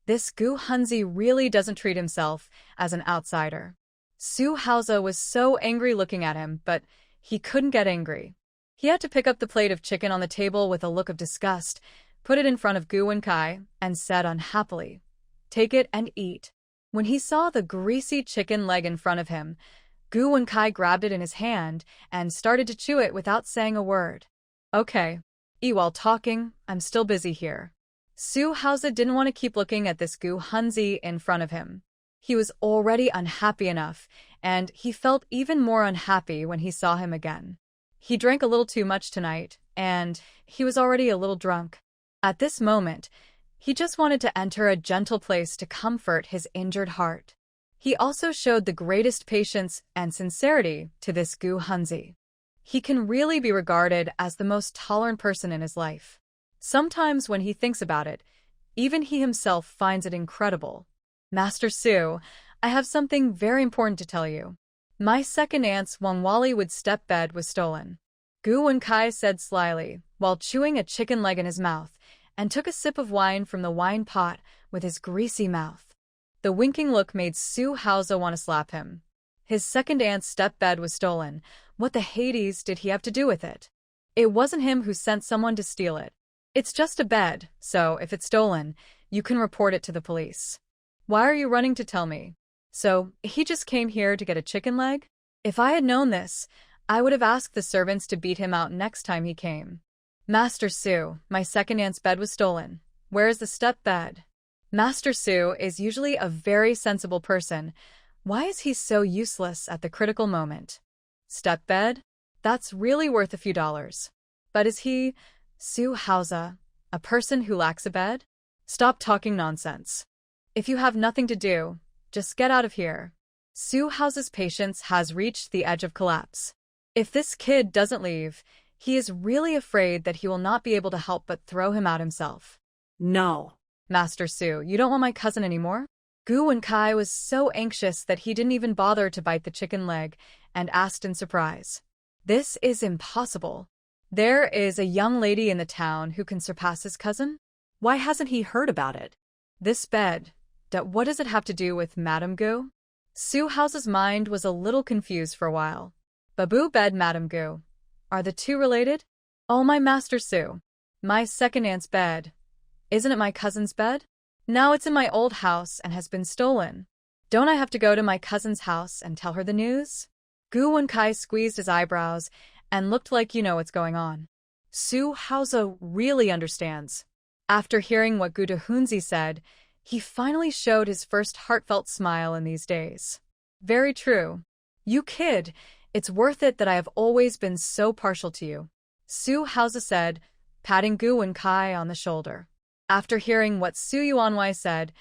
This Goo Hunzi really doesn't treat himself as an outsider. Haoze was so angry looking at him, but he couldn't get angry. He had to pick up the plate of chicken on the table with a look of disgust, put it in front of Goo Wencai, and said unhappily, "Take it and eat." When he saw the greasy chicken leg in front of him, Goo Wencai grabbed it in his hand and started to chew it without saying a word. "Okay. Eat while talking, I'm still busy here." Haoze didn't want to keep looking at this Goo Hunzi in front of him. He was already unhappy enough, and he felt even more unhappy when he saw him again. He drank a little too much tonight, and he was already a little drunk. At this moment, he just wanted to enter a gentle place to comfort his injured heart. He also showed the greatest patience and sincerity to this Goo Hunzi. He can really be regarded as the most tolerant person in his life. Sometimes when he thinks about it, even he himself finds it incredible. "Master Su, I have something very important to tell you. My second aunt's Wangwali wood step bed was stolen," Goo Wencai said slyly, while chewing a chicken leg in his mouth, and took a sip of wine from the wine pot with his greasy mouth. The winking look made Haoze want to slap him. His second aunt's step bed was stolen. What the Hades did he have to do with it? It wasn't him who sent someone to steal it. It's just a bed, so if it's stolen, you can report it to the police. Why are you running to tell me? So, he just came here to get a chicken leg? If I had known this, I would have asked the servants to beat him out next time he came. "Master Su, my second aunt's bed was stolen. Where is the step bed?" Master Su is usually a very sensible person. Why is he so useless at the critical moment? Step bed? That's really worth a few dollars. But is he, Haoze, a person who lacks a bed? Stop talking nonsense. If you have nothing to do, just get out of here. Haoze's patience has reached the edge of collapse. If this kid doesn't leave, he is really afraid that he will not be able to help but throw him out himself. "No. Master Su, you don't want my cousin anymore?" Goo Wencai was so anxious that he didn't even bother to bite the chicken leg and asked in surprise. "This is impossible. There is a young lady in the town who can surpass his cousin? Why hasn't he heard about it? This bed, what does it have to do with Madame Goo?" Haoze's mind was a little confused for a while. "Babu bed, Madame Goo. Are the two related?" "Oh, my Master Su. My second aunt's bed. Isn't it my cousin's bed? Now it's in my old house and has been stolen. Don't I have to go to my cousin's house and tell her the news?" Goo Wencai squeezed his eyebrows and looked like you know what's going on. Haoze really understands. After hearing what Goo Hunzi said, he finally showed his first heartfelt smile in these days. "Very true. You kid, it's worth it that I have always been so partial to you," Haoze said, patting Goo Wencai on the shoulder. After hearing what Su Yuanwei said,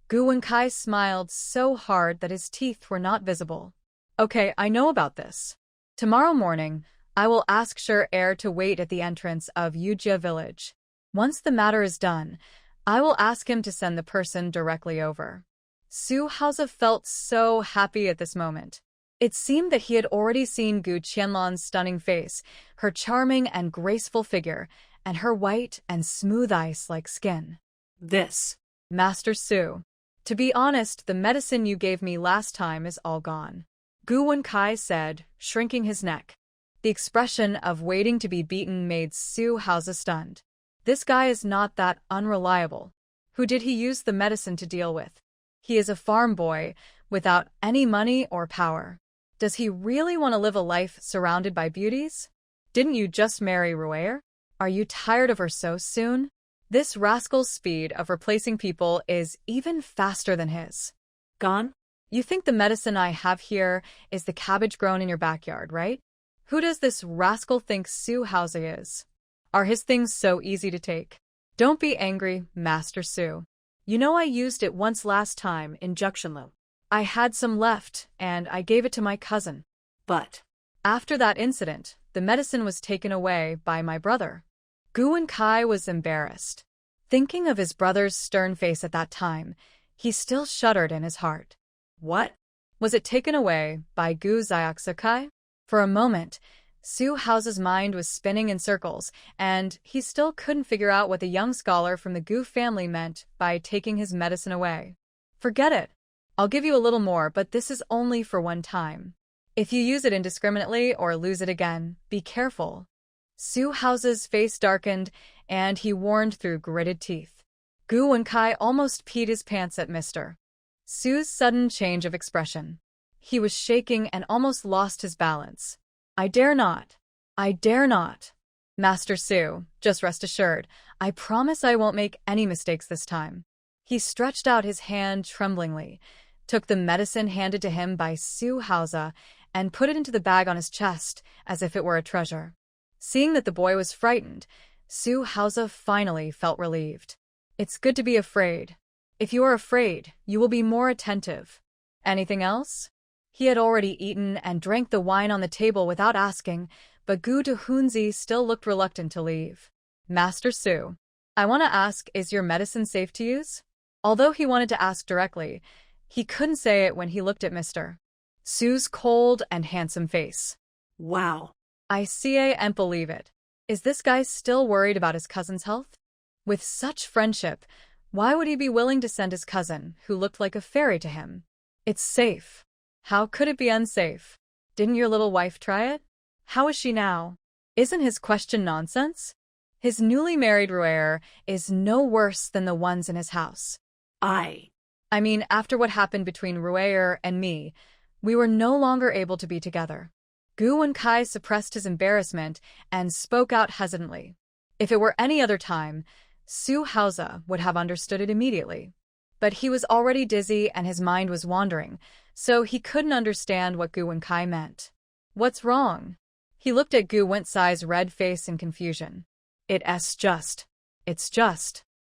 Goo Wencai smiled so hard that his teeth were not visible. "Okay, I know about this. Tomorrow morning, I will ask Shi Er to wait at the entrance of Yujia village. Once the matter is done, I will ask him to send the person directly over." Haoze felt so happy at this moment. It seemed that he had already seen Gu Qianlan's stunning face, her charming and graceful figure, and her white and smooth ice-like skin. "This, Master Su. To be honest, the medicine you gave me last time is all gone," Goo Wencai said, shrinking his neck. The expression of waiting to be beaten made Haoze stunned. This guy is not that unreliable. Who did he use the medicine to deal with? He is a farm boy, without any money or power. Does he really want to live a life surrounded by beauties? Didn't you just marry Rui'er? Are you tired of her so soon? This rascal's speed of replacing people is even faster than his. Gone? You think the medicine I have here is the cabbage grown in your backyard, right? Who does this rascal think Haoze is? Are his things so easy to take? Don't be angry, Master Su. You know I used it once last time in Juxinlu. I had some left, and I gave it to my cousin. But after that incident, the medicine was taken away by my brother. Goo Wencai was embarrassed. Thinking of his brother's stern face at that time, he still shuddered in his heart. What? Was it taken away by Gu Xiaoxikai? For a moment, Su Haoze's mind was spinning in circles, and he still couldn't figure out what the young scholar from the Gu family meant by taking his medicine away. Forget it. I'll give you a little more, but this is only for one time. If you use it indiscriminately or lose it again, be careful. Su Haoze's face darkened, and he warned through gritted teeth. Goo Wencai almost peed his pants at Mr. Su's sudden change of expression. He was shaking and almost lost his balance. I dare not. I dare not. Master Su, just rest assured, I promise I won't make any mistakes this time. He stretched out his hand tremblingly, took the medicine handed to him by Su Haoze, and put it into the bag on his chest as if it were a treasure. Seeing that the boy was frightened, Su Haoze finally felt relieved. It's good to be afraid. If you are afraid, you will be more attentive. Anything else? He had already eaten and drank the wine on the table without asking, but Goo Hunzi still looked reluctant to leave. Master Su, I want to ask, is your medicine safe to use? Although he wanted to ask directly, he couldn't say it when he looked at Mr. Su's cold and handsome face. Wow. I see and believe it. Is this guy still worried about his cousin's health? With such friendship, why would he be willing to send his cousin, who looked like a fairy, to him? It's safe. How could it be unsafe? Didn't your little wife try it? How is she now? Isn't his question nonsense? His newly married Rui'er is no worse than the ones in his house. I mean, after what happened between Rui'er and me, we were no longer able to be together. Goo Wencai suppressed his embarrassment and spoke out hesitantly. If it were any other time, Su Haoze would have understood it immediately. But he was already dizzy and his mind was wandering, so he couldn't understand what Goo Wencai meant. What's wrong? He looked at Goo Wencai's red face in confusion. It's just.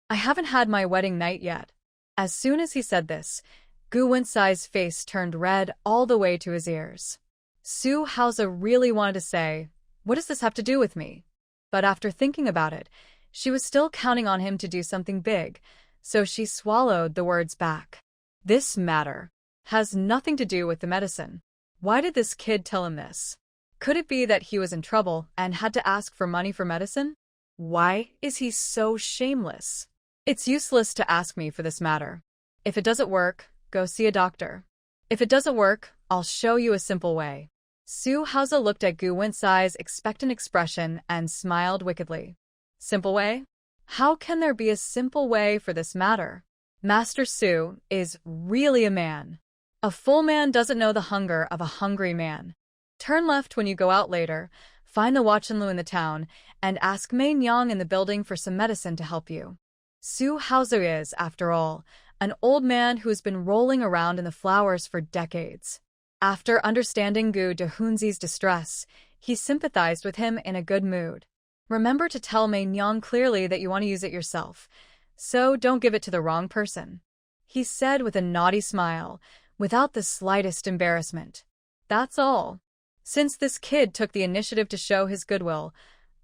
I haven't had my wedding night yet. As soon as he said this, Goo Wencai's face turned red all the way to his ears. Su Haoze really wanted to say, what does this have to do with me? But after thinking about it, she was still counting on him to do something big, so she swallowed the words back. This matter has nothing to do with the medicine. Why did this kid tell him this? Could it be that he was in trouble and had to ask for money for medicine? Why is he so shameless? It's useless to ask me for this matter. If it doesn't work, go see a doctor. If it doesn't work, I'll show you a simple way. Su Haoze looked at Goo Wencai's expectant expression and smiled wickedly. Simple way? How can there be a simple way for this matter? Master Su is really a man. A full man doesn't know the hunger of a hungry man. Turn left when you go out later, find the Wachenlu in the town, and ask Mei Nyang in the building for some medicine to help you. Su Haoze is, after all, an old man who has been rolling around in the flowers for decades. After understanding Goo Hunzi's distress, he sympathized with him in a good mood. Remember to tell Mei Nyang clearly that you want to use it yourself, so don't give it to the wrong person, he said with a naughty smile, without the slightest embarrassment. That's all. Since this kid took the initiative to show his goodwill,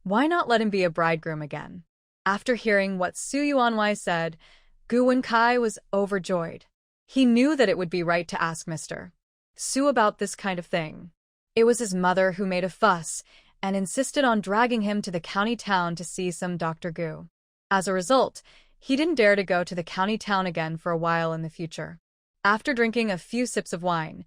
why not let him be a bridegroom again? After hearing what Su Yuanwei said, Goo Wencai was overjoyed. He knew that it would be right to ask Mr. Su about this kind of thing. It was his mother who made a fuss and insisted on dragging him to the county town to see some Dr. Gu. As a result, he didn't dare to go to the county town again for a while in the future. After drinking a few sips of wine,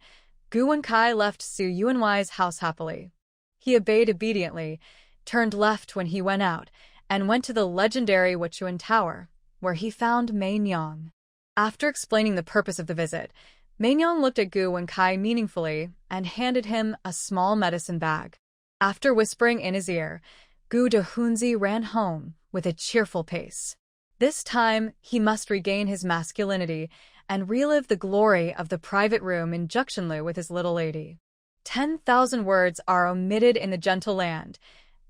Goo Wencai left Su Yuanwei's house happily. He obeyed obediently, turned left when he went out, and went to the legendary Wuchuan Tower, where he found Mei Nyang. After explaining the purpose of the visit, Mei Nyang looked at Goo Wencai meaningfully and handed him a small medicine bag. After whispering in his ear, Goo Hunzi ran home with a cheerful pace. This time, he must regain his masculinity and relive the glory of the private room in Juxinlu with his little lady. 10,000 words are omitted in the gentle land.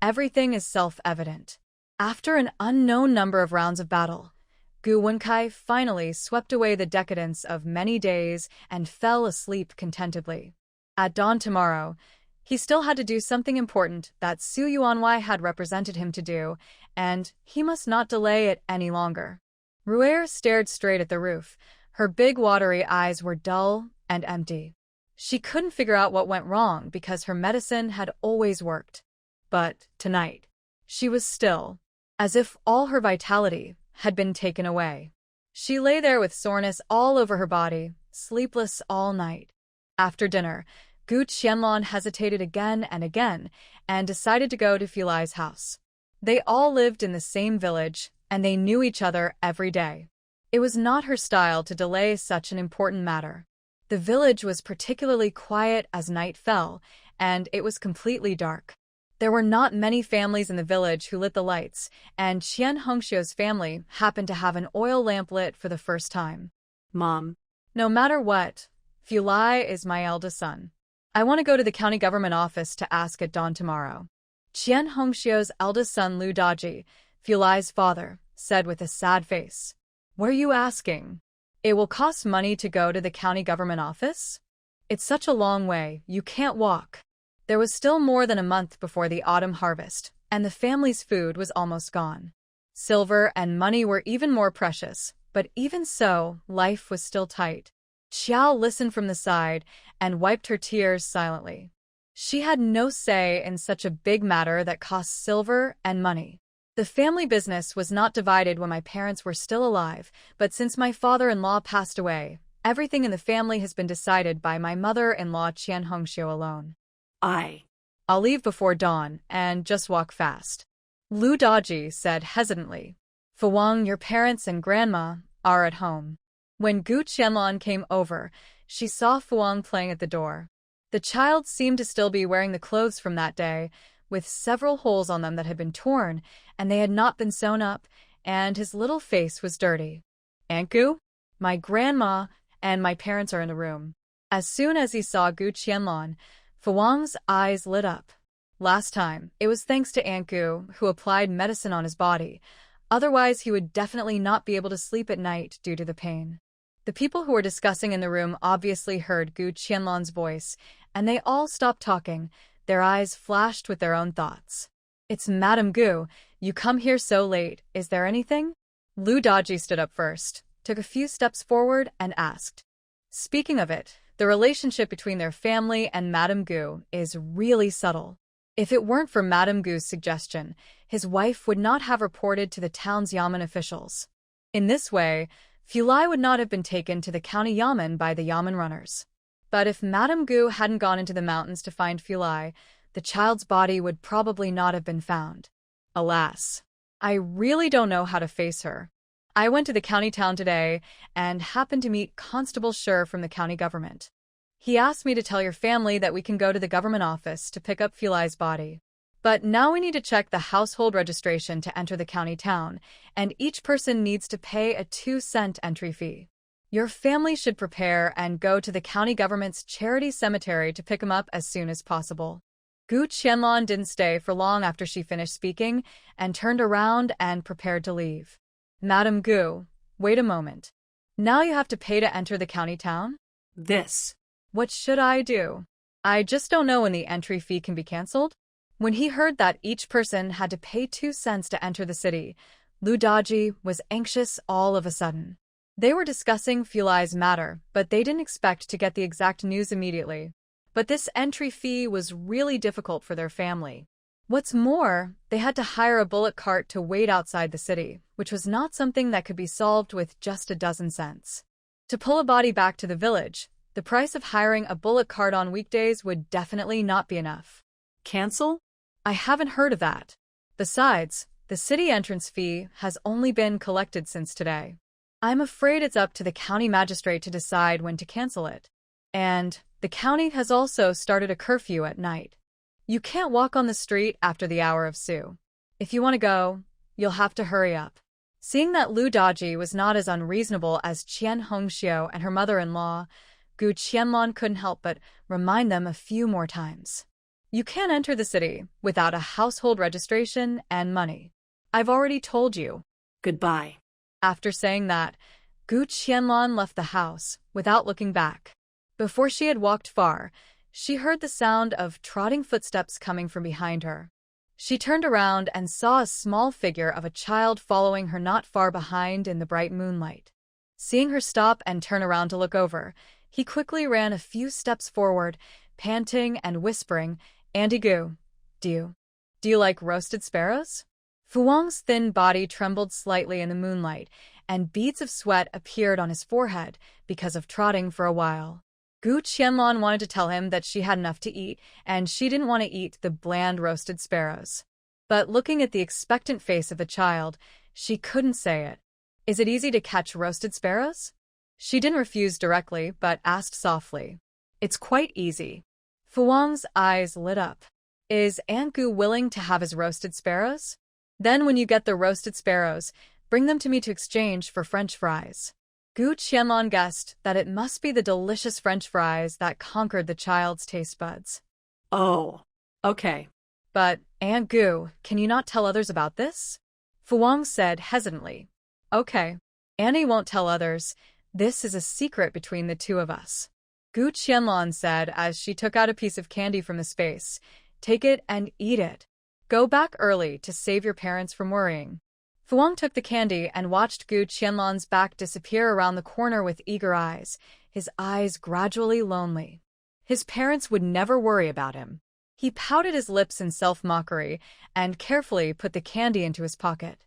Everything is self-evident. After an unknown number of rounds of battle, Goo Wencai finally swept away the decadence of many days and fell asleep contentedly. At dawn tomorrow, he still had to do something important that Su Yuanwei had represented him to do, and he must not delay it any longer. Rui'er stared straight at the roof. Her big watery eyes were dull and empty. She couldn't figure out what went wrong because her medicine had always worked. But tonight, she was still, as if all her vitality had been taken away. She lay there with soreness all over her body, sleepless all night. After dinner, Gu Qianlan hesitated again and again and decided to go to Filai's house. They all lived in the same village, and they knew each other every day. It was not her style to delay such an important matter. The village was particularly quiet as night fell, and it was completely dark. There were not many families in the village who lit the lights, and Qian Hongxiu's family happened to have an oil lamp lit for the first time. Mom. No matter what, Filai is my eldest son. I want to go to the county government office to ask at dawn tomorrow. Qian Hongxiu's eldest son Lu Daji, Filai's father, said with a sad face. What are you asking? It will cost money to go to the county government office? It's such a long way, you can't walk. There was still more than a month before the autumn harvest, and the family's food was almost gone. Silver and money were even more precious, but even so, life was still tight. Xiao listened from the side and wiped her tears silently. She had no say in such a big matter that cost silver and money. The family business was not divided when my parents were still alive, but since my father-in-law passed away, everything in the family has been decided by my mother-in-law Qian Hongxiu alone. I'll leave before dawn and just walk fast. Lu Daji said hesitantly. Fuwang, your parents and grandma are at home. When Gu Qianlan came over, she saw Fuwang playing at the door. The child seemed to still be wearing the clothes from that day, with several holes on them that had been torn, and they had not been sewn up, and his little face was dirty. Aunt Gu? My grandma and my parents are in the room. As soon as he saw Gu Qianlan, Fuwang's eyes lit up. Last time, it was thanks to Aunt Gu, who applied medicine on his body. Otherwise, he would definitely not be able to sleep at night due to the pain. The people who were discussing in the room obviously heard Gu Qianlan's voice, and they all stopped talking. Their eyes flashed with their own thoughts. It's Madame Gu. You come here so late. Is there anything? Lu Daji stood up first, took a few steps forward, and asked. Speaking of it, the relationship between their family and Madame Gu is really subtle. If it weren't for Madame Gu's suggestion, his wife would not have reported to the town's yamen officials. In this way, Filai would not have been taken to the county yamen by the yamen runners. But if Madame Gu hadn't gone into the mountains to find Filai, the child's body would probably not have been found. Alas, I really don't know how to face her. I went to the county town today and happened to meet Constable Shi Er from the county government. He asked me to tell your family that we can go to the government office to pick up Filai's body. But now we need to check the household registration to enter the county town, and each person needs to pay a 2-cent entry fee. Your family should prepare and go to the county government's charity cemetery to pick him up as soon as possible. Gu Qianlan didn't stay for long after she finished speaking and turned around and prepared to leave. Madame Gu, wait a moment. Now you have to pay to enter the county town? What should I do? I just don't know when the entry fee can be cancelled. When he heard that each person had to pay 2 cents to enter the city, Lu Daji was anxious all of a sudden. They were discussing Filai's matter, but they didn't expect to get the exact news immediately. But this entry fee was really difficult for their family. What's more, they had to hire a bullock cart to wait outside the city, which was not something that could be solved with just a dozen cents. To pull a body back to the village, the price of hiring a bullock cart on weekdays would definitely not be enough. Cancel? I haven't heard of that. Besides, the city entrance fee has only been collected since today. I'm afraid it's up to the county magistrate to decide when to cancel it. And the county has also started a curfew at night. You can't walk on the street after the hour of Su. If you want to go, you'll have to hurry up. Seeing that Lu Daji was not as unreasonable as Qian Hongxiu and her mother-in-law, Gu Qianlan couldn't help but remind them a few more times. You can't enter the city without a household registration and money. I've already told you. Goodbye. After saying that, Gu Qianlan left the house without looking back. Before she had walked far, she heard the sound of trotting footsteps coming from behind her. She turned around and saw a small figure of a child following her not far behind in the bright moonlight. Seeing her stop and turn around to look over, he quickly ran a few steps forward, panting and whispering, "Auntie Gu, do Do you like roasted sparrows? Fu Wang's thin body trembled slightly in the moonlight, and beads of sweat appeared on his forehead because of trotting for a while. Gu Qianlan wanted to tell him that she had enough to eat, and she didn't want to eat the bland roasted sparrows. But looking at the expectant face of the child, she couldn't say it. Is it easy to catch roasted sparrows? She didn't refuse directly, but asked softly. It's quite easy. Fu Wang's eyes lit up. Is Aunt Gu willing to have his roasted sparrows? Then when you get the roasted sparrows, bring them to me to exchange for French fries. Gu Qianlan guessed that it must be the delicious French fries that conquered the child's taste buds. Oh, okay. But, Aunt Gu, can you not tell others about this? Fu Wang said hesitantly. Okay. Annie won't tell others. This is a secret between the two of us. Gu Qianlan said as she took out a piece of candy from the space. Take it and eat it. Go back early to save your parents from worrying. Fu Wang took the candy and watched Gu Qianlan's back disappear around the corner with eager eyes, his eyes gradually lonely. His parents would never worry about him. He pouted his lips in self-mockery and carefully put the candy into his pocket.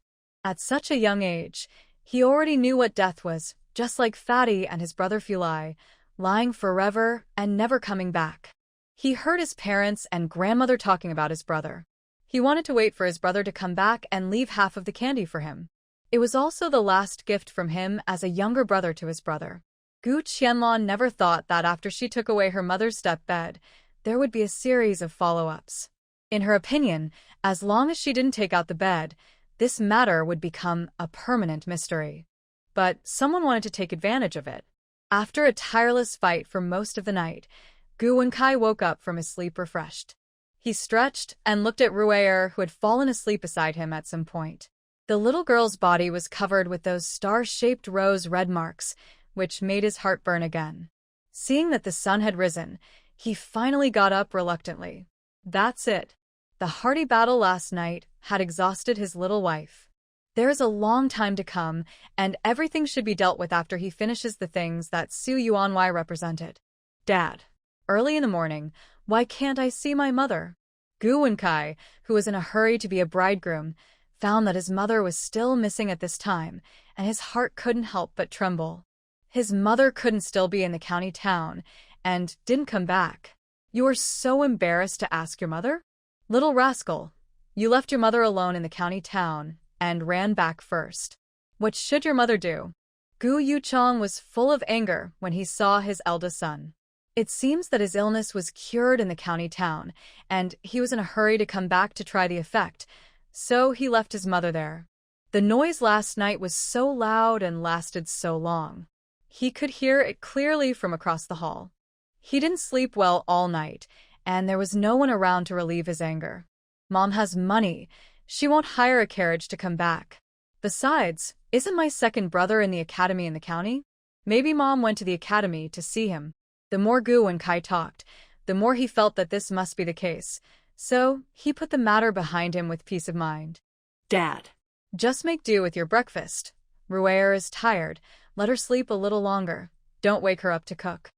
At such a young age, he already knew what death was, just like Fatty and his brother Fulai, lying forever and never coming back. He heard his parents and grandmother talking about his brother. He wanted to wait for his brother to come back and leave half of the candy for him. It was also the last gift from him as a younger brother to his brother. Gu Qianlan never thought that after she took away her mother's step bed, there would be a series of follow-ups. In her opinion, as long as she didn't take out the bed, this matter would become a permanent mystery. But someone wanted to take advantage of it. After a tireless fight for most of the night, Goo Wencai woke up from his sleep refreshed. He stretched and looked at Rui'er, who had fallen asleep beside him at some point. The little girl's body was covered with those star-shaped rose red marks, which made his heart burn again. Seeing that the sun had risen, he finally got up reluctantly. That's it. The hearty battle last night had exhausted his little wife. There is a long time to come, and everything should be dealt with after he finishes the things that Su Yuanwei represented. Dad. Early in the morning, why can't I see my mother? Goo Wencai, who was in a hurry to be a bridegroom, found that his mother was still missing at this time, and his heart couldn't help but tremble. His mother couldn't still be in the county town, and didn't come back. You were so embarrassed to ask your mother? Little rascal, you left your mother alone in the county town, and ran back first. What should your mother do? Gu Yuchong was full of anger when he saw his eldest son. It seems that his illness was cured in the county town, and he was in a hurry to come back to try the effect, so he left his mother there. The noise last night was so loud and lasted so long. He could hear it clearly from across the hall. He didn't sleep well all night, and there was no one around to relieve his anger. Mom has money. She won't hire a carriage to come back. Besides, isn't my second brother in the academy in the county? Maybe Mom went to the academy to see him. The more Goo Wencai talked, the more he felt that this must be the case, so he put the matter behind him with peace of mind. Dad. Just make do with your breakfast. Rui'er is tired. Let her sleep a little longer. Don't wake her up to cook.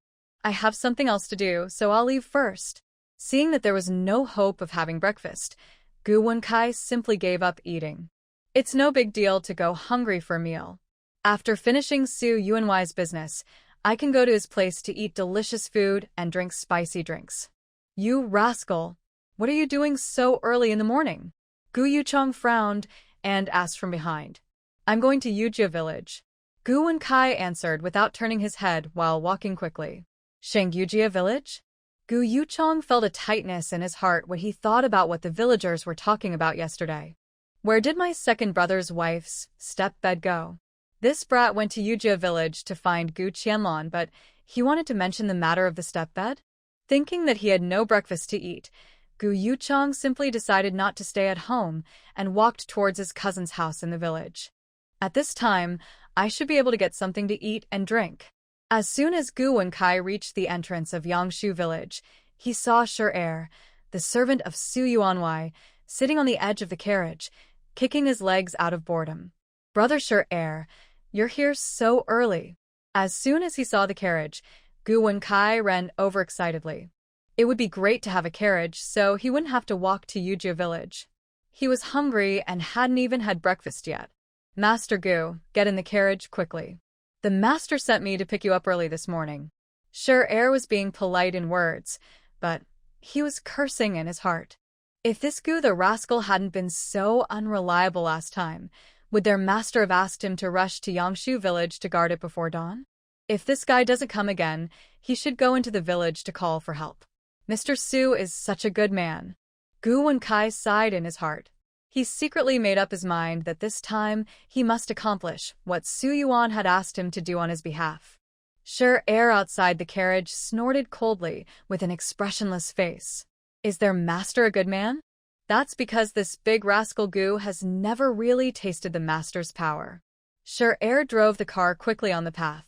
I have something else to do, so I'll leave first. Seeing that there was no hope of having breakfast, Goo Wencai simply gave up eating. It's no big deal to go hungry for a meal. After finishing Su Yuanwei's business, I can go to his place to eat delicious food and drink spicy drinks. You rascal! What are you doing so early in the morning? Gu Yuchong frowned and asked from behind. I'm going to Yujia village. Goo Wencai answered without turning his head while walking quickly. Yujia village? Gu Yuchong felt a tightness in his heart when he thought about what the villagers were talking about yesterday. Where did my second brother's wife's step-bed go? This brat went to Yujia village to find Gu Qianlan, but he wanted to mention the matter of the step-bed. Thinking that he had no breakfast to eat, Gu Yuchong simply decided not to stay at home and walked towards his cousin's house in the village. At this time, I should be able to get something to eat and drink. As soon as Goo Wencai reached the entrance of Yangshu village, he saw Shi Er, the servant of Su Yuanwei, sitting on the edge of the carriage, kicking his legs out of boredom. Brother Shi Er, you're here so early. As soon as he saw the carriage, Goo Wencai ran over excitedly. It would be great to have a carriage so he wouldn't have to walk to Yujia village. He was hungry and hadn't even had breakfast yet. Master Gu, get in the carriage quickly. The master sent me to pick you up early this morning. Shi Er was being polite in words, but he was cursing in his heart. If this Gu the rascal hadn't been so unreliable last time, would their master have asked him to rush to Yangshu village to guard it before dawn? If this guy doesn't come again, he should go into the village to call for help. Mr. Su is such a good man. Goo Wencai sighed in his heart. He secretly made up his mind that this time he must accomplish what Su Yuan had asked him to do on his behalf. Shi Er outside the carriage snorted coldly with an expressionless face. Is their master a good man? That's because this big rascal Gu has never really tasted the master's power. Shi Er drove the car quickly on the path.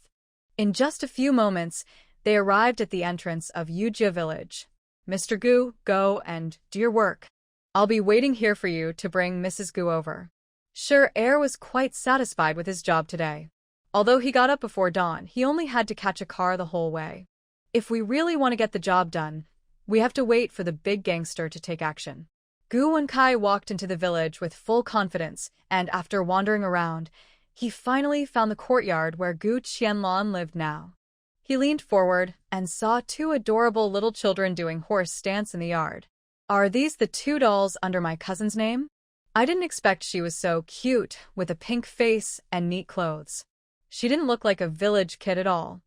In just a few moments, they arrived at the entrance of Yujia village. Mr. Gu, go and do your work. I'll be waiting here for you to bring Mrs. Gu over. Shi Er was quite satisfied with his job today. Although he got up before dawn, he only had to catch a car the whole way. If we really want to get the job done, we have to wait for the big gangster to take action. Goo Wencai walked into the village with full confidence, and after wandering around, he finally found the courtyard where Gu Qianlan lived now. He leaned forward and saw two adorable little children doing horse stance in the yard. Are these the two dolls under my cousin's name? I didn't expect she was so cute, with a pink face and neat clothes. She didn't look like a village kid at all.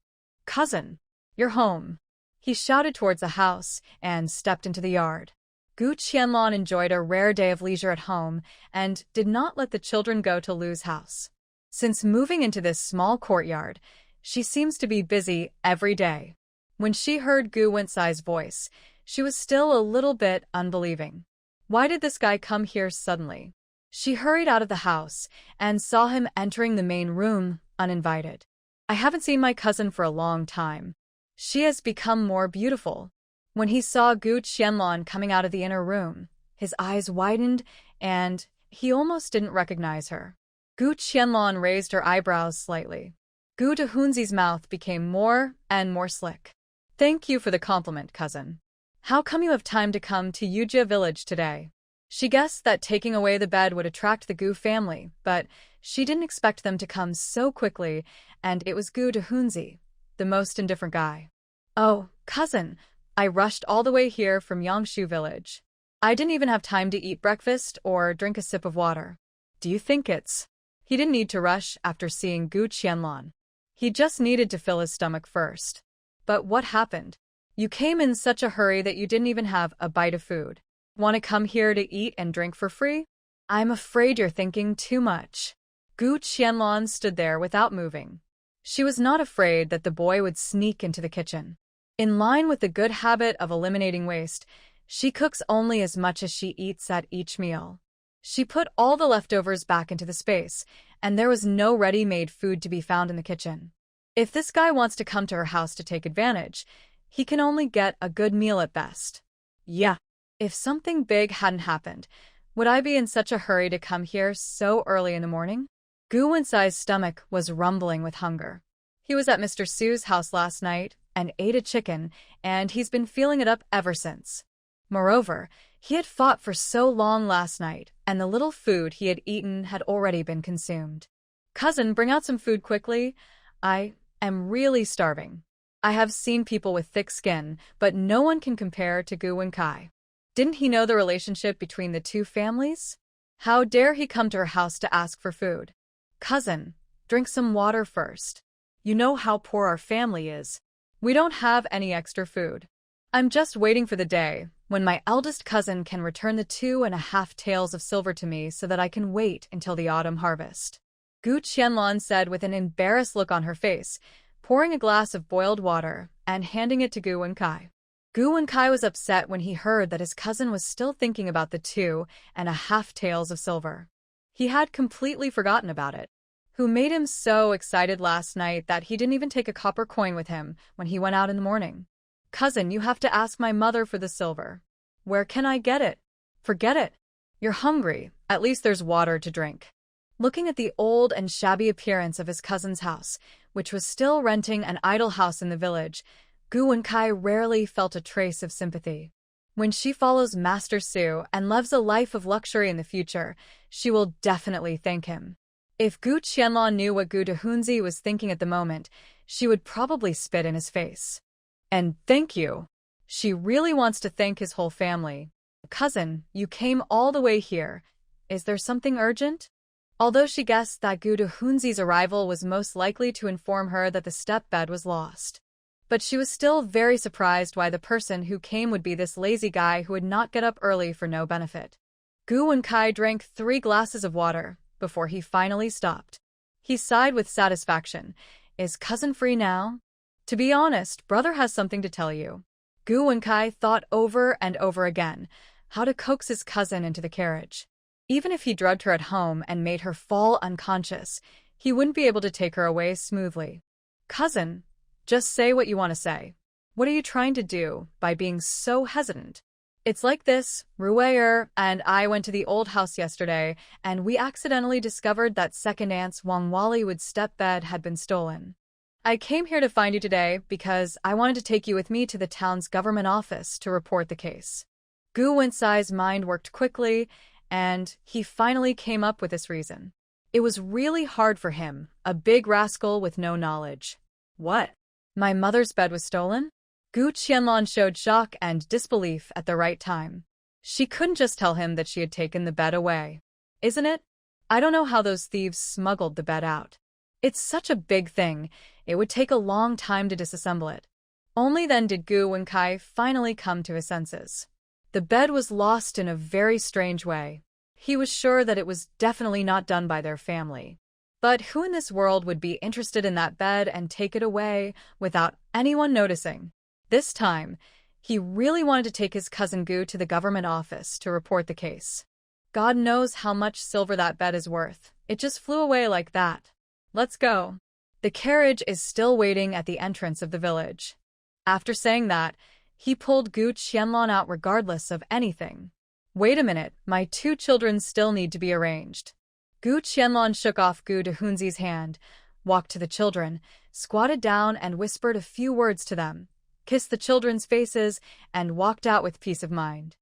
Cousin, you're home. He shouted towards the house and stepped into the yard. Gu Qianlan enjoyed a rare day of leisure at home and did not let the children go to Lu's house. Since moving into this small courtyard, she seems to be busy every day. When she heard Goo Wencai's voice, she was still a little bit unbelieving. Why did this guy come here suddenly? She hurried out of the house and saw him entering the main room, uninvited. I haven't seen my cousin for a long time. She has become more beautiful. When he saw Gu Qianlan coming out of the inner room, his eyes widened and he almost didn't recognize her. Gu Qianlan raised her eyebrows slightly. Goo Hunzi's mouth became more and more slick. Thank you for the compliment, cousin. How come you have time to come to Yujia village today? She guessed that taking away the bed would attract the Gu family, but she didn't expect them to come so quickly, and it was Goo Hunzi, the most indifferent guy. Oh, cousin, I rushed all the way here from Yangshu village. I didn't even have time to eat breakfast or drink a sip of water. Do you think it's... He didn't need to rush after seeing Gu Qianlan. He just needed to fill his stomach first. But what happened? You came in such a hurry that you didn't even have a bite of food. Want to come here to eat and drink for free? I'm afraid you're thinking too much. Gu Qianlan stood there without moving. She was not afraid that the boy would sneak into the kitchen. In line with the good habit of eliminating waste, she cooks only as much as she eats at each meal. She put all the leftovers back into the space, and there was no ready-made food to be found in the kitchen. If this guy wants to come to her house to take advantage, he can only get a good meal at best. Yeah. If something big hadn't happened, would I be in such a hurry to come here so early in the morning? Goo Wencai's stomach was rumbling with hunger. He was at Mr. Su's house last night and ate a chicken, and he's been feeling it up ever since. Moreover, he had fought for so long last night, and the little food he had eaten had already been consumed. Cousin, bring out some food quickly. I am really starving. I have seen people with thick skin, but no one can compare to Goo Wencai. Didn't he know the relationship between the two families? How dare he come to her house to ask for food? Cousin, drink some water first. You know how poor our family is. We don't have any extra food. I'm just waiting for the day when my eldest cousin can return the 2.5 taels of silver to me so that I can wait until the autumn harvest. Gu Qianlan said with an embarrassed look on her face, pouring a glass of boiled water and handing it to Goo Wencai. Goo Wencai was upset when he heard that his cousin was still thinking about the 2.5 taels of silver. He had completely forgotten about it. Who made him so excited last night that he didn't even take a copper coin with him when he went out in the morning. Cousin, you have to ask my mother for the silver. Where can I get it? Forget it. You're hungry. At least there's water to drink. Looking at the old and shabby appearance of his cousin's house, which was still renting an idle house in the village, Goo Wencai rarely felt a trace of sympathy. When she follows Master Su and lives a life of luxury in the future, she will definitely thank him. If Gu Qianlan knew what Goo Hunzi was thinking at the moment, she would probably spit in his face. And thank you. She really wants to thank his whole family. Cousin, you came all the way here. Is there something urgent? Although she guessed that Goo Hunzi's arrival was most likely to inform her that the step-bed was lost. But she was still very surprised why the person who came would be this lazy guy who would not get up early for no benefit. Goo Wencai drank 3 glasses of water before he finally stopped. He sighed with satisfaction. Is cousin free now? To be honest, brother has something to tell you. Goo Wencai thought over and over again how to coax his cousin into the carriage. Even if he drugged her at home and made her fall unconscious, he wouldn't be able to take her away smoothly. Cousin, just say what you want to say. What are you trying to do by being so hesitant? It's like this, Rui'er and I went to the old house yesterday, and we accidentally discovered that second aunt's Wang Wallywood's step-bed had been stolen. I came here to find you today because I wanted to take you with me to the town's government office to report the case. Goo Wencai's mind worked quickly, and he finally came up with this reason. It was really hard for him, a big rascal with no knowledge. What? My mother's bed was stolen? Gu Qianlan showed shock and disbelief at the right time. She couldn't just tell him that she had taken the bed away. Isn't it? I don't know how those thieves smuggled the bed out. It's such a big thing, it would take a long time to disassemble it. Only then did Goo Wencai finally come to his senses. The bed was lost in a very strange way. He was sure that it was definitely not done by their family. But who in this world would be interested in that bed and take it away without anyone noticing? This time, he really wanted to take his cousin Goo to the government office to report the case. God knows how much silver that bed is worth. It just flew away like that. Let's go. The carriage is still waiting at the entrance of the village. After saying that, he pulled Gu Qianlan out regardless of anything. Wait a minute, my 2 children still need to be arranged. Gu Qianlan shook off Goo Hunzi's hand, walked to the children, squatted down and whispered a few words to them, kissed the children's faces, and walked out with peace of mind.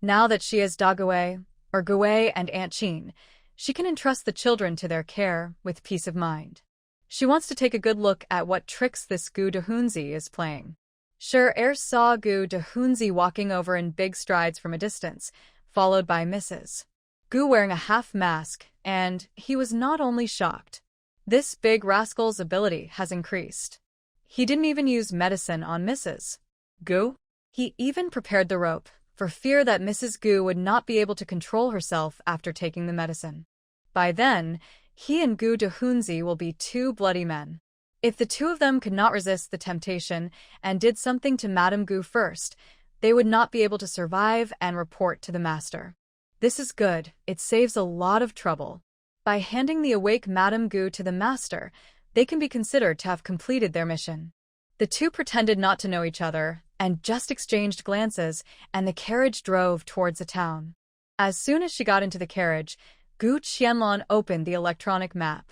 Now that she has Dague, or Gue and Aunt Qin, she can entrust the children to their care with peace of mind. She wants to take a good look at what tricks this Goo Hunzi is playing. Shi Er saw Goo Hunzi walking over in big strides from a distance, followed by Mrs. Gu wearing a half mask, and he was not only shocked. This big rascal's ability has increased. He didn't even use medicine on Mrs. Gu. He even prepared the rope, for fear that Mrs. Gu would not be able to control herself after taking the medicine. By then, he and Goo Hunzi will be 2 bloody men. If the 2 of them could not resist the temptation and did something to Madame Gu first, they would not be able to survive and report to the master. This is good, it saves a lot of trouble. By handing the awake Madame Gu to the master, they can be considered to have completed their mission. The 2 pretended not to know each other and just exchanged glances, and the carriage drove towards the town. As soon as she got into the carriage, Gu Qianlan opened the electronic map.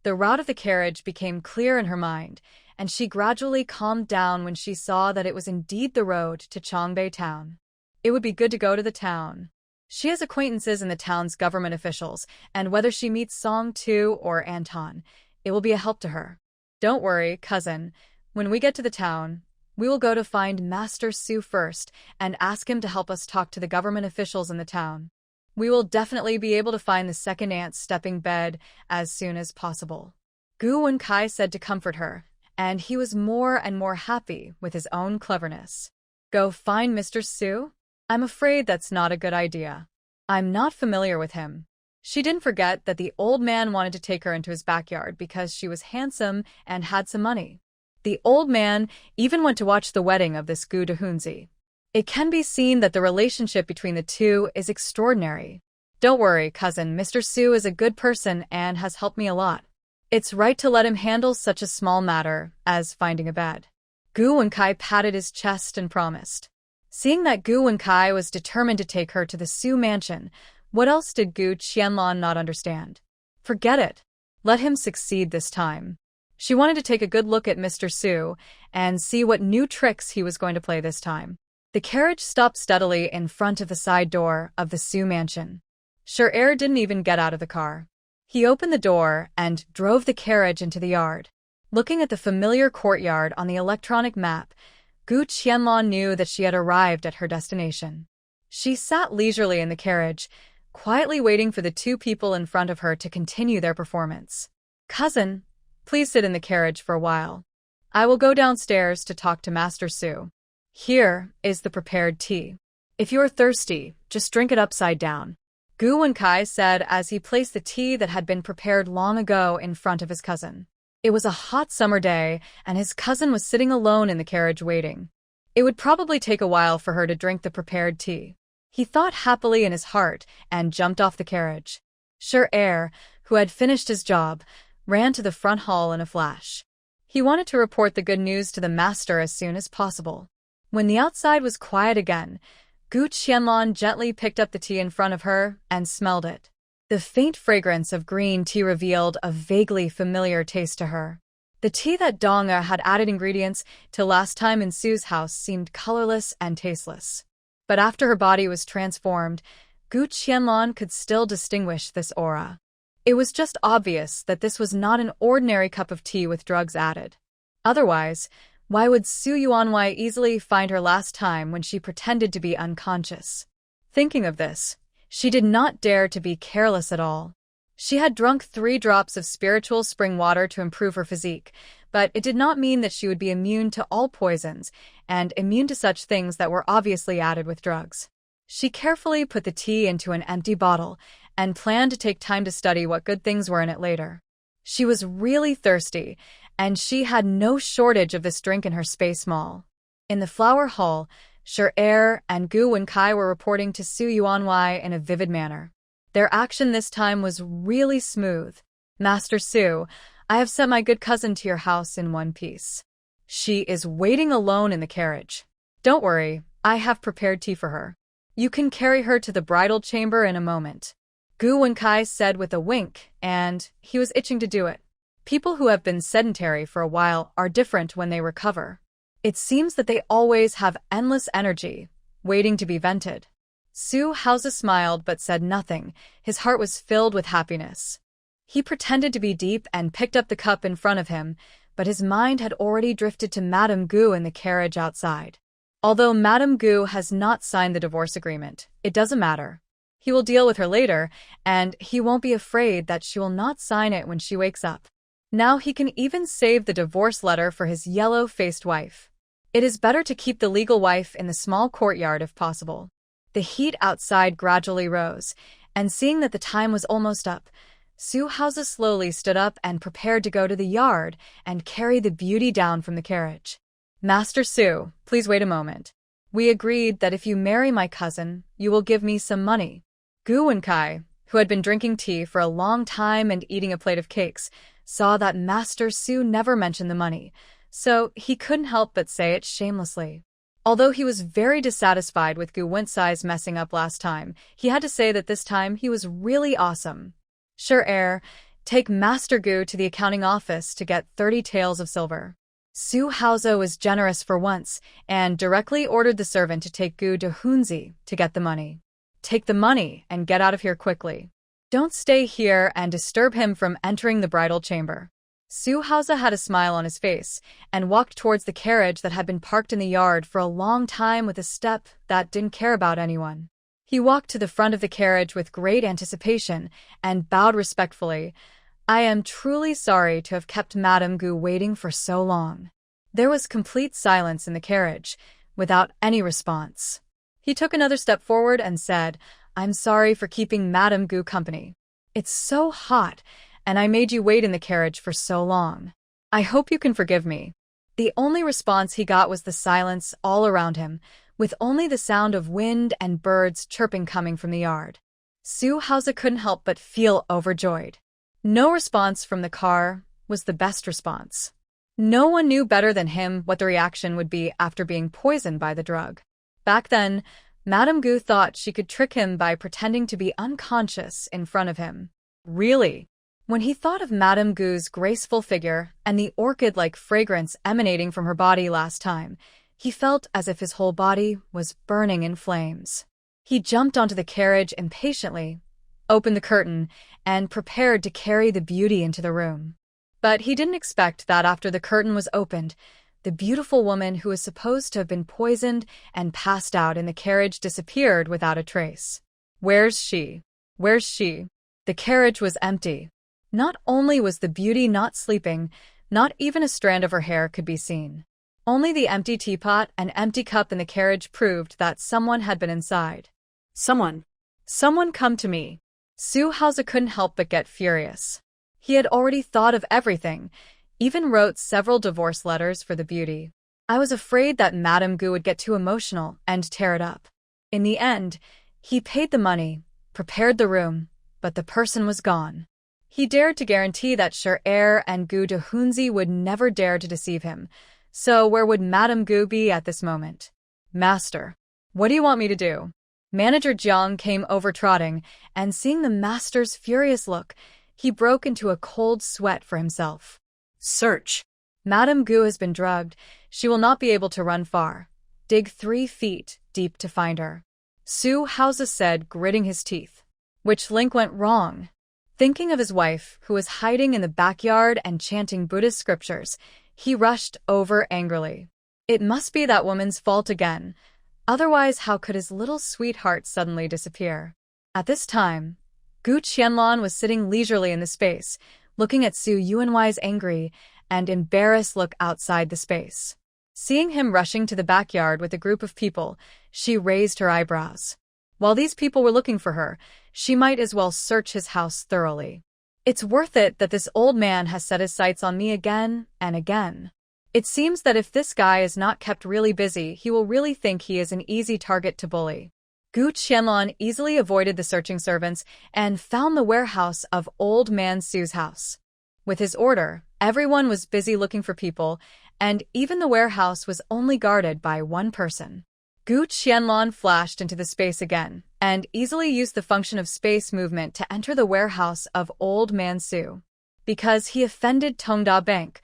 The route of the carriage became clear in her mind, and she gradually calmed down when she saw that it was indeed the road to Chongbei town. It would be good to go to the town. She has acquaintances in the town's government officials, and whether she meets Song Tu or Anton, it will be a help to her. Don't worry, cousin. When we get to the town, we will go to find Master Su first and ask him to help us talk to the government officials in the town. We will definitely be able to find the second aunt's stepping bed as soon as possible. Goo Wencai said to comfort her, and he was more and more happy with his own cleverness. Go find Mr. Su? I'm afraid that's not a good idea. I'm not familiar with him. She didn't forget that the old man wanted to take her into his backyard because she was handsome and had some money. The old man even went to watch the wedding of this Goo Hunzi. It can be seen that the relationship between the 2 is extraordinary. Don't worry, cousin, Mr. Su is a good person and has helped me a lot. It's right to let him handle such a small matter as finding a bed. Goo Wencai patted his chest and promised. Seeing that Goo Wencai was determined to take her to the Su mansion, what else did Gu Qianlan not understand? Forget it. Let him succeed this time. She wanted to take a good look at Mr. Su and see what new tricks he was going to play this time. The carriage stopped steadily in front of the side door of the Su mansion. Shi Er didn't even get out of the car. He opened the door and drove the carriage into the yard. Looking at the familiar courtyard on the electronic map, Gu Qianlan knew that she had arrived at her destination. She sat leisurely in the carriage, quietly waiting for the two people in front of her to continue their performance. "Cousin, please sit in the carriage for a while. I will go downstairs to talk to Master Su. Here is the prepared tea. If you're thirsty, just drink it upside down," Goo Wencai said as he placed the tea that had been prepared long ago in front of his cousin. It was a hot summer day, and his cousin was sitting alone in the carriage waiting. It would probably take a while for her to drink the prepared tea. He thought happily in his heart and jumped off the carriage. Shi Er, who had finished his job, ran to the front hall in a flash. He wanted to report the good news to the master as soon as possible. When the outside was quiet again, Gu Qianlan gently picked up the tea in front of her and smelled it. The faint fragrance of green tea revealed a vaguely familiar taste to her. The tea that Donga had added ingredients to last time in Su's house seemed colorless and tasteless. But after her body was transformed, Gu Qianlan could still distinguish this aura. It was just obvious that this was not an ordinary cup of tea with drugs added. Otherwise, why would Su Yuanwei easily find her last time when she pretended to be unconscious? Thinking of this, she did not dare to be careless at all. She had drunk 3 drops of spiritual spring water to improve her physique, but it did not mean that she would be immune to all poisons and immune to such things that were obviously added with drugs. She carefully put the tea into an empty bottle and planned to take time to study what good things were in it later. She was really thirsty, and she had no shortage of this drink in her space mall. In the flower hall, Shi Er and Goo Wencai were reporting to Su Yuanwei in a vivid manner. Their action this time was really smooth. "Master Su, I have sent my good cousin to your house in one piece. She is waiting alone in the carriage. Don't worry, I have prepared tea for her. You can carry her to the bridal chamber in a moment," Goo Wencai said with a wink, and he was itching to do it. People who have been sedentary for a while are different when they recover. It seems that they always have endless energy, waiting to be vented. Su Haoze smiled but said nothing. His heart was filled with happiness. He pretended to be deep and picked up the cup in front of him, but his mind had already drifted to Madame Gu in the carriage outside. Although Madame Gu has not signed the divorce agreement, it doesn't matter. He will deal with her later, and he won't be afraid that she will not sign it when she wakes up. Now he can even save the divorce letter for his yellow-faced wife. It is better to keep the legal wife in the small courtyard if possible. The heat outside gradually rose, and seeing that the time was almost up, Su Haoze slowly stood up and prepared to go to the yard and carry the beauty down from the carriage. "Master Su, please wait a moment. We agreed that if you marry my cousin, you will give me some money." Goo Wencai, who had been drinking tea for a long time and eating a plate of cakes, saw that Master Su never mentioned the money, so he couldn't help but say it shamelessly. Although he was very dissatisfied with Goo Wencai's messing up last time, he had to say that this time he was really awesome. "Shi Er, take Master Gu to the accounting office to get 30 taels of silver." Su Haoze was generous for once and directly ordered the servant to take Goo Hunzi to get the money. "Take the money and get out of here quickly. Don't stay here and disturb him from entering the bridal chamber." Su Haoze had a smile on his face and walked towards the carriage that had been parked in the yard for a long time with a step that didn't care about anyone. He walked to the front of the carriage with great anticipation and bowed respectfully. "I am truly sorry to have kept Madame Gu waiting for so long." There was complete silence in the carriage, without any response. He took another step forward and said, "I'm sorry for keeping Madame Gu company. It's so hot, and I made you wait in the carriage for so long. I hope you can forgive me." The only response he got was the silence all around him, with only the sound of wind and birds chirping coming from the yard. Su Haoze couldn't help but feel overjoyed. No response from the car was the best response. No one knew better than him what the reaction would be after being poisoned by the drug. Back then, Madame Gu thought she could trick him by pretending to be unconscious in front of him. Really? When he thought of Madame Gu's graceful figure and the orchid-like fragrance emanating from her body last time, He felt as if his whole body was burning in flames. He jumped onto the carriage impatiently, opened the curtain, and prepared to carry the beauty into the room. But he didn't expect that after the curtain was opened, the beautiful woman who was supposed to have been poisoned and passed out in the carriage disappeared without a trace. Where's she? Where's she? The carriage was empty. Not only was the beauty not sleeping, not even a strand of her hair could be seen. Only the empty teapot and empty cup in the carriage proved that someone had been inside. Someone Come to me. Su Haoze couldn't help but get furious. He had already thought of everything, even wrote several divorce letters for the beauty. I was afraid that Madame Gu would get too emotional and tear it up. In the end, he paid the money, prepared the room, but the person was gone. He dared to guarantee that Shi Er and Goo Hunzi would never dare to deceive him. So where would Madame Gu be at this moment? Master, what do you want me to do? Manager Jiang came over trotting, and seeing the master's furious look, he broke into a cold sweat for himself. Search. Madame Gu has been drugged. She will not be able to run far. Dig 3 feet deep to find her. Su Haoze said, gritting his teeth. Which link went wrong? Thinking of his wife, who was hiding in the backyard and chanting Buddhist scriptures, he rushed over angrily. It must be that woman's fault again. Otherwise, how could his little sweetheart suddenly disappear? At this time, Gu Qianlan was sitting leisurely in the space, looking at Su Yuanwei's angry and embarrassed look outside the space. Seeing him rushing to the backyard with a group of people, she raised her eyebrows. While these people were looking for her, she might as well search his house thoroughly. It's worth it that this old man has set his sights on me again and again. It seems that if this guy is not kept really busy, he will really think he is an easy target to bully. Gu Qianlan easily avoided the searching servants and found the warehouse of Old Man Su's house. With his order, everyone was busy looking for people, and even the warehouse was only guarded by one person. Gu Qianlan flashed into the space again, and easily used the function of space movement to enter the warehouse of Old Man Su. Because he offended Tongda Bank,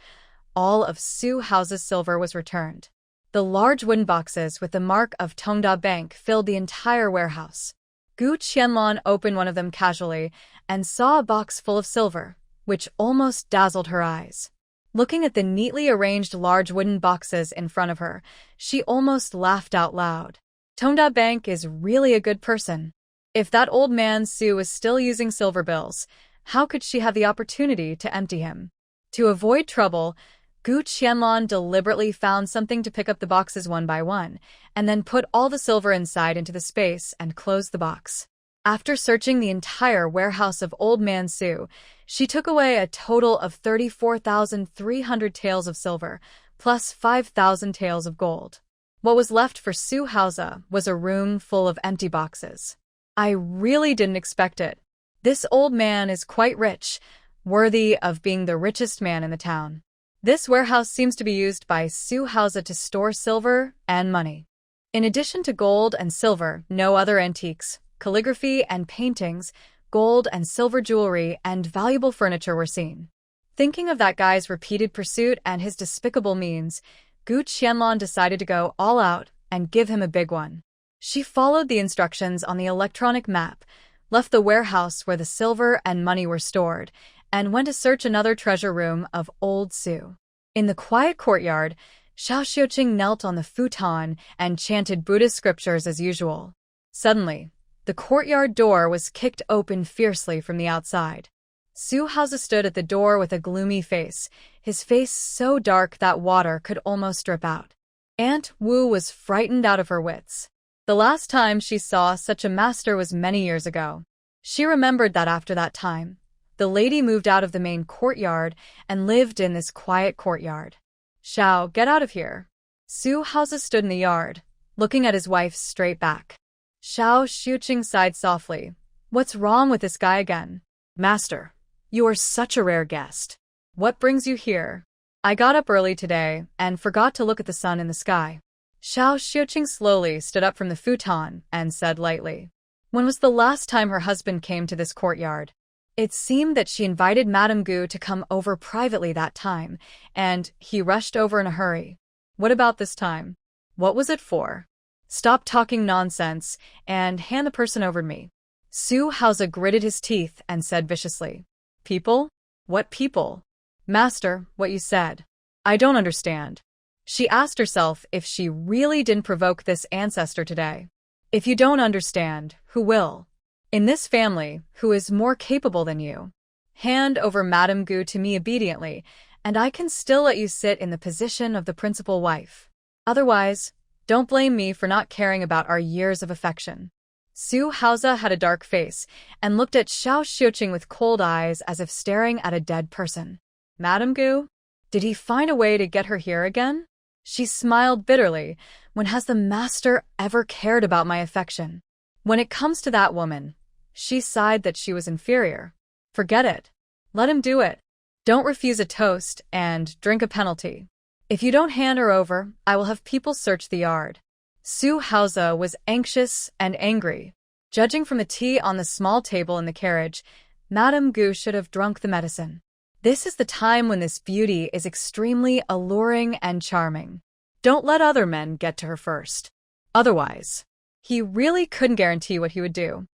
all of Su Haoze's silver was returned. The large wooden boxes with the mark of Tongda Bank filled the entire warehouse. Gu Qianlan opened one of them casually and saw a box full of silver, which almost dazzled her eyes. Looking at the neatly arranged large wooden boxes in front of her, she almost laughed out loud. Tongda Bank is really a good person. If that old man Su was still using silver bills, how could she have the opportunity to empty him? To avoid trouble, Gu Qianlan deliberately found something to pick up the boxes one by one, and then put all the silver inside into the space and closed the box. After searching the entire warehouse of Old Man Su, she took away a total of 34,300 taels of silver, plus 5,000 taels of gold. What was left for Su Haoze was a room full of empty boxes. I really didn't expect it. This old man is quite rich, worthy of being the richest man in the town. This warehouse seems to be used by Su Haoze to store silver and money. In addition to gold and silver, no other antiques, calligraphy and paintings, gold and silver jewelry, and valuable furniture were seen. Thinking of that guy's repeated pursuit and his despicable means, Gu Qianlan decided to go all out and give him a big one. She followed the instructions on the electronic map, left the warehouse where the silver and money were stored, and went to search another treasure room of Old Su. In the quiet courtyard, Xiao Xiuqing knelt on the futon and chanted Buddhist scriptures as usual. Suddenly, the courtyard door was kicked open fiercely from the outside. Su Haoze stood at the door with a gloomy face, his face so dark that water could almost drip out. Aunt Wu was frightened out of her wits. The last time she saw such a master was many years ago. She remembered that after that time, the lady moved out of the main courtyard and lived in this quiet courtyard. Xiao, get out of here. Su Haoze stood in the yard, looking at his wife straight back. Xiao Xiuqing sighed softly. What's wrong with this guy again? Master, you are such a rare guest. What brings you here? I got up early today and forgot to look at the sun in the sky. Xiao Xiuqing slowly stood up from the futon and said lightly. When was the last time her husband came to this courtyard? It seemed that she invited Madame Gu to come over privately that time, and he rushed over in a hurry. What about this time? What was it for? Stop talking nonsense and hand the person over to me. Su Haoze gritted his teeth and said viciously. People? What people? Master, what you said. I don't understand. She asked herself if she really didn't provoke this ancestor today. If you don't understand, who will? In this family, who is more capable than you? Hand over Madame Gu to me obediently, and I can still let you sit in the position of the principal wife. Otherwise, don't blame me for not caring about our years of affection. Su Haoze had a dark face and looked at Xiao Xiuqing with cold eyes as if staring at a dead person. Madame Gu? Did he find a way to get her here again? She smiled bitterly. When has the master ever cared about my affection? When it comes to that woman, she sighed that she was inferior. Forget it. Let him do it. Don't refuse a toast and drink a penalty. If you don't hand her over, I will have people search the yard. Su Haoze was anxious and angry. Judging from the tea on the small table in the carriage, Madame Gu should have drunk the medicine. This is the time when this beauty is extremely alluring and charming. Don't let other men get to her first. Otherwise, he really couldn't guarantee what he would do.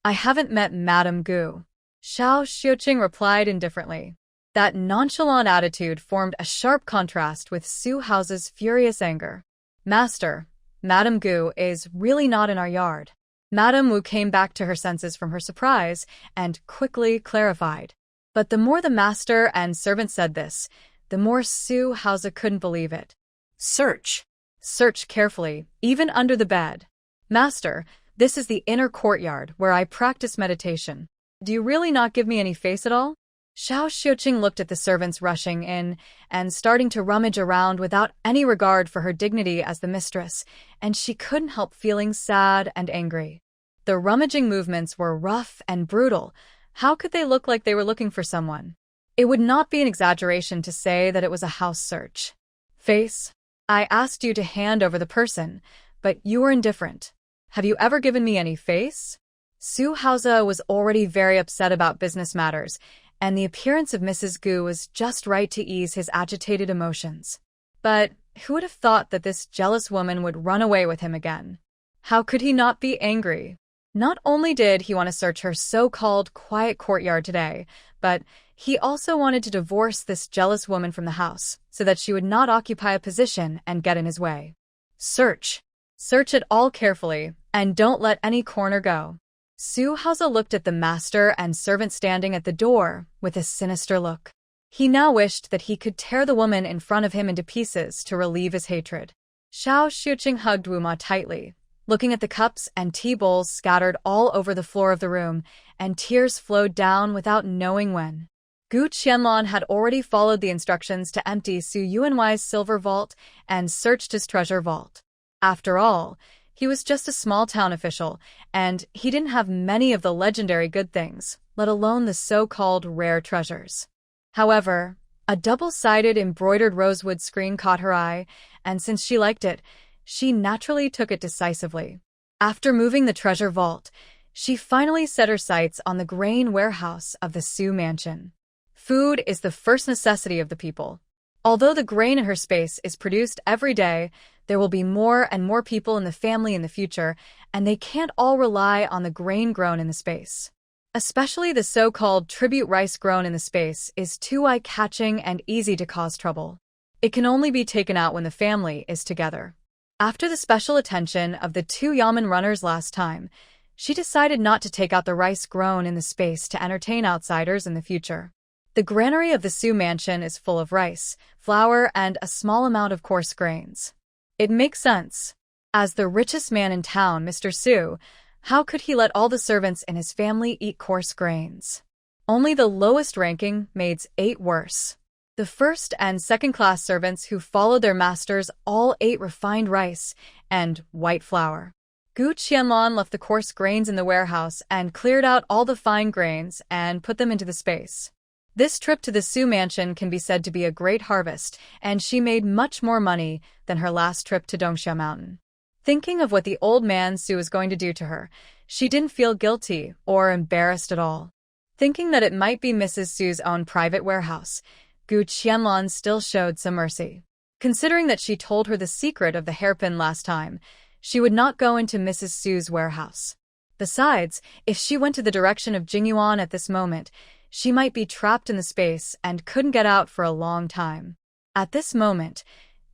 I haven't met Madame Gu. Xiao Xiuqing replied indifferently. That nonchalant attitude formed a sharp contrast with Su Haoze's furious anger. Master, Madame Gu is really not in our yard. Madame Wu came back to her senses from her surprise and quickly clarified. But the more the master and servant said this, the more Su Haoze couldn't believe it. Search. Search carefully, even under the bed. Master, this is the inner courtyard where I practice meditation. Do you really not give me any face at all? Xiao Xiuqing looked at the servants rushing in and starting to rummage around without any regard for her dignity as the mistress, and she couldn't help feeling sad and angry. The rummaging movements were rough and brutal. How could they look like they were looking for someone? It would not be an exaggeration to say that it was a house search. Face, I asked you to hand over the person, but you were indifferent. Have you ever given me any face? Su Haoze was already very upset about business matters, and the appearance of Mrs. Gu was just right to ease his agitated emotions. But who would have thought that this jealous woman would run away with him again? How could he not be angry? Not only did he want to search her so-called quiet courtyard today, but he also wanted to divorce this jealous woman from the house so that she would not occupy a position and get in his way. Search. Search it all carefully, and don't let any corner go. Su Haoze looked at the master and servant standing at the door with a sinister look. He now wished that he could tear the woman in front of him into pieces to relieve his hatred. Xiao Xiuqing hugged Wu Ma tightly, looking at the cups and tea bowls scattered all over the floor of the room, and tears flowed down without knowing when. Gu Qianlan had already followed the instructions to empty Su Yuanwai's silver vault and searched his treasure vault. After all, he was just a small-town official, and he didn't have many of the legendary good things, let alone the so-called rare treasures. However, a double-sided embroidered rosewood screen caught her eye, and since she liked it, she naturally took it decisively. After moving the treasure vault, she finally set her sights on the grain warehouse of the Su mansion. Food is the first necessity of the people. Although the grain in her space is produced every day, there will be more and more people in the family in the future, and they can't all rely on the grain grown in the space. Especially the so-called tribute rice grown in the space is too eye-catching and easy to cause trouble. It can only be taken out when the family is together. After the special attention of the two yamen runners last time, she decided not to take out the rice grown in the space to entertain outsiders in the future. The granary of the Su mansion is full of rice, flour, and a small amount of coarse grains. It makes sense. As the richest man in town, Mr. Su, how could he let all the servants in his family eat coarse grains? Only the lowest-ranking maids ate worse. The first and second-class servants who followed their masters all ate refined rice and white flour. Gu Qianlan left the coarse grains in the warehouse and cleared out all the fine grains and put them into the space. This trip to the Su mansion can be said to be a great harvest, and she made much more money than her last trip to Dongsha Mountain. Thinking of what the old man Su was going to do to her, she didn't feel guilty or embarrassed at all. Thinking that it might be Mrs. Su's own private warehouse, Gu Qianlan still showed some mercy. Considering that she told her the secret of the hairpin last time, she would not go into Mrs. Su's warehouse. Besides, if she went to the direction of Jingyuan at this moment, she might be trapped in the space and couldn't get out for a long time. At this moment,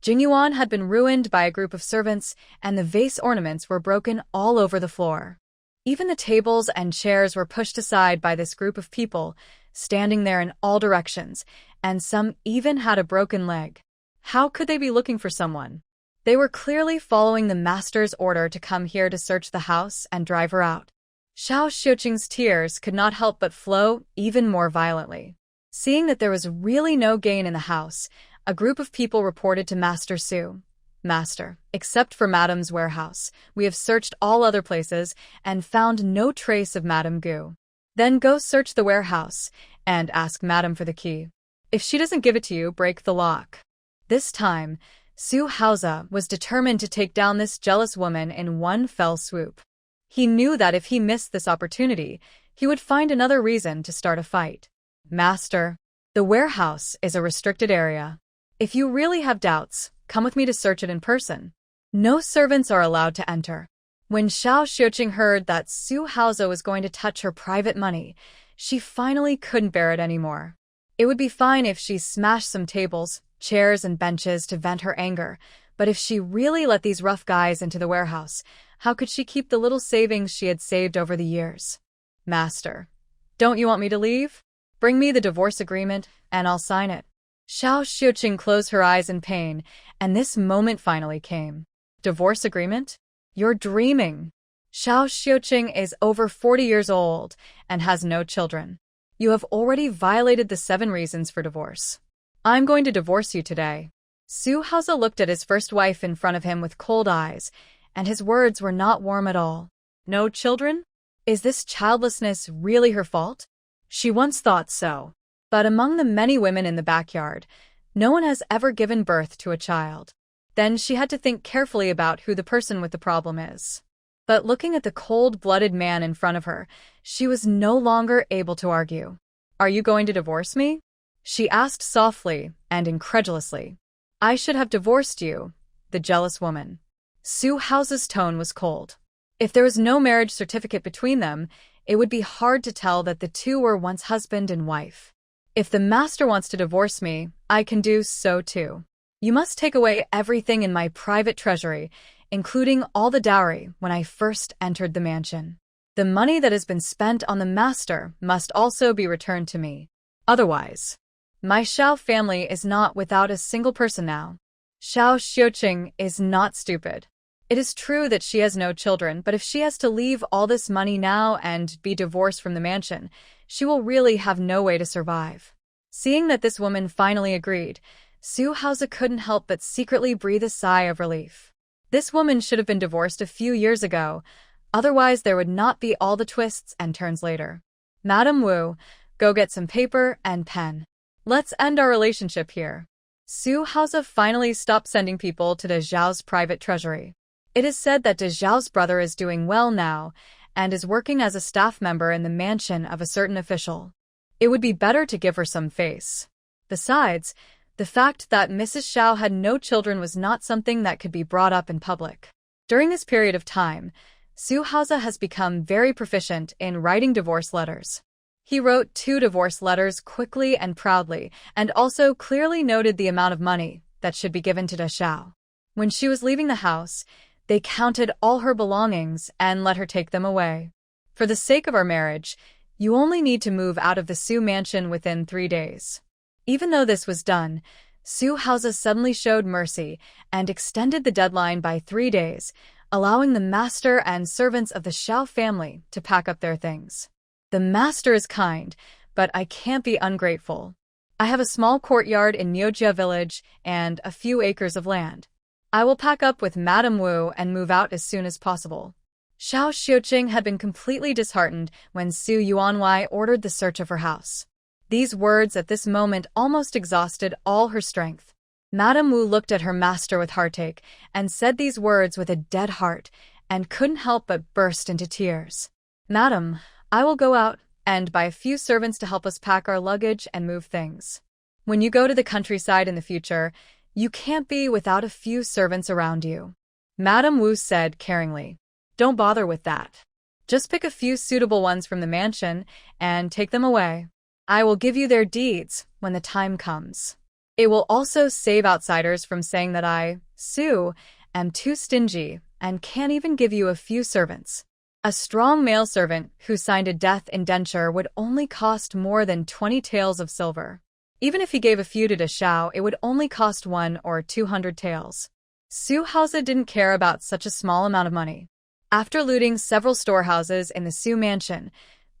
Jingyuan had been ruined by a group of servants, and the vase ornaments were broken all over the floor. Even the tables and chairs were pushed aside by this group of people, standing there in all directions, and some even had a broken leg. How could they be looking for someone? They were clearly following the master's order to come here to search the house and drive her out. Xiao Xiuqing's tears could not help but flow even more violently. Seeing that there was really no gain in the house, a group of people reported to Master Su. Master, except for Madame's warehouse, we have searched all other places and found no trace of Madame Gu. Then go search the warehouse and ask Madame for the key. If she doesn't give it to you, break the lock. This time, Su Haoze was determined to take down this jealous woman in one fell swoop. He knew that if he missed this opportunity, he would find another reason to start a fight. Master, the warehouse is a restricted area. If you really have doubts, come with me to search it in person. No servants are allowed to enter. When Xiao Xiuqing heard that Su Haoze was going to touch her private money, she finally couldn't bear it anymore. It would be fine if she smashed some tables, chairs, and benches to vent her anger, but if she really let these rough guys into the warehouse, how could she keep the little savings she had saved over the years? Master, don't you want me to leave? Bring me the divorce agreement, and I'll sign it. Xiao Xiuqing closed her eyes in pain, and this moment finally came. Divorce agreement? You're dreaming. Xiao Xiuqing is over 40 years old and has no children. You have already violated the 7 reasons for divorce. I'm going to divorce you today. Su Haoze looked at his first wife in front of him with cold eyes, and his words were not warm at all. No children? Is this childlessness really her fault? She once thought so. But among the many women in the backyard, no one has ever given birth to a child. Then she had to think carefully about who the person with the problem is. But looking at the cold-blooded man in front of her, she was no longer able to argue. Are you going to divorce me? She asked softly and incredulously. I should have divorced you, the jealous woman. Su Haoze's tone was cold. If there was no marriage certificate between them, it would be hard to tell that the two were once husband and wife. If the master wants to divorce me, I can do so too. You must take away everything in my private treasury, including all the dowry when I first entered the mansion. The money that has been spent on the master must also be returned to me. Otherwise, my Xiao family is not without a single person now. Xiao Xiuqing is not stupid. It is true that she has no children, but if she has to leave all this money now and be divorced from the mansion, she will really have no way to survive. Seeing that this woman finally agreed, Su Haoze couldn't help but secretly breathe a sigh of relief. This woman should have been divorced a few years ago, otherwise there would not be all the twists and turns later. Madame Wu, go get some paper and pen. Let's end our relationship here. Su Haoze finally stopped sending people to De Zhao's private treasury. It is said that De Zhao's brother is doing well now and is working as a staff member in the mansion of a certain official. It would be better to give her some face. Besides, the fact that Mrs. Xiao had no children was not something that could be brought up in public. During this period of time, Su Haoze has become very proficient in writing divorce letters. He wrote 2 divorce letters quickly and proudly, and also clearly noted the amount of money that should be given to De Xiao. When she was leaving the house, they counted all her belongings and let her take them away. For the sake of our marriage, you only need to move out of the Su mansion within 3 days. Even though this was done, Su Haoze suddenly showed mercy and extended the deadline by 3 days, allowing the master and servants of the Xiao family to pack up their things. The master is kind, but I can't be ungrateful. I have a small courtyard in Yujia village and a few acres of land. I will pack up with Madame Wu and move out as soon as possible. Xiao Xiuqing had been completely disheartened when Su Yuanwei ordered the search of her house. These words at this moment almost exhausted all her strength. Madame Wu looked at her master with heartache and said these words with a dead heart and couldn't help but burst into tears. Madam, I will go out and buy a few servants to help us pack our luggage and move things. When you go to the countryside in the future, You can't be without a few servants around you. Madame Wu said caringly. Don't bother with that. Just pick a few suitable ones from the mansion and take them away. I will give you their deeds when the time comes. It will also save outsiders from saying that I, Su, am too stingy and can't even give you a few servants. A strong male servant who signed a death indenture would only cost more than 20 taels of silver. Even if he gave a few to De Shao, it would only cost 100 or 200 taels. Su Haoze didn't care about such a small amount of money. After looting several storehouses in the Su mansion,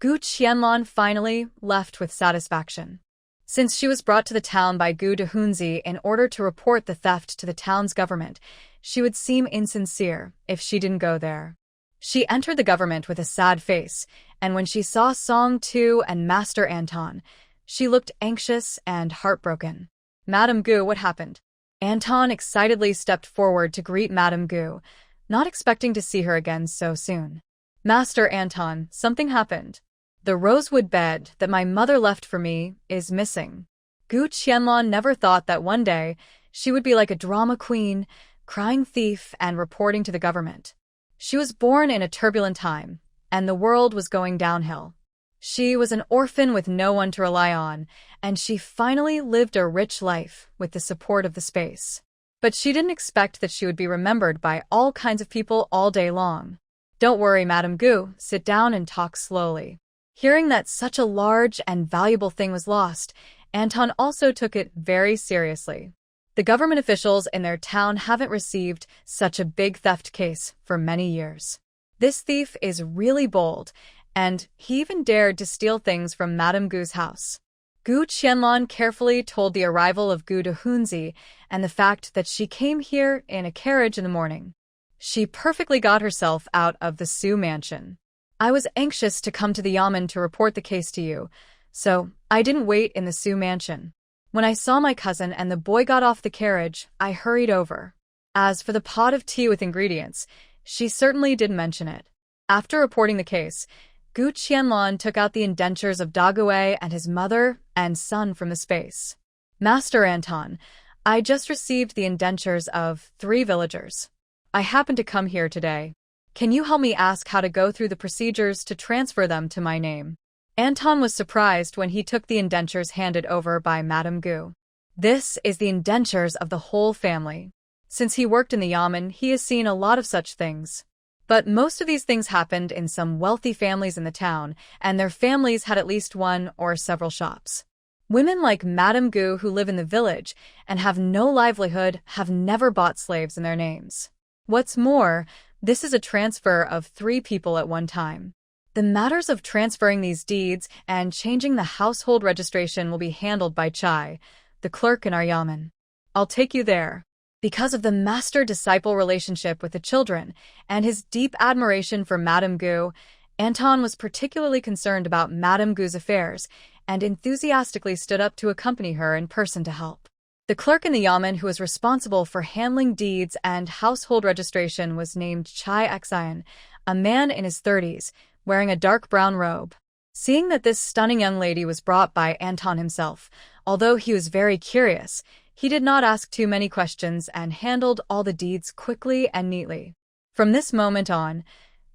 Gu Qianlan finally left with satisfaction. Since she was brought to the town by Goo Hunzi in order to report the theft to the town's government, she would seem insincere if she didn't go there. She entered the government with a sad face, and when she saw Song Tu and Master Anton, she looked anxious and heartbroken. Madame Gu, what happened? Anton excitedly stepped forward to greet Madame Gu, not expecting to see her again so soon. Master Anton, something happened. The rosewood bed that my mother left for me is missing. Gu Qianlan never thought that one day she would be like a drama queen, crying thief and reporting to the government. She was born in a turbulent time, and the world was going downhill. She was an orphan with no one to rely on, and she finally lived a rich life with the support of the space. But she didn't expect that she would be remembered by all kinds of people all day long. Don't worry, Madame Gu, sit down and talk slowly. Hearing that such a large and valuable thing was lost, Anton also took it very seriously. The government officials in their town haven't received such a big theft case for many years. This thief is really bold, and he even dared to steal things from Madame Gu's house. Gu Qianlan carefully told the arrival of Goo Hunzi and the fact that she came here in a carriage in the morning. She perfectly got herself out of the Su mansion. I was anxious to come to the Yamen to report the case to you, so I didn't wait in the Su mansion. When I saw my cousin and the boy got off the carriage, I hurried over. As for the pot of tea with ingredients, she certainly did mention it. After reporting the case, Gu Qianlan took out the indentures of Dagui and his mother and son from the space. Master Anton, I just received the indentures of 3 villagers. I happened to come here today. Can you help me ask how to go through the procedures to transfer them to my name? Anton was surprised when he took the indentures handed over by Madame Gu. This is the indentures of the whole family. Since he worked in the Yamen, he has seen a lot of such things. But most of these things happened in some wealthy families in the town, and their families had at least one or several shops. Women like Madame Gu who live in the village and have no livelihood have never bought slaves in their names. What's more, this is a transfer of 3 people at one time. The matters of transferring these deeds and changing the household registration will be handled by Chai, the clerk in our Yamen. I'll take you there. Because of the master-disciple relationship with the children and his deep admiration for Madame Gu, Anton was particularly concerned about Madame Gu's affairs and enthusiastically stood up to accompany her in person to help. The clerk in the Yamen who was responsible for handling deeds and household registration was named Chai Xian, a man in his 30s, wearing a dark brown robe. Seeing that this stunning young lady was brought by Anton himself, although he was very curious, he did not ask too many questions and handled all the deeds quickly and neatly. From this moment on,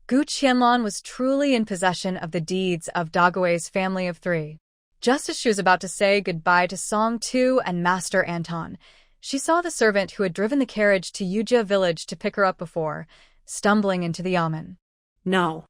Gu Qianlan was truly in possession of the deeds of Dagui's family of 3. Just as she was about to say goodbye to Song Tu and Master Anton, she saw the servant who had driven the carriage to Yujia village to pick her up before, stumbling into the Yamen. No.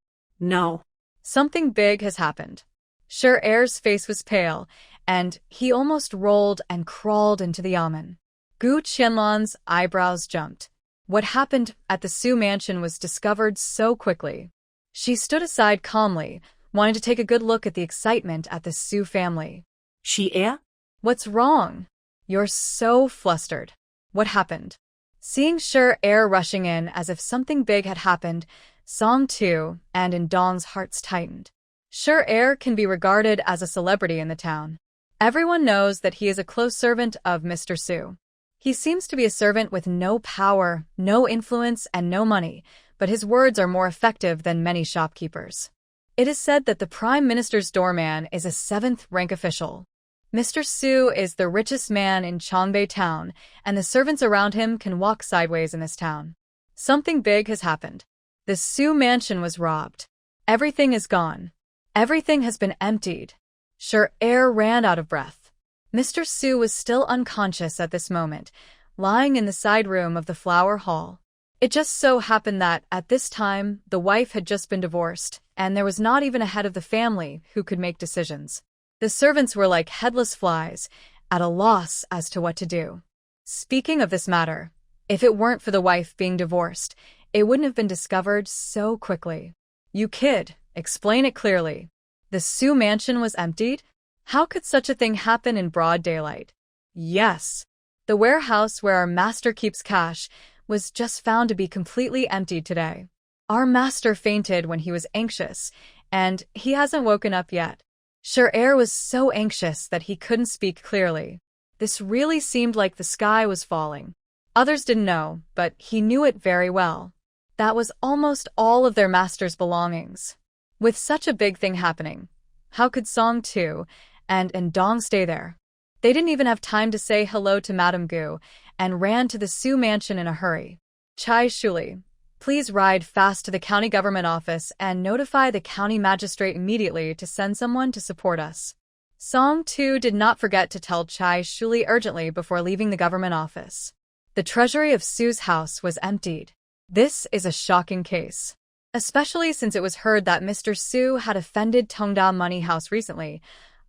Something big has happened. Shi Er's face was pale, and he almost rolled and crawled into the Yamen. Gu Qianlan's eyebrows jumped. What happened at the Su mansion was discovered so quickly. She stood aside calmly, wanting to take a good look at the excitement at the Su family. Shi Er? What's wrong? You're so flustered. What happened? Seeing Shi Er rushing in as if something big had happened, Song Tu and Indong's hearts tightened. Shi Er can be regarded as a celebrity in the town. Everyone knows that he is a close servant of Mr. Su. He seems to be a servant with no power, no influence, and no money, but his words are more effective than many shopkeepers. It is said that the Prime Minister's doorman is a 7th-rank official. Mr. Su is the richest man in Chongbei town, and the servants around him can walk sideways in this town. Something big has happened. The Su mansion was robbed. Everything is gone. Everything has been emptied. Shi Er ran out of breath. Mr. Su was still unconscious at this moment, lying in the side room of the flower hall. It just so happened that, at this time, the wife had just been divorced, and there was not even a head of the family who could make decisions. The servants were like headless flies, at a loss as to what to do. Speaking of this matter, if it weren't for the wife being divorced, it wouldn't have been discovered so quickly. You kid, explain it clearly. The Su mansion was emptied? How could such a thing happen in broad daylight? Yes. The warehouse where our master keeps cash was just found to be completely emptied today. Our master fainted when he was anxious, and he hasn't woken up yet. Shi Er was so anxious that he couldn't speak clearly. This really seemed like the sky was falling. Others didn't know, but he knew it very well. That was almost all of their master's belongings. With such a big thing happening, how could Song Tu and Dong stay there? They didn't even have time to say hello to Madame Gu and ran to the Su mansion in a hurry. Chai Shuli, please ride fast to the county government office and notify the county magistrate immediately to send someone to support us. Song Tu did not forget to tell Chai Shuli urgently before leaving the government office. The treasury of Su's house was emptied. This is a shocking case, especially since it was heard that Mr. Su had offended Tongda Money House recently.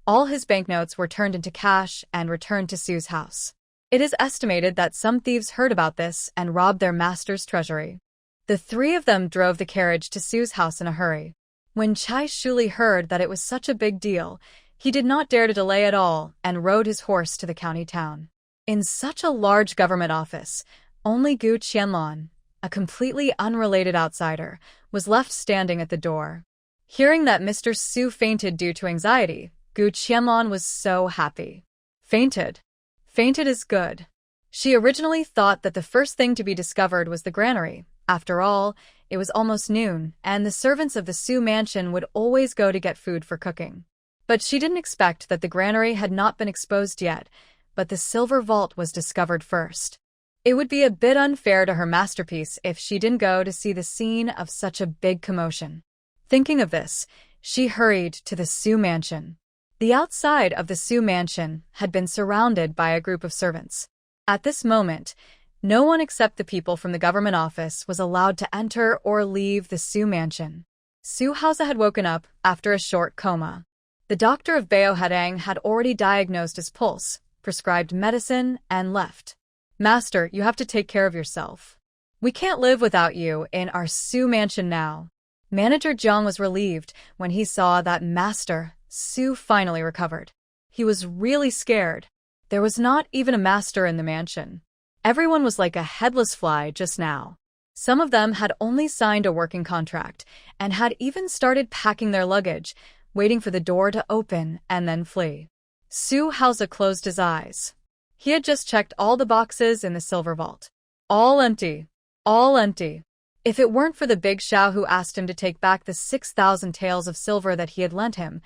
All his banknotes were turned into cash and returned to Su's house. It is estimated that some thieves heard about this and robbed their master's treasury. The three of them drove the carriage to Su's house in a hurry. When Chai Shuli heard that it was such a big deal, he did not dare to delay at all and rode his horse to the county town. In such a large government office, only Gu Qianlan, a completely unrelated outsider, was left standing at the door. Hearing that Mr. Su fainted due to anxiety, Gu Qianlan was so happy. Fainted. Fainted is good. She originally thought that the first thing to be discovered was the granary. After all, it was almost noon, and the servants of the Su mansion would always go to get food for cooking. But she didn't expect that the granary had not been exposed yet, but the silver vault was discovered first. It would be a bit unfair to her masterpiece if she didn't go to see the scene of such a big commotion. Thinking of this, she hurried to the Su mansion. The outside of the Su mansion had been surrounded by a group of servants. At this moment, no one except the people from the government office was allowed to enter or leave the Su mansion. Su Haoze had woken up after a short coma. The doctor of Bao Hadang had already diagnosed his pulse, prescribed medicine, and left. Master, you have to take care of yourself. We can't live without you in our Su mansion now. Manager Jiang was relieved when he saw that Master Su finally recovered. He was really scared. There was not even a master in the mansion. Everyone was like a headless fly just now. Some of them had only signed a working contract and had even started packing their luggage, waiting for the door to open and then flee. Su Haoze closed his eyes. He had just checked all the boxes in the silver vault. All empty. All empty. If it weren't for the big Shao who asked him to take back the 6,000 taels of silver that he had lent him,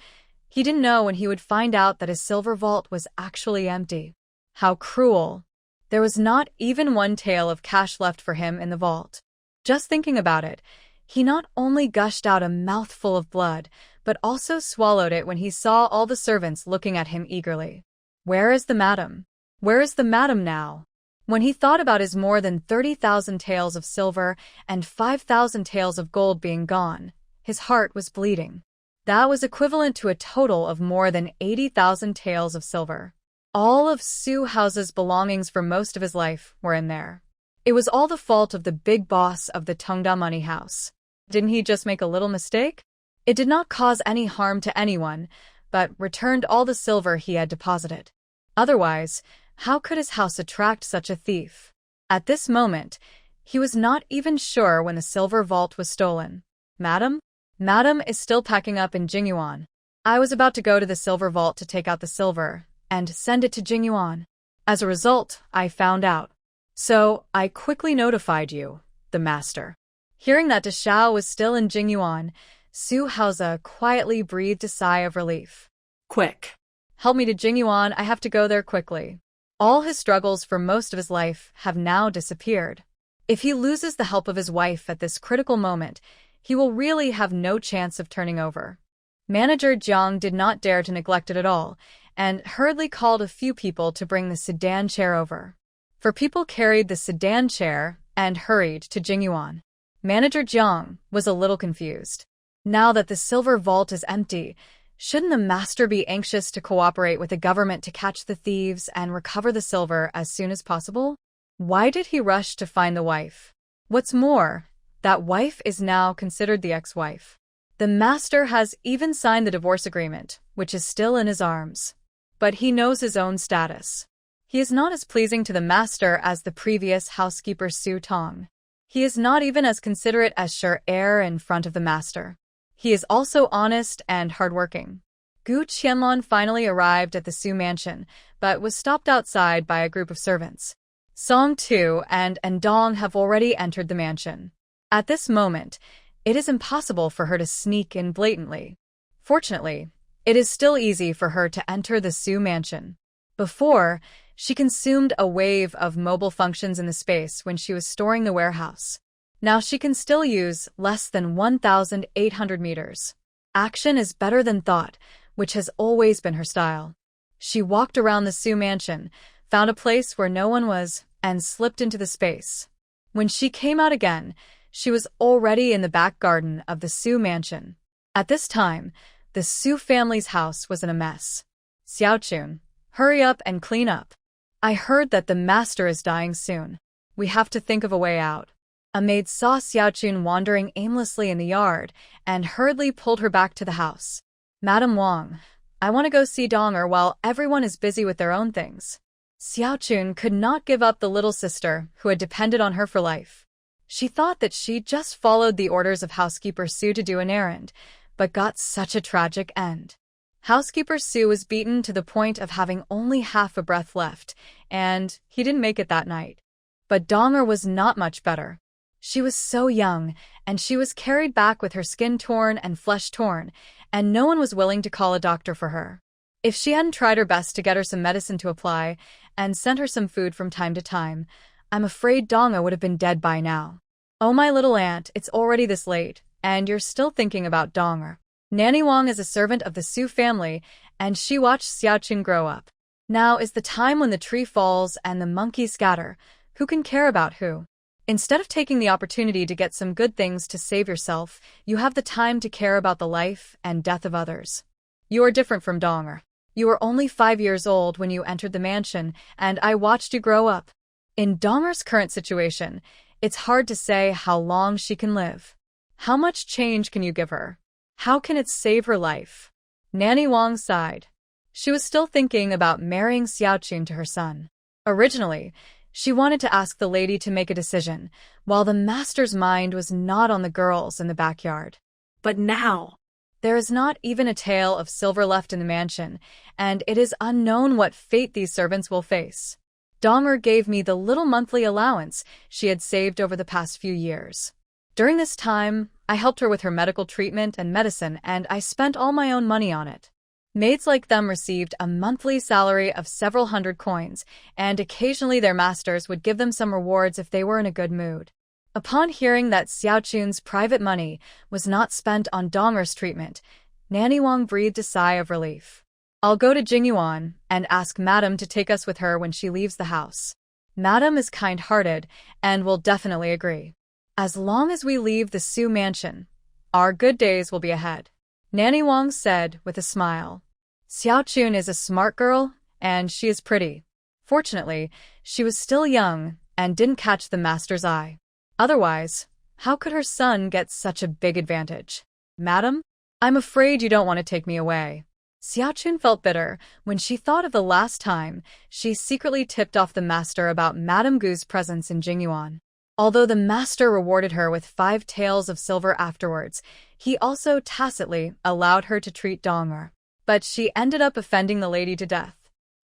he didn't know when he would find out that his silver vault was actually empty. How cruel. There was not even one tael of cash left for him in the vault. Just thinking about it, he not only gushed out a mouthful of blood, but also swallowed it when he saw all the servants looking at him eagerly. Where is the madam? Where is the madam now? When he thought about his more than 30,000 taels of silver and 5,000 taels of gold being gone, his heart was bleeding. That was equivalent to a total of more than 80,000 taels of silver. All of Su Haoze's belongings for most of his life were in there. It was all the fault of the big boss of the Tongda Money House. Didn't he just make a little mistake? It did not cause any harm to anyone, but returned all the silver he had deposited. Otherwise, how could his house attract such a thief? At this moment, he was not even sure when the silver vault was stolen. Madam? Madam is still packing up in Jingyuan. I was about to go to the silver vault to take out the silver and send it to Jingyuan. As a result, I found out. So, I quickly notified you, the master. Hearing that Deshao was still in Jingyuan, Su Haoze quietly breathed a sigh of relief. Quick. Help me to Jingyuan, I have to go there quickly. All his struggles for most of his life have now disappeared. If he loses the help of his wife at this critical moment, he will really have no chance of turning over. Manager Jiang did not dare to neglect it at all, and hurriedly called a few people to bring the sedan chair over. For people carried the sedan chair and hurried to Jingyuan. Manager Jiang was a little confused. Now that the silver vault is empty, shouldn't the master be anxious to cooperate with the government to catch the thieves and recover the silver as soon as possible? Why did he rush to find the wife? What's more, that wife is now considered the ex-wife. The master has even signed the divorce agreement, which is still in his arms. But he knows his own status. He is not as pleasing to the master as the previous housekeeper Su Tong. He is not even as considerate as Shi Er in front of the master. He is also honest and hardworking. Gu Qianlan finally arrived at the Su mansion, but was stopped outside by a group of servants. Song Tu and Dong have already entered the mansion. At this moment, it is impossible for her to sneak in blatantly. Fortunately, it is still easy for her to enter the Su mansion. Before, she consumed a wave of mobile functions in the space when she was storing the warehouse. Now she can still use less than 1,800 meters. Action is better than thought, which has always been her style. She walked around the Su mansion, found a place where no one was, and slipped into the space. When she came out again, she was already in the back garden of the Su mansion. At this time, the Su family's house was in a mess. Xiaochun, hurry up and clean up. I heard that the master is dying soon. We have to think of a way out. A maid saw Xiaochun wandering aimlessly in the yard and hurriedly pulled her back to the house. Madam Wang, I want to go see Donger while everyone is busy with their own things. Xiaochun could not give up the little sister who had depended on her for life. She thought that she just followed the orders of housekeeper Su to do an errand, but got such a tragic end. Housekeeper Su was beaten to the point of having only half a breath left, and he didn't make it that night. But Donger was not much better. She was so young, and she was carried back with her skin torn and flesh torn, and no one was willing to call a doctor for her. If she hadn't tried her best to get her some medicine to apply and sent her some food from time to time, I'm afraid Donger would have been dead by now. Oh, my little aunt, it's already this late, and you're still thinking about Donger. Nanny Wang is a servant of the Su family, and she watched Xiaochun grow up. Now is the time when the tree falls and the monkeys scatter. Who can care about who? Instead of taking the opportunity to get some good things to save yourself, you have the time to care about the life and death of others. You are different from Donger. You were only 5 years old when you entered the mansion, and I watched you grow up. In Donger's current situation, it's hard to say how long she can live. How much change can you give her? How can it save her life? Nanny Wang sighed. She was still thinking about marrying Xiaochun to her son. Originally, she wanted to ask the lady to make a decision, while the master's mind was not on the girls in the backyard. But now, there is not even a tael of silver left in the mansion, and it is unknown what fate these servants will face. Donger gave me the little monthly allowance she had saved over the past few years. During this time, I helped her with her medical treatment and medicine, and I spent all my own money on it. Maids like them received a monthly salary of several hundred coins, and occasionally their masters would give them some rewards if they were in a good mood. Upon hearing that Xiaochun's private money was not spent on Donger's treatment, Nanny Wang breathed a sigh of relief. I'll go to Jingyuan and ask Madam to take us with her when she leaves the house. Madam is kind-hearted and will definitely agree. As long as we leave the Su mansion, our good days will be ahead. Nanny Wang said with a smile. Xiaochun is a smart girl, and she is pretty. Fortunately, she was still young and didn't catch the master's eye. Otherwise, how could her son get such a big advantage? Madam, I'm afraid you don't want to take me away. Xiaochun felt bitter when she thought of the last time she secretly tipped off the master about Madame Gu's presence in Jingyuan. Although the master rewarded her with 5 taels of silver afterwards, he also tacitly allowed her to treat Donger. But she ended up offending the lady to death.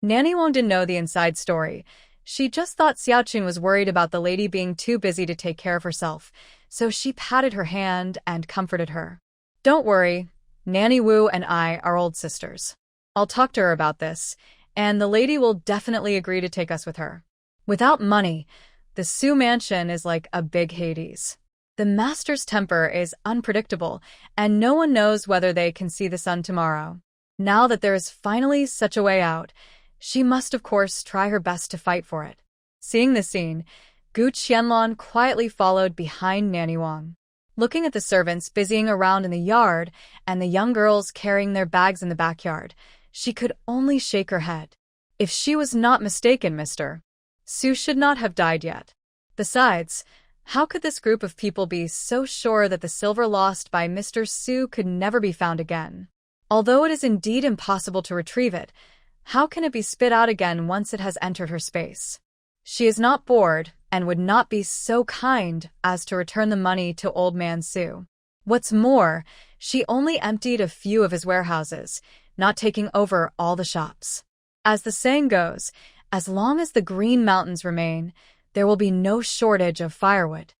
Nanny Wang didn't know the inside story. She just thought Xiaochun was worried about the lady being too busy to take care of herself, so she patted her hand and comforted her. Don't worry, Nanny Wu and I are old sisters. I'll talk to her about this, and the lady will definitely agree to take us with her. Without money, the Su mansion is like a big Hades. The master's temper is unpredictable, and no one knows whether they can see the sun tomorrow. Now that there is finally such a way out, she must of course try her best to fight for it. Seeing this scene, Gu Qianlan quietly followed behind Nanny Wang. Looking at the servants busying around in the yard and the young girls carrying their bags in the backyard, she could only shake her head. If she was not mistaken, Mr. Su should not have died yet. Besides, how could this group of people be so sure that the silver lost by Mr. Su could never be found again? Although it is indeed impossible to retrieve it, how can it be spit out again once it has entered her space? She is not bored and would not be so kind as to return the money to Old Man Su. What's more, she only emptied a few of his warehouses, not taking over all the shops. As the saying goes, as long as the Green Mountains remain, there will be no shortage of firewood.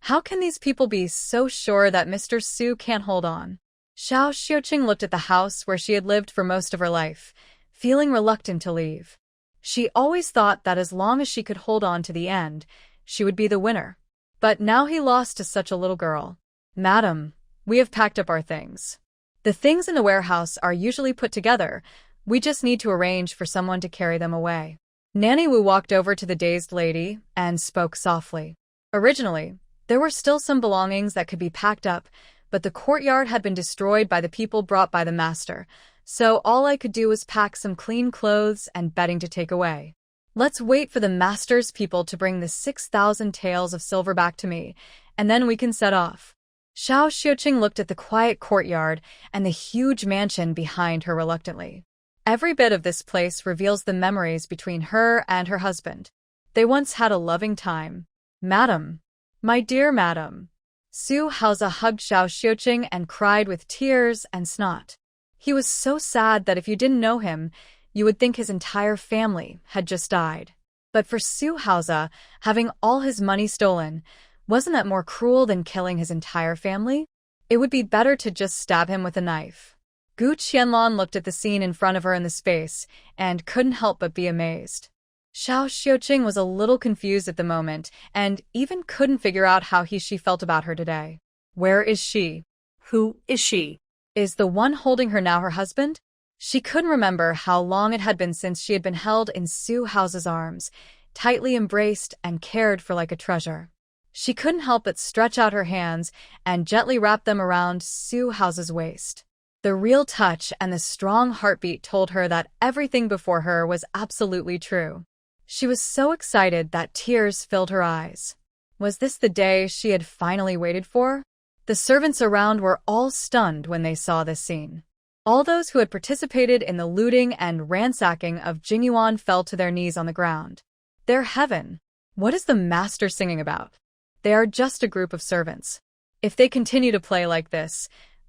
How can these people be so sure that Mr. Su can't hold on? Xiao Xiuqing looked at the house where she had lived for most of her life, feeling reluctant to leave. She always thought that as long as she could hold on to the end, she would be the winner. But now he lost to such a little girl. Madam, we have packed up our things. The things in the warehouse are usually put together. We just need to arrange for someone to carry them away. Nanny Wu walked over to the dazed lady and spoke softly. Originally, there were still some belongings that could be packed up, but the courtyard had been destroyed by the people brought by the master, so all I could do was pack some clean clothes and bedding to take away. Let's wait for the master's people to bring the 6,000 taels of silver back to me, and then we can set off. Xiao Xiuqing looked at the quiet courtyard and the huge mansion behind her reluctantly. Every bit of this place reveals the memories between her and her husband. They once had a loving time. Madam, my dear madam. Su Haoze hugged Xiao Xiuqing and cried with tears and snot. He was so sad that if you didn't know him, you would think his entire family had just died. But for Su Haoze, having all his money stolen, wasn't that more cruel than killing his entire family? It would be better to just stab him with a knife. Gu Qianlan looked at the scene in front of her in the space and couldn't help but be amazed. Xiao Xiuqing was a little confused at the moment and even couldn't figure out how she felt about her today. Where is she? Who is she? Is the one holding her now her husband? She couldn't remember how long it had been since she had been held in Su Haoze's arms, tightly embraced and cared for like a treasure. She couldn't help but stretch out her hands and gently wrap them around Su Haoze's waist. The real touch and the strong heartbeat told her that everything before her was absolutely true. She was so excited that tears filled her eyes. Was this the day she had finally waited for? The servants around were all stunned when they saw this scene. All those who had participated in the looting and ransacking of Jingyuan fell to their knees on the ground. Their heaven! What is the master singing about? They are just a group of servants. If they continue to play like this,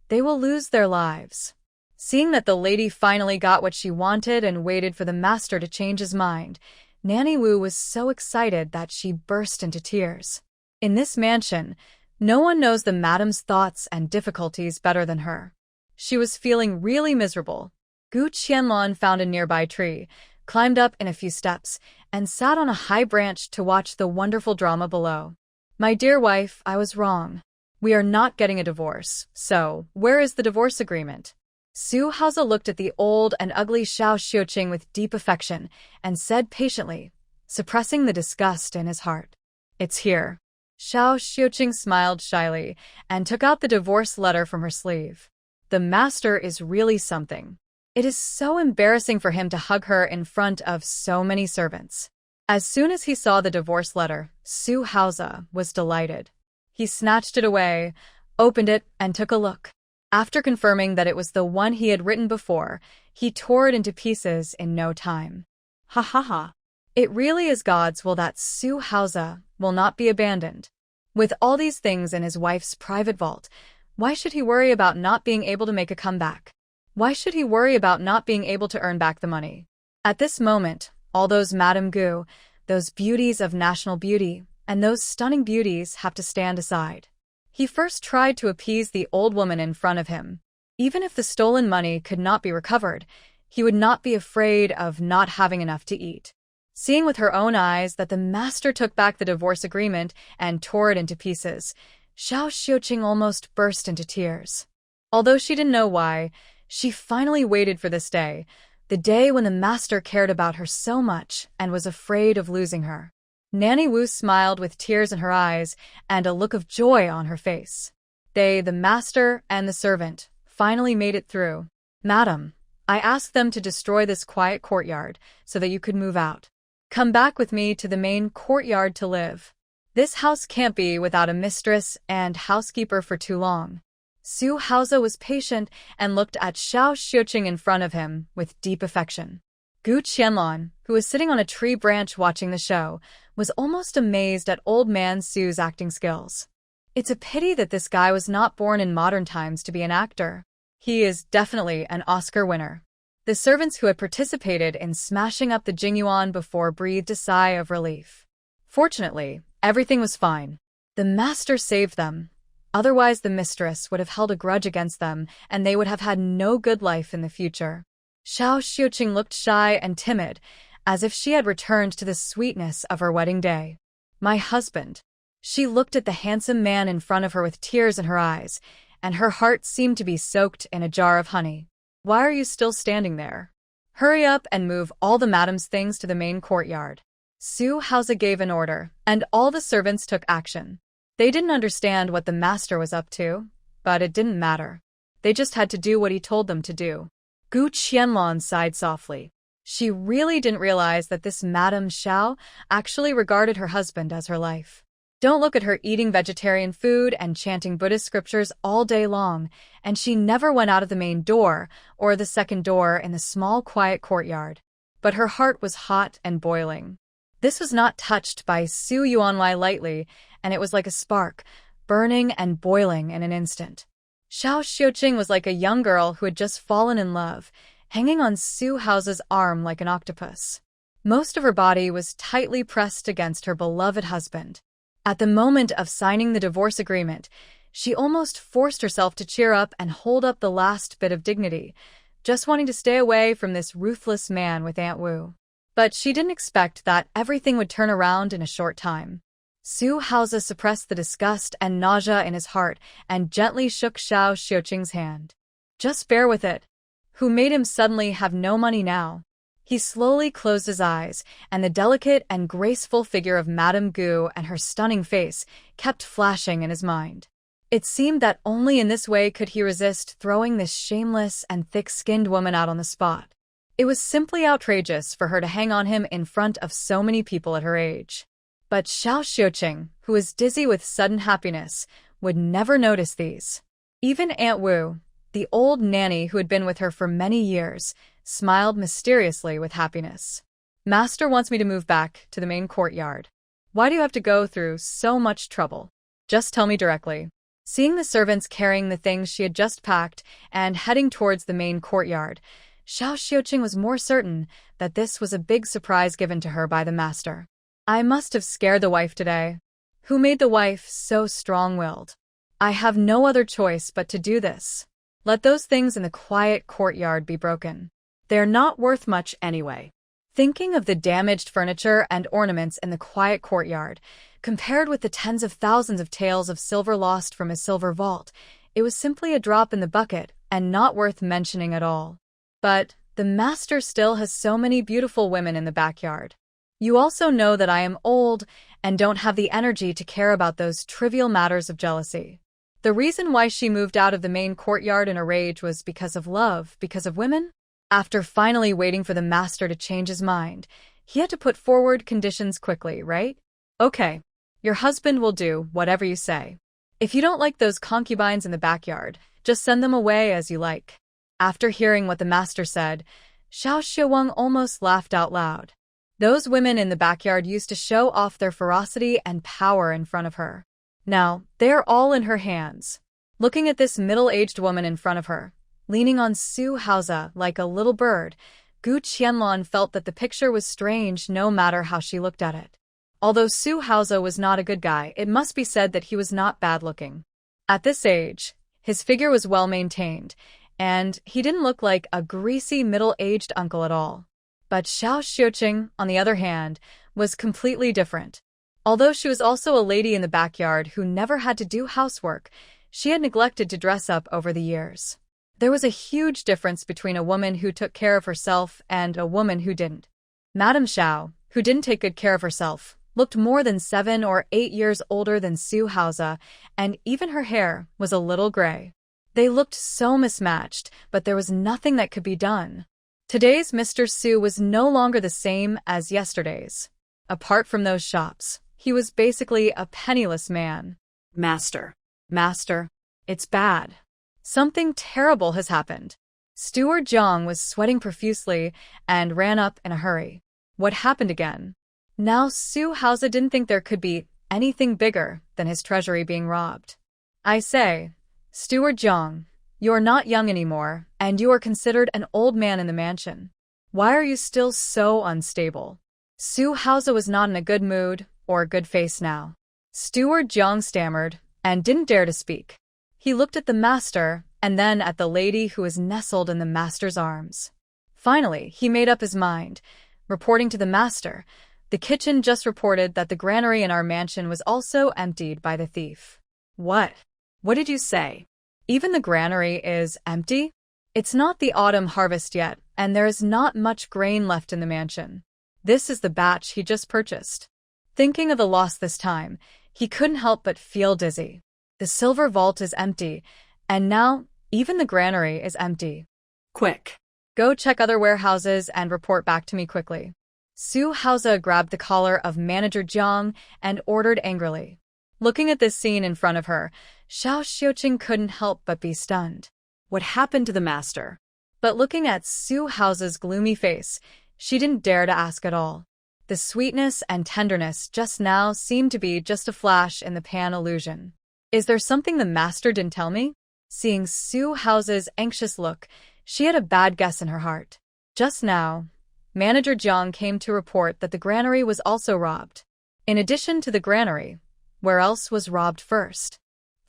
they will lose their lives. Seeing that the lady finally got what she wanted and waited for the master to change his mind, Nanny Wu was so excited that she burst into tears. In this mansion, no one knows the madam's thoughts and difficulties better than her. She was feeling really miserable. Gu Qianlan found a nearby tree, climbed up in a few steps, and sat on a high branch to watch the wonderful drama below. My dear wife, I was wrong. We are not getting a divorce, so where is the divorce agreement? Su Haoze looked at the old and ugly Xiao Xiuqing with deep affection and said patiently, suppressing the disgust in his heart. It's here. Xiao Xiuqing smiled shyly and took out the divorce letter from her sleeve. The master is really something. It is so embarrassing for him to hug her in front of so many servants. As soon as he saw the divorce letter, Su Haoze was delighted. He snatched it away, opened it, and took a look. After confirming that it was the one he had written before, he tore it into pieces in no time. Ha ha ha. It really is God's will that Su Haoze will not be abandoned. With all these things in his wife's private vault, why should he worry about not being able to make a comeback? Why should he worry about not being able to earn back the money? At this moment, all those Madame Gu, those beauties of national beauty, and those stunning beauties have to stand aside. He first tried to appease the old woman in front of him. Even if the stolen money could not be recovered, He would not be afraid of not having enough to eat. Seeing with her own eyes that the master took back the divorce agreement and tore it into pieces, Xiao Xiuqing almost burst into tears. Although she didn't know why, she finally waited for this day, the day when the master cared about her so much and was afraid of losing her. Nanny Wu smiled with tears in her eyes and a look of joy on her face. They, the master and the servant, finally made it through. "Madam, I asked them to destroy this quiet courtyard so that you could move out. Come back with me to the main courtyard to live. This house can't be without a mistress and housekeeper for too long." Su Haoze was patient and looked at Xiao Xiuqing in front of him with deep affection. Gu Qianlan, who was sitting on a tree branch watching the show, was almost amazed at old man Su's acting skills. It's a pity that this guy was not born in modern times to be an actor. He is definitely an Oscar winner. The servants who had participated in smashing up the Jingyuan before breathed a sigh of relief. Fortunately, everything was fine. The master saved them. Otherwise, the mistress would have held a grudge against them, and they would have had no good life in the future. Xiao Xiuqing looked shy and timid, as if she had returned to the sweetness of her wedding day. "My husband." She looked at the handsome man in front of her with tears in her eyes, and her heart seemed to be soaked in a jar of honey. "Why are you still standing there? Hurry up and move all the madam's things to the main courtyard." Su Haoze gave an order, and all the servants took action. They didn't understand what the master was up to, but it didn't matter. They just had to do what he told them to do. Gu Qianlan sighed softly. She really didn't realize that this Madame Xiao actually regarded her husband as her life. Don't look at her eating vegetarian food and chanting Buddhist scriptures all day long, and she never went out of the main door or the second door in the small quiet courtyard. But her heart was hot and boiling. This was not touched by Su Yuanwei lightly, and it was like a spark, burning and boiling in an instant. Xiao Xiuqing was like a young girl who had just fallen in love, hanging on Su Haoze's arm like an octopus. Most of her body was tightly pressed against her beloved husband. At the moment of signing the divorce agreement, she almost forced herself to cheer up and hold up the last bit of dignity, just wanting to stay away from this ruthless man with Aunt Wu. But she didn't expect that everything would turn around in a short time. Su Haoze suppressed the disgust and nausea in his heart and gently shook Xiao Xiuqing's hand. "Just bear with it." Who made him suddenly have no money now? He slowly closed his eyes, and the delicate and graceful figure of Madame Gu and her stunning face kept flashing in his mind. It seemed that only in this way could he resist throwing this shameless and thick-skinned woman out on the spot. It was simply outrageous for her to hang on him in front of so many people at her age. But Xiao Xiuqing, who was dizzy with sudden happiness, would never notice these. Even Aunt Wu, the old nanny who had been with her for many years, smiled mysteriously with happiness. "Master wants me to move back to the main courtyard. Why do you have to go through so much trouble? Just tell me directly." Seeing the servants carrying the things she had just packed and heading towards the main courtyard, Xiao Xiuqing was more certain that this was a big surprise given to her by the master. "I must have scared the wife today. Who made the wife so strong-willed? I have no other choice but to do this. Let those things in the quiet courtyard be broken. They're not worth much anyway." Thinking of the damaged furniture and ornaments in the quiet courtyard, compared with the tens of thousands of taels of silver lost from his silver vault, it was simply a drop in the bucket and not worth mentioning at all. But the master still has so many beautiful women in the backyard. You also know that I am old and don't have the energy to care about those trivial matters of jealousy. The reason why she moved out of the main courtyard in a rage was because of love, because of women? After finally waiting for the master to change his mind, he had to put forward conditions quickly, right? "Okay, your husband will do whatever you say. If you don't like those concubines in the backyard, just send them away as you like." After hearing what the master said, Xiao Xiuwang almost laughed out loud. Those women in the backyard used to show off their ferocity and power in front of her. Now, they're all in her hands. Looking at this middle-aged woman in front of her, leaning on Su Haoze like a little bird, Gu Qianlan felt that the picture was strange no matter how she looked at it. Although Su Haoze was not a good guy, it must be said that he was not bad-looking. At this age, his figure was well-maintained, and he didn't look like a greasy middle-aged uncle at all. But Xiao Xiuqing, on the other hand, was completely different. Although she was also a lady in the backyard who never had to do housework, she had neglected to dress up over the years. There was a huge difference between a woman who took care of herself and a woman who didn't. Madame Xiao, who didn't take good care of herself, looked more than 7 or 8 years older than Su Haoze, and even her hair was a little gray. They looked so mismatched, but there was nothing that could be done. Today's Mr. Su was no longer the same as yesterday's. Apart from those shops, he was basically a penniless man. Master. Master, it's bad. Something terrible has happened. Steward Zhang was sweating profusely and ran up in a hurry. What happened again? Now Su Haoze didn't think there could be anything bigger than his treasury being robbed. I say, Steward Zhang, you're not young anymore, and you are considered an old man in the mansion. Why are you still so unstable? Su Haoze was not in a good mood or a good face now. Steward Zhang stammered and didn't dare to speak. He looked at the master and then at the lady who was nestled in the master's arms. Finally, he made up his mind. Reporting to the master, the kitchen just reported that the granary in our mansion was also emptied by the thief. What? What did you say? Even the granary is empty? It's not the autumn harvest yet, and there is not much grain left in the mansion. This is the batch he just purchased. Thinking of the loss this time, he couldn't help but feel dizzy. The silver vault is empty, and now even the granary is empty. Quick. Go check other warehouses and report back to me quickly. Su Haoze grabbed the collar of Manager Zhang and ordered angrily. Looking at this scene in front of her, Xiao Xiuqing couldn't help but be stunned. What happened to the master? But looking at Su Haoze's gloomy face, she didn't dare to ask at all. The sweetness and tenderness just now seemed to be just a flash in the pan illusion. Is there something the master didn't tell me? Seeing Su Haoze's anxious look, she had a bad guess in her heart. Just now, Manager Zhang came to report that the granary was also robbed. In addition to the granary, where else was robbed first?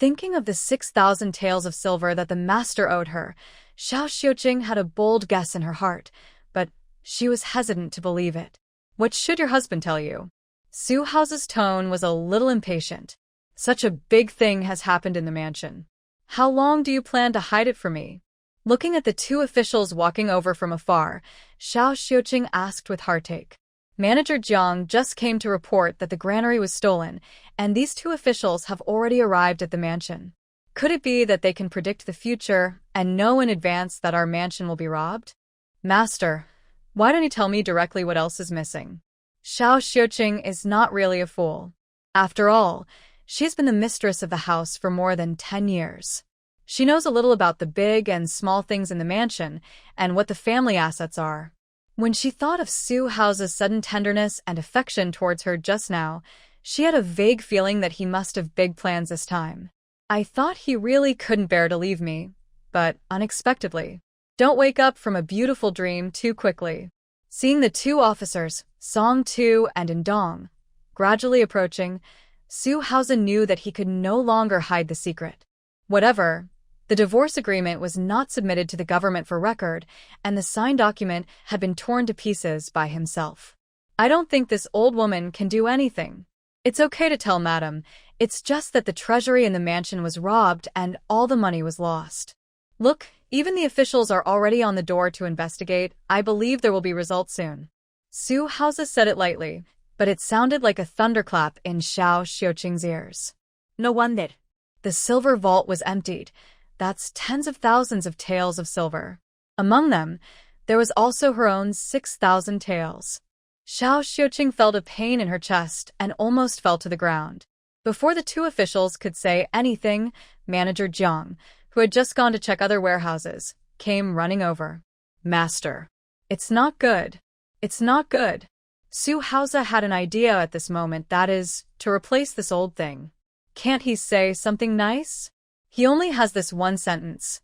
Thinking of the 6,000 taels of silver that the master owed her, Xiao Xiuqing had a bold guess in her heart, but she was hesitant to believe it. What should your husband tell you? Su Haoze's tone was a little impatient. Such a big thing has happened in the mansion. How long do you plan to hide it from me? Looking at the two officials walking over from afar, Xiao Xiuqing asked with heartache. Manager Zhang just came to report that the granary was stolen, and these two officials have already arrived at the mansion. Could it be that they can predict the future and know in advance that our mansion will be robbed? Master, why don't you tell me directly what else is missing? Xiao Xiuqing is not really a fool. After all, she's been the mistress of the house for more than 10 years. She knows a little about the big and small things in the mansion and what the family assets are. When she thought of Su Haoze's sudden tenderness and affection towards her just now, she had a vague feeling that he must have big plans this time. I thought he really couldn't bear to leave me, but unexpectedly. Don't wake up from a beautiful dream too quickly. Seeing the two officers, Song Tu and Indong, gradually approaching, Su Haoze knew that he could no longer hide the secret. Whatever, the divorce agreement was not submitted to the government for record, and the signed document had been torn to pieces by himself. I don't think this old woman can do anything. It's okay to tell madam, it's just that the treasury in the mansion was robbed and all the money was lost. Look, even the officials are already on the door to investigate. I believe there will be results soon. Su Haoze said it lightly, but it sounded like a thunderclap in Xiao Xiuqing's ears. No wonder. The silver vault was emptied. That's tens of thousands of taels of silver. Among them, there was also her own 6,000 taels. Xiao Xiuqing felt a pain in her chest and almost fell to the ground. Before the two officials could say anything, Manager Zhang, who had just gone to check other warehouses, came running over. Master, it's not good. It's not good. Su Haoze had an idea at this moment, that is, to replace this old thing. Can't he say something nice? He only has this one sentence.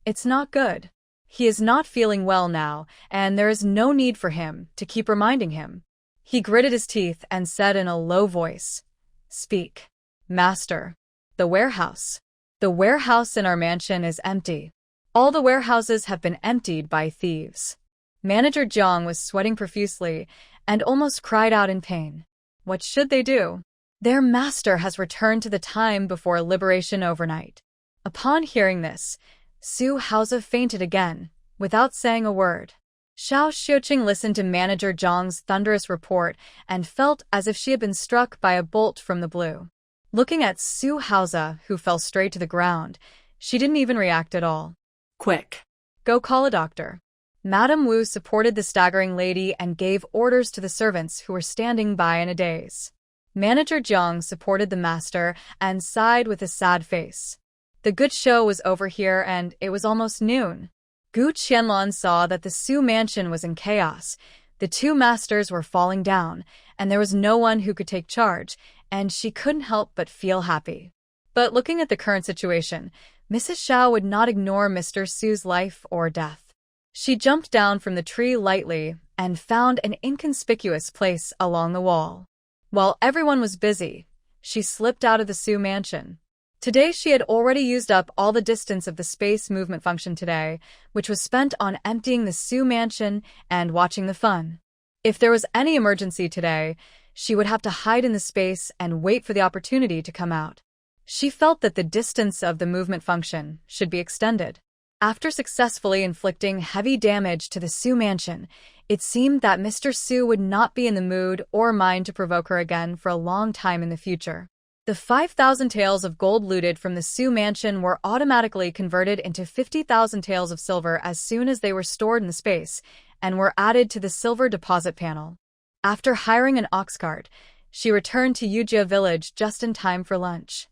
It's not good. He is not feeling well now, and there is no need for him to keep reminding him. He gritted his teeth and said in a low voice, Speak. Master. The warehouse. The warehouse in our mansion is empty. All the warehouses have been emptied by thieves. Manager Jiang was sweating profusely and almost cried out in pain. What should they do? Their master has returned to the time before liberation overnight. Upon hearing this, Haoze fainted again, without saying a word. Xiao Xiuqing listened to Manager Zhang's thunderous report and felt as if she had been struck by a bolt from the blue. Looking at Haoze, who fell straight to the ground, she didn't even react at all. Quick. Go call a doctor. Madame Wu supported the staggering lady and gave orders to the servants who were standing by in a daze. Manager Jiang supported the master and sighed with a sad face. The good show was over here and it was almost noon. Gu Qianlan saw that the Su mansion was in chaos. The two masters were falling down, and there was no one who could take charge, and she couldn't help but feel happy. But looking at the current situation, Mrs. Xiao would not ignore Mr. Su's life or death. She jumped down from the tree lightly and found an inconspicuous place along the wall. While everyone was busy, she slipped out of the Su mansion. Today she had already used up all the distance of the space movement function today, which was spent on emptying the Su mansion and watching the fun. If there was any emergency today, she would have to hide in the space and wait for the opportunity to come out. She felt that the distance of the movement function should be extended. After successfully inflicting heavy damage to the Su mansion, it seemed that Mr. Su would not be in the mood or mind to provoke her again for a long time in the future. The 5,000 taels of gold looted from the Su mansion were automatically converted into 50,000 taels of silver as soon as they were stored in the space, and were added to the silver deposit panel. After hiring an ox cart, she returned to Yujia village just in time for lunch.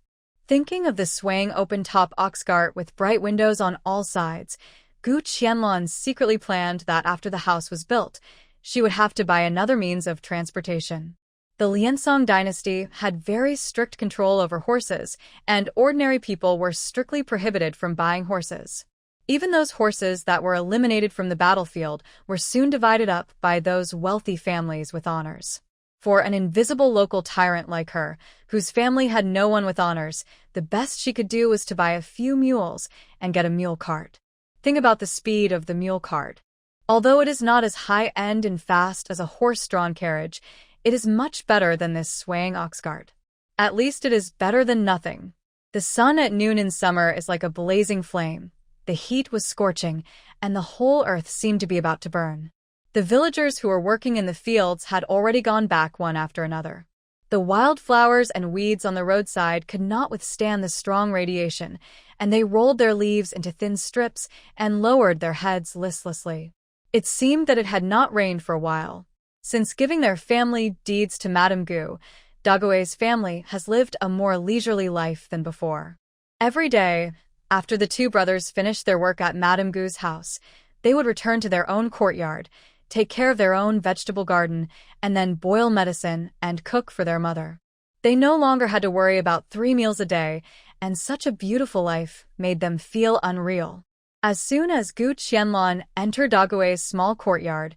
Thinking of the swaying open-top ox cart with bright windows on all sides, Gu Qianlan secretly planned that after the house was built, she would have to buy another means of transportation. The Liansong dynasty had very strict control over horses, and ordinary people were strictly prohibited from buying horses. Even those horses that were eliminated from the battlefield were soon divided up by those wealthy families with honors. For an invisible local tyrant like her, whose family had no one with honors, the best she could do was to buy a few mules and get a mule cart. Think about the speed of the mule cart. Although it is not as high-end and fast as a horse-drawn carriage, it is much better than this swaying ox cart. At least it is better than nothing. The sun at noon in summer is like a blazing flame. The heat was scorching, and the whole earth seemed to be about to burn. The villagers who were working in the fields had already gone back one after another. The wildflowers and weeds on the roadside could not withstand the strong radiation, and they rolled their leaves into thin strips and lowered their heads listlessly. It seemed that it had not rained for a while. Since giving their family deeds to Madame Gu, Dague's family has lived a more leisurely life than before. Every day, after the two brothers finished their work at Madame Gu's house, they would return to their own courtyard, take care of their own vegetable garden, and then boil medicine and cook for their mother. They no longer had to worry about 3 meals a day, and such a beautiful life made them feel unreal. As soon as Gu Qianlan entered Dague's small courtyard,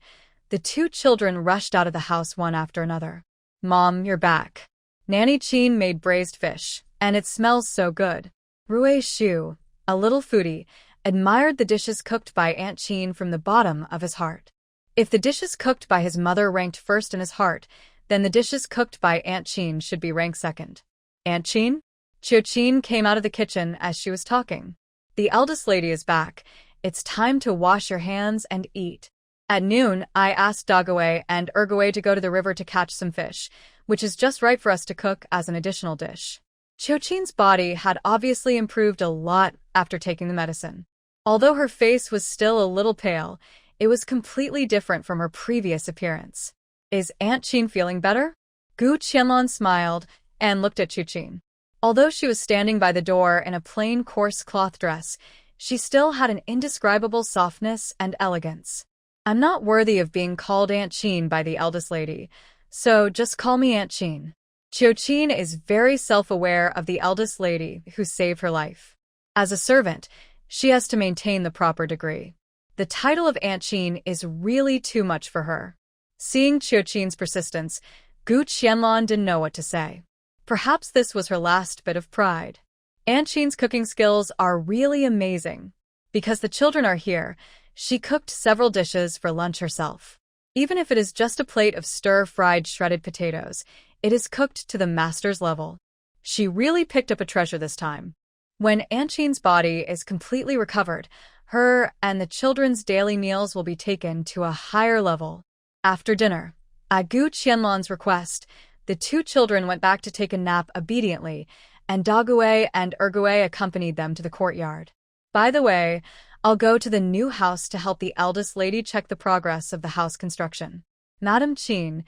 the two children rushed out of the house one after another. "Mom, you're back. Nanny Qin made braised fish, and it smells so good." Rui'er, a little foodie, admired the dishes cooked by Aunt Qin from the bottom of his heart. If the dishes cooked by his mother ranked first in his heart, then the dishes cooked by Aunt Qin should be ranked second. "Aunt Qin?" Qin came out of the kitchen as she was talking. "The eldest lady is back. It's time to wash your hands and eat. At noon, I asked Dague and Ergue to go to the river to catch some fish, which is just right for us to cook as an additional dish." Qin's body had obviously improved a lot after taking the medicine. Although her face was still a little pale, it was completely different from her previous appearance. "Is Aunt Qin feeling better?" Gu Qianlan smiled and looked at Qin. Although she was standing by the door in a plain coarse cloth dress, she still had an indescribable softness and elegance. "I'm not worthy of being called Aunt Qin by the eldest lady, so just call me Aunt Qin." Qin is very self-aware of the eldest lady who saved her life. As a servant, she has to maintain the proper degree. The title of Aunt Qin is really too much for her. Seeing Qin's persistence, Gu Qianlan didn't know what to say. Perhaps this was her last bit of pride. Aunt Qin's cooking skills are really amazing. Because the children are here, she cooked several dishes for lunch herself. Even if it is just a plate of stir-fried shredded potatoes, it is cooked to the master's level. She really picked up a treasure this time. When Aunt Chin's body is completely recovered, her and the children's daily meals will be taken to a higher level. After dinner, at Gu Qianlan's request, the two children went back to take a nap obediently, and Dague and Ergue accompanied them to the courtyard. By the way, I'll go to the new house to help the eldest lady check the progress of the house construction. Madam Qin,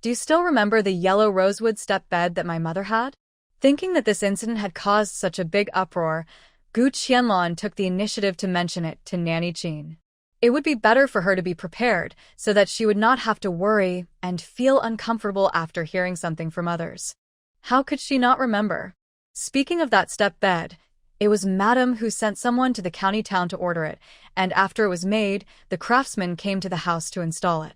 do you still remember the yellow rosewood step bed that my mother had? Thinking that this incident had caused such a big uproar, Gu Qianlan took the initiative to mention it to Nanny Qin. It would be better for her to be prepared so that she would not have to worry and feel uncomfortable after hearing something from others. How could she not remember? Speaking of that step bed, it was Madame who sent someone to the county town to order it, and after it was made, the craftsman came to the house to install it.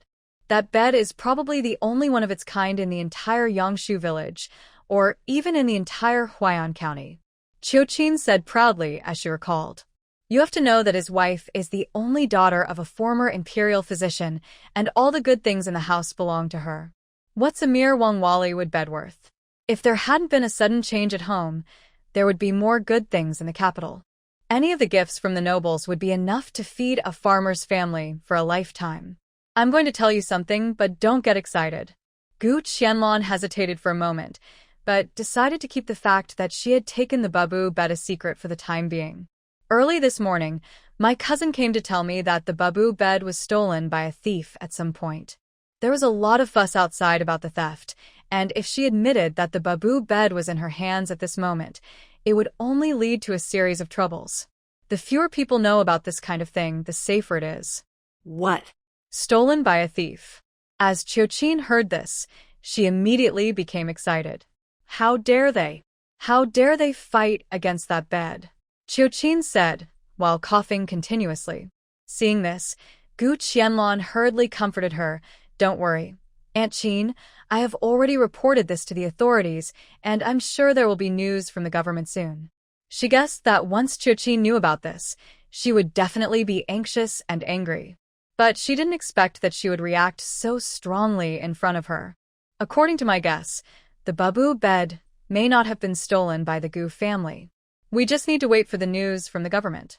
That bed is probably the only one of its kind in the entire Yangshu village, or even in the entire Huai'an County. Qiuqin said proudly as she recalled. You have to know that his wife is the only daughter of a former imperial physician, and all the good things in the house belong to her. What's a mere Wangwali bed worth? If there hadn't been a sudden change at home, there would be more good things in the capital. Any of the gifts from the nobles would be enough to feed a farmer's family for a lifetime. I'm going to tell you something, but don't get excited. Gu Qianlan hesitated for a moment, but decided to keep the fact that she had taken the babu bed a secret for the time being. Early this morning, my cousin came to tell me that the babu bed was stolen by a thief at some point. There was a lot of fuss outside about the theft, and if she admitted that the babu bed was in her hands at this moment, it would only lead to a series of troubles. The fewer people know about this kind of thing, the safer it is. What? Stolen by a thief. As Qiuqin heard this, she immediately became excited. How dare they? How dare they fight against that bed? Qiuqin said, while coughing continuously. Seeing this, Gu Qianlan hurriedly comforted her. Don't worry, Aunt Qin, I have already reported this to the authorities, and I'm sure there will be news from the government soon. She guessed that once Qiuqin knew about this, she would definitely be anxious and angry. But she didn't expect that she would react so strongly in front of her. According to my guess, the babu bed may not have been stolen by the Gu family. We just need to wait for the news from the government.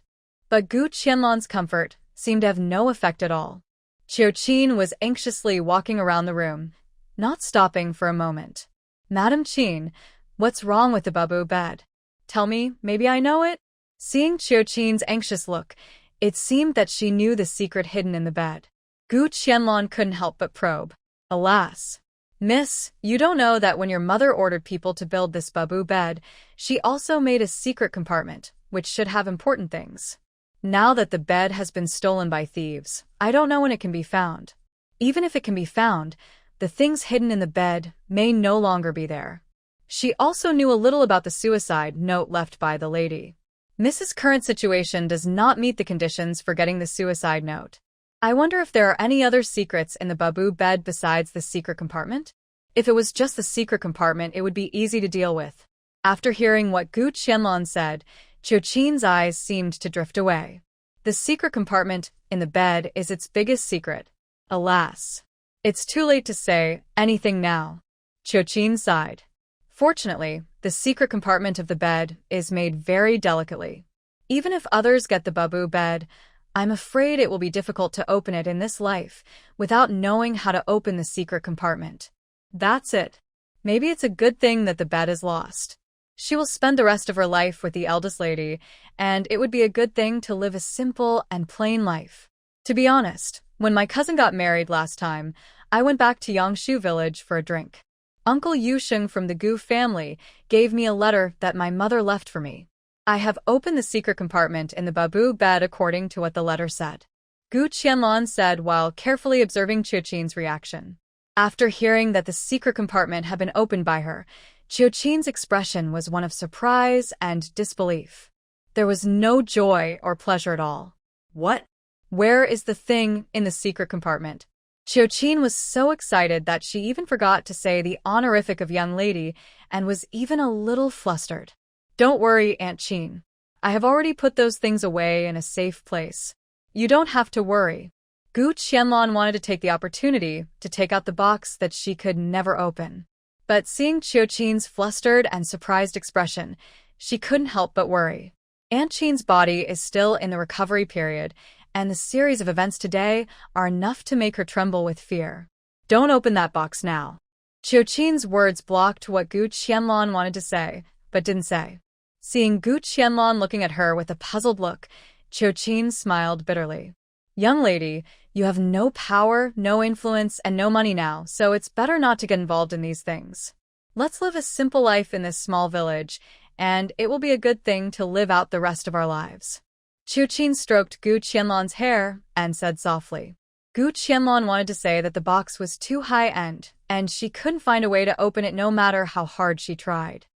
But Gu Qianlan's comfort seemed to have no effect at all. Qiuqin was anxiously walking around the room, not stopping for a moment. Madam Qin, what's wrong with the babu bed? Tell me, maybe I know it? Seeing Qiuqin's anxious look, it seemed that she knew the secret hidden in the bed. Gu Qianlan couldn't help but probe. Alas. Miss, you don't know that when your mother ordered people to build this babu bed, she also made a secret compartment, which should have important things. Now that the bed has been stolen by thieves, I don't know when it can be found. Even if it can be found, the things hidden in the bed may no longer be there. She also knew a little about the suicide note left by the lady. Mrs. Current situation does not meet the conditions for getting the suicide note. I wonder if there are any other secrets in the babu bed besides the secret compartment? If it was just the secret compartment, it would be easy to deal with. After hearing what Gu Qianlan said, Qiuqin's eyes seemed to drift away. The secret compartment in the bed is its biggest secret. Alas. It's too late to say anything now. Qiuqin sighed. Fortunately, the secret compartment of the bed is made very delicately. Even if others get the babu bed, I'm afraid it will be difficult to open it in this life without knowing how to open the secret compartment. That's it. Maybe it's a good thing that the bed is lost. She will spend the rest of her life with the eldest lady, and it would be a good thing to live a simple and plain life. To be honest, when my cousin got married last time, I went back to Yangshu village for a drink. Uncle Yusheng from the Gu family gave me a letter that my mother left for me. I have opened the secret compartment in the babu bed according to what the letter said. Gu Qianlan said while carefully observing Qiuqin's reaction. After hearing that the secret compartment had been opened by her, Qiuqin's expression was one of surprise and disbelief. There was no joy or pleasure at all. What? Where is the thing in the secret compartment? Qiuqin was so excited that she even forgot to say the honorific of young lady and was even a little flustered. Don't worry, Aunt Qin. I have already put those things away in a safe place. You don't have to worry. Gu Qianlan wanted to take the opportunity to take out the box that she could never open. But seeing Qiuqin's flustered and surprised expression, she couldn't help but worry. Aunt Qin's body is still in the recovery period, and the series of events today are enough to make her tremble with fear. Don't open that box now. Qiuqin's words blocked what Gu Qianlan wanted to say, but didn't say. Seeing Gu Qianlan looking at her with a puzzled look, Qiuqin smiled bitterly. Young lady, you have no power, no influence, and no money now, so it's better not to get involved in these things. Let's live a simple life in this small village, and it will be a good thing to live out the rest of our lives. Qiuqin stroked Gu Qianlan's hair and said softly. Gu Qianlan wanted to say that the box was too high-end, and she couldn't find a way to open it no matter how hard she tried.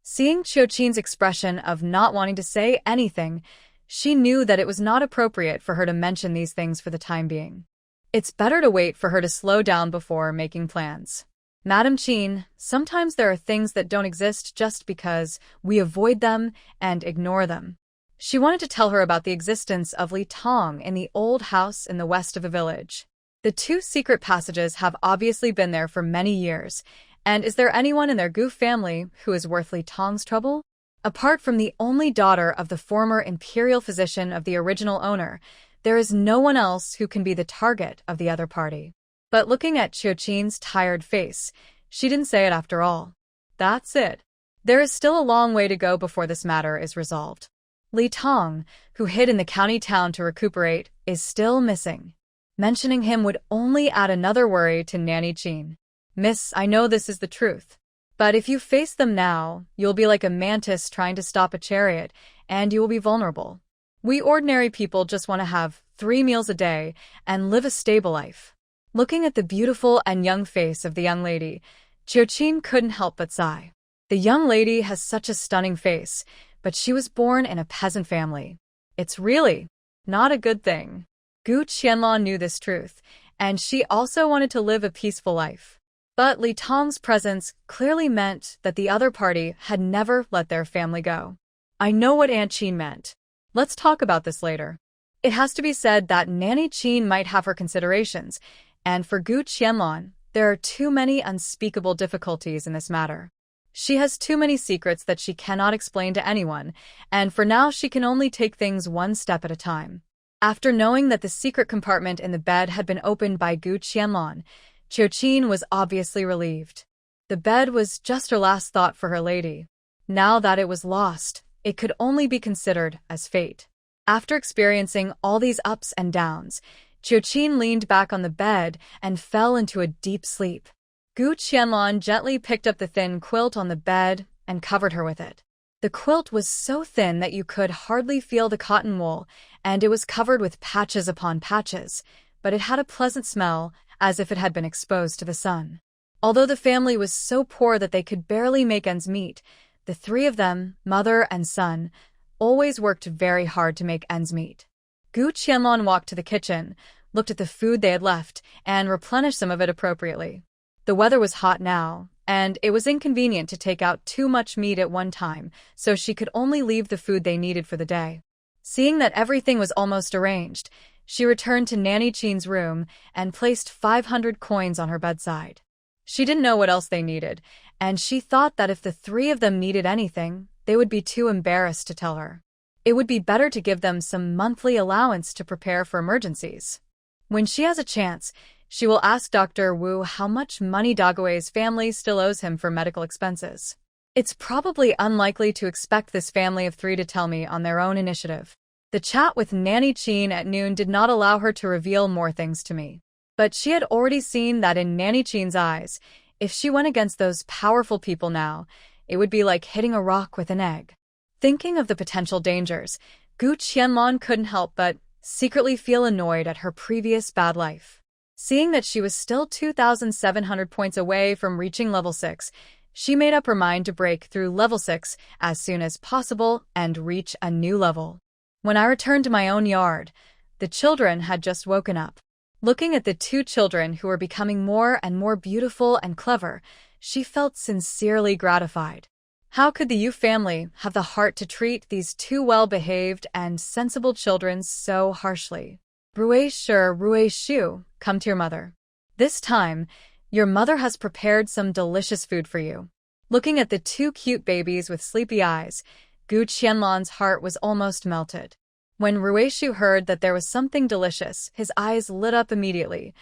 Seeing Qiuqin's expression of not wanting to say anything, she knew that it was not appropriate for her to mention these things for the time being. It's better to wait for her to slow down before making plans. Madam Qin, sometimes there are things that don't exist just because we avoid them and ignore them. She wanted to tell her about the existence of Li Tong in the old house in the west of the village. The two secret passages have obviously been there for many years, and is there anyone in their Gu family who is worth Li Tong's trouble? Apart from the only daughter of the former imperial physician of the original owner, there is no one else who can be the target of the other party. But looking at Qiuqin's tired face, she didn't say it after all. That's it. There is still a long way to go before this matter is resolved. Li Tong, who hid in the county town to recuperate, is still missing. Mentioning him would only add another worry to Nanny Qin. Miss, I know this is the truth. But if you face them now, you'll be like a mantis trying to stop a chariot, and you will be vulnerable. We ordinary people just want to have 3 meals a day and live a stable life. Looking at the beautiful and young face of the young lady, Qiuqin couldn't help but sigh. The young lady has such a stunning face, but she was born in a peasant family. It's really not a good thing. Gu Qianlan knew this truth, and she also wanted to live a peaceful life. But Li Tong's presence clearly meant that the other party had never let their family go. I know what Aunt Qin meant. Let's talk about this later. It has to be said that Nanny Qin might have her considerations, and for Gu Qianlan, there are too many unspeakable difficulties in this matter. She has too many secrets that she cannot explain to anyone, and for now she can only take things one step at a time. After knowing that the secret compartment in the bed had been opened by Gu Qianlan, Qiuqin was obviously relieved. The bed was just her last thought for her lady. Now that it was lost, it could only be considered as fate. After experiencing all these ups and downs, Qiuqin leaned back on the bed and fell into a deep sleep. Gu Qianlan gently picked up the thin quilt on the bed and covered her with it. The quilt was so thin that you could hardly feel the cotton wool, and it was covered with patches upon patches, but it had a pleasant smell, as if it had been exposed to the sun. Although the family was so poor that they could barely make ends meet, the 3 of them, mother and son, always worked very hard to make ends meet. Gu Qianlan walked to the kitchen, looked at the food they had left, and replenished some of it appropriately. The weather was hot now, and it was inconvenient to take out too much meat at one time, so she could only leave the food they needed for the day. Seeing that everything was almost arranged, she returned to Nanny Qin's room and placed 500 coins on her bedside. She didn't know what else they needed, and she thought that if the 3 of them needed anything, they would be too embarrassed to tell her. It would be better to give them some monthly allowance to prepare for emergencies. When she has a chance, she will ask Dr. Wu how much money Dague's family still owes him for medical expenses. It's probably unlikely to expect this family of 3 to tell me on their own initiative. The chat with Nanny Qin at noon did not allow her to reveal more things to me. But she had already seen that in Nanny Qin's eyes, if she went against those powerful people now, it would be like hitting a rock with an egg. Thinking of the potential dangers, Gu Qianlan couldn't help but secretly feel annoyed at her previous bad life. Seeing that she was still 2,700 points away from reaching level 6, she made up her mind to break through level 6 as soon as possible and reach a new level. When I returned to my own yard, the children had just woken up. Looking at the 2 children who were becoming more and more beautiful and clever, she felt sincerely gratified. How could the Yu family have the heart to treat these two well-behaved and sensible children so harshly? Rui'er, come to your mother. This time, your mother has prepared some delicious food for you. Looking at the two cute babies with sleepy eyes, Gu Qianlan's heart was almost melted. When Rui'er heard that there was something delicious, his eyes lit up immediately.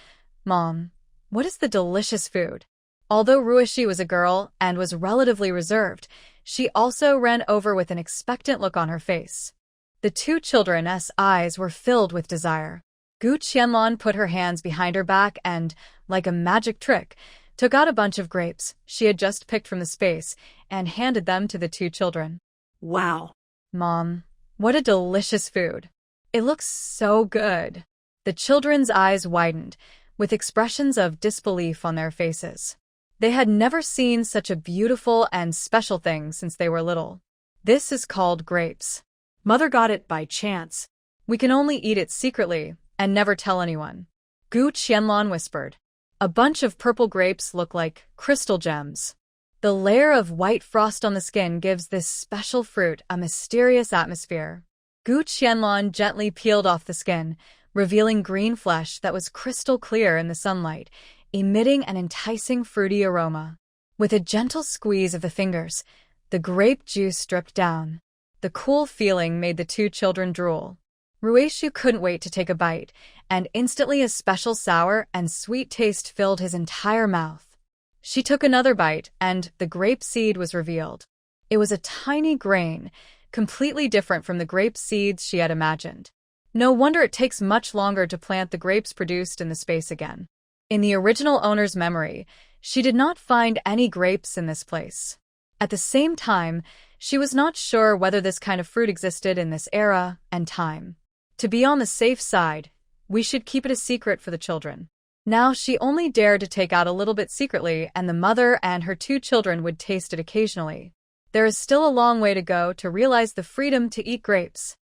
Mom, what is the delicious food? Although Rui'er was a girl and was relatively reserved, she also ran over with an expectant look on her face. The two children's eyes were filled with desire. Gu Qianlan put her hands behind her back and, like a magic trick, took out a bunch of grapes she had just picked from the space and handed them to the two children. Wow. Mom, what a delicious food. It looks so good. The children's eyes widened, with expressions of disbelief on their faces. They had never seen such a beautiful and special thing since they were little. This is called grapes. Mother got it by chance. We can only eat it secretly and never tell anyone. Gu Qianlan whispered. A bunch of purple grapes look like crystal gems. The layer of white frost on the skin gives this special fruit a mysterious atmosphere. Gu Qianlan gently peeled off the skin, revealing green flesh that was crystal clear in the sunlight, emitting an enticing fruity aroma. With a gentle squeeze of the fingers, the grape juice dripped down. The cool feeling made the two children drool. Rui'er couldn't wait to take a bite, and instantly a special sour and sweet taste filled his entire mouth. She took another bite, and the grape seed was revealed. It was a tiny grain, completely different from the grape seeds she had imagined. No wonder it takes much longer to plant the grapes produced in the space again. In the original owner's memory, she did not find any grapes in this place. At the same time, she was not sure whether this kind of fruit existed in this era and time. To be on the safe side, we should keep it a secret for the children. Now she only dared to take out a little bit secretly, and the mother and her two children would taste it occasionally. There is still a long way to go to realize the freedom to eat grapes.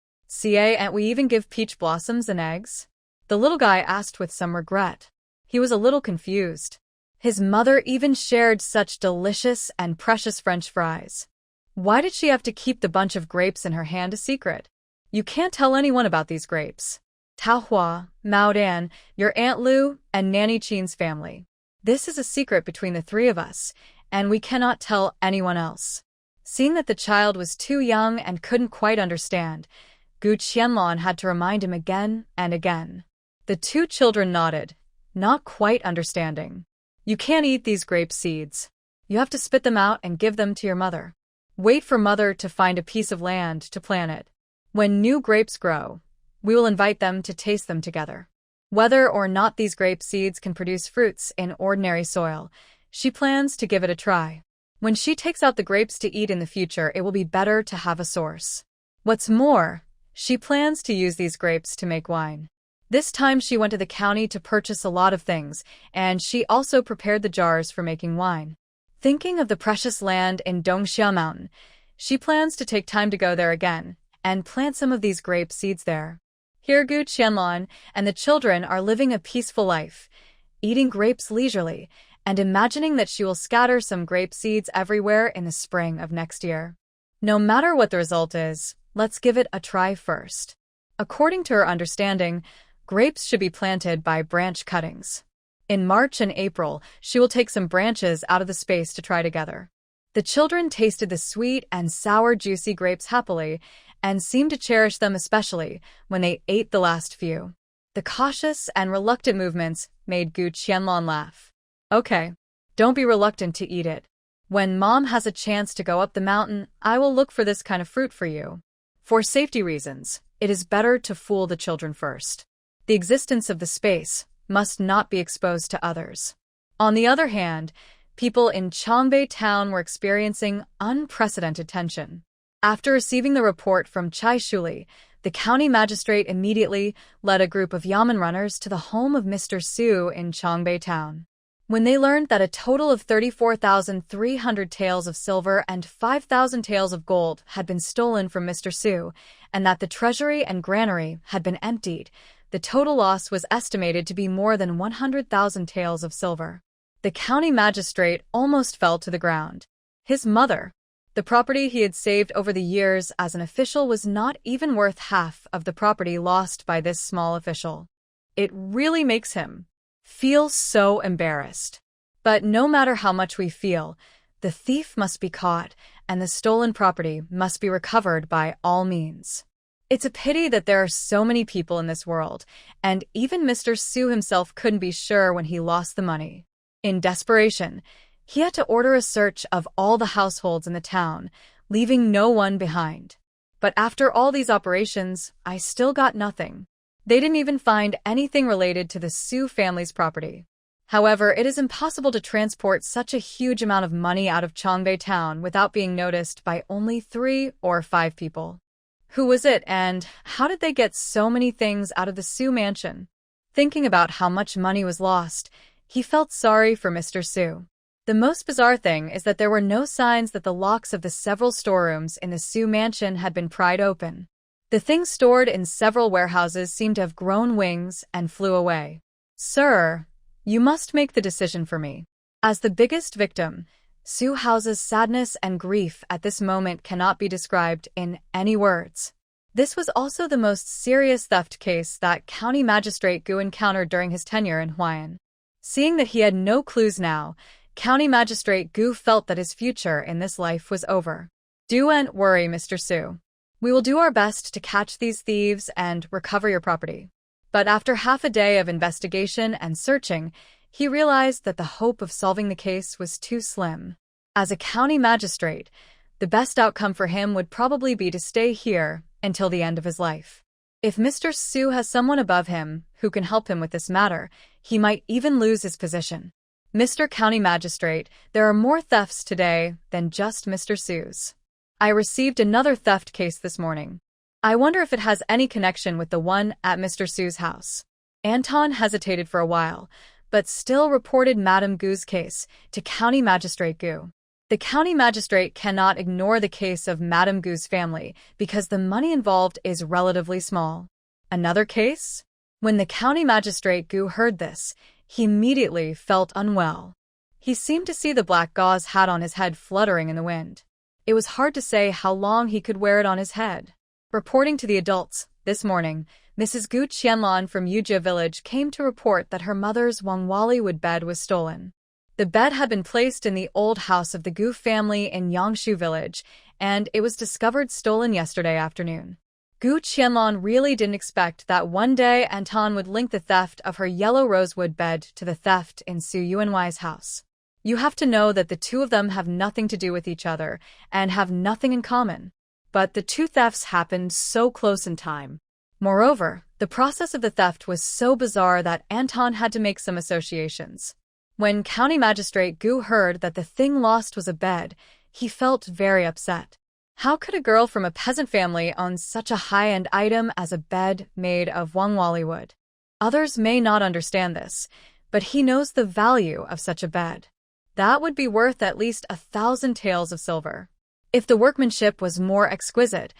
And we even give peach blossoms and eggs? The little guy asked with some regret. He was a little confused. His mother even shared such delicious and precious French fries. Why did she have to keep the bunch of grapes in her hand a secret? You can't tell anyone about these grapes. Tao Hua, Mao Dan, your Aunt Lu, and Nanny Chin's family. This is a secret between the three of us, and we cannot tell anyone else. Seeing that the child was too young and couldn't quite understand, Gu Qianlan had to remind him again and again. The two children nodded, not quite understanding. You can't eat these grape seeds. You have to spit them out and give them to your mother. Wait for mother to find a piece of land to plant it. When new grapes grow, we will invite them to taste them together. Whether or not these grape seeds can produce fruits in ordinary soil, she plans to give it a try. When she takes out the grapes to eat in the future, it will be better to have a source. What's more, she plans to use these grapes to make wine. This time she went to the county to purchase a lot of things, and she also prepared the jars for making wine. Thinking of the precious land in Dongxia Mountain, she plans to take time to go there again and plant some of these grape seeds there. Here Gu Qianlan and the children are living a peaceful life, eating grapes leisurely and imagining that she will scatter some grape seeds everywhere in the spring of next year. No matter what the result is, let's give it a try first. According to her understanding, grapes should be planted by branch cuttings. In March and April, she will take some branches out of the space to try together. The children tasted the sweet and sour juicy grapes happily and seemed to cherish them especially when they ate the last few. The cautious and reluctant movements made Gu Qianlan laugh. Okay, don't be reluctant to eat it. When Mom has a chance to go up the mountain, I will look for this kind of fruit for you. For safety reasons, it is better to fool the children first. The existence of the space must not be exposed to others. On the other hand, people in Chongbei town were experiencing unprecedented tension. After receiving the report from Chai Shuli, the county magistrate immediately led a group of yamen runners to the home of Mr. Su in Chongbei town. When they learned that a total of 34,300 taels of silver and 5,000 taels of gold had been stolen from Mr. Su, and that the treasury and granary had been emptied, the total loss was estimated to be more than 100,000 taels of silver. The county magistrate almost fell to the ground. His mother, The property he had saved over the years as an official was not even worth half of the property lost by this small official. It really makes him feel so embarrassed. But no matter how much we feel, the thief must be caught and the stolen property must be recovered by all means. It's a pity that there are so many people in this world, and even Mr. Su himself couldn't be sure when he lost the money. In desperation, he had to order a search of all the households in the town, leaving no one behind. But after all these operations, I still got nothing. They didn't even find anything related to the Su family's property. However, it is impossible to transport such a huge amount of money out of Chongbei town without being noticed by only 3 or 5 people. Who was it, and how did they get so many things out of the Su mansion? Thinking about how much money was lost, he felt sorry for Mr. Su. The most bizarre thing is that there were no signs that the locks of the several storerooms in the Su mansion had been pried open. The things stored in several warehouses seemed to have grown wings and flew away. Sir, you must make the decision for me. As the biggest victim, Su Haoze's sadness and grief at this moment cannot be described in any words. This was also the most serious theft case that County Magistrate Gu encountered during his tenure in Huayan. Seeing that he had no clues now, County Magistrate Gu felt that his future in this life was over. Don't worry, Mr. Su. We will do our best to catch these thieves and recover your property. But after half a day of investigation and searching, he realized that the hope of solving the case was too slim. As a county magistrate, the best outcome for him would probably be to stay here until the end of his life. If Mr. Su has someone above him who can help him with this matter, he might even lose his position. Mr. County Magistrate, there are more thefts today than just Mr. Su's. I received another theft case this morning. I wonder if it has any connection with the one at Mr. Su's house. Anton hesitated for a while, but still reported Madame Gu's case to County Magistrate Gu. The County Magistrate cannot ignore the case of Madame Gu's family because the money involved is relatively small. Another case? When the County Magistrate Gu heard this, he immediately felt unwell. He seemed to see the black gauze hat on his head fluttering in the wind. It was hard to say how long he could wear it on his head. Reporting to the adults, this morning, Mrs. Gu Qianlan from Yujia village came to report that her mother's Wangwali wood bed was stolen. The bed had been placed in the old house of the Gu family in Yangshu village, and it was discovered stolen yesterday afternoon. Gu Qianlan really didn't expect that one day Anton would link the theft of her yellow rosewood bed to the theft in Su Yuanwai's house. You have to know that the two of them have nothing to do with each other and have nothing in common. But the two thefts happened so close in time. Moreover, the process of the theft was so bizarre that Anton had to make some associations. When County Magistrate Gu heard that the thing lost was a bed, he felt very upset. How could a girl from a peasant family own such a high-end item as a bed made of Wangwali wood? Others may not understand this, but he knows the value of such a bed. That would be worth at least 1,000 taels of silver. If the workmanship was more exquisite,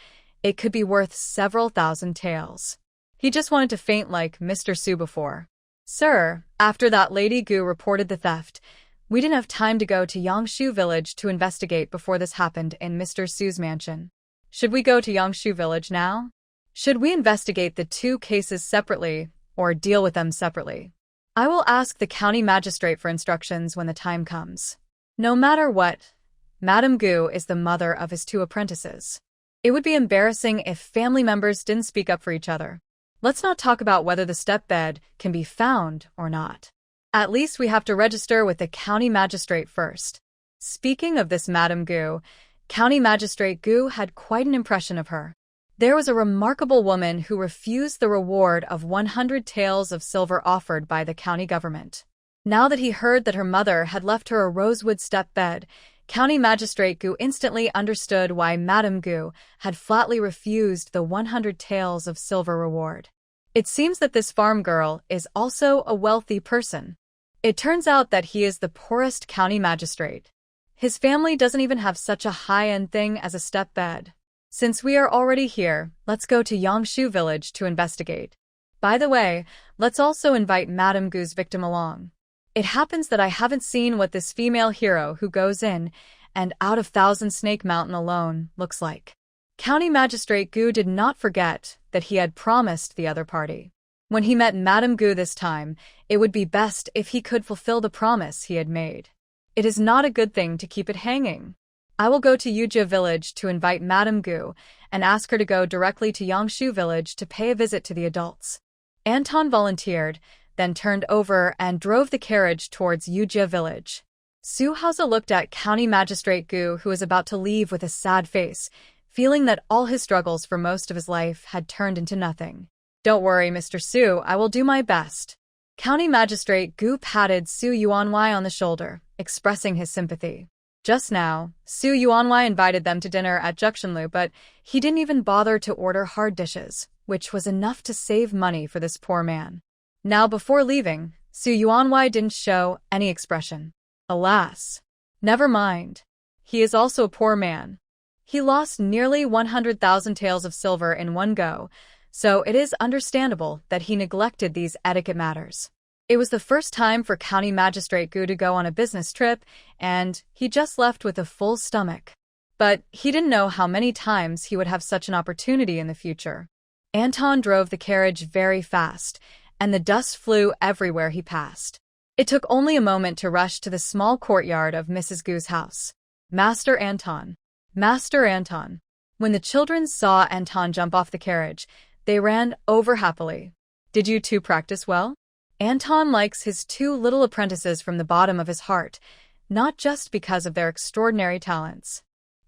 it could be worth several thousand taels. He just wanted to faint like Mr. Su before. Sir, after that Lady Gu reported the theft, we didn't have time to go to Yangshu village to investigate before this happened in Mr. Su's mansion. Should we go to Yangshu village now? Should we investigate the two cases separately or deal with them separately? I will ask the county magistrate for instructions when the time comes. No matter what, Madame Gu is the mother of his 2 apprentices. It would be embarrassing if family members didn't speak up for each other. Let's not talk about whether the step bed can be found or not. At least we have to register with the county magistrate first. Speaking of this Madame Gu, County Magistrate Gu had quite an impression of her. There was a remarkable woman who refused the reward of 100 taels of silver offered by the county government. Now that he heard that her mother had left her a rosewood step bed, County Magistrate Gu instantly understood why Madame Gu had flatly refused the 100 taels of silver reward. It seems that this farm girl is also a wealthy person. It turns out that he is the poorest county magistrate. His family doesn't even have such a high-end thing as a step bed. Since we are already here, let's go to Yangshu village to investigate. By the way, let's also invite Madame Gu's victim along. It happens that I haven't seen what this female hero who goes in and out of Thousand Snake Mountain alone, looks like. County Magistrate Gu did not forget that he had promised the other party. When he met Madame Gu this time, it would be best if he could fulfill the promise he had made. It is not a good thing to keep it hanging. I will go to Yujia village to invite Madame Gu and ask her to go directly to Yangshu village to pay a visit to the adults. Anton volunteered, then turned over and drove the carriage towards Yujia village. Haoze looked at County Magistrate Gu, who was about to leave, with a sad face, feeling that all his struggles for most of his life had turned into nothing. "Don't worry, Mr. Su, I will do my best." County Magistrate Gu patted Su Yuanwei on the shoulder, expressing his sympathy. Just now, Su Yuanwei invited them to dinner at Juxinlu, but he didn't even bother to order hard dishes, which was enough to save money for this poor man. Now, before leaving, Su Yuanwei didn't show any expression. Alas. Never mind. He is also a poor man. He lost nearly 100,000 taels of silver in one go, so it is understandable that he neglected these etiquette matters. It was the first time for County Magistrate Gu to go on a business trip, and he just left with a full stomach. But he didn't know how many times he would have such an opportunity in the future. Anton drove the carriage very fast, and the dust flew everywhere he passed. It took only a moment to rush to the small courtyard of Mrs. Gu's house. Master Anton. Master Anton. When the children saw Anton jump off the carriage, they ran over happily. "Did you two practice well?" Anton likes his two little apprentices from the bottom of his heart, not just because of their extraordinary talents.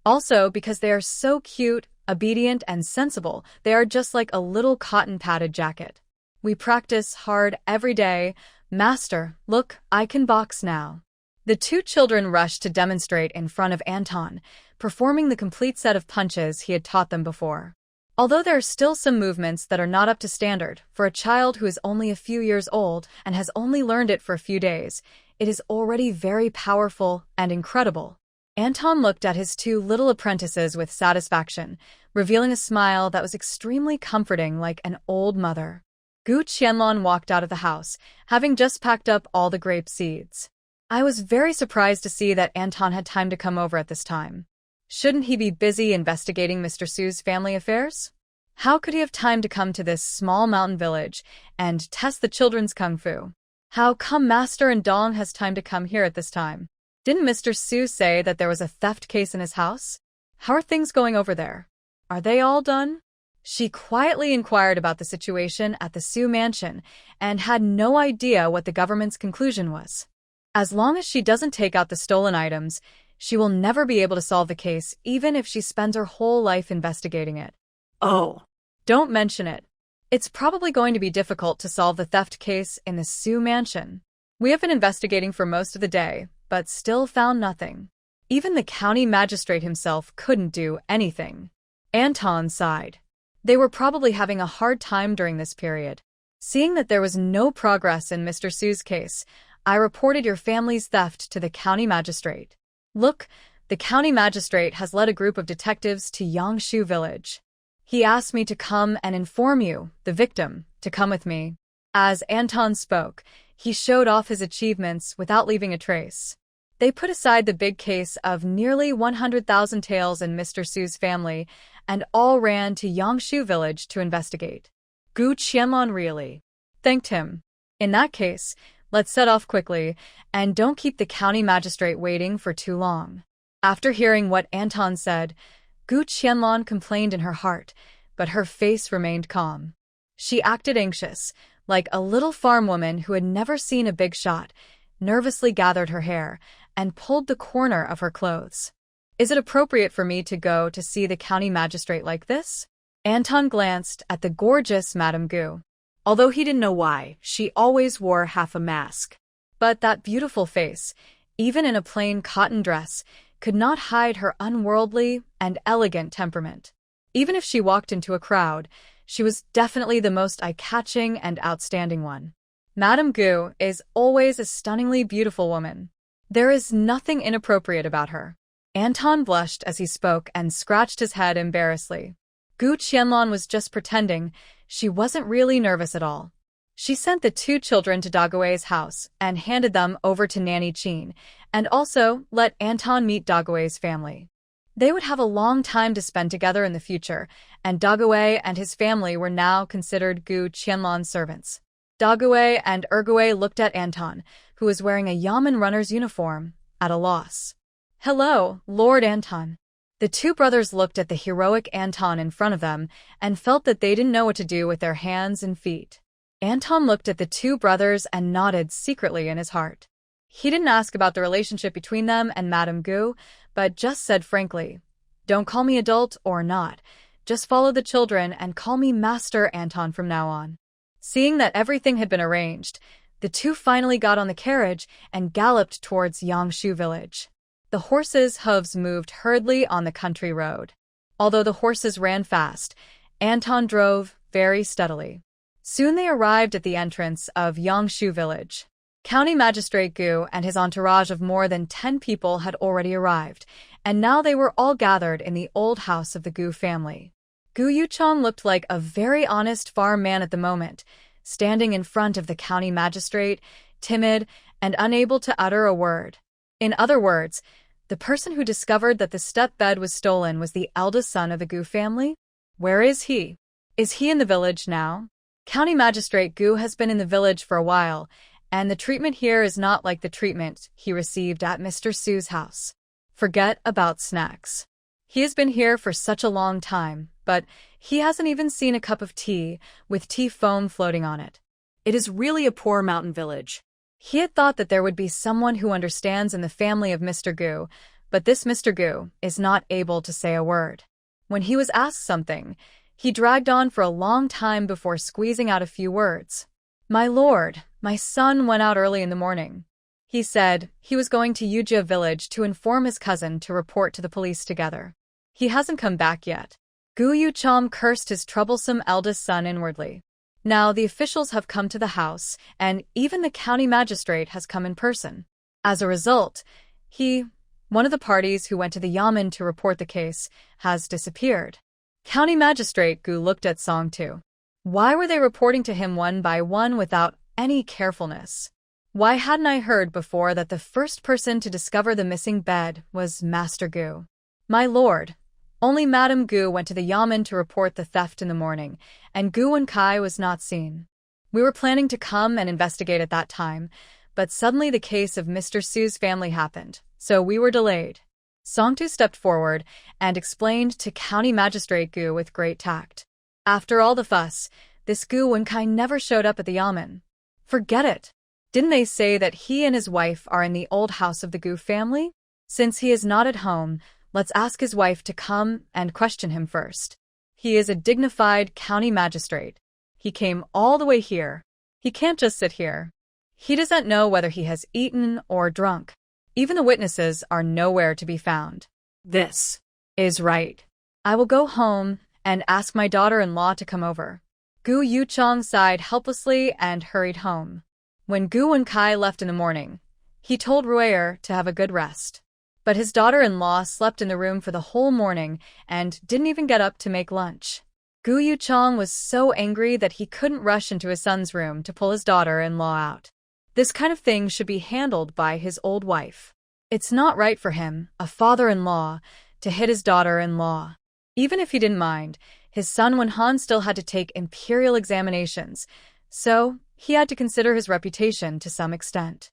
Also because they are so cute, obedient, and sensible. They are just like a little cotton-padded jacket. "We practice hard every day. Master, look, I can box now." The two children rushed to demonstrate in front of Anton, performing the complete set of punches he had taught them before. Although there are still some movements that are not up to standard, for a child who is only a few years old and has only learned it for a few days, it is already very powerful and incredible. Anton looked at his two little apprentices with satisfaction, revealing a smile that was extremely comforting, like an old mother. Gu Qianlan walked out of the house, having just packed up all the grape seeds. I was very surprised to see that Anton had time to come over at this time. Shouldn't he be busy investigating Mr. Su's family affairs? How could he have time to come to this small mountain village and test the children's kung fu? How come Master and Dong has time to come here at this time? Didn't Mr. Su say that there was a theft case in his house? How are things going over there? Are they all done? She quietly inquired about the situation at the Su mansion and had no idea what the government's conclusion was. As long as she doesn't take out the stolen items, she will never be able to solve the case, even if she spends her whole life investigating it. Oh. Don't mention it. It's probably going to be difficult to solve the theft case in the Su mansion. We have been investigating for most of the day, but still found nothing. Even the county magistrate himself couldn't do anything. Anton sighed. They were probably having a hard time during this period. Seeing that there was no progress in Mr. Su's case, I reported your family's theft to the county magistrate. Look, the county magistrate has led a group of detectives to Yangshu village. He asked me to come and inform you, the victim, to come with me. As Anton spoke, he showed off his achievements without leaving a trace. They put aside the big case of nearly 100,000 taels in Mr. Su's family and all ran to Yangshu village to investigate. Gu Qianlan really thanked him. In that case, let's set off quickly, and don't keep the county magistrate waiting for too long. After hearing what Anton said, Gu Qianlan complained in her heart, but her face remained calm. She acted anxious, like a little farm woman who had never seen a big shot, nervously gathered her hair, and pulled the corner of her clothes. Is it appropriate for me to go to see the county magistrate like this? Anton glanced at the gorgeous Madame Gu. Although he didn't know why, she always wore half a mask. But that beautiful face, even in a plain cotton dress, could not hide her unworldly and elegant temperament. Even if she walked into a crowd, she was definitely the most eye-catching and outstanding one. Madame Gu is always a stunningly beautiful woman. There is nothing inappropriate about her. Anton blushed as he spoke and scratched his head embarrassedly. Gu Qianlan was just pretending. She wasn't really nervous at all. She sent the two children to Dague's house and handed them over to Nanny Chin, and also let Anton meet Dague's family. They would have a long time to spend together in the future, and Dague and his family were now considered Gu Qianlan servants. Dague and Ergue looked at Anton, who was wearing a yamen runner's uniform, at a loss. "Hello, Lord Anton." The two brothers looked at the heroic Anton in front of them and felt that they didn't know what to do with their hands and feet. Anton looked at the two brothers and nodded secretly in his heart. He didn't ask about the relationship between them and Madame Gu, but just said frankly, "Don't call me adult or not. Just follow the children and call me Master Anton from now on." Seeing that everything had been arranged, the two finally got on the carriage and galloped towards Yangshu village. The horses' hooves moved hurriedly on the country road. Although the horses ran fast, Anton drove very steadily. Soon they arrived at the entrance of Yangshu village. County Magistrate Gu and his entourage of more than 10 people had already arrived, and now they were all gathered in the old house of the Gu family. Gu Yuchong looked like a very honest farm man at the moment, standing in front of the county magistrate, timid and unable to utter a word. In other words, the person who discovered that the step bed was stolen was the eldest son of the Gu family? Where is he? Is he in the village now? County Magistrate Gu has been in the village for a while, and the treatment here is not like the treatment he received at Mr. Su's house. Forget about snacks. He has been here for such a long time, but he hasn't even seen a cup of tea with tea foam floating on it. It is really a poor mountain village. He had thought that there would be someone who understands in the family of Mr. Gu, but this Mr. Gu is not able to say a word. When he was asked something, he dragged on for a long time before squeezing out a few words. "My lord, my son went out early in the morning. He said he was going to Yujia village to inform his cousin to report to the police together. He hasn't come back yet." Gu Yuchom cursed his troublesome eldest son inwardly. Now the officials have come to the house, and even the county magistrate has come in person. As a result, one of the parties who went to the yamen to report the case, has disappeared. County Magistrate Gu looked at Song Tu. Why were they reporting to him one by one without any carefulness? Why hadn't I heard before that the first person to discover the missing bed was Master Gu? "My lord, only Madame Gu went to the yamen to report the theft in the morning, and Goo Wencai was not seen. We were planning to come and investigate at that time, but suddenly the case of Mr. Su's family happened, so we were delayed." Songtu stepped forward and explained to County Magistrate Gu with great tact. After all the fuss, this Goo Wencai never showed up at the yamen. Forget it. Didn't they say that he and his wife are in the old house of the Gu family? Since he is not at home, let's ask his wife to come and question him first. He is a dignified county magistrate. He came all the way here. He can't just sit here. He doesn't know whether he has eaten or drunk. Even the witnesses are nowhere to be found. This is right. I will go home and ask my daughter-in-law to come over. Gu Yuchong sighed helplessly and hurried home. When Goo Wencai left in the morning, he told Rui'er to have a good rest. But his daughter-in-law slept in the room for the whole morning and didn't even get up to make lunch. Gu Yuchong was so angry that he couldn't rush into his son's room to pull his daughter-in-law out. This kind of thing should be handled by his old wife. It's not right for him, a father-in-law, to hit his daughter-in-law. Even if he didn't mind, his son Wenhan still had to take imperial examinations, so he had to consider his reputation to some extent.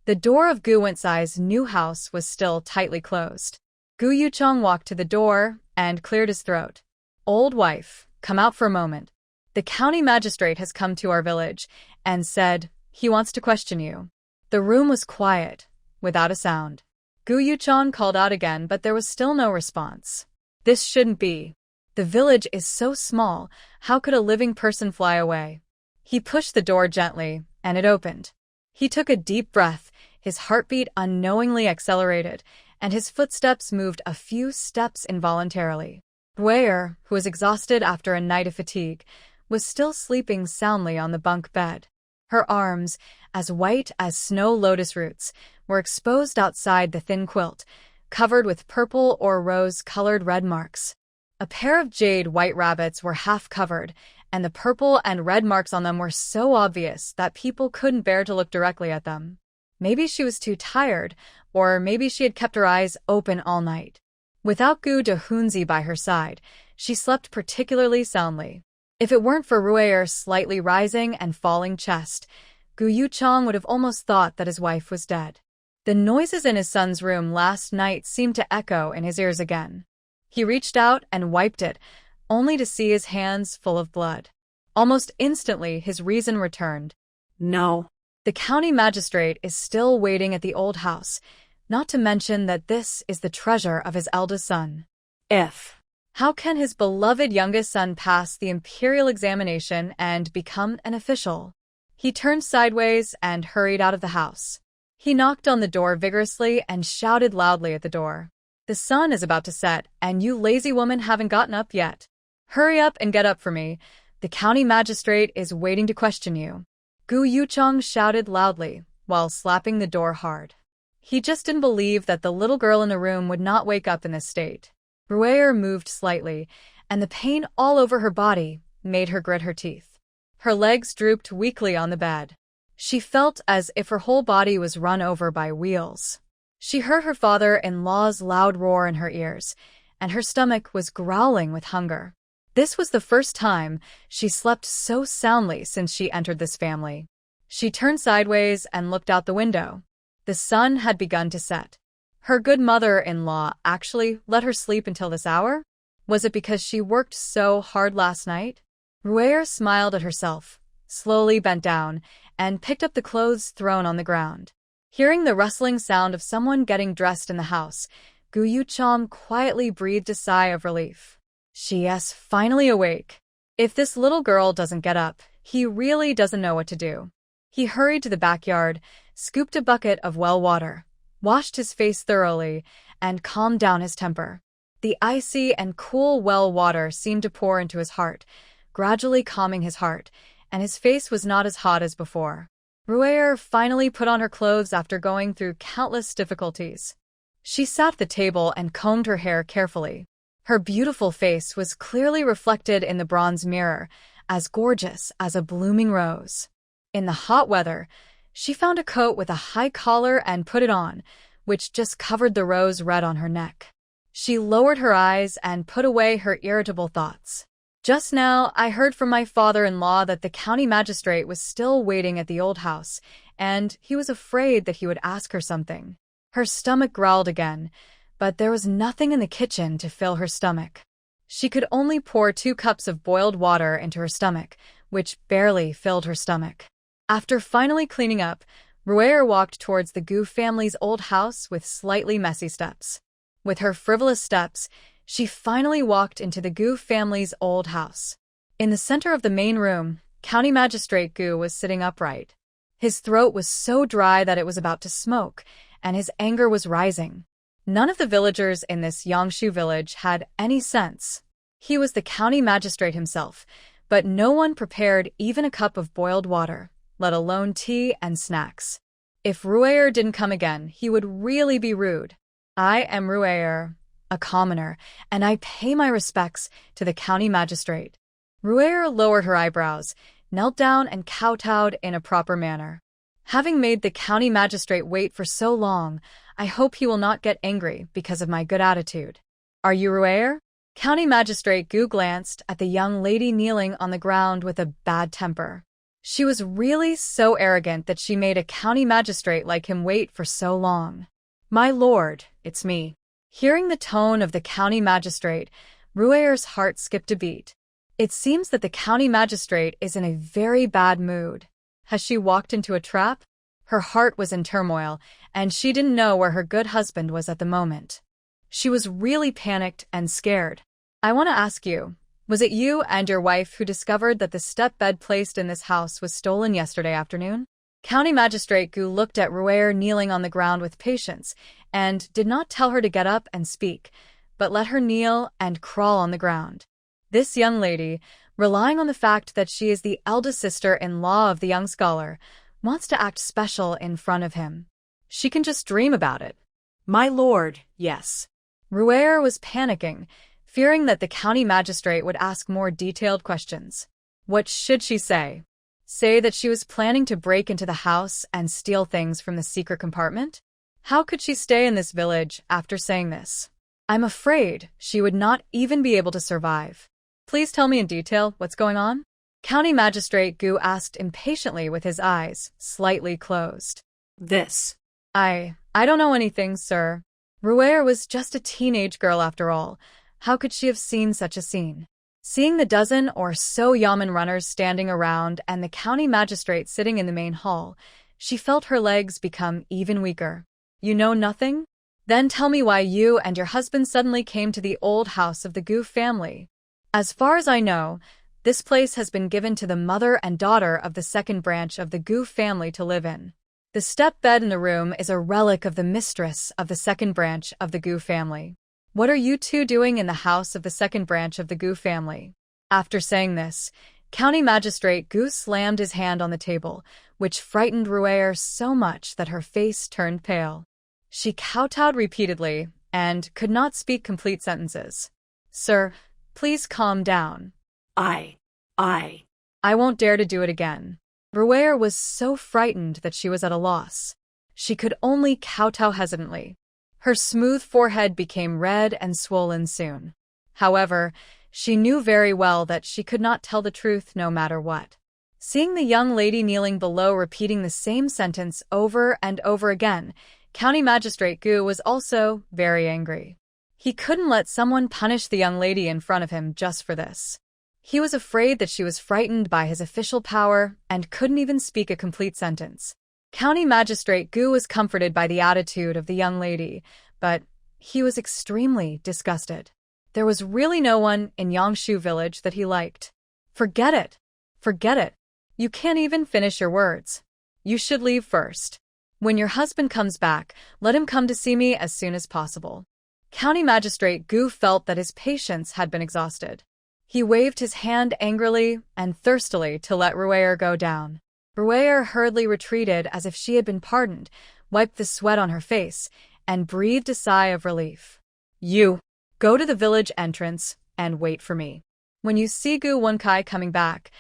The door of Goo Wencai's new house was still tightly closed. Gu Yuchong walked to the door and cleared his throat. "Old wife, come out for a moment. The county magistrate has come to our village and said he wants to question you." The room was quiet, without a sound. Gu Yuchong called out again, but there was still no response. This shouldn't be. The village is so small, how could a living person fly away? He pushed the door gently, and it opened. He took a deep breath, his heartbeat unknowingly accelerated, and his footsteps moved a few steps involuntarily. Rui'er, who was exhausted after a night of fatigue, was still sleeping soundly on the bunk bed. Her arms, as white as snow lotus roots, were exposed outside the thin quilt, covered with purple or rose-colored red marks. A pair of jade white rabbits were half covered, and the purple and red marks on them were so obvious that people couldn't bear to look directly at them. Maybe she was too tired, or maybe she had kept her eyes open all night. Without Goo Hunzi by her side, she slept particularly soundly. If it weren't for Rui'er's slightly rising and falling chest, Gu Yuchang would have almost thought that his wife was dead. The noises in his son's room last night seemed to echo in his ears again. He reached out and wiped it, only to see his hands full of blood. Almost instantly, his reason returned. No. The county magistrate is still waiting at the old house, not to mention that this is the treasure of his eldest son. How can his beloved youngest son pass the imperial examination and become an official? He turned sideways and hurried out of the house. He knocked on the door vigorously and shouted loudly at the door. The sun is about to set, and you lazy woman haven't gotten up yet. Hurry up and get up for me. The county magistrate is waiting to question you. Gu Yuchang shouted loudly, while slapping the door hard. He just didn't believe that the little girl in the room would not wake up in this state. Rui'er moved slightly, and the pain all over her body made her grit her teeth. Her legs drooped weakly on the bed. She felt as if her whole body was run over by wheels. She heard her father-in-law's loud roar in her ears, and her stomach was growling with hunger. This was the first time she slept so soundly since she entered this family. She turned sideways and looked out the window. The sun had begun to set. Her good mother-in-law actually let her sleep until this hour? Was it because she worked so hard last night? Rui'er smiled at herself, slowly bent down, and picked up the clothes thrown on the ground. Hearing the rustling sound of someone getting dressed in the house, Gu Yuchang quietly breathed a sigh of relief. She is finally awake. If this little girl doesn't get up, he really doesn't know what to do. He hurried to the backyard, scooped a bucket of well water, washed his face thoroughly, and calmed down his temper. The icy and cool well water seemed to pour into his heart, gradually calming his heart, and his face was not as hot as before. Rui'er finally put on her clothes after going through countless difficulties. She sat at the table and combed her hair carefully. Her beautiful face was clearly reflected in the bronze mirror, as gorgeous as a blooming rose. In the hot weather, she found a coat with a high collar and put it on, which just covered the rose red on her neck. She lowered her eyes and put away her irritable thoughts. Just now, I heard from my father-in-law that the county magistrate was still waiting at the old house, and he was afraid that he would ask her something. Her stomach growled again, but there was nothing in the kitchen to fill her stomach. She could only pour 2 cups of boiled water into her stomach, which barely filled her stomach. After finally cleaning up, Rui'er walked towards the Gu family's old house with slightly messy steps. With her frivolous steps, she finally walked into the Gu family's old house. In the center of the main room, County Magistrate Gu was sitting upright. His throat was so dry that it was about to smoke, and his anger was rising. None of the villagers in this Yangshu village had any sense. He was the county magistrate himself, but no one prepared even a cup of boiled water, let alone tea and snacks. If Rui'er didn't come again, he would really be rude. I am Rui'er, a commoner, and I pay my respects to the county magistrate. Rui'er lowered her eyebrows, knelt down and kowtowed in a proper manner. Having made the county magistrate wait for so long, I hope he will not get angry because of my good attitude. Are you Rui'er? County Magistrate Gu glanced at the young lady kneeling on the ground with a bad temper. She was really so arrogant that she made a county magistrate like him wait for so long. My lord, it's me. Hearing the tone of the county magistrate, Rui'er's heart skipped a beat. It seems that the county magistrate is in a very bad mood. Has she walked into a trap? Her heart was in turmoil, and she didn't know where her good husband was at the moment. She was really panicked and scared. I want to ask you, was it you and your wife who discovered that the step bed placed in this house was stolen yesterday afternoon? County Magistrate Gu looked at Rui'er kneeling on the ground with patience, and did not tell her to get up and speak, but let her kneel and crawl on the ground. This young lady, relying on the fact that she is the eldest sister-in-law of the young scholar, wants to act special in front of him. She can just dream about it. My lord, yes. Rui'er was panicking, fearing that the county magistrate would ask more detailed questions. What should she say? Say that she was planning to break into the house and steal things from the secret compartment? How could she stay in this village after saying this? I'm afraid she would not even be able to survive. Please tell me in detail what's going on? County Magistrate Gu asked impatiently with his eyes slightly closed. This. I don't know anything, sir. Rui'er was just a teenage girl after all. How could she have seen such a scene? Seeing the dozen or so yamen runners standing around and the county magistrate sitting in the main hall, she felt her legs become even weaker. You know nothing? Then tell me why you and your husband suddenly came to the old house of the Gu family. As far as I know, this place has been given to the mother and daughter of the second branch of the Gu family to live in. The step bed in the room is a relic of the mistress of the second branch of the Gu family. What are you two doing in the house of the second branch of the Gu family? After saying this, County Magistrate Gu slammed his hand on the table, which frightened Rui'er so much that her face turned pale. She kowtowed repeatedly and could not speak complete sentences. Sir, please calm down. I won't dare to do it again. Rui'er was so frightened that she was at a loss. She could only kowtow hesitantly. Her smooth forehead became red and swollen soon. However, she knew very well that she could not tell the truth no matter what. Seeing the young lady kneeling below repeating the same sentence over and over again, County Magistrate Gu was also very angry. He couldn't let someone punish the young lady in front of him just for this. He was afraid that she was frightened by his official power and couldn't even speak a complete sentence. County Magistrate Gu was comforted by the attitude of the young lady, but he was extremely disgusted. There was really no one in Yangshu village that he liked. Forget it. Forget it. You can't even finish your words. You should leave first. When your husband comes back, let him come to see me as soon as possible. County Magistrate Gu felt that his patience had been exhausted. He waved his hand angrily and thirstily to let Rui'er go down. Rui'er hurriedly retreated as if she had been pardoned, wiped the sweat on her face, and breathed a sigh of relief. You, go to the village entrance and wait for me. When you see Goo Wencai coming back,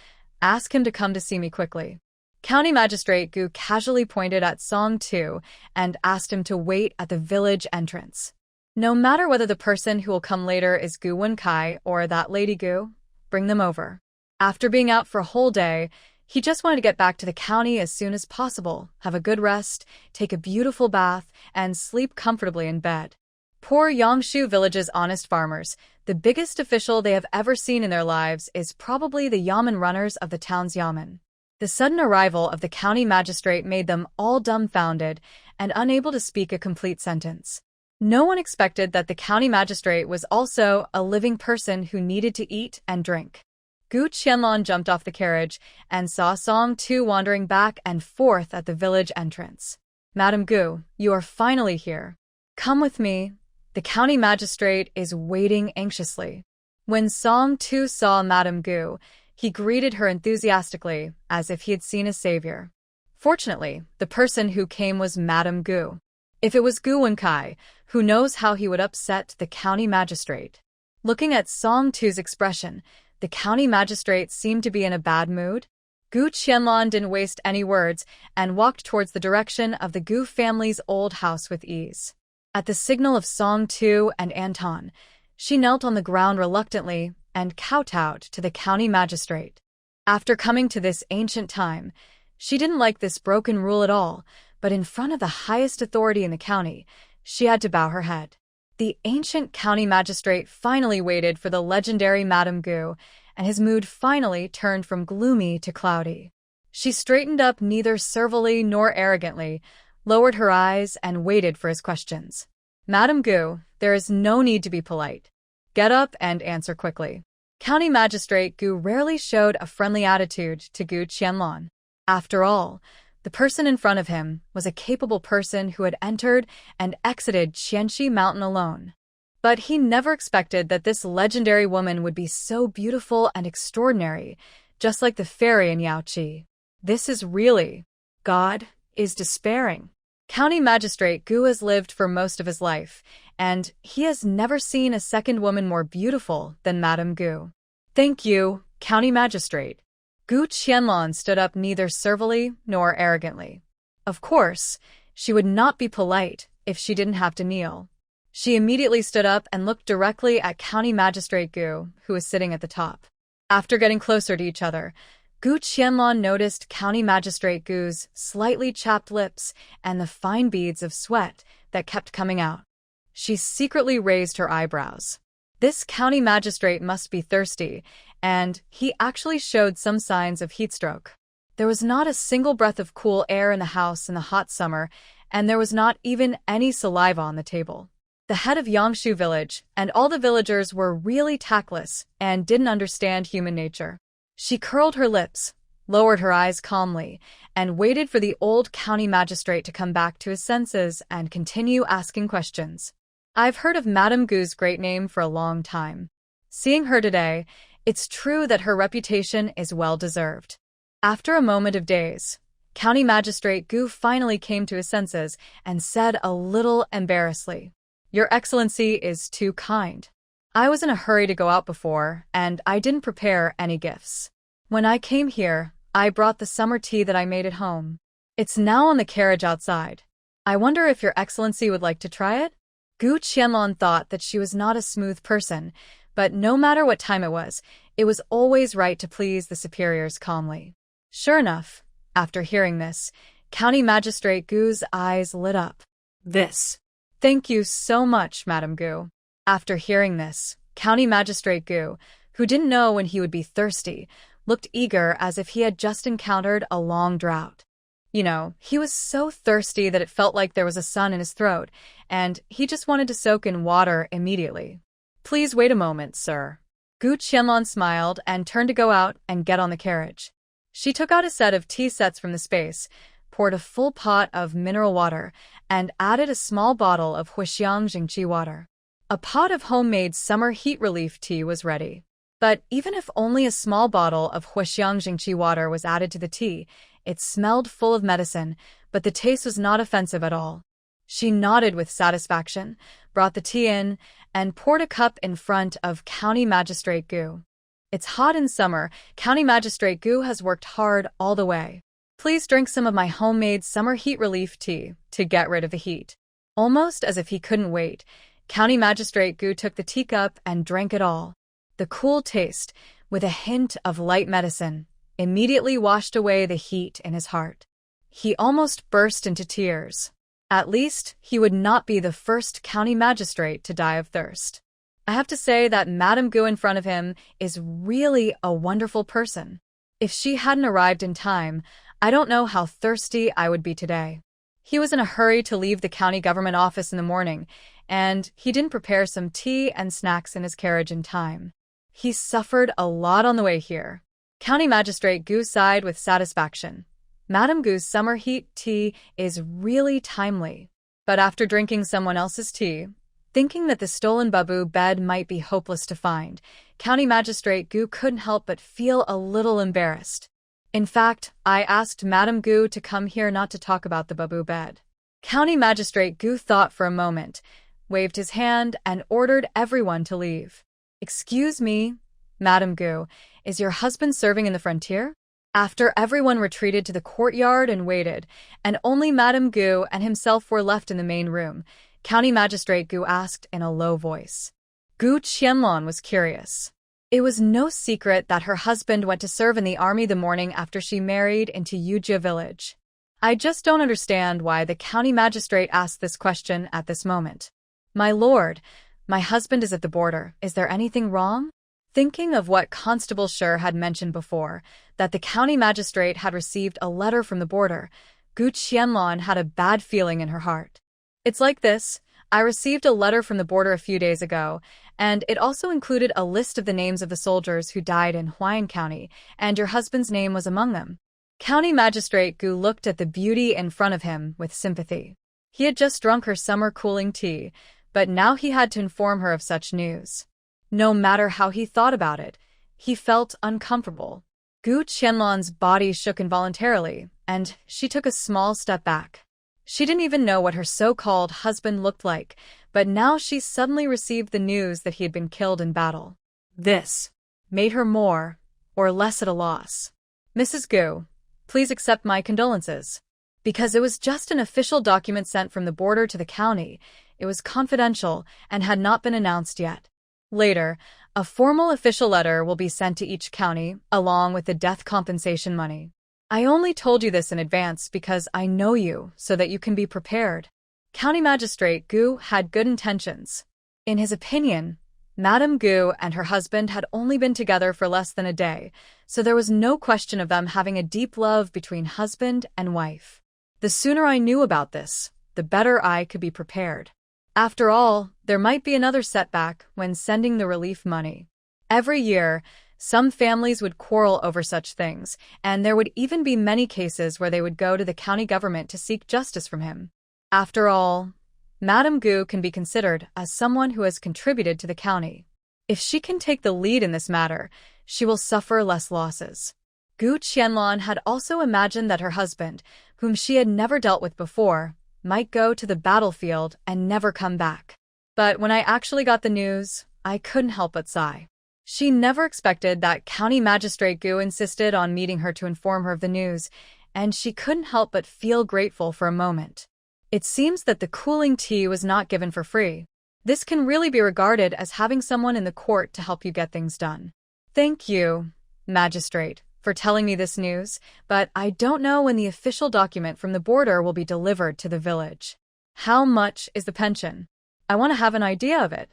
ask him to come to see me quickly. County Magistrate Gu casually pointed at Song Tu and asked him to wait at the village entrance. No matter whether the person who will come later is Goo Wencai or that Lady Gu, bring them over. After being out for a whole day, he just wanted to get back to the county as soon as possible, have a good rest, take a beautiful bath, and sleep comfortably in bed. Poor Yangshu village's honest farmers, the biggest official they have ever seen in their lives is probably the yamen runners of the town's yamen. The sudden arrival of the county magistrate made them all dumbfounded and unable to speak a complete sentence. No one expected that the county magistrate was also a living person who needed to eat and drink. Gu Qianlan jumped off the carriage and saw Song Tu wandering back and forth at the village entrance. Madam Gu, you are finally here. Come with me. The county magistrate is waiting anxiously. When Song Tu saw Madam Gu, he greeted her enthusiastically as if he had seen a savior. Fortunately, the person who came was Madam Gu. If it was Goo Wencai, who knows how he would upset the county magistrate. Looking at Song Tu's expression, the county magistrate seemed to be in a bad mood. Gu Qianlan didn't waste any words and walked towards the direction of the Gu family's old house with ease. At the signal of Song Tu and Anton, she knelt on the ground reluctantly and kowtowed to the county magistrate. After coming to this ancient time, she didn't like this broken rule at all, but in front of the highest authority in the county, she had to bow her head. The ancient county magistrate finally waited for the legendary Madame Gu, and his mood finally turned from gloomy to cloudy. She straightened up neither servilely nor arrogantly, lowered her eyes, and waited for his questions. Madame Gu, there is no need to be polite. Get up and answer quickly. County Magistrate Gu rarely showed a friendly attitude to Gu Qianlan. After all, the person in front of him was a capable person who had entered and exited Qianxi Mountain alone. But he never expected that this legendary woman would be so beautiful and extraordinary, just like the fairy in Yaoqi. This is really... God is despairing. County Magistrate Gu has lived for most of his life, and he has never seen a second woman more beautiful than Madame Gu. Thank you, County Magistrate. Gu Qianlan stood up neither servilely nor arrogantly. Of course, she would not be polite if she didn't have to kneel. She immediately stood up and looked directly at County Magistrate Gu, who was sitting at the top. After getting closer to each other, Gu Qianlan noticed County Magistrate Gu's slightly chapped lips and the fine beads of sweat that kept coming out. She secretly raised her eyebrows. This county magistrate must be thirsty, and he actually showed some signs of heatstroke. There was not a single breath of cool air in the house in the hot summer, and there was not even any saliva on the table. The head of Yangshu village and all the villagers were really tactless and didn't understand human nature. She curled her lips, lowered her eyes calmly, and waited for the old county magistrate to come back to his senses and continue asking questions. I've heard of Madame Gu's great name for a long time. Seeing her today, it's true that her reputation is well-deserved. After a moment of daze, County Magistrate Gu finally came to his senses and said a little embarrassedly, "Your Excellency is too kind. I was in a hurry to go out before, and I didn't prepare any gifts. When I came here, I brought the summer tea that I made at home. It's now on the carriage outside. I wonder if Your Excellency would like to try it?" Gu Qianlan thought that she was not a smooth person, but no matter what time it was always right to please the superiors calmly. Sure enough, after hearing this, County Magistrate Gu's eyes lit up. This. Thank you so much, Madam Gu. After hearing this, County Magistrate Gu, who didn't know when he would be thirsty, looked eager as if he had just encountered a long drought. He was so thirsty that it felt like there was a sun in his throat, and he just wanted to soak in water immediately. Please wait a moment, sir. Gu Qianlan smiled and turned to go out and get on the carriage. She took out a set of tea sets from the space, poured a full pot of mineral water, and added a small bottle of Huixiang Jingqi water. A pot of homemade summer heat relief tea was ready. But even if only a small bottle of Huixiang Jingqi water was added to the tea, it smelled full of medicine, but the taste was not offensive at all. She nodded with satisfaction, brought the tea in, and poured a cup in front of County Magistrate Gu. It's hot in summer. County Magistrate Gu has worked hard all the way. Please drink some of my homemade summer heat relief tea to get rid of the heat. Almost as if he couldn't wait, County Magistrate Gu took the teacup and drank it all. The cool taste, with a hint of light medicine, immediately washed away the heat in his heart. He almost burst into tears. At least, he would not be the first county magistrate to die of thirst. I have to say that Madame Gu in front of him is really a wonderful person. If she hadn't arrived in time, I don't know how thirsty I would be today. He was in a hurry to leave the county government office in the morning, and he didn't prepare some tea and snacks in his carriage in time. He suffered a lot on the way here. County Magistrate Gu sighed with satisfaction. Madame Gu's summer heat tea is really timely. But after drinking someone else's tea, thinking that the stolen babu bed might be hopeless to find, County Magistrate Gu couldn't help but feel a little embarrassed. In fact, I asked Madame Gu to come here not to talk about the babu bed. County Magistrate Gu thought for a moment, waved his hand, and ordered everyone to leave. Excuse me, Madame Gu, is your husband serving in the frontier? After everyone retreated to the courtyard and waited, and only Madame Gu and himself were left in the main room, County Magistrate Gu asked in a low voice. Gu Qianlan was curious. It was no secret that her husband went to serve in the army the morning after she married into Yujia village. I just don't understand why the county magistrate asked this question at this moment. My lord, my husband is at the border. Is there anything wrong? Thinking of what Constable Shi Er had mentioned before, that the county magistrate had received a letter from the border, Gu Qianlan had a bad feeling in her heart. It's like this. I received a letter from the border a few days ago, and it also included a list of the names of the soldiers who died in Huayan County, and your husband's name was among them. County Magistrate Gu looked at the beauty in front of him with sympathy. He had just drunk her summer cooling tea, but now he had to inform her of such news. No matter how he thought about it, he felt uncomfortable. Gu Qianlan's body shook involuntarily, and she took a small step back. She didn't even know what her so-called husband looked like, but now she suddenly received the news that he had been killed in battle. This made her more or less at a loss. Mrs. Gu, please accept my condolences. Because it was just an official document sent from the border to the county, it was confidential and had not been announced yet. Later, a formal official letter will be sent to each county, along with the death compensation money. I only told you this in advance because I know you, so that you can be prepared. County Magistrate Gu had good intentions. In his opinion, Madame Gu and her husband had only been together for less than a day, so there was no question of them having a deep love between husband and wife. The sooner I knew about this, the better I could be prepared. After all, there might be another setback when sending the relief money. Every year, some families would quarrel over such things, and there would even be many cases where they would go to the county government to seek justice from him. After all, Madame Gu can be considered as someone who has contributed to the county. If she can take the lead in this matter, she will suffer less losses. Gu Qianlan had also imagined that her husband, whom she had never dealt with before, might go to the battlefield and never come back. But when I actually got the news, I couldn't help but sigh. She never expected that County Magistrate Gu insisted on meeting her to inform her of the news, and she couldn't help but feel grateful for a moment. It seems that the cooling tea was not given for free. This can really be regarded as having someone in the court to help you get things done. Thank you, Magistrate, for telling me this news, but I don't know when the official document from the border will be delivered to the village. How much is the pension? I want to have an idea of it.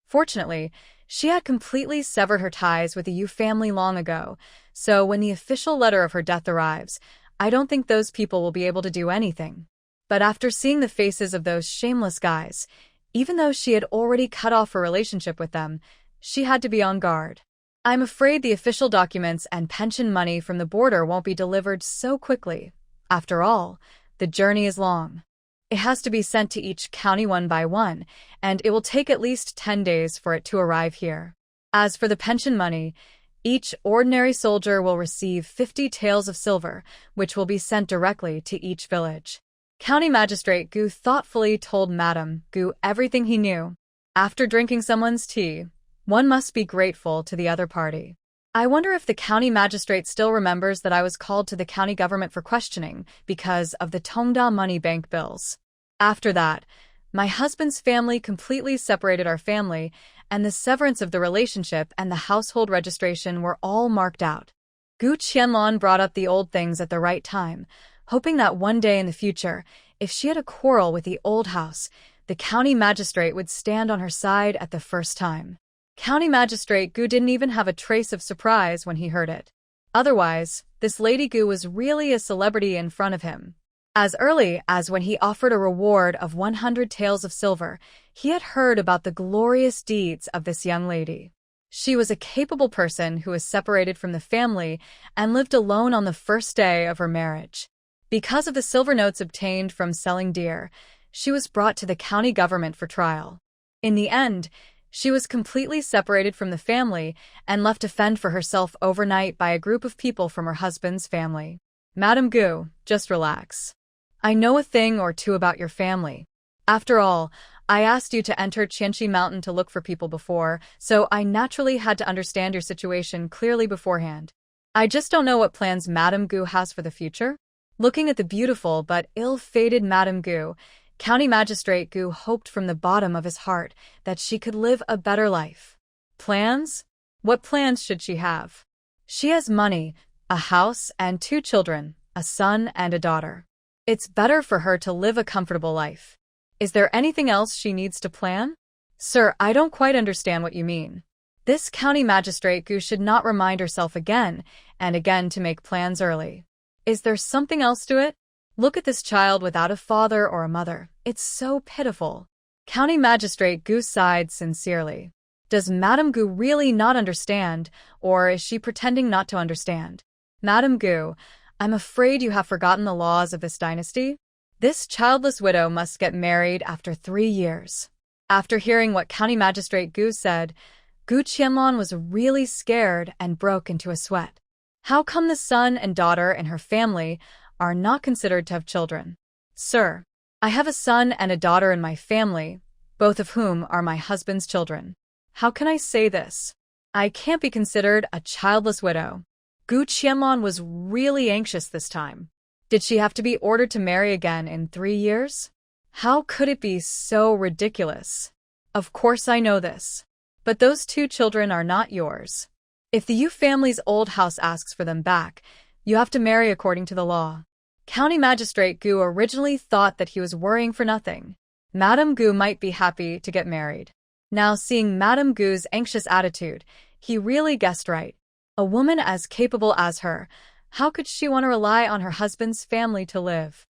Fortunately, she had completely severed her ties with the Yu family long ago, so when the official letter of her death arrives, I don't think those people will be able to do anything. But after seeing the faces of those shameless guys, even though she had already cut off her relationship with them, she had to be on guard. I'm afraid the official documents and pension money from the border won't be delivered so quickly. After all, the journey is long. It has to be sent to each county one by one, and it will take at least 10 days for it to arrive here. As for the pension money, each ordinary soldier will receive 50 taels of silver, which will be sent directly to each village. County Magistrate Gu thoughtfully told Madame Gu everything he knew. After drinking someone's tea, one must be grateful to the other party. I wonder if the county magistrate still remembers that I was called to the county government for questioning because of the Tongda money bank bills. After that, my husband's family completely separated our family, and the severance of the relationship and the household registration were all marked out. Gu Qianlan brought up the old things at the right time, hoping that one day in the future, if she had a quarrel with the old house, the county magistrate would stand on her side at the first time. County Magistrate Gu didn't even have a trace of surprise when he heard it. Otherwise, this Lady Gu was really a celebrity in front of him. As early as when he offered a reward of 100 taels of silver, he had heard about the glorious deeds of this young lady. She was a capable person who was separated from the family and lived alone on the first day of her marriage. Because of the silver notes obtained from selling deer, she was brought to the county government for trial. In the end, she was completely separated from the family and left to fend for herself overnight by a group of people from her husband's family. Madame Gu, just relax. I know a thing or two about your family. After all, I asked you to enter Qianxi Mountain to look for people before, so I naturally had to understand your situation clearly beforehand. I just don't know what plans Madame Gu has for the future. Looking at the beautiful but ill-fated Madame Gu, County Magistrate Gu hoped from the bottom of his heart that she could live a better life. Plans? What plans should she have? She has money, a house, and 2 children, a son and a daughter. It's better for her to live a comfortable life. Is there anything else she needs to plan? Sir, I don't quite understand what you mean. This County Magistrate Gu should not remind herself again and again to make plans early. Is there something else to it? Look at this child without a father or a mother. It's so pitiful. County Magistrate Gu sighed sincerely. Does Madame Gu really not understand, or is she pretending not to understand? Madame Gu, I'm afraid you have forgotten the laws of this dynasty. This childless widow must get married after 3 years. After hearing what County Magistrate Gu said, Gu Qianlan was really scared and broke into a sweat. How come the son and daughter in her family are not considered to have children? Sir, I have a son and a daughter in my family, both of whom are my husband's children. How can I say this? I can't be considered a childless widow. Gu Qianlan was really anxious this time. Did she have to be ordered to marry again in 3 years? How could it be so ridiculous? Of course I know this. But those 2 children are not yours. If the Yu family's old house asks for them back, you have to marry according to the law. County Magistrate Gu originally thought that he was worrying for nothing. Madame Gu might be happy to get married. Now, seeing Madame Gu's anxious attitude, he really guessed right. A woman as capable as her, how could she want to rely on her husband's family to live?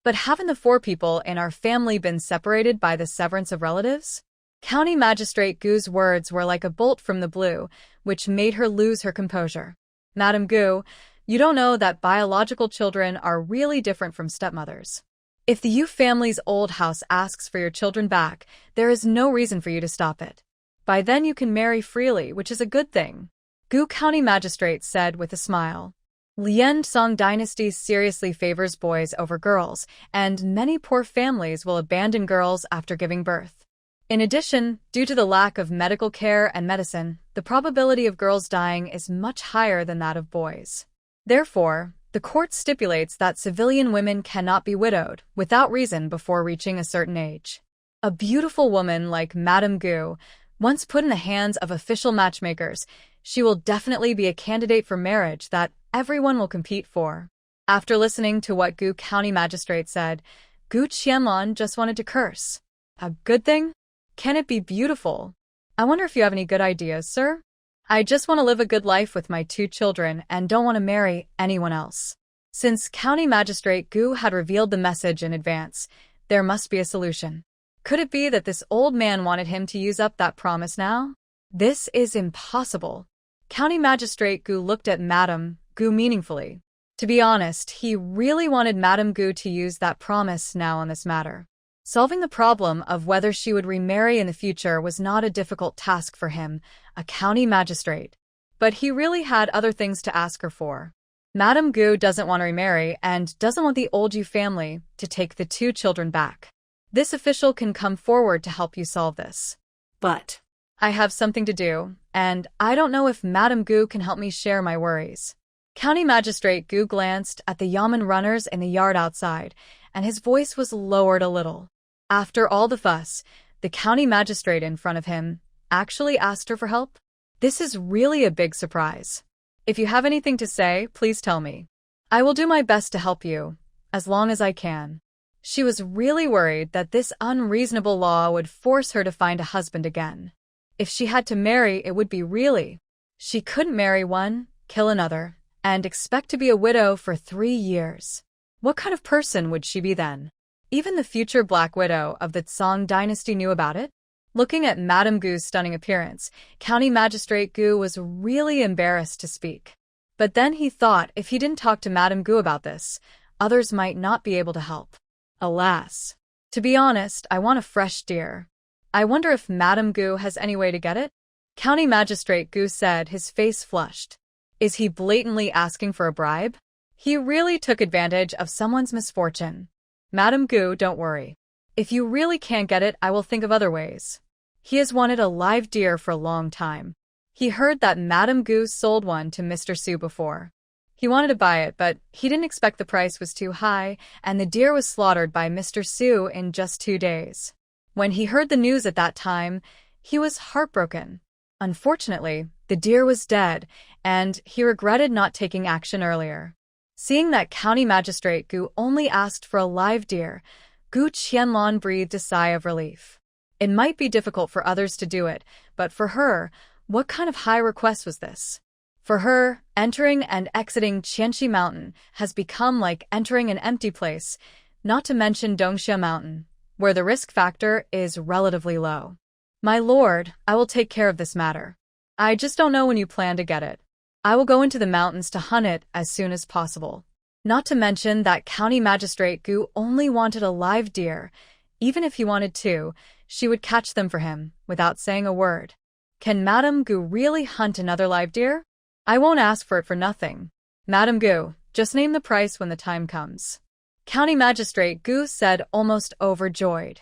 But haven't the 4 people in our family been separated by the severance of relatives? County Magistrate Gu's words were like a bolt from the blue, which made her lose her composure. Madame Gu, you don't know that biological children are really different from stepmothers. If the Yu family's old house asks for your children back, there is no reason for you to stop it. By then you can marry freely, which is a good thing. Gu County Magistrate said with a smile. Lian Song dynasty seriously favors boys over girls, and many poor families will abandon girls after giving birth. In addition, due to the lack of medical care and medicine, the probability of girls dying is much higher than that of boys. Therefore, the court stipulates that civilian women cannot be widowed without reason before reaching a certain age. A beautiful woman like Madame Gu, once put in the hands of official matchmakers, she will definitely be a candidate for marriage that everyone will compete for. After listening to what Gu County Magistrate said, Gu Qianlan just wanted to curse. A good thing? Can it be beautiful? I wonder if you have any good ideas, sir? I just want to live a good life with my 2 children and don't want to marry anyone else. Since County Magistrate Gu had revealed the message in advance, there must be a solution. Could it be that this old man wanted him to use up that promise now? This is impossible. County Magistrate Gu looked at Madame Gu meaningfully. To be honest, he really wanted Madame Gu to use that promise now on this matter. Solving the problem of whether she would remarry in the future was not a difficult task for him, a county magistrate. But he really had other things to ask her for. Madame Gu doesn't want to remarry and doesn't want the old Yu family to take the 2 children back. This official can come forward to help you solve this. But I have something to do, and I don't know if Madame Gu can help me share my worries. County Magistrate Gu glanced at the yamen runners in the yard outside, and his voice was lowered a little. After all the fuss, the county magistrate in front of him actually asked her for help? This is really a big surprise. If you have anything to say, please tell me. I will do my best to help you, as long as I can. She was really worried that this unreasonable law would force her to find a husband again. If she had to marry, it would be really. She couldn't marry one, kill another, and expect to be a widow for 3 years. What kind of person would she be then? Even the future Black Widow of the Song dynasty knew about it. Looking at Madame Gu's stunning appearance, County Magistrate Gu was really embarrassed to speak. But then he thought if he didn't talk to Madame Gu about this, others might not be able to help. Alas. To be honest, I want a fresh deer. I wonder if Madame Gu has any way to get it? County Magistrate Gu said, his face flushed. Is he blatantly asking for a bribe? He really took advantage of someone's misfortune. Madame Gu, don't worry. If you really can't get it, I will think of other ways. He has wanted a live deer for a long time. He heard that Madame Gu sold one to Mr. Su before. He wanted to buy it, but he didn't expect the price was too high, and the deer was slaughtered by Mr. Su in just 2 days. When he heard the news at that time, he was heartbroken. Unfortunately, the deer was dead, and he regretted not taking action earlier. Seeing that County Magistrate Gu only asked for a live deer, Gu Qianlan breathed a sigh of relief. It might be difficult for others to do it, but for her, what kind of high request was this? For her, entering and exiting Qianxi Mountain has become like entering an empty place, not to mention Dongxia Mountain, where the risk factor is relatively low. My lord, I will take care of this matter. I just don't know when you plan to get it. I will go into the mountains to hunt it as soon as possible. Not to mention that County Magistrate Gu only wanted a live deer. Even if he wanted 2, she would catch them for him, without saying a word. Can Madame Gu really hunt another live deer? I won't ask for it for nothing. Madame Gu, just name the price when the time comes. County Magistrate Gu said, almost overjoyed.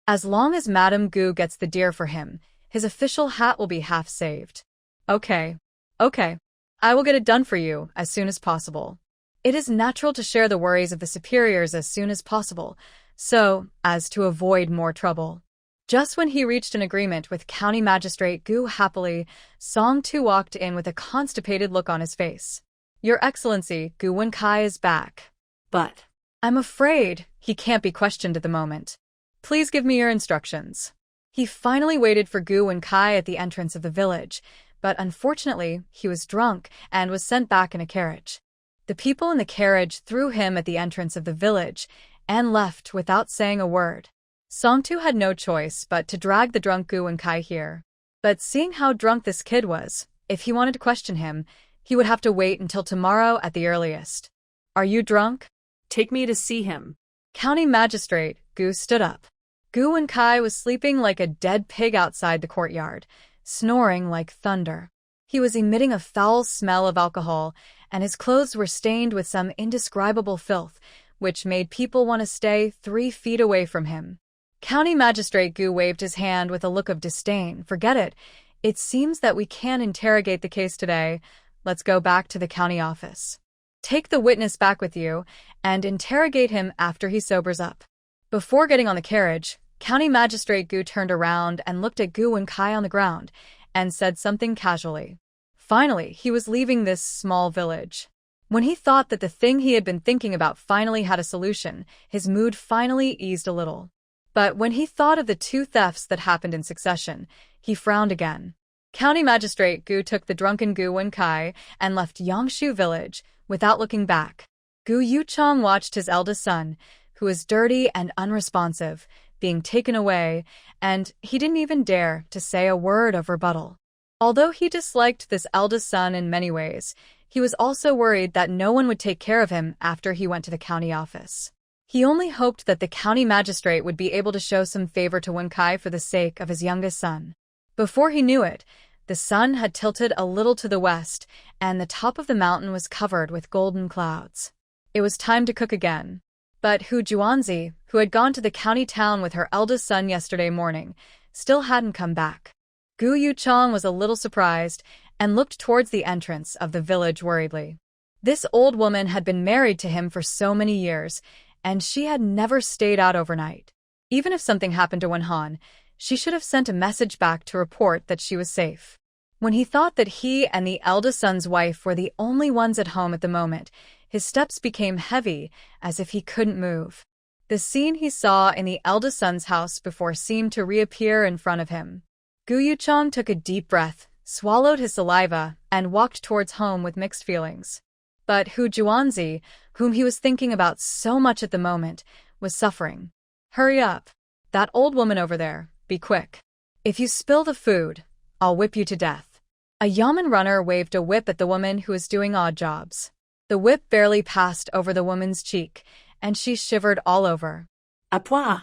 As long as Madame Gu gets the deer for him, his official hat will be half saved. Okay. I will get it done for you as soon as possible. It is natural to share the worries of the superiors as soon as possible, so as to avoid more trouble. Just when he reached an agreement with County Magistrate Gu happily, Song Tu walked in with a constipated look on his face. Your Excellency, Goo Wencai is back. But I'm afraid he can't be questioned at the moment. Please give me your instructions. He finally waited for Goo Wencai at the entrance of the village, but unfortunately he was drunk and was sent back in a carriage. The people in the carriage threw him at the entrance of the village and left without saying a word. Song Tu had no choice but to drag the drunk Goo Wencai here. But seeing how drunk this kid was, if he wanted to question him, he would have to wait until tomorrow at the earliest. Are you drunk? take me to see him. County Magistrate Gu stood up. Goo Wencai was sleeping like a dead pig outside the courtyard, snoring like thunder. He was emitting a foul smell of alcohol, and his clothes were stained with some indescribable filth, which made people want to stay 3 feet away from him. County Magistrate Gu waved his hand with a look of disdain. Forget it. It seems that we can't interrogate the case today. Let's go back to the county office. Take the witness back with you and interrogate him after he sobers up. Before getting on the carriage, County Magistrate Gu turned around and looked at Goo Wencai on the ground and said something casually. Finally, he was leaving this small village. When he thought that the thing he had been thinking about finally had a solution, his mood finally eased a little. But when he thought of the 2 thefts that happened in succession, he frowned again. County Magistrate Gu took the drunken Goo Wencai and left Yangshu village without looking back. Gu Yuchong watched his eldest son, who was dirty and unresponsive, being taken away, and he didn't even dare to say a word of rebuttal. Although he disliked this eldest son in many ways, he was also worried that no one would take care of him after he went to the county office. He only hoped that the county magistrate would be able to show some favor to Wencai for the sake of his youngest son. Before he knew it, the sun had tilted a little to the west, and the top of the mountain was covered with golden clouds. It was time to cook again. But Gu Hunzi, who had gone to the county town with her eldest son yesterday morning, still hadn't come back. Gu Yuchong was a little surprised and looked towards the entrance of the village worriedly. This old woman had been married to him for so many years, and she had never stayed out overnight. Even if something happened to Wenhan, she should have sent a message back to report that she was safe. When he thought that he and the eldest son's wife were the only ones at home at the moment, his steps became heavy, as if he couldn't move. The scene he saw in the eldest son's house before seemed to reappear in front of him. Gu Yuchong took a deep breath, swallowed his saliva, and walked towards home with mixed feelings. But Gu Hunzi, whom he was thinking about so much at the moment, was suffering. Hurry up. That old woman over there, be quick. If you spill the food, I'll whip you to death. A yeoman runner waved a whip at the woman who was doing odd jobs. The whip barely passed over the woman's cheek, and she shivered all over. À point.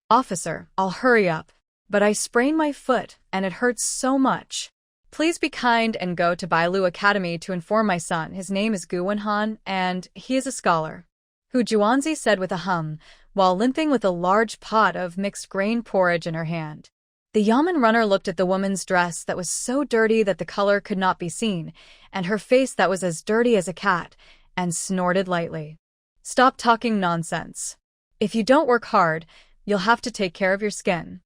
Officer, I'll hurry up. But I sprained my foot, and it hurts so much. Please be kind and go to Bailu Academy to inform my son. His name is Gu Wenhan, and he is a scholar. Gu Hunzi said with a hum, while limping with a large pot of mixed grain porridge in her hand. The yeoman runner looked at the woman's dress that was so dirty that the color could not be seen, and her face that was as dirty as a cat, and snorted lightly. Stop talking nonsense. If you don't work hard, you'll have to take care of your skin.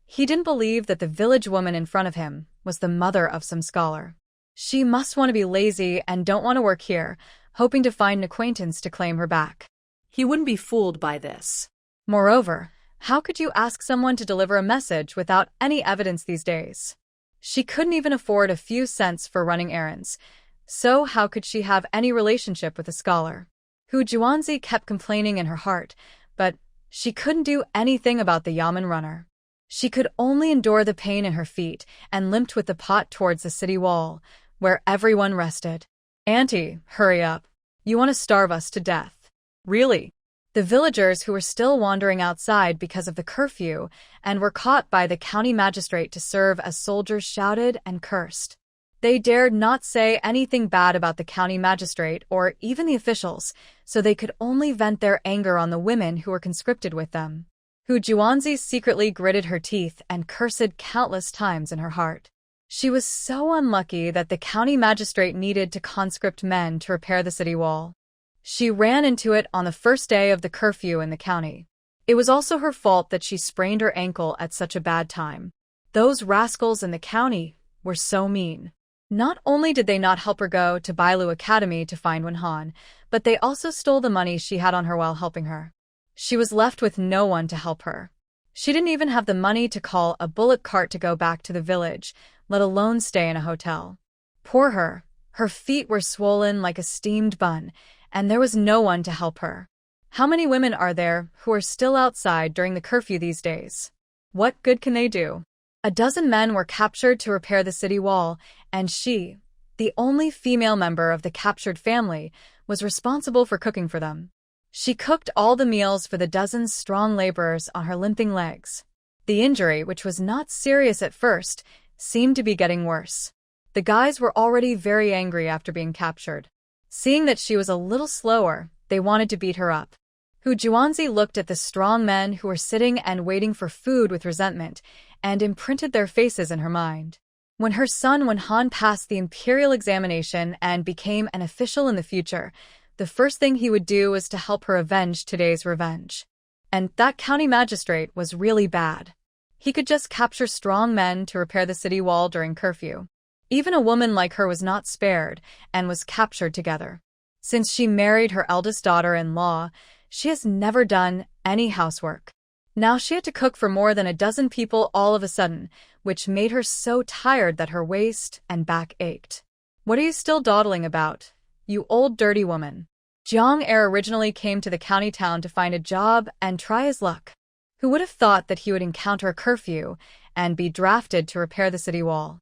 He didn't believe that the village woman in front of him was the mother of some scholar. She must want to be lazy and don't want to work here, hoping to find an acquaintance to claim her back. He wouldn't be fooled by this. Moreover, how could you ask someone to deliver a message without any evidence these days? She couldn't even afford a few cents for running errands, so how could she have any relationship with a scholar? Gu Hunzi kept complaining in her heart, but she couldn't do anything about the yeoman runner. She could only endure the pain in her feet and limped with the pot towards the city wall, where everyone rested. Auntie, hurry up. You want to starve us to death. Really? The villagers who were still wandering outside because of the curfew and were caught by the county magistrate to serve as soldiers shouted and cursed. They dared not say anything bad about the county magistrate or even the officials, so they could only vent their anger on the women who were conscripted with them. Gu Hunzi secretly gritted her teeth and cursed countless times in her heart. She was so unlucky that the county magistrate needed to conscript men to repair the city wall. She ran into it on the first day of the curfew in the county. It was also her fault that she sprained her ankle at such a bad time. Those rascals in the county were so mean. Not only did they not help her go to Bailu Academy to find Wenhan, but they also stole the money she had on her while helping her. She was left with no one to help her. She didn't even have the money to call a bullock cart to go back to the village, let alone stay in a hotel. Poor her. Her feet were swollen like a steamed bun, and there was no one to help her. How many women are there who are still outside during the curfew these days? What good can they do? A dozen men were captured to repair the city wall, and she, the only female member of the captured family, was responsible for cooking for them. She cooked all the meals for the dozens strong laborers on her limping legs. The injury, which was not serious at first, seemed to be getting worse. The guys were already very angry after being captured. Seeing that she was a little slower, they wanted to beat her up. Goo Hunzi looked at the strong men who were sitting and waiting for food with resentment, and imprinted their faces in her mind. When her son Wenhan passed the imperial examination and became an official in the future, the first thing he would do was to help her avenge today's revenge. And that county magistrate was really bad. He could just capture strong men to repair the city wall during curfew. Even a woman like her was not spared and was captured together. Since she married her eldest daughter-in-law, she has never done any housework. Now she had to cook for more than a dozen people all of a sudden, which made her so tired that her waist and back ached. "What are you still dawdling about, you old dirty woman?" Shi Er originally came to the county town to find a job and try his luck. Who would have thought that he would encounter a curfew and be drafted to repair the city wall?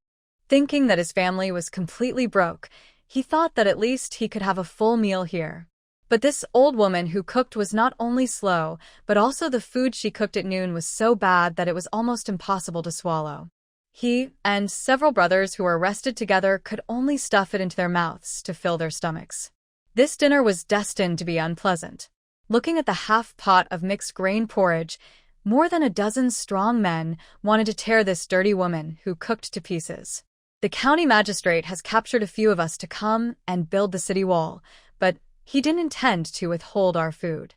Thinking that his family was completely broke, he thought that at least he could have a full meal here. But this old woman who cooked was not only slow, but also the food she cooked at noon was so bad that it was almost impossible to swallow. He and several brothers who were arrested together could only stuff it into their mouths to fill their stomachs. This dinner was destined to be unpleasant. Looking at the half pot of mixed grain porridge, more than a dozen strong men wanted to tear this dirty woman who cooked to pieces. "The county magistrate has captured a few of us to come and build the city wall, but he didn't intend to withhold our food.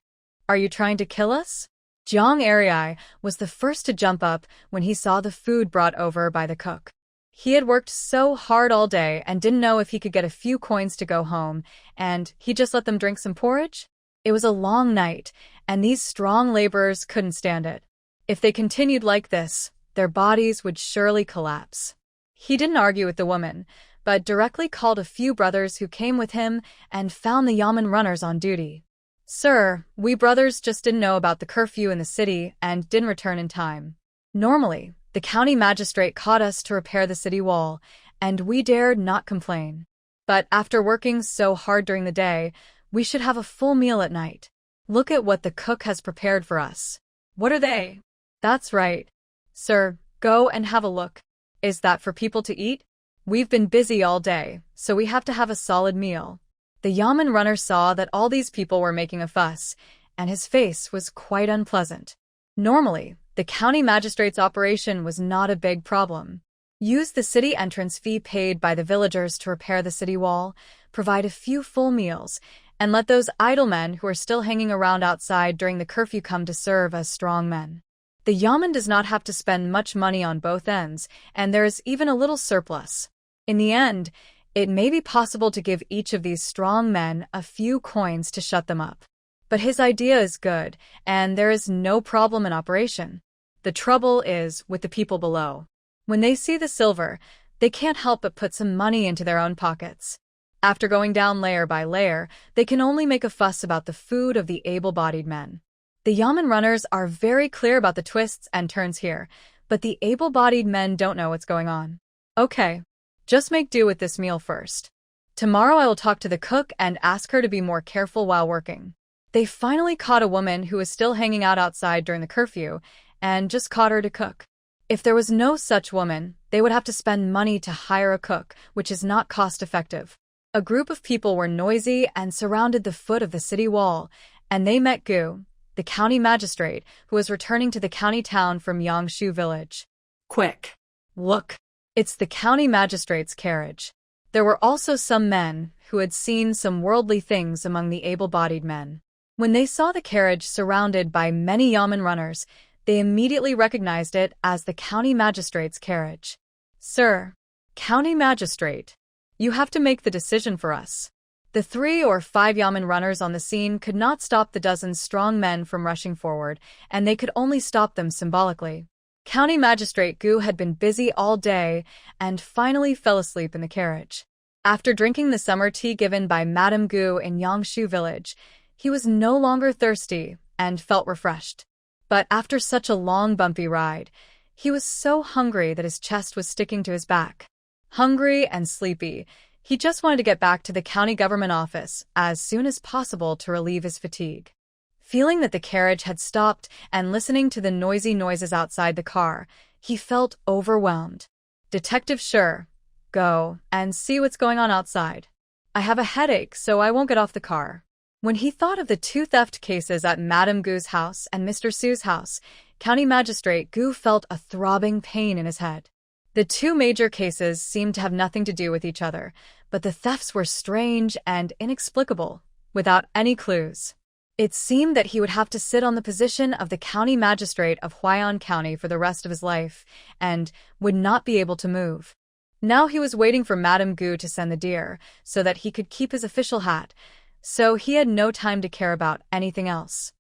Are you trying to kill us?" Shi Er was the first to jump up when he saw the food brought over by the cook. He had worked so hard all day and didn't know if he could get a few coins to go home, and he just let them drink some porridge? It was a long night, and these strong laborers couldn't stand it. If they continued like this, their bodies would surely collapse. He didn't argue with the woman, but directly called a few brothers who came with him and found the Yamen runners on duty. "Sir, we brothers just didn't know about the curfew in the city and didn't return in time. Normally, the county magistrate caught us to repair the city wall, and we dared not complain. But after working so hard during the day, we should have a full meal at night. Look at what the cook has prepared for us." "What are they?" "That's right. Sir, go and have a look. Is that for people to eat? We've been busy all day, so we have to have a solid meal." The Yamen runner saw that all these people were making a fuss, and his face was quite unpleasant. Normally, the county magistrate's operation was not a big problem. Use the city entrance fee paid by the villagers to repair the city wall, provide a few full meals, and let those idle men who are still hanging around outside during the curfew come to serve as strong men. The Yamen does not have to spend much money on both ends, and there is even a little surplus. In the end, it may be possible to give each of these strong men a few coins to shut them up. But his idea is good, and there is no problem in operation. The trouble is with the people below. When they see the silver, they can't help but put some money into their own pockets. After going down layer by layer, they can only make a fuss about the food of the able-bodied men. The Yamen runners are very clear about the twists and turns here, but the able-bodied men don't know what's going on. "Okay, just make do with this meal first. Tomorrow I will talk to the cook and ask her to be more careful while working." They finally caught a woman who was still hanging out outside during the curfew, and just caught her to cook. If there was no such woman, they would have to spend money to hire a cook, which is not cost-effective. A group of people were noisy and surrounded the foot of the city wall, and they met Gu, the county magistrate, who was returning to the county town from Yangshu village. "Quick! Look! It's the county magistrate's carriage. There were also some men who had seen some worldly things among the able-bodied men. When they saw the carriage surrounded by many yamen runners, they immediately recognized it as the county magistrate's carriage. "Sir, county magistrate, you have to make the decision for us." The 3 or 5 yamen runners on the scene could not stop the dozen strong men from rushing forward, and they could only stop them symbolically. County Magistrate Gu had been busy all day and finally fell asleep in the carriage. After drinking the summer tea given by Madame Gu in Yangshu village, he was no longer thirsty and felt refreshed. But after such a long bumpy ride, he was so hungry that his chest was sticking to his back. Hungry and sleepy, he just wanted to get back to the county government office as soon as possible to relieve his fatigue. Feeling that the carriage had stopped and listening to the noisy noises outside the car, he felt overwhelmed. "Detective Shi Er, go and see what's going on outside. I have a headache, so I won't get off the car." When he thought of the 2 theft cases at Madame Gu's house and Mr. Su's house, County Magistrate Gu felt a throbbing pain in his head. The 2 major cases seemed to have nothing to do with each other, but the thefts were strange and inexplicable, without any clues. It seemed that he would have to sit on the position of the county magistrate of Huai'an County for the rest of his life, and would not be able to move. Now he was waiting for Madame Gu to send the deer, so that he could keep his official hat, so he had no time to care about anything else.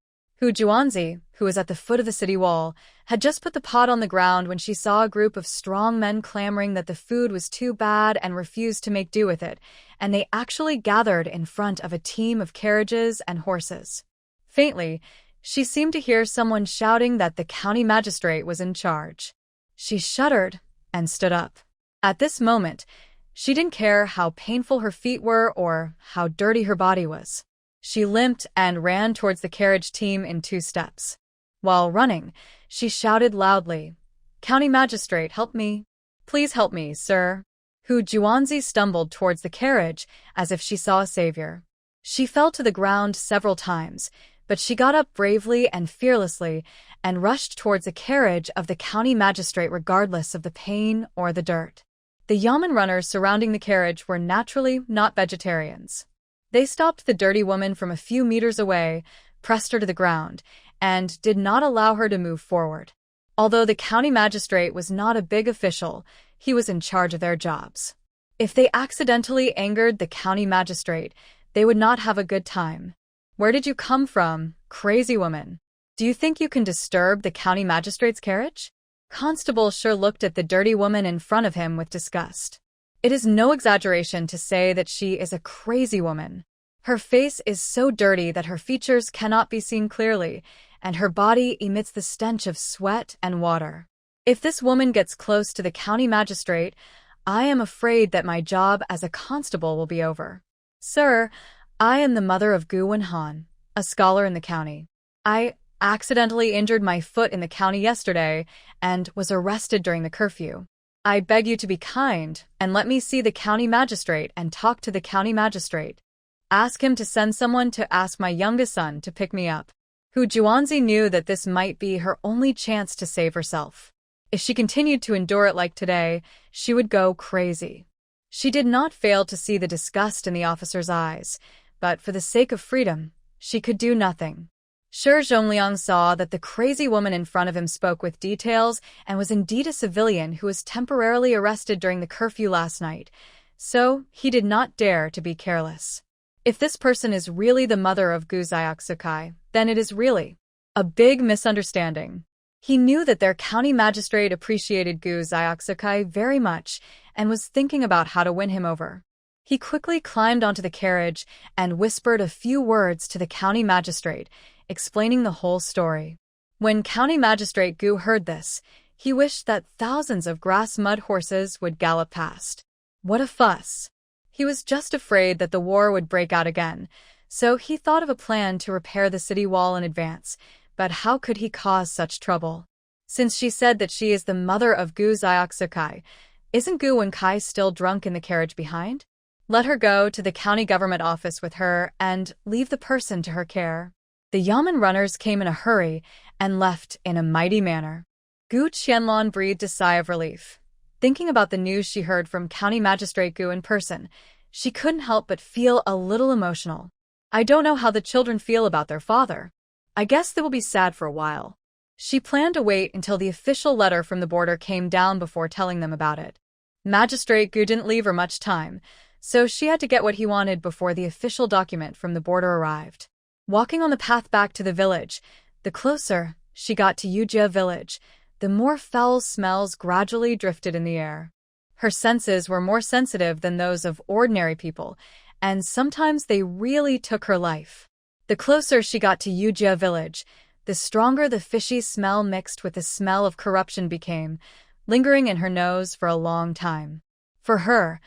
Goo Hunzi, who was at the foot of the city wall, had just put the pot on the ground when she saw a group of strong men clamoring that the food was too bad and refused to make do with it, and they actually gathered in front of a team of carriages and horses. Faintly, she seemed to hear someone shouting that the county magistrate was in charge. She shuddered and stood up. At this moment, she didn't care how painful her feet were or how dirty her body was. She limped and ran towards the carriage team in 2 steps. While running, she shouted loudly, "County Magistrate, help me. Please help me, sir." Goo Hunzi stumbled towards the carriage as if she saw a savior. She fell to the ground several times, but she got up bravely and fearlessly and rushed towards the carriage of the county magistrate regardless of the pain or the dirt. The yamen runners surrounding the carriage were naturally not vegetarians. They stopped the dirty woman from a few meters away, pressed her to the ground, and did not allow her to move forward. Although the county magistrate was not a big official, he was in charge of their jobs. If they accidentally angered the county magistrate, they would not have a good time. "Where did you come from, crazy woman? Do you think you can disturb the county magistrate's carriage?" Constable Shi looked at the dirty woman in front of him with disgust. It is no exaggeration to say that she is a crazy woman. Her face is so dirty that her features cannot be seen clearly, and her body emits the stench of sweat and water. If this woman gets close to the county magistrate, I am afraid that my job as a constable will be over. "Sir, I am the mother of Gu Wencai, a scholar in the county. I accidentally injured my foot in the county yesterday and was arrested during the curfew. I beg you to be kind and let me see the county magistrate and talk to the county magistrate. Ask him to send someone to ask my youngest son to pick me up." Goo Hunzi knew that this might be her only chance to save herself. If she continued to endure it like today, she would go crazy. She did not fail to see the disgust in the officer's eyes, but for the sake of freedom, she could do nothing. Shi Zhongliang saw that the crazy woman in front of him spoke with details and was indeed a civilian who was temporarily arrested during the curfew last night, so he did not dare to be careless. If this person is really the mother of Gu Qianlan, then it is really a big misunderstanding. He knew that their county magistrate appreciated Gu Qianlan very much and was thinking about how to win him over. He quickly climbed onto the carriage and whispered a few words to the county magistrate, explaining the whole story. When County Magistrate Gu heard this, he wished that thousands of grass-mud horses would gallop past. What a fuss! He was just afraid that the war would break out again, so he thought of a plan to repair the city wall in advance, but how could he cause such trouble? Since she said that she is the mother of Gu Qianlan, isn't Gu Wencai still drunk in the carriage behind? Let her go to the county government office with her and leave the person to her care. The yamen runners came in a hurry and left in a mighty manner. Gu Qianlan breathed a sigh of relief. Thinking about the news she heard from County Magistrate Gu in person, she couldn't help but feel a little emotional. I don't know how the children feel about their father. I guess they will be sad for a while. She planned to wait until the official letter from the border came down before telling them about it. Magistrate Gu didn't leave her much time, so she had to get what he wanted before the official document from the border arrived. Walking on the path back to the village, the closer she got to Yujia village, the more foul smells gradually drifted in the air. Her senses were more sensitive than those of ordinary people, and sometimes they really took her life. The closer she got to Yujia village, the stronger the fishy smell mixed with the smell of corruption became, lingering in her nose for a long time. For her,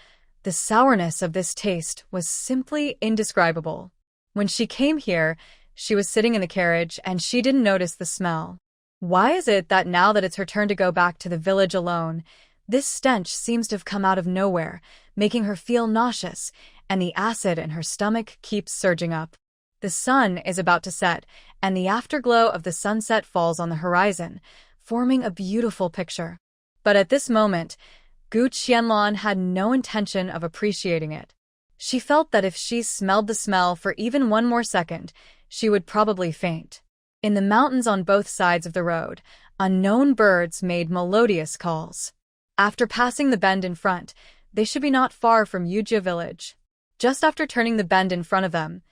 the sourness of this taste was simply indescribable. When she came here, she was sitting in the carriage and she didn't notice the smell. Why is it that now that it's her turn to go back to the village alone, this stench seems to have come out of nowhere, making her feel nauseous, and the acid in her stomach keeps surging up? The sun is about to set, and the afterglow of the sunset falls on the horizon, forming a beautiful picture. But at this moment, Gu Qianlan had no intention of appreciating it. She felt that if she smelled the smell for even one more second, she would probably faint. In the mountains on both sides of the road, unknown birds made melodious calls. After passing the bend in front, they should be not far from Yujia village. Just after turning the bend in front of them,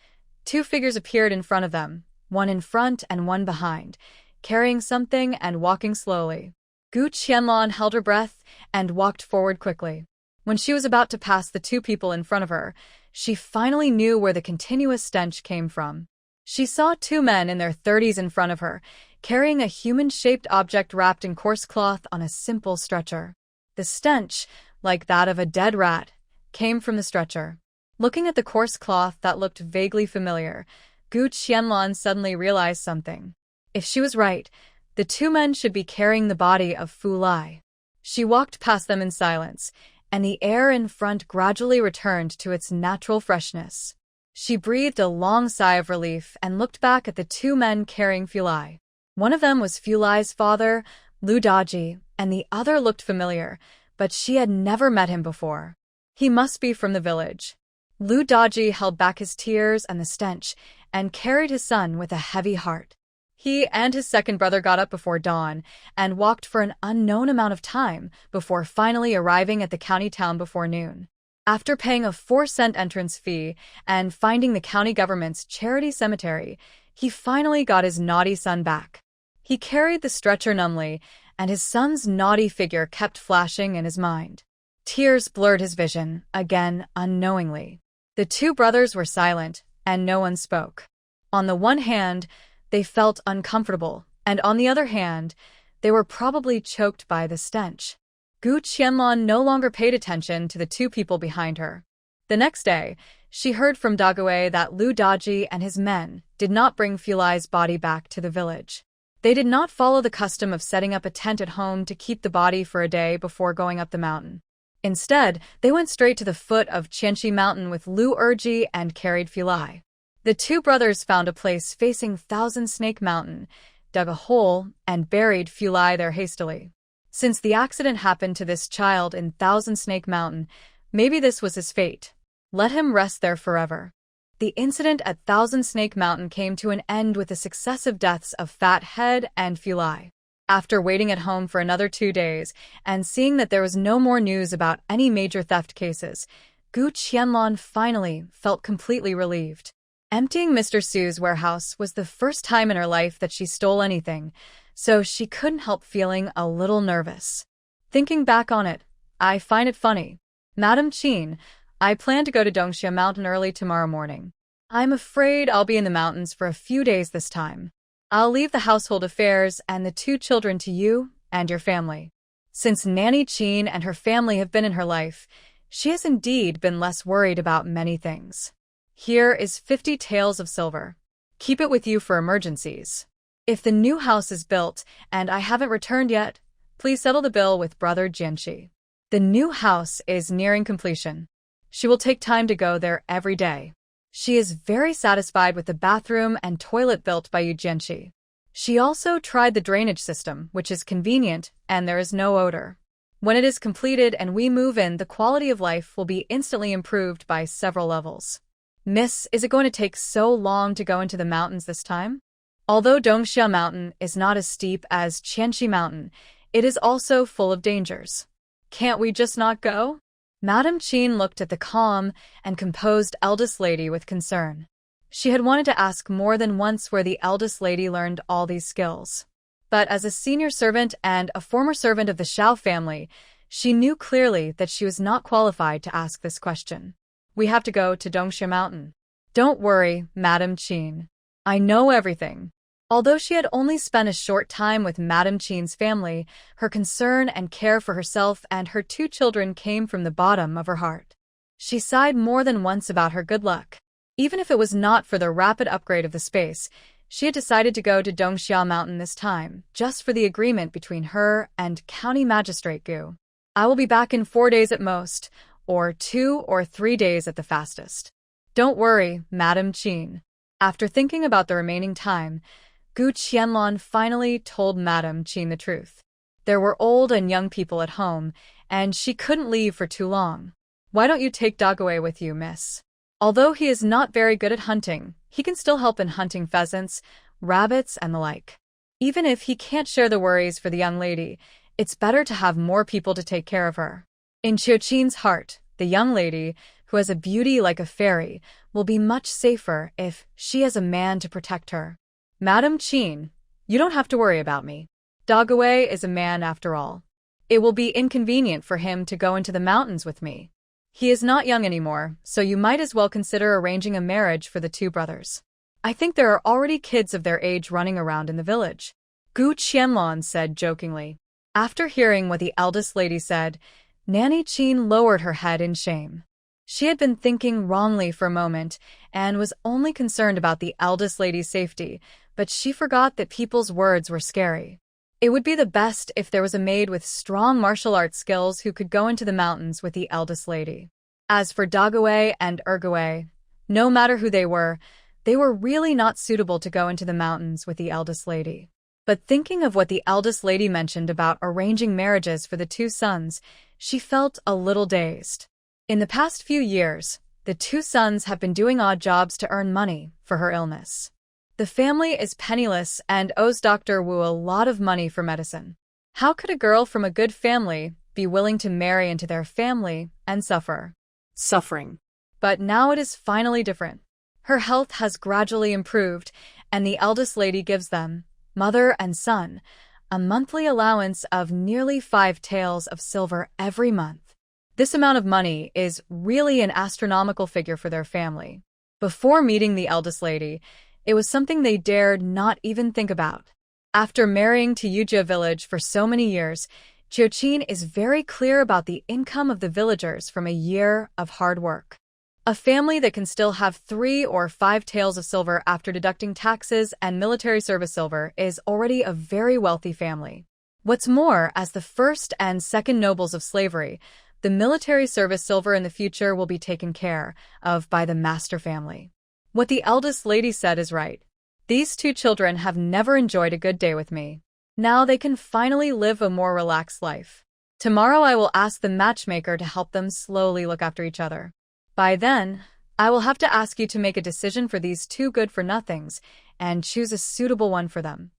two figures appeared in front of them, one in front and one behind, carrying something and walking slowly. Gu Qianlan held her breath and walked forward quickly. When she was about to pass the two people in front of her, she finally knew where the continuous stench came from. She saw two men in their 30s in front of her, carrying a human-shaped object wrapped in coarse cloth on a simple stretcher. The stench, like that of a dead rat, came from the stretcher. Looking at the coarse cloth that looked vaguely familiar, Gu Qianlan suddenly realized something. If she was right, the two men should be carrying the body of Fu Lai. She walked past them in silence, and the air in front gradually returned to its natural freshness. She breathed a long sigh of relief and looked back at the two men carrying Fu Lai. One of them was Fu Lai's father, Lu Daji, and the other looked familiar, but she had never met him before. He must be from the village. Lu Daji held back his tears and the stench, and carried his son with a heavy heart. He and his second brother got up before dawn and walked for an unknown amount of time before finally arriving at the county town before noon. After paying a 4-cent entrance fee and finding the county government's charity cemetery, he finally got his naughty son back. He carried the stretcher numbly, and his son's naughty figure kept flashing in his mind. Tears blurred his vision, again unknowingly. The two brothers were silent, and no one spoke. On the one hand, they felt uncomfortable, and on the other hand, they were probably choked by the stench. Gu Qianlan no longer paid attention to the two people behind her. The next day, she heard from Daguai that Lu Daji and his men did not bring Fu Lai's body back to the village. They did not follow the custom of setting up a tent at home to keep the body for a day before going up the mountain. Instead, they went straight to the foot of Qianxi Mountain with Lu Erji and carried Fu Lai. The two brothers found a place facing Thousand Snake Mountain, dug a hole, and buried Fu Lai there hastily. Since the accident happened to this child in Thousand Snake Mountain, maybe this was his fate. Let him rest there forever. The incident at Thousand Snake Mountain came to an end with the successive deaths of Fat Head and Fu Lai. After waiting at home for another 2 days and seeing that there was no more news about any major theft cases, Gu Qianlan finally felt completely relieved. Emptying Mr. Su's warehouse was the first time in her life that she stole anything, so she couldn't help feeling a little nervous. Thinking back on it, I find it funny. Madam Qin, I plan to go to Dongxia Mountain early tomorrow morning. I'm afraid I'll be in the mountains for a few days this time. I'll leave the household affairs and the 2 children to you and your family. Since Nanny Qin and her family have been in her life, she has indeed been less worried about many things. Here is 50 taels of silver. Keep it with you for emergencies. If the new house is built and I haven't returned yet, please settle the bill with Brother Jianxi. The new house is nearing completion. She will take time to go there every day. She is very satisfied with the bathroom and toilet built by Jianxi. She also tried the drainage system, which is convenient, and there is no odor. When it is completed and we move in, the quality of life will be instantly improved by several levels. Miss, is it going to take so long to go into the mountains this time? Although Dongxia Mountain is not as steep as Qianxi Mountain, it is also full of dangers. Can't we just not go? Madame Qin looked at the calm and composed eldest lady with concern. She had wanted to ask more than once where the eldest lady learned all these skills. But as a senior servant and a former servant of the Xiao family, she knew clearly that she was not qualified to ask this question. We have to go to Dongxia Mountain. Don't worry, Madame Qin. I know everything. Although she had only spent a short time with Madame Qin's family, her concern and care for herself and her two children came from the bottom of her heart. She sighed more than once about her good luck. Even if it was not for the rapid upgrade of the space, she had decided to go to Dongxia Mountain this time, just for the agreement between her and County Magistrate Gu. I will be back in 4 days at most, or 2 or 3 days at the fastest. Don't worry, Madame Qin. After thinking about the remaining time, Gu Qianlan finally told Madame Qin the truth. There were old and young people at home, and she couldn't leave for too long. Why don't you take Dagaway with you, miss? Although he is not very good at hunting, he can still help in hunting pheasants, rabbits, and the like. Even if he can't share the worries for the young lady, it's better to have more people to take care of her. In Qiuqin's heart, the young lady, who has a beauty like a fairy, will be much safer if she has a man to protect her. Madame Qin, you don't have to worry about me. Dagaway is a man after all. It will be inconvenient for him to go into the mountains with me. He is not young anymore, so you might as well consider arranging a marriage for the two brothers. I think there are already kids of their age running around in the village. Gu Qianlan said jokingly. After hearing what the eldest lady said, Nanny Qin lowered her head in shame. She had been thinking wrongly for a moment and was only concerned about the eldest lady's safety, but she forgot that people's words were scary. It would be the best if there was a maid with strong martial arts skills who could go into the mountains with the eldest lady. As for Dagaway and Ergaway, no matter who they were really not suitable to go into the mountains with the eldest lady. But thinking of what the eldest lady mentioned about arranging marriages for the two sons, she felt a little dazed. In the past few years, the two sons have been doing odd jobs to earn money for her illness. The family is penniless and owes Dr. Wu a lot of money for medicine. How could a girl from a good family be willing to marry into their family and suffer? Suffering. But now it is finally different. Her health has gradually improved, and the eldest lady gives them, mother and son, a monthly allowance of nearly 5 taels of silver every month. This amount of money is really an astronomical figure for their family. Before meeting the eldest lady, it was something they dared not even think about. After marrying to Yujia village for so many years, Qiuqin is very clear about the income of the villagers from a year of hard work. A family that can still have 3 or 5 taels of silver after deducting taxes and military service silver is already a very wealthy family. What's more, as the first and second nobles of slavery, the military service silver in the future will be taken care of by the master family. What the eldest lady said is right. These two children have never enjoyed a good day with me. Now they can finally live a more relaxed life. Tomorrow I will ask the matchmaker to help them slowly look after each other. By then, I will have to ask you to make a decision for these two good-for-nothings and choose a suitable one for them.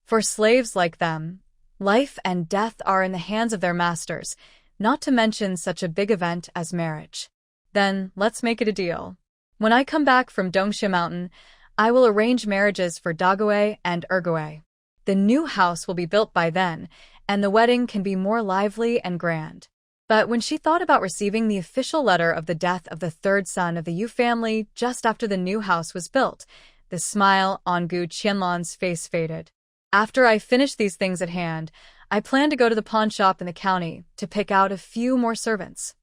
For slaves like them, life and death are in the hands of their masters, not to mention such a big event as marriage. Then, let's make it a deal. When I come back from Dongxia Mountain, I will arrange marriages for Dagaway and Ergaway. The new house will be built by then, and the wedding can be more lively and grand. But when she thought about receiving the official letter of the death of the third son of the Yu family just after the new house was built, the smile on Gu Qianlan's face faded. After I finish these things at hand, I plan to go to the pawn shop in the county to pick out a few more servants.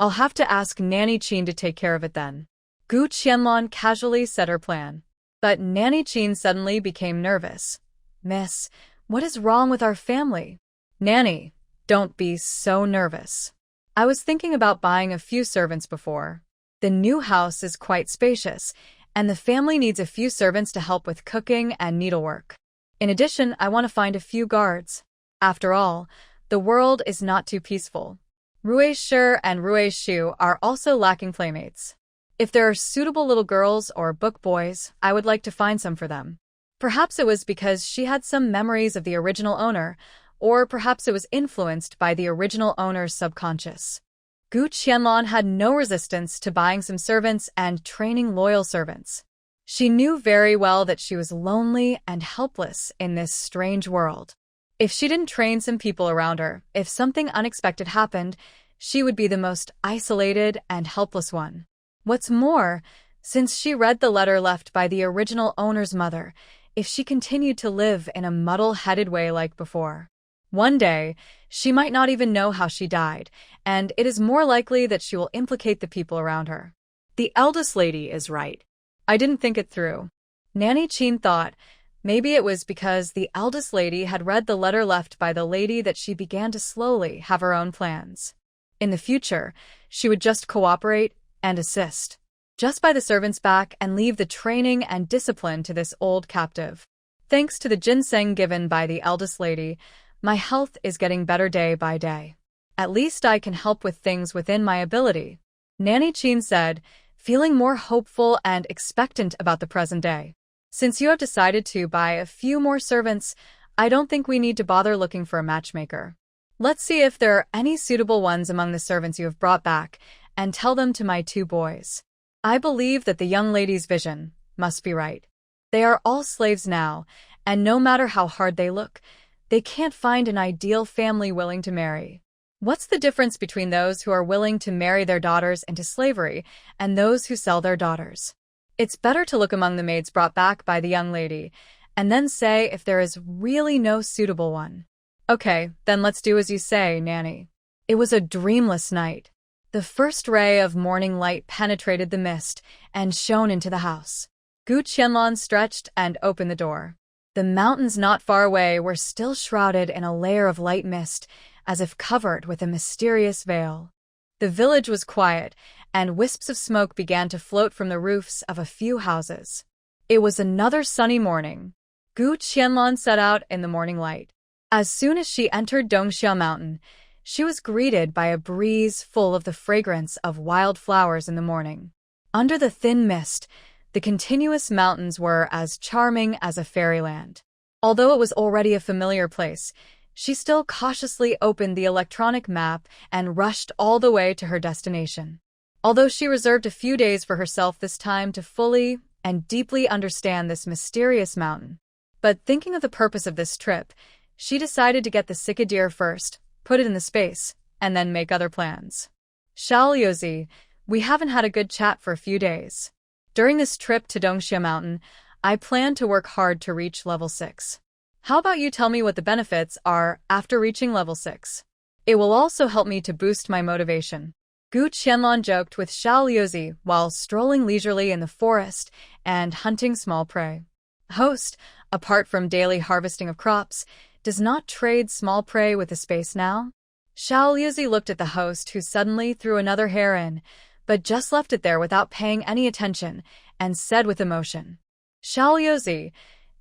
I'll have to ask Nanny Qin to take care of it then. Gu Qianlan casually said her plan. But Nanny Qin suddenly became nervous. Miss, what is wrong with our family? Nanny, don't be so nervous. I was thinking about buying a few servants before. The new house is quite spacious, and the family needs a few servants to help with cooking and needlework. In addition, I want to find a few guards. After all, the world is not too peaceful. Rui'er and Rui'er are also lacking playmates. If there are suitable little girls or book boys, I would like to find some for them. Perhaps it was because she had some memories of the original owner, or perhaps it was influenced by the original owner's subconscious. Gu Qianlan had no resistance to buying some servants and training loyal servants. She knew very well that she was lonely and helpless in this strange world. If she didn't train some people around her, if something unexpected happened, she would be the most isolated and helpless one. What's more, since she read the letter left by the original owner's mother, if she continued to live in a muddle-headed way like before, one day, she might not even know how she died, and it is more likely that she will implicate the people around her. The eldest lady is right. I didn't think it through. Nanny Chin thought maybe it was because the eldest lady had read the letter left by the lady that she began to slowly have her own plans. In the future, she would just cooperate and assist. Just buy the servants back and leave the training and discipline to this old captive. Thanks to the ginseng given by the eldest lady, my health is getting better day by day. At least I can help with things within my ability, Nanny Chin said, feeling more hopeful and expectant about the present day. Since you have decided to buy a few more servants, I don't think we need to bother looking for a matchmaker. Let's see if there are any suitable ones among the servants you have brought back, and tell them to my 2 boys. I believe that the young lady's vision must be right. They are all slaves now, and no matter how hard they look, they can't find an ideal family willing to marry. What's the difference between those who are willing to marry their daughters into slavery and those who sell their daughters? It's better to look among the maids brought back by the young lady, and then say if there is really no suitable one. Okay, then let's do as you say, Nanny. It was a dreamless night. The first ray of morning light penetrated the mist and shone into the house. Gu Qianlan stretched and opened the door. The mountains not far away were still shrouded in a layer of light mist, as if covered with a mysterious veil. The village was quiet, and wisps of smoke began to float from the roofs of a few houses. It was another sunny morning. Gu Qianlan set out in the morning light. As soon as she entered Dongxia Mountain, she was greeted by a breeze full of the fragrance of wildflowers in the morning. Under the thin mist, the continuous mountains were as charming as a fairyland. Although it was already a familiar place, she still cautiously opened the electronic map and rushed all the way to her destination. Although she reserved a few days for herself this time to fully and deeply understand this mysterious mountain. But thinking of the purpose of this trip, she decided to get the cicadere first, put it in the space, and then make other plans. Haoze, we haven't had a good chat for a few days. During this trip to Dongxia Mountain, I plan to work hard to reach level 6. How about you tell me what the benefits are after reaching level 6? It will also help me to boost my motivation. Gu Qianlan joked with Haoze while strolling leisurely in the forest and hunting small prey. Host, apart from daily harvesting of crops, does not trade small prey with the space now? Haoze looked at the host who suddenly threw another hare in, but just left it there without paying any attention, and said with emotion, Haoze,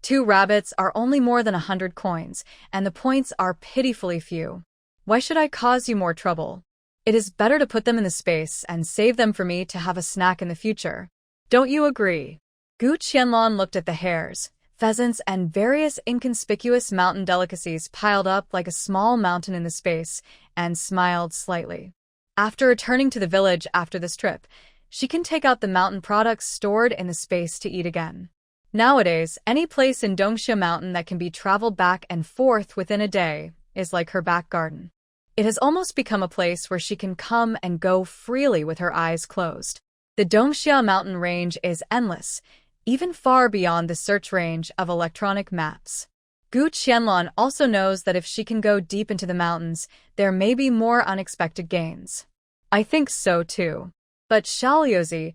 2 rabbits are only more than 100 coins, and the points are pitifully few. Why should I cause you more trouble? It is better to put them in the space and save them for me to have a snack in the future. Don't you agree? Gu Qianlan looked at the hares, pheasants, and various inconspicuous mountain delicacies piled up like a small mountain in the space, and smiled slightly. After returning to the village after this trip, she can take out the mountain products stored in the space to eat again. Nowadays, any place in Dongxia Mountain that can be traveled back and forth within a day is like her back garden. It has almost become a place where she can come and go freely with her eyes closed. The Dongxia Mountain range is endless, even far beyond the search range of electronic maps. Gu Qianlan also knows that if she can go deep into the mountains, there may be more unexpected gains. I think so too. But Haoze,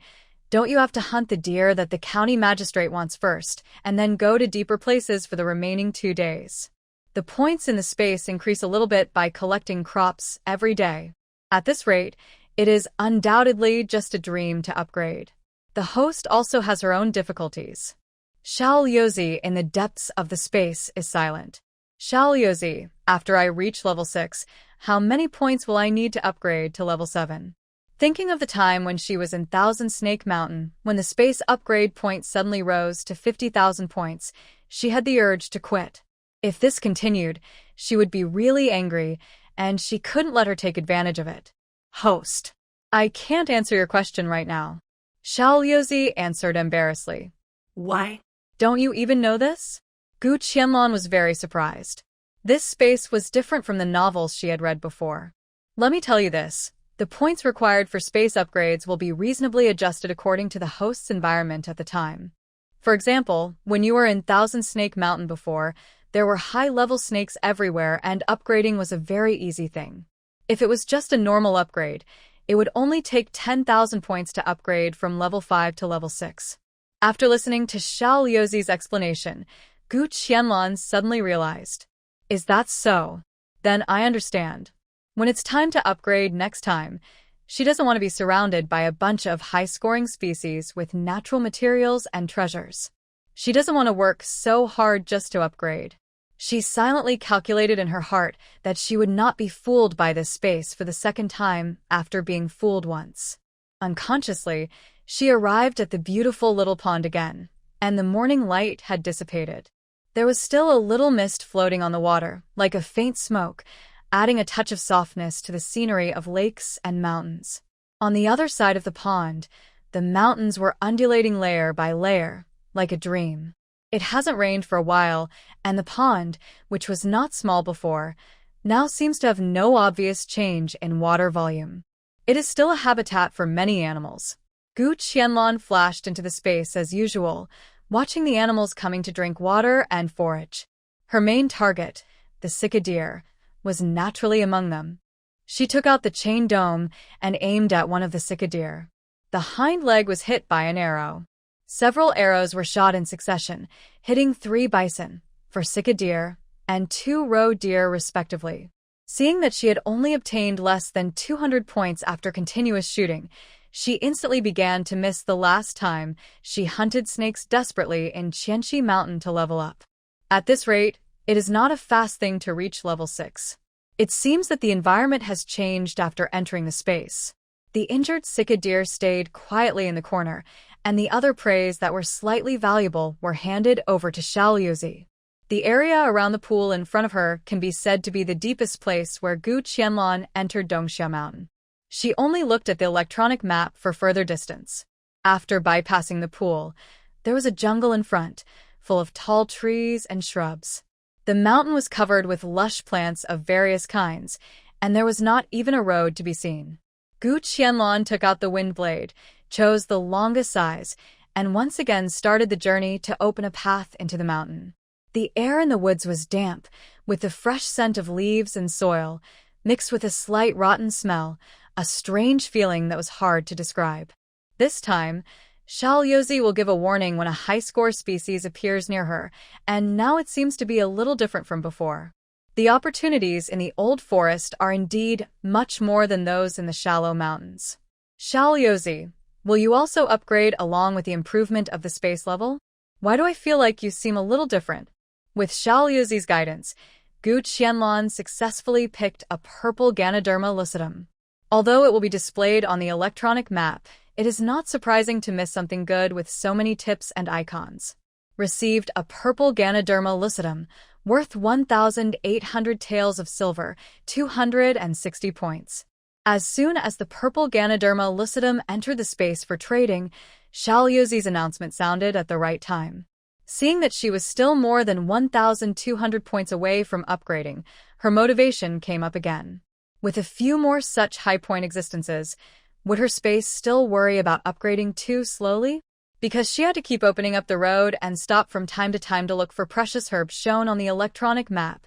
don't you have to hunt the deer that the county magistrate wants first, and then go to deeper places for the remaining 2 days? The points in the space increase a little bit by collecting crops every day. At this rate, it is undoubtedly just a dream to upgrade. The host also has her own difficulties. Haoze in the depths of the space is silent. Haoze, after I reach level 6, how many points will I need to upgrade to level 7? Thinking of the time when she was in Thousand Snake Mountain, when the space upgrade point suddenly rose to 50,000 points, she had the urge to quit. If this continued, she would be really angry, and she couldn't let her take advantage of it. Host. I can't answer your question right now. Haoze answered embarrassedly. Why? Don't you even know this? Gu Qianlan was very surprised. This space was different from the novels she had read before. Let me tell you this. The points required for space upgrades will be reasonably adjusted according to the host's environment at the time. For example, when you were in Thousand Snake Mountain before, there were high-level snakes everywhere and upgrading was a very easy thing. If it was just a normal upgrade, it would only take 10,000 points to upgrade from level 5 to level 6. After listening to Haoze's explanation, Gu Qianlan suddenly realized. Is that so? Then I understand. When it's time to upgrade next time, she doesn't want to be surrounded by a bunch of high-scoring species with natural materials and treasures. She doesn't want to work so hard just to upgrade. She silently calculated in her heart that she would not be fooled by this space for the second time after being fooled once. Unconsciously, she arrived at the beautiful little pond again, and the morning light had dissipated. There was still a little mist floating on the water, like a faint smoke, adding a touch of softness to the scenery of lakes and mountains. On the other side of the pond, the mountains were undulating layer by layer, like a dream. It hasn't rained for a while, and the pond, which was not small before, now seems to have no obvious change in water volume. It is still a habitat for many animals. Gu Qianlan flashed into the space as usual, watching the animals coming to drink water and forage. Her main target, the Sika deer, was naturally among them. She took out the chain dome and aimed at one of the Sika deer. The hind leg was hit by an arrow. Several arrows were shot in succession, hitting 3 bison, 4 Sika deer, and 2 roe deer respectively. Seeing that she had only obtained less than 200 points after continuous shooting, she instantly began to miss the last time she hunted snakes desperately in Qianxi Mountain to level up. At this rate, it is not a fast thing to reach level 6. It seems that the environment has changed after entering the space. The injured Sika deer stayed quietly in the corner, and the other preys that were slightly valuable were handed over to Haoze. The area around the pool in front of her can be said to be the deepest place where Gu Qianlan entered Dongxia Mountain. She only looked at the electronic map for further distance. After bypassing the pool, there was a jungle in front, full of tall trees and shrubs. The mountain was covered with lush plants of various kinds, and there was not even a road to be seen. Gu Qianlan took out the wind blade, chose the longest size, and once again started the journey to open a path into the mountain. The air in the woods was damp, with the fresh scent of leaves and soil, mixed with a slight rotten smell, a strange feeling that was hard to describe. This time, Haoze will give a warning when a high-score species appears near her, and now it seems to be a little different from before. The opportunities in the old forest are indeed much more than those in the shallow mountains. Haoze, will you also upgrade along with the improvement of the space level? Why do I feel like you seem a little different? With Haoze's guidance, Gu Qianlan successfully picked a purple Ganoderma lucidum. Although it will be displayed on the electronic map, it is not surprising to miss something good with so many tips and icons. Received a purple Ganoderma lucidum, worth 1,800 taels of silver, 260 points. As soon as the purple Ganoderma lucidum entered the space for trading, Haoze's announcement sounded at the right time. Seeing that she was still more than 1,200 points away from upgrading, her motivation came up again. With a few more such high-point existences, would her space still worry about upgrading too slowly? Because she had to keep opening up the road and stop from time to time to look for precious herbs shown on the electronic map,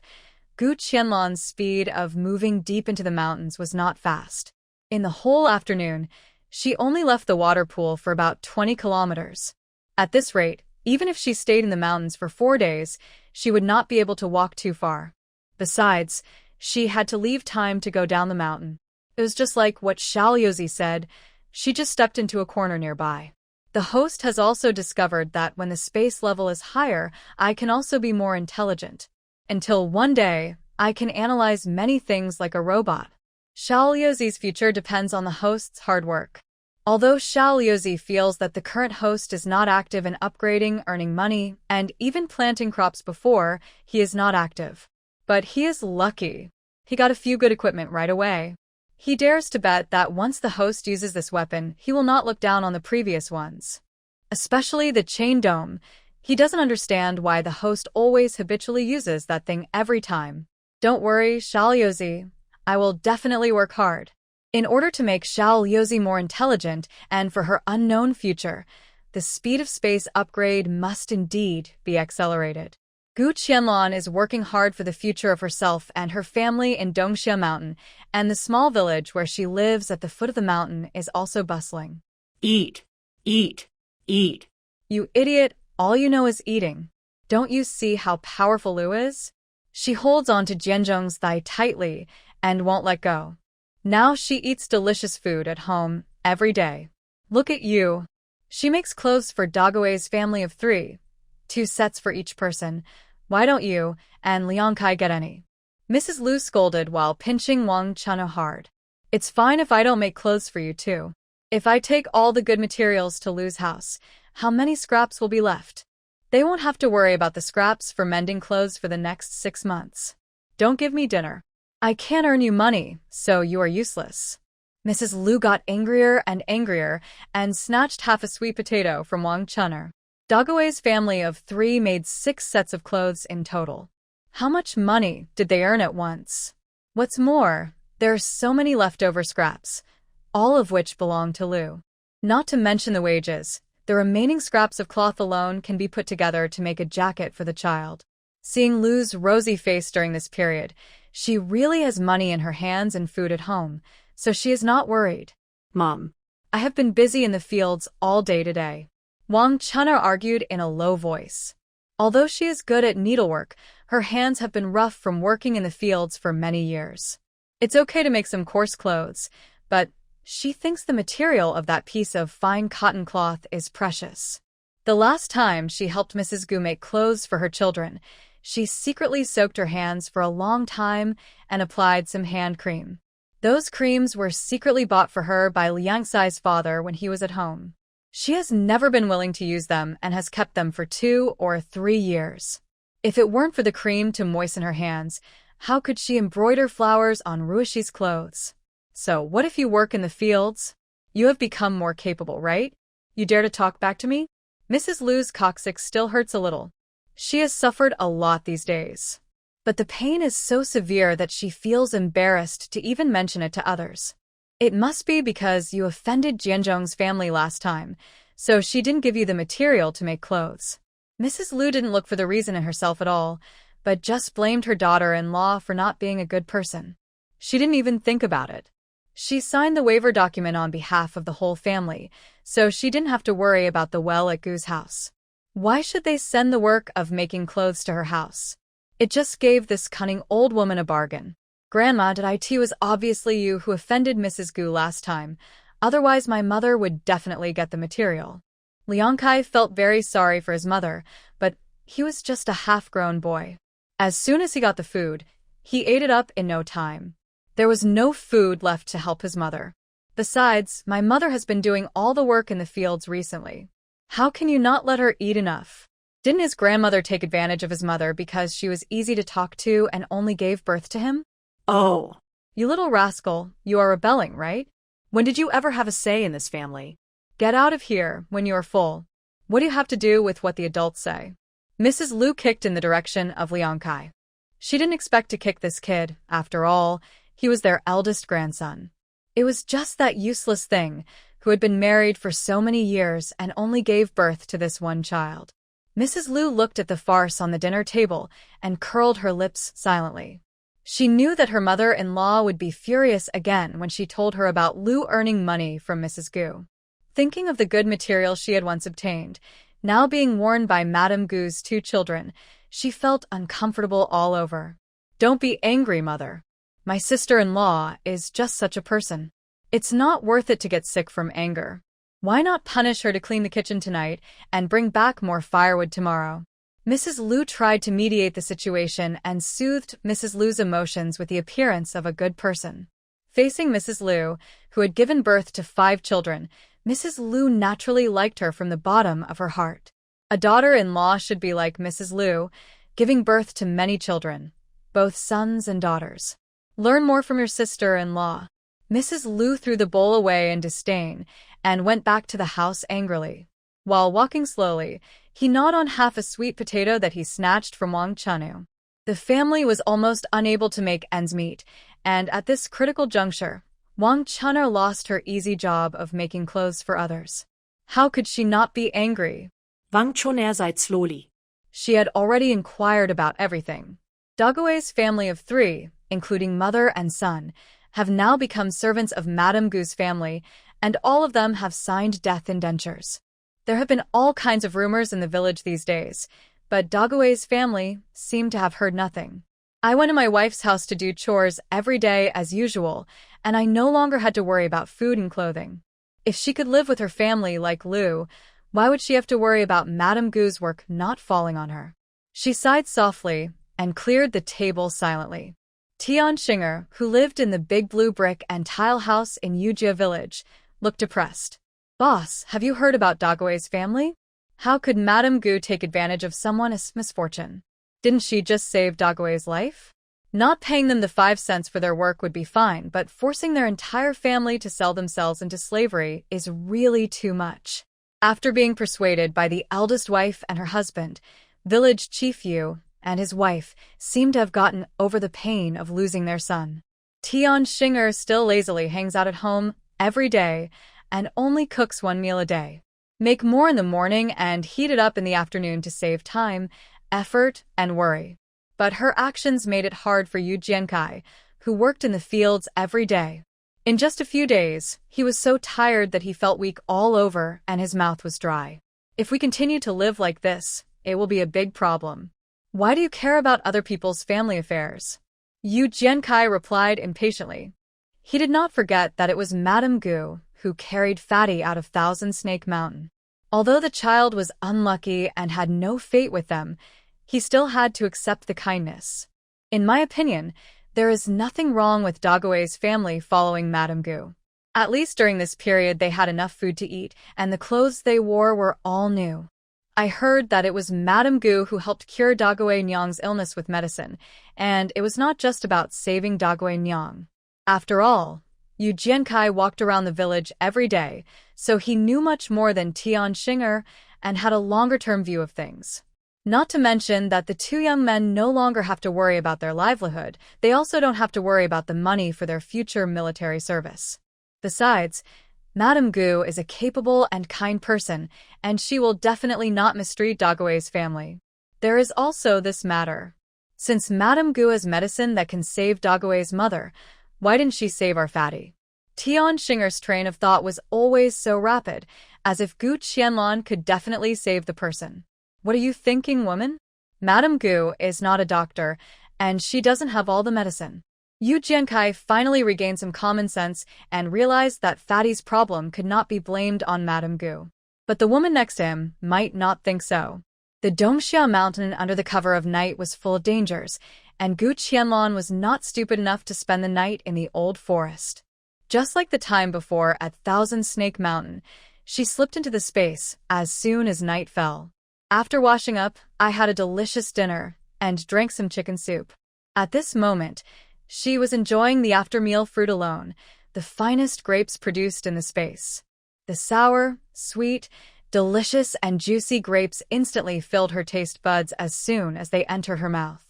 Gu Qianlan's speed of moving deep into the mountains was not fast. In the whole afternoon, she only left the water pool for about 20 kilometers. At this rate, even if she stayed in the mountains for 4 days, she would not be able to walk too far. Besides, she had to leave time to go down the mountain. It was just like what Haoze said, she just stepped into a corner nearby. The host has also discovered that when the space level is higher, I can also be more intelligent. until one day, I can analyze many things like a robot. Haoze's future depends on the host's hard work. Although Haoze feels that the current host is not active in upgrading, earning money, and even planting crops before, he is not active. But he is lucky. He got a few good equipment right away. He dares to bet that once the host uses this weapon, he will not look down on the previous ones. Especially the chain dome. He doesn't understand why the host always habitually uses that thing every time. Don't worry, Haoze. I will definitely work hard. In order to make Haoze more intelligent and for her unknown future, the speed of space upgrade must indeed be accelerated. Gu Qianlan is working hard for the future of herself and her family in Dongxia Mountain, and the small village where she lives at the foot of the mountain is also bustling. Eat, eat, eat. You idiot, all you know is eating. Don't you see how powerful Lu is? She holds on to Jianzhong's thigh tightly and won't let go. Now she eats delicious food at home every day. Look at you. She makes clothes for Dague's family of 3, 2 sets for each person. Why don't you and Wencai get any? Mrs. Lu scolded while pinching Wang Chunna hard. It's fine if I don't make clothes for you too. If I take all the good materials to Lu's house, how many scraps will be left? They won't have to worry about the scraps for mending clothes for the next 6 months. Don't give me dinner. I can't earn you money, so you are useless. Mrs. Lu got angrier and snatched half a sweet potato from Wang Chunna. Dague's family of 3 made 6 sets of clothes in total. How much money did they earn at once? What's more, there are so many leftover scraps, all of which belong to Lu. Not to mention the wages, the remaining scraps of cloth alone can be put together to make a jacket for the child. Seeing Lu's rosy face during this period, she really has money in her hands and food at home, so she is not worried. Mom, I have been busy in the fields all day today. Wang Chunna argued in a low voice. Although she is good at needlework, her hands have been rough from working in the fields for many years. It's okay to make some coarse clothes, but she thinks the material of that piece of fine cotton cloth is precious. The last time she helped Mrs. Gu make clothes for her children, she secretly soaked her hands for a long time and applied some hand cream. Those creams were secretly bought for her by Wencai's father when he was at home. She has never been willing to use them and has kept them for 2 or 3 years. If it weren't for the cream to moisten her hands, how could she embroider flowers on Rui'er's clothes? So what if you work in the fields? You have become more capable, right? You dare to talk back to me? Mrs. Lu's coccyx still hurts a little. She has suffered a lot these days. But the pain is so severe that she feels embarrassed to even mention it to others. It must be because you offended Jianzhong's family last time, so she didn't give you the material to make clothes. Mrs. Lu didn't look for the reason in herself at all, but just blamed her daughter-in-law for not being a good person. She didn't even think about it. She signed the waiver document on behalf of the whole family, so she didn't have to worry about the well at Gu's house. Why should they send the work of making clothes to her house? It just gave this cunning old woman a bargain. Grandma, it was obviously you who offended Mrs. Gu last time, otherwise my mother would definitely get the material. Wencai felt very sorry for his mother, but he was just a half-grown boy. As soon as he got the food, he ate it up in no time. There was no food left to help his mother. Besides, my mother has been doing all the work in the fields recently. How can you not let her eat enough? Didn't his grandmother take advantage of his mother because she was easy to talk to and only gave birth to him? oh, You little rascal, you are rebelling, right? when did you ever have a say in this family? Get out of here when you are full. What do you have to do with what the adults say? Mrs. Lu kicked in the direction of Wencai. She didn't expect to kick this kid. After all, he was their eldest grandson. It was just that useless thing, who had been married for so many years and only gave birth to this one child. Mrs. Lu looked at the farce on the dinner table and curled her lips silently. She knew that her mother-in-law would be furious again when she told her about Lu earning money from Mrs. Gu. Thinking of the good material she had once obtained, now being worn by Madame Gu's 2 children, she felt uncomfortable all over. Don't be angry, mother. My sister-in-law is just such a person. It's not worth it to get sick from anger. Why not punish her to clean the kitchen tonight and bring back more firewood tomorrow? Mrs. Lu tried to mediate the situation and soothed Mrs. Lu's emotions with the appearance of a good person. Facing Mrs. Lu, who had given birth to 5 children, Mrs. Lu naturally liked her from the bottom of her heart. A daughter-in-law should be like Mrs. Lu, giving birth to many children, both sons and daughters. Learn more from your sister-in-law. Mrs. Lu threw the bowl away in disdain and went back to the house angrily. While walking slowly, he gnawed on half a sweet potato that he snatched from Wang Chunu. The family was almost unable to make ends meet, and at this critical juncture, Wang Chunu lost her easy job of making clothes for others. How could she not be angry? Wang Chunu sighed slowly. She had already inquired about everything. Dague's family of 3, including mother and son, have now become servants of Madame Gu's family, and all of them have signed death indentures. There have been all kinds of rumors in the village these days, but Dague's family seemed to have heard nothing. I went to my wife's house to do chores every day as usual, and I no longer had to worry about food and clothing. If she could live with her family like Lu, why would she have to worry about Madame Gu's work not falling on her? She sighed softly and cleared the table silently. Tian Xinger, who lived in the big blue brick and tile house in Yujia village, looked depressed. Boss, have you heard about Dague's family? How could Madame Gu take advantage of someone's misfortune? Didn't she just save Dague's life? Not paying them the 5 cents for their work would be fine, but forcing their entire family to sell themselves into slavery is really too much. After being persuaded by the eldest wife and her husband, village chief Yu and his wife seemed to have gotten over the pain of losing their son. Tian Xinger still lazily hangs out at home every day and only cooks 1 meal a day. Make more in the morning and heat it up in the afternoon to save time, effort, and worry. But her actions made it hard for Gu Wencai, who worked in the fields every day. In just a few days, he was so tired that he felt weak all over and his mouth was dry. If we continue to live like this, it will be a big problem. Why do you care about other people's family affairs? Gu Wencai replied impatiently. He did not forget that it was Madame Gu who carried Fatty out of Thousand Snake Mountain. Although the child was unlucky and had no fate with them, he still had to accept the kindness. In my opinion, there is nothing wrong with Dague's family following Madame Gu. At least during this period they had enough food to eat, and the clothes they wore were all new. I heard that it was Madame Gu who helped cure Dague Nyang's illness with medicine, and it was not just about saving Dague Nyang. After all, Gu Wencai walked around the village every day, so he knew much more than Tian Xinger and had a longer-term view of things. Not to mention that the 2 young men no longer have to worry about their livelihood, they also don't have to worry about the money for their future military service. Besides, Madame Gu is a capable and kind person, and she will definitely not mistreat Dague's family. There is also this matter. Since Madame Gu has medicine that can save Dague's mother, why didn't she save our Fatty? Tian Xinger's train of thought was always so rapid, as if Gu Qianlan could definitely save the person. What are you thinking, woman? Madame Gu is not a doctor, and she doesn't have all the medicine. Gu Wencai finally regained some common sense and realized that Fatty's problem could not be blamed on Madame Gu. But the woman next to him might not think so. The Dongxia mountain under the cover of night was full of dangers, and Gu Qianlan was not stupid enough to spend the night in the old forest. Just like the time before at Thousand Snake Mountain, she slipped into the space as soon as night fell. After washing up, I had a delicious dinner and drank some chicken soup. At this moment, she was enjoying the after-meal fruit alone, the finest grapes produced in the space. The sour, sweet, delicious, and juicy grapes instantly filled her taste buds as soon as they entered her mouth.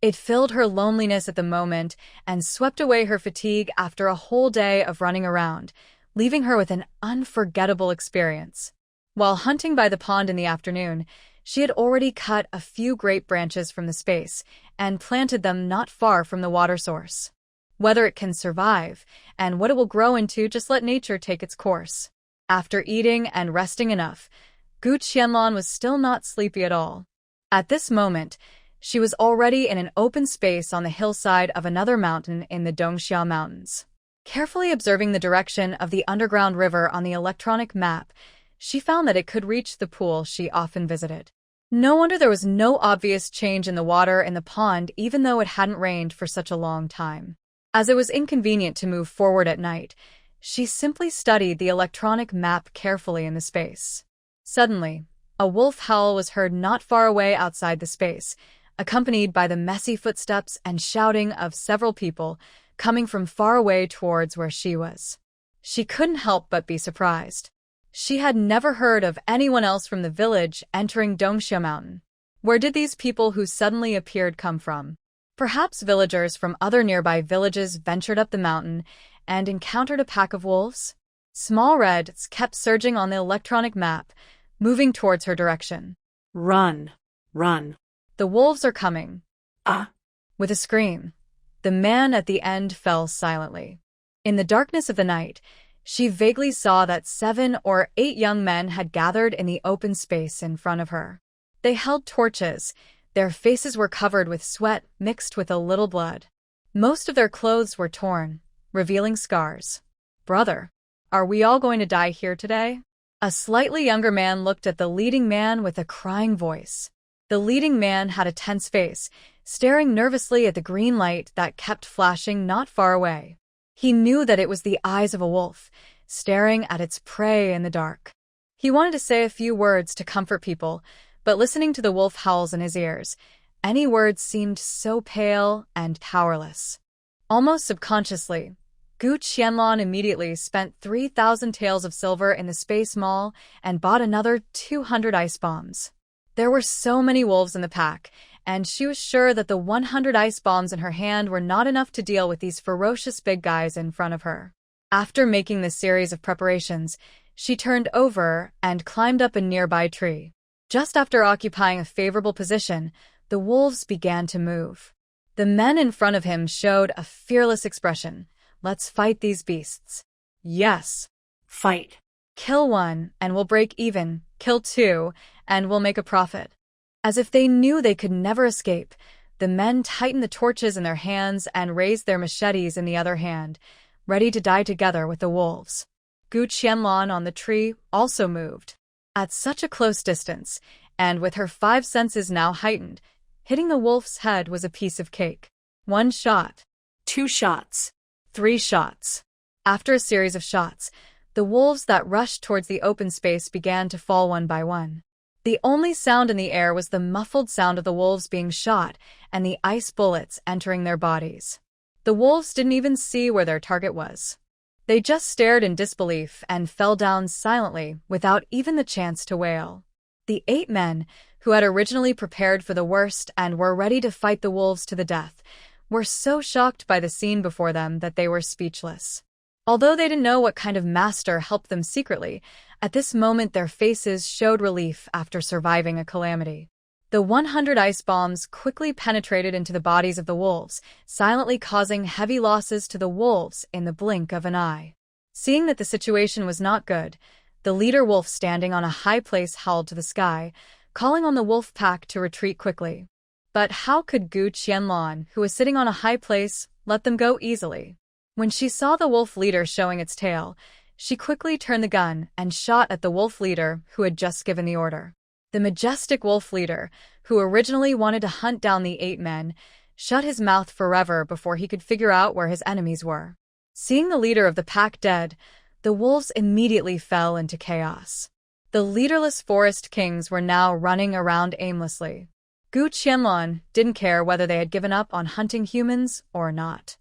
It filled her loneliness at the moment and swept away her fatigue after a whole day of running around, leaving her with an unforgettable experience. While hunting by the pond in the afternoon, she had already cut a few grape branches from the space and planted them not far from the water source. Whether it can survive and what it will grow into, just let nature take its course. After eating and resting enough, Gu Qianlan was still not sleepy at all. At this moment, she was already in an open space on the hillside of another mountain in the Dongxia Mountains. Carefully observing the direction of the underground river on the electronic map, she found that it could reach the pool she often visited. No wonder there was no obvious change in the water in the pond even though it hadn't rained for such a long time. As it was inconvenient to move forward at night, she simply studied the electronic map carefully in the space. Suddenly, a wolf howl was heard not far away outside the space, accompanied by the messy footsteps and shouting of several people coming from far away towards where she was. She couldn't help but be surprised. She had never heard of anyone else from the village entering Dongxia Mountain. Where did these people who suddenly appeared come from? Perhaps villagers from other nearby villages ventured up the mountain and encountered a pack of wolves? Small reds kept surging on the electronic map, moving towards her direction. Run, run. The wolves are coming. Ah. With a scream, the man at the end fell silently. In the darkness of the night, she vaguely saw that 7 or 8 young men had gathered in the open space in front of her. They held torches. Their faces were covered with sweat mixed with a little blood. Most of their clothes were torn, revealing scars. "Brother, are we all going to die here today?" A slightly younger man looked at the leading man with a crying voice. The leading man had a tense face, staring nervously at the green light that kept flashing not far away. He knew that it was the eyes of a wolf, staring at its prey in the dark. He wanted to say a few words to comfort people, but listening to the wolf howls in his ears, any words seemed so pale and powerless. Almost subconsciously, Gu Qianlan immediately spent 3,000 taels of silver in the space mall and bought another 200 ice bombs. There were so many wolves in the pack, and she was sure that the 100 ice bombs in her hand were not enough to deal with these ferocious big guys in front of her. After making this series of preparations, she turned over and climbed up a nearby tree. Just after occupying a favorable position, the wolves began to move. The men in front of him showed a fearless expression. "Let's fight these beasts." "Yes." Fight. "Kill one, and we'll break even. Kill 2, and we'll make a profit." As if they knew they could never escape, the men tightened the torches in their hands and raised their machetes in the other hand, ready to die together with the wolves. Gu Qianlan on the tree also moved. At such a close distance, and with her 5 senses now heightened, hitting the wolf's head was a piece of cake. 1 shot. 2 shots. 3 shots. After a series of shots, the wolves that rushed towards the open space began to fall one by one. The only sound in the air was the muffled sound of the wolves being shot and the ice bullets entering their bodies. The wolves didn't even see where their target was. They just stared in disbelief and fell down silently without even the chance to wail. The 8 men, who had originally prepared for the worst and were ready to fight the wolves to the death, were so shocked by the scene before them that they were speechless. Although they didn't know what kind of master helped them secretly, at this moment their faces showed relief after surviving a calamity. The 100 ice bombs quickly penetrated into the bodies of the wolves, silently causing heavy losses to the wolves in the blink of an eye. Seeing that the situation was not good, the leader wolf standing on a high place howled to the sky, calling on the wolf pack to retreat quickly. But how could Gu Qianlan, who was sitting on a high place, let them go easily? When she saw the wolf leader showing its tail, she quickly turned the gun and shot at the wolf leader who had just given the order. The majestic wolf leader, who originally wanted to hunt down the 8 men, shut his mouth forever before he could figure out where his enemies were. Seeing the leader of the pack dead, the wolves immediately fell into chaos. The leaderless forest kings were now running around aimlessly. Gu Qianlan didn't care whether they had given up on hunting humans or not.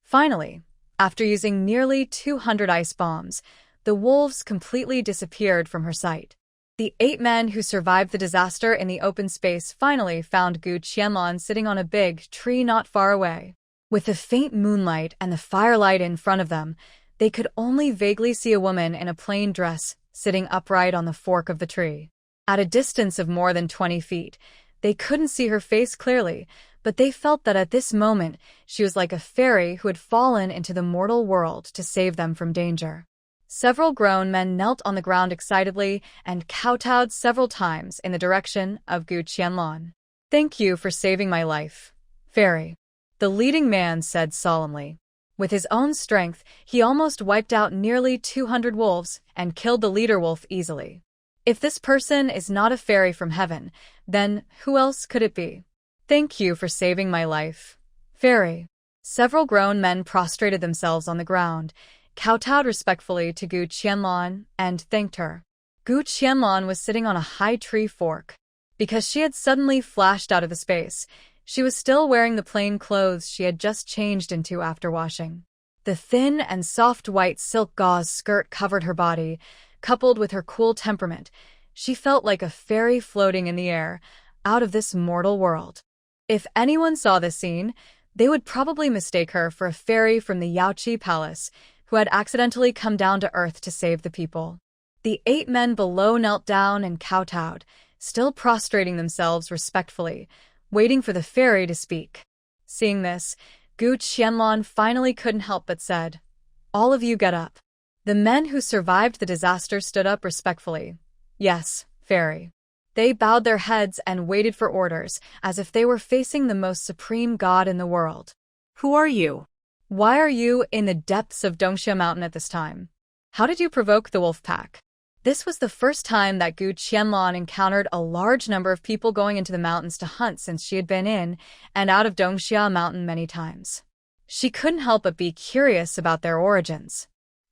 Finally, after using nearly 200 ice bombs, the wolves completely disappeared from her sight. The 8 men who survived the disaster in the open space finally found Gu Qianlan sitting on a big tree not far away. With the faint moonlight and the firelight in front of them, they could only vaguely see a woman in a plain dress sitting upright on the fork of the tree. At a distance of more than 20 feet, they couldn't see her face clearly, but they felt that at this moment she was like a fairy who had fallen into the mortal world to save them from danger. Several grown men knelt on the ground excitedly and kowtowed several times in the direction of Gu Qianlan. "Thank you for saving my life, fairy," the leading man said solemnly. With his own strength, he almost wiped out nearly 200 wolves and killed the leader wolf easily. If this person is not a fairy from heaven, then who else could it be? Thank you for saving my life, fairy. Several grown men prostrated themselves on the ground, kowtowed respectfully to Gu Qianlan, and thanked her. Gu Qianlan was sitting on a high tree fork. Because she had suddenly flashed out of the space, she was still wearing the plain clothes she had just changed into after washing. The thin and soft white silk gauze skirt covered her body. Coupled with her cool temperament, she felt like a fairy floating in the air, out of this mortal world. If anyone saw this scene, they would probably mistake her for a fairy from the Yaoqi Palace who had accidentally come down to earth to save the people. The 8 men below knelt down and kowtowed, still prostrating themselves respectfully, waiting for the fairy to speak. Seeing this, Gu Qianlan finally couldn't help but said, "All of you get up." The men who survived the disaster stood up respectfully. "Yes, fairy." They bowed their heads and waited for orders, as if they were facing the most supreme god in the world. Who are you? Why are you in the depths of Dongxia Mountain at this time? How did you provoke the wolf pack? This was the first time that Gu Qianlan encountered a large number of people going into the mountains to hunt since she had been in and out of Dongxia Mountain many times. She couldn't help but be curious about their origins.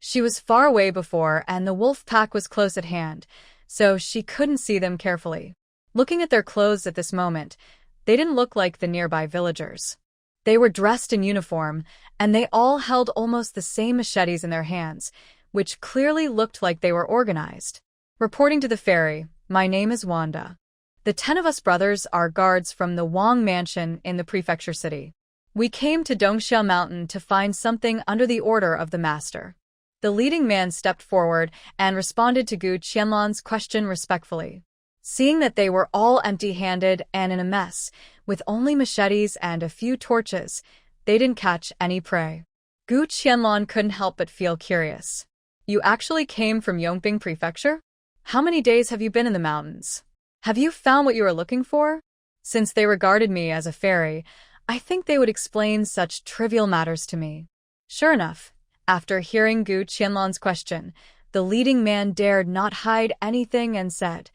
She was far away before, and the wolf pack was close at hand, so she couldn't see them carefully. Looking at their clothes at this moment, they didn't look like the nearby villagers. They were dressed in uniform, and they all held almost the same machetes in their hands, which clearly looked like they were organized. Reporting to the fairy, "My name is Wanda. The 10 of us brothers are guards from the Wang Mansion in the prefecture city. We came to Dongxia Mountain to find something under the order of the master." The leading man stepped forward and responded to Gu Qianlan's question respectfully. Seeing that they were all empty-handed and in a mess, with only machetes and a few torches, they didn't catch any prey. Gu Qianlan couldn't help but feel curious. "You actually came from Yongping Prefecture? How many days have you been in the mountains? Have you found what you were looking for?" Since they regarded me as a fairy, I think they would explain such trivial matters to me. Sure enough, after hearing Gu Qianlan's question, the leading man dared not hide anything and said,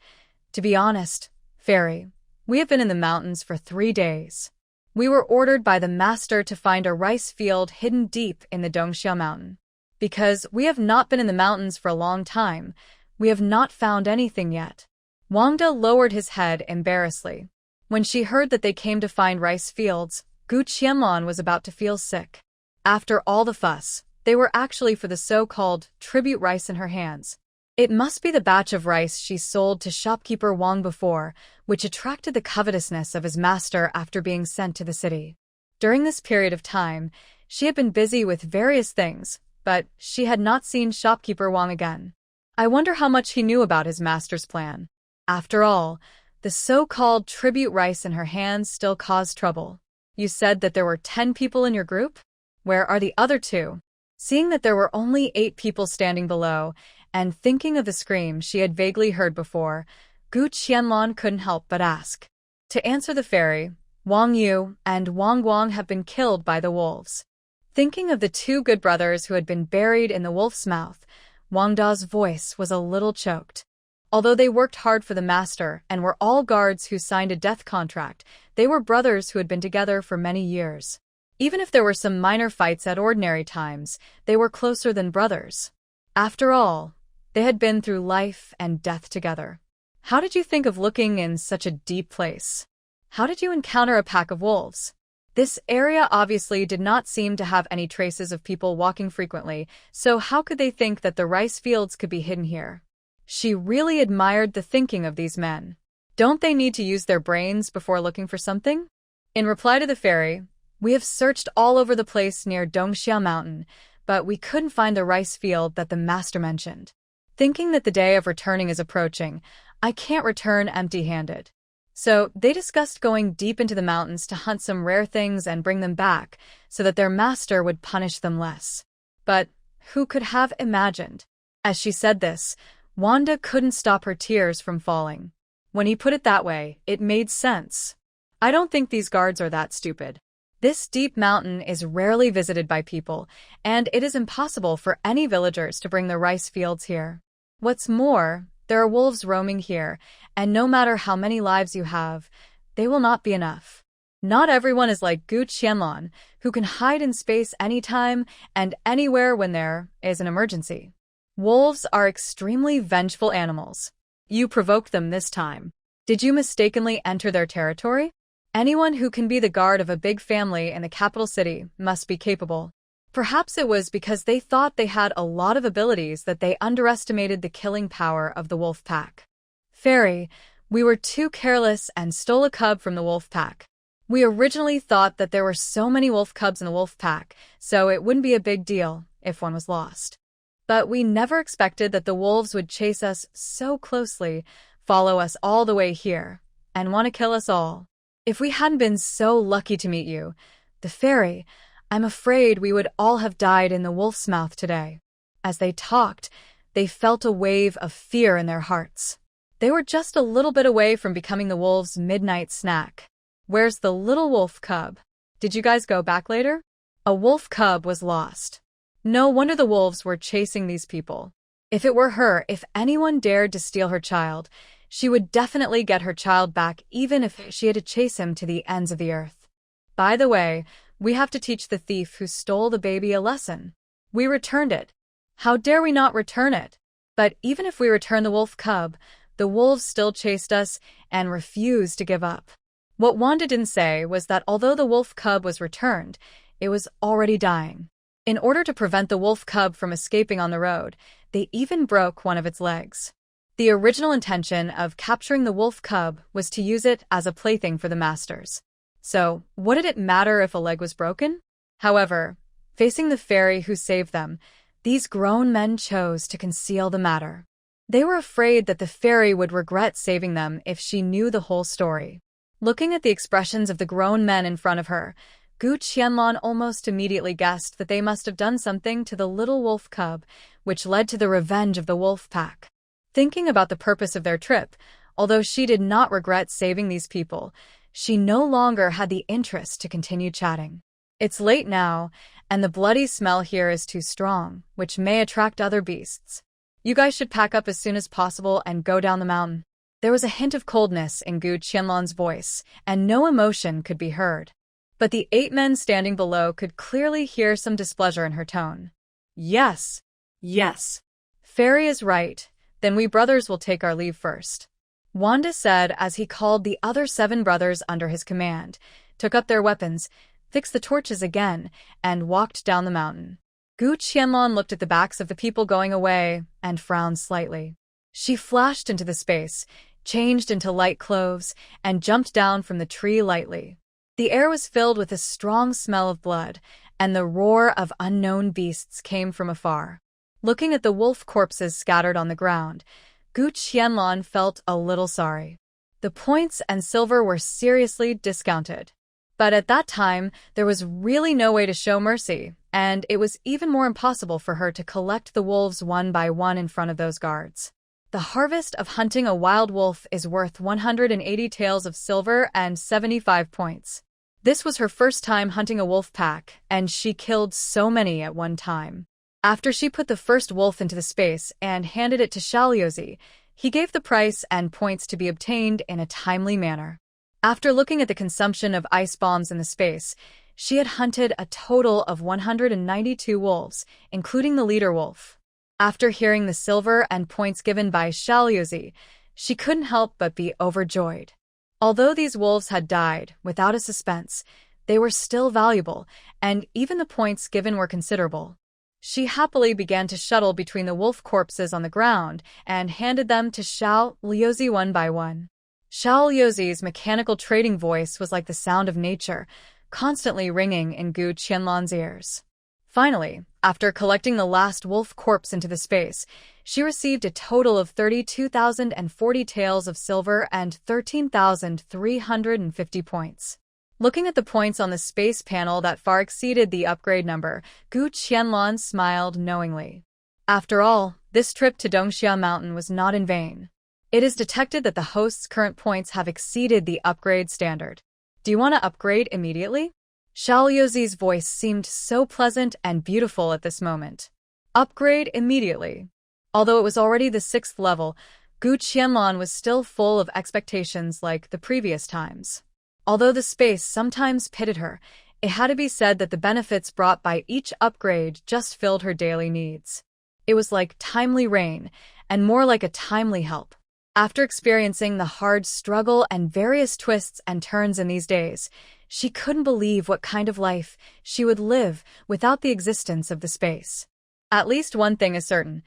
"To be honest, fairy, we have been in the mountains for 3 days. We were ordered by the master to find a rice field hidden deep in the Dongxia Mountain. Because we have not been in the mountains for a long time, we have not found anything yet." Wangda lowered his head embarrassedly. When she heard that they came to find rice fields, Gu Qianlan was about to feel sick. After all the fuss, they were actually for the so-called tribute rice in her hands. It must be the batch of rice she sold to shopkeeper Wang before, which attracted the covetousness of his master after being sent to the city. During this period of time, she had been busy with various things, but she had not seen shopkeeper Wang again. I wonder how much he knew about his master's plan. After all, the so-called tribute rice in her hands still caused trouble. "You said that there were 10 people in your group? Where are the other 2? Seeing that there were only 8 people standing below, and thinking of the scream she had vaguely heard before, Gu Qianlan couldn't help but ask. To answer the fairy, "Wang Yu and Wang Guang have been killed by the wolves." Thinking of the 2 good brothers who had been buried in the wolf's mouth, Wang Da's voice was a little choked. Although they worked hard for the master and were all guards who signed a death contract, they were brothers who had been together for many years. Even if there were some minor fights at ordinary times, they were closer than brothers. After all, they had been through life and death together. How did you think of looking in such a deep place? How did you encounter a pack of wolves? This area obviously did not seem to have any traces of people walking frequently, so how could they think that the rice fields could be hidden here? She really admired the thinking of these men. Don't they need to use their brains before looking for something? In reply to the fairy, "We have searched all over the place near Dongxia Mountain, but we couldn't find the rice field that the master mentioned. Thinking that the day of returning is approaching, I can't return empty-handed." So they discussed going deep into the mountains to hunt some rare things and bring them back so that their master would punish them less. But who could have imagined? As she said this, Wanda couldn't stop her tears from falling. When he put it that way, it made sense. I don't think these guards are that stupid. This deep mountain is rarely visited by people, and it is impossible for any villagers to bring the rice fields here. What's more, There are wolves roaming here, and no matter how many lives you have, they will not be enough. Not everyone is like Gu Qianlan, who can hide in space anytime and anywhere when there is an emergency. Wolves are extremely vengeful animals. You provoked them this time. Did you mistakenly enter their territory? Anyone who can be the guard of a big family in the capital city must be capable. Perhaps it was because they thought they had a lot of abilities that they underestimated the killing power of the wolf pack. Fairy, we were too careless and stole a cub from the wolf pack. We originally thought that there were so many wolf cubs in the wolf pack, so it wouldn't be a big deal if one was lost. But we never expected that the wolves would chase us so closely, follow us all the way here, and want to kill us all. If we hadn't been so lucky to meet you, the fairy, I'm afraid we would all have died in the wolf's mouth today. As they talked, they felt a wave of fear in their hearts. They were just a little bit away from becoming the wolves' midnight snack. Where's the little wolf cub? Did you guys go back later? A wolf cub was lost. No wonder the wolves were chasing these people. If it were her, if anyone dared to steal her child, she would definitely get her child back even if she had to chase him to the ends of the earth. By the way, we have to teach the thief who stole the baby a lesson. We returned it. How dare we not return it? But even if we return the wolf cub, the wolves still chased us and refused to give up. What Wanda didn't say was that although the wolf cub was returned, it was already dying. In order to prevent the wolf cub from escaping on the road, they even broke one of its legs. The original intention of capturing the wolf cub was to use it as a plaything for the masters. So, what did it matter if a leg was broken? However, facing the fairy who saved them, these grown men chose to conceal the matter. They were afraid that the fairy would regret saving them if she knew the whole story. Looking at the expressions of the grown men in front of her, Gu Qianlan almost immediately guessed that they must have done something to the little wolf cub, which led to the revenge of the wolf pack. Thinking about the purpose of their trip, although she did not regret saving these people, she no longer had the interest to continue chatting. It's late now, and the bloody smell here is too strong, which may attract other beasts. You guys should pack up as soon as possible and go down the mountain. There was a hint of coldness in Gu Qianlan's voice, and no emotion could be heard. But the 8 men standing below could clearly hear some displeasure in her tone. Yes. Yes. Fairy is right. Then we brothers will take our leave first. Wanda said as he called the other 7 brothers under his command, took up their weapons, fixed the torches again, and walked down the mountain. Gu Qianlan looked at the backs of the people going away and frowned slightly. She flashed into the space, changed into light clothes, and jumped down from the tree lightly. The air was filled with a strong smell of blood, and the roar of unknown beasts came from afar. Looking at the wolf corpses scattered on the ground, Gu Qianlan felt a little sorry. The points and silver were seriously discounted. But at that time, there was really no way to show mercy, and it was even more impossible for her to collect the wolves one by one in front of those guards. The harvest of hunting a wild wolf is worth 180 taels of silver and 75 points. This was her first time hunting a wolf pack, and she killed so many at one time. After she put the first wolf into the space and handed it to Haoze, he gave the price and points to be obtained in a timely manner. After looking at the consumption of ice bombs in the space, she had hunted a total of 192 wolves, including the leader wolf. After hearing the silver and points given by Haoze, she couldn't help but be overjoyed. Although these wolves had died without a suspense, they were still valuable, and even the points given were considerable. She happily began to shuttle between the wolf corpses on the ground and handed them to Haoze one by one. Haoze's mechanical trading voice was like the sound of nature, constantly ringing in Gu Qianlan's ears. Finally, after collecting the last wolf corpse into the space, she received a total of 32,040 taels of silver and 13,350 points. Looking at the points on the space panel that far exceeded the upgrade number, Gu Qianlan smiled knowingly. After all, this trip to Dongxia Mountain was not in vain. It is detected that the host's current points have exceeded the upgrade standard. Do you want to upgrade immediately? Haoze's voice seemed so pleasant and beautiful at this moment. Upgrade immediately. Although it was already the 6th level, Gu Qianlan was still full of expectations like the previous times. Although the space sometimes pitted her, it had to be said that the benefits brought by each upgrade just filled her daily needs. It was like timely rain, and more like a timely help. After experiencing the hard struggle and various twists and turns in these days, she couldn't believe what kind of life she would live without the existence of the space. At least one thing is certain.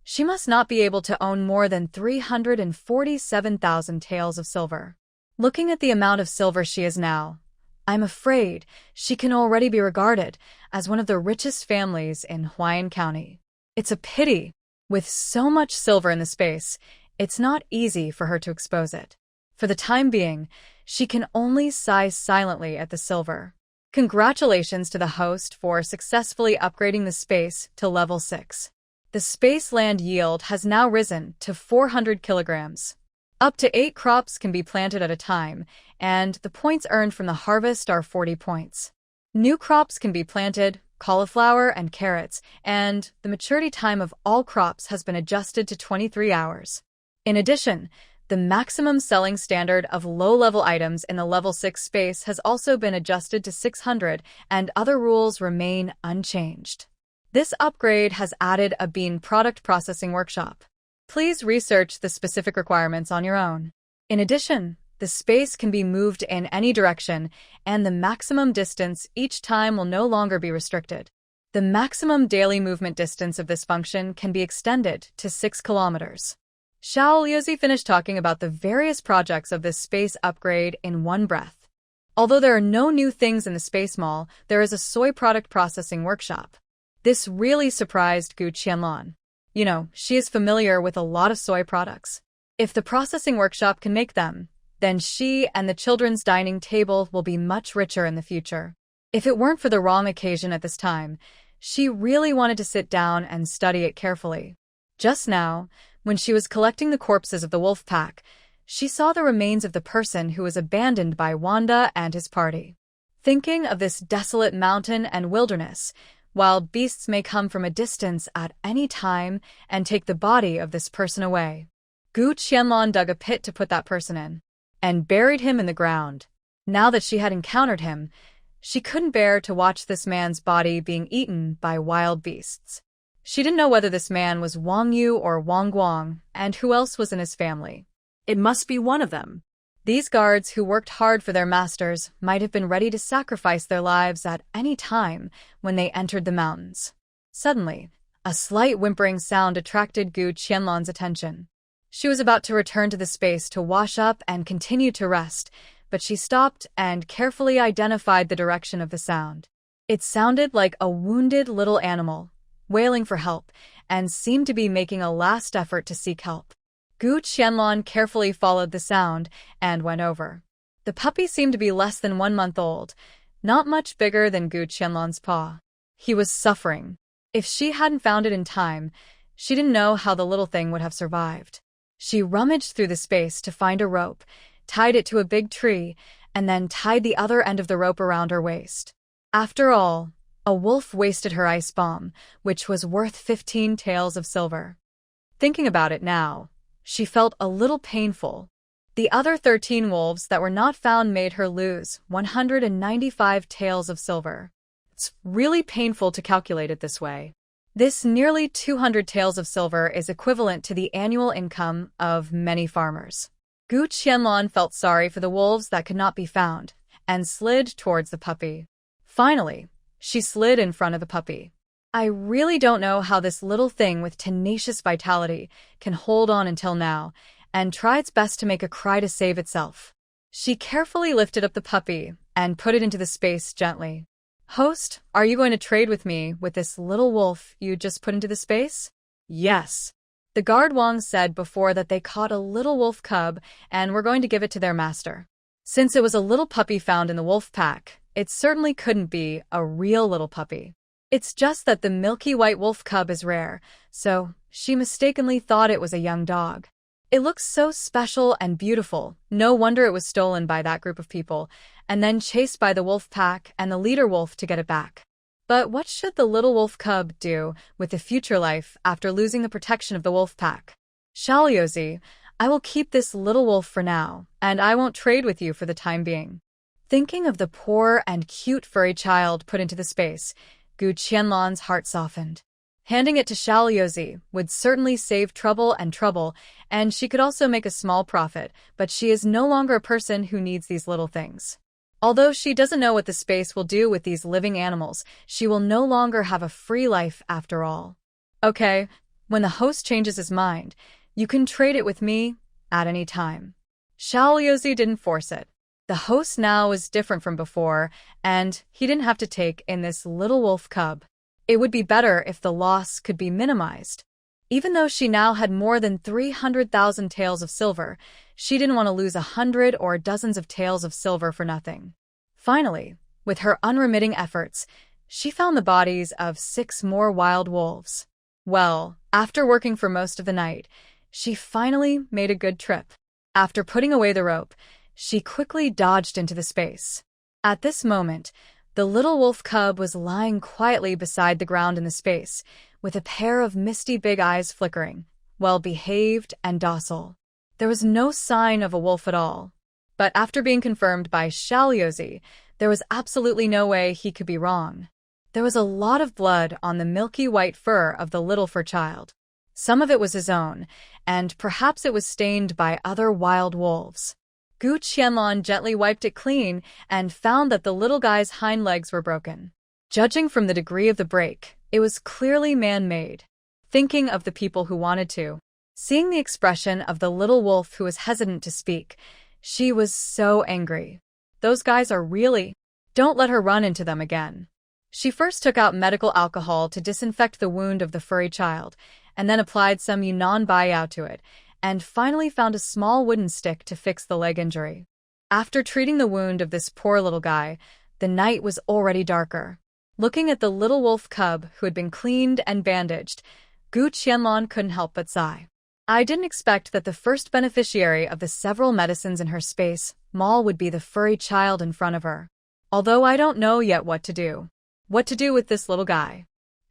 She must not be able to own more than 347,000 taels of silver. Looking at the amount of silver she is now, I'm afraid she can already be regarded as one of the richest families in Huayan County. It's a pity. With so much silver in the space, it's not easy for her to expose it. For the time being, she can only sigh silently at the silver. Congratulations to the host for successfully upgrading the space to level 6. The space land yield has now risen to 400 kilograms. Up to 8 crops can be planted at a time, and the points earned from the harvest are 40 points. New crops can be planted, cauliflower and carrots, and the maturity time of all crops has been adjusted to 23 hours. In addition, the maximum selling standard of low-level items in the level 6 space has also been adjusted to 600, and other rules remain unchanged. This upgrade has added a bean product processing workshop. Please research the specific requirements on your own. In addition, the space can be moved in any direction, and the maximum distance each time will no longer be restricted. The maximum daily movement distance of this function can be extended to 6 kilometers. Haoze finished talking about the various projects of this space upgrade in one breath. Although there are no new things in the space mall, there is a soy product processing workshop. This really surprised Gu Qianlan. She is familiar with a lot of soy products. If the processing workshop can make them, then she and the children's dining table will be much richer in the future. If it weren't for the wrong occasion at this time, she really wanted to sit down and study it carefully. Just now, when she was collecting the corpses of the wolf pack, she saw the remains of the person who was abandoned by Wanda and his party. Thinking of this desolate mountain and wilderness, wild beasts may come from a distance at any time and take the body of this person away. Gu Qianlan dug a pit to put that person in, and buried him in the ground. Now that she had encountered him, she couldn't bear to watch this man's body being eaten by wild beasts. She didn't know whether this man was Wang Yu or Wang Guang, and who else was in his family. It must be one of them. These guards who worked hard for their masters might have been ready to sacrifice their lives at any time when they entered the mountains. Suddenly, a slight whimpering sound attracted Gu Qianlan's attention. She was about to return to the space to wash up and continue to rest, but she stopped and carefully identified the direction of the sound. It sounded like a wounded little animal, wailing for help, and seemed to be making a last effort to seek help. Gu Qianlan carefully followed the sound and went over. The puppy seemed to be less than 1 month old, not much bigger than Gu Qianlan's paw. He was suffering. If she hadn't found it in time, she didn't know how the little thing would have survived. She rummaged through the space to find a rope, tied it to a big tree, and then tied the other end of the rope around her waist. After all, a wolf wasted her ice bomb, which was worth 15 taels of silver. Thinking about it now, she felt a little painful. The other 13 wolves that were not found made her lose 195 taels of silver. It's really painful to calculate it this way. This nearly 200 taels of silver is equivalent to the annual income of many farmers. Gu Qianlan felt sorry for the wolves that could not be found, and slid towards the puppy. Finally, she slid in front of the puppy. I really don't know how this little thing with tenacious vitality can hold on until now, and try its best to make a cry to save itself. She carefully lifted up the puppy and put it into the space gently. Host, are you going to trade with me with this little wolf you just put into the space? Yes. The guard Wang said before that they caught a little wolf cub and were going to give it to their master. Since it was a little puppy found in the wolf pack, it certainly couldn't be a real little puppy. It's just that the milky white wolf cub is rare, so she mistakenly thought it was a young dog. It looks so special and beautiful, no wonder it was stolen by that group of people, and then chased by the wolf pack and the leader wolf to get it back. But what should the little wolf cub do with the future life after losing the protection of the wolf pack? Haoze, I will keep this little wolf for now, and I won't trade with you for the time being. Thinking of the poor and cute furry child put into the space, Gu Qianlan's heart softened. Handing it to Haoze would certainly save trouble, and she could also make a small profit, but she is no longer a person who needs these little things. Although she doesn't know what the space will do with these living animals, she will no longer have a free life after all. Okay, when the host changes his mind, you can trade it with me at any time. Haoze didn't force it. The host now was different from before, and he didn't have to take in this little wolf cub. It would be better if the loss could be minimized. Even though she now had more than 300,000 taels of silver, she didn't want to lose 100 or dozens of taels of silver for nothing. Finally, with her unremitting efforts, she found the bodies of 6 more wild wolves. Well, after working for most of the night, she finally made a good trip. After putting away the rope, she quickly dodged into the space. At this moment, the little wolf cub was lying quietly beside the ground in the space, with a pair of misty big eyes flickering, well-behaved and docile. There was no sign of a wolf at all. But after being confirmed by Haoze, there was absolutely no way he could be wrong. There was a lot of blood on the milky white fur of the little fur child. Some of it was his own, and perhaps it was stained by other wild wolves. Gu Qianlan gently wiped it clean and found that the little guy's hind legs were broken. Judging from the degree of the break, it was clearly man-made. Thinking of the people who wanted to, seeing the expression of the little wolf who was hesitant to speak, she was so angry. Those guys are really... Don't let her run into them again. She first took out medical alcohol to disinfect the wound of the furry child, and then applied some Yunnan Baiyao to it, and finally found a small wooden stick to fix the leg injury. After treating the wound of this poor little guy, the night was already darker. Looking at the little wolf cub who had been cleaned and bandaged, Gu Qianlan couldn't help but sigh. I didn't expect that the first beneficiary of the several medicines in her space mall would be the furry child in front of her. Although I don't know yet what to do. What to do with this little guy.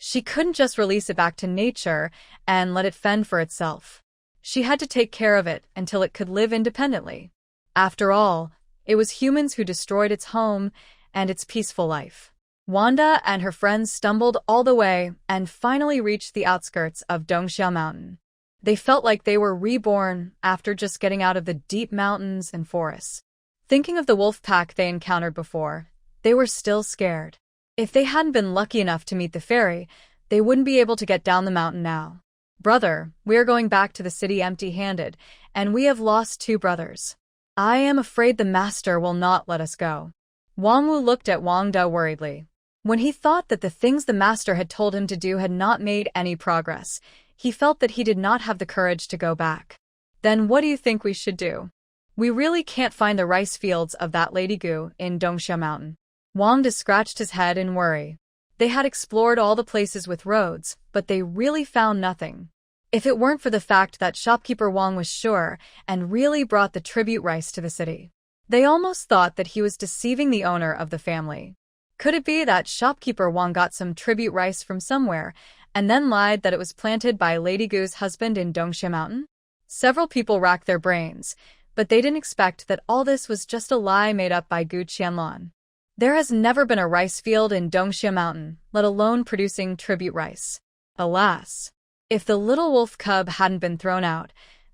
She couldn't just release it back to nature and let it fend for itself. She had to take care of it until it could live independently. After all, it was humans who destroyed its home and its peaceful life. Wanda and her friends stumbled all the way and finally reached the outskirts of Dongxia Mountain. They felt like they were reborn after just getting out of the deep mountains and forests. Thinking of the wolf pack they encountered before, they were still scared. If they hadn't been lucky enough to meet the fairy, they wouldn't be able to get down the mountain now. Brother, we are going back to the city empty-handed, and we have lost 2 brothers. I am afraid the master will not let us go. Wang Wu looked at Wang Da worriedly. When he thought that the things the master had told him to do had not made any progress, he felt that he did not have the courage to go back. Then what do you think we should do? We really can't find the rice fields of that Lady Gu in Dongxia Mountain. Wang Da scratched his head in worry. They had explored all the places with roads, but they really found nothing. If it weren't for the fact that shopkeeper Wang was sure and really brought the tribute rice to the city. They almost thought that he was deceiving the owner of the family. Could it be that shopkeeper Wang got some tribute rice from somewhere and then lied that it was planted by Lady Gu's husband in Dongxia Mountain? Several people racked their brains, but they didn't expect that all this was just a lie made up by Gu Qianlan. There has never been a rice field in Dongxia Mountain, let alone producing tribute rice. Alas! If the little wolf cub hadn't been thrown out,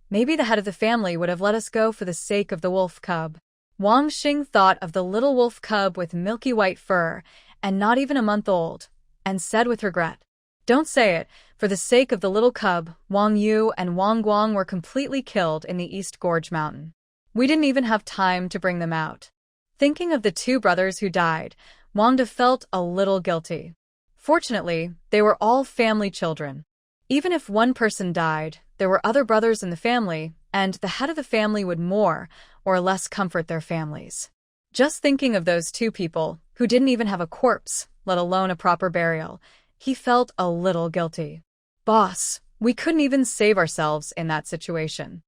maybe the head of the family would have let us go for the sake of the wolf cub. Wang Xing thought of the little wolf cub with milky white fur, and not even a month old, and said with regret, "Don't say it, for the sake of the little cub, Wang Yu and Wang Guang were completely killed in the East Gorge Mountain. We didn't even have time to bring them out." Thinking of the 2 brothers who died, Wang Da felt a little guilty. Fortunately, they were all family children. Even if one person died, there were other brothers in the family, and the head of the family would more or less comfort their families. Just thinking of those 2 people, who didn't even have a corpse, let alone a proper burial, he felt a little guilty. Boss, we couldn't even save ourselves in that situation.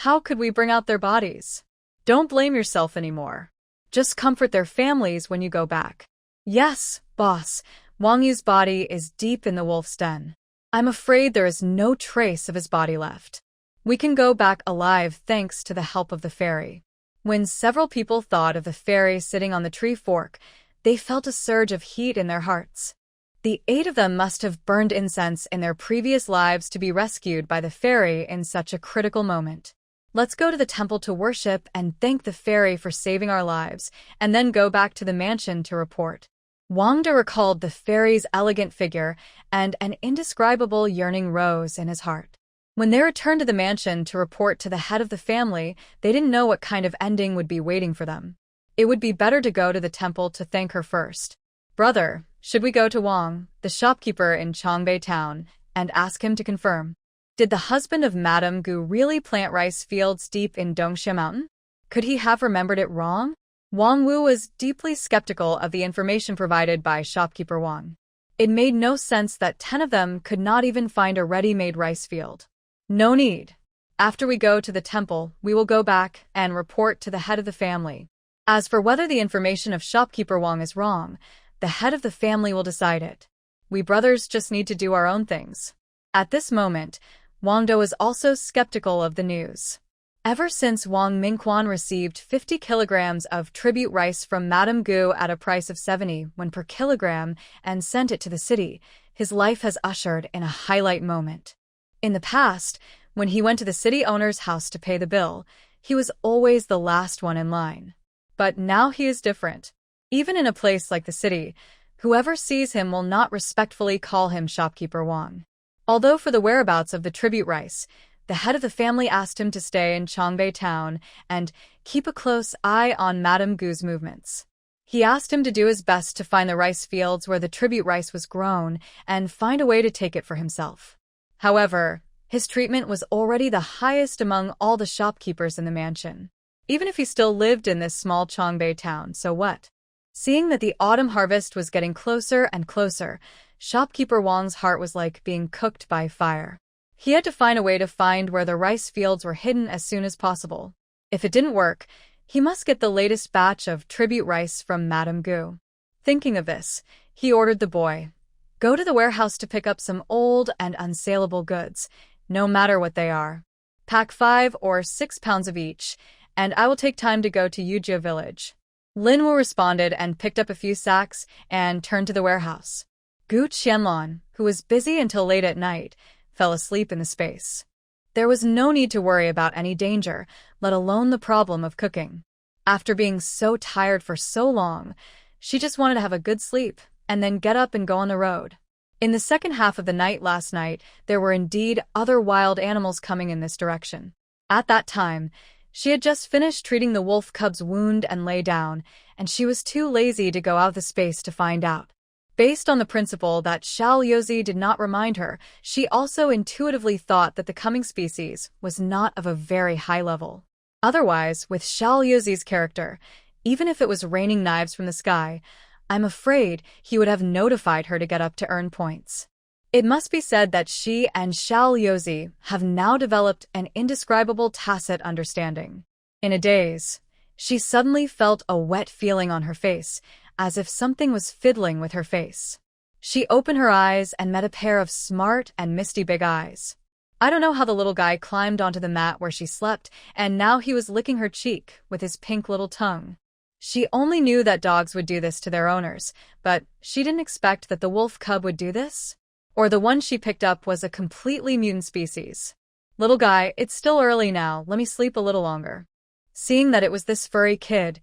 How could we bring out their bodies? Don't blame yourself anymore. Just comfort their families when you go back. Yes, boss, Wang Yu's body is deep in the wolf's den. I'm afraid there is no trace of his body left. We can go back alive thanks to the help of the fairy. When several people thought of the fairy sitting on the tree fork, they felt a surge of heat in their hearts. The 8 of them must have burned incense in their previous lives to be rescued by the fairy in such a critical moment. Let's go to the temple to worship and thank the fairy for saving our lives, and then go back to the mansion to report. Wang De recalled the fairy's elegant figure, and an indescribable yearning rose in his heart. When they returned to the mansion to report to the head of the family, they didn't know what kind of ending would be waiting for them. It would be better to go to the temple to thank her first. Brother, should we go to Wang, the shopkeeper in Chongbei town, and ask him to confirm? Did the husband of Madame Gu really plant rice fields deep in Dongxia Mountain? Could he have remembered it wrong? Wang Wu was deeply skeptical of the information provided by shopkeeper Wang. It made no sense that 10 of them could not even find a ready-made rice field. No need. After we go to the temple, we will go back and report to the head of the family. As for whether the information of shopkeeper Wang is wrong, the head of the family will decide it. We brothers just need to do our own things. At this moment, Wang De was also skeptical of the news. Ever since Wang Mingquan received 50 kilograms of tribute rice from Madame Gu at a price of 70 yuan per kilogram and sent it to the city, his life has ushered in a highlight moment. In the past, when he went to the city owner's house to pay the bill, he was always the last one in line. But now he is different. Even in a place like the city, whoever sees him will not respectfully call him shopkeeper Wang. Although for the whereabouts of the tribute rice, the head of the family asked him to stay in Chongbei town and keep a close eye on Madame Gu's movements. He asked him to do his best to find the rice fields where the tribute rice was grown and find a way to take it for himself. However, his treatment was already the highest among all the shopkeepers in the mansion. Even if he still lived in this small Chongbei town, so what? Seeing that the autumn harvest was getting closer and closer, shopkeeper Wang's heart was like being cooked by fire. He had to find a way to find where the rice fields were hidden as soon as possible. If it didn't work, he must get the latest batch of tribute rice from Madame Gu. Thinking of this, he ordered the boy, "Go to the warehouse to pick up some old and unsaleable goods, no matter what they are. Pack 5 or 6 pounds of each, and I will take time to go to Yujia village." Lin Wu responded and picked up a few sacks and turned to the warehouse. Gu Qianlan, who was busy until late at night, fell asleep in the space. There was no need to worry about any danger, let alone the problem of cooking. After being so tired for so long, she just wanted to have a good sleep and then get up and go on the road. In the second half of the night last night, there were indeed other wild animals coming in this direction. At that time, she had just finished treating the wolf cub's wound and lay down, and she was too lazy to go out of the space to find out. Based on the principle that Haoze did not remind her, she also intuitively thought that the coming species was not of a very high level. Otherwise, with Haoze's character, even if it was raining knives from the sky, I'm afraid he would have notified her to get up to earn points. It must be said that she and Haoze have now developed an indescribable tacit understanding. In a daze, she suddenly felt a wet feeling on her face, as if something was fiddling with her face. She opened her eyes and met a pair of smart and misty big eyes. I don't know how the little guy climbed onto the mat where she slept, and now he was licking her cheek with his pink little tongue. She only knew that dogs would do this to their owners, but she didn't expect that the wolf cub would do this. Or the one she picked up was a completely mutant species. Little guy, it's still early now, let me sleep a little longer. Seeing that it was this furry kid,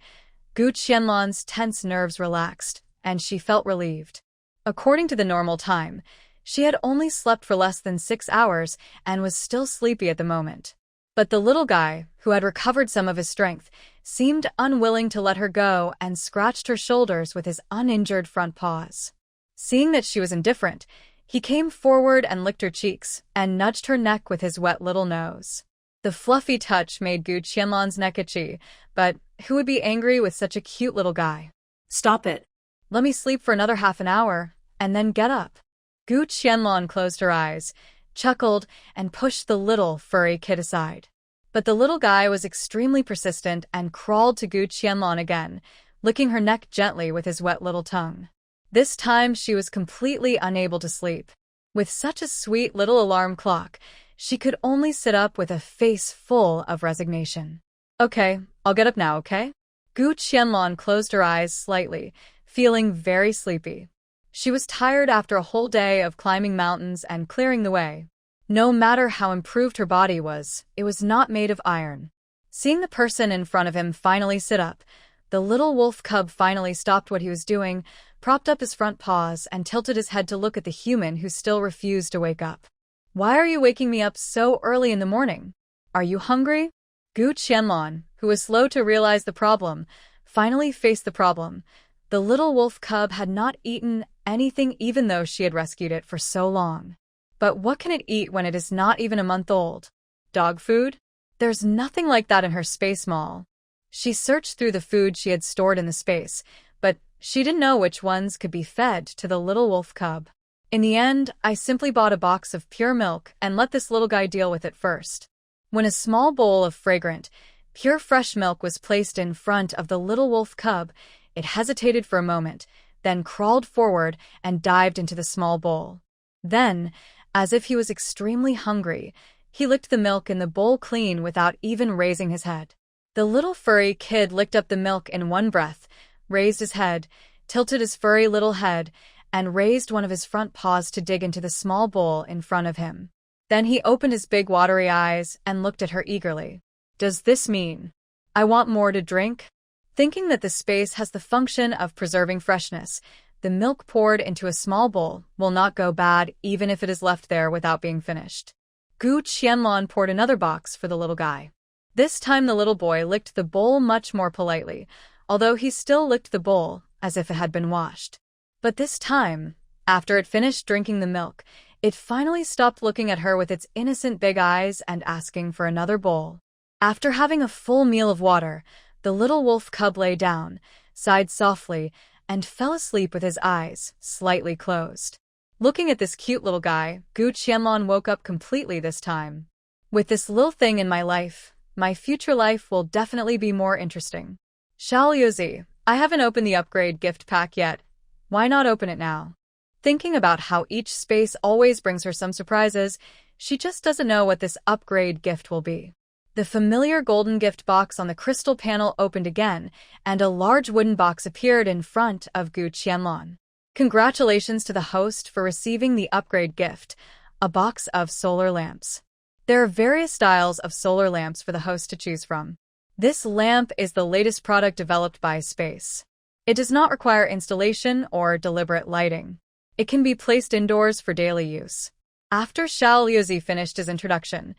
Gu Qianlan's tense nerves relaxed, and she felt relieved. According to the normal time, she had only slept for less than 6 hours and was still sleepy at the moment. But the little guy, who had recovered some of his strength, seemed unwilling to let her go and scratched her shoulders with his uninjured front paws. Seeing that she was indifferent, he came forward and licked her cheeks and nudged her neck with his wet little nose. The fluffy touch made Gu Qianlan's neck itchy, but who would be angry with such a cute little guy? Stop it. Let me sleep for another half an hour, and then get up. Gu Qianlan closed her eyes, chuckled, and pushed the little furry kid aside. But the little guy was extremely persistent and crawled to Gu Qianlan again, licking her neck gently with his wet little tongue. This time she was completely unable to sleep. With such a sweet little alarm clock, She could only sit up with a face full of resignation. Okay, I'll get up now, okay? Gu Qianlan closed her eyes slightly, feeling very sleepy. She was tired after a whole day of climbing mountains and clearing the way. No matter how improved her body was, it was not made of iron. Seeing the person in front of him finally sit up, the little wolf cub finally stopped what he was doing, propped up his front paws, and tilted his head to look at the human who still refused to wake up. Why are you waking me up so early in the morning? Are you hungry? Gu Qianlan, who was slow to realize the problem, finally faced the problem. The little wolf cub had not eaten anything even though she had rescued it for so long. But what can it eat when it is not even a month old? Dog food? There's nothing like that in her space mall. She searched through the food she had stored in the space, but she didn't know which ones could be fed to the little wolf cub. In the end, I simply bought a box of pure milk and let this little guy deal with it first. When a small bowl of fragrant, pure fresh milk was placed in front of the little wolf cub, it hesitated for a moment, then crawled forward and dived into the small bowl. Then, as if he was extremely hungry, he licked the milk in the bowl clean without even raising his head. The little furry kid licked up the milk in one breath, raised his head, tilted his furry little head, and raised one of his front paws to dig into the small bowl in front of him. Then he opened his big watery eyes and looked at her eagerly. Does this mean I want more to drink? Thinking that the space has the function of preserving freshness, the milk poured into a small bowl will not go bad even if it is left there without being finished. Gu Qianlan poured another box for the little guy. This time the little boy licked the bowl much more politely, although he still licked the bowl as if it had been washed. But this time, after it finished drinking the milk, it finally stopped looking at her with its innocent big eyes and asking for another bowl. After having a full meal of water, the little wolf cub lay down, sighed softly, and fell asleep with his eyes slightly closed. Looking at this cute little guy, Gu Qianlan woke up completely this time. With this little thing in my life, my future life will definitely be more interesting. Haoze, I haven't opened the upgrade gift pack yet. Why not open it now? Thinking about how each space always brings her some surprises, she just doesn't know what this upgrade gift will be. The familiar golden gift box on the crystal panel opened again, and a large wooden box appeared in front of Gu Qianlan. Congratulations to the host for receiving the upgrade gift, a box of solar lamps. There are various styles of solar lamps for the host to choose from. This lamp is the latest product developed by Space. It does not require installation or deliberate lighting. It can be placed indoors for daily use. After Haoze finished his introduction,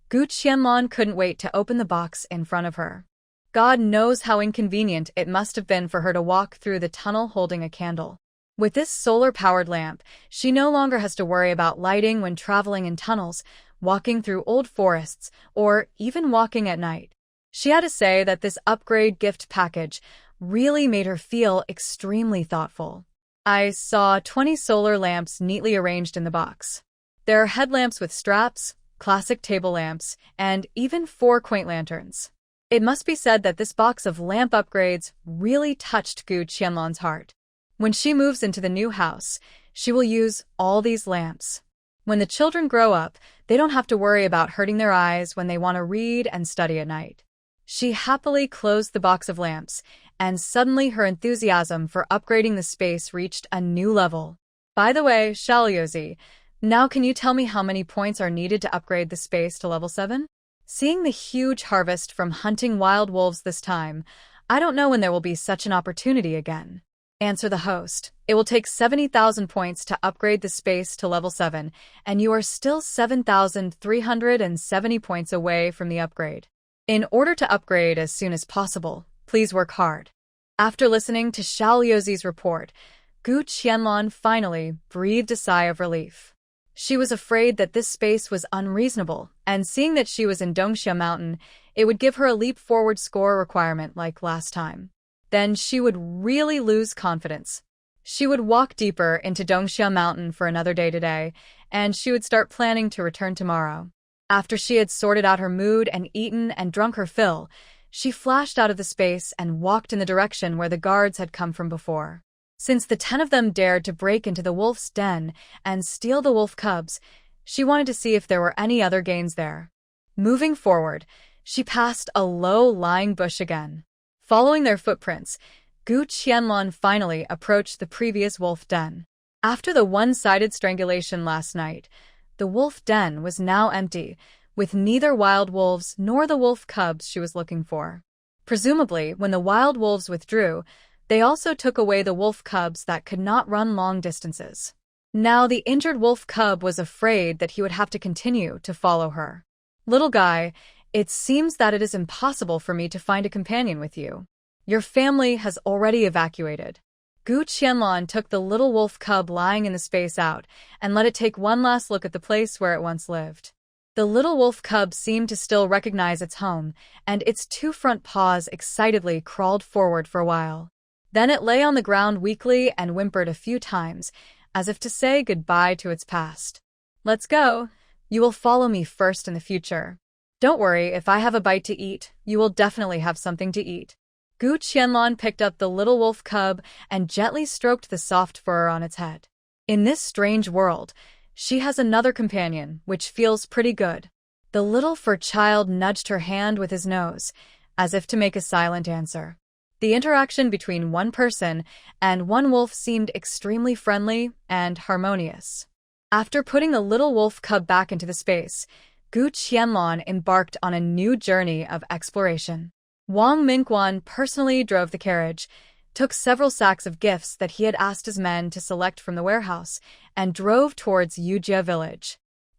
Gu Qianlan couldn't wait to open the box in front of her. God knows how inconvenient it must have been for her to walk through the tunnel holding a candle. With this solar-powered lamp, she no longer has to worry about lighting when traveling in tunnels, walking through old forests, or even walking at night. She had to say that this upgrade gift package really made her feel extremely thoughtful. I saw 20 solar lamps neatly arranged in the box. There are headlamps with straps, classic table lamps, and even 4 quaint lanterns. It must be said that this box of lamp upgrades really touched Gu Qianlan's heart. When she moves into the new house, she will use all these lamps. When the children grow up, they don't have to worry about hurting their eyes when they want to read and study at night. She happily closed the box of lamps, and suddenly her enthusiasm for upgrading the space reached a new level. By the way, Haoze, now can you tell me how many points are needed to upgrade the space to level 7? Seeing the huge harvest from hunting wild wolves this time, I don't know when there will be such an opportunity again. Answer the host. It will take 70,000 points to upgrade the space to level 7, and you are still 7,370 points away from the upgrade. In order to upgrade as soon as possible, please work hard. After listening to Haoze's report, Gu Qianlan finally breathed a sigh of relief. She was afraid that this space was unreasonable, and seeing that she was in Dongxia Mountain, it would give her a leap-forward score requirement like last time. Then she would really lose confidence. She would walk deeper into Dongxia Mountain for another day today, and she would start planning to return tomorrow. After she had sorted out her mood and eaten and drunk her fill, she flashed out of the space and walked in the direction where the guards had come from before. Since the 10 of them dared to break into the wolf's den and steal the wolf cubs, She wanted to see if there were any other gains there. Moving forward, she passed a low-lying bush again. Following their footprints, Gu Qianlan finally approached the previous wolf den. After the one-sided strangulation last night, the wolf den was now empty, with neither wild wolves nor the wolf cubs she was looking for. Presumably, when the wild wolves withdrew, they also took away the wolf cubs that could not run long distances. Now the injured wolf cub was afraid that he would have to continue to follow her. "Little guy, it seems that it is impossible for me to find a companion with you. Your family has already evacuated." Gu Qianlan took the little wolf cub lying in the space out and let it take one last look at the place where it once lived. The little wolf cub seemed to still recognize its home, and its two front paws excitedly crawled forward for a while. Then it lay on the ground weakly and whimpered a few times, as if to say goodbye to its past. "Let's go. You will follow me first in the future. Don't worry, if I have a bite to eat, you will definitely have something to eat." Gu Qianlan picked up the little wolf cub and gently stroked the soft fur on its head. In this strange world, she has another companion, which feels pretty good. The little fur child nudged her hand with his nose, as if to make a silent answer. The interaction between one person and one wolf seemed extremely friendly and harmonious. After putting the little wolf cub back into the space, Gu Qianlan embarked on a new journey of exploration. Wang Mingquan personally drove the carriage, took several sacks of gifts that he had asked his men to select from the warehouse, and drove towards Yujia village.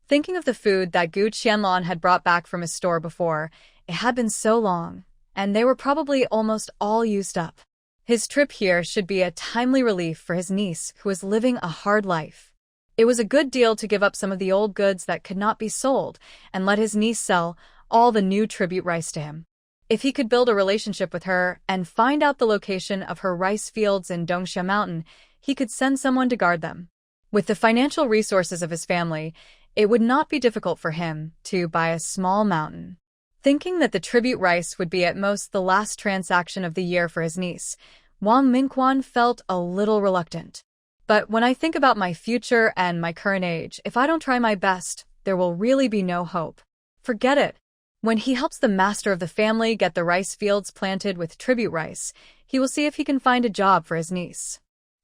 Thinking of the food that Gu Qianlan had brought back from his store before, it had been so long, and they were probably almost all used up. His trip here should be a timely relief for his niece, who was living a hard life. It was a good deal to give up some of the old goods that could not be sold and let his niece sell all the new tribute rice to him. If he could build a relationship with her and find out the location of her rice fields in Dongxia Mountain, he could send someone to guard them. With the financial resources of his family, it would not be difficult for him to buy a small mountain. Thinking that the tribute rice would be at most the last transaction of the year for his niece, Wang Mingquan felt a little reluctant. "But when I think about my future and my current age, if I don't try my best, there will really be no hope. Forget it. When he helps the master of the family get the rice fields planted with tribute rice, he will see if he can find a job for his niece."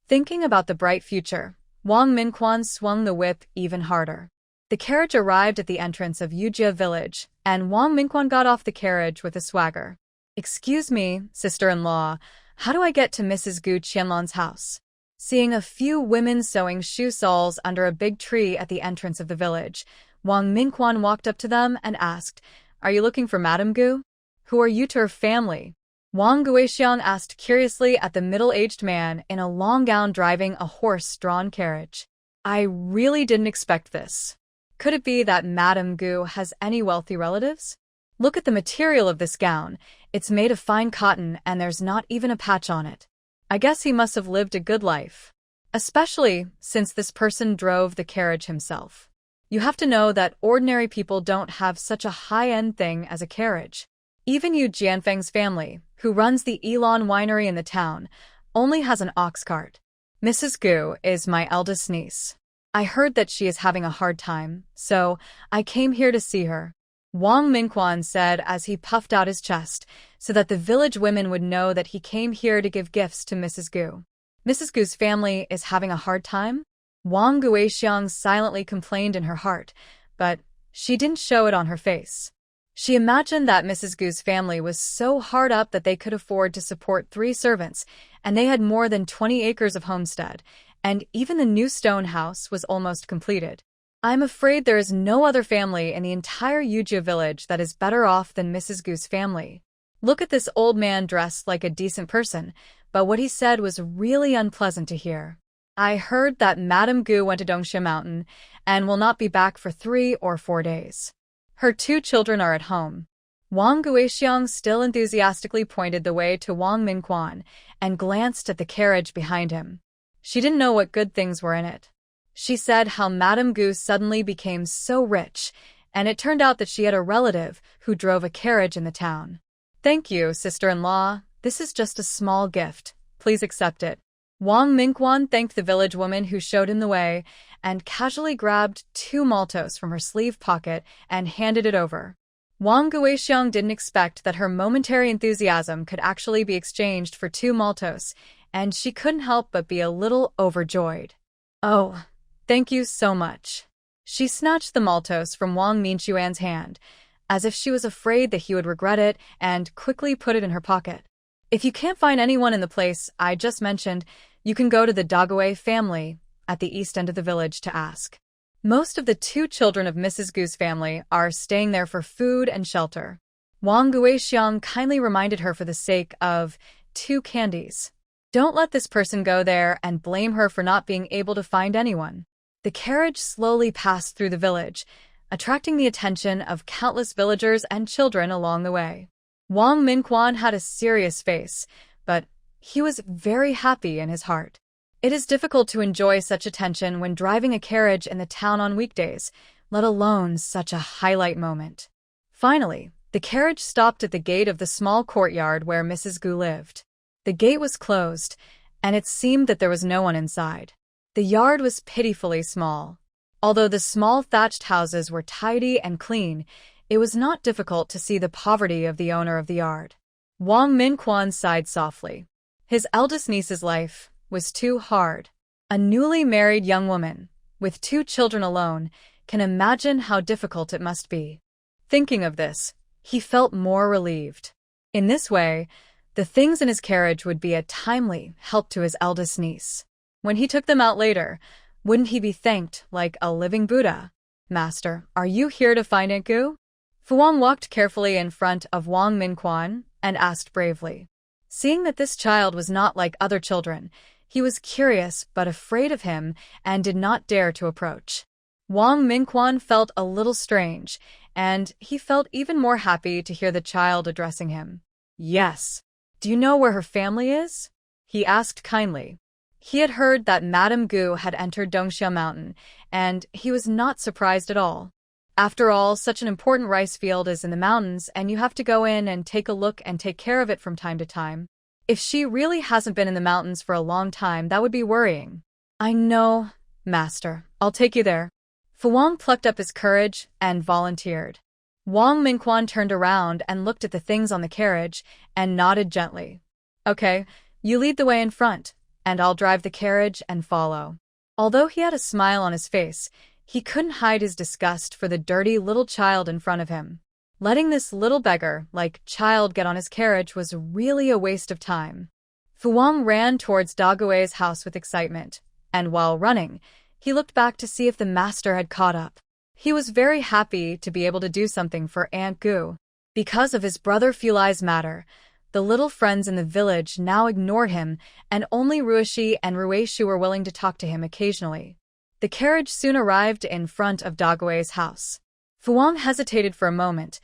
Thinking about the bright future, Wang Mingquan swung the whip even harder. The carriage arrived at the entrance of Yujia village, and Wang Mingquan got off the carriage with a swagger. "Excuse me, sister-in-law, how do I get to Mrs. Gu Qianlan's house?" Seeing a few women sewing shoe soles under a big tree at the entrance of the village, Wang Mingquan walked up to them and asked, "Are you looking for Madame Gu? Who are you to her family?" Wang Guixiang asked curiously at the middle-aged man in a long gown driving a horse-drawn carriage. "I really didn't expect this. Could it be that Madame Gu has any wealthy relatives? Look at the material of this gown. It's made of fine cotton and there's not even a patch on it. I guess he must have lived a good life. Especially since this person drove the carriage himself. You have to know that ordinary people don't have such a high-end thing as a carriage. Even Yu Jianfeng's family, who runs the Elon winery in the town, only has an ox cart. Mrs. Gu is my eldest niece. I heard that she is having a hard time, so I came here to see her," Wang Mingquan said as he puffed out his chest, so that the village women would know that he came here to give gifts to Mrs. Gu. "Mrs. Gu's family is having a hard time?" Wang Guixiang silently complained in her heart, but she didn't show it on her face. She imagined that Mrs. Gu's family was so hard up that they could afford to support 3 servants, and they had more than 20 acres of homestead, and even the new stone house was almost completed. "I'm afraid there is no other family in the entire Yujia village that is better off than Mrs. Gu's family. Look at this old man dressed like a decent person, but what he said was really unpleasant to hear. I heard that Madame Gu went to Dongxia Mountain and will not be back for 3 or 4 days. Her 2 children are at home." Wang Guixiang still enthusiastically pointed the way to Wang Mingquan and glanced at the carriage behind him. She didn't know what good things were in it. She said how Madame Gu suddenly became so rich, and it turned out that she had a relative who drove a carriage in the town. "Thank you, sister-in-law. This is just a small gift. Please accept it." Wang Mingquan thanked the village woman who showed him the way, and casually grabbed 2 maltos from her sleeve pocket and handed it over. Wang Guixiang didn't expect that her momentary enthusiasm could actually be exchanged for 2 maltos, and she couldn't help but be a little overjoyed. "Oh, thank you so much." She snatched the maltos from Wang Minchuan's hand, as if she was afraid that he would regret it, and quickly put it in her pocket. "If you can't find anyone in the place I just mentioned, you can go to the Dague family at the east end of the village to ask. Most of the 2 children of Mrs. Gu's family are staying there for food and shelter." Wang Guixiang kindly reminded her for the sake of 2 candies. Don't let this person go there and blame her for not being able to find anyone. The carriage slowly passed through the village, attracting the attention of countless villagers and children along the way. Wang Minquan had a serious face, but he was very happy in his heart. It is difficult to enjoy such attention when driving a carriage in the town on weekdays, let alone such a highlight moment. Finally, the carriage stopped at the gate of the small courtyard where Mrs. Gu lived. The gate was closed, and it seemed that there was no one inside. The yard was pitifully small. Although the small thatched houses were tidy and clean, it was not difficult to see the poverty of the owner of the yard. Wang Minquan sighed softly. His eldest niece's life was too hard. A newly married young woman, with 2 children alone, can imagine how difficult it must be. Thinking of this, he felt more relieved. In this way, the things in his carriage would be a timely help to his eldest niece. When he took them out later, wouldn't he be thanked like a living Buddha? "Master, are you here to find Aunt Gu?" Fu Wang walked carefully in front of Wang Minquan and asked bravely. Seeing that this child was not like other children, he was curious but afraid of him and did not dare to approach. Wang Minquan felt a little strange, and he felt even more happy to hear the child addressing him. "Yes. Do you know where her family is?" he asked kindly. He had heard that Madame Gu had entered Dongxia Mountain, and he was not surprised at all. After all, such an important rice field is in the mountains, and you have to go in and take a look and take care of it from time to time. If she really hasn't been in the mountains for a long time, that would be worrying. "I know, Master. I'll take you there." Fu Wang plucked up his courage and volunteered. Wang Minquan turned around and looked at the things on the carriage and nodded gently. "Okay, you lead the way in front, and I'll drive the carriage and follow." Although he had a smile on his face, he couldn't hide his disgust for the dirty little child in front of him. Letting this little beggar-like child get on his carriage was really a waste of time. Fu Wang ran towards Dague's house with excitement, and while running, he looked back to see if the master had caught up. He was very happy to be able to do something for Aunt Gu. Because of his brother Fulai's matter, the little friends in the village now ignored him, and only Rui'er and Rui'er were willing to talk to him occasionally. The carriage soon arrived in front of Dague's house. Fu Wang hesitated for a moment,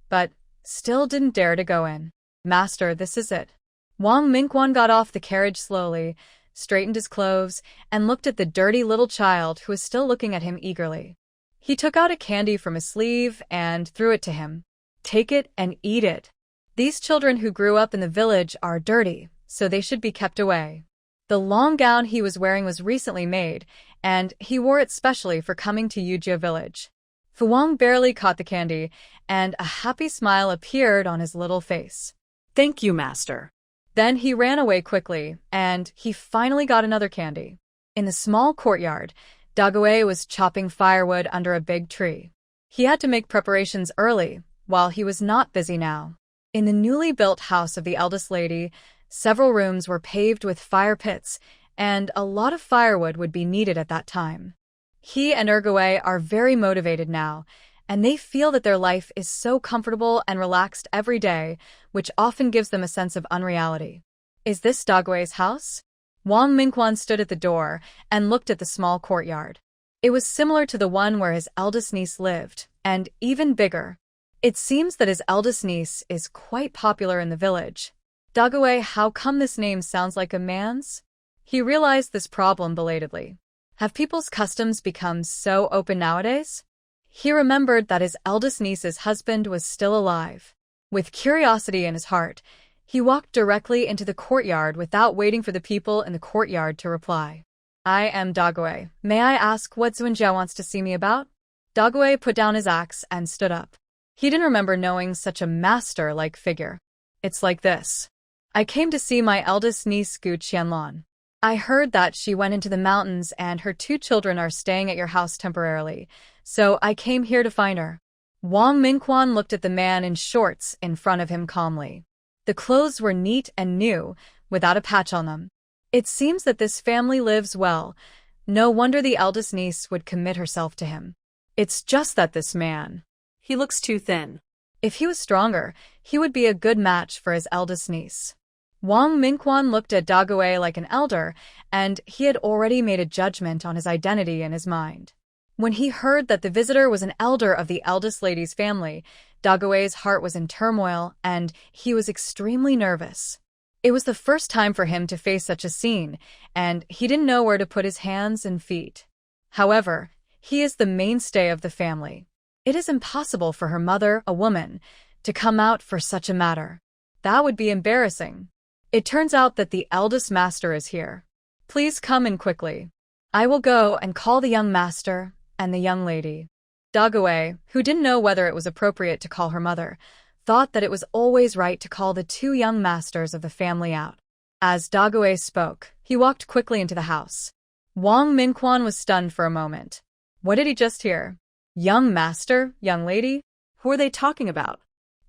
but still didn't dare to go in. "Master, this is it." Wang Minquan got off the carriage slowly, straightened his clothes, and looked at the dirty little child who was still looking at him eagerly. He took out a candy from his sleeve and threw it to him. "Take it and eat it. These children who grew up in the village are dirty, so they should be kept away." The long gown he was wearing was recently made, and he wore it specially for coming to Yujia village. Fu Wang barely caught the candy, and a happy smile appeared on his little face. "Thank you, Master." Then he ran away quickly, and he finally got another candy. In the small courtyard, Dague was chopping firewood under a big tree. He had to make preparations early, while he was not busy now. In the newly built house of the eldest lady, several rooms were paved with fire pits, and a lot of firewood would be needed at that time. He and Ergue are very motivated now, and they feel that their life is so comfortable and relaxed every day, which often gives them a sense of unreality. "Is this Dague's house?" Wang Minquan stood at the door and looked at the small courtyard. It was similar to the one where his eldest niece lived, and even bigger. It seems that his eldest niece is quite popular in the village. Dague, how come this name sounds like a man's? He realized this problem belatedly. Have people's customs become so open nowadays? He remembered that his eldest niece's husband was still alive. With curiosity in his heart, he walked directly into the courtyard without waiting for the people in the courtyard to reply. I am Dague. May I ask what Yujia wants to see me about? Dague put down his axe and stood up. He didn't remember knowing such a master-like figure. It's like this. I came to see my eldest niece Gu Qianlan. I heard that she went into the mountains and her 2 children are staying at your house temporarily, so I came here to find her. Wang Mingquan looked at the man in shorts in front of him calmly. The clothes were neat and new, without a patch on them. It seems that this family lives well. No wonder the eldest niece would commit herself to him. It's just that this man, He looks too thin. if he was stronger, he would be a good match for his eldest niece. Wang Mingquan looked at Dague like an elder, and he had already made a judgment on his identity in his mind. When he heard that the visitor was an elder of the eldest lady's family, Dague's heart was in turmoil, and he was extremely nervous. It was the first time for him to face such a scene, and he didn't know where to put his hands and feet. However, he is the mainstay of the family. It is impossible for her mother, a woman, to come out for such a matter. That would be embarrassing. It turns out that the eldest master is here. Please come in quickly. I will go and call the young master and the young lady. Dague, who didn't know whether it was appropriate to call her mother, thought that it was always right to call the 2 young masters of the family out. As Dague spoke, he walked quickly into the house. Wang Mingquan was stunned for a moment. What did he just hear? Young master, young lady? Who are they talking about?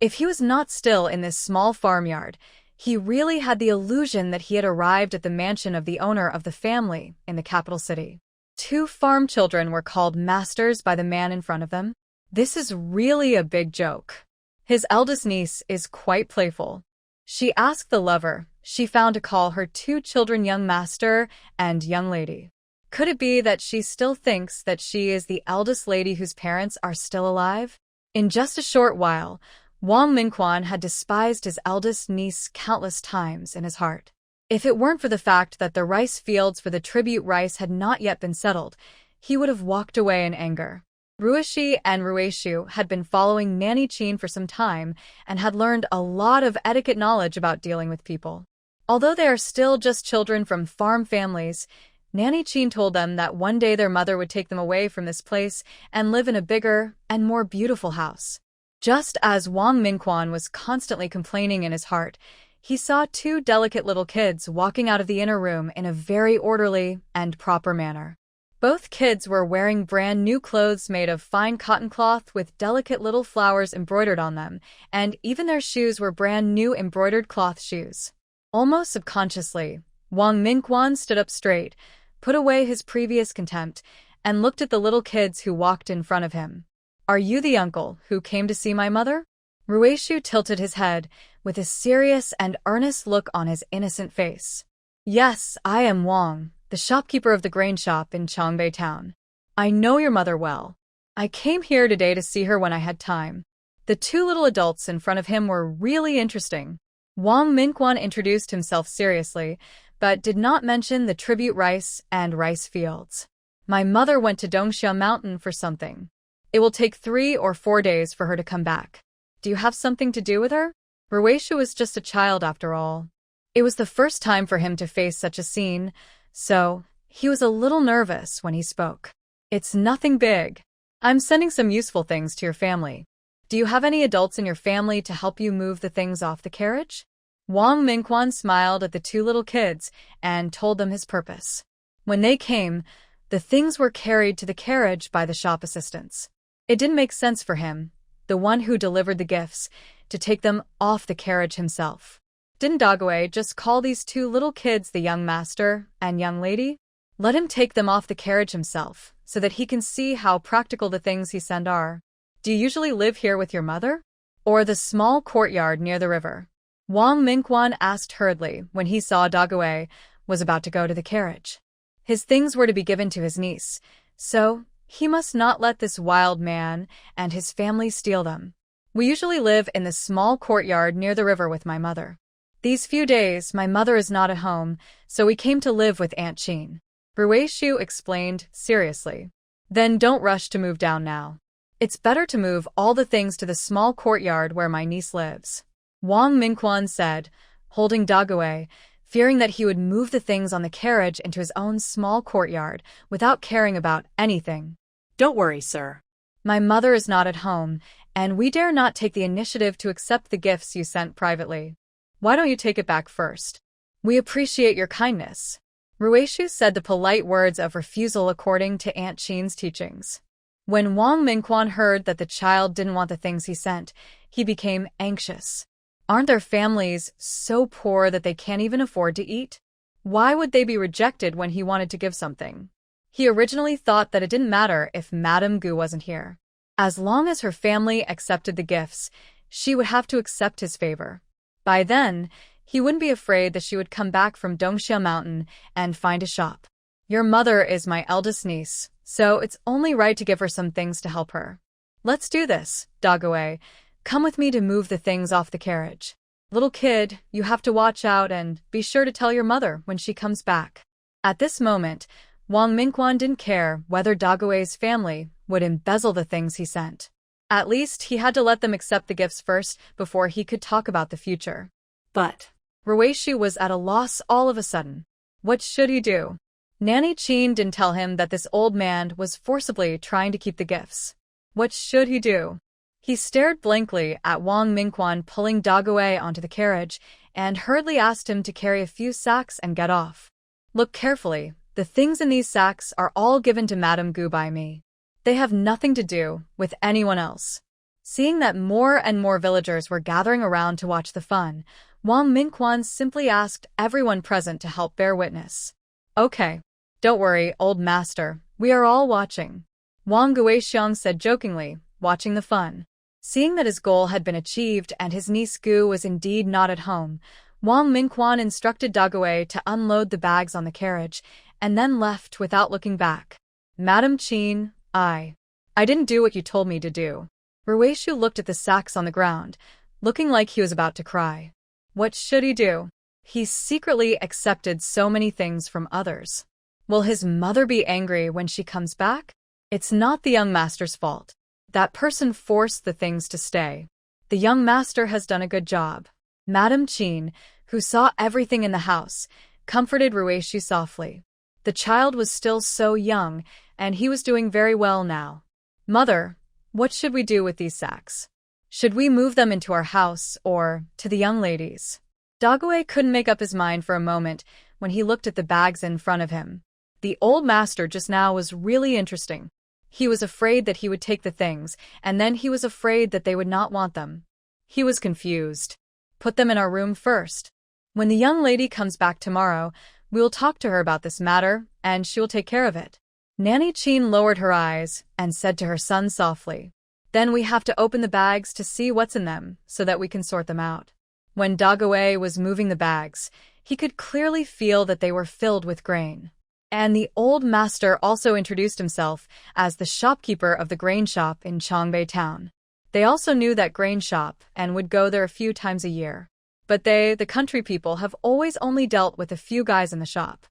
If he was not still in this small farmyard, he really had the illusion that he had arrived at the mansion of the owner of the family in the capital city. 2 farm children were called masters by the man in front of them. This is really a big joke. His eldest niece is quite playful. She asked the lover she found to call her 2 children young master and young lady. Could it be that she still thinks that she is the eldest lady whose parents are still alive? In just a short while, Wang Mingquan had despised his eldest niece countless times in his heart. If it weren't for the fact that the rice fields for the tribute rice had not yet been settled, he would have walked away in anger. Rui'er and Rui'er had been following Nanny Qin for some time and had learned a lot of etiquette knowledge about dealing with people. Although they are still just children from farm families, Nanny Qin told them that one day their mother would take them away from this place and live in a bigger and more beautiful house. Just as Wang Mingquan was constantly complaining in his heart, he saw 2 delicate little kids walking out of the inner room in a very orderly and proper manner. Both kids were wearing brand new clothes made of fine cotton cloth with delicate little flowers embroidered on them, and even their shoes were brand new embroidered cloth shoes. Almost subconsciously, Wang Mingquan stood up straight, put away his previous contempt, and looked at the little kids who walked in front of him. Are you the uncle who came to see my mother? Rui'er tilted his head, with a serious and earnest look on his innocent face. Yes, I am Wang, the shopkeeper of the grain shop in Changbei town. I know your mother well. I came here today to see her when I had time. The 2 little adults in front of him were really interesting. Wang Mingquan introduced himself seriously, but did not mention the tribute rice and rice fields. My mother went to Dongxia Mountain for something. It will take 3 or 4 days for her to come back. Do you have something to do with her? Rui'er was just a child after all. It was the first time for him to face such a scene, so he was a little nervous when he spoke. It's nothing big. I'm sending some useful things to your family. Do you have any adults in your family to help you move the things off the carriage? Wang Mingquan smiled at the 2 little kids and told them his purpose. When they came, the things were carried to the carriage by the shop assistants. It didn't make sense for him, the one who delivered the gifts, to take them off the carriage himself. Didn't Dague just call these 2 little kids the young master and young lady? Let him take them off the carriage himself, so that he can see how practical the things he sent are. Do you usually live here with your mother? Or the small courtyard near the river? Wang Mingquan asked hurriedly when he saw Dague was about to go to the carriage. His things were to be given to his niece, so he must not let this wild man and his family steal them. We usually live in the small courtyard near the river with my mother. These few days, my mother is not at home, so we came to live with Aunt Qin. Rui'er explained seriously. Then don't rush to move down now. It's better to move all the things to the small courtyard where my niece lives. Wang Mingquan said, holding Dague, fearing that he would move the things on the carriage into his own small courtyard without caring about anything. Don't worry, sir. My mother is not at home, and we dare not take the initiative to accept the gifts you sent privately. Why don't you take it back first? We appreciate your kindness. Rui'er said the polite words of refusal according to Aunt Qin's teachings. When Wang Mingquan heard that the child didn't want the things he sent, he became anxious. Aren't their families so poor that they can't even afford to eat? Why would they be rejected when he wanted to give something? He originally thought that it didn't matter if Madame Gu wasn't here. As long as her family accepted the gifts, she would have to accept his favor. By then, he wouldn't be afraid that she would come back from Dongxia Mountain and find a shop. Your mother is my eldest niece, so it's only right to give her some things to help her. Let's do this, Dague. Come with me to move the things off the carriage. Little kid, you have to watch out and be sure to tell your mother when she comes back. At this moment, Wang Mingquan didn't care whether Dague's family would embezzle the things he sent. At least he had to let them accept the gifts first before he could talk about the future. But Rui'er was at a loss all of a sudden. What should he do? Nanny Qin didn't tell him that this old man was forcibly trying to keep the gifts. What should he do? He stared blankly at Wang Mingquan pulling Dague onto the carriage and hurriedly asked him to carry a few sacks and get off. Look carefully, the things in these sacks are all given to Madame Gu by me. They have nothing to do with anyone else. Seeing that more and more villagers were gathering around to watch the fun, Wang Mingquan simply asked everyone present to help bear witness. Okay. Don't worry, old master, we are all watching. Wang Guixiang said jokingly, watching the fun. Seeing that his goal had been achieved and his niece Gu was indeed not at home, Wang Mingquan instructed Dague to unload the bags on the carriage, and then left without looking back. Madam Qin, I didn't do what you told me to do. Rui'er looked at the sacks on the ground, looking like he was about to cry. What should he do? He secretly accepted so many things from others. Will his mother be angry when she comes back? It's not the young master's fault. That person forced the things to stay. The young master has done a good job. Madam Qin, who saw everything in the house, comforted Rui'er softly. The child was still so young, and he was doing very well now. Mother, what should we do with these sacks? Should we move them into our house or to the young ladies? Dague couldn't make up his mind for a moment when he looked at the bags in front of him. The old master just now was really interesting. He was afraid that he would take the things, and then he was afraid that they would not want them. He was confused. Put them in our room first. When the young lady comes back tomorrow, we will talk to her about this matter, and she will take care of it. Nanny Qin lowered her eyes and said to her son softly, Then we have to open the bags to see what's in them, so that we can sort them out. When Dague was moving the bags, he could clearly feel that they were filled with grain. And the old master also introduced himself as the shopkeeper of the grain shop in Chongbei town. They also knew that grain shop and would go there a few times a year. But they, the country people, have always only dealt with a few guys in the shop.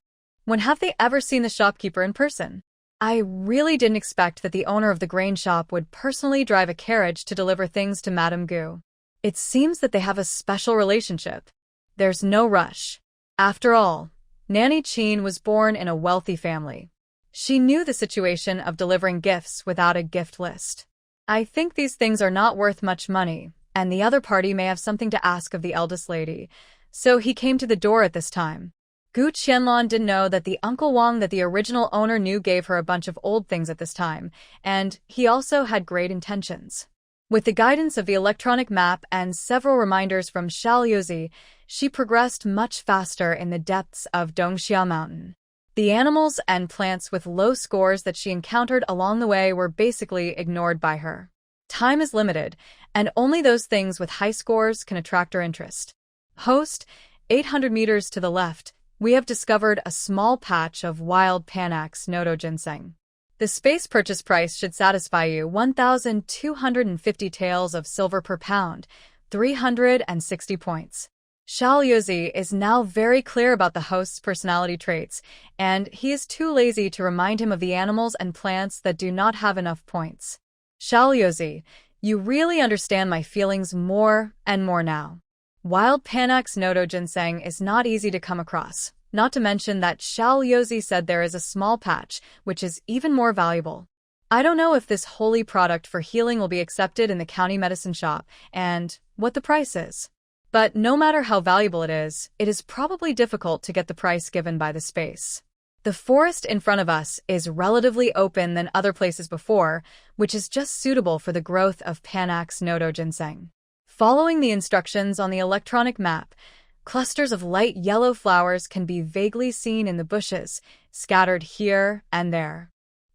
When have they ever seen the shopkeeper in person? I really didn't expect that the owner of the grain shop would personally drive a carriage to deliver things to Madame Gu. It seems that they have a special relationship. There's no rush. After all, Nanny Qin was born in a wealthy family. She knew the situation of delivering gifts without a gift list. I think these things are not worth much money, and the other party may have something to ask of the eldest lady, so he came to the door at this time. Gu Qianlan didn't know that the Uncle Wang that the original owner knew gave her a bunch of old things at this time, and he also had great intentions. With the guidance of the electronic map and several reminders from Haoze, she progressed much faster in the depths of Dongxia Mountain. The animals and plants with low scores that she encountered along the way were basically ignored by her. Time is limited, and only those things with high scores can attract her interest. Host, 800 meters to the left, we have discovered a small patch of wild Panax Noto ginseng. The space purchase price should satisfy you 1,250 taels of silver per pound, 360 points. Haoze is now very clear about the host's personality traits, and he is too lazy to remind him of the animals and plants that do not have enough points. Haoze, you really understand my feelings more and more now. Wild Panax Nodo ginseng is not easy to come across, not to mention that Haoze said there is a small patch, which is even more valuable. I don't know if this holy product for healing will be accepted in the county medicine shop, and what the price is. But no matter how valuable it is probably difficult to get the price given by the space. The forest in front of us is relatively open than other places before, which is just suitable for the growth of Panax Nodo ginseng. Following the instructions on the electronic map, clusters of light yellow flowers can be vaguely seen in the bushes, scattered here and there.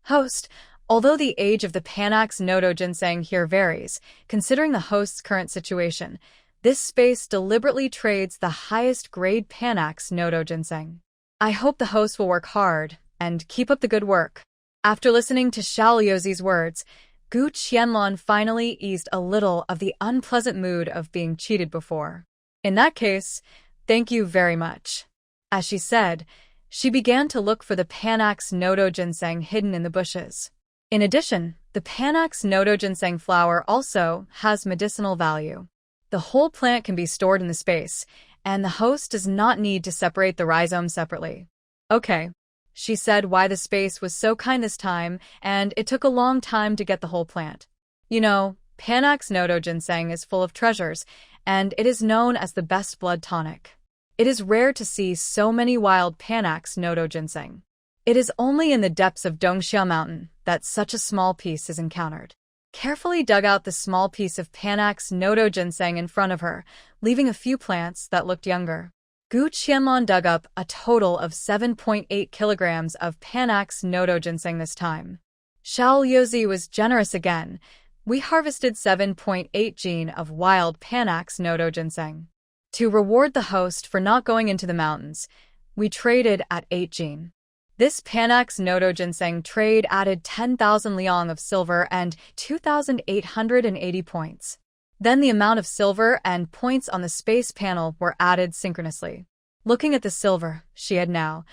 Host, although the age of the Panax Nodo ginseng here varies, considering the host's current situation, this space deliberately trades the highest grade Panax Nodo ginseng. I hope the host will work hard and keep up the good work. After listening to Haoze's words, Gu Qianlan finally eased a little of the unpleasant mood of being cheated before. In that case, thank you very much. As she said, she began to look for the Panax Nodo ginseng hidden in the bushes. In addition, the Panax Nodo ginseng flower also has medicinal value. The whole plant can be stored in the space, and the host does not need to separate the rhizomes separately. Okay. She said why the space was so kind this time, and it took a long time to get the whole plant. You know, Panax Nodo ginseng is full of treasures, and it is known as the best blood tonic. It is rare to see so many wild Panax Nodo ginseng. It is only in the depths of Dongxia Mountain that such a small piece is encountered. Carefully dug out the small piece of Panax Nodo ginseng in front of her, leaving a few plants that looked younger. Gu Qianlan dug up a total of 7.8 kilograms of Panax Nodo ginseng this time. Haoze was generous again. We harvested 7.8 gene of wild Panax Nodo ginseng. To reward the host for not going into the mountains, we traded at 8 gene. This Panax Nodo ginseng trade added 10,000 liang of silver and 2,880 points. Then the amount of silver and points on the space panel were added synchronously. Looking at the silver she had now,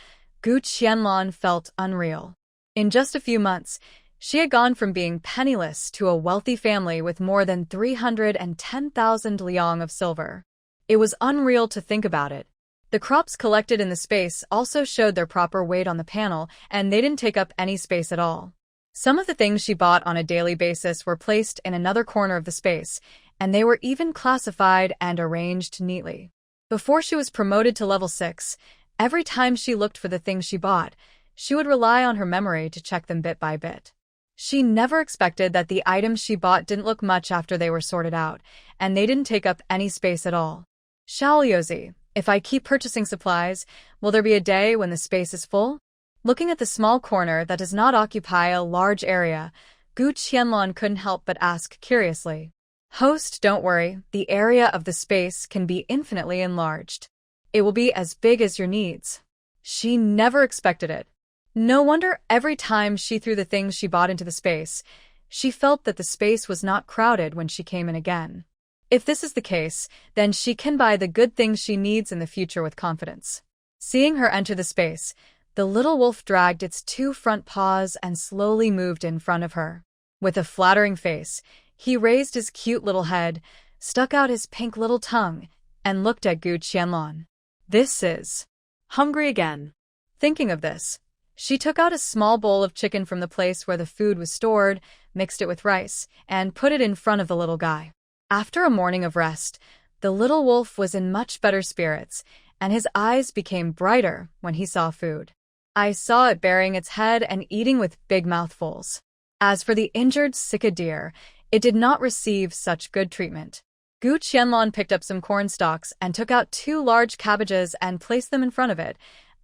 Gu Qianlan felt unreal. In just a few months, she had gone from being penniless to a wealthy family with more than 310,000 liang of silver. It was unreal to think about it. The crops collected in the space also showed their proper weight on the panel, and they didn't take up any space at all. Some of the things she bought on a daily basis were placed in another corner of the space, and they were even classified and arranged neatly. Before she was promoted to level 6, every time she looked for the things she bought, she would rely on her memory to check them bit by bit. She never expected that the items she bought didn't look much after they were sorted out, and they didn't take up any space at all. Haoze, if I keep purchasing supplies, will there be a day when the space is full? Looking at the small corner that does not occupy a large area, Gu Qianlan couldn't help but ask curiously. Host, don't worry, the area of the space can be infinitely enlarged. It will be as big as your needs. She never expected it. No wonder every time she threw the things she bought into the space, she felt that the space was not crowded when she came in again. If this is the case, then she can buy the good things she needs in the future with confidence. Seeing her enter the space, the little wolf dragged its 2 front paws and slowly moved in front of her. With a flattering face, he raised his cute little head, stuck out his pink little tongue, and looked at Gu Qianlan. This is hungry again. Thinking of this, she took out a small bowl of chicken from the place where the food was stored, mixed it with rice, and put it in front of the little guy. After a morning of rest, the little wolf was in much better spirits, and his eyes became brighter when he saw food. I saw it burying its head and eating with big mouthfuls. As for the injured Sika deer, it did not receive such good treatment. Gu Qianlan picked up some corn stalks and took out 2 large cabbages and placed them in front of it,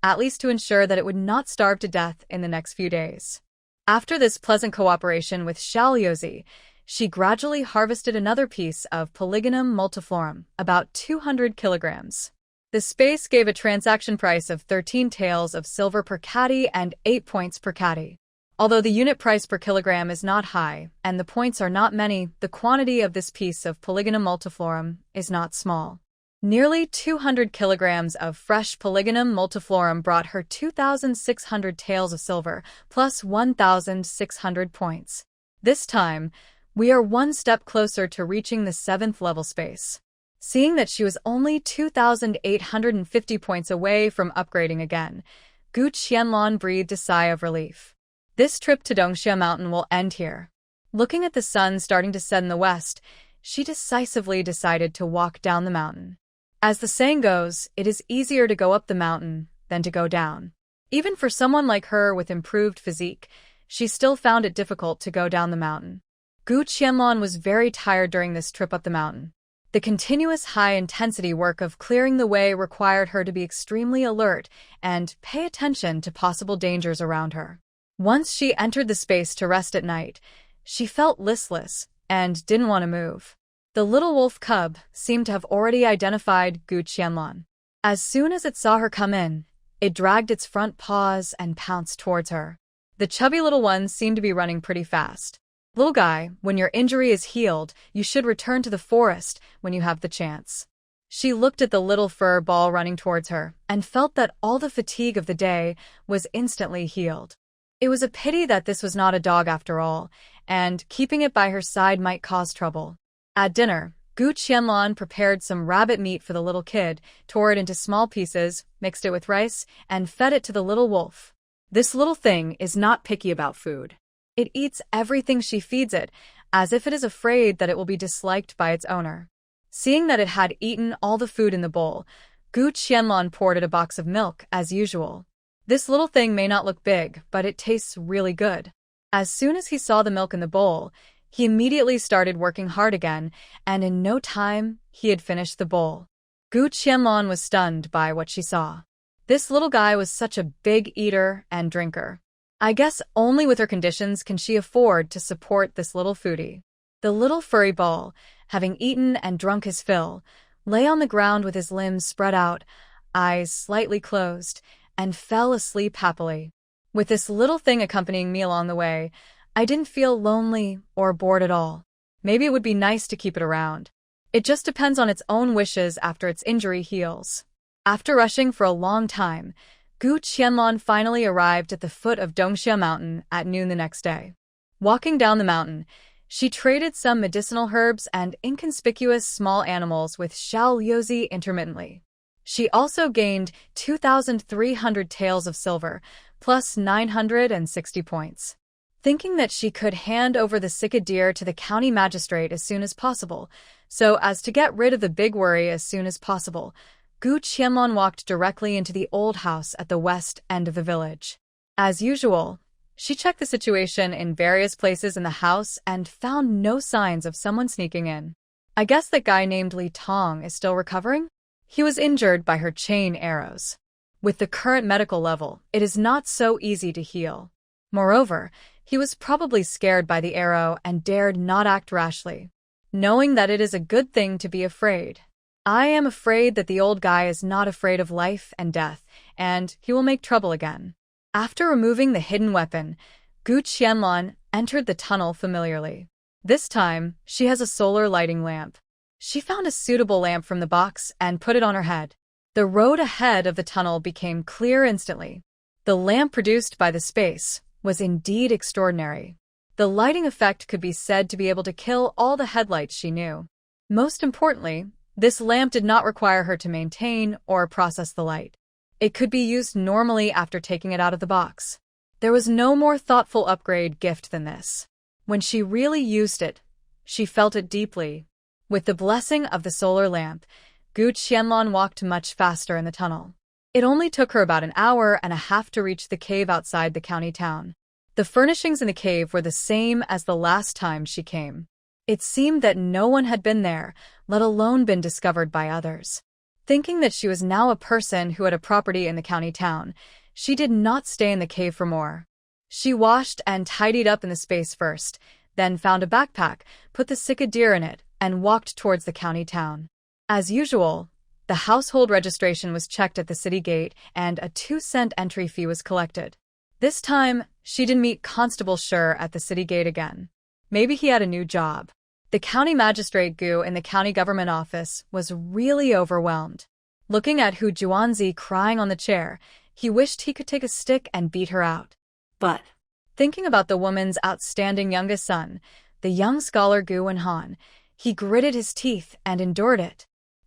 at least to ensure that it would not starve to death in the next few days. After this pleasant cooperation with Haoze, she gradually harvested another piece of Polygonum multiflorum, about 200 kilograms. The space gave a transaction price of 13 taels of silver per caddy and 8 points per caddy. Although the unit price per kilogram is not high, and the points are not many, the quantity of this piece of Polygonum multiflorum is not small. Nearly 200 kilograms of fresh Polygonum multiflorum brought her 2,600 taels of silver, plus 1,600 points. This time, we are one step closer to reaching the 7th level space. Seeing that she was only 2,850 points away from upgrading again, Gu Qianlan breathed a sigh of relief. This trip to Dongxia Mountain will end here. Looking at the sun starting to set in the west, she decisively decided to walk down the mountain. As the saying goes, it is easier to go up the mountain than to go down. Even for someone like her with improved physique, she still found it difficult to go down the mountain. Gu Qianlan was very tired during this trip up the mountain. The continuous high-intensity work of clearing the way required her to be extremely alert and pay attention to possible dangers around her. Once she entered the space to rest at night, she felt listless and didn't want to move. The little wolf cub seemed to have already identified Gu Qianlan. As soon as it saw her come in, it dragged its front paws and pounced towards her. The chubby little one seemed to be running pretty fast. Little guy, when your injury is healed, you should return to the forest when you have the chance. She looked at the little fur ball running towards her and felt that all the fatigue of the day was instantly healed. It was a pity that this was not a dog after all, and keeping it by her side might cause trouble. At dinner, Gu Qianlan prepared some rabbit meat for the little kid, tore it into small pieces, mixed it with rice, and fed it to the little wolf. This little thing is not picky about food. It eats everything she feeds it, as if it is afraid that it will be disliked by its owner. Seeing that it had eaten all the food in the bowl, Gu Qianlan poured it a box of milk, as usual. This little thing may not look big, but it tastes really good. As soon as he saw the milk in the bowl, he immediately started working hard again, and in no time, he had finished the bowl. Gu Qianlan was stunned by what she saw. This little guy was such a big eater and drinker. I guess only with her conditions can she afford to support this little foodie. The little furry ball, having eaten and drunk his fill, lay on the ground with his limbs spread out, eyes slightly closed, and fell asleep happily. With this little thing accompanying me along the way, I didn't feel lonely or bored at all. Maybe it would be nice to keep it around. It just depends on its own wishes after its injury heals. After rushing for a long time, Gu Qianlan finally arrived at the foot of Dongxia Mountain at noon the next day. Walking down the mountain, she traded some medicinal herbs and inconspicuous small animals with Haoze intermittently. She also gained 2,300 taels of silver, plus 960 points. Thinking that she could hand over the sick deer to the county magistrate as soon as possible, so as to get rid of the big worry as soon as possible, Gu Qianlan walked directly into the old house at the west end of the village. As usual, she checked the situation in various places in the house and found no signs of someone sneaking in. I guess that guy named Li Tong is still recovering? He was injured by her chain arrows. With the current medical level, it is not so easy to heal. Moreover, he was probably scared by the arrow and dared not act rashly, knowing that it is a good thing to be afraid. I am afraid that the old guy is not afraid of life and death, and he will make trouble again. After removing the hidden weapon, Gu Qianlan entered the tunnel familiarly. This time, she has a solar lighting lamp. She found a suitable lamp from the box and put it on her head. The road ahead of the tunnel became clear instantly. The lamp produced by the space was indeed extraordinary. The lighting effect could be said to be able to kill all the headlights she knew. Most importantly, this lamp did not require her to maintain or process the light. It could be used normally after taking it out of the box. There was no more thoughtful upgrade gift than this. When she really used it, she felt it deeply. With the blessing of the solar lamp, Gu Qianlan walked much faster in the tunnel. It only took her about an hour and a half to reach the cave outside the county town. The furnishings in the cave were the same as the last time she came. It seemed that no one had been there, let alone been discovered by others. Thinking that she was now a person who had a property in the county town, she did not stay in the cave for more. She washed and tidied up in the space first, then found a backpack, put the sick deer in it, and walked towards the county town. As usual, the household registration was checked at the city gate and a 2-cent entry fee was collected. This time, she didn't meet Constable Shi Er at the city gate again. Maybe he had a new job. The county magistrate Gu in the county government office was really overwhelmed. Looking at Goo Hunzi crying on the chair, he wished he could take a stick and beat her out. But, thinking about the woman's outstanding youngest son, the young scholar Gu Wencai, he gritted his teeth and endured it.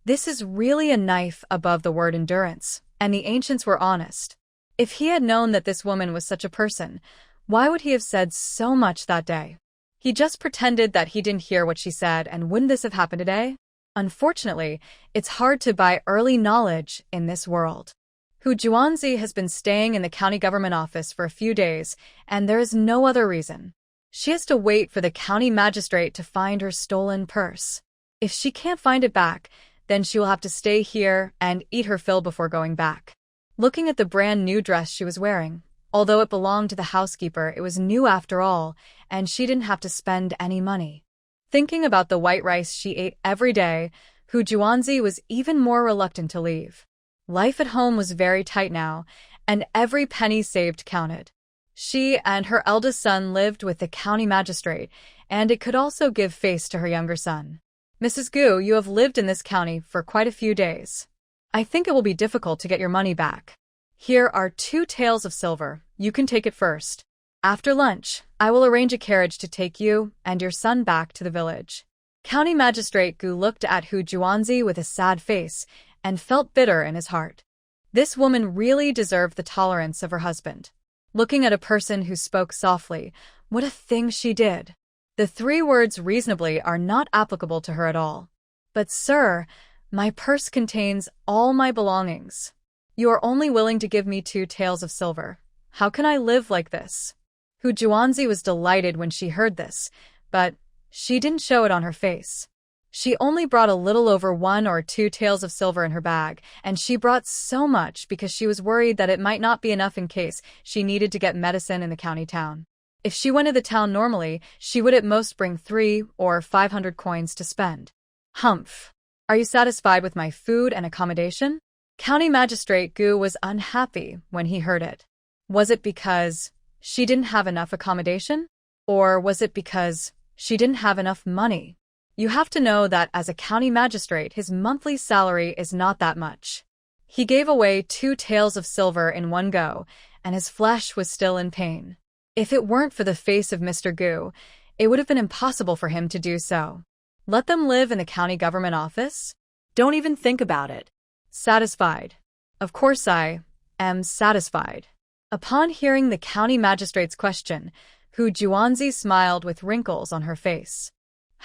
This is really a knife above the word endurance, and the ancients were honest. If he had known that this woman was such a person, why would he have said so much that day? He just pretended that he didn't hear what she said, and wouldn't this have happened today? Unfortunately, it's hard to buy early knowledge in this world. Goo Hunzi has been staying in the county government office for a few days, and there is no other reason. She has to wait for the county magistrate to find her stolen purse. If she can't find it back, then she will have to stay here and eat her fill before going back. Looking at the brand new dress she was wearing, although it belonged to the housekeeper, it was new after all, and she didn't have to spend any money. Thinking about the white rice she ate every day, Goo Hunzi was even more reluctant to leave. Life at home was very tight now, and every penny saved counted. She and her eldest son lived with the county magistrate, and it could also give face to her younger son. Mrs. Gu, you have lived in this county for quite a few days. I think it will be difficult to get your money back. Here are 2 taels of silver. You can take it first. After lunch, I will arrange a carriage to take you and your son back to the village. County Magistrate Gu looked at Goo Hunzi with a sad face and felt bitter in his heart. This woman really deserved the tolerance of her husband. Looking at a person who spoke softly, what a thing she did. The 3 words reasonably are not applicable to her at all. But sir, my purse contains all my belongings. You are only willing to give me 2 taels of silver. How can I live like this? Goo Hunzi was delighted when she heard this, but she didn't show it on her face. She only brought a little over 1 or 2 taels of silver in her bag, and she brought so much because she was worried that it might not be enough in case she needed to get medicine in the county town. If she went to the town normally, she would at most bring 3 or 500 coins to spend. Humph. Are you satisfied with my food and accommodation? County Magistrate Gu was unhappy when he heard it. Was it because she didn't have enough accommodation? Or was it because she didn't have enough money? You have to know that as a county magistrate, his monthly salary is not that much. He gave away 2 taels of silver in one go, and his flesh was still in pain. If it weren't for the face of Mr. Gu, it would have been impossible for him to do so. Let them live in the county government office? Don't even think about it. Satisfied. Of course I am satisfied. Upon hearing the county magistrate's question, Goo Hunzi smiled with wrinkles on her face.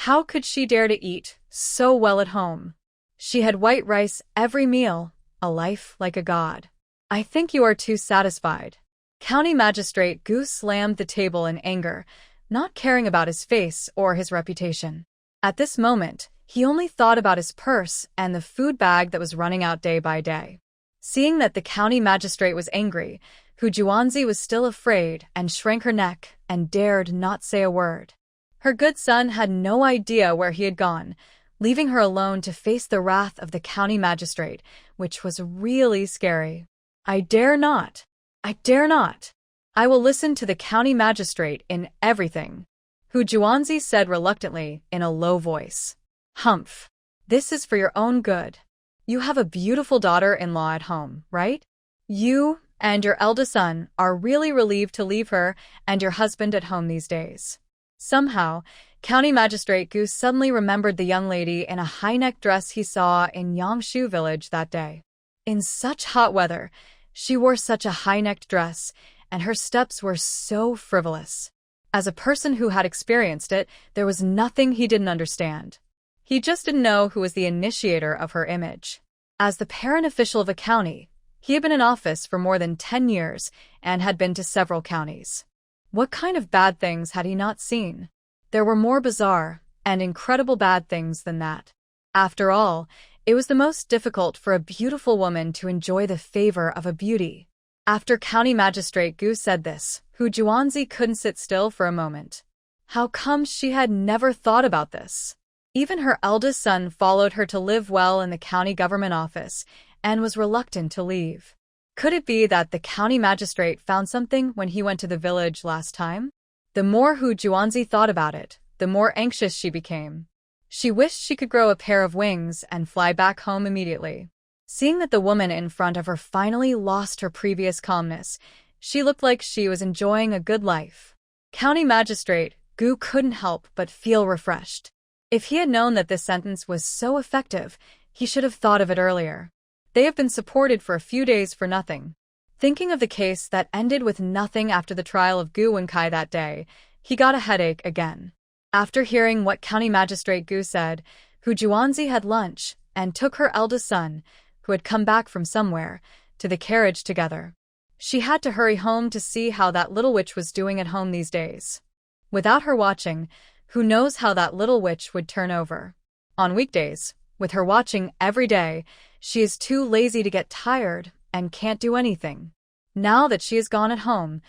How could she dare to eat so well at home? She had white rice every meal, a life like a god. I think you are too satisfied. County Magistrate Gu slammed the table in anger, not caring about his face or his reputation. At this moment, he only thought about his purse and the food bag that was running out day by day. Seeing that the county magistrate was angry, Goo Hunzi was still afraid and shrank her neck and dared not say a word. Her good son had no idea where he had gone, leaving her alone to face the wrath of the county magistrate, which was really scary. I dare not. I dare not. I will listen to the county magistrate in everything, Goo Hunzi said reluctantly in a low voice. Humph. This is for your own good. You have a beautiful daughter-in-law at home, right? You and your eldest son are really relieved to leave her and your husband at home these days. Somehow, County Magistrate Gu suddenly remembered the young lady in a high-necked dress he saw in Yangshu village that day. In such hot weather, she wore such a high-necked dress, and her steps were so frivolous. As a person who had experienced it, there was nothing he didn't understand. He just didn't know who was the initiator of her image. As the parent official of a county, he had been in office for more than 10 years and had been to several counties. What kind of bad things had he not seen? There were more bizarre and incredible bad things than that. After all, it was the most difficult for a beautiful woman to enjoy the favor of a beauty. After County Magistrate Gu said this, Goo Hunzi couldn't sit still for a moment. How come she had never thought about this? Even her eldest son followed her to live well in the county government office and was reluctant to leave. Could it be that the county magistrate found something when he went to the village last time? The more Goo Hunzi thought about it, the more anxious she became. She wished she could grow a pair of wings and fly back home immediately. Seeing that the woman in front of her finally lost her previous calmness, she looked like she was enjoying a good life. County Magistrate Gu couldn't help but feel refreshed. If he had known that this sentence was so effective, He should have thought of it earlier. They have been supported for a few days for nothing. Thinking of the case that ended with nothing after the trial of Goo Wencai that day, he got a headache again. After hearing what County Magistrate Goo said, Goo Hunzi had lunch and took her eldest son, who had come back from somewhere, to the carriage together. She had to hurry home to see how that little witch was doing at home these days. Without her watching, who knows how that little witch would turn over. On weekdays, with her watching every day, she is too lazy to get tired and can't do anything. Now that she is gone at home,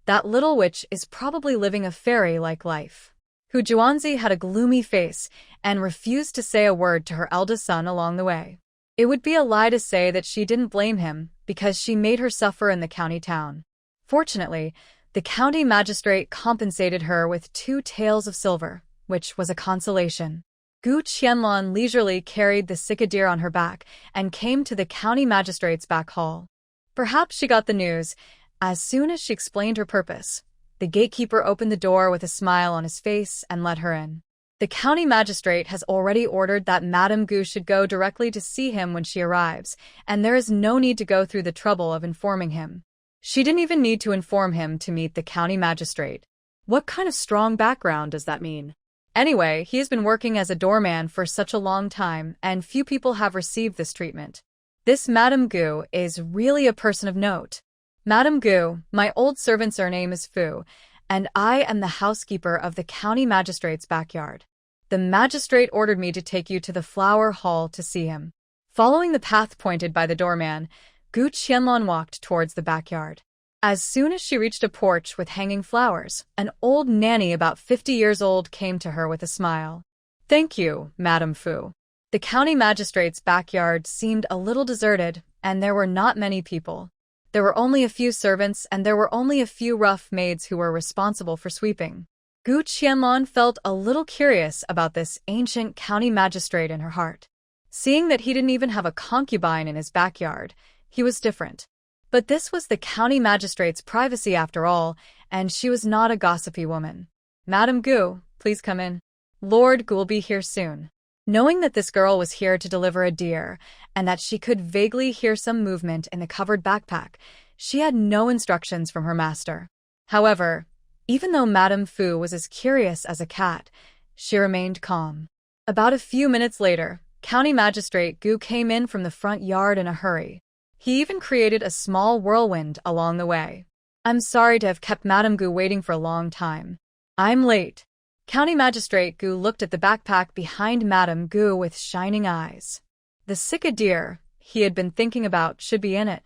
that little witch is probably living a fairy-like life. Goo Hunzi had a gloomy face and refused to say a word to her eldest son along the way. It would be a lie to say that she didn't blame him because she made her suffer in the county town. Fortunately, the county magistrate compensated her with 2 taels of silver, which was a consolation. Gu Qianlan leisurely carried the cicadeer on her back and came to the county magistrate's back hall. Perhaps she got the news. As soon as she explained her purpose, the gatekeeper opened the door with a smile on his face and let her in. The county magistrate has already ordered that Madame Gu should go directly to see him when she arrives, and there is no need to go through the trouble of informing him. She didn't even need to inform him to meet the county magistrate. What kind of strong background does that mean? Anyway, he has been working as a doorman for such a long time, and few people have received this treatment. This Madame Gu is really a person of note. Madame Gu, my old servant's name is Fu, and I am the housekeeper of the county magistrate's backyard. The magistrate ordered me to take you to the flower hall to see him. Following the path pointed by the doorman, Gu Qianlan walked towards the backyard. As soon as she reached a porch with hanging flowers, an old nanny about 50 years old came to her with a smile. "Thank you, Madame Fu." The county magistrate's backyard seemed a little deserted, and there were not many people. There were only a few servants, and there were only a few rough maids who were responsible for sweeping. Gu Qianlan felt a little curious about this ancient county magistrate in her heart. Seeing that he didn't even have a concubine in his backyard, he was different. But this was the county magistrate's privacy after all, and she was not a gossipy woman. "Madame Gu, please come in. Lord Gu will be here soon." Knowing that this girl was here to deliver a deer, and that she could vaguely hear some movement in the covered backpack, she had no instructions from her master. However, even though Madame Fu was as curious as a cat, she remained calm. About a few minutes later, County Magistrate Gu came in from the front yard in a hurry. He even created a small whirlwind along the way. "I'm sorry to have kept Madame Gu waiting for a long time. I'm late." County Magistrate Gu looked at the backpack behind Madame Gu with shining eyes. The cicadeer he had been thinking about should be in it.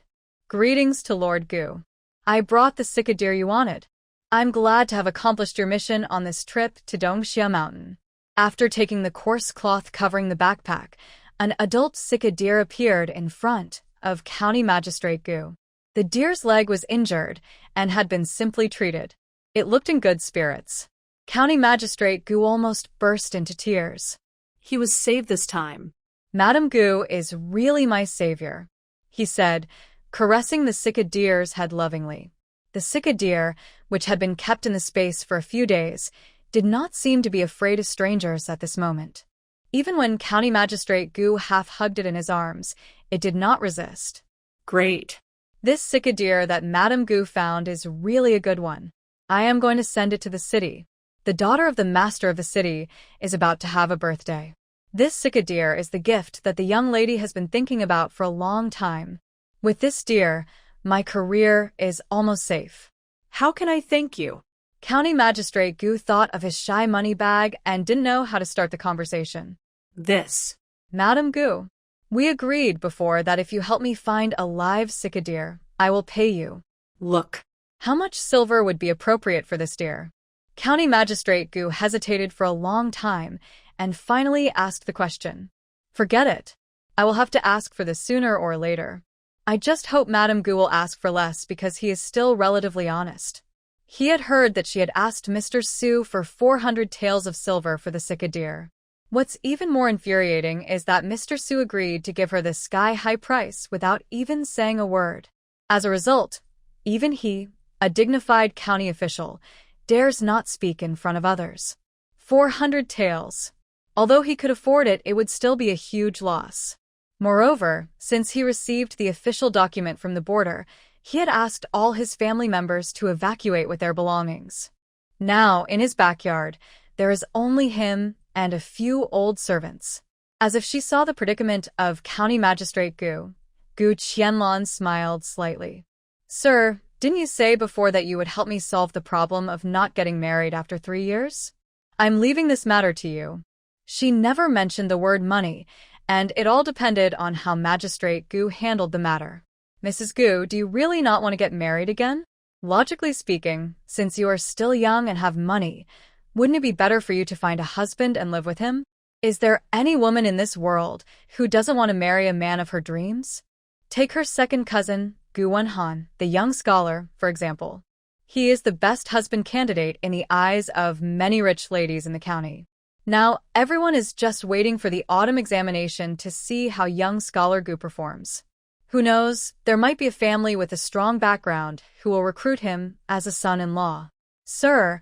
"Greetings to Lord Gu. I brought the cicadeer you wanted. I'm glad to have accomplished your mission on this trip to Dongxia Mountain." After taking the coarse cloth covering the backpack, an adult cicadeer appeared in front of County Magistrate Gu. The deer's leg was injured and had been simply treated. It looked in good spirits. County Magistrate Gu almost burst into tears. He was saved this time. "Madame Gu is really my savior," he said, caressing the cicadeer's head lovingly. The cicadeer, which had been kept in the space for a few days, did not seem to be afraid of strangers at this moment. Even when County Magistrate Gu half-hugged it in his arms, it did not resist. "Great. This cicadeer that Madame Gu found is really a good one. I am going to send it to the city. The daughter of the master of the city is about to have a birthday. This cicadeer is the gift that the young lady has been thinking about for a long time. With this deer, my career is almost safe." How can I thank you? County Magistrate Gu thought of his shy money bag and didn't know how to start the conversation. This. "Madame Gu, we agreed before that if you help me find a live cicadeer, I will pay you." Look. "How much silver would be appropriate for this deer?" County Magistrate Gu hesitated for a long time and finally asked the question. "Forget it. I will have to ask for this sooner or later. I just hope Madame Gu will ask for less because he is still relatively honest." He had heard that she had asked Mr. Su for 400 taels of silver for the cicadeer. What's even more infuriating is that Mr. Su agreed to give her this sky-high price without even saying a word. As a result, even he, a dignified county official, dares not speak in front of others. 400 taels. Although he could afford it, it would still be a huge loss. Moreover, since he received the official document from the border, he had asked all his family members to evacuate with their belongings. Now, in his backyard, there is only him and a few old servants. As if she saw the predicament of County Magistrate Gu Qianlan smiled slightly. "Sir, didn't you say before that you would help me solve the problem of not getting married after 3 years? I'm leaving this matter to you." She never mentioned the word money, and it all depended on how Magistrate Gu handled the matter. "Mrs. Gu, do you really not want to get married again? Logically speaking, since you are still young and have money, wouldn't it be better for you to find a husband and live with him? Is there any woman in this world who doesn't want to marry a man of her dreams? Take her second cousin, Goo Hunzi, the young scholar, for example. He is the best husband candidate in the eyes of many rich ladies in the county. Now, everyone is just waiting for the autumn examination to see how young scholar Gu performs. Who knows, there might be a family with a strong background who will recruit him as a son-in-law. Sir,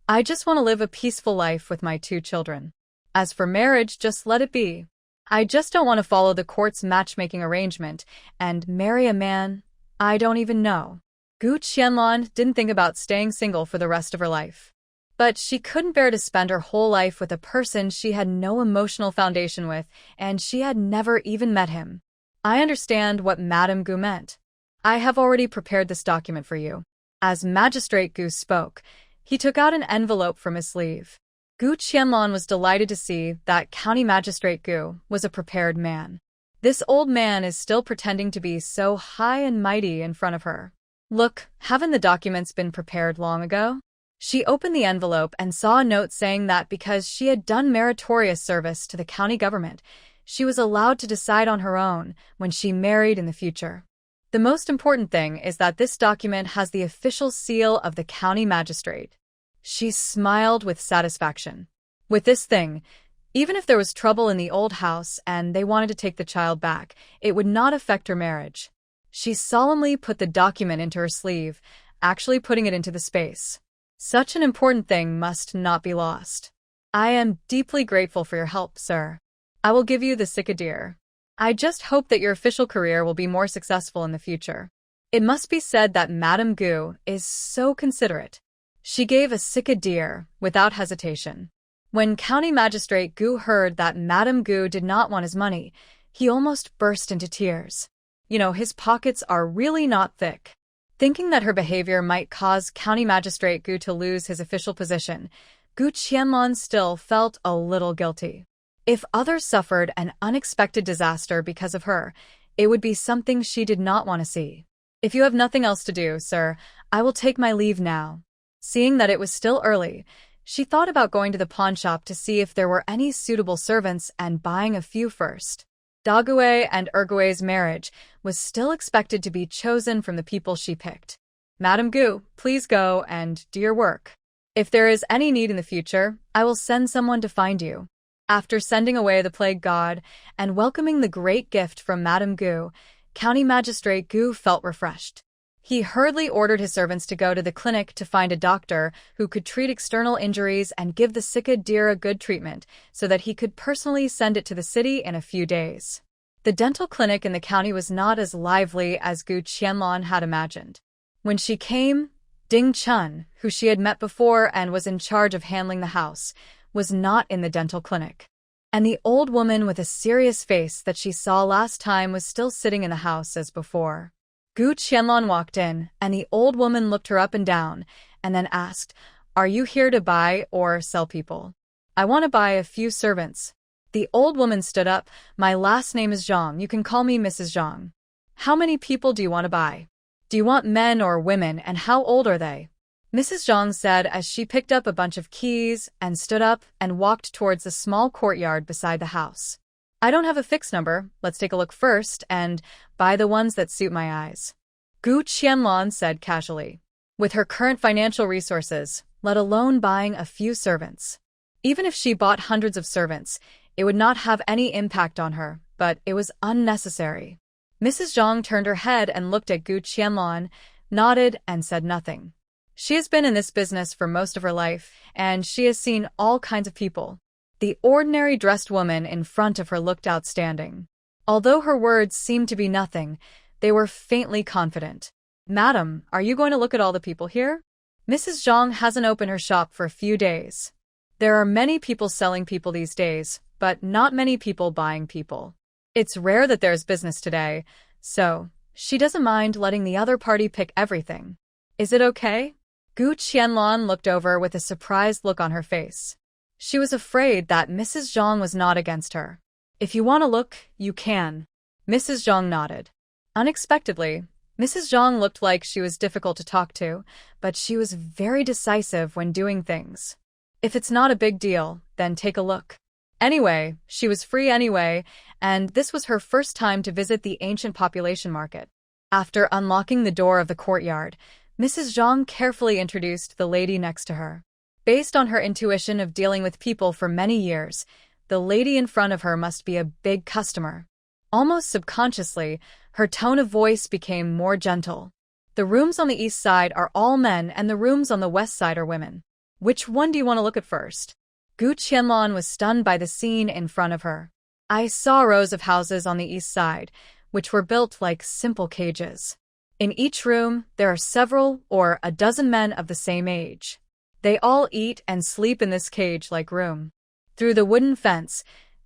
I just want to live a peaceful life with my 2 children. As for marriage, just let it be. I just don't want to follow the court's matchmaking arrangement and marry a man I don't even know." Gu Qianlan didn't think about staying single for the rest of her life. But she couldn't bear to spend her whole life with a person she had no emotional foundation with, and she had never even met him. "I understand what Madame Gu meant. I have already prepared this document for you." As Magistrate Gu spoke, he took out an envelope from his sleeve. Gu Qianlan was delighted to see that County Magistrate Gu was a prepared man. This old man is still pretending to be so high and mighty in front of her. "Look, haven't the documents been prepared long ago?" She opened the envelope and saw a note saying that because she had done meritorious service to the county government, she was allowed to decide on her own when she married in the future. The most important thing is that this document has the official seal of the county magistrate. She smiled with satisfaction. With this thing, even if there was trouble in the old house and they wanted to take the child back, it would not affect her marriage. She solemnly put the document into her sleeve, actually putting it into the space. Such an important thing must not be lost. "I am deeply grateful for your help, sir. I will give you the cicadir. I just hope that your official career will be more successful in the future." It must be said that Madame Gu is so considerate. She gave a cicadir without hesitation. When County Magistrate Gu heard that Madame Gu did not want his money, he almost burst into tears. His pockets are really not thick. Thinking that her behavior might cause County Magistrate Gu to lose his official position, Gu Qianlan still felt a little guilty. If others suffered an unexpected disaster because of her, it would be something she did not want to see. "If you have nothing else to do, sir, I will take my leave now." Seeing that it was still early, she thought about going to the pawnshop to see if there were any suitable servants and buying a few first. Dague and Ergue's marriage was still expected to be chosen from the people she picked. "Madame Gu, please go and do your work. If there is any need in the future, I will send someone to find you." After sending away the plague god and welcoming the great gift from Madame Gu, County Magistrate Gu felt refreshed. He hurriedly ordered his servants to go to the clinic to find a doctor who could treat external injuries and give the cicadir a good treatment so that he could personally send it to the city in a few days. The dental clinic in the county was not as lively as Gu Qianlan had imagined. When she came, Ding Chun, who she had met before and was in charge of handling the house, was not in the dental clinic. And the old woman with a serious face that she saw last time was still sitting in the house as before. Gu Qianlan walked in, and the old woman looked her up and down, and then asked, "Are you here to buy or sell people?" "I want to buy a few servants." The old woman stood up. "My last name is Zhang. You can call me Mrs. Zhang. How many people do you want to buy? Do you want men or women, and how old are they?" Mrs. Zhang said as she picked up a bunch of keys and stood up and walked towards the small courtyard beside the house. "I don't have a fixed number. Let's take a look first and buy the ones that suit my eyes," Gu Qianlan said casually. With her current financial resources, let alone buying a few servants. Even if she bought hundreds of servants, it would not have any impact on her, but it was unnecessary. Mrs. Zhang turned her head and looked at Gu Qianlan, nodded and said nothing. She has been in this business for most of her life, and she has seen all kinds of people. The ordinary dressed woman in front of her looked outstanding. Although her words seemed to be nothing, they were faintly confident. "Madam, are you going to look at all the people here? Mrs. Zhang hasn't opened her shop for a few days. There are many people selling people these days, but not many people buying people. It's rare that there's business today, so she doesn't mind letting the other party pick everything. Is it okay?" Gu Qianlan looked over with a surprised look on her face. She was afraid that Mrs. Zhang was not against her. "If you want to look, you can." Mrs. Zhang nodded. Unexpectedly, Mrs. Zhang looked like she was difficult to talk to, but she was very decisive when doing things. "If it's not a big deal, then take a look." Anyway, she was free anyway, and this was her first time to visit the ancient population market. After unlocking the door of the courtyard, Mrs. Zhang carefully introduced the lady next to her. Based on her intuition of dealing with people for many years, the lady in front of her must be a big customer. Almost subconsciously, her tone of voice became more gentle. "The rooms on the east side are all men and the rooms on the west side are women. Which one do you want to look at first?" Gu Qianlan was stunned by the scene in front of her. "I saw rows of houses on the east side, which were built like simple cages. In each room, there are several or a dozen men of the same age. They all eat and sleep in this cage-like room." Through the wooden fence,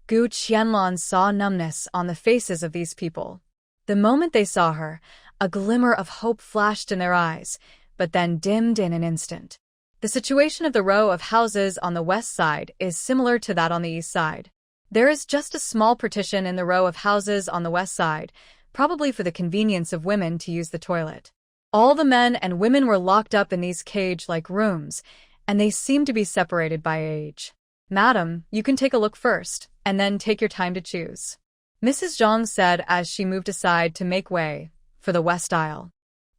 Gu Qianlan saw numbness on the faces of these people. The moment they saw her, a glimmer of hope flashed in their eyes, but then dimmed in an instant. The situation of the row of houses on the west side is similar to that on the east side. There is just a small partition in the row of houses on the west side, probably for the convenience of women to use the toilet. All the men and women were locked up in these cage-like rooms, and they seemed to be separated by age. "Madam, you can take a look first, and then take your time to choose," Mrs. Zhang said as she moved aside to make way for the west aisle.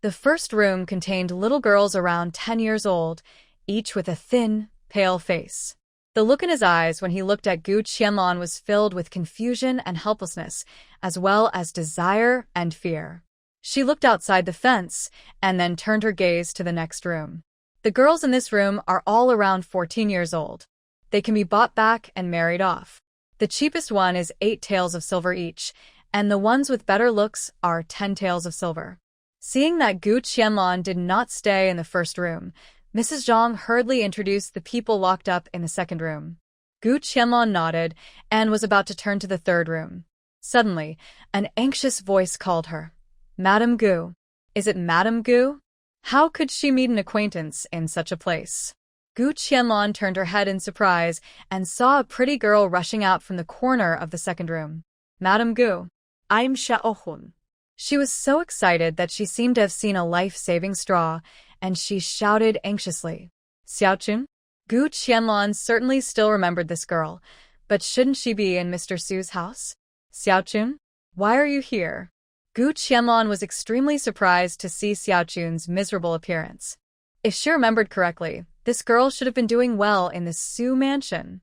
The first room contained little girls around 10 years old, each with a thin, pale face. The look in his eyes when he looked at Gu Qianlan was filled with confusion and helplessness, as well as desire and fear. She looked outside the fence and then turned her gaze to the next room. The girls in this room are all around 14 years old. They can be bought back and married off. The cheapest one is 8 taels of silver each, and the ones with better looks are 10 taels of silver. Seeing that Gu Qianlan did not stay in the first room, Mrs. Zhang hurriedly introduced the people locked up in the second room. Gu Qianlan nodded and was about to turn to the third room. Suddenly, an anxious voice called her. "Madam Gu. Is it Madam Gu? How could she meet an acquaintance in such a place?" Gu Qianlan turned her head in surprise and saw a pretty girl rushing out from the corner of the second room. "Madam Gu. I'm Xiaohun." She was so excited that she seemed to have seen a life-saving straw, and she shouted anxiously. "Xiaochun?" Gu Qianlan certainly still remembered this girl, but shouldn't she be in Mr. Su's house? "Xiaochun? Why are you here?" Gu Qianlan was extremely surprised to see Xiaochun's miserable appearance. If she remembered correctly, this girl should have been doing well in the Su mansion.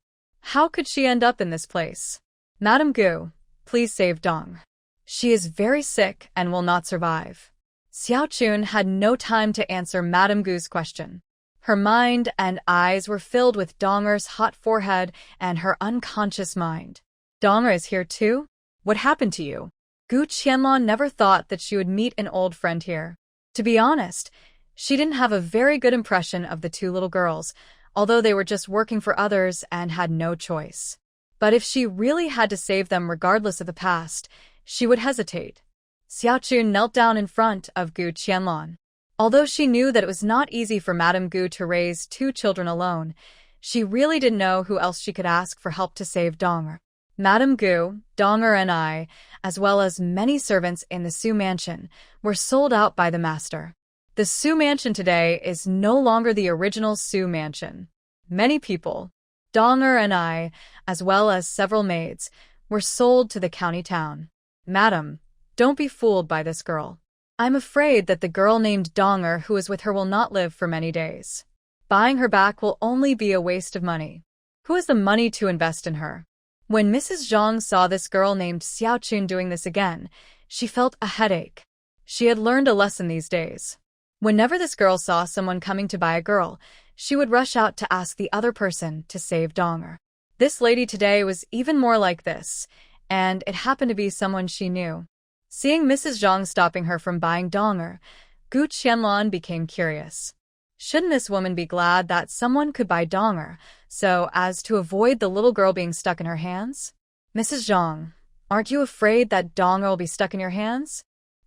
How could she end up in this place? "Madam Gu, please save Dong. She is very sick and will not survive." Xiaochun had no time to answer Madame Gu's question. Her mind and eyes were filled with Donger's hot forehead and her unconscious mind. "Donger is here too? What happened to you?" Gu Qianlan never thought that she would meet an old friend here. To be honest, she didn't have a very good impression of the two little girls, although they were just working for others and had no choice. But if she really had to save them regardless of the past, she would hesitate. Xiaochun knelt down in front of Gu Qianlan. Although she knew that it was not easy for Madame Gu to raise 2 children alone, she really didn't know who else she could ask for help to save Donger. Madame Gu, Donger and I, as well as many servants in the Su mansion, were sold out by the master. The Su mansion today is no longer the original Su mansion. Many people, Donger and I, as well as several maids, were sold to the county town. "Madam, don't be fooled by this girl. I'm afraid that the girl named Donger who is with her will not live for many days. Buying her back will only be a waste of money. Who has the money to invest in her?" When Mrs. Zhang saw this girl named Xiaochun doing this again, she felt a headache. She had learned a lesson these days. Whenever this girl saw someone coming to buy a girl, she would rush out to ask the other person to save Donger. This lady today was even more like this, and it happened to be someone she knew. Seeing Mrs. Zhang stopping her from buying donger, Gu Qianlan became curious. Shouldn't this woman be glad that someone could buy donger, so as to avoid the little girl being stuck in her hands? Mrs. Zhang, aren't you afraid that donger will be stuck in your hands?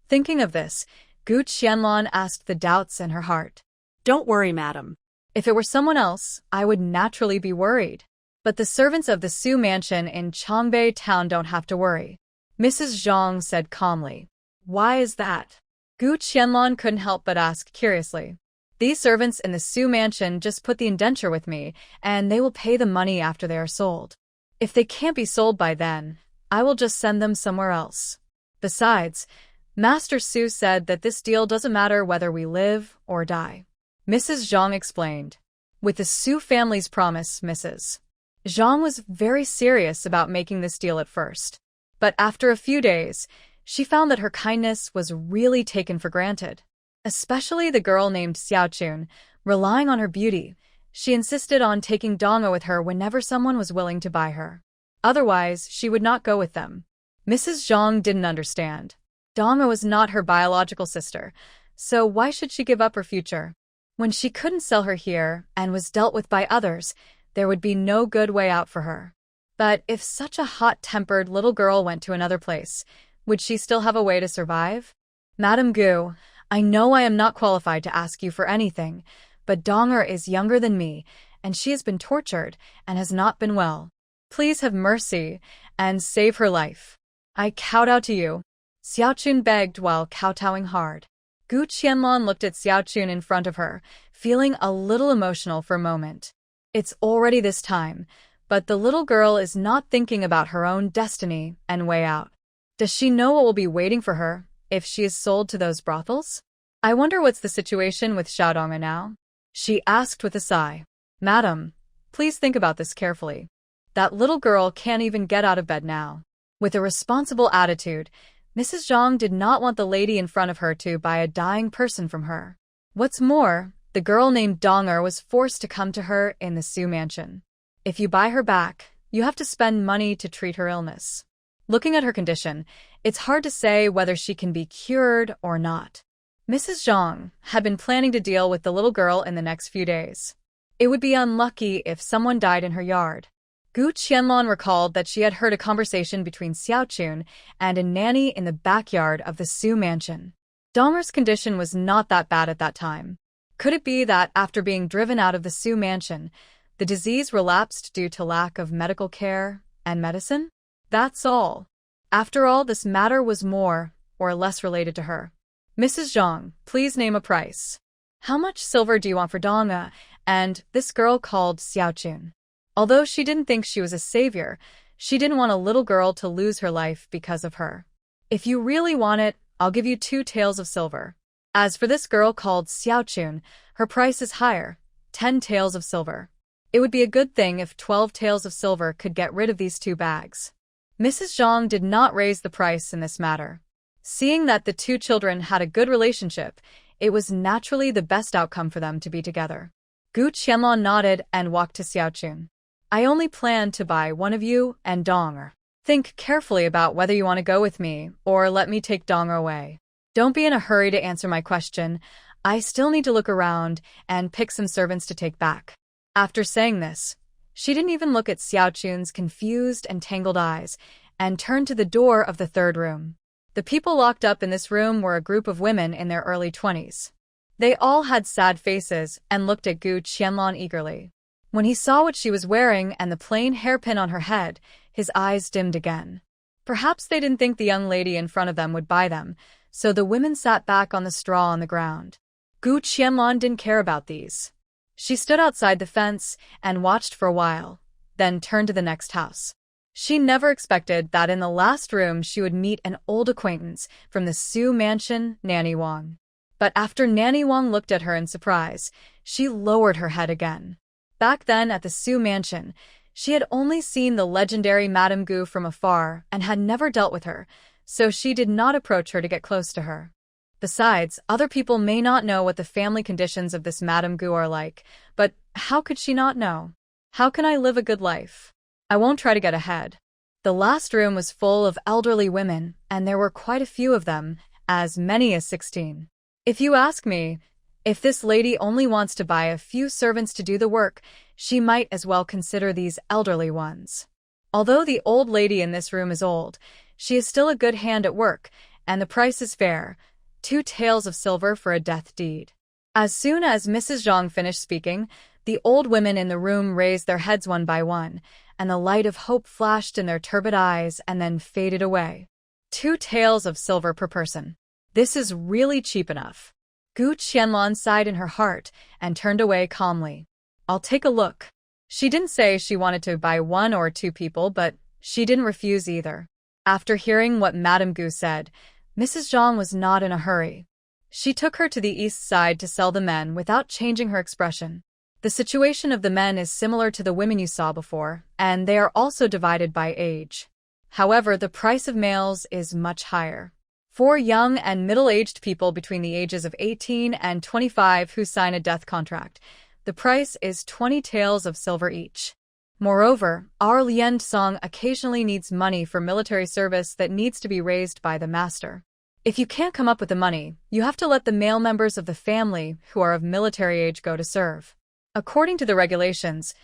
Thinking of this, Gu Qianlan asked the doubts in her heart. Don't worry, madam. If it were someone else, I would naturally be worried. But the servants of the Su mansion in Changbei town don't have to worry. Mrs. Zhang said calmly. Why is that? Gu Qianlan couldn't help but ask curiously. These servants in the Su mansion just put the indenture with me, and they will pay the money after they are sold. If they can't be sold by then, I will just send them somewhere else. Besides, Master Su said that this deal doesn't matter whether we live or die. Mrs. Zhang explained. With the Su family's promise, Mrs. Zhang was very serious about making this deal at first. But after a few days, she found that her kindness was really taken for granted. Especially the girl named Xiaochun, relying on her beauty, she insisted on taking donger with her whenever someone was willing to buy her. Otherwise, she would not go with them. Mrs. Zhang didn't understand. Donger was not her biological sister, so why should she give up her future? When she couldn't sell her here and was dealt with by others, there would be no good way out for her. But if such a hot-tempered little girl went to another place, would she still have a way to survive? Madam Gu, I know I am not qualified to ask you for anything, but Donger is younger than me, and she has been tortured and has not been well. Please have mercy and save her life. I kowtow to you. Xiaochun begged while kowtowing hard. Gu Qianlan looked at Xiaochun in front of her, feeling a little emotional for a moment. It's already this time, but the little girl is not thinking about her own destiny and way out. Does she know what will be waiting for her if she is sold to those brothels? I wonder what's the situation with Xiaodonga now? She asked with a sigh. Madam, please think about this carefully. That little girl can't even get out of bed now. With a responsible attitude, Mrs. Zhang did not want the lady in front of her to buy a dying person from her. What's more, the girl named Donger was forced to come to her in the Su mansion. If you buy her back, you have to spend money to treat her illness. Looking at her condition, it's hard to say whether she can be cured or not. Mrs. Zhang had been planning to deal with the little girl in the next few days. It would be unlucky if someone died in her yard. Gu Qianlan recalled that she had heard a conversation between Xiaochun and a nanny in the backyard of the Su mansion. Donger's condition was not that bad at that time. Could it be that after being driven out of the Su mansion, the disease relapsed due to lack of medical care and medicine? That's all. After all, this matter was more or less related to her. Mrs. Zhang, please name a price. How much silver do you want for Donga and this girl called Xiaochun? Although she didn't think she was a savior, she didn't want a little girl to lose her life because of her. If you really want it, I'll give you 2 taels of silver. As for this girl called Xiaochun, her price is higher, 10 taels of silver. It would be a good thing if 12 taels of silver could get rid of these 2 bags. Mrs. Zhang did not raise the price in this matter. Seeing that the 2 children had a good relationship, it was naturally the best outcome for them to be together. Gu Qianlan nodded and walked to Xiaochun. I only plan to buy one of you and Donger. Think carefully about whether you want to go with me or let me take Donger away. Don't be in a hurry to answer my question. I still need to look around and pick some servants to take back. After saying this, she didn't even look at Xiaochun's confused and tangled eyes and turned to the door of the 3rd room. The people locked up in this room were a group of women in their early 20s. They all had sad faces and looked at Gu Qianlan eagerly. When he saw what she was wearing and the plain hairpin on her head, his eyes dimmed again. Perhaps they didn't think the young lady in front of them would buy them, so the women sat back on the straw on the ground. Gu Qianlan didn't care about these. She stood outside the fence and watched for a while, then turned to the next house. She never expected that in the last room she would meet an old acquaintance from the Su mansion, Nanny Wang. But after Nanny Wang looked at her in surprise, she lowered her head again. Back then at the Su mansion, she had only seen the legendary Madame Gu from afar and had never dealt with her, so she did not approach her to get close to her. Besides, other people may not know what the family conditions of this Madame Gu are like, but how could she not know? How can I live a good life? I won't try to get ahead. The last room was full of elderly women, and there were quite a few of them, as many as 16. If you ask me, if this lady only wants to buy a few servants to do the work, she might as well consider these elderly ones. Although the old lady in this room is old, she is still a good hand at work, and the price is fair, 2 taels of silver for a death deed. As soon as Mrs. Zhang finished speaking, the old women in the room raised their heads one by one, and the light of hope flashed in their turbid eyes and then faded away. 2 taels of silver per person. This is really cheap enough. Gu Qianlan sighed in her heart and turned away calmly. I'll take a look. She didn't say she wanted to buy 1 or 2 people, but she didn't refuse either. After hearing what Madame Gu said, Mrs. Zhang was not in a hurry. She took her to the east side to sell the men without changing her expression. The situation of the men is similar to the women you saw before, and they are also divided by age. However, the price of males is much higher. 4 young and middle-aged people between the ages of 18 and 25 who sign a death contract. The price is 20 taels of silver each. Moreover, our Lian Song occasionally needs money for military service that needs to be raised by the master. If you can't come up with the money, you have to let the male members of the family who are of military age go to serve. According to the regulations,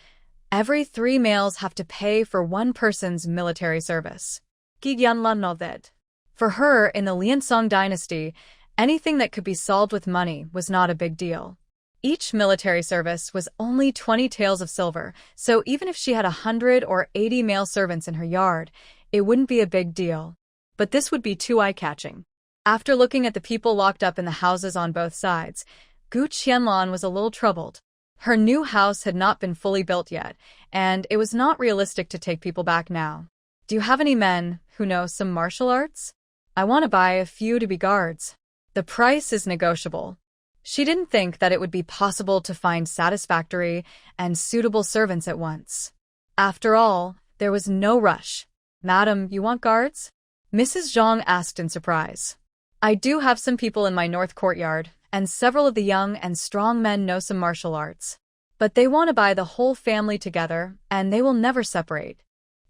every 3 males have to pay for 1 person's military service. Gu Qianlan nodded. For her, in the Liansong dynasty, anything that could be solved with money was not a big deal. Each military service was only 20 taels of silver, so even if she had 100 or 80 male servants in her yard, it wouldn't be a big deal. But this would be too eye-catching. After looking at the people locked up in the houses on both sides, Gu Qianlan was a little troubled. Her new house had not been fully built yet, and it was not realistic to take people back now. Do you have any men who know some martial arts? I want to buy a few to be guards. The price is negotiable. She didn't think that it would be possible to find satisfactory and suitable servants at once. After all, there was no rush. Madam, you want guards? Mrs. Zhang asked in surprise. I do have some people in my north courtyard, and several of the young and strong men know some martial arts. But they want to buy the whole family together, and they will never separate.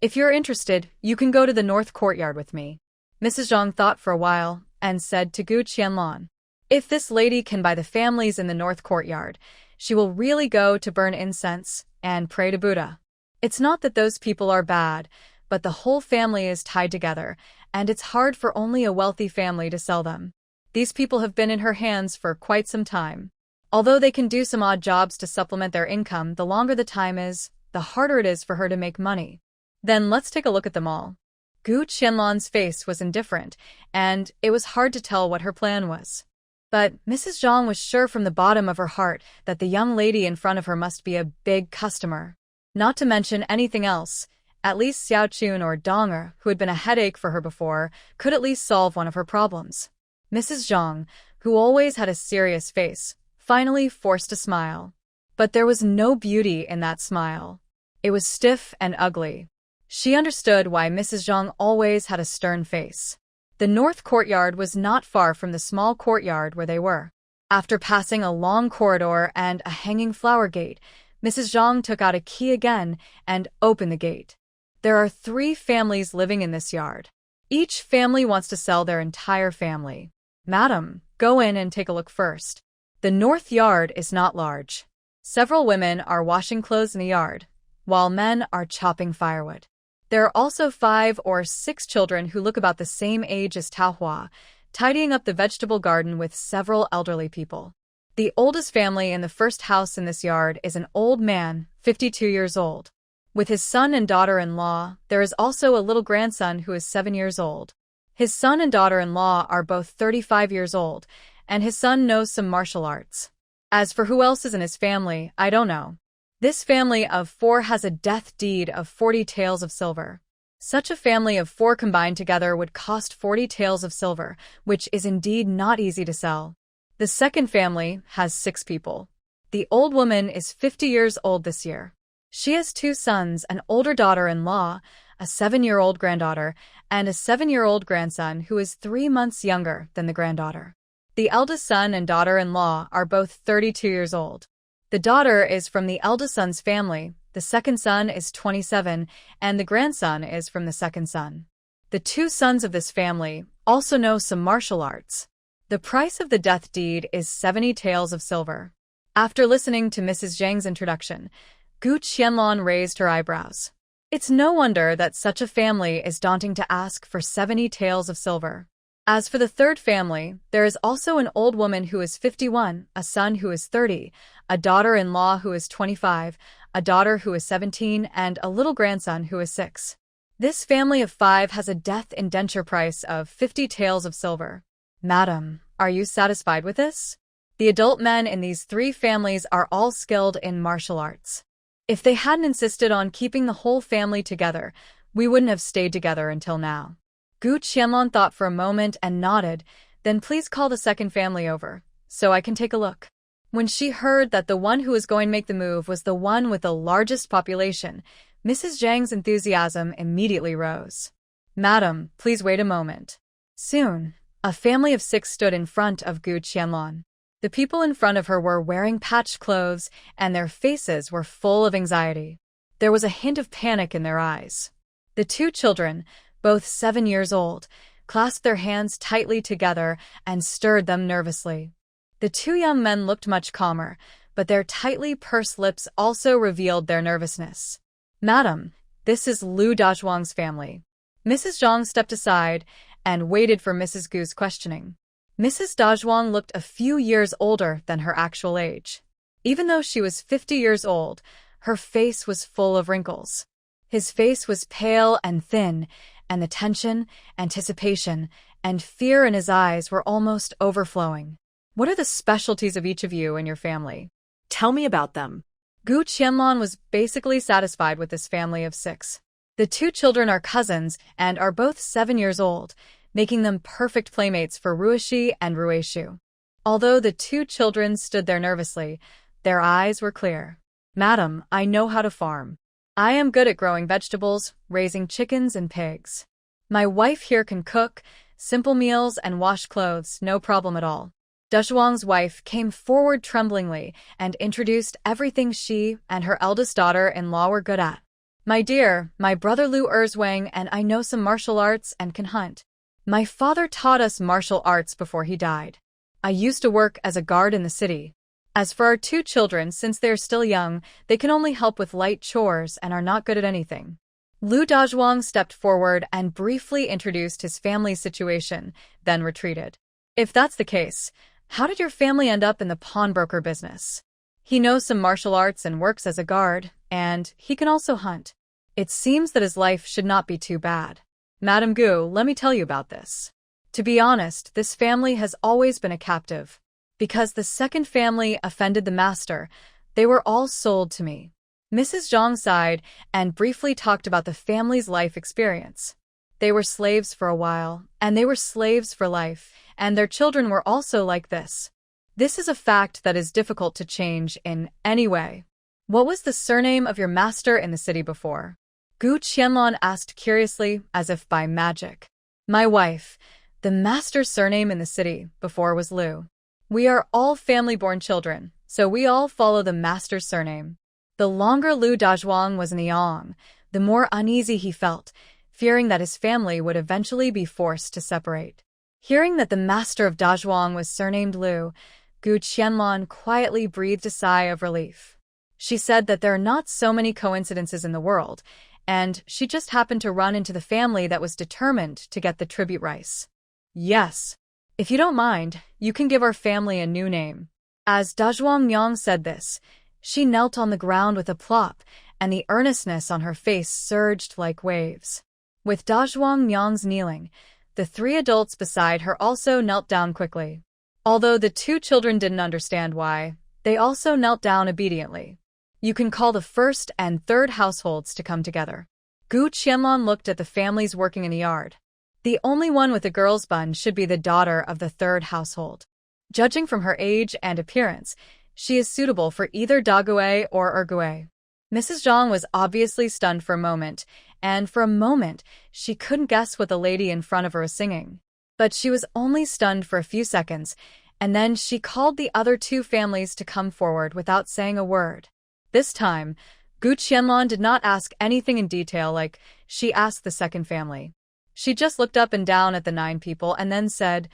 If you're interested, you can go to the north courtyard with me. Mrs. Zhang thought for a while and said to Gu Qianlan, if this lady can buy the families in the north courtyard, she will really go to burn incense and pray to Buddha. It's not that those people are bad, but the whole family is tied together, and it's hard for only a wealthy family to sell them. These people have been in her hands for quite some time. Although they can do some odd jobs to supplement their income, the longer the time is, the harder it is for her to make money. Then let's take a look at them all. Gu Qianlan's face was indifferent, and it was hard to tell what her plan was. But Mrs. Zhang was sure from the bottom of her heart that the young lady in front of her must be a big customer. Not to mention anything else, at least Xiao Chun or Donger, who had been a headache for her before, could at least solve one of her problems. Mrs. Zhang, who always had a serious face, finally forced a smile. But there was no beauty in that smile. It was stiff and ugly. She understood why Mrs. Zhang always had a stern face. The north courtyard was not far from the small courtyard where they were. After passing a long corridor and a hanging flower gate, Mrs. Zhang took out a key again and opened the gate. There are 3 families living in this yard. Each family wants to sell their entire family. Madam, go in and take a look first. The north yard is not large. Several women are washing clothes in the yard, while men are chopping firewood. There are also 5 or 6 children who look about the same age as Taohua, tidying up the vegetable garden with several elderly people. The oldest family in the first house in this yard is an old man, 52 years old. With his son and daughter-in-law, there is also a little grandson who is 7 years old. His son and daughter-in-law are both 35 years old, and his son knows some martial arts. As for who else is in his family, I don't know. This family of 4 has a death deed of 40 taels of silver. Such a family of 4 combined together would cost 40 taels of silver, which is indeed not easy to sell. The second family has 6 people. The old woman is 50 years old this year. She has 2 sons, an older daughter-in-law, a 7-year-old granddaughter, and a 7-year-old grandson who is 3 months younger than the granddaughter. The eldest son and daughter-in-law are both 32 years old. The daughter is from the eldest son's family, the The second son is 27, and the grandson is from the second son. The two sons of this family also know some martial arts. The price of the death deed is 70 taels of silver. After listening to Mrs. Zhang's introduction, Gu Qianlan raised her eyebrows. It's no wonder that such a family is daunting to ask for 70 taels of silver. As for the third family, there is also an old woman who is 51, a son who is 30, a daughter-in-law who is 25, a daughter who is 17, and a little grandson who is 6. This family of 5 has a death indenture price of 50 taels of silver. Madam, are you satisfied with this? The adult men in these 3 families are all skilled in martial arts. If they hadn't insisted on keeping the whole family together, we wouldn't have stayed together until now. Gu Qianlan thought for a moment and nodded. Then please call the second family over, so I can take a look. When she heard that the one who was going to make the move was the one with the largest population, Mrs. Zhang's enthusiasm immediately rose. Madam, please wait a moment. Soon, a family of 6 stood in front of Gu Qianlan. The people in front of her were wearing patched clothes, and their faces were full of anxiety. There was a hint of panic in their eyes. The 2 children, both 7 years old, clasped their hands tightly together and stirred them nervously. The 2 young men looked much calmer, but their tightly pursed lips also revealed their nervousness. Madam, this is Liu Dazhuang's family. Mrs. Zhang stepped aside and waited for Mrs. Gu's questioning. Mrs. Dazhuang looked a few years older than her actual age. Even though she was 50 years old, her face was full of wrinkles. His face was pale and thin, and the tension, anticipation, and fear in his eyes were almost overflowing. What are the specialties of each of you and your family? Tell me about them. Gu Qianlan was basically satisfied with this family of 6. The 2 children are cousins and are both 7 years old, making them perfect playmates for Rui'er and Rui'er. Although the 2 children stood there nervously, their eyes were clear. Madam, I know how to farm. I am good at growing vegetables, raising chickens and pigs. My wife here can cook simple meals and wash clothes, no problem at all. Dazhuang's wife came forward tremblingly and introduced everything she and her eldest daughter-in-law were good at. My dear, my brother Liu Erzwang and I know some martial arts and can hunt. My father taught us martial arts before he died. I used to work as a guard in the city. As for our 2 children, since they are still young, they can only help with light chores and are not good at anything. Liu Dazhuang stepped forward and briefly introduced his family's situation, then retreated. If that's the case, how did your family end up in the pawnbroker business? He knows some martial arts and works as a guard, and he can also hunt. It seems that his life should not be too bad. Madam Gu, let me tell you about this. To be honest, this family has always been a captive. Because the second family offended the master, they were all sold to me. Mrs. Zhang sighed and briefly talked about the family's life experience. They were slaves for a while, and they were slaves for life, and their children were also like this. This is a fact that is difficult to change in any way. What was the surname of your master in the city before? Gu Qianlan asked curiously, as if by magic. My wife, the master's surname in the city before was Liu. We are all family-born children, so we all follow the master's surname. The longer Liu Dazhuang was in the Yang, the more uneasy he felt, fearing that his family would eventually be forced to separate. Hearing that the master of Dazhuang was surnamed Liu, Gu Qianlan quietly breathed a sigh of relief. She said that there are not so many coincidences in the world, and she just happened to run into the family that was determined to get the tribute rice. Yes. If you don't mind, you can give our family a new name. As Dazhuang Yang said this, she knelt on the ground with a plop, and the earnestness on her face surged like waves. With Dazhuang Yang's kneeling, the 3 adults beside her also knelt down quickly. Although the 2 children didn't understand why, they also knelt down obediently. You can call the first and third households to come together. Gu Qianlan looked at the families working in the yard. The only one with a girl's bun should be the daughter of the third household. Judging from her age and appearance, she is suitable for either Dague or Ergue. Mrs. Zhang was obviously stunned for a moment, and for a moment, she couldn't guess what the lady in front of her was singing. But she was only stunned for a few seconds, and then she called the other 2 families to come forward without saying a word. This time, Gu Qianlan did not ask anything in detail like she asked the second family. She just looked up and down at the 9 people and then said,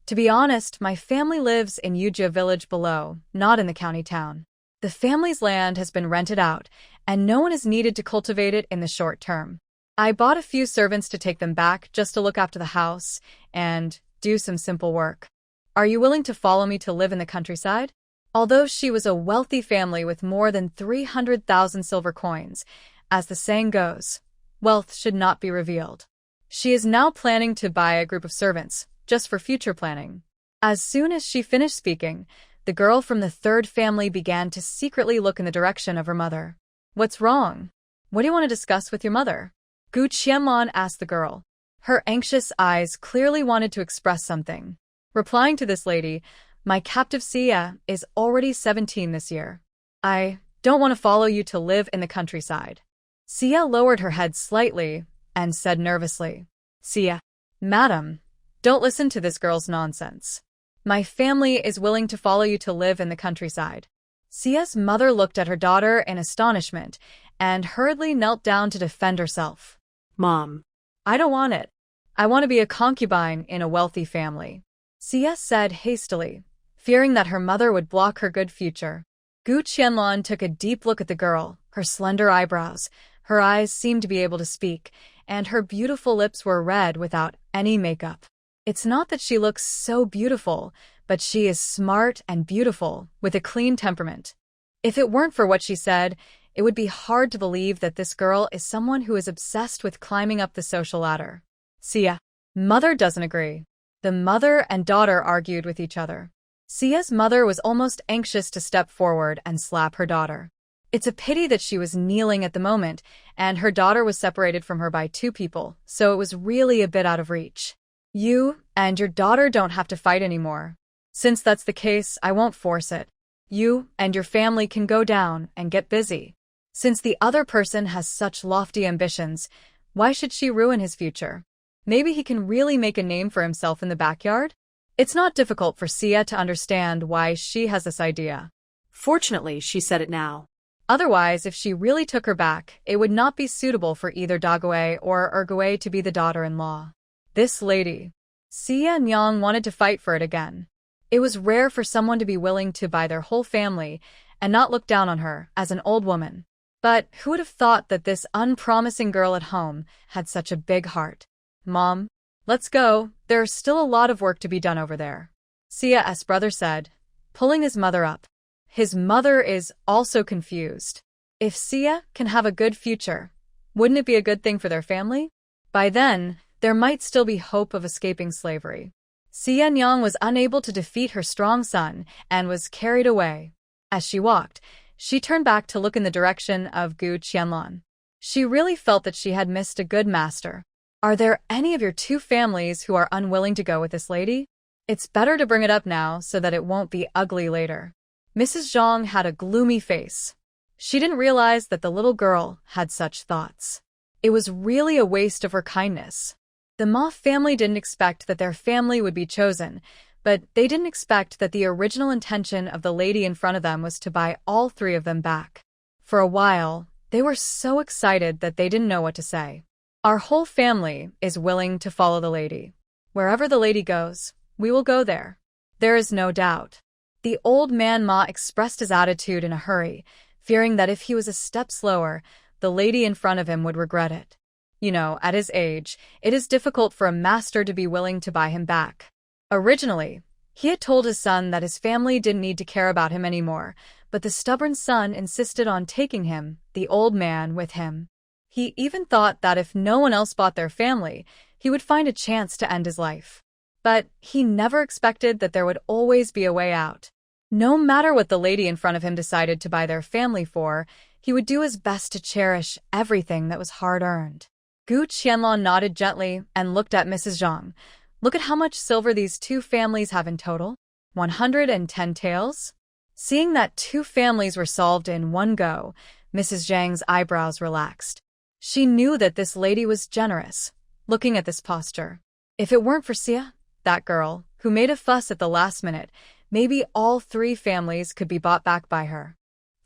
"To be honest, my family lives in Yujia village below, not in the county town. The family's land has been rented out, and no one is needed to cultivate it in the short term. I bought a few servants to take them back just to look after the house and do some simple work. Are you willing to follow me to live in the countryside?" Although she was a wealthy family with more than 300,000 silver coins, as the saying goes, wealth should not be revealed. She is now planning to buy a group of servants, just for future planning. As soon as she finished speaking, the girl from the 3rd family began to secretly look in the direction of her mother. "What's wrong? What do you want to discuss with your mother?" Gu Qianlan asked the girl. Her anxious eyes clearly wanted to express something. Replying to this lady, "My captive Shi Er is already 17 this year. I don't want to follow you to live in the countryside." Shi Er lowered her head slightly and said nervously, "Shi Er, madam, don't listen to this girl's nonsense. My family is willing to follow you to live in the countryside." Shi Er's mother looked at her daughter in astonishment and hurriedly knelt down to defend herself. Mom, "I don't want it. I want to be a concubine in a wealthy family," Shi Er said hastily, fearing that her mother would block her good future. Gu Qianlan took a deep look at the girl, her slender eyebrows, her eyes seemed to be able to speak, and her beautiful lips were red without any makeup. It's not that she looks so beautiful, but she is smart and beautiful, with a clean temperament. If it weren't for what she said, it would be hard to believe that this girl is someone who is obsessed with climbing up the social ladder. Shi Er, mother doesn't agree. The mother and daughter argued with each other. Shi Er's mother was almost anxious to step forward and slap her daughter. It's a pity that she was kneeling at the moment, and her daughter was separated from her by 2 people, so it was really a bit out of reach. "You and your daughter don't have to fight anymore. Since that's the case, I won't force it. You and your family can go down and get busy. Since the other person has such lofty ambitions, why should she ruin his future? Maybe he can really make a name for himself in the backyard?" It's not difficult for Shi Er to understand why she has this idea. Fortunately, she said it now. Otherwise, if she really took her back, it would not be suitable for either Dagui or Ergui to be the daughter-in-law. This lady, Xia and Yang, wanted to fight for it again. It was rare for someone to be willing to buy their whole family and not look down on her as an old woman. But who would have thought that this unpromising girl at home had such a big heart? "Mom, let's go. There's still a lot of work to be done over there," Xia's brother said, pulling his mother up. His mother is also confused. If Xia can have a good future, wouldn't it be a good thing for their family? By then, there might still be hope of escaping slavery. Xia Yang was unable to defeat her strong son and was carried away. As she walked, she turned back to look in the direction of Gu Qianlan. She really felt that she had missed a good master. "Are there any of your 2 families who are unwilling to go with this lady? It's better to bring it up now so that it won't be ugly later." Mrs. Zhang had a gloomy face. She didn't realize that the little girl had such thoughts. It was really a waste of her kindness. The Ma family didn't expect that their family would be chosen, but they didn't expect that the original intention of the lady in front of them was to buy all 3 of them back. For a while, they were so excited that they didn't know what to say. "Our whole family is willing to follow the lady. Wherever the lady goes, we will go there. There is no doubt." The old man Ma expressed his attitude in a hurry, fearing that if he was a step slower, the lady in front of him would regret it. You know, at his age, it is difficult for a master to be willing to buy him back. Originally, he had told his son that his family didn't need to care about him anymore, but the stubborn son insisted on taking him, the old man, with him. He even thought that if no one else bought their family, he would find a chance to end his life. But he never expected that there would always be a way out. No matter what the lady in front of him decided to buy their family for, he would do his best to cherish everything that was hard-earned. Gu Qianlan nodded gently and looked at Mrs. Zhang. "Look at how much silver these 2 families have in total. 110 taels?" Seeing that 2 families were solved in one go, Mrs. Zhang's eyebrows relaxed. She knew that this lady was generous, looking at this posture. If it weren't for Xia, that girl, who made a fuss at the last minute, maybe all 3 families could be bought back by her.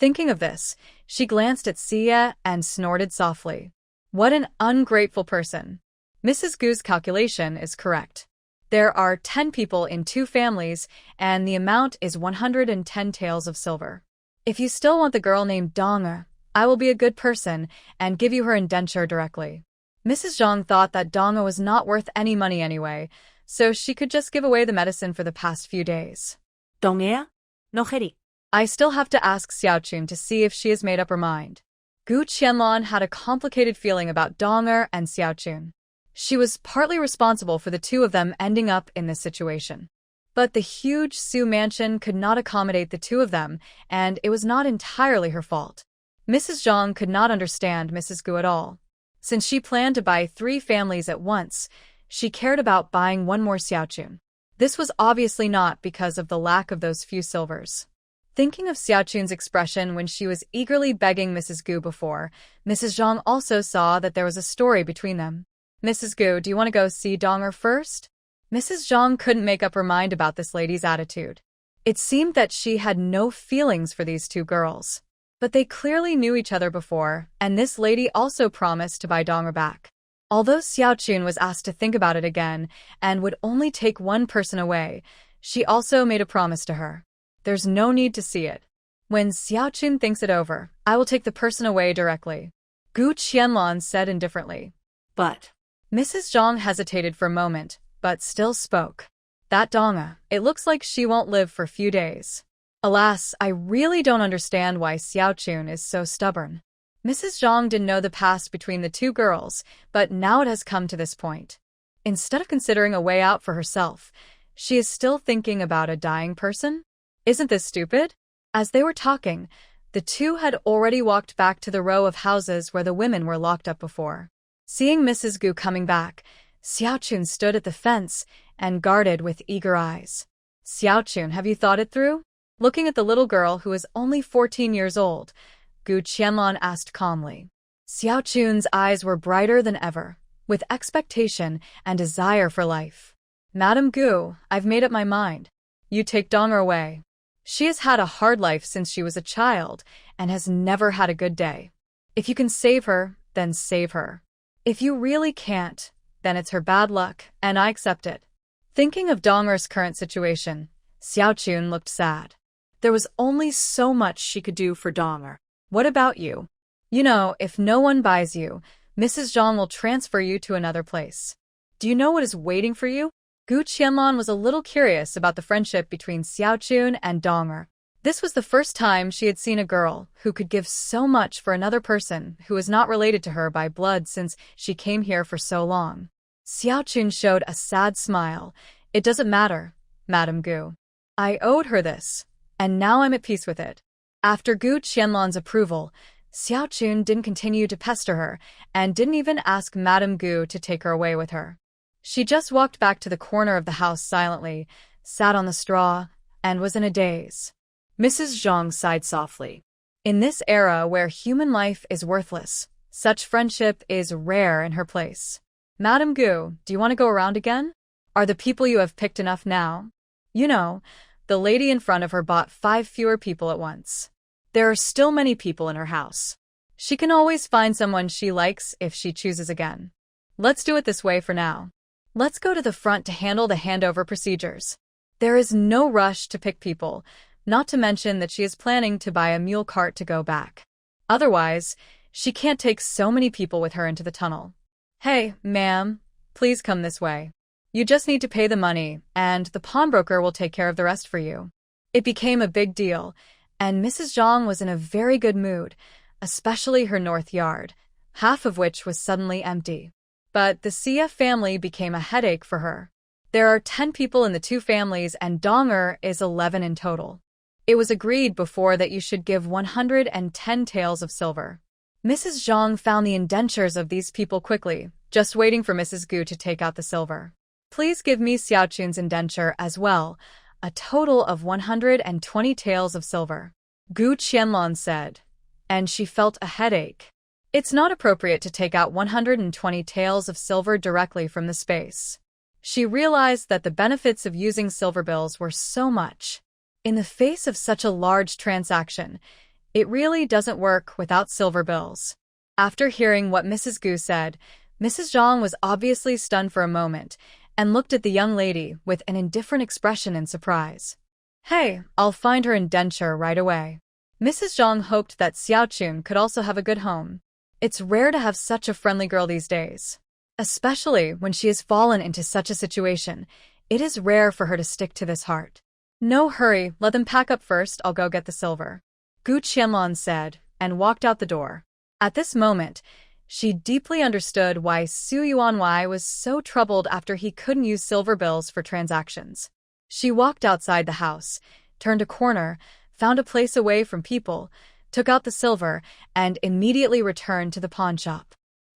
Thinking of this, she glanced at Shi Er and snorted softly. What an ungrateful person. Mrs. Gu's calculation is correct. There are 10 people in 2 families, and the amount is 110 taels of silver. If you still want the girl named Dong, I will be a good person and give you her indenture directly. Mrs. Zhang thought that Dong was not worth any money anyway, so she could just give away the medicine for the past few days. Dongea? No heri. I still have to ask Xiaochun to see if she has made up her mind. Gu Qianlan had a complicated feeling about Donger and Xiaochun. She was partly responsible for the two of them ending up in this situation. But the huge Su mansion could not accommodate the two of them, and it was not entirely her fault. Mrs. Zhang could not understand Mrs. Gu at all. Since she planned to buy 3 families at once, she cared about buying one more Xiaochun. This was obviously not because of the lack of those few silvers. Thinking of Xiaochun's expression when she was eagerly begging Mrs. Gu before, Mrs. Zhang also saw that there was a story between them. Mrs. Gu, do you want to go see Donger first? Mrs. Zhang couldn't make up her mind about this lady's attitude. It seemed that she had no feelings for these 2 girls. But they clearly knew each other before, and this lady also promised to buy Donger back. Although Xiaochun was asked to think about it again and would only take one person away, she also made a promise to her. There's no need to see it. When Xiaochun thinks it over, I will take the person away directly. Gu Qianlan said indifferently. But Mrs. Zhang hesitated for a moment, but still spoke. That Donga, it looks like she won't live for a few days. Alas, I really don't understand why Xiaochun is so stubborn. Mrs. Zhang didn't know the past between the 2 girls, but now it has come to this point. Instead of considering a way out for herself, she is still thinking about a dying person? Isn't this stupid? As they were talking, the 2 had already walked back to the row of houses where the women were locked up before. Seeing Mrs. Gu coming back, Xiaochun stood at the fence and guarded with eager eyes. Xiaochun, have you thought it through? Looking at the little girl who is only 14 years old, Gu Qianlan asked calmly. Xiaochun's eyes were brighter than ever, with expectation and desire for life. Madam Gu, I've made up my mind. You take Donger away. She has had a hard life since she was a child and has never had a good day. If you can save her, then save her. If you really can't, then it's her bad luck, and I accept it. Thinking of Donger's current situation, Xiaochun looked sad. There was only so much she could do for Donger. What about you? You know, if no one buys you, Mrs. Zhang will transfer you to another place. Do you know what is waiting for you? Gu Qianlan was a little curious about the friendship between Xiaochun and Donger. This was the first time she had seen a girl who could give so much for another person who was not related to her by blood since she came here for so long. Xiaochun showed a sad smile. It doesn't matter, Madam Gu. I owed her this, and now I'm at peace with it. After Gu Qianlan's approval, Xiaochun didn't continue to pester her and didn't even ask Madam Gu to take her away with her. She just walked back to the corner of the house silently, sat on the straw, and was in a daze. Mrs. Zhang sighed softly. In this era where human life is worthless, such friendship is rare in her place. Madam Gu, do you want to go around again? Are the people you have picked enough now? You know, the lady in front of her bought 5 fewer people at once. There are still many people in her house. She can always find someone she likes if she chooses again. Let's do it this way for now. Let's go to the front to handle the handover procedures. There is no rush to pick people, not to mention that she is planning to buy a mule cart to go back. Otherwise, she can't take so many people with her into the tunnel. Hey, ma'am, please come this way. You just need to pay the money, and the pawnbroker will take care of the rest for you. It became a big deal, and Mrs. Zhang was in a very good mood, especially her north yard, half of which was suddenly empty. But the Sia family became a headache for her. There are 10 people in the 2 families and Donger is 11 in total. It was agreed before that you should give 110 taels of silver. Mrs. Zhang found the indentures of these people quickly, just waiting for Mrs. Gu to take out the silver. Please give me Xiaochun's indenture as well, a total of 120 taels of silver. Gu Qianlan said, and she felt a headache. It's not appropriate to take out 120 taels of silver directly from the space. She realized that the benefits of using silver bills were so much. In the face of such a large transaction, It really doesn't work without silver bills. After hearing what Mrs. Gu said, Mrs. Zhang was obviously stunned for a moment and looked at the young lady with an indifferent expression in surprise. Hey, I'll find her indenture right away. Mrs. Zhang hoped that Xiaochun could also have a good home. It's rare to have such a friendly girl these days. Especially when she has fallen into such a situation, it is rare for her to stick to this heart. No hurry, let them pack up first, I'll go get the silver. Gu Qianlan said, and walked out the door. At this moment, she deeply understood why Su Yuanwei was so troubled after he couldn't use silver bills for transactions. She walked outside the house, turned a corner, found a place away from people, took out the silver, and immediately returned to the pawn shop.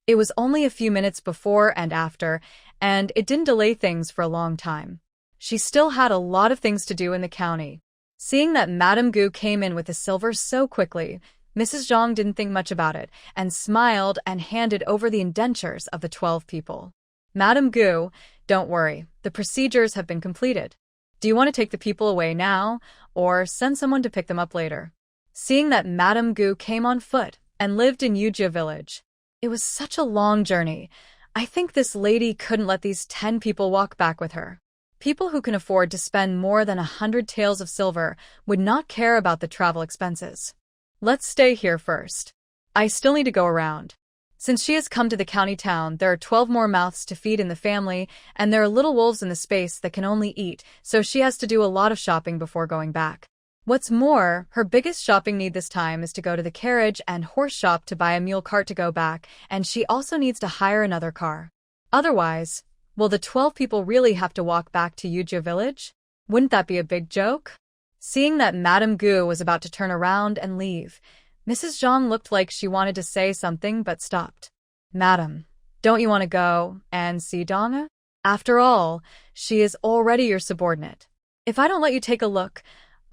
It was only a few minutes before and after, and it didn't delay things for a long time. She still had a lot of things to do in the county. Seeing that Madame Gu came in with the silver so quickly, Mrs. Zhang didn't think much about it and smiled and handed over the indentures of the 12 people. Madame Gu, don't worry, the procedures have been completed. Do you want to take the people away now, or send someone to pick them up later? Seeing that Madame Gu came on foot and lived in Yujia village, it was such a long journey. I think this lady couldn't let these 10 people walk back with her. People who can afford to spend more than 100 taels of silver would not care about the travel expenses. Let's stay here first. I still need to go around. Since she has come to the county town, there are 12 more mouths to feed in the family, and there are little wolves in the space that can only eat, so she has to do a lot of shopping before going back. What's more, her biggest shopping need this time is to go to the carriage and horse shop to buy a mule cart to go back, and she also needs to hire another car. Otherwise, will the 12 people really have to walk back to Yujia village? Wouldn't that be a big joke? Seeing that Madame Gu was about to turn around and leave, Mrs. Zhang looked like she wanted to say something but stopped. Madam, don't you want to go and see Donna? After all, she is already your subordinate. If I don't let you take a look,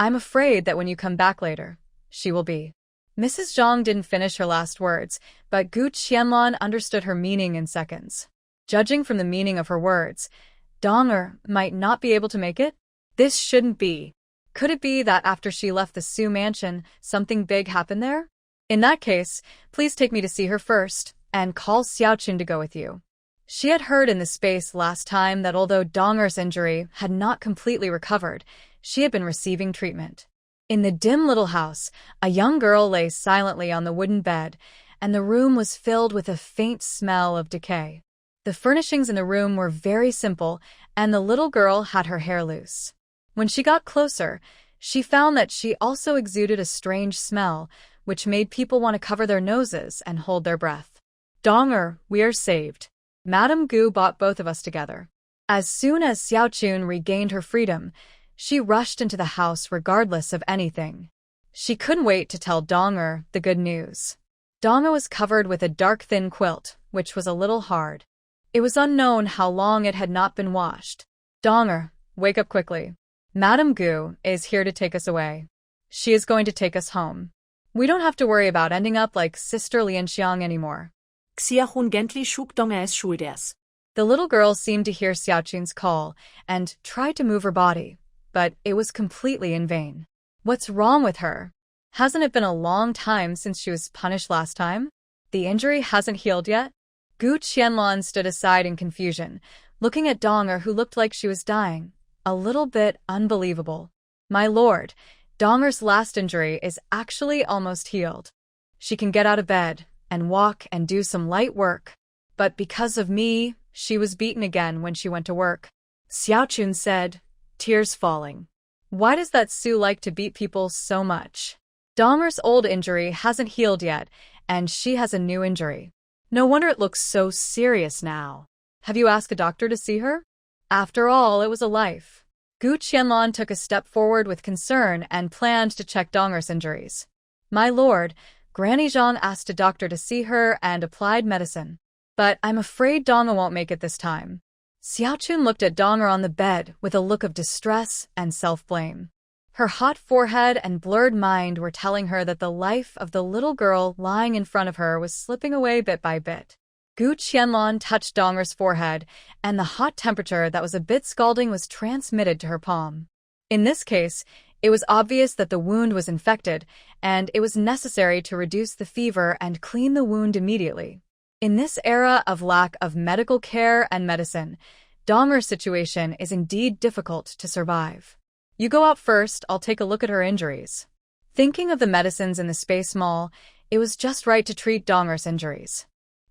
I'm afraid that when you come back later, she will be. Mrs. Zhang didn't finish her last words, but Gu Qianlan understood her meaning in seconds. Judging from the meaning of her words, Donger might not be able to make it? This shouldn't be. Could it be that after she left the Su mansion, something big happened there? In that case, please take me to see her first, and call Xiaochun to go with you. She had heard in the space last time that although Donger's injury had not completely recovered, she had been receiving treatment. In the dim little house, a young girl lay silently on the wooden bed, and the room was filled with a faint smell of decay. The furnishings in the room were very simple, and the little girl had her hair loose. When she got closer, she found that she also exuded a strange smell, which made people want to cover their noses and hold their breath. Donger, we are saved. Madame Gu brought both of us together. As soon as Xiaochun regained her freedom, she rushed into the house regardless of anything. She couldn't wait to tell Donger the good news. Donger was covered with a dark thin quilt, which was a little hard. It was unknown how long it had not been washed. Donger, wake up quickly. Madame Gu is here to take us away. She is going to take us home. We don't have to worry about ending up like Sister Lianxiang anymore. Xiahun gently shook Donger's shoulders. The little girl seemed to hear Xiaochun's call and tried to move her body, but it was completely in vain. What's wrong with her? Hasn't it been a long time since she was punished last time? The injury hasn't healed yet? Gu Qianlan stood aside in confusion, looking at Donger who looked like she was dying. A little bit unbelievable. My lord, Donger's last injury is actually almost healed. She can get out of bed and walk and do some light work. But because of me, she was beaten again when she went to work. Xiaochun said, tears falling. Why does that Su like to beat people so much? Donger's old injury hasn't healed yet, and she has a new injury. No wonder it looks so serious now. Have you asked a doctor to see her? After all, it was a life. Gu Qianlan took a step forward with concern and planned to check Donger's injuries. My lord, Granny Zhang asked a doctor to see her and applied medicine. But I'm afraid Donger won't make it this time. Xiaochun looked at Donger on the bed with a look of distress and self-blame. Her hot forehead and blurred mind were telling her that the life of the little girl lying in front of her was slipping away bit by bit. Gu Qianlan touched Donger's forehead, and the hot temperature that was a bit scalding was transmitted to her palm. In this case, It was obvious that the wound was infected, and it was necessary to reduce the fever and clean the wound immediately. In this era of lack of medical care and medicine, Donger's situation is indeed difficult to survive. You go out first, I'll take a look at her injuries. Thinking of the medicines in the space mall, it was just right to treat Donger's injuries.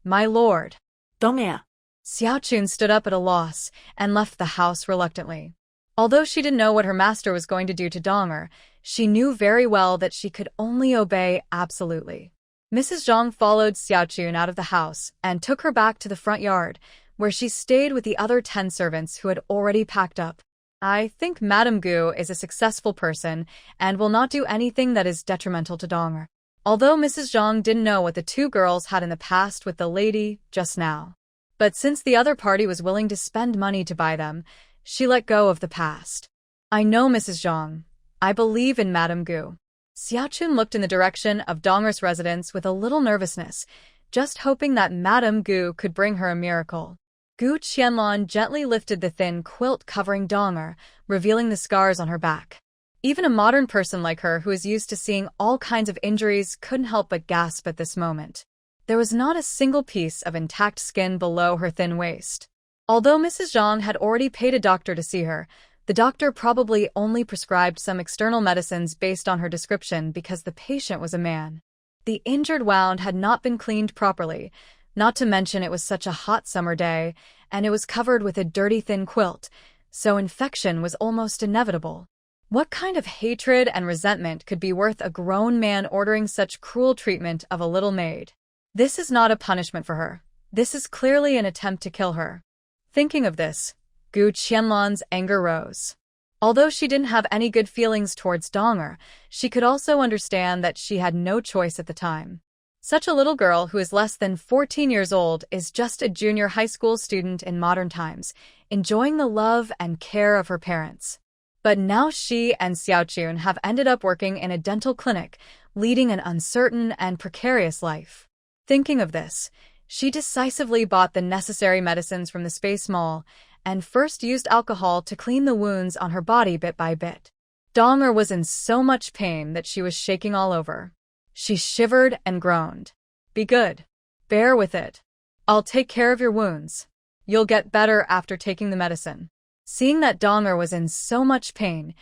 My lord. Donger. Xiaochun stood up at a loss and left the house reluctantly. Although she didn't know what her master was going to do to Donger, she knew very well that she could only obey absolutely. Mrs. Zhang followed Xiaochun out of the house and took her back to the front yard, where she stayed with the other 10 servants who had already packed up. I think Madame Gu is a successful person and will not do anything that is detrimental to Donger. Although Mrs. Zhang didn't know what the 2 girls had in the past with the lady just now. But since the other party was willing to spend money to buy them, she let go of the past. I know, Mrs. Zhang. I believe in Madame Gu. Xiaochun looked in the direction of Donger's residence with a little nervousness, just hoping that Madame Gu could bring her a miracle. Gu Qianlan gently lifted the thin quilt covering Donger, revealing the scars on her back. Even a modern person like her who is used to seeing all kinds of injuries couldn't help but gasp at this moment. There was not a single piece of intact skin below her thin waist. Although Mrs. Zhang had already paid a doctor to see her, the doctor probably only prescribed some external medicines based on her description because the patient was a man. The injured wound had not been cleaned properly, not to mention it was such a hot summer day, and it was covered with a dirty thin quilt, so infection was almost inevitable. What kind of hatred and resentment could be worth a grown man ordering such cruel treatment of a little maid? This is not a punishment for her. This is clearly an attempt to kill her. Thinking of this, Gu Qianlan's anger rose. Although she didn't have any good feelings towards Donger, she could also understand that she had no choice at the time. Such a little girl who is less than 14 years old is just a junior high school student in modern times, enjoying the love and care of her parents. But now she and Xiaochun have ended up working in a dental clinic, leading an uncertain and precarious life. Thinking of this, she decisively bought the necessary medicines from the space mall and first used alcohol to clean the wounds on her body bit by bit. Donger was in so much pain that she was shaking all over. She shivered and groaned. Be good. Bear with it. I'll take care of your wounds. You'll get better after taking the medicine. Seeing that Donger was in so much pain,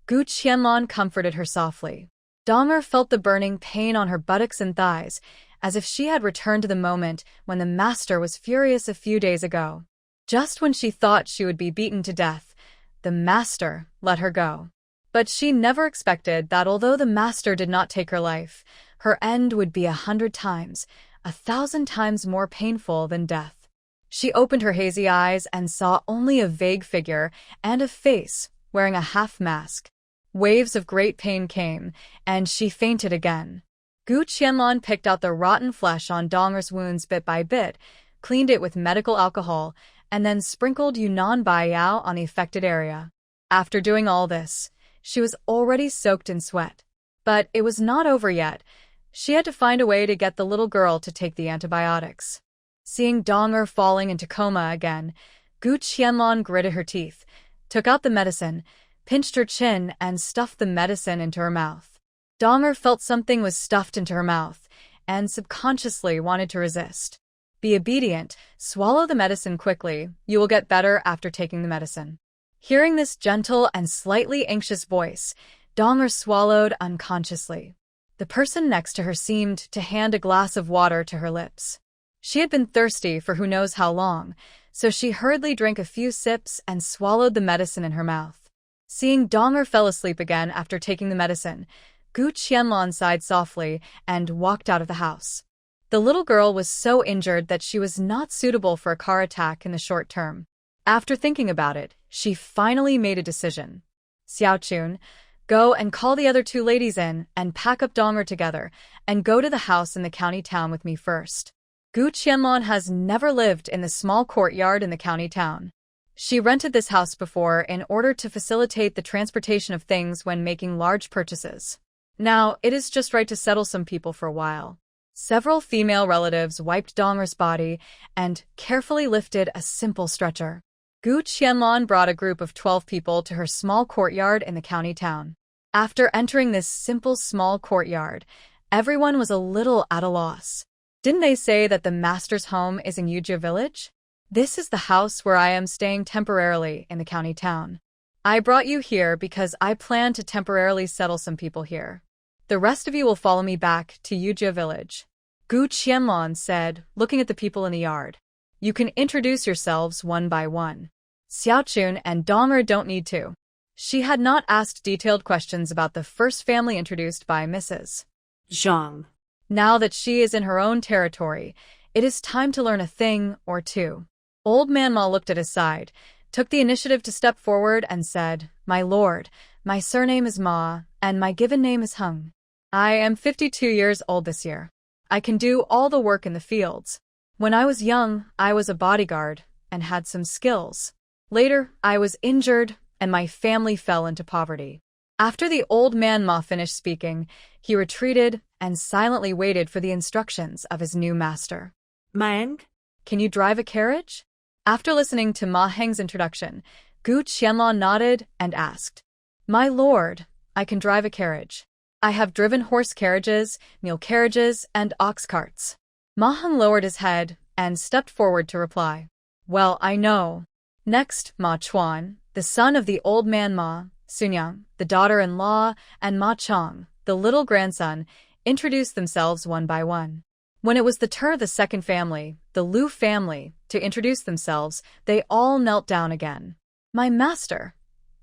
Gu Qianlan comforted her softly. Donger felt the burning pain on her buttocks and thighs, as if she had returned to the moment when the master was furious a few days ago. Just when she thought she would be beaten to death, the master let her go. But she never expected that although the master did not take her life, her end would be 100 times, 1,000 times more painful than death. She opened her hazy eyes and saw only a vague figure and a face wearing a half mask. Waves of great pain came, and she fainted again. Gu Qianlan picked out the rotten flesh on Donger's wounds bit by bit, cleaned it with medical alcohol, and then sprinkled Yunnan Baiyao on the affected area. After doing all this, she was already soaked in sweat. But it was not over yet. She had to find a way to get the little girl to take the antibiotics. Seeing Donger falling into coma again, Gu Qianlan gritted her teeth, took out the medicine, pinched her chin, and stuffed the medicine into her mouth. Donger felt something was stuffed into her mouth, and subconsciously wanted to resist. Be obedient, swallow the medicine quickly, you will get better after taking the medicine. Hearing this gentle and slightly anxious voice, Donger swallowed unconsciously. The person next to her seemed to hand a glass of water to her lips. She had been thirsty for who knows how long, so she hurriedly drank a few sips and swallowed the medicine in her mouth. Seeing Donger fell asleep again after taking the medicine, Gu Qianlan sighed softly and walked out of the house. The little girl was so injured that she was not suitable for a car attack in the short term. After thinking about it, she finally made a decision. Xiaochun, go and call the other 2 ladies in and pack up Donger together and go to the house in the county town with me first. Gu Qianlan has never lived in the small courtyard in the county town. She rented this house before in order to facilitate the transportation of things when making large purchases. Now, it is just right to settle some people for a while. Several female relatives wiped Donger's body and carefully lifted a simple stretcher. Gu Qianlan brought a group of 12 people to her small courtyard in the county town. After entering this simple small courtyard, everyone was a little at a loss. Didn't they say that the master's home is in Yujia village? This is the house where I am staying temporarily in the county town. I brought you here because I plan to temporarily settle some people here. The rest of you will follow me back to Yujia village. Gu Qianlan said, looking at the people in the yard. You can introduce yourselves one by one. Xiaochun and Dong'er don't need to. She had not asked detailed questions about the first family introduced by Mrs. Zhang. Now that she is in her own territory, it is time to learn a thing or two. Old Man Ma looked at his side, took the initiative to step forward and said, My lord, my surname is Ma, and my given name is Hung. I am 52 years old this year. I can do all the work in the fields. When I was young, I was a bodyguard and had some skills. Later, I was injured and my family fell into poverty. After the old man Ma finished speaking, he retreated and silently waited for the instructions of his new master. Mang? Can you drive a carriage? After listening to Ma Heng's introduction, Gu Qianlan nodded and asked, My lord, I can drive a carriage. I have driven horse carriages, mule carriages, and ox carts. Ma Heng lowered his head and stepped forward to reply. Well, I know. Next, Ma Chuan, the son of the old man Ma, Sunyang, the daughter-in-law, and Ma Chong, the little grandson, introduced themselves one by one. When it was the turn of the second family, the Lu family, to introduce themselves, they all knelt down again. My master,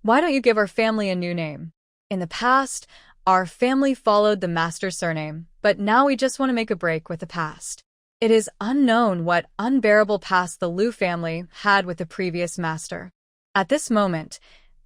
why don't you give our family a new name? In the past, our family followed the master's surname, but now we just want to make a break with the past. It is unknown what unbearable past the Lu family had with the previous master. At this moment,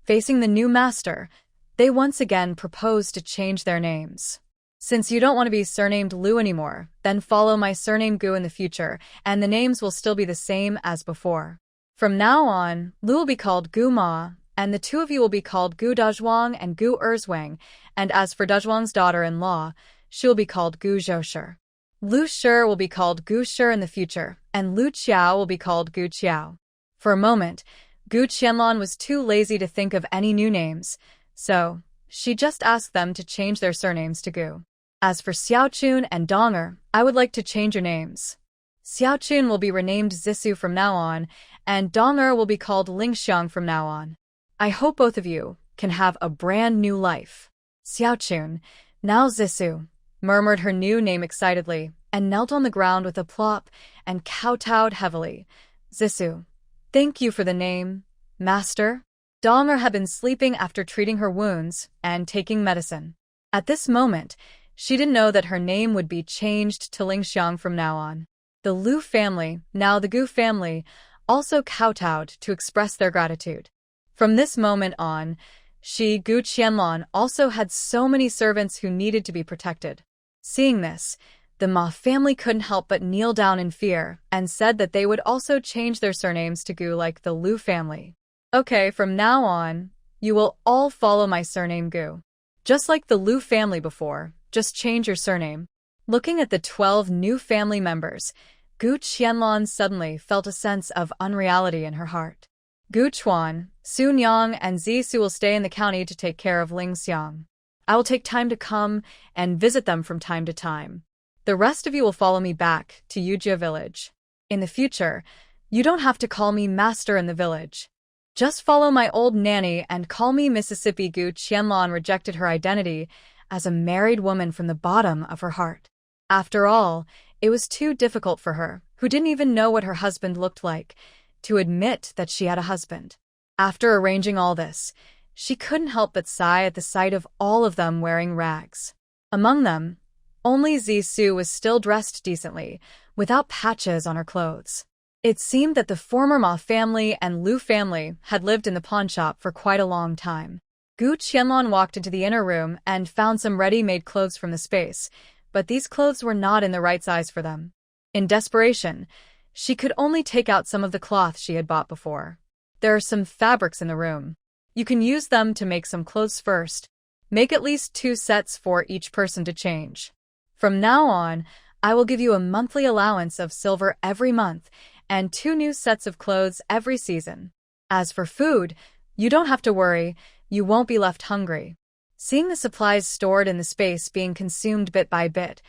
facing the new master, they once again proposed to change their names. Since you don't want to be surnamed Lu anymore, then follow my surname Gu in the future, and the names will still be the same as before. From now on, Lu will be called Gu Ma, and the two of you will be called Gu Dazhuang and Gu Erzwang, and as for Dazhuang's daughter-in-law, she will be called Gu Zhoushi. Lu Shi will be called Gu Shi in the future, and Lu Qiao will be called Gu Qiao. For a moment, Gu Qianlan was too lazy to think of any new names, so she just asked them to change their surnames to Gu. As for Xiaochun and Dong'er, I would like to change your names. Xiaochun will be renamed Zissou from now on, and Dong'er will be called Lingxiang from now on. I hope both of you can have a brand new life. Xiaochun, now Zissou, murmured her new name excitedly, and knelt on the ground with a plop and kowtowed heavily. Zissou, thank you for the name, master. Dong'er had been sleeping after treating her wounds and taking medicine. At this moment, she didn't know that her name would be changed to Lingxiang from now on. The Lu family, now the Gu family, also kowtowed to express their gratitude. From this moment on, she, Gu Qianlan, also had so many servants who needed to be protected. Seeing this, the Ma family couldn't help but kneel down in fear and said that they would also change their surnames to Gu like the Lu family. Okay, from now on, you will all follow my surname Gu. Just like the Lu family before, just change your surname. Looking at the 12 new family members, Gu Qianlan suddenly felt a sense of unreality in her heart. Gu Chuan, Sun Yang, and Zissou will stay in the county to take care of Lingxiang. I will take time to come and visit them from time to time. The rest of you will follow me back to Yujia village. In the future, you don't have to call me master in the village. Just follow my old nanny and call me Mississippi. Gu Qianlan rejected her identity as a married woman from the bottom of her heart. After all, it was too difficult for her, who didn't even know what her husband looked like, to admit that she had a husband. After arranging all this, she couldn't help but sigh at the sight of all of them wearing rags. Among them, only Zissou was still dressed decently, without patches on her clothes. It seemed that the former Ma family and Lu family had lived in the pawnshop for quite a long time. Gu Qianlan walked into the inner room and found some ready-made clothes from the space, but these clothes were not in the right size for them. In desperation, she could only take out some of the cloth she had bought before. There are some fabrics in the room. You can use them to make some clothes first. Make at least 2 sets for each person to change. From now on, I will give you a monthly allowance of silver every month and 2 new sets of clothes every season. As for food, you don't have to worry, you won't be left hungry. Seeing the supplies stored in the space being consumed bit by bit,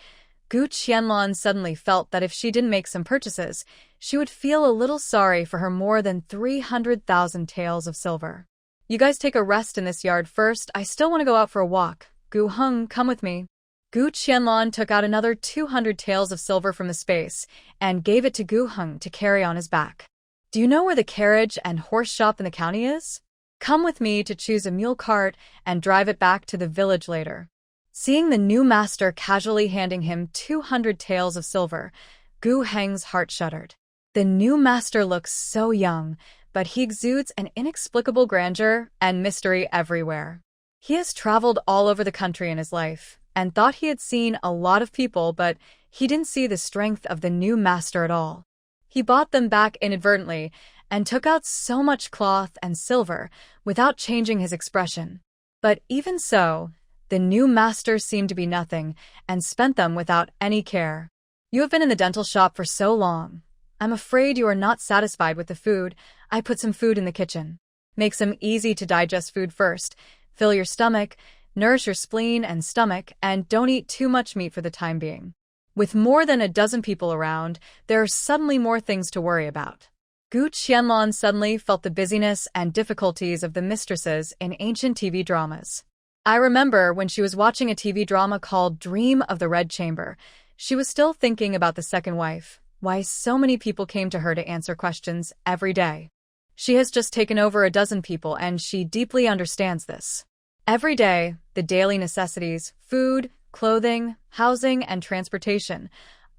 Gu Qianlan suddenly felt that if she didn't make some purchases, she would feel a little sorry for her more than 300,000 taels of silver. You guys take a rest in this yard first. I still want to go out for a walk. Gu Heng, come with me. Gu Qianlan took out another 200 taels of silver from the space and gave it to Gu Heng to carry on his back. Do you know where the carriage and horse shop in the county is? Come with me to choose a mule cart and drive it back to the village later. Seeing the new master casually handing him 200 taels of silver, Gu Heng's heart shuddered. The new master looks so young, but he exudes an inexplicable grandeur and mystery everywhere. He has traveled all over the country in his life and thought he had seen a lot of people, but he didn't see the strength of the new master at all. He bought them back inadvertently and took out so much cloth and silver without changing his expression. But even so, the new master seemed to be nothing and spent them without any care. You have been in the dental shop for so long. I'm afraid you are not satisfied with the food. I put some food in the kitchen. Make some easy-to-digest food first. Fill your stomach, nourish your spleen and stomach, and don't eat too much meat for the time being. With more than a dozen people around, there are suddenly more things to worry about. Gu Qianlan suddenly felt the busyness and difficulties of the mistresses in ancient TV dramas. I remember when she was watching a TV drama called Dream of the Red Chamber, she was still thinking about the second wife, why so many people came to her to answer questions every day. She has just taken over a dozen people and she deeply understands this. Every day, the daily necessities, food, clothing, housing, and transportation,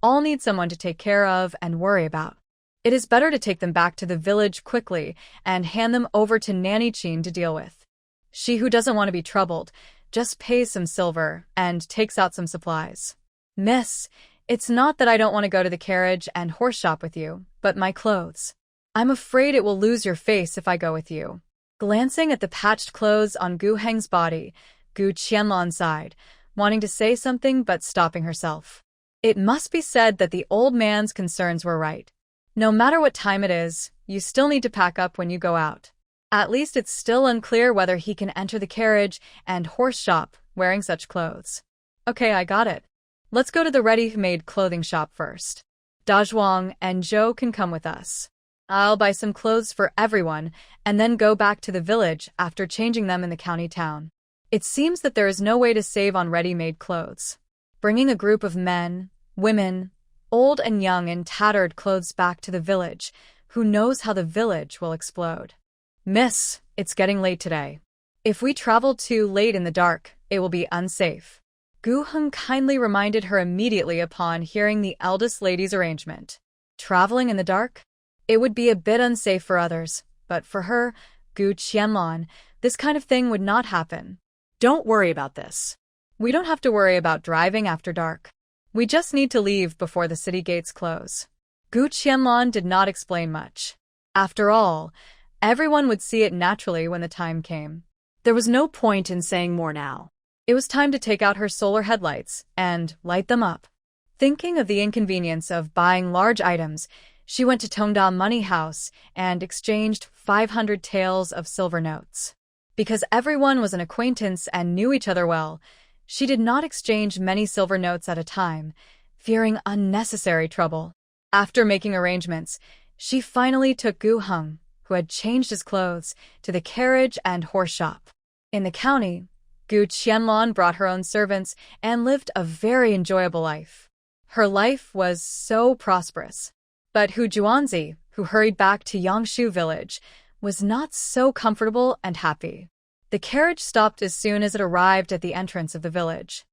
all need someone to take care of and worry about. It is better to take them back to the village quickly and hand them over to Nanny Chin to deal with. She who doesn't want to be troubled just pays some silver and takes out some supplies. Miss, it's not that I don't want to go to the carriage and horse shop with you, but my clothes. I'm afraid it will lose your face if I go with you. Glancing at the patched clothes on Gu Heng's body, Gu Qianlan sighed, wanting to say something but stopping herself. It must be said that the old man's concerns were right. No matter what time it is, you still need to pack up when you go out. At least it's still unclear whether he can enter the carriage and horse shop wearing such clothes. Okay, I got it. Let's go to the ready-made clothing shop first. Dazhuang and Zhou can come with us. I'll buy some clothes for everyone and then go back to the village after changing them in the county town. It seems that there is no way to save on ready-made clothes. Bringing a group of men, women, old and young in tattered clothes back to the village, who knows how the village will explode. Miss, it's getting late today. If we travel too late in the dark, it will be unsafe. Gu Heng kindly reminded her immediately upon hearing the eldest lady's arrangement. Traveling in the dark? It would be a bit unsafe for others, but for her, Gu Qianlan, this kind of thing would not happen. Don't worry about this. We don't have to worry about driving after dark. We just need to leave before the city gates close. Gu Qianlan did not explain much. After all, everyone would see it naturally when the time came. There was no point in saying more now. It was time to take out her solar headlights and light them up. Thinking of the inconvenience of buying large items, she went to Tongda Money House and exchanged 500 taels of silver notes. Because everyone was an acquaintance and knew each other well, she did not exchange many silver notes at a time, fearing unnecessary trouble. After making arrangements, she finally took Gu Heng, who had changed his clothes, to the carriage and horse shop. In the county, Gu Qianlan brought her own servants and lived a very enjoyable life. Her life was so prosperous. But Goo Hunzi, who hurried back to Yangshu village, was not so comfortable and happy. The carriage stopped as soon as it arrived at the entrance of the village.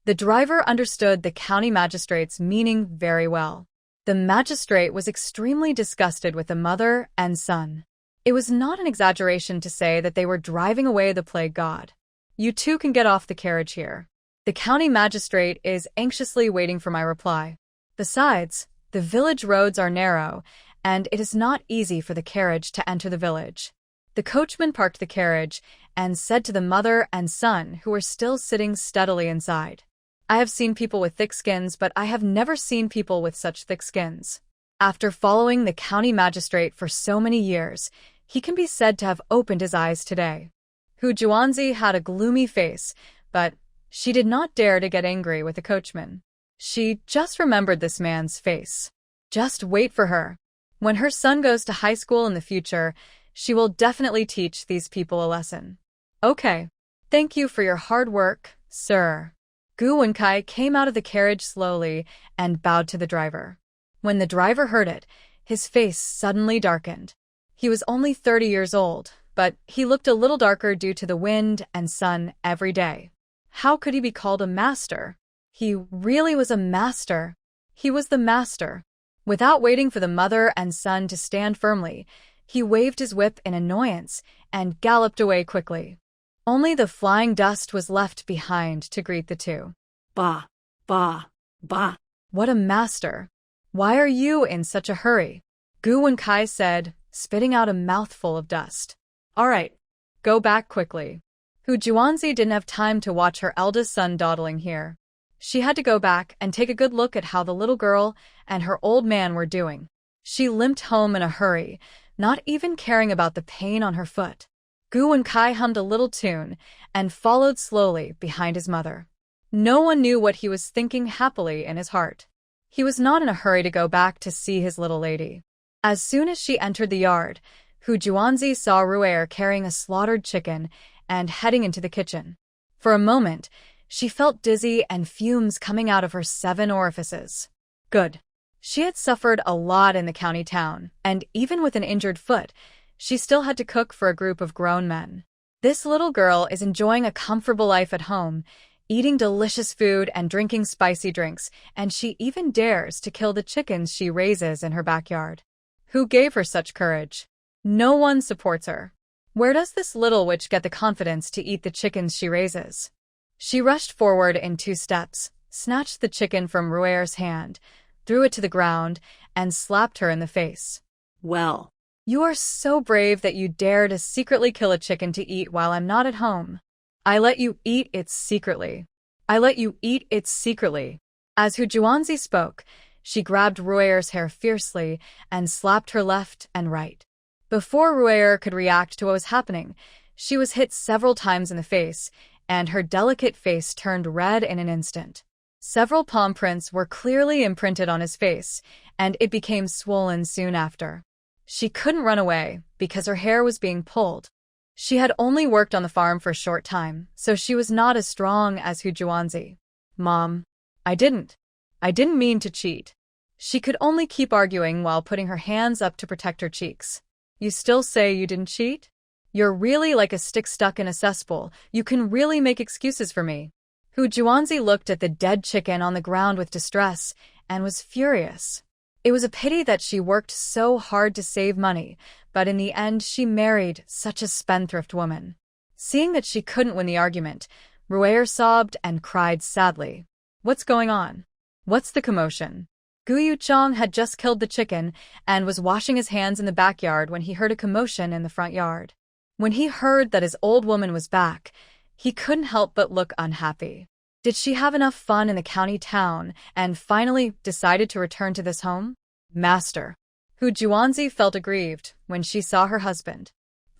The driver understood the county magistrate's meaning very well. The magistrate was extremely disgusted with the mother and son. It was not an exaggeration to say that they were driving away the plague god. You two can get off the carriage here. The county magistrate is anxiously waiting for my reply. Besides, the village roads are narrow, and it is not easy for the carriage to enter the village. The coachman parked the carriage and said to the mother and son, who were still sitting steadily inside, I have seen people with thick skins, but I have never seen people with such thick skins. After following the county magistrate for so many years, he can be said to have opened his eyes today. Goo Hunzi had a gloomy face, but she did not dare to get angry with the coachman. She just remembered this man's face. Just wait for her. When her son goes to high school in the future, she will definitely teach these people a lesson. Okay. Thank you for your hard work, sir. Goo Wencai came out of the carriage slowly and bowed to the driver. When the driver heard it, his face suddenly darkened. He was only 30 years old, but he looked a little darker due to the wind and sun every day. How could he be called a master? He really was a master. He was the master. Without waiting for the mother and son to stand firmly, he waved his whip in annoyance and galloped away quickly. Only the flying dust was left behind to greet the two. Bah, bah, bah. What a master! Why are you in such a hurry? Goo Wencai said, spitting out a mouthful of dust. All right, go back quickly. Gu Juanzi didn't have time to watch her eldest son dawdling here. She had to go back and take a good look at how the little girl and her old man were doing. She limped home in a hurry, not even caring about the pain on her foot. Goo Wencai hummed a little tune and followed slowly behind his mother. No one knew what he was thinking happily in his heart. He was not in a hurry to go back to see his little lady. As soon as she entered the yard, Gu Juanzi saw Rui'er carrying a slaughtered chicken and heading into the kitchen. For a moment, she felt dizzy and fumes coming out of her 7 orifices. Good. She had suffered a lot in the county town, and even with an injured foot, she still had to cook for a group of grown men. This little girl is enjoying a comfortable life at home, eating delicious food and drinking spicy drinks, and she even dares to kill the chickens she raises in her backyard. Who gave her such courage? No one supports her. Where does this little witch get the confidence to eat the chickens she raises? She rushed forward in 2 steps, snatched the chicken from Rui'er's hand, threw it to the ground, and slapped her in the face. Well, you are so brave that you dare to secretly kill a chicken to eat while I'm not at home. I let you eat it secretly. I let you eat it secretly. As Gu Juanzi spoke, she grabbed Rui'er's hair fiercely and slapped her left and right. Before Rui'er could react to what was happening, she was hit several times in the face, and her delicate face turned red in an instant. Several palm prints were clearly imprinted on his face, and it became swollen soon after. She couldn't run away because her hair was being pulled. She had only worked on the farm for a short time, so she was not as strong as Gu Juanzi. Mom, I didn't mean to cheat. She could only keep arguing while putting her hands up to protect her cheeks. You still say you didn't cheat? You're really like a stick stuck in a cesspool. You can really make excuses for me. Gu Juanzi looked at the dead chicken on the ground with distress and was furious. It was a pity that she worked so hard to save money, but in the end she married such a spendthrift woman. Seeing that she couldn't win the argument, Rui'er sobbed and cried sadly. What's going on? What's the commotion? Gu Yuchong had just killed the chicken and was washing his hands in the backyard when he heard a commotion in the front yard. When he heard that his old woman was back, he couldn't help but look unhappy. Did she have enough fun in the county town and finally decided to return to this home? Master. Gu Juanzi felt aggrieved when she saw her husband.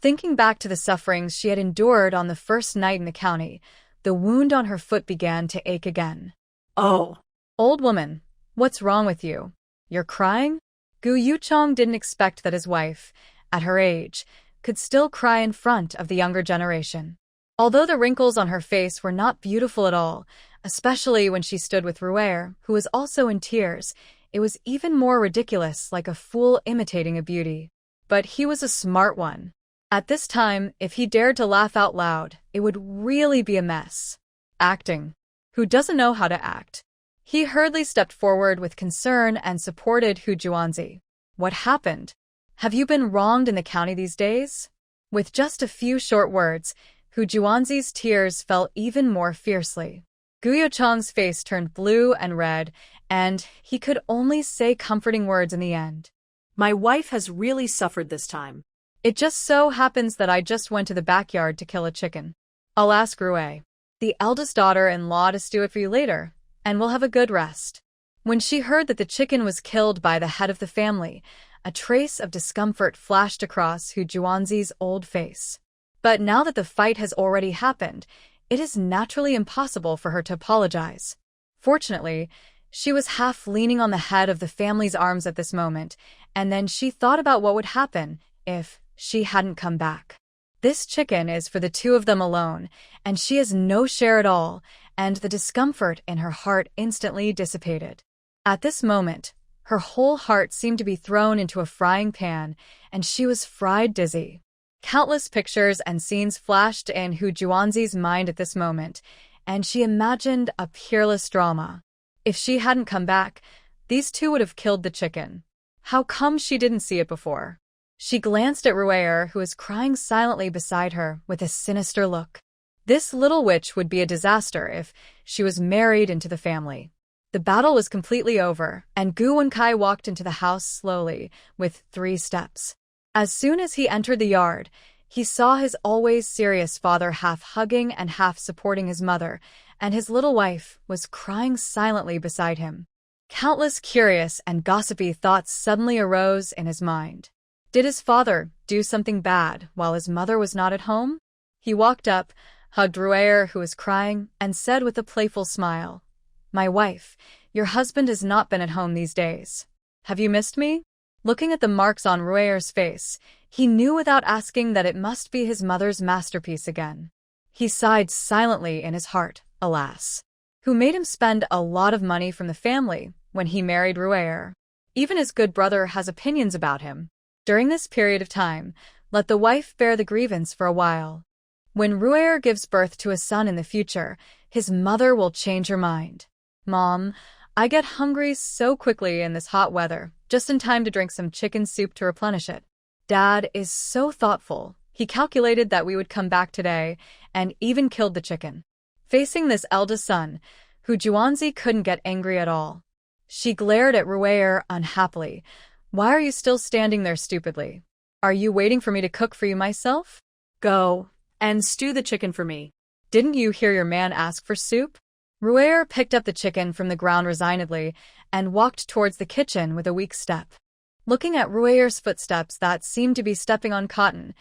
Thinking back to the sufferings she had endured on the first night in the county, the wound on her foot began to ache again. oh, Old woman, what's wrong with you? You're crying? Gu Yuchong didn't expect that his wife, at her age, could still cry in front of the younger generation. Although the wrinkles on her face were not beautiful at all, especially when she stood with Rui'er, who was also in tears, it was even more ridiculous, like a fool imitating a beauty. But he was a smart one. At this time, if he dared to laugh out loud, it would really be a mess. Acting. Who doesn't know how to act? He hurriedly stepped forward with concern and supported Gu Juanzi. What happened? Have you been wronged in the county these days? With just a few short words, Gu Juanzi's tears fell even more fiercely. Gu Yuchong's face turned blue and red, and he could only say comforting words in the end. my wife has really suffered this time. It just so happens that I just went to the backyard to kill a chicken. I'll ask Rui'er, the eldest daughter-in-law, to stew it for you later, and we'll have a good rest. When she heard that the chicken was killed by the head of the family, a trace of discomfort flashed across Gu Juanzi's old face. But now that the fight has already happened, it is naturally impossible for her to apologize. Fortunately, she was half leaning on the head of the family's arms at this moment, and then she thought about what would happen if she hadn't come back. This chicken is for the two of them alone, and she has no share at all, and the discomfort in her heart instantly dissipated. At this moment, her whole heart seemed to be thrown into a frying pan, and she was fried dizzy. Countless pictures and scenes flashed in Goo Hunzi's mind at this moment, and she imagined a peerless drama. If she hadn't come back, these two would have killed the chicken. How come she didn't see it before? She glanced at Rui'er, who was crying silently beside her with a sinister look. This little witch would be a disaster if she was married into the family. The battle was completely over, and Goo Wencai walked into the house slowly, with 3 steps. As soon as he entered the yard, he saw his always serious father half hugging and half supporting his mother, and his little wife was crying silently beside him. Countless curious and gossipy thoughts suddenly arose in his mind. Did his father do something bad while his mother was not at home? He walked up, hugged Rui'er, who was crying, and said with a playful smile, "My wife, your husband has not been at home these days. Have you missed me?" Looking at the marks on Rui'er's face, he knew without asking that it must be his mother's masterpiece again. He sighed silently in his heart, alas. Who made him spend a lot of money from the family when he married Rui'er? Even his good brother has opinions about him. During this period of time, let the wife bear the grievance for a while. When Rui'er gives birth to a son in the future, his mother will change her mind. "Mom, I get hungry so quickly in this hot weather, just in time to drink some chicken soup to replenish it. Dad is so thoughtful. He calculated that we would come back today, and even killed the chicken." Facing this eldest son, Goo Hunzi couldn't get angry at all. She glared at Rui'er unhappily. "Why are you still standing there stupidly? Are you waiting for me to cook for you myself? Go and stew the chicken for me." "Didn't you hear your man ask for soup?" Rui'er picked up the chicken from the ground resignedly and walked towards the kitchen with a weak step. Looking at Rui'er's footsteps that seemed to be stepping on cotton,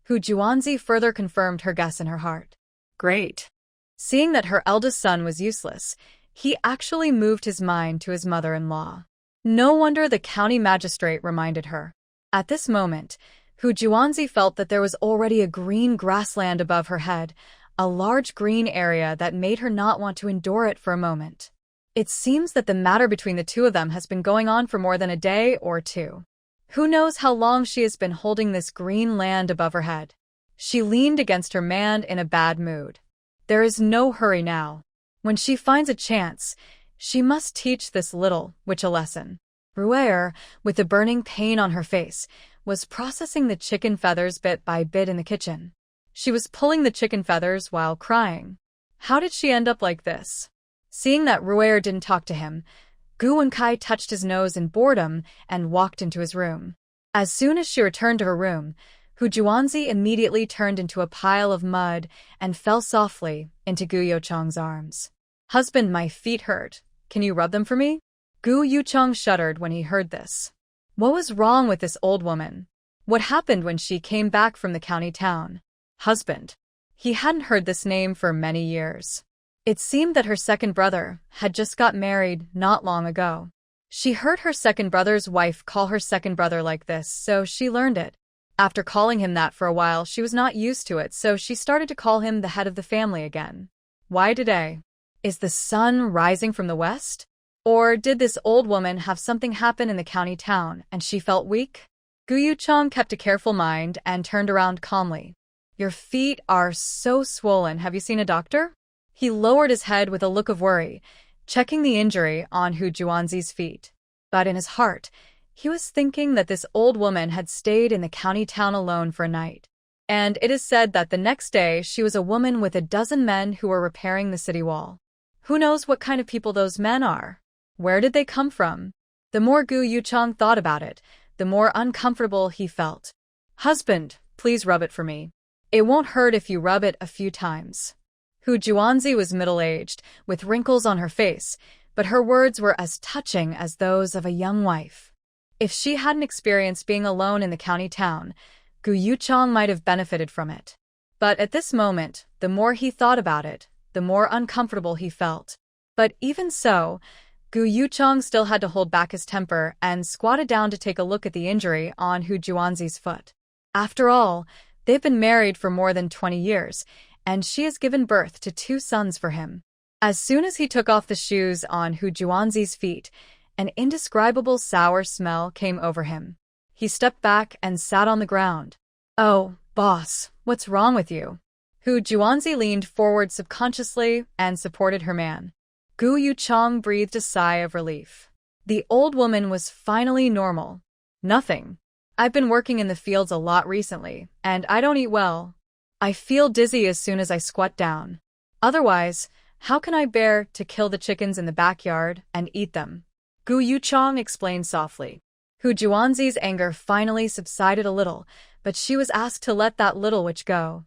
Goo Hunzi further confirmed her guess in her heart. Great. Seeing that her eldest son was useless, he actually moved his mind to his mother-in-law. No wonder the county magistrate reminded her. At this moment, Goo Hunzi felt that there was already a green grassland above her head, a large green area that made her not want to endure it for a moment. It seems that the matter between the two of them has been going on for more than a day or 2. Who knows how long she has been holding this green land above her head. She leaned against her man in a bad mood. There is no hurry now. When she finds a chance, she must teach this little witch a lesson. Rui'er, with the burning pain on her face, was processing the chicken feathers bit by bit in the kitchen. She was pulling the chicken feathers while crying. How did she end up like this? Seeing that Rui'er didn't talk to him, Goo Wencai touched his nose in boredom and walked into his room. As soon as she returned to her room, Goo Hunzi immediately turned into a pile of mud and fell softly into Gu Yuchang's arms. "Husband, my feet hurt. Can you rub them for me?" Gu Yuchang shuddered when he heard this. What was wrong with this old woman? What happened when she came back from the county town? Husband. He hadn't heard this name for many years. It seemed that her second brother had just got married not long ago. She heard her second brother's wife call her second brother like this, so she learned it. After calling him that for a while, she was not used to it, so she started to call him the head of the family again. Why today? Is the sun rising from the west? Or did this old woman have something happen in the county town and she felt weak? Gu Yuchang kept a careful mind and turned around calmly. "Your feet are so swollen. Have you seen a doctor?" He lowered his head with a look of worry, checking the injury on Goo Hunzi's feet. But in his heart, he was thinking that this old woman had stayed in the county town alone for a night. And it is said that the next day she was a woman with a dozen men who were repairing the city wall. Who knows what kind of people those men are? Where did they come from? The more Gu Yuchang thought about it, the more uncomfortable he felt. "Husband, please rub it for me. It won't hurt if you rub it a few times." Goo Hunzi was middle-aged, with wrinkles on her face, but her words were as touching as those of a young wife. If she hadn't experienced being alone in the county town, Gu Yuchang might have benefited from it. But at this moment, the more he thought about it, the more uncomfortable he felt. But even so, Gu Yuchong still had to hold back his temper and squatted down to take a look at the injury on Hu Juanzi's foot. After all, they've been married for more than 20 years, and she has given birth to 2 sons for him. As soon as he took off the shoes on Hu Juanzi's feet, an indescribable sour smell came over him. He stepped back and sat on the ground. "Oh, boss, what's wrong with you?" Hu Juanzi leaned forward subconsciously and supported her man. Gu Yuchong breathed a sigh of relief. The old woman was finally normal. "Nothing. I've been working in the fields a lot recently, and I don't eat well. I feel dizzy as soon as I squat down. Otherwise, how can I bear to kill the chickens in the backyard and eat them?" Gu Yuchong explained softly. Hu Juanzi's anger finally subsided a little, but she was asked to let that little witch go.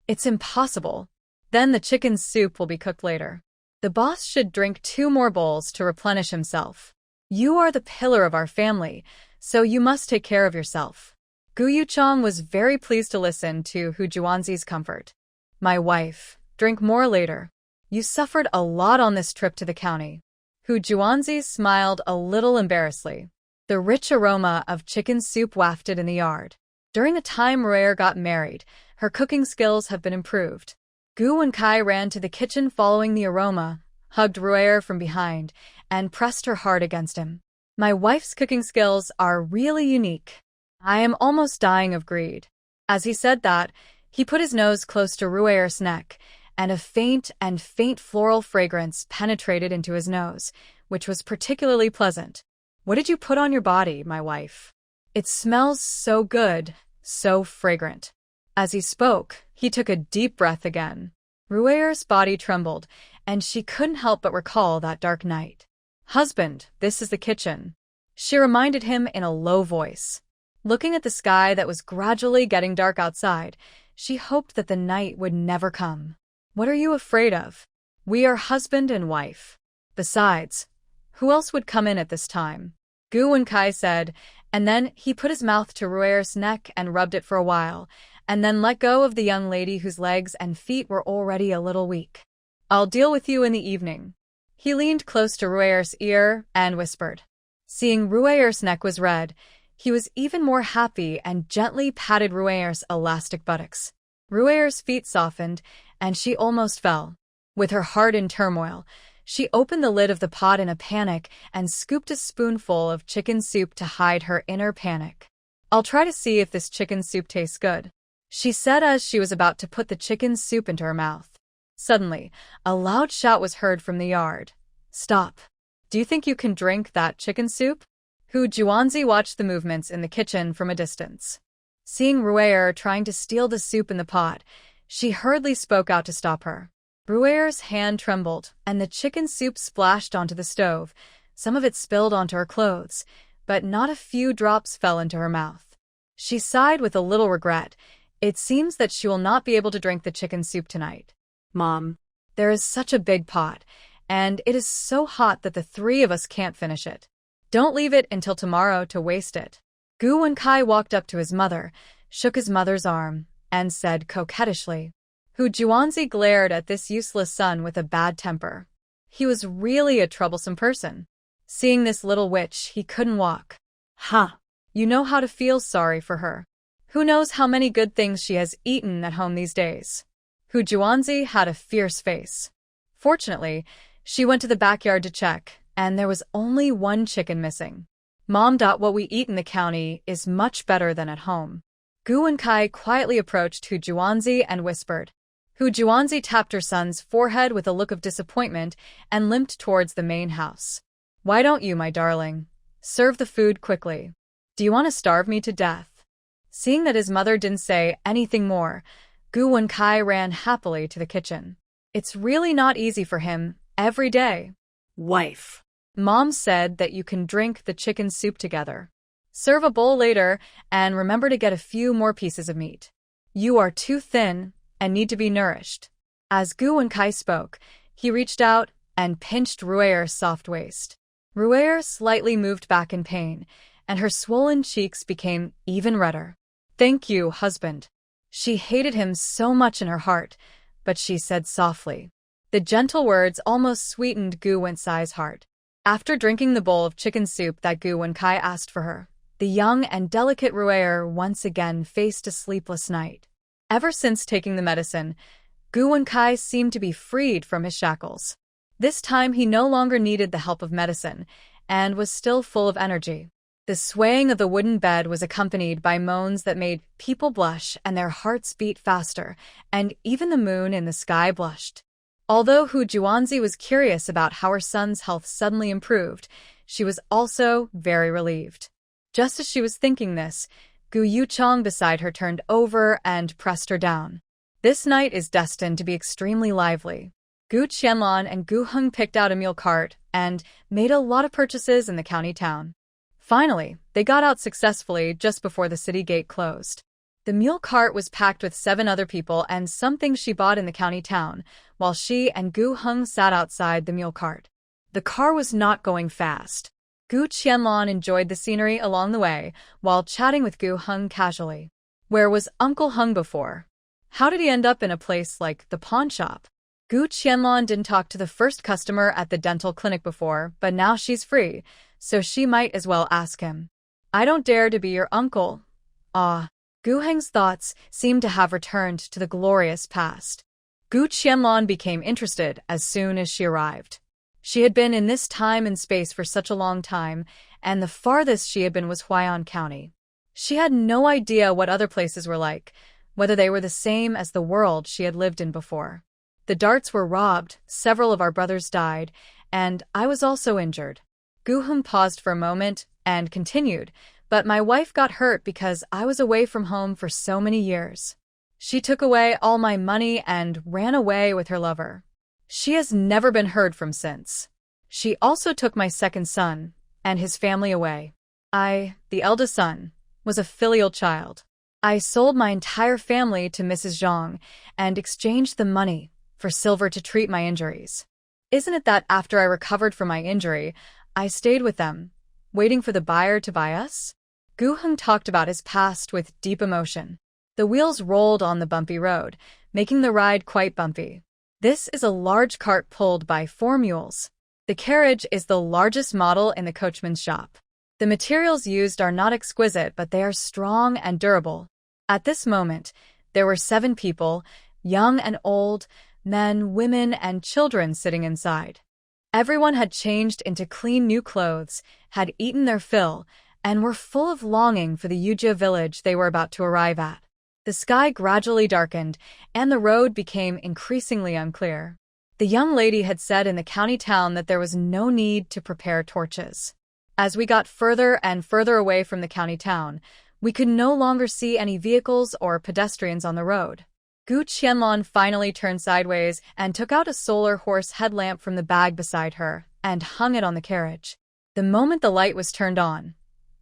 It's impossible. Then the chicken soup will be cooked later. The boss should drink 2 more bowls to replenish himself. You are the pillar of our family, so you must take care of yourself. Gu Yuchong was very pleased to listen to Hu Juanzi's comfort. "My wife, drink more later. You suffered a lot on this trip to the county." Hu Juanzi smiled a little embarrassedly. The rich aroma of chicken soup wafted in the yard. During the time Rui'er got married, her cooking skills have been improved. Goo Wencai ran to the kitchen following the aroma, hugged Rui'er from behind, and pressed her hard against him. "My wife's cooking skills are really unique. I am almost dying of greed." As he said that, he put his nose close to Rui'er's neck, and a faint floral fragrance penetrated into his nose, which was particularly pleasant. "What did you put on your body, my wife? It smells so good, so fragrant." As he spoke, he took a deep breath again. Rui'er's body trembled, and she couldn't help but recall that dark night. "Husband, this is the kitchen," she reminded him in a low voice. Looking at the sky that was gradually getting dark outside, she hoped that the night would never come. "What are you afraid of? We are husband and wife. Besides, who else would come in at this time?" Goo Wencai said, and then he put his mouth to Rui'er's neck and rubbed it for a while, and then let go of the young lady whose legs and feet were already a little weak. "I'll deal with you in the evening." He leaned close to Rui'er's ear and whispered. Seeing Rui'er's neck was red, he was even more happy and gently patted Rui'er's elastic buttocks. Rui'er's feet softened, and she almost fell. With her heart in turmoil, she opened the lid of the pot in a panic and scooped a spoonful of chicken soup to hide her inner panic. "I'll try to see if this chicken soup tastes good," she said as she was about to put the chicken soup into her mouth. Suddenly, a loud shout was heard from the yard. "Stop! Do you think you can drink that chicken soup?" Hu Juanzi watched the movements in the kitchen from a distance. Seeing Rui'er trying to steal the soup in the pot, she hurriedly spoke out to stop her. Rui'er's hand trembled, and the chicken soup splashed onto the stove. Some of it spilled onto her clothes, but not a few drops fell into her mouth. She sighed with a little regret. It seems that she will not be able to drink the chicken soup tonight. "Mom, there is such a big pot, and it is so hot that the 3 of us can't finish it. Don't leave it until tomorrow to waste it." Goo Wencai walked up to his mother, shook his mother's arm, and said coquettishly. Hu Juanzi glared at this useless son with a bad temper. He was really a troublesome person. Seeing this little witch, he couldn't walk. You know how to feel sorry for her. Who knows how many good things she has eaten at home these days. Hu Juanzi had a fierce face. Fortunately, she went to the backyard to check, and there was only 1 chicken missing. "Mom, what we eat in the county is much better than at home." Goo Wencai quietly approached Hu Juanzi and whispered. Hu Juanzi tapped her son's forehead with a look of disappointment and limped towards the main house. "Why don't you, my darling? Serve the food quickly. Do you want to starve me to death?" Seeing that his mother didn't say anything more, Goo Wencai ran happily to the kitchen. It's really not easy for him every day. "Wife, Mom said that you can drink the chicken soup together. Serve a bowl later and remember to get a few more pieces of meat. You are too thin and need to be nourished." As Goo Wencai spoke, he reached out and pinched Rui'er's soft waist. Rui'er slightly moved back in pain, and her swollen cheeks became even redder. "Thank you, husband." She hated him so much in her heart, but she said softly. The gentle words almost sweetened Goo Wencai's heart. After drinking the bowl of chicken soup that Goo Wencai asked for her, the young and delicate Rui'er once again faced a sleepless night. Ever since taking the medicine, Goo Wencai seemed to be freed from his shackles. This time he no longer needed the help of medicine, and was still full of energy. The swaying of the wooden bed was accompanied by moans that made people blush and their hearts beat faster, and even the moon in the sky blushed. Although Goo Hunzi was curious about how her son's health suddenly improved, she was also very relieved. Just as she was thinking this, Gu Yuchong beside her turned over and pressed her down. This night is destined to be extremely lively. Gu Qianlan and Gu Heng picked out a mule cart and made a lot of purchases in the county town. Finally, they got out successfully just before the city gate closed. The mule cart was packed with 7 other people and some things she bought in the county town, while she and Gu Heng sat outside the mule cart. The car was not going fast. Gu Qianlan enjoyed the scenery along the way, while chatting with Gu Heng casually. Where was Uncle Heng before? How did he end up in a place like the pawn shop? Gu Qianlan didn't talk to the first customer at the dental clinic before, but now she's free, so she might as well ask him. I don't dare to be your uncle. Ah. Gu Heng's thoughts seemed to have returned to the glorious past. Gu Qianlan became interested as soon as she arrived. She had been in this time and space for such a long time, and the farthest she had been was Huai'an County. She had no idea what other places were like, whether they were the same as the world she had lived in before. The darts were robbed, several of our brothers died, and I was also injured. Gu Heng paused for a moment and continued, but my wife got hurt because I was away from home for so many years. She took away all my money and ran away with her lover. She has never been heard from since. She also took my second son and his family away. I, the eldest son, was a filial child. I sold my entire family to Mrs. Zhang and exchanged the money for silver to treat my injuries. Isn't it that after I recovered from my injury, I stayed with them, waiting for the buyer to buy us? Gu Heng talked about his past with deep emotion. The wheels rolled on the bumpy road, making the ride quite bumpy. This is a large cart pulled by 4 mules. The carriage is the largest model in the coachman's shop. The materials used are not exquisite, but they are strong and durable. At this moment, there were 7 people, young and old, men, women, and children sitting inside. Everyone had changed into clean new clothes, had eaten their fill, and were full of longing for the Yujia village they were about to arrive at. The sky gradually darkened, and the road became increasingly unclear. The young lady had said in the county town that there was no need to prepare torches. As we got further and further away from the county town, we could no longer see any vehicles or pedestrians on the road. Gu Qianlan finally turned sideways and took out a solar horse headlamp from the bag beside her and hung it on the carriage. The moment the light was turned on,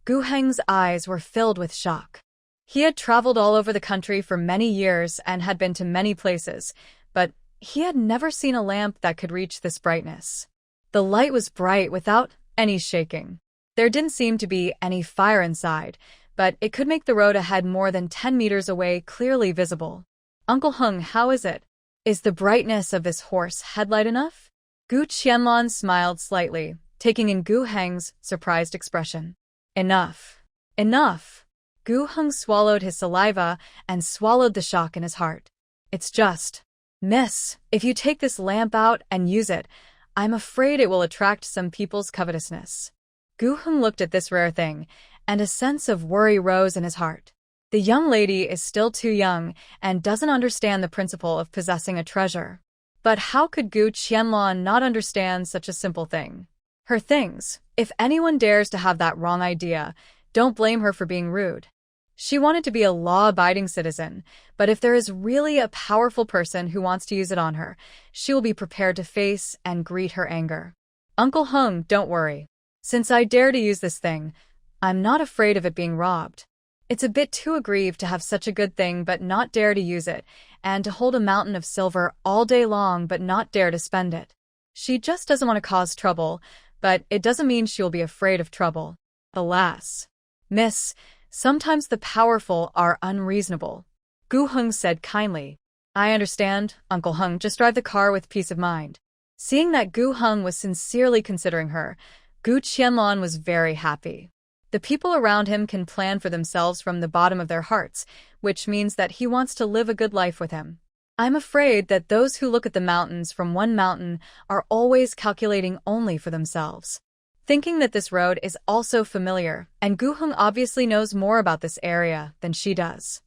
Gu Heng's eyes were filled with shock. He had traveled all over the country for many years and had been to many places, but he had never seen a lamp that could reach this brightness. The light was bright without any shaking. There didn't seem to be any fire inside, but it could make the road ahead more than 10 meters away clearly visible. Uncle Heng, how is it? Is the brightness of this horse headlight enough? Gu Qianlan smiled slightly, taking in Gu Heng's surprised expression. Enough. Enough. Gu Heng swallowed his saliva and swallowed the shock in his heart. It's just, Miss, if you take this lamp out and use it, I'm afraid it will attract some people's covetousness. Gu Heng looked at this rare thing, and a sense of worry rose in his heart. The young lady is still too young and doesn't understand the principle of possessing a treasure. But how could Gu Qianlan not understand such a simple thing? Her things. If anyone dares to have that wrong idea, don't blame her for being rude. She wanted to be a law-abiding citizen, but if there is really a powerful person who wants to use it on her, she will be prepared to face and greet her anger. Uncle Heng, don't worry. Since I dare to use this thing, I'm not afraid of it being robbed. It's a bit too aggrieved to have such a good thing but not dare to use it, and to hold a mountain of silver all day long but not dare to spend it. She just doesn't want to cause trouble, but it doesn't mean she'll be afraid of trouble. Alas. Miss, sometimes the powerful are unreasonable. Gu Heng said kindly. I understand, Uncle Heng, just drive the car with peace of mind. Seeing that Gu Heng was sincerely considering her, Gu Qianlan was very happy. The people around him can plan for themselves from the bottom of their hearts, which means that he wants to live a good life with him. I'm afraid that those who look at the mountains from one mountain are always calculating only for themselves. Thinking that this road is also familiar, and Gu Heng obviously knows more about this area than she does.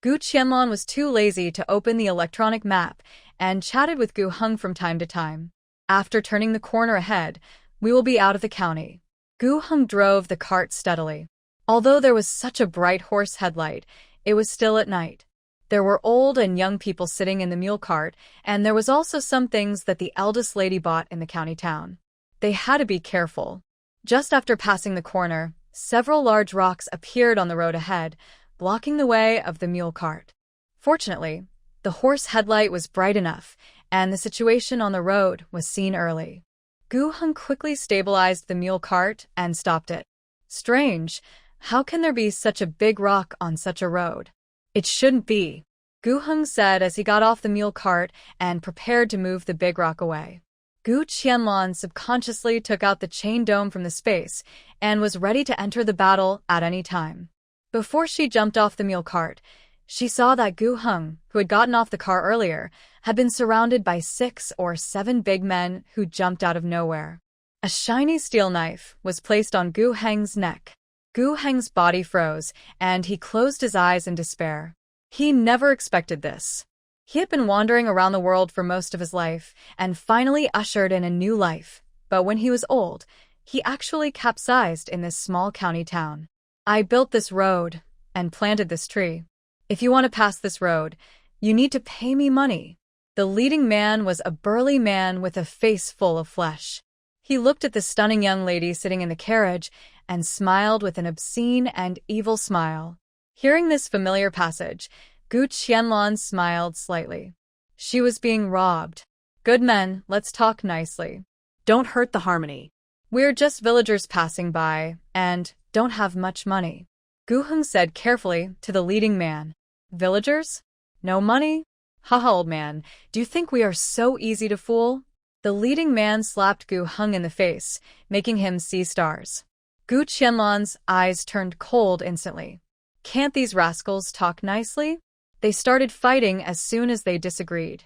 Gu Qianlan was too lazy to open the electronic map and chatted with Gu Heng from time to time. After turning the corner ahead, we will be out of the county. Gu Heng drove the cart steadily. Although there was such a bright horse headlight, it was still at night. There were old and young people sitting in the mule cart, and there was also some things that the eldest lady bought in the county town. They had to be careful. Just after passing the corner, several large rocks appeared on the road ahead, blocking the way of the mule cart. Fortunately, the horse headlight was bright enough, and the situation on the road was seen early. Gu Heng quickly stabilized the mule cart and stopped it. Strange, how can there be such a big rock on such a road? It shouldn't be, Gu Heng said as he got off the mule cart and prepared to move the big rock away. Gu Qianlan subconsciously took out the chain dome from the space and was ready to enter the battle at any time. Before she jumped off the mule cart, she saw that Gu Heng, who had gotten off the car earlier, had been surrounded by 6 or 7 big men who jumped out of nowhere. A shiny steel knife was placed on Gu Heng's neck. Gu Heng's body froze, and he closed his eyes in despair. He never expected this. He had been wandering around the world for most of his life, and finally ushered in a new life. But when he was old, he actually capsized in this small county town. I built this road and planted this tree. If you want to pass this road, you need to pay me money. The leading man was a burly man with a face full of flesh. He looked at the stunning young lady sitting in the carriage and smiled with an obscene and evil smile. Hearing this familiar passage, Gu Qianlan smiled slightly. She was being robbed. Good men, let's talk nicely. Don't hurt the harmony. We're just villagers passing by, and don't have much money. Gu Heng said carefully to the leading man. Villagers? No money? Haha, old man, do you think we are so easy to fool? The leading man slapped Gu Heng in the face, making him see stars. Gu Qianlan's eyes turned cold instantly. Can't these rascals talk nicely? They started fighting as soon as they disagreed.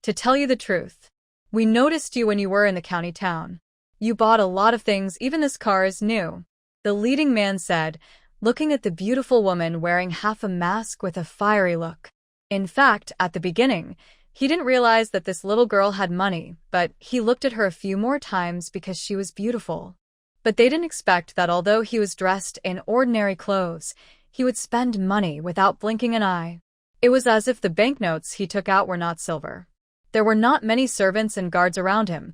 To tell you the truth, we noticed you when you were in the county town. You bought a lot of things, even this car is new. The leading man said, looking at the beautiful woman wearing half a mask with a fiery look. In fact, at the beginning, he didn't realize that this little girl had money, but he looked at her a few more times because she was beautiful. But they didn't expect that although he was dressed in ordinary clothes, he would spend money without blinking an eye. It was as if the banknotes he took out were not silver. There were not many servants and guards around him,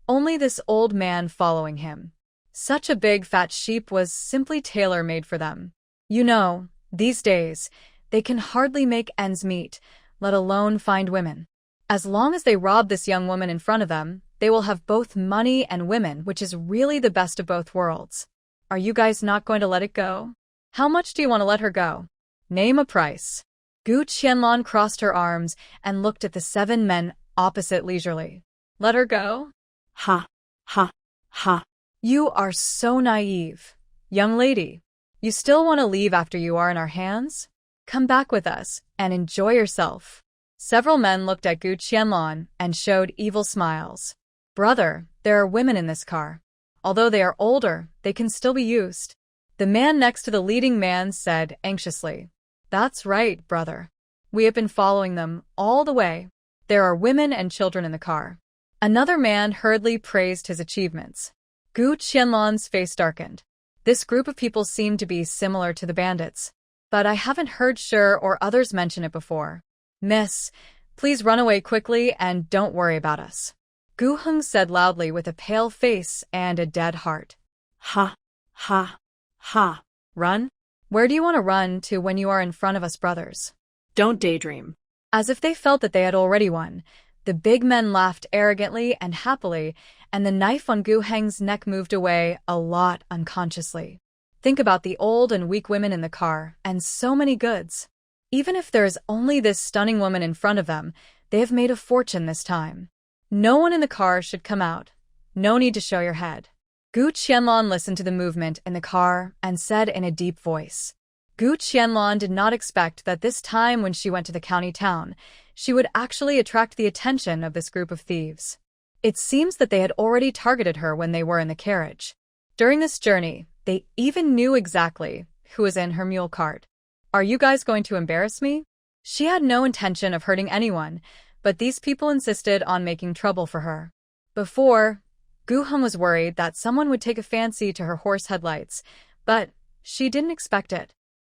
only this old man following him. Such a big fat sheep was simply tailor-made for them. You know, these days, they can hardly make ends meet, let alone find women. As long as they rob this young woman in front of them, they will have both money and women, which is really the best of both worlds. Are you guys not going to let it go? How much do you want to let her go? Name a price. Gu Qianlan crossed her arms and looked at the 7 men opposite leisurely. Let her go? Ha, ha, ha. You are so naive. Young lady, you still want to leave after you are in our hands? Come back with us and enjoy yourself. Several men looked at Gu Qianlan and showed evil smiles. Brother, there are women in this car. Although they are older, they can still be used. The man next to the leading man said anxiously. That's right, brother. We have been following them all the way. There are women and children in the car. Another man hurriedly praised his achievements. Gu Qianlan's face darkened. This group of people seemed to be similar to the bandits, but I haven't heard Shi Er or others mention it before. Miss, please run away quickly and don't worry about us. Gu Heng said loudly with a pale face and a dead heart. Ha, ha, ha. Run? Where do you want to run to when you are in front of us, brothers? Don't daydream. As if they felt that they had already won, the big men laughed arrogantly and happily, and the knife on Gu Heng's neck moved away a lot unconsciously. Think about the old and weak women in the car, and so many goods. Even if there is only this stunning woman in front of them, they have made a fortune this time. No one in the car should come out. No need to show your head. Gu Qianlan listened to the movement in the car and said in a deep voice. Gu Qianlan did not expect that this time when she went to the county town, she would actually attract the attention of this group of thieves. It seems that they had already targeted her when they were in the carriage. During this journey, they even knew exactly who was in her mule cart. Are you guys going to embarrass me? She had no intention of hurting anyone, but these people insisted on making trouble for her. Before, Goo Hunzi was worried that someone would take a fancy to her horse headlights, but she didn't expect it.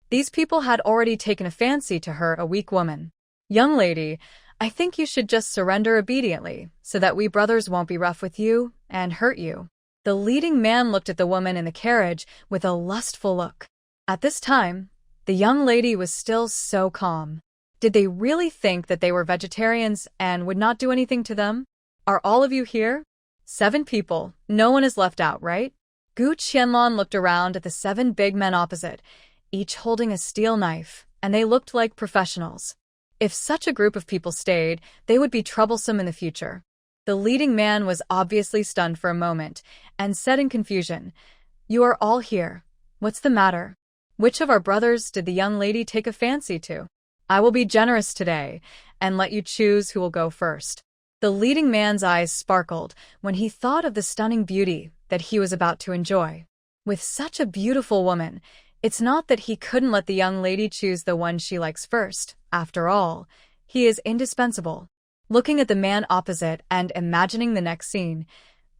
These people had already taken a fancy to her, a weak woman. Young lady, I think you should just surrender obediently, so that we brothers won't be rough with you and hurt you. The leading man looked at the woman in the carriage with a lustful look. At this time, the young lady was still so calm. Did they really think that they were vegetarians and would not do anything to them? Are all of you here? 7 people. No one is left out, right? Gu Qianlan looked around at the 7 big men opposite, each holding a steel knife, and they looked like professionals. If such a group of people stayed, they would be troublesome in the future. The leading man was obviously stunned for a moment and said in confusion, "You are all here. What's the matter? Which of our brothers did the young lady take a fancy to? I will be generous today and let you choose who will go first." The leading man's eyes sparkled when he thought of the stunning beauty that he was about to enjoy. With such a beautiful woman, it's not that he couldn't let the young lady choose the one she likes first. After all, he is indispensable. Looking at the man opposite and imagining the next scene,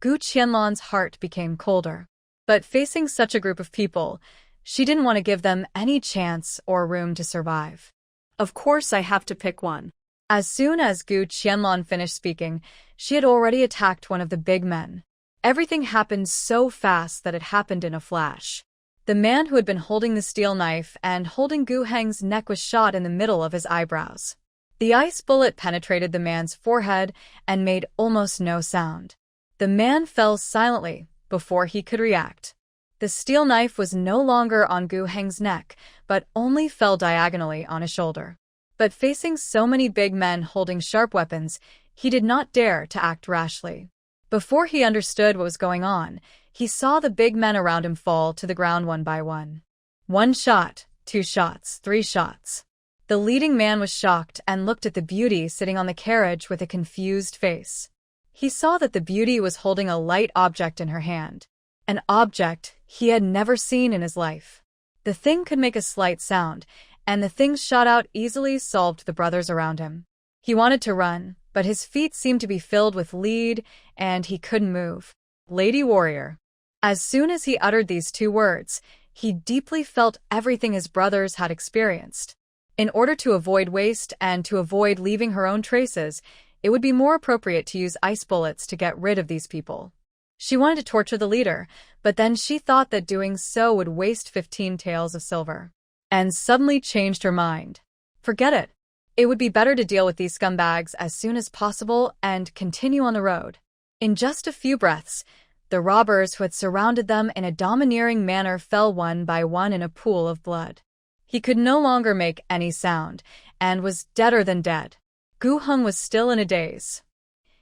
Gu Qianlan's heart became colder. But facing such a group of people, she didn't want to give them any chance or room to survive. Of course I have to pick one. As soon as Gu Qianlan finished speaking, she had already attacked one of the big men. Everything happened so fast that it happened in a flash. The man who had been holding the steel knife and holding Gu Heng's neck was shot in the middle of his eyebrows. The ice bullet penetrated the man's forehead and made almost no sound. The man fell silently before he could react. The steel knife was no longer on Gu Heng's neck, but only fell diagonally on his shoulder. But facing so many big men holding sharp weapons, he did not dare to act rashly. Before he understood what was going on, he saw the big men around him fall to the ground one by one. 1 shot, 2 shots, 3 shots. The leading man was shocked and looked at the beauty sitting on the carriage with a confused face. He saw that the beauty was holding a light object in her hand, an object he had never seen in his life. The thing could make a slight sound, and the thing shot out easily solved the brothers around him. He wanted to run, but his feet seemed to be filled with lead, and he couldn't move. Lady Warrior. As soon as he uttered these 2 words, he deeply felt everything his brothers had experienced. In order to avoid waste and to avoid leaving her own traces, it would be more appropriate to use ice bullets to get rid of these people. She wanted to torture the leader, but then she thought that doing so would waste 15 taels of silver. And suddenly changed her mind. Forget it. It would be better to deal with these scumbags as soon as possible and continue on the road. In just a few breaths, the robbers who had surrounded them in a domineering manner fell one by one in a pool of blood. He could no longer make any sound, and was deader than dead. Goo Hunzi was still in a daze.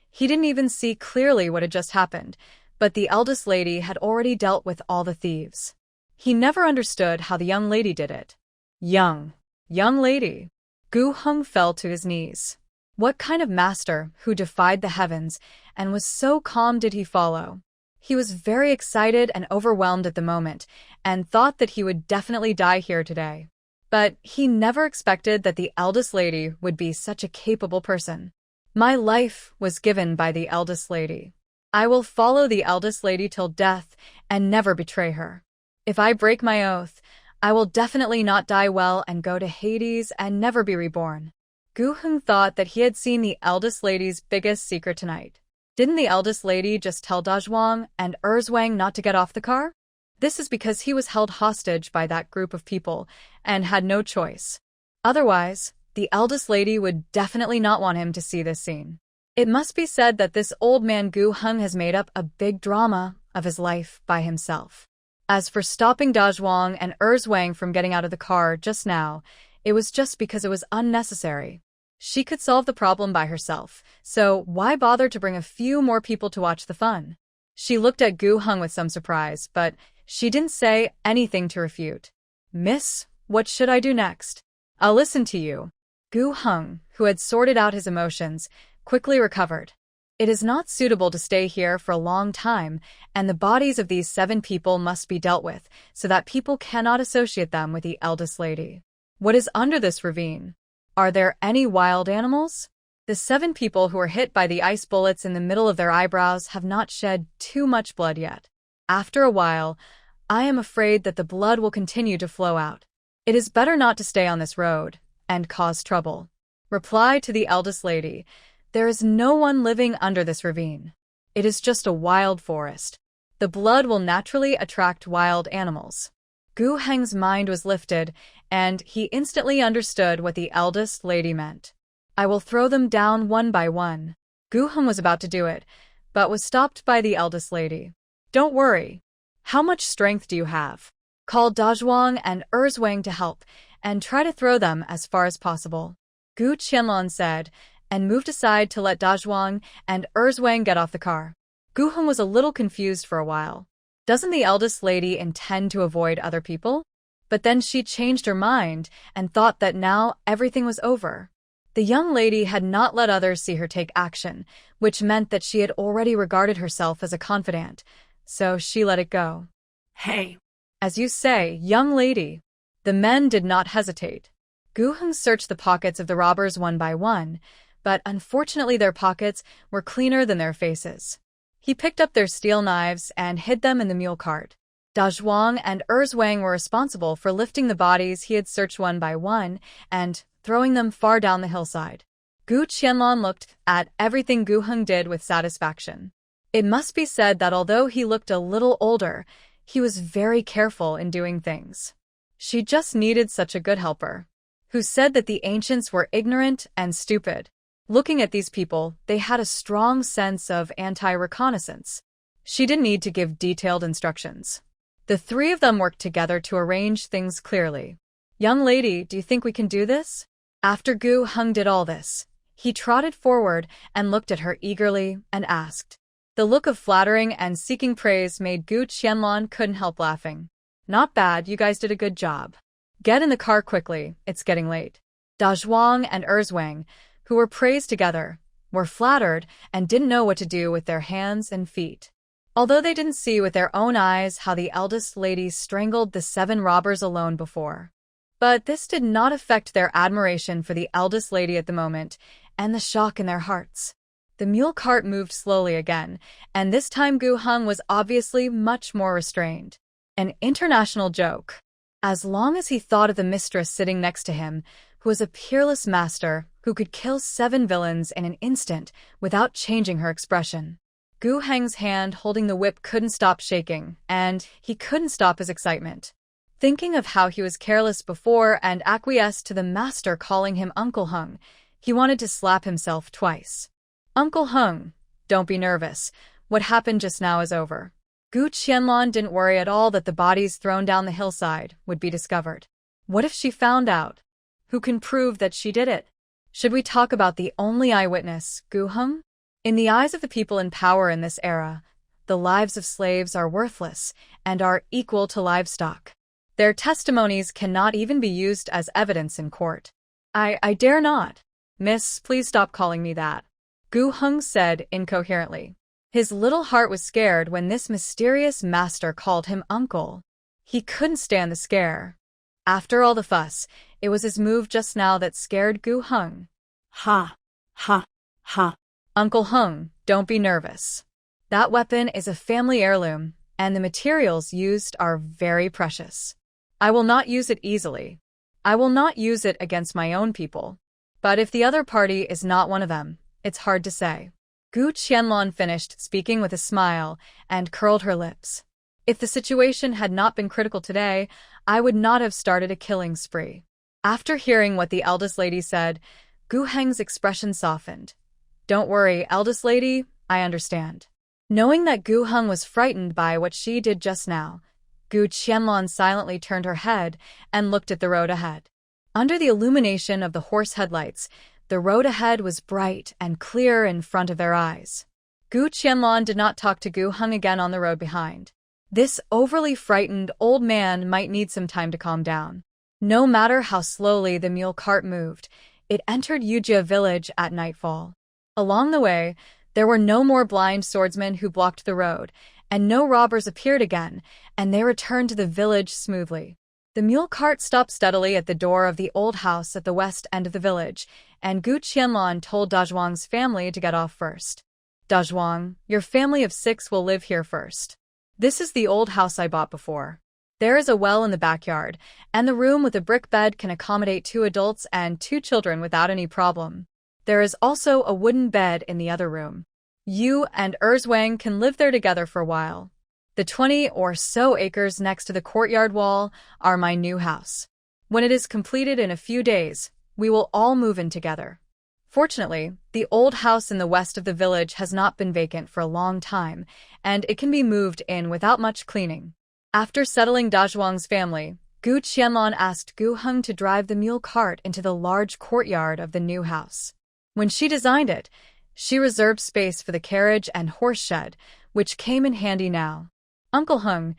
He didn't even see clearly what had just happened, but the eldest lady had already dealt with all the thieves. He never understood how the young lady did it. Young lady. Goo Hunzi fell to his knees. What kind of master who defied the heavens and was so calm did he follow? He was very excited and overwhelmed at the moment, and thought that he would definitely die here today. But he never expected that the eldest lady would be such a capable person. My life was given by the eldest lady. I will follow the eldest lady till death and never betray her. If I break my oath, I will definitely not die well and go to Hades and never be reborn. Goo Hunzi thought that he had seen the eldest lady's biggest secret tonight. Didn't the eldest lady just tell Dazhuang and Erzwang not to get off the car? This is because he was held hostage by that group of people and had no choice. Otherwise, the eldest lady would definitely not want him to see this scene. It must be said that this old man Goo Hunzi has made up a big drama of his life by himself. As for stopping Dazhuang and Erzwang from getting out of the car just now, It was just because it was unnecessary. She could solve the problem by herself, so why bother to bring a few more people to watch the fun? She looked at Goo Hunzi with some surprise, but she didn't say anything to refute. Miss, what should I do next? I'll listen to you. Goo Hunzi, who had sorted out his emotions, quickly recovered. It is not suitable to stay here for a long time, and the bodies of these 7 people must be dealt with, so that people cannot associate them with the eldest lady. What is under this ravine? Are there any wild animals? The 7 people who were hit by the ice bullets in the middle of their eyebrows have not shed too much blood yet. After a while, I am afraid that the blood will continue to flow out. It is better not to stay on this road and cause trouble. Reply to the eldest lady. There is no one living under this ravine. It is just a wild forest. The blood will naturally attract wild animals. Goo Hunzi's mind was lifted, and he instantly understood what the eldest lady meant. I will throw them down one by one. Goo Hunzi was about to do it, but was stopped by the eldest lady. Don't worry. How much strength do you have? Call Dazhuang and Erzwang to help, and try to throw them as far as possible. Gu Qianlan said, and moved aside to let Dazhuang and Erzwang get off the car. Goo Hunzi was a little confused for a while. Doesn't the eldest lady intend to avoid other people? But then she changed her mind and thought that now everything was over. The young lady had not let others see her take action, which meant that she had already regarded herself as a confidant, so she let it go. Hey. As you say, young lady. The men did not hesitate. Goo Hunzi searched the pockets of the robbers one by one, but unfortunately their pockets were cleaner than their faces. He picked up their steel knives and hid them in the mule cart. Dazhuang and Erzwang were responsible for lifting the bodies he had searched one by one and throwing them far down the hillside. Gu Qianlan looked at everything Goo Hunzi did with satisfaction. It must be said that although he looked a little older, he was very careful in doing things. She just needed such a good helper. Who said that the ancients were ignorant and stupid? Looking at these people, they had a strong sense of anti-reconnaissance. She didn't need to give detailed instructions. The 3 of them worked together to arrange things clearly. Young lady, do you think we can do this? After Goo Hunzi did all this, he trotted forward and looked at her eagerly and asked. The look of flattering and seeking praise made Gu Qianlan couldn't help laughing. Not bad, you guys did a good job. Get in the car quickly, it's getting late. Dazhuang and Erzwang, who were praised together, were flattered and didn't know what to do with their hands and feet. Although they didn't see with their own eyes how the eldest lady strangled the 7 robbers alone before. But this did not affect their admiration for the eldest lady at the moment, and the shock in their hearts. The mule cart moved slowly again, and this time Goo Hunzi was obviously much more restrained. An international joke. As long as he thought of the mistress sitting next to him, who was a peerless master who could kill 7 villains in an instant without changing her expression. Goo Hunzi's hand holding the whip couldn't stop shaking, and he couldn't stop his excitement. Thinking of how he was careless before and acquiesced to the master calling him Uncle Hunzi, he wanted to slap himself twice. Uncle Hunzi, don't be nervous. What happened just now is over. Gu Qianlan didn't worry at all that the bodies thrown down the hillside would be discovered. What if she found out? Who can prove that she did it? Should we talk about the only eyewitness, Goo Hunzi? In the eyes of the people in power in this era, the lives of slaves are worthless and are equal to livestock. Their testimonies cannot even be used as evidence in court. I dare not. Miss, please stop calling me that. Goo Hunzi said incoherently. His little heart was scared when this mysterious master called him uncle. He couldn't stand the scare. After all the fuss, it was his move just now that scared Goo Hunzi. Ha. Ha. Ha. Uncle Hunzi, don't be nervous. That weapon is a family heirloom, and the materials used are very precious. I will not use it easily. I will not use it against my own people. But if the other party is not one of them, it's hard to say. Gu Qianlan finished speaking with a smile and curled her lips. If the situation had not been critical today, I would not have started a killing spree. After hearing what the eldest lady said, Goo Hunzi's expression softened. Don't worry, eldest lady, I understand. Knowing that Goo Hunzi was frightened by what she did just now, Gu Qianlan silently turned her head and looked at the road ahead. Under the illumination of the horse headlights, the road ahead was bright and clear in front of their eyes. Gu Qianlan did not talk to Goo Hunzi again on the road behind. This overly frightened old man might need some time to calm down. No matter how slowly the mule cart moved, it entered Yujia village at nightfall. Along the way, there were no more blind swordsmen who blocked the road, and no robbers appeared again, and they returned to the village smoothly. The mule cart stopped steadily at the door of the old house at the west end of the village, and Gu Qianlan told Dazhuang's family to get off first. Dazhuang, your family of 6 will live here first. This is the old house I bought before. There is a well in the backyard, and the room with a brick bed can accommodate 2 adults and 2 children without any problem. There is also a wooden bed in the other room. You and Erzwang can live there together for a while. The 20 or so acres next to the courtyard wall are my new house. When it is completed in a few days, we will all move in together. Fortunately, the old house in the west of the village has not been vacant for a long time, and it can be moved in without much cleaning. After settling Dazhuang's family, Gu Qianlan asked Goo Hunzi to drive the mule cart into the large courtyard of the new house. When she designed it, she reserved space for the carriage and horse shed, which came in handy now. Uncle Hung,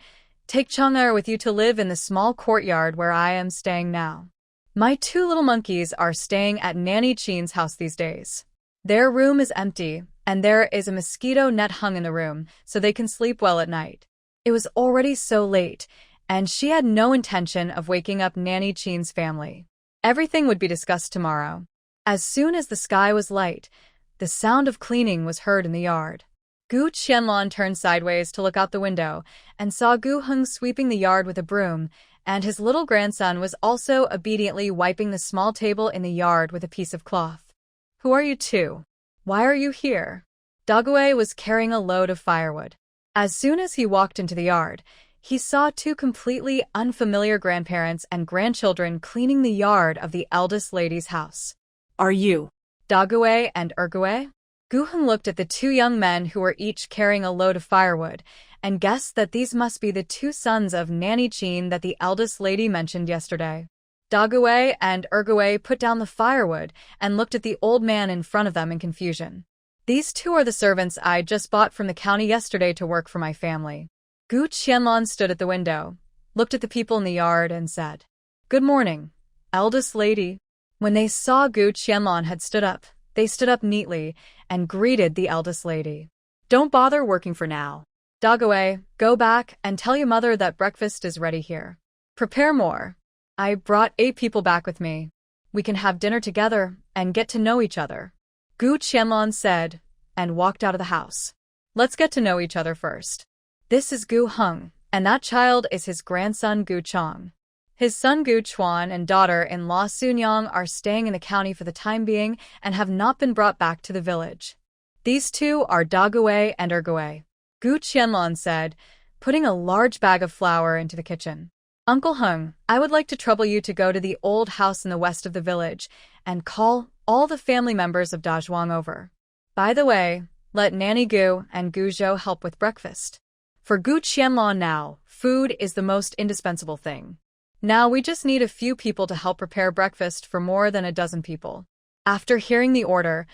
take Er with you to live in the small courtyard where I am staying now. My 2 little monkeys are staying at Nanny Chin's house these days. Their room is empty, and there is a mosquito net hung in the room, so they can sleep well at night. It was already so late, and she had no intention of waking up Nanny Chin's family. Everything would be discussed tomorrow. As soon as the sky was light, the sound of cleaning was heard in the yard. Gu Qianlan turned sideways to look out the window and saw Goo Hunzi sweeping the yard with a broom, and his little grandson was also obediently wiping the small table in the yard with a piece of cloth. Who are you 2? Why are you here? Dague was carrying a load of firewood. As soon as he walked into the yard, he saw 2 completely unfamiliar grandparents and grandchildren cleaning the yard of the eldest lady's house. Are you Dague and Ergue? Goo Hunzi looked at the 2 young men who were each carrying a load of firewood, and guessed that these must be the 2 sons of Nanny Chin that the eldest lady mentioned yesterday. Dague and Ergue put down the firewood and looked at the old man in front of them in confusion. These 2 are the servants I just bought from the county yesterday to work for my family. Gu Qianlan stood at the window, looked at the people in the yard, and said, "Good morning, eldest lady." When they saw Gu Qianlan had stood up, they stood up neatly and greeted the eldest lady. "Don't bother working for now. Dague, go back and tell your mother that breakfast is ready here. Prepare more. I brought 8 people back with me. We can have dinner together and get to know each other." Gu Qianlan said, and walked out of the house. "Let's get to know each other first. This is Goo Hunzi, and that child is his grandson Gu Chong. His son Gu Chuan and daughter-in-law Sunyang are staying in the county for the time being and have not been brought back to the village. These 2 are Dague and Ergue," Gu Qianlan said, putting a large bag of flour into the kitchen. "Uncle Hung, I would like to trouble you to go to the old house in the west of the village and call all the family members of Dazhuang over. By the way, let Nanny Gu and Gu Zhou help with breakfast. For Gu Qianlan now, food is the most indispensable thing. Now we just need a few people to help prepare breakfast for more than a dozen people." After hearing the order,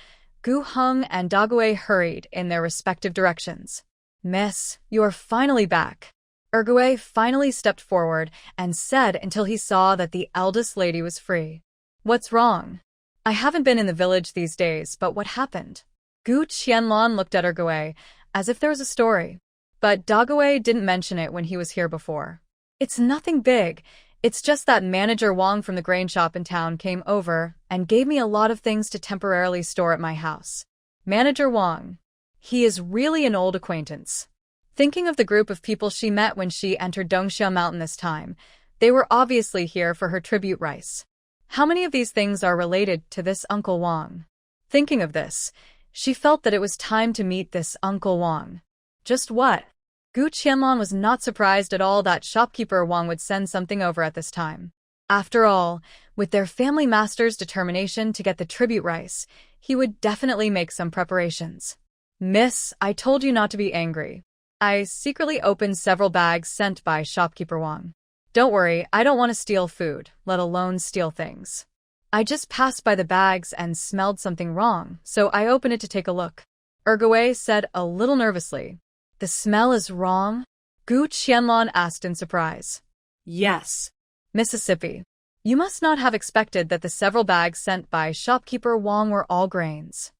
Goo Hunzi and Dague hurried in their respective directions. "Miss, you are finally back." Ergue finally stepped forward and said until he saw that the eldest lady was free. "What's wrong? I haven't been in the village these days, but what happened?" Gu Qianlan looked at Ergue as if there was a story. But Dague didn't mention it when he was here before. "It's nothing big. It's just that Manager Wang from the grain shop in town came over and gave me a lot of things to temporarily store at my house." Manager Wang. He is really an old acquaintance. Thinking of the group of people she met when she entered Dongxia Mountain this time, they were obviously here for her tribute rice. How many of these things are related to this Uncle Wang? Thinking of this, she felt that it was time to meet this Uncle Wang. Just what? Gu Qianlan was not surprised at all that shopkeeper Wang would send something over at this time. After all, with their family master's determination to get the tribute rice, he would definitely make some preparations. "Miss, I told you not to be angry. I secretly opened several bags sent by shopkeeper Wang. Don't worry, I don't want to steal food, let alone steal things. I just passed by the bags and smelled something wrong, so I opened it to take a look. Gu said a little nervously. The smell is wrong? Gu Qianlan asked in surprise. Yes. Mississippi. You must not have expected that the several bags sent by shopkeeper Wang were all grains.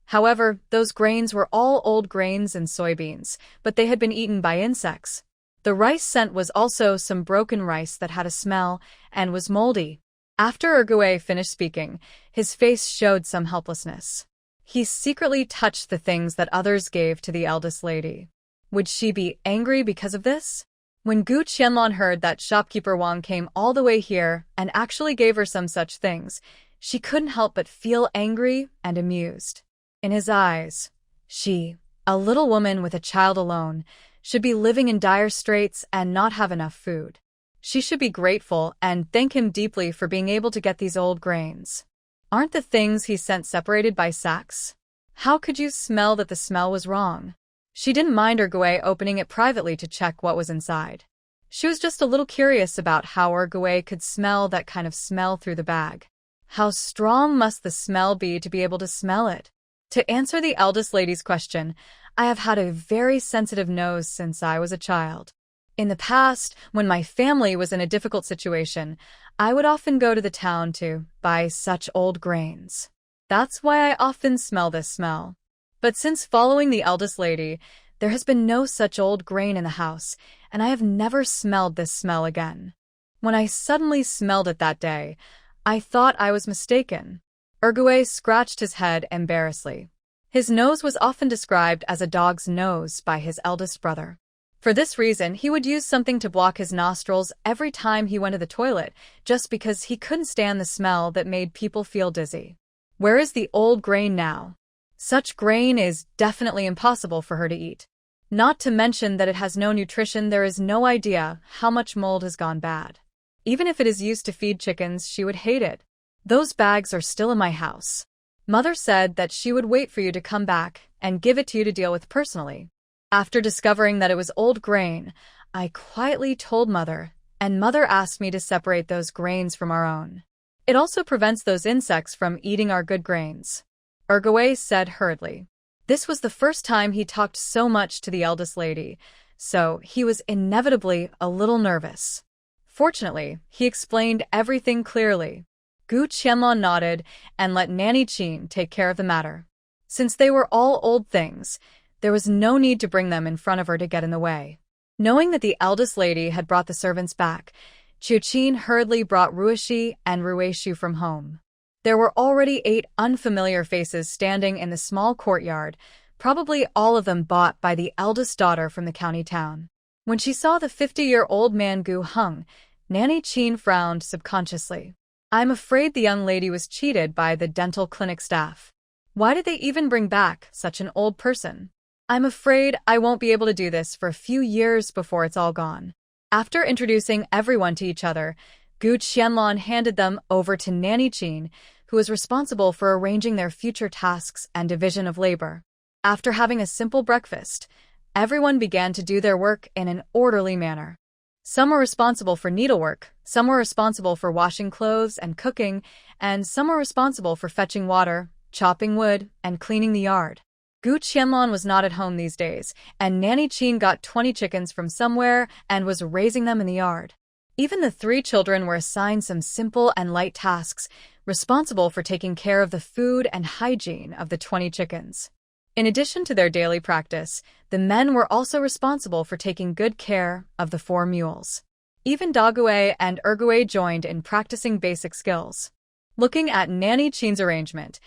However, those grains were all old grains and soybeans, but they had been eaten by insects. The rice sent was also some broken rice that had a smell and was moldy. After Gu finished speaking, his face showed some helplessness. He secretly touched the things that others gave to the eldest lady. Would she be angry because of this? When Gu Qianlan heard that shopkeeper Wang came all the way here and actually gave her some such things, she couldn't help but feel angry and amused. In his eyes, she, a little woman with a child alone, should be living in dire straits and not have enough food. She should be grateful and thank him deeply for being able to get these old grains. Aren't the things he sent separated by sacks? How could you smell that the smell was wrong? She didn't mind Gu opening it privately to check what was inside. She was just a little curious about how Gu could smell that kind of smell through the bag. How strong must the smell be to be able to smell it? To answer the eldest lady's question, I have had a very sensitive nose since I was a child. In the past, when my family was in a difficult situation, I would often go to the town to buy such old grains. That's why I often smell this smell. But since following the eldest lady, there has been no such old grain in the house, and I have never smelled this smell again. When I suddenly smelled it that day, I thought I was mistaken. Gu scratched his head embarrassedly. His nose was often described as a dog's nose by his eldest brother. For this reason, he would use something to block his nostrils every time he went to the toilet, just because he couldn't stand the smell that made people feel dizzy. Where is the old grain now? Such grain is definitely impossible for her to eat. Not to mention that it has no nutrition. There is no idea how much mold has gone bad. Even if it is used to feed chickens, she would hate it. Those bags are still in my house. Mother said that she would wait for you to come back and give it to you to deal with personally. After discovering that it was old grain, I quietly told Mother, and Mother asked me to separate those grains from our own. It also prevents those insects from eating our good grains. Gu said hurriedly. This was the first time he talked so much to the eldest lady, so he was inevitably a little nervous. Fortunately, he explained everything clearly. Gu Qianlan nodded and let Nanny Qin take care of the matter. Since they were all old things, there was no need to bring them in front of her to get in the way. Knowing that the eldest lady had brought the servants back, Qin hurriedly brought Rui'er and Rui'er from home. There were already 8 unfamiliar faces standing in the small courtyard, probably all of them bought by the eldest daughter from the county town. When she saw the 50-year-old man Gu Hung, Nanny Qin frowned subconsciously. I'm afraid the young lady was cheated by the dental clinic staff. Why did they even bring back such an old person? I'm afraid I won't be able to do this for a few years before it's all gone. After introducing everyone to each other, Gu Qianlan handed them over to Nanny Qin, who was responsible for arranging their future tasks and division of labor. After having a simple breakfast, everyone began to do their work in an orderly manner. Some were responsible for needlework, some were responsible for washing clothes and cooking, and some were responsible for fetching water, chopping wood, and cleaning the yard. Gu Qianlan was not at home these days, and Nanny Qin got 20 chickens from somewhere and was raising them in the yard. Even the 3 children were assigned some simple and light tasks, responsible for taking care of the food and hygiene of the 20 chickens. In addition to their daily practice, the men were also responsible for taking good care of the 4 mules. Even Gu and Gu joined in practicing basic skills. Looking at Nanny Qin's arrangement,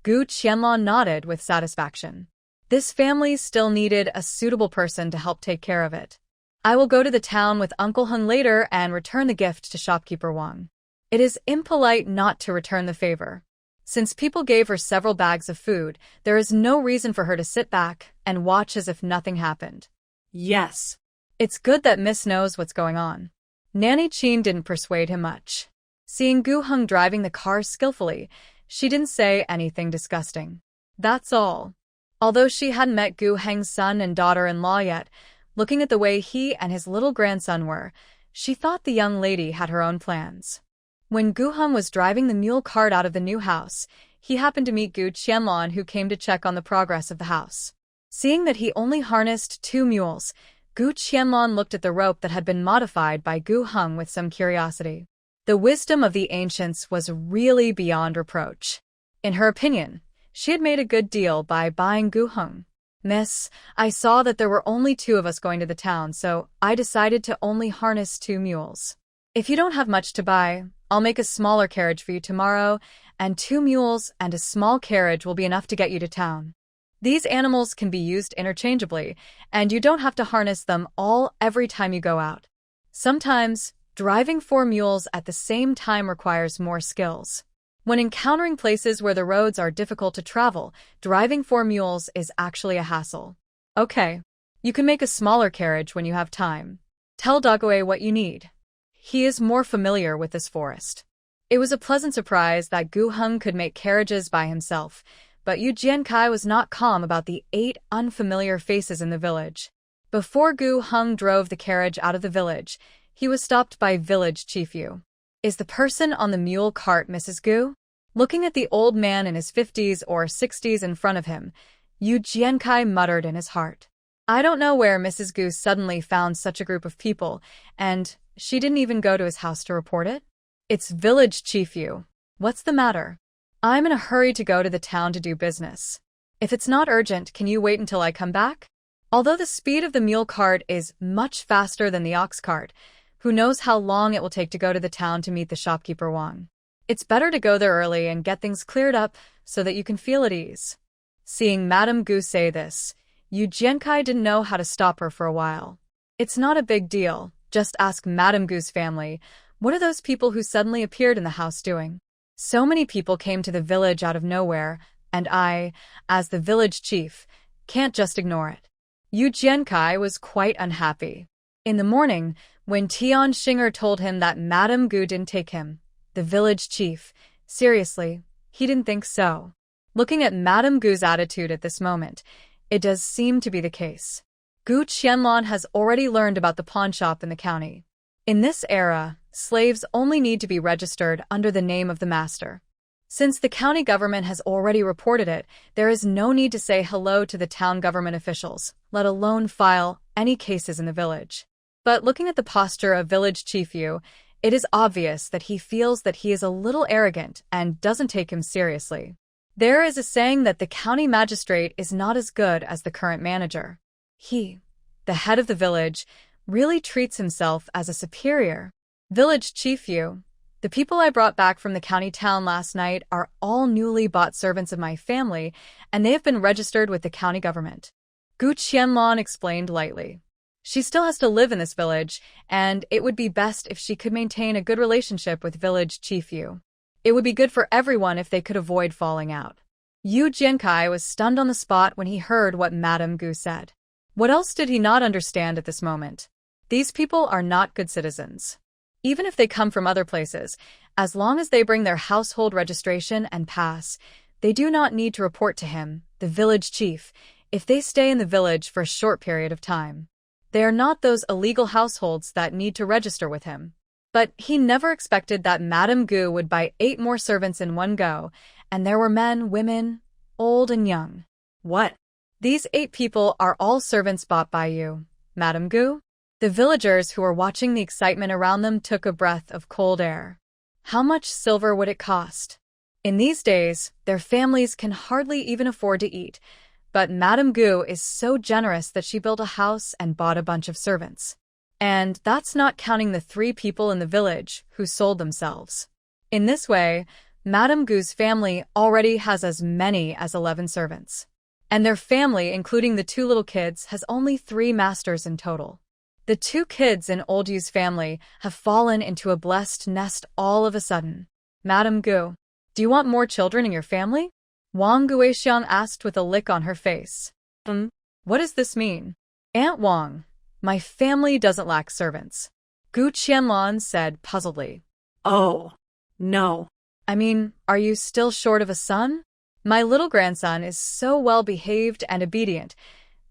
Gu Qianlan nodded with satisfaction. This family still needed a suitable person to help take care of it. I will go to the town with Uncle Hung later and return the gift to shopkeeper Wang. It is impolite not to return the favor. Since people gave her several bags of food, there is no reason for her to sit back and watch as if nothing happened. Yes. It's good that Miss knows what's going on. Nanny Qin didn't persuade him much. Seeing Gu Hung driving the car skillfully, she didn't say anything disgusting. That's all. Although she hadn't met Gu Heng's son and daughter-in-law yet, looking at the way he and his little grandson were, she thought the young lady had her own plans. When Gu Hung was driving the mule cart out of the new house, he happened to meet Gu Qianlan, who came to check on the progress of the house. Seeing that he only harnessed 2 mules, Gu Qianlan looked at the rope that had been modified by Gu Hung with some curiosity. The wisdom of the ancients was really beyond reproach. In her opinion, she had made a good deal by buying Gu Hung. "Miss, I saw that there were only 2 of us going to the town, so I decided to only harness 2 mules. If you don't have much to buy, I'll make a smaller carriage for you tomorrow, and 2 mules and a small carriage will be enough to get you to town. These animals can be used interchangeably, and you don't have to harness them all every time you go out. Sometimes, driving 4 mules at the same time requires more skills. When encountering places where the roads are difficult to travel, driving 4 mules is actually a hassle. Okay, you can make a smaller carriage when you have time. Tell Dague what you need. He is more familiar with this forest." It was a pleasant surprise that Gu Hung could make carriages by himself, but Yujia was not calm about the 8 unfamiliar faces in the village. Before Gu Hung drove the carriage out of the village, he was stopped by village chief Yu. "Is the person on the mule cart Mrs. Gu?" Looking at the old man in his 50s or 60s in front of him, Yujia muttered in his heart. I don't know where Mrs. Gu suddenly found such a group of people, and she didn't even go to his house to report it? "It's village chief Yu. What's the matter?" "I'm in a hurry to go to the town to do business. If it's not urgent, can you wait until I come back?" Although the speed of the mule cart is much faster than the ox cart, who knows how long it will take to go to the town to meet the shopkeeper Wang. It's better to go there early and get things cleared up so that you can feel at ease. Seeing Madame Gu say this, Yujia didn't know how to stop her for a while. "It's not a big deal, just ask Madame Gu's family. What are those people who suddenly appeared in the house doing? So many people came to the village out of nowhere, and I, as the village chief, can't just ignore it." Yujia was quite unhappy. In the morning, when Tian Xinger told him that Madame Gu didn't take him, the village chief, seriously, he didn't think so. Looking at Madame Gu's attitude at this moment, it does seem to be the case. Gu Qianlan has already learned about the pawnshop in the county. In this era, slaves only need to be registered under the name of the master. Since the county government has already reported it, there is no need to say hello to the town government officials, let alone file any cases in the village. But looking at the posture of village chief Yu, it is obvious that he feels that he is a little arrogant and doesn't take him seriously. There is a saying that the county magistrate is not as good as the current manager. He, the head of the village, really treats himself as a superior. "Village chief Yu, the people I brought back from the county town last night are all newly bought servants of my family, and they have been registered with the county government," Gu Qianlan explained lightly. She still has to live in this village, and it would be best if she could maintain a good relationship with village chief Yu. It would be good for everyone if they could avoid falling out. Yujia was stunned on the spot when he heard what Madame Gu said. What else did he not understand at this moment? These people are not good citizens. Even if they come from other places, as long as they bring their household registration and pass, they do not need to report to him, the village chief, if they stay in the village for a short period of time. They are not those illegal households that need to register with him. But he never expected that Madame Gu would buy 8 more servants in one go, and there were men, women, old and young. "What? These 8 people are all servants bought by you, Madame Gu?" The villagers who were watching the excitement around them took a breath of cold air. How much silver would it cost? In these days, their families can hardly even afford to eat, but Madame Gu is so generous that she built a house and bought a bunch of servants. And that's not counting the 3 people in the village who sold themselves. In this way, Madame Gu's family already has as many as 11 servants. And their family, including the 2 little kids, has only 3 masters in total. The 2 kids in Old Yu's family have fallen into a blessed nest all of a sudden. "Madame Gu, do you want more children in your family?" Wang Guixiang asked with a lick on her face. What does this mean?" "Aunt Wang, my family doesn't lack servants," Gu Qianlan said puzzledly. "Oh, no. "I mean, are you still short of a son? My little grandson is so well-behaved and obedient,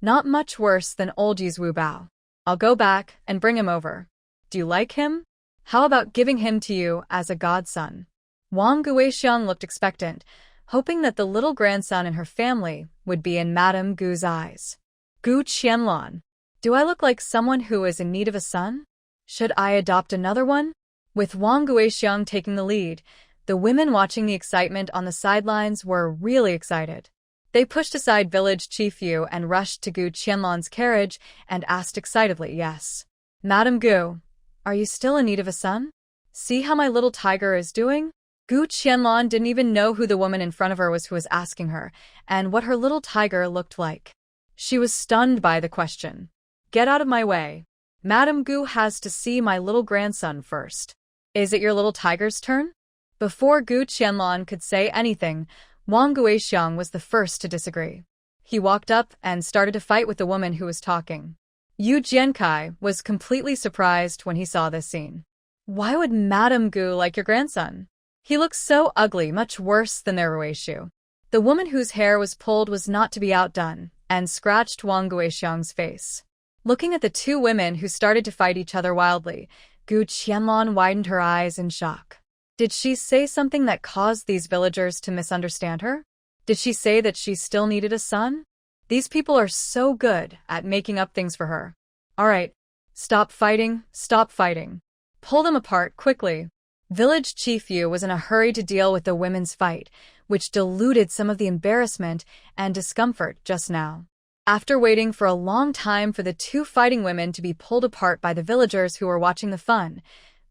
not much worse than old Yu's Wu Bao. I'll go back and bring him over." Do you like him? How about giving him to you as a godson? Wang Guixiang looked expectant, hoping that the little grandson in her family would be in Madame Gu's eyes. Gu Qianlan. Do I look like someone who is in need of a son? Should I adopt another one? With Wang Guixiang taking the lead, the women watching the excitement on the sidelines were really excited. They pushed aside village chief Yu and rushed to Gu Qianlan's carriage and asked excitedly, yes. Madame Gu, are you still in need of a son? See how my little tiger is doing? Gu Qianlan didn't even know who the woman in front of her was who was asking her, and what her little tiger looked like. She was stunned by the question. Get out of my way. Madame Gu has to see my little grandson first. Is it your little tiger's turn? Before Gu Qianlan could say anything, Wang Guixiang was the first to disagree. He walked up and started to fight with the woman who was talking. Wencai was completely surprised when he saw this scene. Why would Madame Gu like your grandson? He looks so ugly, much worse than their Rui'er. The woman whose hair was pulled was not to be outdone, and scratched Wang Guixiang's face. Looking at the two women who started to fight each other wildly, Gu Qianlan widened her eyes in shock. Did she say something that caused these villagers to misunderstand her? Did she say that she still needed a son? These people are so good at making up things for her. All right, stop fighting, stop fighting. Pull them apart quickly. Village Chief Yu was in a hurry to deal with the women's fight, which diluted some of the embarrassment and discomfort just now. After waiting for a long time for the two fighting women to be pulled apart by the villagers who were watching the fun,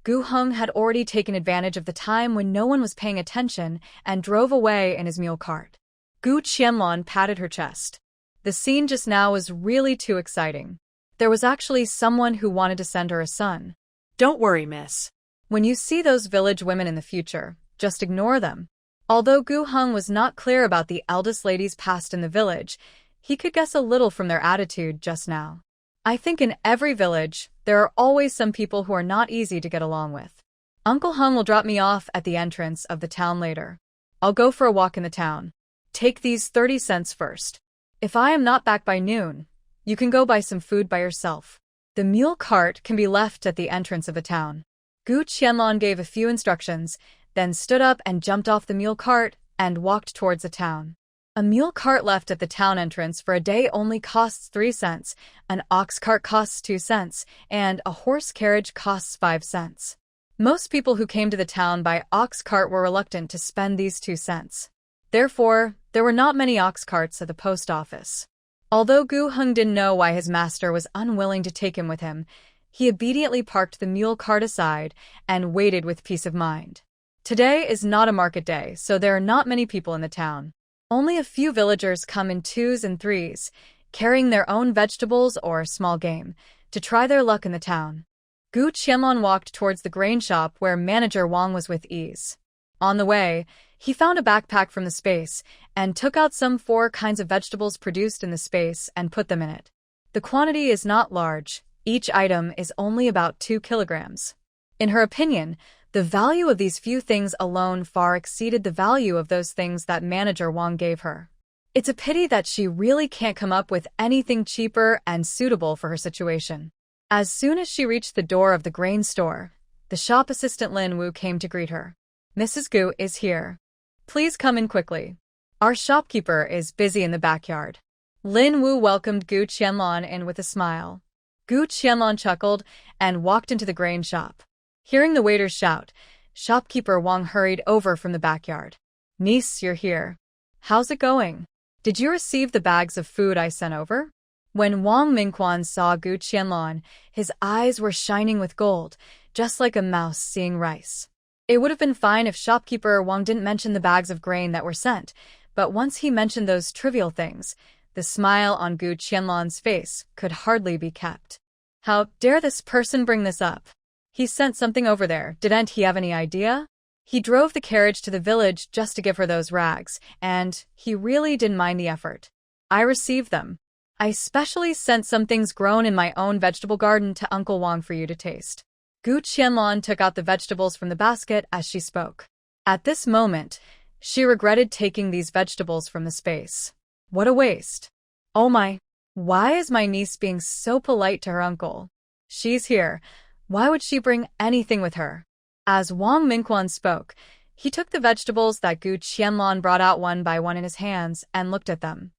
Gu Heng had already taken advantage of the time when no one was paying attention and drove away in his mule cart. Gu Qianlan patted her chest. The scene just now was really too exciting. There was actually someone who wanted to send her a son. Don't worry, miss. When you see those village women in the future, just ignore them. Although Gu Heng was not clear about the eldest lady's past in the village, he could guess a little from their attitude just now. I think in every village, there are always some people who are not easy to get along with. Uncle Heng will drop me off at the entrance of the town later. I'll go for a walk in the town. Take these 30 cents first. If I am not back by noon, you can go buy some food by yourself. The mule cart can be left at the entrance of the town. Gu Qianlan gave a few instructions, then stood up and jumped off the mule cart and walked towards the town. A mule cart left at the town entrance for a day only costs 3 cents, an ox cart costs 2 cents, and a horse carriage costs 5 cents. Most people who came to the town by ox cart were reluctant to spend these 2 cents. Therefore, there were not many ox carts at the post office. Although Gu Heng didn't know why his master was unwilling to take him with him, he obediently parked the mule cart aside and waited with peace of mind. Today is not a market day, so there are not many people in the town. Only a few villagers come in 2s and 3s, carrying their own vegetables or small game, to try their luck in the town. Gu Qianlan walked towards the grain shop where manager Wang was with ease. On the way, he found a backpack from the space and took out some 4 kinds of vegetables produced in the space and put them in it. The quantity is not large. Each item is only about 2 kilograms. In her opinion, the value of these few things alone far exceeded the value of those things that manager Wang gave her. It's a pity that she really can't come up with anything cheaper and suitable for her situation. As soon as she reached the door of the grain store, the shop assistant Lin Wu came to greet her. Mrs. Gu is here. Please come in quickly. Our shopkeeper is busy in the backyard. Lin Wu welcomed Gu Qianlan in with a smile. Gu Qianlan chuckled and walked into the grain shop. Hearing the waiters shout, shopkeeper Wang hurried over from the backyard. Niece, you're here. How's it going? Did you receive the bags of food I sent over? When Wang Mingquan saw Gu Qianlan, his eyes were shining with gold, just like a mouse seeing rice. It would have been fine if shopkeeper Wang didn't mention the bags of grain that were sent, but once he mentioned those trivial things, the smile on Gu Qianlan's face could hardly be kept. How dare this person bring this up? He sent something over there, didn't he have any idea? He drove the carriage to the village just to give her those rags, and he really didn't mind the effort. I received them. I specially sent some things grown in my own vegetable garden to Uncle Wang for you to taste. Gu Qianlan took out the vegetables from the basket as she spoke. At this moment, she regretted taking these vegetables from the space. What a waste. Oh my, why is my niece being so polite to her uncle? She's here. Why would she bring anything with her? As Wang Mingquan spoke, he took the vegetables that Gu Qianlan brought out one by one in his hands and looked at them.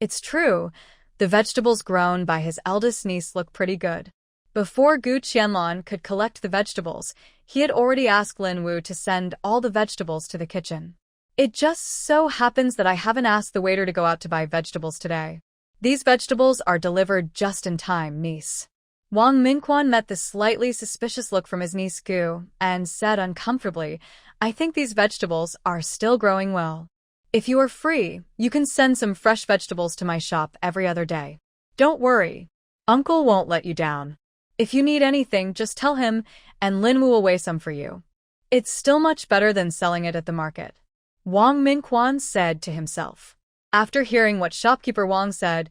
It's true, the vegetables grown by his eldest niece look pretty good. Before Gu Qianlan could collect the vegetables, he had already asked Lin Wu to send all the vegetables to the kitchen. It just so happens that I haven't asked the waiter to go out to buy vegetables today. These vegetables are delivered just in time, niece. Wang Mingquan met the slightly suspicious look from his niece Gu and said uncomfortably, I think these vegetables are still growing well. If you are free, you can send some fresh vegetables to my shop every other day. Don't worry. Uncle won't let you down. If you need anything, just tell him, and Lin Wu will weigh some for you. It's still much better than selling it at the market, Wang Mingquan said to himself. After hearing what shopkeeper Wang said,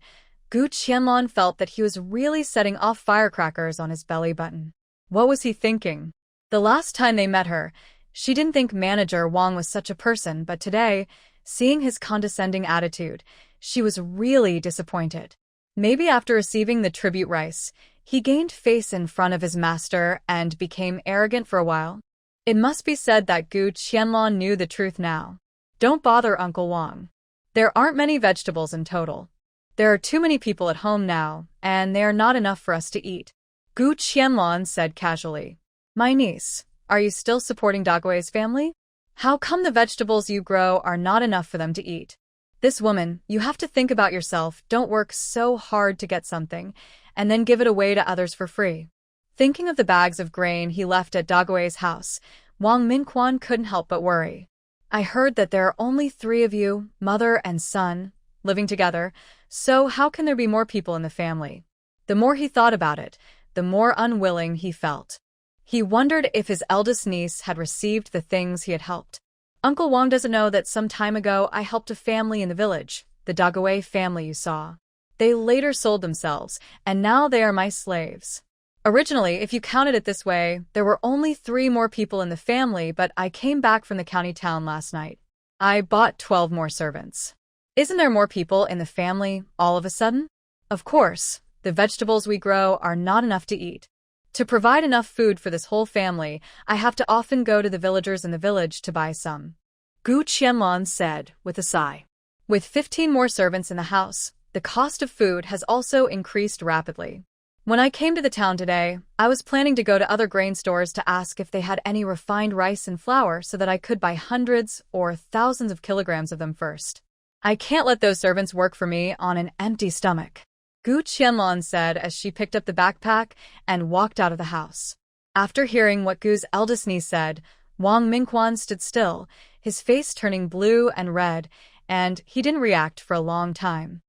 Gu Qianlan felt that he was really setting off firecrackers on his belly button. What was he thinking? The last time they met her, she didn't think manager Wang was such a person, but today, seeing his condescending attitude, she was really disappointed. Maybe after receiving the tribute rice, he gained face in front of his master and became arrogant for a while. It must be said that Gu Qianlan knew the truth now. Don't bother Uncle Wang. There aren't many vegetables in total. There are too many people at home now, and they are not enough for us to eat, Gu Qianlan said casually. My niece, are you still supporting Dagui's family? How come the vegetables you grow are not enough for them to eat? This woman, you have to think about yourself, don't work so hard to get something, and then give it away to others for free. Thinking of the bags of grain he left at Dagui's house, Wang Mingquan couldn't help but worry. I heard that there are only 3 of you, mother and son, living together, so how can there be more people in the family? The more he thought about it, the more unwilling he felt. He wondered if his eldest niece had received the things he had helped. Uncle Wang doesn't know that some time ago I helped a family in the village, the Dagui family you saw. They later sold themselves, and now they are my slaves. Originally, if you counted it this way, there were only 3 more people in the family, but I came back from the county town last night. I bought 12 more servants. Isn't there more people in the family all of a sudden? Of course, the vegetables we grow are not enough to eat. To provide enough food for this whole family, I have to often go to the villagers in the village to buy some, Gu Qianlan said with a sigh. With 15 more servants in the house, the cost of food has also increased rapidly. When I came to the town today, I was planning to go to other grain stores to ask if they had any refined rice and flour so that I could buy hundreds or thousands of kilograms of them first. I can't let those servants work for me on an empty stomach, Gu Qianlan said as she picked up the backpack and walked out of the house. After hearing what Gu's eldest niece said, Wang Mingquan stood still, his face turning blue and red, and he didn't react for a long time.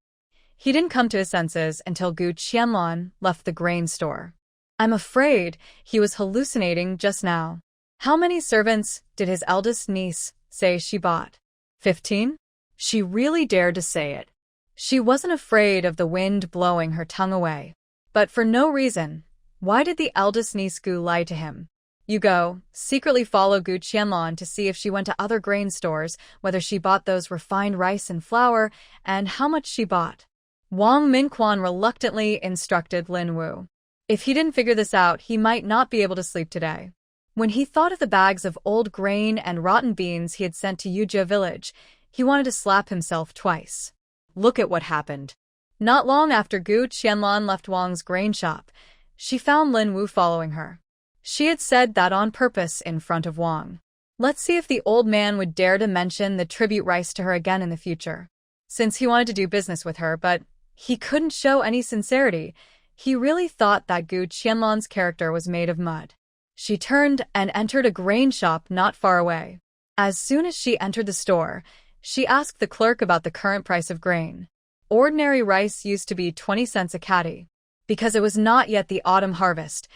He didn't come to his senses until Gu Qianlan left the grain store. I'm afraid he was hallucinating just now. How many servants did his eldest niece say she bought? 15? She really dared to say it. She wasn't afraid of the wind blowing her tongue away. But for no reason. Why did the eldest niece Gu lie to him? You go, secretly follow Gu Qianlan to see if she went to other grain stores, whether she bought those refined rice and flour, and how much she bought. Wang Mingquan reluctantly instructed Lin Wu. If he didn't figure this out, he might not be able to sleep today. When he thought of the bags of old grain and rotten beans he had sent to Yujia village, he wanted to slap himself twice. Look at what happened. Not long after Gu Qianlan left Wang's grain shop, she found Lin Wu following her. She had said that on purpose in front of Wang. Let's see if the old man would dare to mention the tribute rice to her again in the future. Since he wanted to do business with her, but he couldn't show any sincerity, he really thought that Gu Qianlan's character was made of mud. She turned and entered a grain shop not far away. As soon as she entered the store, she asked the clerk about the current price of grain. Ordinary rice used to be 20 cents a caddy. Because it was not yet the autumn harvest,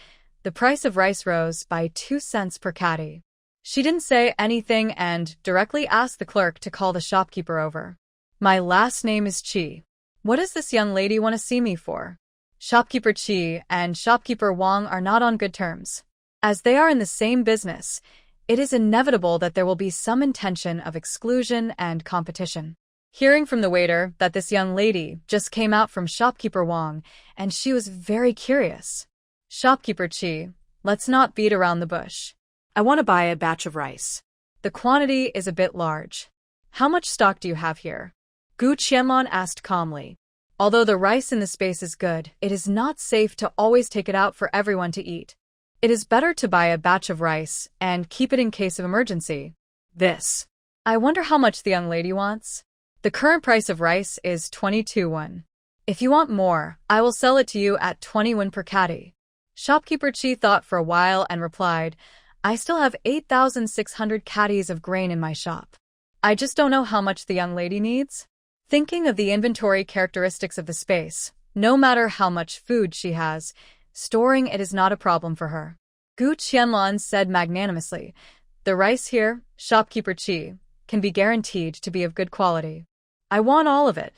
the price of rice rose by 2 cents per caddy. She didn't say anything and directly asked the clerk to call the shopkeeper over. My last name is Qi. What does this young lady want to see me for? Shopkeeper Qi and shopkeeper Wang are not on good terms. As they are in the same business, it is inevitable that there will be some intention of exclusion and competition. Hearing from the waiter that this young lady just came out from shopkeeper Wang, and she was very curious. Shopkeeper Qi, Let's not beat around the bush. I want to buy a batch of rice. The quantity is a bit large. How much stock do you have here? Gu Qianlan asked calmly. Although the rice in the space is good, it is not safe to always take it out for everyone to eat. It is better to buy a batch of rice and keep it in case of emergency. This. I wonder how much the young lady wants. The current price of rice is 22 won. If you want more, I will sell it to you at 20 won per caddy. Shopkeeper Chi thought for a while and replied, I still have 8,600 caddies of grain in my shop. I just don't know how much the young lady needs. Thinking of the inventory characteristics of the space, no matter how much food she has, storing it is not a problem for her. Gu Qianlan said magnanimously, the rice here, Shopkeeper Chi, can be guaranteed to be of good quality. I want all of it.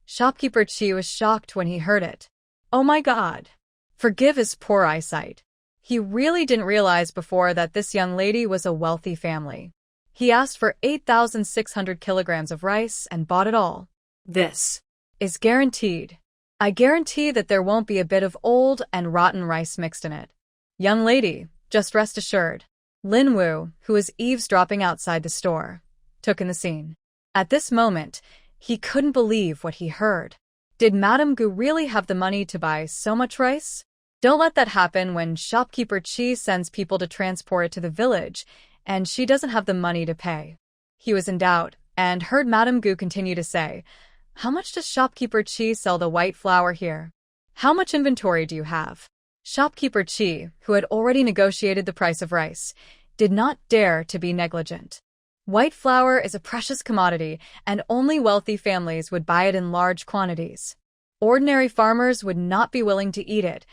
Shopkeeper Chi was shocked when he heard it. Oh my God! Forgive his poor eyesight. He really didn't realize before that this young lady was a wealthy family. He asked for 8,600 kilograms of rice and bought it all. This is guaranteed. I guarantee that there won't be a bit of old and rotten rice mixed in it. Young lady, just rest assured. Lin Wu, who was eavesdropping outside the store, took in the scene. At this moment, he couldn't believe what he heard. Did Madame Gu really have the money to buy so much rice? Don't let that happen when Shopkeeper Chi sends people to transport it to the village, and she doesn't have the money to pay. He was in doubt, and heard Madame Gu continue to say, how much does Shopkeeper Chi sell the white flour here? How much inventory do you have? Shopkeeper Chi, who had already negotiated the price of rice, did not dare to be negligent. White flour is a precious commodity, and only wealthy families would buy it in large quantities. Ordinary farmers would not be willing to eat it,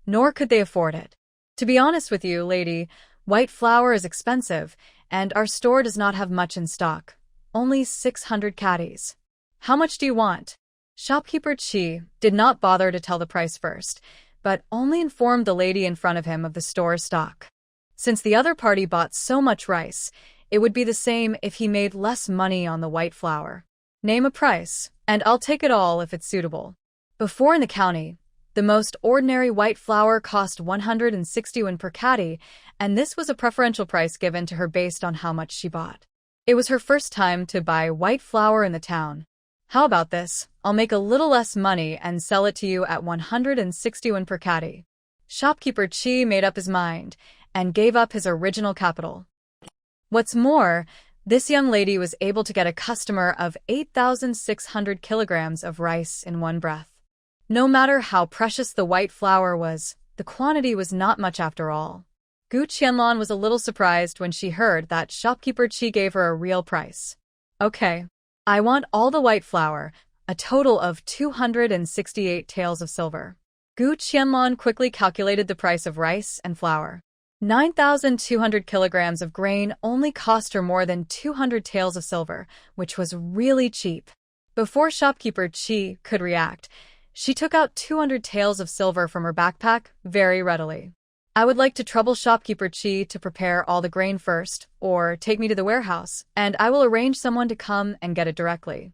nor could they afford it. To be honest with you, lady, white flour is expensive, and our store does not have much in stock. Only 600 caddies. How much do you want? Shopkeeper Chi did not bother to tell the price first, but only informed the lady in front of him of the store's stock. Since the other party bought so much rice, it would be the same if he made less money on the white flour. Name a price, and I'll take it all if it's suitable. Before in the county, the most ordinary white flour cost 160 won per caddy, and this was a preferential price given to her based on how much she bought. It was her first time to buy white flour in the town. How about this? I'll make a little less money and sell it to you at 160 won per caddy. Shopkeeper Chi made up his mind and gave up his original capital. What's more, this young lady was able to get a customer of 8,600 kilograms of rice in one breath. No matter how precious the white flour was, the quantity was not much after all. Gu Qianlan was a little surprised when she heard that Shopkeeper Chi gave her a real price. Okay, I want all the white flour, a total of 268 taels of silver. Gu Qianlan quickly calculated the price of rice and flour. 9,200 kilograms of grain only cost her more than 200 taels of silver, which was really cheap. Before Shopkeeper Chi could react, she took out 200 taels of silver from her backpack very readily. I would like to trouble Shopkeeper Chi to prepare all the grain first, or take me to the warehouse, and I will arrange someone to come and get it directly.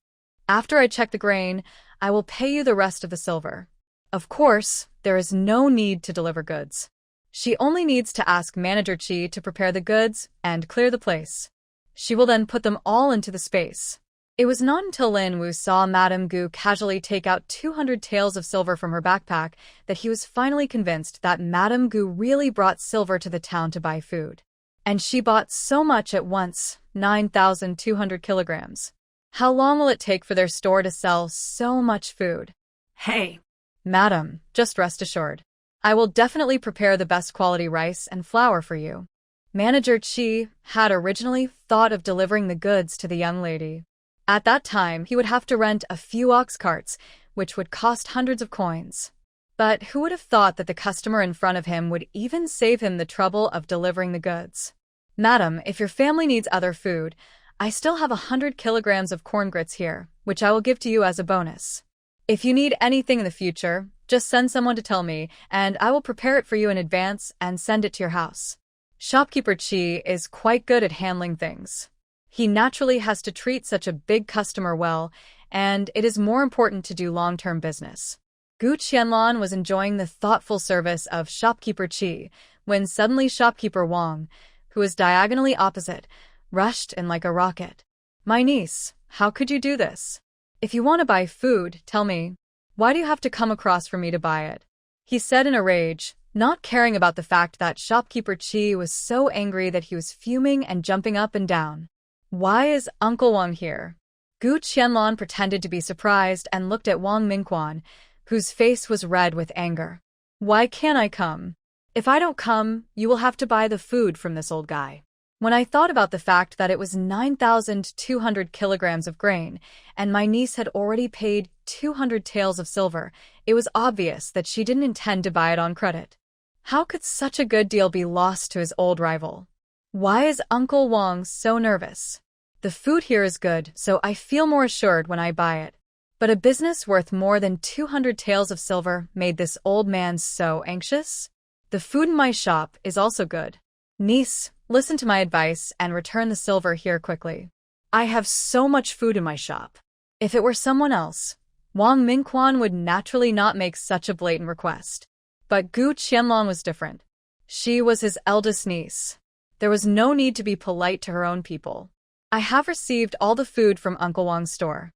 After I check the grain, I will pay you the rest of the silver. Of course, there is no need to deliver goods. She only needs to ask Manager Chi to prepare the goods and clear the place. She will then put them all into the space. It was not until Lin Wu saw Madame Gu casually take out 200 taels of silver from her backpack that he was finally convinced that Madame Gu really brought silver to the town to buy food. And she bought so much at once, 9,200 kilograms. How long will it take for their store to sell so much food? Hey, Madam, just rest assured. I will definitely prepare the best quality rice and flour for you. Manager Chi had originally thought of delivering the goods to the young lady. At that time, he would have to rent a few ox carts, which would cost hundreds of coins. But who would have thought that the customer in front of him would even save him the trouble of delivering the goods? Madam, if your family needs other food, I still have 100 kilograms of corn grits here, which I will give to you as a bonus. If you need anything in the future, just send someone to tell me, and I will prepare it for you in advance and send it to your house. Shopkeeper Chi is quite good at handling things. He naturally has to treat such a big customer well, and it is more important to do long-term business. Gu Qianlan was enjoying the thoughtful service of Shopkeeper Chi when suddenly shopkeeper Wang, who was diagonally opposite, rushed in like a rocket. "My niece, how could you do this? If you want to buy food, tell me. Why do you have to come across for me to buy it?" he said in a rage, not caring about the fact that shopkeeper Qi was so angry that he was fuming and jumping up and down. "Why is Uncle Wang here?" Gu Qianlan pretended to be surprised and looked at Wang Mingquan, whose face was red with anger. "Why can't I come? If I don't come, you will have to buy the food from this old guy." When I thought about the fact that it was 9,200 kilograms of grain, and my niece had already paid 200 taels of silver, it was obvious that she didn't intend to buy it on credit. How could such a good deal be lost to his old rival? Why is Uncle Wang so nervous? The food here is good, so I feel more assured when I buy it. But a business worth more than 200 taels of silver made this old man so anxious? The food in my shop is also good. Niece, listen to my advice and return the silver here quickly. I have so much food in my shop. If it were someone else, Wang Mingquan would naturally not make such a blatant request. But Gu Qianlan was different. She was his eldest niece. There was no need to be polite to her own people. "I have received all the food from Uncle Wang's store.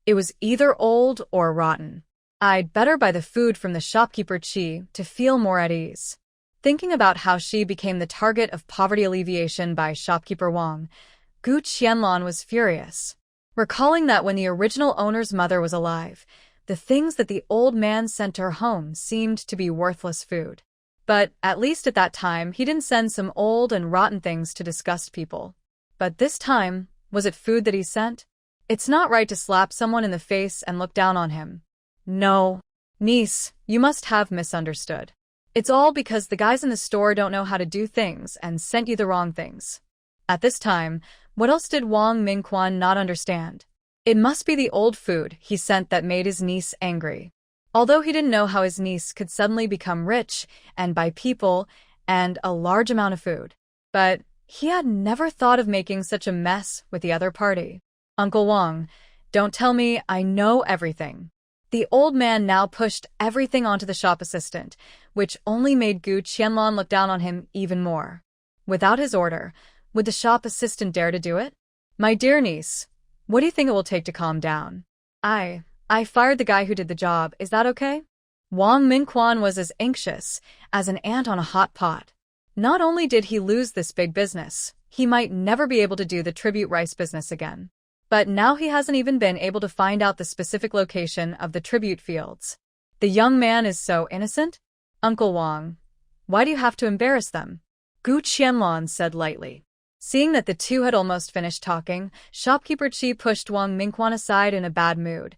It was either old or rotten. I'd better buy the food from the shopkeeper Qi to feel more at ease." Thinking about how she became the target of poverty alleviation by shopkeeper Wang, Gu Qianlan was furious. Recalling that when the original owner's mother was alive, the things that the old man sent to her home seemed to be worthless food. But at least at that time, he didn't send some old and rotten things to disgust people. But this time, was it food that he sent? It's not right to slap someone in the face and look down on him. No. Niece, you must have misunderstood. It's all because the guys in the store don't know how to do things and sent you the wrong things. At this time, what else did Wang Mingquan not understand? It must be the old food he sent that made his niece angry. Although he didn't know how his niece could suddenly become rich and buy people and a large amount of food. But he had never thought of making such a mess with the other party. "Uncle Wang, don't tell me I know everything." The old man now pushed everything onto the shop assistant, which only made Gu Qianlan look down on him even more. Without his order, would the shop assistant dare to do it? "My dear niece, what do you think it will take to calm down? I fired the guy who did the job, is that okay?" Wang Mingquan was as anxious as an ant on a hot pot. Not only did he lose this big business, he might never be able to do the tribute rice business again. But now he hasn't even been able to find out the specific location of the tribute fields. The young man is so innocent? "Uncle Wang, why do you have to embarrass them?" Gu Qianlan said lightly. Seeing that the two had almost finished talking, shopkeeper Qi pushed Wang Mingquan aside in a bad mood.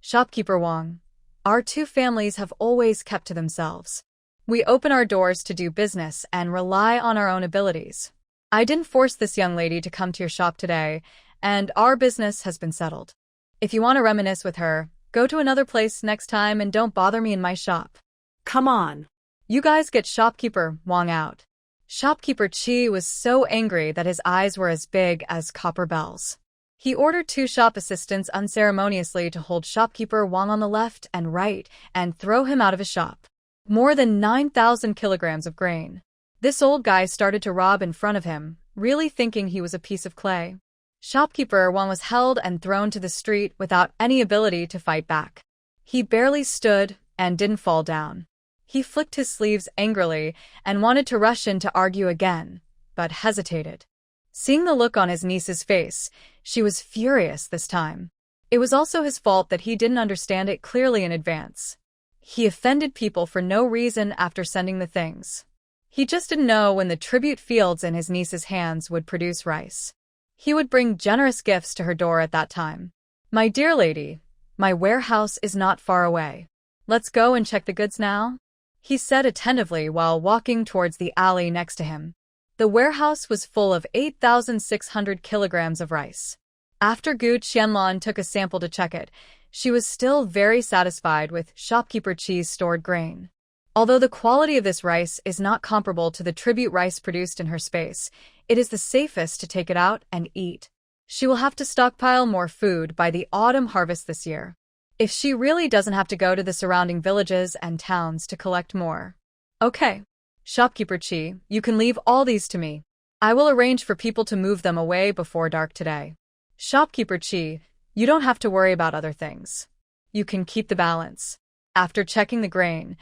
"Shopkeeper Wang, our two families have always kept to themselves. We open our doors to do business and rely on our own abilities. I didn't force this young lady to come to your shop today, and our business has been settled. If you want to reminisce with her, go to another place next time and don't bother me in my shop." Come on. "You guys get shopkeeper Wang out." Shopkeeper Qi was so angry that his eyes were as big as copper bells. He ordered two shop assistants unceremoniously to hold shopkeeper Wang on the left and right and throw him out of his shop. More than 9,000 kilograms of grain. This old guy started to rob in front of him, really thinking he was a piece of clay. Shopkeeper Wang was held and thrown to the street without any ability to fight back. He barely stood and didn't fall down. He flicked his sleeves angrily and wanted to rush in to argue again, but hesitated. Seeing the look on his niece's face, she was furious this time. It was also his fault that he didn't understand it clearly in advance. He offended people for no reason after sending the things. He just didn't know when the tribute fields in his niece's hands would produce rice. He would bring generous gifts to her door at that time. "My dear lady, my warehouse is not far away. Let's go and check the goods now," he said attentively while walking towards the alley next to him. The warehouse was full of 8,600 kilograms of rice. After Gu Qianlan took a sample to check it, she was still very satisfied with shopkeeper Qi's stored grain. Although the quality of this rice is not comparable to the tribute rice produced in her space, it is the safest to take it out and eat. She will have to stockpile more food by the autumn harvest this year, if she really doesn't have to go to the surrounding villages and towns to collect more. Okay. Shopkeeper Chi, you can leave all these to me. I will arrange for people to move them away before dark today. Shopkeeper Chi, you don't have to worry about other things. You can keep the balance. After checking the grain,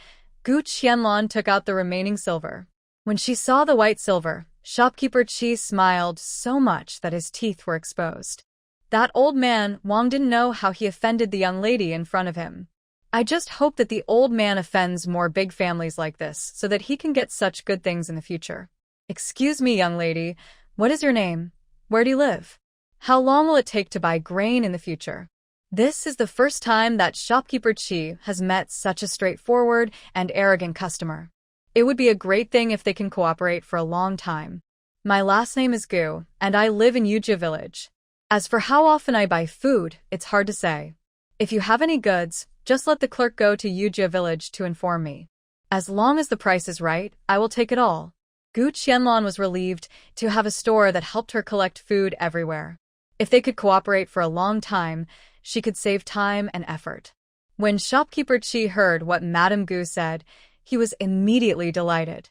Gu Qianlan took out the remaining silver. When she saw the white silver, Shopkeeper Chi smiled so much that his teeth were exposed. That old man, Wang, didn't know how he offended the young lady in front of him. I just hope that the old man offends more big families like this so that he can get such good things in the future. Excuse me, young lady, what is your name? Where do you live? How long will it take to buy grain in the future? This is the first time that Shopkeeper Chi has met such a straightforward and arrogant customer. It would be a great thing if they can cooperate for a long time. My last name is Gu, and I live in Yujia village. As for how often I buy food, it's hard to say. If you have any goods, just let the clerk go to Yujia village to inform me. As long as the price is right, I will take it all. Gu Qianlan was relieved to have a store that helped her collect food everywhere. If they could cooperate for a long time, she could save time and effort. When Shopkeeper Chi heard what Madame Gu said, he was immediately delighted.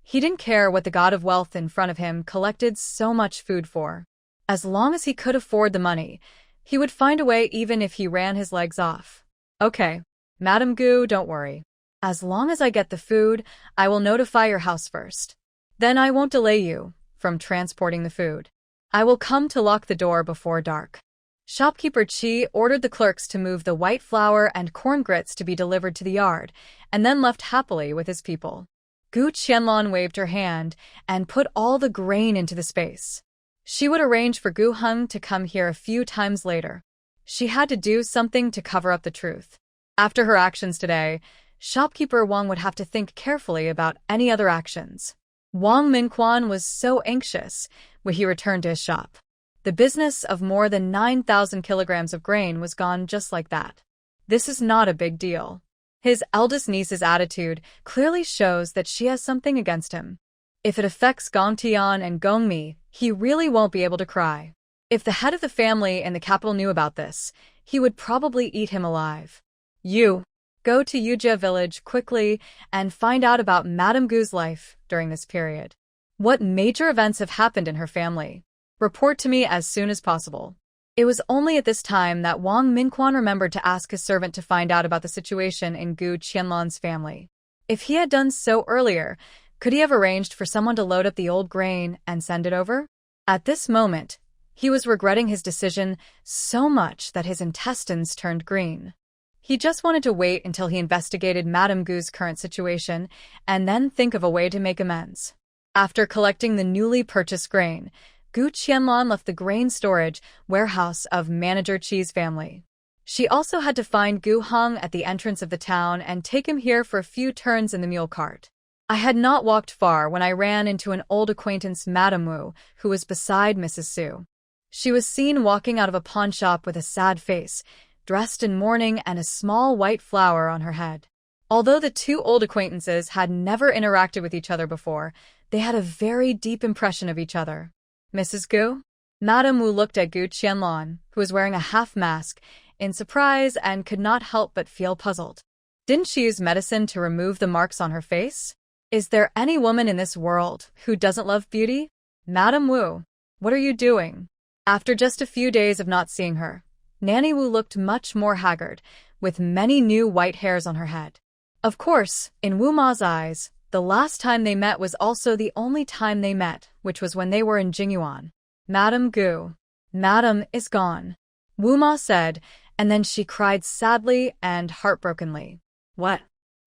He didn't care what the god of wealth in front of him collected so much food for. As long as he could afford the money, he would find a way even if he ran his legs off. Okay, Madame Gu, don't worry. As long as I get the food, I will notify your house first. Then I won't delay you from transporting the food. I will come to lock the door before dark. Shopkeeper Chi ordered the clerks to move the white flour and corn grits to be delivered to the yard, and then left happily with his people. Gu Qianlan waved her hand and put all the grain into the space. She would arrange for Goo Hunzi to come here a few times later. She had to do something to cover up the truth. After her actions today, Shopkeeper Wang would have to think carefully about any other actions. Wang Minquan was so anxious when he returned to his shop. The business of more than 9,000 kilograms of grain was gone just like that. This is not a big deal. His eldest niece's attitude clearly shows that she has something against him. If it affects Gong Tian and Gong Mi, he really won't be able to cry. If the head of the family in the capital knew about this, he would probably eat him alive. You go to Yujia village quickly and find out about Madame Gu's life during this period. What major events have happened in her family? Report to me as soon as possible. It was only at this time that Wang Minquan remembered to ask his servant to find out about the situation in Gu Qianlan's family. If he had done so earlier, could he have arranged for someone to load up the old grain and send it over? At this moment, he was regretting his decision so much that his intestines turned green. He just wanted to wait until he investigated Madame Gu's current situation and then think of a way to make amends. After collecting the newly purchased grain, Gu Qianlan left the grain storage warehouse of Manager Chi's family. She also had to find Goo Hunzi at the entrance of the town and take him here for a few turns in the mule cart. I had not walked far when I ran into an old acquaintance, Madame Wu, who was beside Mrs. Su. She was seen walking out of a pawn shop with a sad face, dressed in mourning and a small white flower on her head. Although the two old acquaintances had never interacted with each other before, they had a very deep impression of each other. Mrs. Gu? Madame Wu looked at Gu Qianlan, who was wearing a half-mask, in surprise and could not help but feel puzzled. Didn't she use medicine to remove the marks on her face? Is there any woman in this world who doesn't love beauty? Madame Wu, what are you doing? After just a few days of not seeing her, Nanny Wu looked much more haggard, with many new white hairs on her head. Of course, in Wu Ma's eyes, the last time they met was also the only time they met, which was when they were in Jingyuan. Madame Gu. Madame is gone, Wu Ma said, and then she cried sadly and heartbrokenly. What?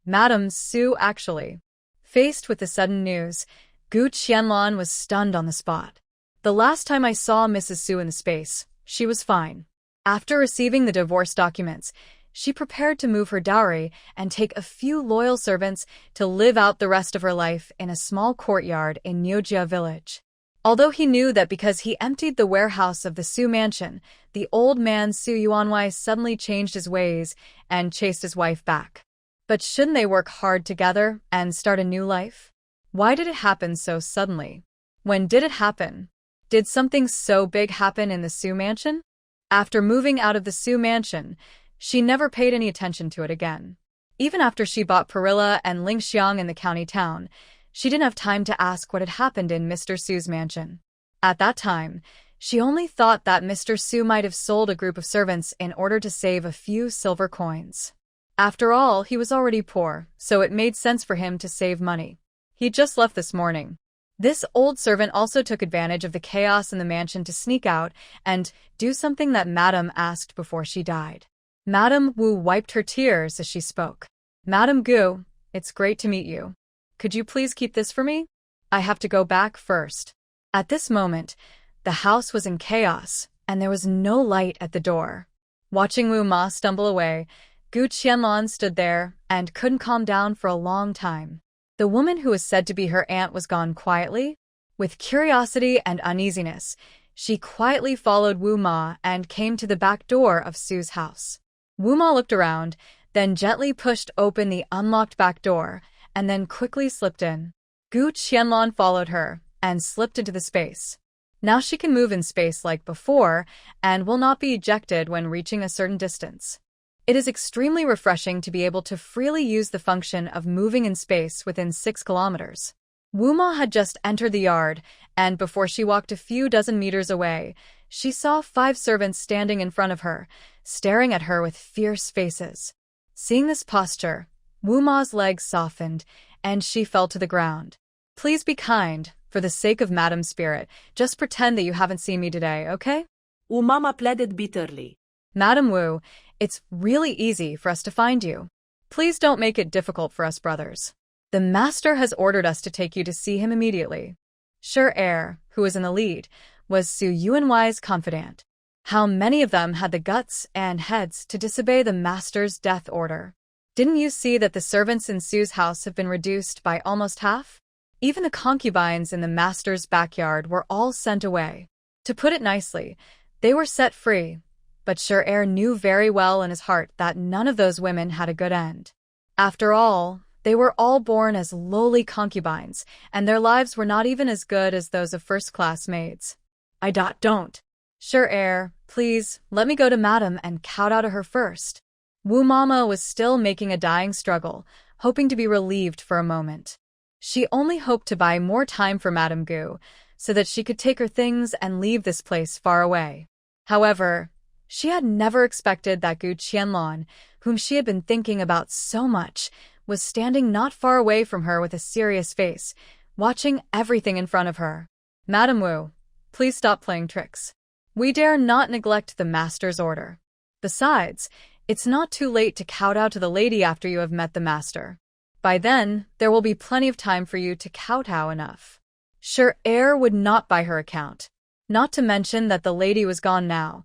Madame Su actually. Faced with the sudden news, Gu Qianlan was stunned on the spot. The last time I saw Mrs. Su in the space, she was fine. After receiving the divorce documents, she prepared to move her dowry and take a few loyal servants to live out the rest of her life in a small courtyard in Yujia village. Although he knew that because he emptied the warehouse of the Su mansion, the old man Su Yuanwei suddenly changed his ways and chased his wife back. But shouldn't they work hard together and start a new life? Why did it happen so suddenly? When did it happen? Did something so big happen in the Su mansion? After moving out of the Su mansion, she never paid any attention to it again. Even after she bought Perilla and Lingxiang in the county town, she didn't have time to ask what had happened in Mr. Su's mansion. At that time, she only thought that Mr. Su might have sold a group of servants in order to save a few silver coins. After all, he was already poor, so it made sense for him to save money. He just left this morning. This old servant also took advantage of the chaos in the mansion to sneak out and do something that Madame asked before she died. Madame Wu wiped her tears as she spoke. Madame Gu, it's great to meet you. Could you please keep this for me? I have to go back first. At this moment, the house was in chaos, and there was no light at the door. Watching Wu Ma stumble away, Gu Qianlan stood there and couldn't calm down for a long time. The woman who was said to be her aunt was gone quietly. With curiosity and uneasiness, she quietly followed Wu Ma and came to the back door of Su's house. Wu Ma looked around, then gently pushed open the unlocked back door, and then quickly slipped in. Gu Qianlan followed her and slipped into the space. Now she can move in space like before and will not be ejected when reaching a certain distance. It is extremely refreshing to be able to freely use the function of moving in space within 6 kilometers. Wu Ma had just entered the yard, and before she walked a few dozen meters away, she saw 5 servants standing in front of her, staring at her with fierce faces. Seeing this posture, Wu Ma's legs softened, and she fell to the ground. Please be kind, for the sake of Madam's spirit. Just pretend that you haven't seen me today, okay? Wu Ma pleaded bitterly. Madame Wu, it's really easy for us to find you. Please don't make it difficult for us brothers. The master has ordered us to take you to see him immediately. Shi Er, who was in the lead, was Su Yuanwai's confidant. How many of them had the guts and heads to disobey the master's death order? Didn't you see that the servants in Su's house have been reduced by almost half? Even the concubines in the master's backyard were all sent away. To put it nicely, they were set free, but Shi Er knew very well in his heart that none of those women had a good end. After all, they were all born as lowly concubines, and their lives were not even as good as those of first-class maids. Don't. Shi Er, please, let me go to Madame and kowtow to her first. Wu Mama was still making a dying struggle, hoping to be relieved for a moment. She only hoped to buy more time for Madame Gu, so that she could take her things and leave this place far away. However, she had never expected that Gu Qianlan, whom she had been thinking about so much, was standing not far away from her with a serious face, watching everything in front of her. Madame Wu, please stop playing tricks. We dare not neglect the master's order. Besides, it's not too late to kowtow to the lady after you have met the master. By then, there will be plenty of time for you to kowtow enough. Shi Er would not buy her account. Not to mention that the lady was gone now.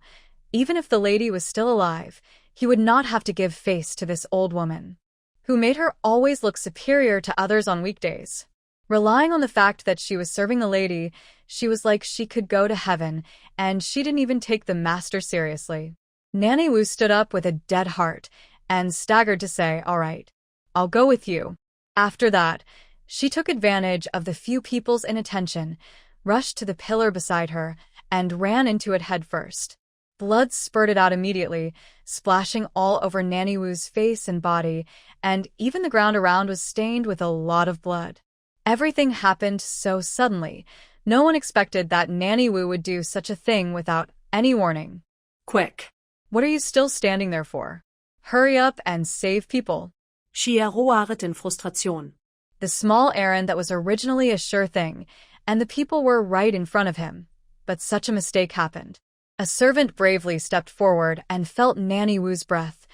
Even if the lady was still alive, he would not have to give face to this old woman, who made her always look superior to others on weekdays. Relying on the fact that she was serving the lady, she was like she could go to heaven, and she didn't even take the master seriously. Nanny Wu stood up with a dead heart and staggered to say, "All right, I'll go with you." After that, she took advantage of the few people's inattention, rushed to the pillar beside her, and ran into it headfirst. Blood spurted out immediately, splashing all over Nanny Wu's face and body, and even the ground around was stained with a lot of blood. Everything happened so suddenly. No one expected that Nanny Wu would do such a thing without any warning. Quick. What are you still standing there for? Hurry up and save people. Shi Er roaret in frustration. The small errand that was originally a sure thing, and the people were right in front of him. But such a mistake happened. A servant bravely stepped forward and felt Nanny Wu's breath.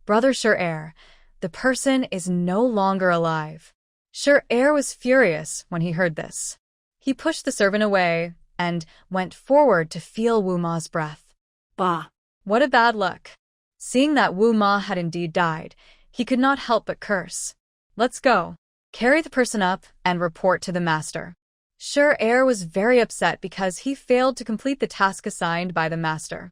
Brother Shi Er, the person is no longer alive. Shi Er was furious when he heard this. He pushed the servant away and went forward to feel Wu Ma's breath. Bah! What a bad luck. Seeing that Wu Ma had indeed died, he could not help but curse. Let's go. Carry the person up and report to the master. Shi Er was very upset because he failed to complete the task assigned by the master.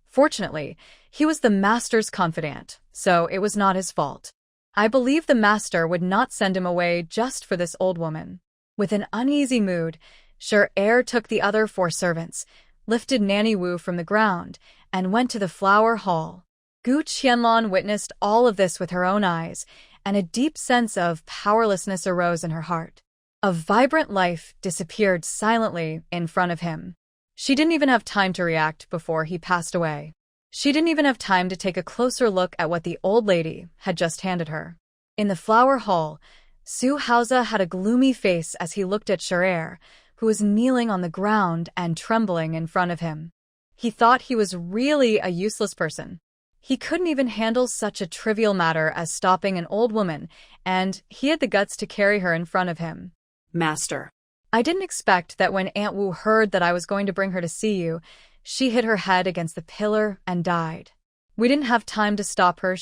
Fortunately, he was the master's confidant, so it was not his fault. I believe the master would not send him away just for this old woman. With an uneasy mood, Shi Er took the other 4 servants, lifted Nanny Wu from the ground, and went to the flower hall. Gu Qianlan witnessed all of this with her own eyes, and a deep sense of powerlessness arose in her heart. A vibrant life disappeared silently in front of him. She didn't even have time to react before he passed away. She didn't even have time to take a closer look at what the old lady had just handed her. In the flower hall, Haoze had a gloomy face as he looked at Shi Er, who was kneeling on the ground and trembling in front of him. He thought he was really a useless person. He couldn't even handle such a trivial matter as stopping an old woman, and he had the guts to carry her in front of him. Master. I didn't expect that when Aunt Wu heard that I was going to bring her to see you, she hit her head against the pillar and died. We didn't have time to stop her,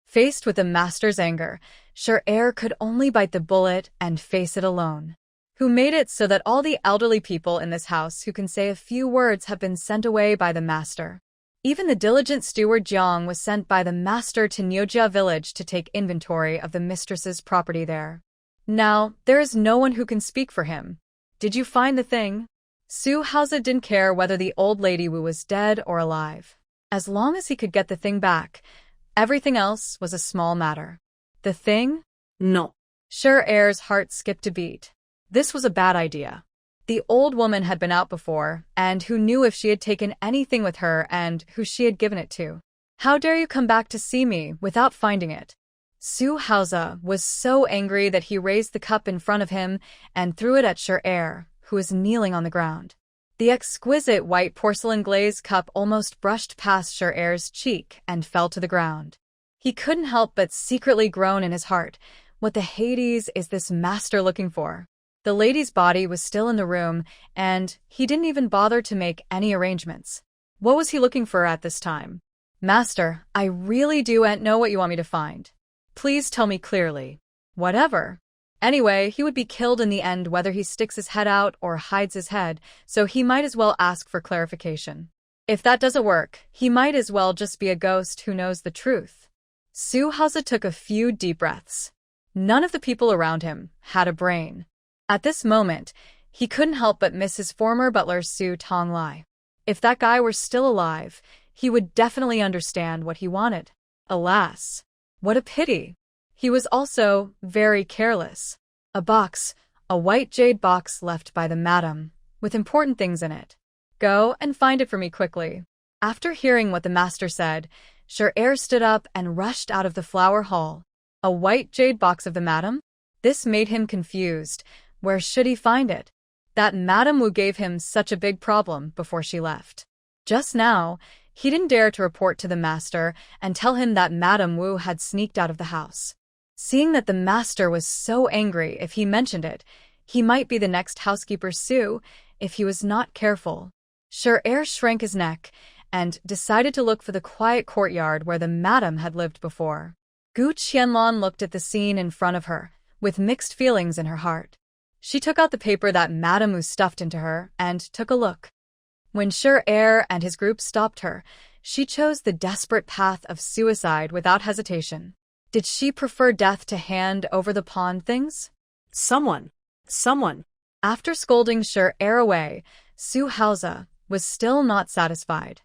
Faced with the master's anger, Shi Er could only bite the bullet and face it alone. Who made it so that all the elderly people in this house who can say a few words have been sent away by the master. Even the diligent steward Jiang was sent by the master to Yujia village to take inventory of the mistress's property there. Now, there is no one who can speak for him. Did you find the thing? Haoze didn't care whether the old lady Wu was dead or alive. As long as he could get the thing back, everything else was a small matter. The thing? No. Shi Er's heart skipped a beat. This was a bad idea. The old woman had been out before, and who knew if she had taken anything with her and who she had given it to. How dare you come back to see me without finding it? Haoze was so angry that he raised the cup in front of him and threw it at Shi Er, who was kneeling on the ground. The exquisite white porcelain glazed cup almost brushed past Shi Er's cheek and fell to the ground. He couldn't help but secretly groan in his heart. What the Hades is this master looking for? The lady's body was still in the room, and he didn't even bother to make any arrangements. What was he looking for at this time? Master, I really don't know what you want me to find. Please tell me clearly. Whatever. Anyway, he would be killed in the end whether he sticks his head out or hides his head, so he might as well ask for clarification. If that doesn't work, he might as well just be a ghost who knows the truth. Haoze took a few deep breaths. None of the people around him had a brain. At this moment, he couldn't help but miss his former butler Su Tonglai. If that guy were still alive, he would definitely understand what he wanted. Alas, what a pity. He was also very careless. A box, a white jade box left by the madam, with important things in it. Go and find it for me quickly. After hearing what the master said, Shi Er stood up and rushed out of the flower hall. A white jade box of the madam? This made him confused. Where should he find it? That Madame Wu gave him such a big problem before she left. Just now, he didn't dare to report to the master and tell him that Madame Wu had sneaked out of the house. Seeing that the master was so angry if he mentioned it, he might be the next housekeeper Su if he was not careful. Shi Er shrank his neck and decided to look for the quiet courtyard where the madam had lived before. Gu Qianlan looked at the scene in front of her, with mixed feelings in her heart. She took out the paper that Madame Wu stuffed into her and took a look. When Shi Er and his group stopped her, she chose the desperate path of suicide without hesitation. Did she prefer death to hand over the pawned things? Someone. After scolding Shi Er away, Haoze was still not satisfied.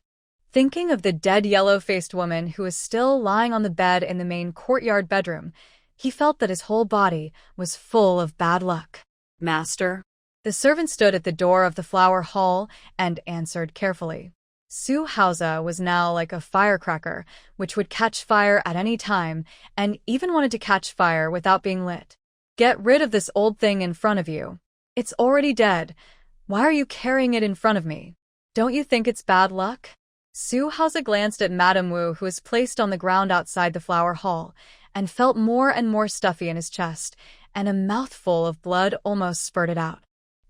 Thinking of the dead yellow-faced woman who was still lying on the bed in the main courtyard bedroom, he felt that his whole body was full of bad luck. Master. The servant stood at the door of the flower hall and answered carefully. Haoze was now like a firecracker, which would catch fire at any time, and even wanted to catch fire without being lit. Get rid of this old thing in front of you. It's already dead. Why are you carrying it in front of me? Don't you think it's bad luck? Haoze glanced at Madame Wu, who was placed on the ground outside the flower hall, and felt more and more stuffy in his chest, and a mouthful of blood almost spurted out.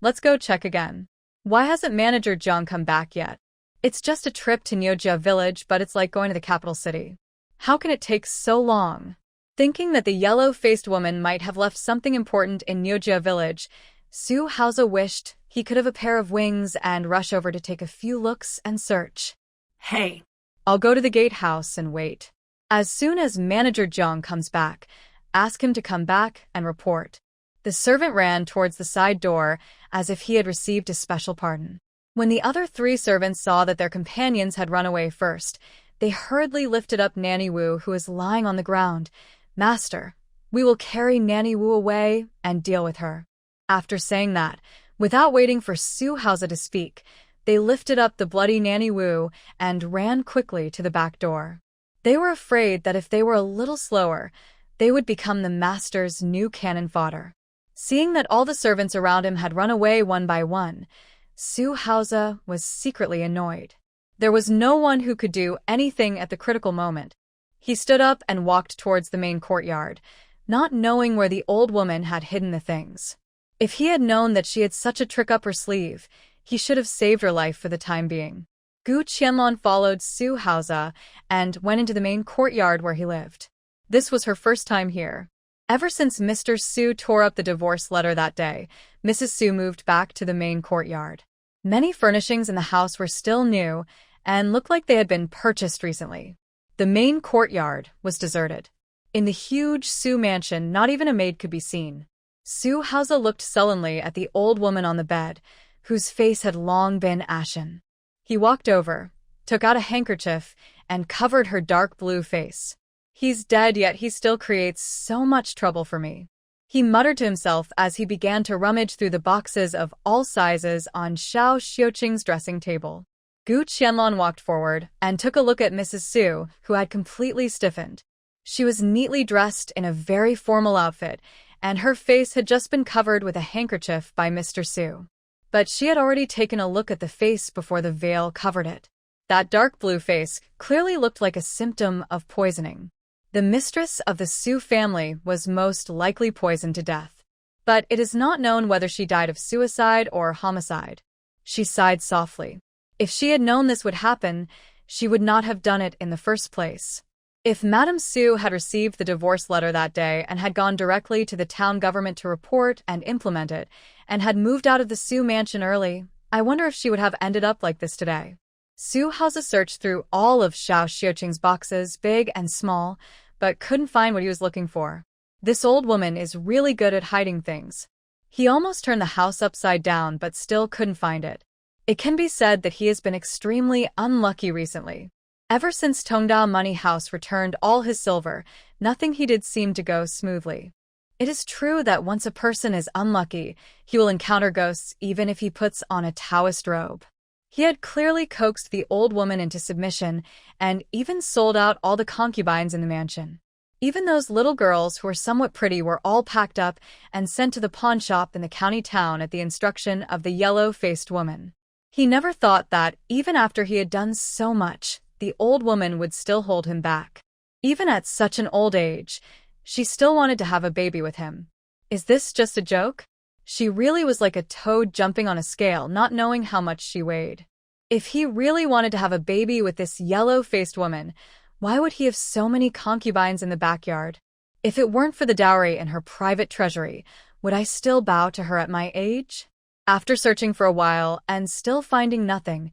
Let's go check again. Why hasn't Manager Jiang come back yet? It's just a trip to Yujia village, but it's like going to the capital city. How can it take so long? Thinking that the yellow-faced woman might have left something important in Yujia village, Haoze wished he could have a pair of wings and rush over to take a few looks and search. Hey. I'll go to the gatehouse and wait. As soon as Manager Jiang comes back, ask him to come back and report. The servant ran towards the side door as if he had received a special pardon. When the other three servants saw that their companions had run away first, they hurriedly lifted up Nanny Wu, who was lying on the ground. Master, we will carry Nanny Wu away and deal with her. After saying that, without waiting for Su Haoze to speak, they lifted up the bloody Nanny Wu and ran quickly to the back door. They were afraid that if they were a little slower, they would become the master's new cannon fodder. Seeing that all the servants around him had run away one by one, Su Haoze was secretly annoyed. There was no one who could do anything at the critical moment. He stood up and walked towards the main courtyard, not knowing where the old woman had hidden the things. If he had known that she had such a trick up her sleeve, he should have saved her life for the time being. Gu Qianlan followed Su Haoze and went into the main courtyard where he lived. This was her first time here. Ever since Mr. Su tore up the divorce letter that day, Mrs. Su moved back to the main courtyard. Many furnishings in the house were still new and looked like they had been purchased recently. The main courtyard was deserted. In the huge Su mansion, not even a maid could be seen. Su Haoze looked sullenly at the old woman on the bed, whose face had long been ashen. He walked over, took out a handkerchief, and covered her dark blue face. He's dead, yet he still creates so much trouble for me. He muttered to himself as he began to rummage through the boxes of all sizes on Xiao Xiuqing's dressing table. Gu Qianlan walked forward and took a look at Mrs. Su, who had completely stiffened. She was neatly dressed in a very formal outfit, and her face had just been covered with a handkerchief by Mr. Su. But she had already taken a look at the face before the veil covered it. That dark blue face clearly looked like a symptom of poisoning. The mistress of the Su family was most likely poisoned to death. But it is not known whether she died of suicide or homicide. She sighed softly. If she had known this would happen, she would not have done it in the first place. If Madame Su had received the divorce letter that day and had gone directly to the town government to report and implement it, and had moved out of the Su mansion early, I wonder if she would have ended up like this today. Su Haoze searched through all of Xiao Xiuqing's boxes, big and small, but couldn't find what he was looking for. This old woman is really good at hiding things. He almost turned the house upside down but still couldn't find it. It can be said that he has been extremely unlucky recently. Ever since Tongda Money House returned all his silver, nothing he did seemed to go smoothly. It is true that once a person is unlucky, he will encounter ghosts even if he puts on a Taoist robe. He had clearly coaxed the old woman into submission and even sold out all the concubines in the mansion. Even those little girls who were somewhat pretty were all packed up and sent to the pawn shop in the county town at the instruction of the yellow-faced woman. He never thought that, even after he had done so much, the old woman would still hold him back. Even at such an old age, she still wanted to have a baby with him. Is this just a joke? She really was like a toad jumping on a scale, not knowing how much she weighed. If he really wanted to have a baby with this yellow-faced woman, why would he have so many concubines in the backyard? If it weren't for the dowry in her private treasury, would I still bow to her at my age? After searching for a while and still finding nothing,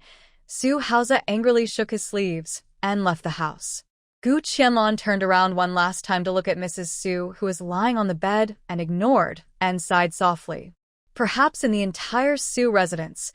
Su Haoze angrily shook his sleeves and left the house. Gu Qianlan turned around one last time to look at Mrs. Su, who was lying on the bed and ignored, and sighed softly. Perhaps in the entire Su residence,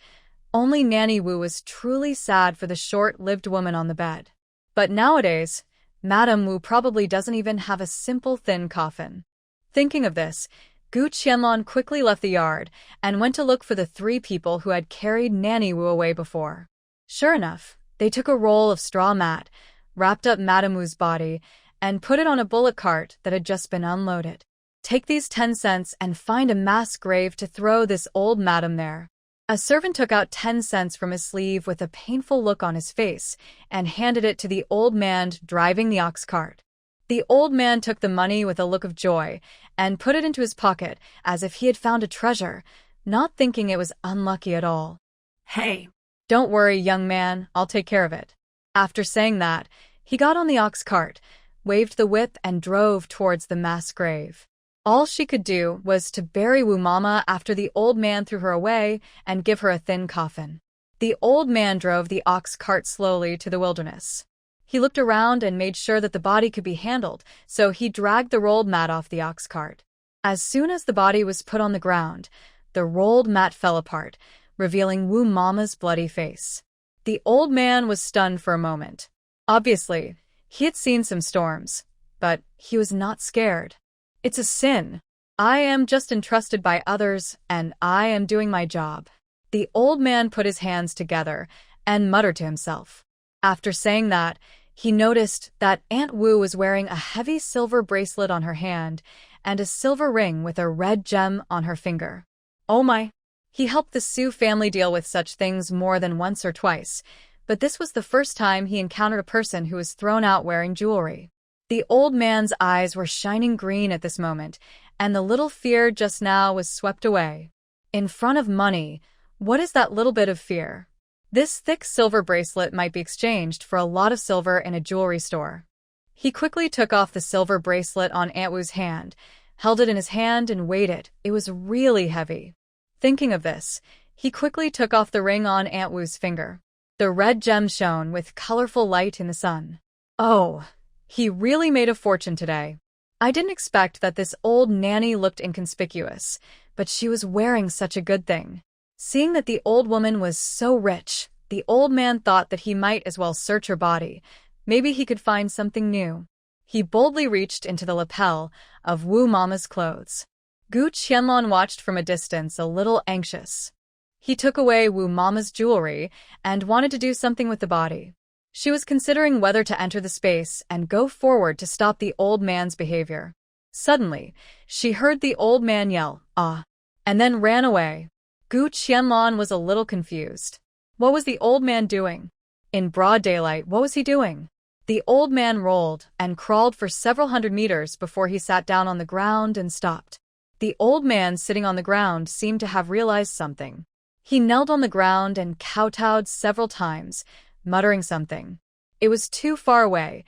only Nanny Wu was truly sad for the short-lived woman on the bed. But nowadays, Madame Wu probably doesn't even have a simple thin coffin. Thinking of this, Gu Qianlan quickly left the yard and went to look for the 3 people who had carried Nanny Wu away before. Sure enough, they took a roll of straw mat, wrapped up Madame Wu's body, and put it on a bullock cart that had just been unloaded. Take these 10 cents and find a mass grave to throw this old madam there. A servant took out 10 cents from his sleeve with a painful look on his face and handed it to the old man driving the ox cart. The old man took the money with a look of joy and put it into his pocket as if he had found a treasure, not thinking it was unlucky at all. Hey. Don't worry, young man, I'll take care of it. After saying that, he got on the ox cart, waved the whip and drove towards the mass grave. All she could do was to bury Wu Mama after the old man threw her away and give her a thin coffin. The old man drove the ox cart slowly to the wilderness. He looked around and made sure that the body could be handled, so he dragged the rolled mat off the ox cart. As soon as the body was put on the ground, the rolled mat fell apart, revealing Wu Mama's bloody face. The old man was stunned for a moment. Obviously, he had seen some storms, but he was not scared. It's a sin. I am just entrusted by others, and I am doing my job. The old man put his hands together and muttered to himself. After saying that, he noticed that Aunt Wu was wearing a heavy silver bracelet on her hand and a silver ring with a red gem on her finger. Oh my! He helped the Su family deal with such things more than once or twice, but this was the first time he encountered a person who was thrown out wearing jewelry. The old man's eyes were shining green at this moment, and the little fear just now was swept away. In front of money, what is that little bit of fear? This thick silver bracelet might be exchanged for a lot of silver in a jewelry store. He quickly took off the silver bracelet on Aunt Wu's hand, held it in his hand and weighed it. It was really heavy. Thinking of this, he quickly took off the ring on Aunt Wu's finger. The red gem shone with colorful light in the sun. Oh, he really made a fortune today. I didn't expect that this old nanny looked inconspicuous, but she was wearing such a good thing. Seeing that the old woman was so rich, the old man thought that he might as well search her body. Maybe he could find something new. He boldly reached into the lapel of Wu Mama's clothes. Gu Qianlan watched from a distance, a little anxious. He took away Wu Mama's jewelry and wanted to do something with the body. She was considering whether to enter the space and go forward to stop the old man's behavior. Suddenly, she heard the old man yell, "Ah!" and then ran away. Gu Qianlan was a little confused. What was the old man doing? In broad daylight, what was he doing? The old man rolled and crawled for several hundred meters before he sat down on the ground and stopped. The old man sitting on the ground seemed to have realized something. He knelt on the ground and kowtowed several times, muttering something. It was too far away.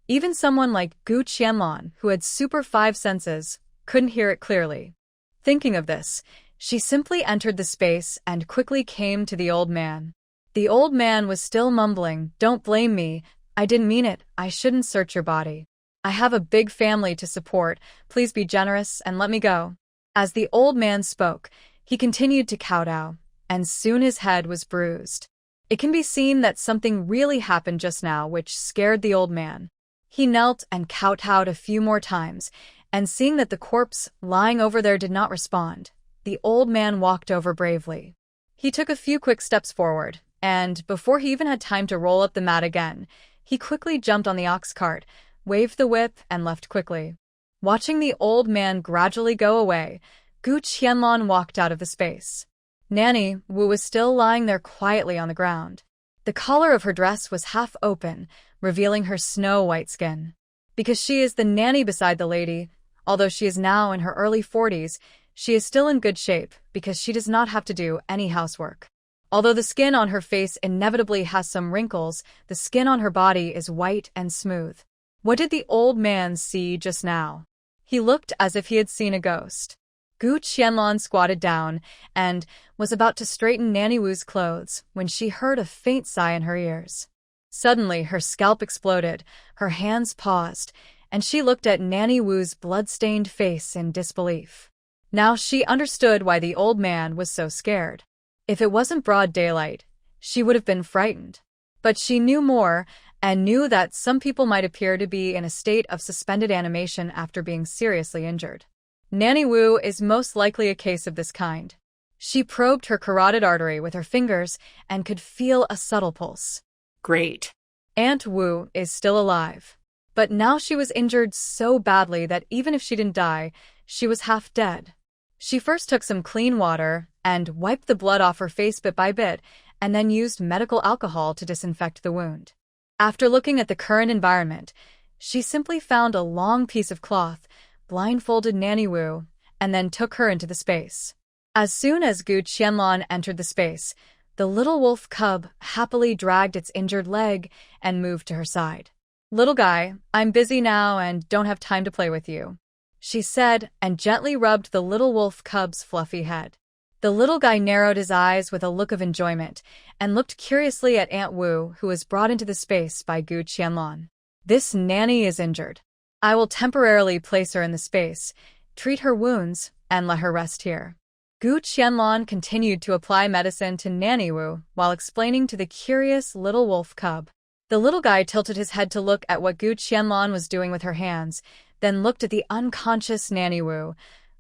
Even someone like Gu Qianlan, who had super 5 senses, couldn't hear it clearly. Thinking of this, she simply entered the space and quickly came to the old man. The old man was still mumbling, "Don't blame me. I didn't mean it. I shouldn't search your body. I have a big family to support. Please be generous and let me go." As the old man spoke, he continued to kowtow, and soon his head was bruised. It can be seen that something really happened just now which scared the old man. He knelt and kowtowed a few more times, and seeing that the corpse lying over there did not respond, the old man walked over bravely. He took a few quick steps forward, and before he even had time to roll up the mat again, he quickly jumped on the ox cart, waved the whip, and left quickly. Watching the old man gradually go away, Gu Qianlan walked out of the space. Nanny Wu was still lying there quietly on the ground. The collar of her dress was half open, revealing her snow-white skin. Because she is the nanny beside the lady, although she is now in her early 40s, she is still in good shape because she does not have to do any housework. Although the skin on her face inevitably has some wrinkles, the skin on her body is white and smooth. What did the old man see just now? He looked as if he had seen a ghost. Gu Qianlan squatted down and was about to straighten Nanny Wu's clothes when she heard a faint sigh in her ears. Suddenly, her scalp exploded, her hands paused, and she looked at Nanny Wu's blood-stained face in disbelief. Now she understood why the old man was so scared. If it wasn't broad daylight, she would have been frightened. But she knew more and knew that some people might appear to be in a state of suspended animation after being seriously injured. Nanny Wu is most likely a case of this kind. She probed her carotid artery with her fingers and could feel a subtle pulse. Great. Aunt Wu is still alive. But now she was injured so badly that even if she didn't die, she was half dead. She first took some clean water and wiped the blood off her face bit by bit, and then used medical alcohol to disinfect the wound. After looking at the current environment, she simply found a long piece of cloth, blindfolded Nanny Wu, and then took her into the space. As soon as Gu Qianlan entered the space, the little wolf cub happily dragged its injured leg and moved to her side. "Little guy, I'm busy now and don't have time to play with you," she said, and gently rubbed the little wolf cub's fluffy head. The little guy narrowed his eyes with a look of enjoyment and looked curiously at Aunt Wu, who was brought into the space by Gu Qianlan. "This nanny is injured. I will temporarily place her in the space, treat her wounds, and let her rest here." Gu Qianlan continued to apply medicine to Nanny Wu while explaining to the curious little wolf cub. The little guy tilted his head to look at what Gu Qianlan was doing with her hands, then looked at the unconscious Nanny Wu.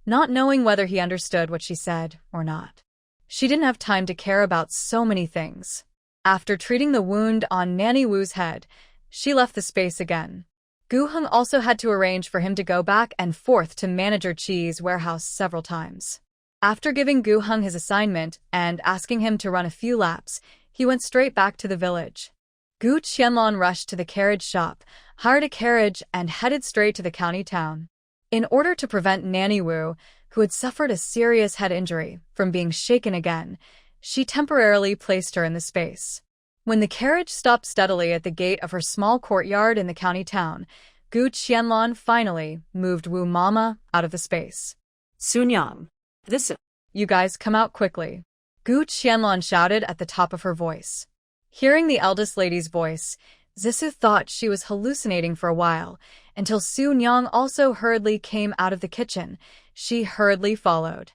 not knowing whether he understood what she said or not. She didn't have time to care about so many things. After treating the wound on Nanny Wu's head, she left the space again. Goo Hunzi also had to arrange for him to go back and forth to Manager Chi's warehouse several times. After giving Goo Hunzi his assignment and asking him to run a few laps, he went straight back to the village. Gu Qianlan rushed to the carriage shop, hired a carriage, and headed straight to the county town. In order to prevent Nanny Wu, who had suffered a serious head injury, from being shaken again, she temporarily placed her in the space. When the carriage stopped steadily at the gate of her small courtyard in the county town, Gu Qianlan finally moved Wu Mama out of the space. Sunyang, this is... You guys come out quickly, Gu Qianlan shouted at the top of her voice. Hearing the eldest lady's voice, Zisu thought she was hallucinating for a while, until Su Nyang also hurriedly came out of the kitchen. She hurriedly followed.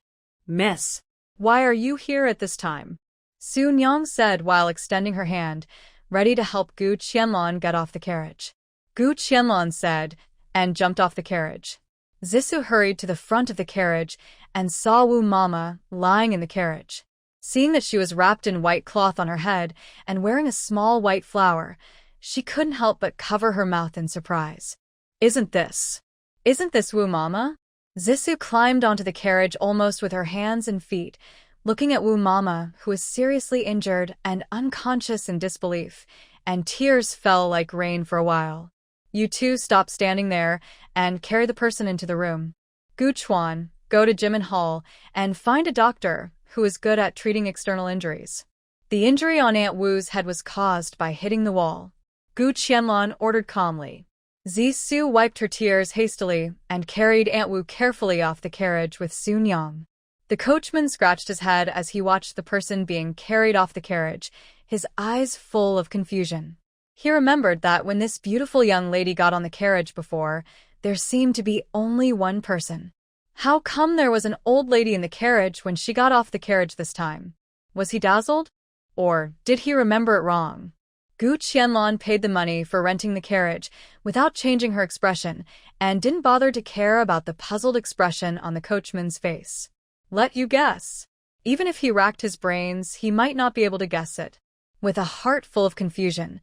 Miss, why are you here at this time? Su Nyang said while extending her hand, ready to help Gu Qianlan get off the carriage. Gu Qianlan said, and jumped off the carriage. Zisu hurried to the front of the carriage and saw Wu Mama lying in the carriage. Seeing that she was wrapped in white cloth on her head and wearing a small white flower, she couldn't help but cover her mouth in surprise. Isn't this Wu Mama? Zisu climbed onto the carriage almost with her hands and feet, looking at Wu Mama, who was seriously injured and unconscious in disbelief, and tears fell like rain for a while. You two stop standing there and carry the person into the room. Gu Chuan, go to Jimin Hall and find a doctor who is good at treating external injuries. The injury on Aunt Wu's head was caused by hitting the wall. Gu Qianlan ordered calmly. Zisu wiped her tears hastily and carried Aunt Wu carefully off the carriage with Su Nyang. The coachman scratched his head as he watched the person being carried off the carriage, his eyes full of confusion. He remembered that when this beautiful young lady got on the carriage before, there seemed to be only one person. How come there was an old lady in the carriage when she got off the carriage this time? Was he dazzled? Or did he remember it wrong? Gu Qianlan paid the money for renting the carriage without changing her expression and didn't bother to care about the puzzled expression on the coachman's face. Let you guess. Even if he racked his brains, he might not be able to guess it. With a heart full of confusion,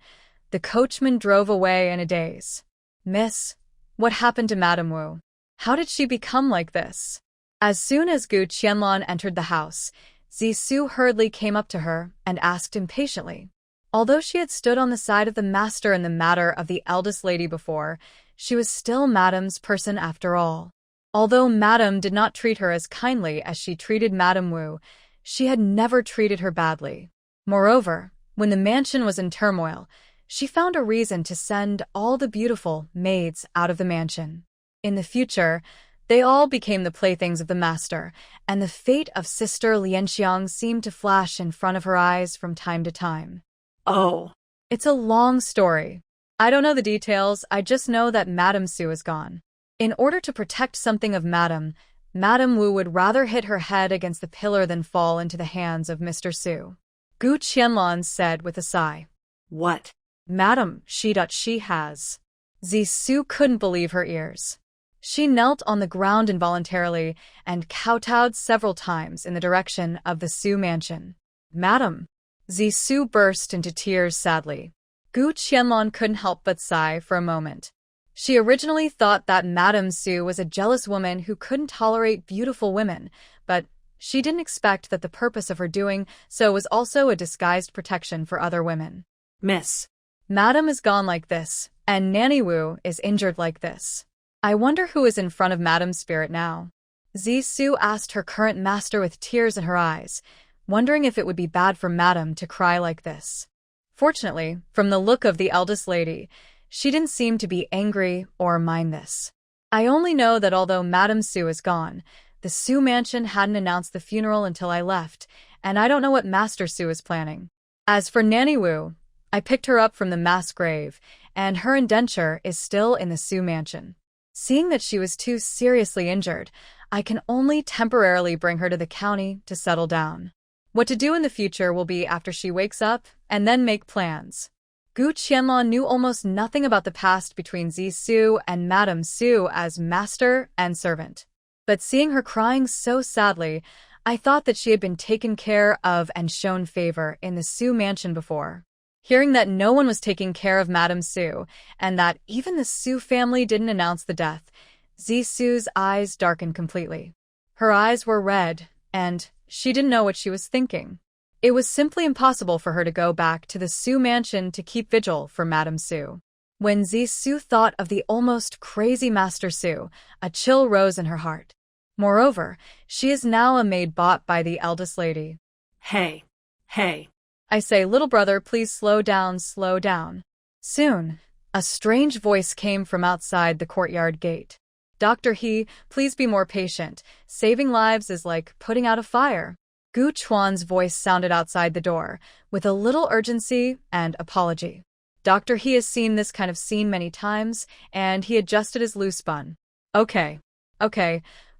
the coachman drove away in a daze. Miss, what happened to Madame Wu? How did she become like this? As soon as Gu Qianlan entered the house, Zisu hurriedly came up to her and asked impatiently. Although she had stood on the side of the master in the matter of the eldest lady before, she was still Madame's person after all. Although Madame did not treat her as kindly as she treated Madame Wu, she had never treated her badly. Moreover, when the mansion was in turmoil, she found a reason to send all the beautiful maids out of the mansion. In the future, they all became the playthings of the master, and the fate of Sister Lianxiang seemed to flash in front of her eyes from time to time. Oh. It's a long story. I don't know the details, I just know that Madame Su is gone. In order to protect something of Madame Wu would rather hit her head against the pillar than fall into the hands of Mr. Su. Gu Qianlan said with a sigh. What? Madame, she has. Zisu couldn't believe her ears. She knelt on the ground involuntarily and kowtowed several times in the direction of the Su mansion. Madame. Zisu burst into tears sadly. Gu Qianlan couldn't help but sigh for a moment. She originally thought that Madame Su was a jealous woman who couldn't tolerate beautiful women, but she didn't expect that the purpose of her doing so was also a disguised protection for other women. Miss. Madame is gone like this, and Nanny Wu is injured like this. I wonder who is in front of Madame's spirit now. Zisu asked her current master with tears in her eyes, wondering if it would be bad for Madame to cry like this. Fortunately, from the look of the eldest lady, she didn't seem to be angry or mind this. I only know that although Madame Su is gone, the Su mansion hadn't announced the funeral until I left, and I don't know what Master Su is planning. As for Nanny Wu, I picked her up from the mass grave, and her indenture is still in the Su mansion. Seeing that she was too seriously injured, I can only temporarily bring her to the county to settle down. What to do in the future will be after she wakes up, and then make plans. Gu Qianlan knew almost nothing about the past between Zisu and Madame Su as master and servant. But seeing her crying so sadly, I thought that she had been taken care of and shown favor in the Su mansion before. Hearing that no one was taking care of Madame Su, and that even the Su family didn't announce the death, Zisu's eyes darkened completely. Her eyes were red, and she didn't know what she was thinking. It was simply impossible for her to go back to the Su mansion to keep vigil for Madame Su. When Zisu thought of the almost crazy Master Su, a chill rose in her heart. Moreover, she is now a maid bought by the eldest lady. Hey. I say, little brother, please slow down, slow down. Soon, a strange voice came from outside the courtyard gate. Dr. He, please be more patient. Saving lives is like putting out a fire. Gu Qianlan's voice sounded outside the door, with a little urgency and apology. Dr. He has seen this kind of scene many times, and he adjusted his loose bun. Okay,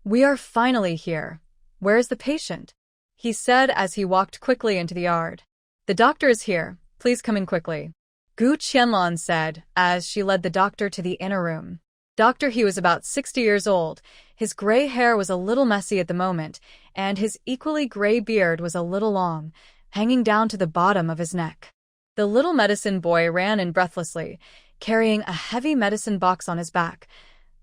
we are finally here. Where is the patient? He said as he walked quickly into the yard. The doctor is here. Please come in quickly. Gu Qianlan said as she led the doctor to the inner room. Dr. He was about 60 years old. His gray hair was a little messy at the moment, and his equally gray beard was a little long, hanging down to the bottom of his neck. The little medicine boy ran in breathlessly, carrying a heavy medicine box on his back.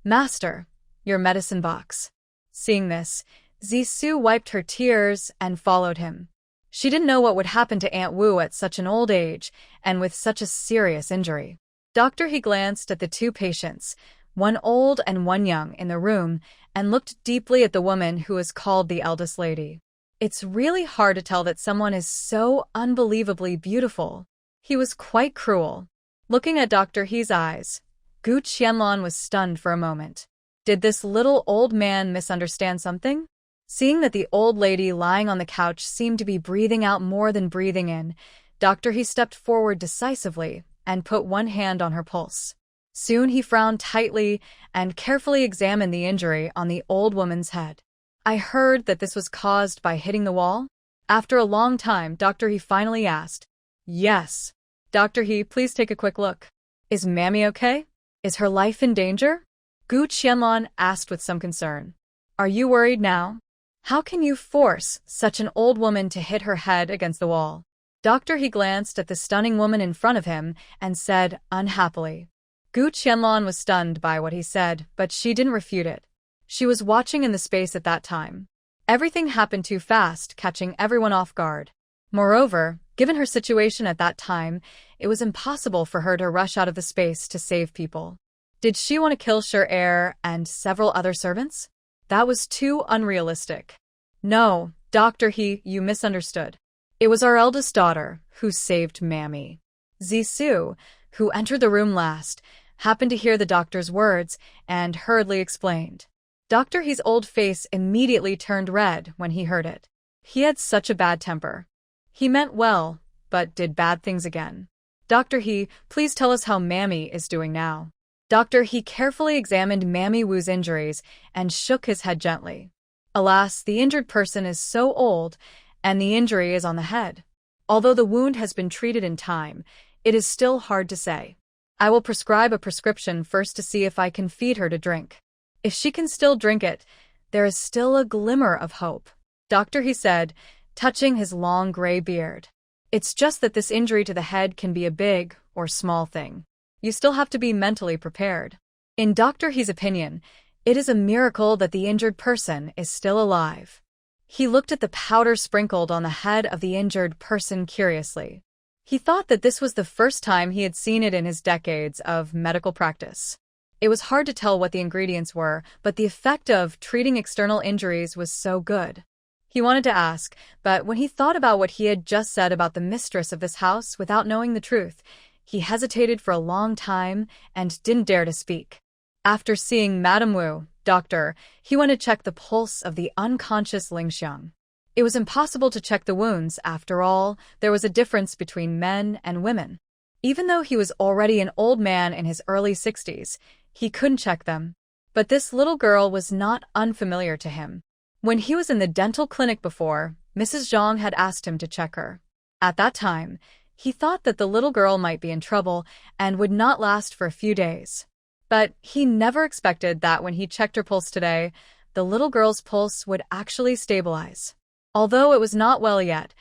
Master, your medicine box. Seeing this, Zisu wiped her tears and followed him. She didn't know what would happen to Aunt Wu at such an old age and with such a serious injury. Dr. He glanced at the two patients, one old and one young, in the room, and looked deeply at the woman who was called the eldest lady. It's really hard to tell that someone is so unbelievably beautiful. He was quite cruel. Looking at Dr. He's eyes, Gu Qianlan was stunned for a moment. Did this little old man misunderstand something? Seeing that the old lady lying on the couch seemed to be breathing out more than breathing in, Dr. He stepped forward decisively and put one hand on her pulse. Soon he frowned tightly and carefully examined the injury on the old woman's head. I heard that this was caused by hitting the wall? After a long time, Dr. He finally asked. Yes. Dr. He, please take a quick look. Is Mammy okay? Is her life in danger? Gu Qianlan asked with some concern. Are you worried now? How can you force such an old woman to hit her head against the wall? Dr. He glanced at the stunning woman in front of him and said unhappily. Gu Qianlan was stunned by what he said, but she didn't refute it. She was watching in the space at that time. Everything happened too fast, catching everyone off guard. Moreover, given her situation at that time, it was impossible for her to rush out of the space to save people. Did she want to kill Shi Er and several other servants? That was too unrealistic. No, Dr. He, you misunderstood. It was our eldest daughter who saved Mammy. Zisu, who entered the room last, happened to hear the doctor's words and hurriedly explained. Dr. He's old face immediately turned red when he heard it. He had such a bad temper. He meant well, but did bad things again. Dr. He, please tell us how Mammy is doing now. Dr. He carefully examined Mammy Wu's injuries and shook his head gently. Alas, the injured person is so old, and the injury is on the head. Although the wound has been treated in time, it is still hard to say. I will prescribe a prescription first to see if I can feed her to drink. If she can still drink it, there is still a glimmer of hope. Doctor, he said, touching his long gray beard. It's just that this injury to the head can be a big or small thing. You still have to be mentally prepared. In Dr. He's opinion, it is a miracle that the injured person is still alive. He looked at the powder sprinkled on the head of the injured person curiously. He thought that this was the first time he had seen it in his decades of medical practice. It was hard to tell what the ingredients were, but the effect of treating external injuries was so good. He wanted to ask, but when he thought about what he had just said about the mistress of this house without knowing the truth, he hesitated for a long time and didn't dare to speak. After seeing Madame Wu, doctor, he went to check the pulse of the unconscious Lingxiang. It was impossible to check the wounds. After all, there was a difference between men and women. Even though he was already an old man in his early 60s, he couldn't check them. But this little girl was not unfamiliar to him. When he was in the dental clinic before, Mrs. Zhang had asked him to check her. At that time, he thought that the little girl might be in trouble and would not last for a few days. But he never expected that when he checked her pulse today, the little girl's pulse would actually stabilize. Although it was not well yet,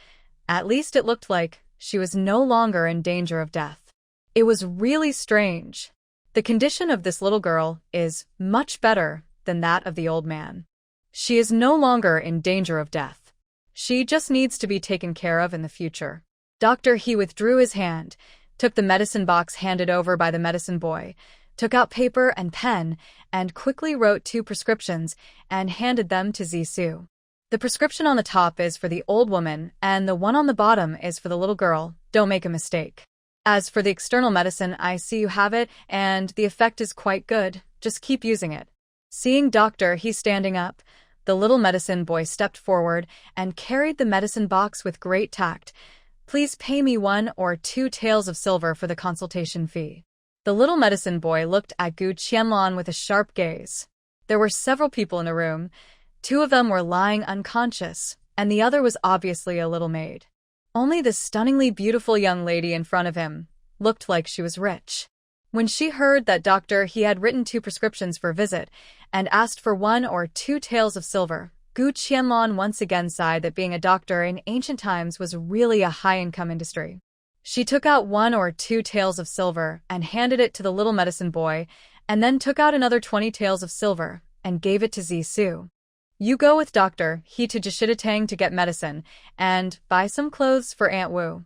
at least it looked like she was no longer in danger of death. It was really strange. The condition of this little girl is much better than that of the old man. She is no longer in danger of death. She just needs to be taken care of in the future. He withdrew his hand, took the medicine box handed over by the medicine boy, took out paper and pen, and quickly wrote 2 prescriptions and handed them to Zissou. The prescription on the top is for the old woman, and the one on the bottom is for the little girl. Don't make a mistake. As for the external medicine, I see you have it, and the effect is quite good. Just keep using it. Seeing Dr. He standing up, the little medicine boy stepped forward and carried the medicine box with great tact. Please pay me 1 or 2 taels of silver for the consultation fee. The little medicine boy looked at Gu Qianlan with a sharp gaze. There were several people in the room. 2 of them were lying unconscious, and the other was obviously a little maid. Only the stunningly beautiful young lady in front of him looked like she was rich. When she heard that He had written 2 prescriptions for a visit and asked for 1 or 2 taels of silver, Gu Qianlan once again sighed that being a doctor in ancient times was really a high-income industry. She took out 1 or 2 taels of silver and handed it to the little medicine boy, and then took out another 20 taels of silver and gave it to Zissou. You go with He to Jishidatang to get medicine, and buy some clothes for Aunt Wu.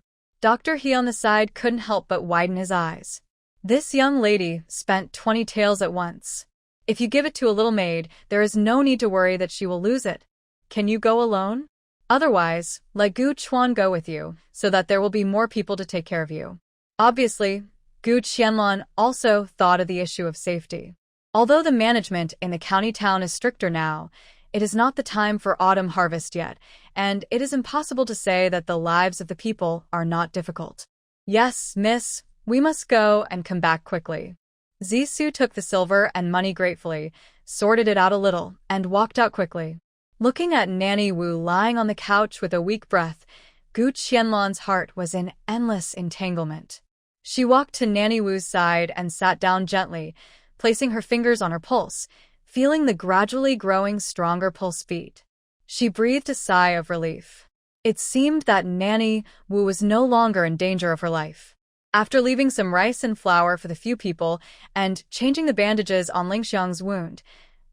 He on the side couldn't help but widen his eyes. This young lady spent 20 taels at once. If you give it to a little maid, there is no need to worry that she will lose it. Can you go alone? Otherwise, let Gu Chuan go with you, so that there will be more people to take care of you. Obviously, Gu Qianlan also thought of the issue of safety. Although the management in the county town is stricter now, it is not the time for autumn harvest yet, and it is impossible to say that the lives of the people are not difficult. Yes, miss, we must go and come back quickly. Zissou took the silver and money gratefully, sorted it out a little, and walked out quickly. Looking at Nanny Wu lying on the couch with a weak breath, Gu Qianlan's heart was in endless entanglement. She walked to Nanny Wu's side and sat down gently, placing her fingers on her pulse, feeling the gradually growing stronger pulse beat. She breathed a sigh of relief. It seemed that Nanny Wu was no longer in danger of her life. After leaving some rice and flour for the few people and changing the bandages on Lingxiang's wound,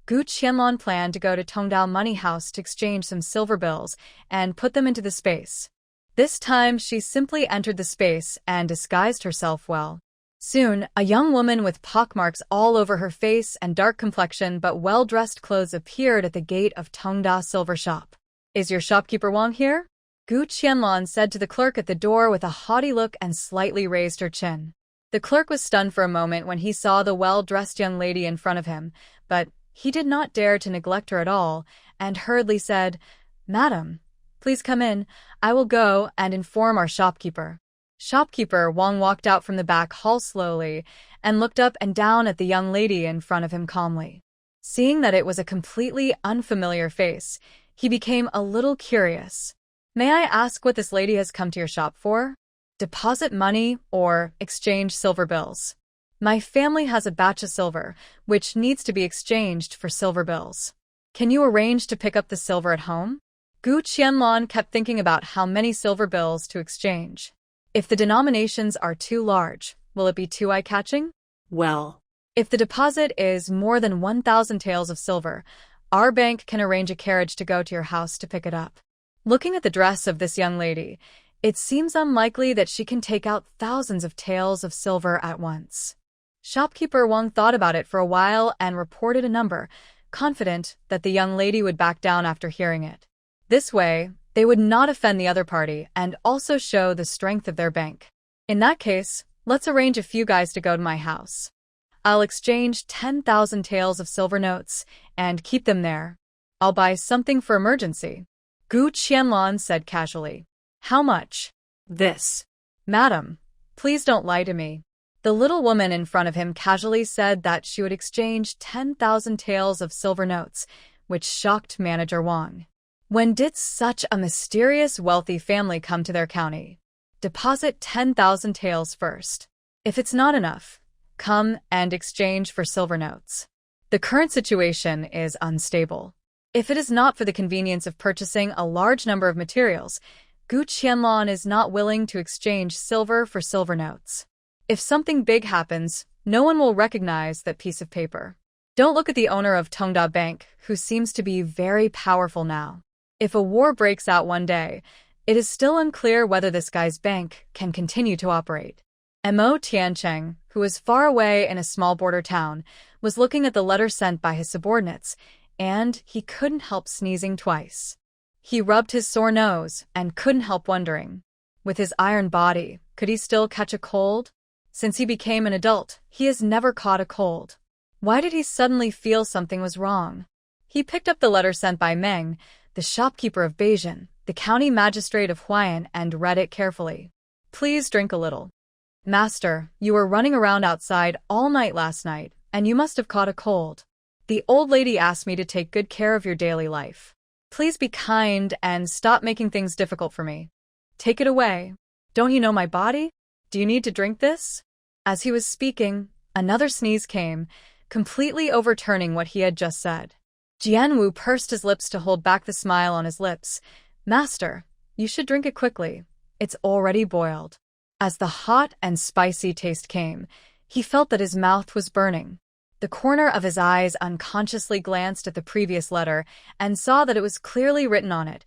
Gu Qianlan planned to go to Tongdao Money House to exchange some silver bills and put them into the space. This time, she simply entered the space and disguised herself well. Soon, a young woman with pockmarks all over her face and dark complexion but well-dressed clothes appeared at the gate of Tongda Silver Shop. Is your shopkeeper Wang here? Gu Qianlan said to the clerk at the door with a haughty look and slightly raised her chin. The clerk was stunned for a moment when he saw the well-dressed young lady in front of him, but he did not dare to neglect her at all, and hurriedly said, Madam, please come in. I will go and inform our shopkeeper. Shopkeeper Wang walked out from the back hall slowly and looked up and down at the young lady in front of him calmly. Seeing that it was a completely unfamiliar face, he became a little curious. May I ask what this lady has come to your shop for? Deposit money or exchange silver bills? My family has a batch of silver, which needs to be exchanged for silver bills. Can you arrange to pick up the silver at home? Gu Qianlan kept thinking about how many silver bills to exchange. If the denominations are too large, will it be too eye-catching? Well, if the deposit is more than 1,000 taels of silver, our bank can arrange a carriage to go to your house to pick it up. Looking at the dress of this young lady, it seems unlikely that she can take out thousands of taels of silver at once. Shopkeeper Wang thought about it for a while and reported a number, confident that the young lady would back down after hearing it. This way, they would not offend the other party and also show the strength of their bank. In that case, let's arrange a few guys to go to my house. I'll exchange 10,000 taels of silver notes and keep them there. I'll buy something for emergency. Gu Qianlan said casually. How much? This. Madam, please don't lie to me. The little woman in front of him casually said that she would exchange 10,000 taels of silver notes, which shocked Manager Wang. When did such a mysterious wealthy family come to their county? Deposit 10,000 taels first. If it's not enough, come and exchange for silver notes. The current situation is unstable. If it is not for the convenience of purchasing a large number of materials, Gu Qianlan is not willing to exchange silver for silver notes. If something big happens, no one will recognize that piece of paper. Don't look at the owner of Tongda Bank, who seems to be very powerful now. If a war breaks out one day, it is still unclear whether this guy's bank can continue to operate. Mo Tiancheng, who was far away in a small border town, was looking at the letter sent by his subordinates, and he couldn't help sneezing twice. He rubbed his sore nose and couldn't help wondering. With his iron body, could he still catch a cold? Since he became an adult, he has never caught a cold. Why did he suddenly feel something was wrong? He picked up the letter sent by Meng, the shopkeeper of Beijing, the county magistrate of Huayan, and read it carefully. Please drink a little. Master, you were running around outside all night last night, and you must have caught a cold. The old lady asked me to take good care of your daily life. Please be kind and stop making things difficult for me. Take it away. Don't you know my body? Do you need to drink this? As he was speaking, another sneeze came, completely overturning what he had just said. Jianwu pursed his lips to hold back the smile on his lips. Master, you should drink it quickly. It's already boiled. As the hot and spicy taste came, he felt that his mouth was burning. The corner of his eyes unconsciously glanced at the previous letter and saw that it was clearly written on it.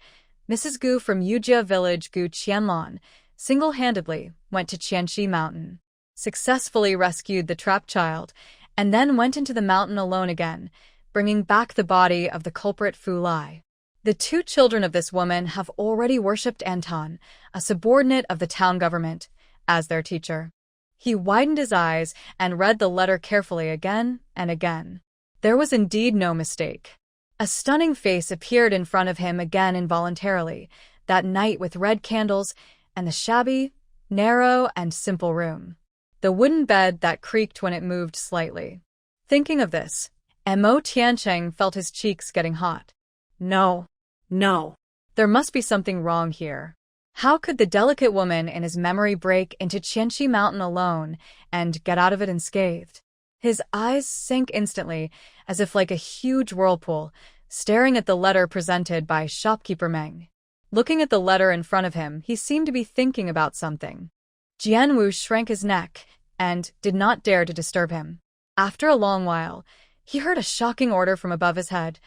Mrs. Gu from Yujia village Gu Qianlan single-handedly went to Qianxi Mountain, successfully rescued the trapped child, and then went into the mountain alone again, bringing back the body of the culprit Fu Lai. The two children of this woman have already worshipped Anton, a subordinate of the town government, as their teacher. He widened his eyes and read the letter carefully again and again. There was indeed no mistake. A stunning face appeared in front of him again involuntarily, that night with red candles and the shabby, narrow, and simple room. The wooden bed that creaked when it moved slightly. Thinking of this, Mo Tiancheng felt his cheeks getting hot. No. There must be something wrong here. How could the delicate woman in his memory break into Qianxi Mountain alone and get out of it unscathed? His eyes sank instantly, as if like a huge whirlpool, staring at the letter presented by shopkeeper Meng. Looking at the letter in front of him, he seemed to be thinking about something. Jianwu shrank his neck and did not dare to disturb him. After a long while, he heard a shocking order from above his head.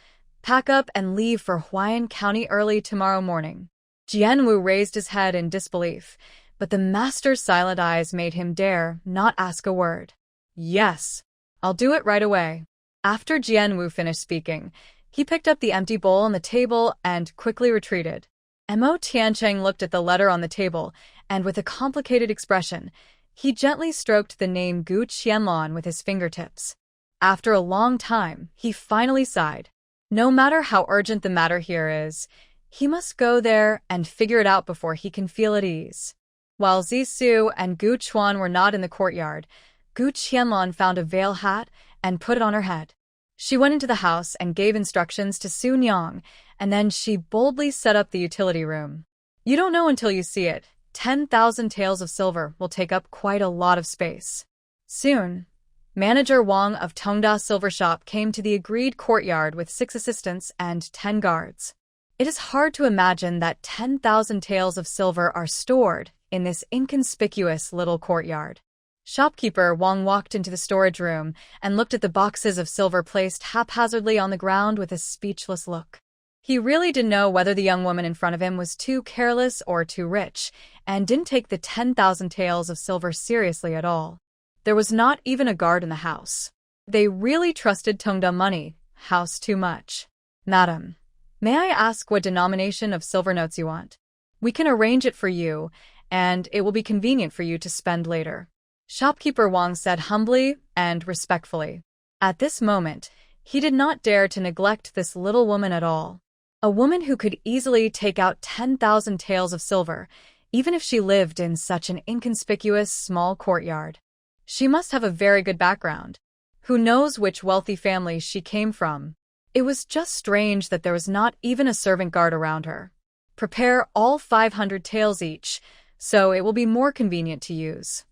Pack up and leave for Huayan County early tomorrow morning. Jianwu raised his head in disbelief, but the master's silent eyes made him dare not ask a word. Yes, I'll do it right away. After Jianwu finished speaking, he picked up the empty bowl on the table and quickly retreated. Mo Tiancheng looked at the letter on the table, and with a complicated expression, he gently stroked the name Gu Qianlan with his fingertips. After a long time, he finally sighed. No matter how urgent the matter here is, he must go there and figure it out before he can feel at ease. While Zisu and Gu Chuan were not in the courtyard, Gu Qianlan found a veil hat and put it on her head. She went into the house and gave instructions to Su Nyang, and then she boldly set up the utility room. You don't know until you see it. 10,000 taels of silver will take up quite a lot of space. Soon, Manager Wang of Tongda Silver Shop came to the agreed courtyard with 6 assistants and 10 guards. It is hard to imagine that 10,000 taels of silver are stored in this inconspicuous little courtyard. Shopkeeper Wang walked into the storage room and looked at the boxes of silver placed haphazardly on the ground with a speechless look. He really didn't know whether the young woman in front of him was too careless or too rich, and didn't take the 10,000 taels of silver seriously at all. There was not even a guard in the house. They really trusted Tongda Money House too much. Madam, may I ask what denomination of silver notes you want? We can arrange it for you, and it will be convenient for you to spend later. Shopkeeper Wang said humbly and respectfully. At this moment, he did not dare to neglect this little woman at all. A woman who could easily take out 10,000 taels of silver, even if she lived in such an inconspicuous small courtyard. She must have a very good background. Who knows which wealthy family she came from? It was just strange that there was not even a servant guard around her. Prepare all 500 taels each, so it will be more convenient to use.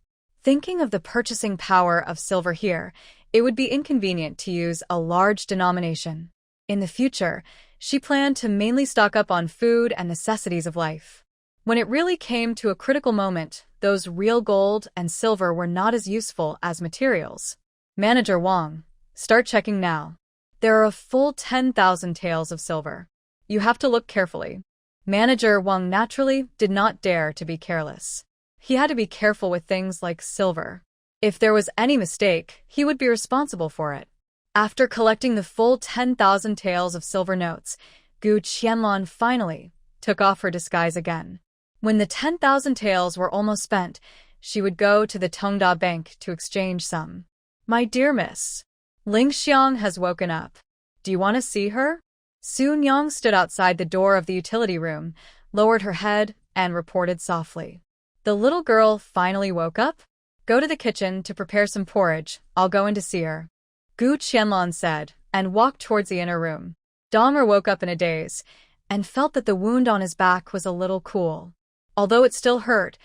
Thinking of the purchasing power of silver here, it would be inconvenient to use a large denomination. In the future, She planned to mainly stock up on food and necessities of life. When it really came to a critical moment, those real gold and silver were not as useful as materials. Manager Wang, start checking now. There are a full 10,000 taels of silver. You have to look carefully. Manager Wang naturally did not dare to be careless. He had to be careful with things like silver. If there was any mistake, he would be responsible for it. After collecting the full 10,000 taels of silver notes, Gu Qianlan finally took off her disguise again. When the 10,000 taels were almost spent, she would go to the Tongda Bank to exchange some. My dear miss, Ling Xiang has woken up. Do you want to see her? Sun Yang stood outside the door of the utility room, lowered her head, and reported softly. The little girl finally woke up? Go to the kitchen to prepare some porridge. I'll go in to see her. Gu Qianlan said, and walked towards the inner room. Donger woke up in a daze, and felt that the wound on his back was a little cool. Although it still hurt,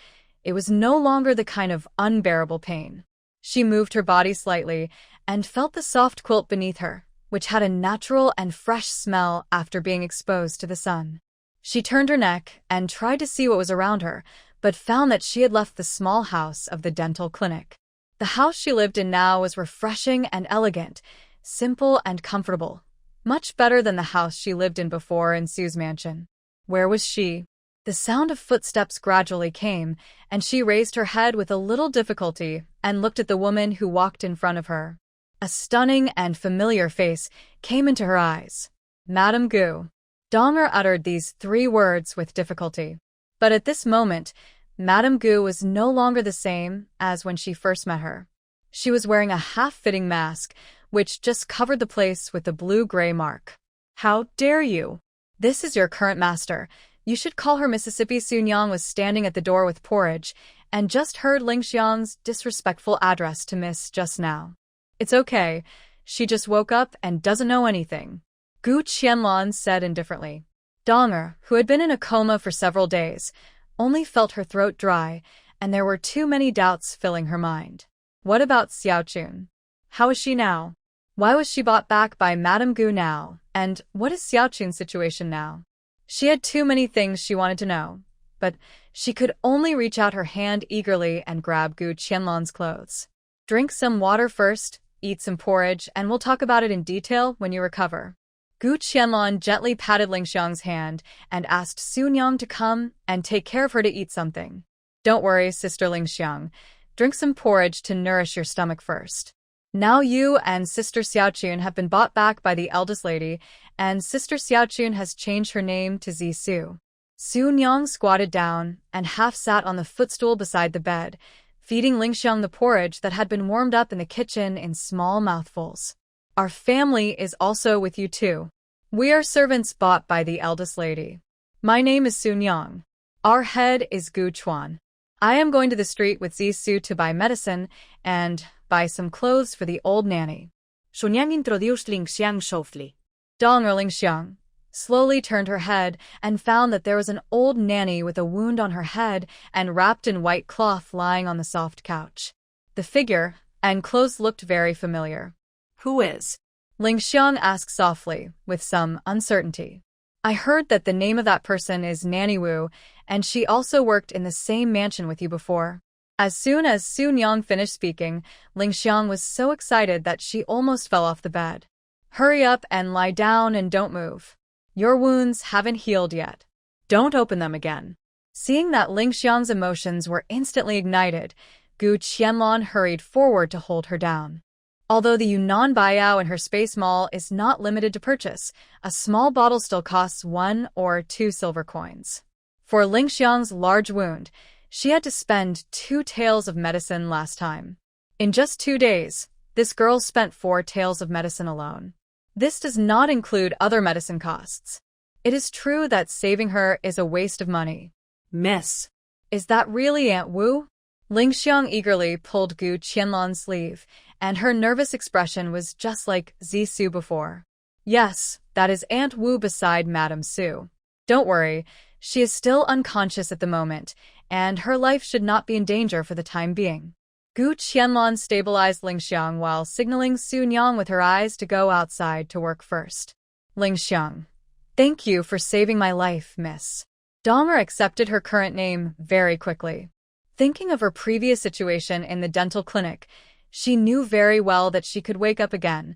it was no longer the kind of unbearable pain. She moved her body slightly, and felt the soft quilt beneath her, which had a natural and fresh smell after being exposed to the sun. She turned her neck and tried to see what was around her, but found that she had left the small house of the dental clinic. The house she lived in now was refreshing and elegant, simple and comfortable, much better than the house she lived in before in Sue's mansion. Where was she? The sound of footsteps gradually came, and she raised her head with a little difficulty and looked at the woman who walked in front of her. A stunning and familiar face came into her eyes. Madame Gu. Donger uttered these 3 words with difficulty. But at this moment, Madame Gu was no longer the same as when she first met her. She was wearing a half-fitting mask, which just covered the place with a blue-gray mark. How dare you? This is your current master. You should call her Mississippi. Sun Yang was standing at the door with porridge, and just heard Ling Xiang's disrespectful address to Miss just now. It's okay. She just woke up and doesn't know anything. Gu Qianlan said indifferently. Donger, who had been in a coma for several days, only felt her throat dry, and there were too many doubts filling her mind. What about Xiaochun? How is she now? Why was she bought back by Madame Gu now? And what is Xiaochun's situation now? She had too many things she wanted to know, but she could only reach out her hand eagerly and grab Gu Qianlan's clothes. Drink some water first, eat some porridge, and we'll talk about it in detail when you recover. Gu Qianlan gently patted Ling Xiang's hand and asked Sun Yang to come and take care of her to eat something. Don't worry, Sister Ling Xiang. Drink some porridge to nourish your stomach first. Now you and Sister Xiaochun have been bought back by the eldest lady, and Sister Xiaochun has changed her name to Zisu. Sun Yang squatted down and half sat on the footstool beside the bed, feeding Ling Xiang the porridge that had been warmed up in the kitchen in small mouthfuls. Our family is also with you too. We are servants bought by the eldest lady. My name is Sun Yang. Our head is Gu Chuan. I am going to the street with Zisu to buy medicine and buy some clothes for the old nanny. Sun Yang introduced Ling Xiang softly. Donger Ling Xiang slowly turned her head and found that there was an old nanny with a wound on her head and wrapped in white cloth lying on the soft couch. The figure and clothes looked very familiar. Who is? Ling Xiang asked softly, with some uncertainty. I heard that the name of that person is Nanny Wu, and she also worked in the same mansion with you before. As soon as Sun Yang finished speaking, Ling Xiang was so excited that she almost fell off the bed. Hurry up and lie down and don't move. Your wounds haven't healed yet. Don't open them again. Seeing that Ling Xiang's emotions were instantly ignited, Gu Qianlan hurried forward to hold her down. Although the Yunnan Baiyao in her space mall is not limited to purchase, a small bottle still costs 1 or 2 silver coins. For Ling Xiang's large wound, she had to spend 2 taels of medicine last time. In just 2 days, this girl spent 4 taels of medicine alone. This does not include other medicine costs. It is true that saving her is a waste of money. Miss. Is that really Aunt Wu? Ling Xiang eagerly pulled Gu Qianlan's sleeve, and her nervous expression was just like Zisu before. Yes, that is Aunt Wu beside Madame Su. Don't worry, she is still unconscious at the moment, and her life should not be in danger for the time being. Gu Qianlan stabilized Ling Xiang while signaling Sun Yang with her eyes to go outside to work first. Ling Xiang, Thank you for saving my life, miss. Dahmer accepted her current name very quickly. Thinking of her previous situation in the dental clinic, she knew very well that she could wake up again,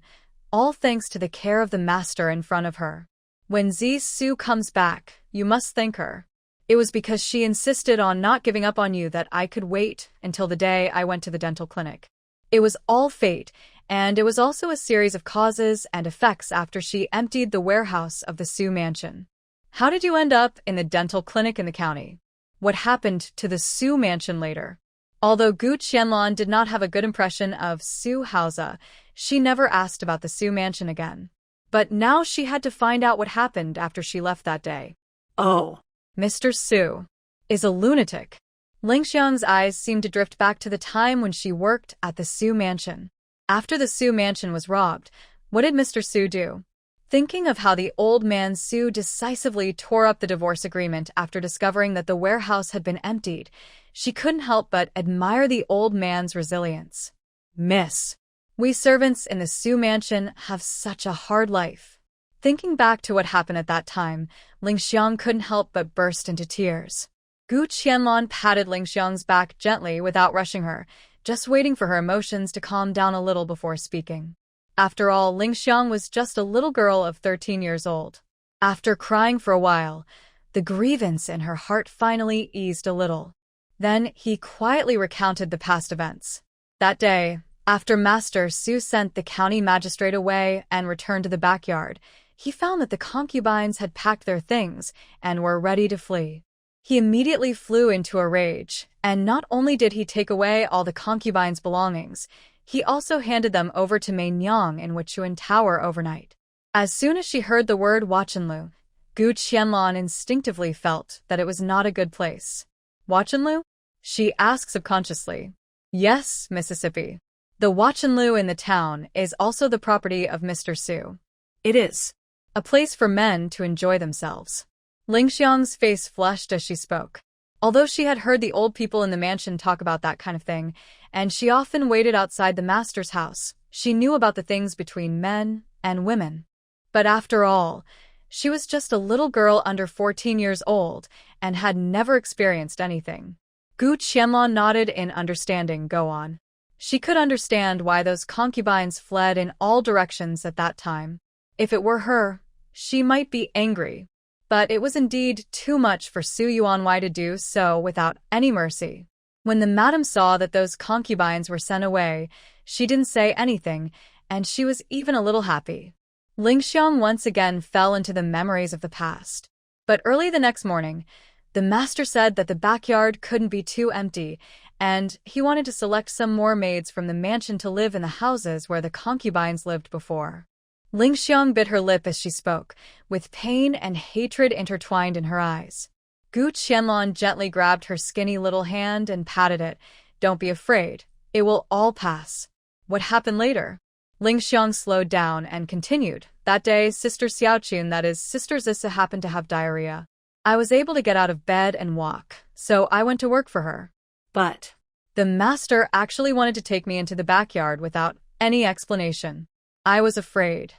all thanks to the care of the master in front of her. When Zisu comes back, you must thank her. It was because she insisted on not giving up on you that I could wait until the day I went to the dental clinic. It was all fate, and it was also a series of causes and effects after she emptied the warehouse of the Su mansion. How did you end up in the dental clinic in the county? What happened to the Su mansion later? Although Gu Qianlan did not have a good impression of Su Haoze, she never asked about the Su mansion again. But now she had to find out what happened after she left that day. Oh. Mr. Su is a lunatic. Lingxiang's eyes seemed to drift back to the time when she worked at the Su mansion. After the Su mansion was robbed, what did Mr. Su do? Thinking of how the old man Su decisively tore up the divorce agreement after discovering that the warehouse had been emptied, she couldn't help but admire the old man's resilience. Miss, we servants in the Su mansion have such a hard life. Thinking back to what happened at that time, Lingxiang couldn't help but burst into tears. Gu Qianlan patted Lingxiang's back gently without rushing her, just waiting for her emotions to calm down a little before speaking. After all, Lingxiang was just a little girl of 13 years old. After crying for a while, the grievance in her heart finally eased a little. Then he quietly recounted the past events. That day, after Master Su sent the county magistrate away and returned to the backyard, he found that the concubines had packed their things and were ready to flee. He immediately flew into a rage, and not only did he take away all the concubines' belongings, he also handed them over to Mainyang in Wichuan Tower overnight. As soon as she heard the word Wachanlu, Gu Qianlan instinctively felt that it was not a good place. Wachanlu? She asked subconsciously. Yes, Mississippi. The Wachanlu in the town is also the property of Mr. Su. It is. A place for men to enjoy themselves. Lingxiang's face flushed as she spoke. Although she had heard the old people in the mansion talk about that kind of thing, and she often waited outside the master's house, she knew about the things between men and women. But after all, she was just a little girl under 14 years old and had never experienced anything. Gu Qianlan nodded in understanding. Go on. She could understand why those concubines fled in all directions at that time. If it were her, she might be angry. But it was indeed too much for Su Yuanwei to do so without any mercy. When the madam saw that those concubines were sent away, she didn't say anything, and she was even a little happy. Lingxiang once again fell into the memories of the past. But early the next morning, the master said that the backyard couldn't be too empty, and he wanted to select some more maids from the mansion to live in the houses where the concubines lived before. Lingxiang bit her lip as she spoke, with pain and hatred intertwined in her eyes. Gu Qianlan gently grabbed her skinny little hand and patted it. Don't be afraid. It will all pass. What happened later? Lingxiang slowed down and continued. That day, Sister Xiaoqun, that is, Sister Zissa, happened to have diarrhea. I was able to get out of bed and walk, so I went to work for her. But the master actually wanted to take me into the backyard without any explanation. I was afraid.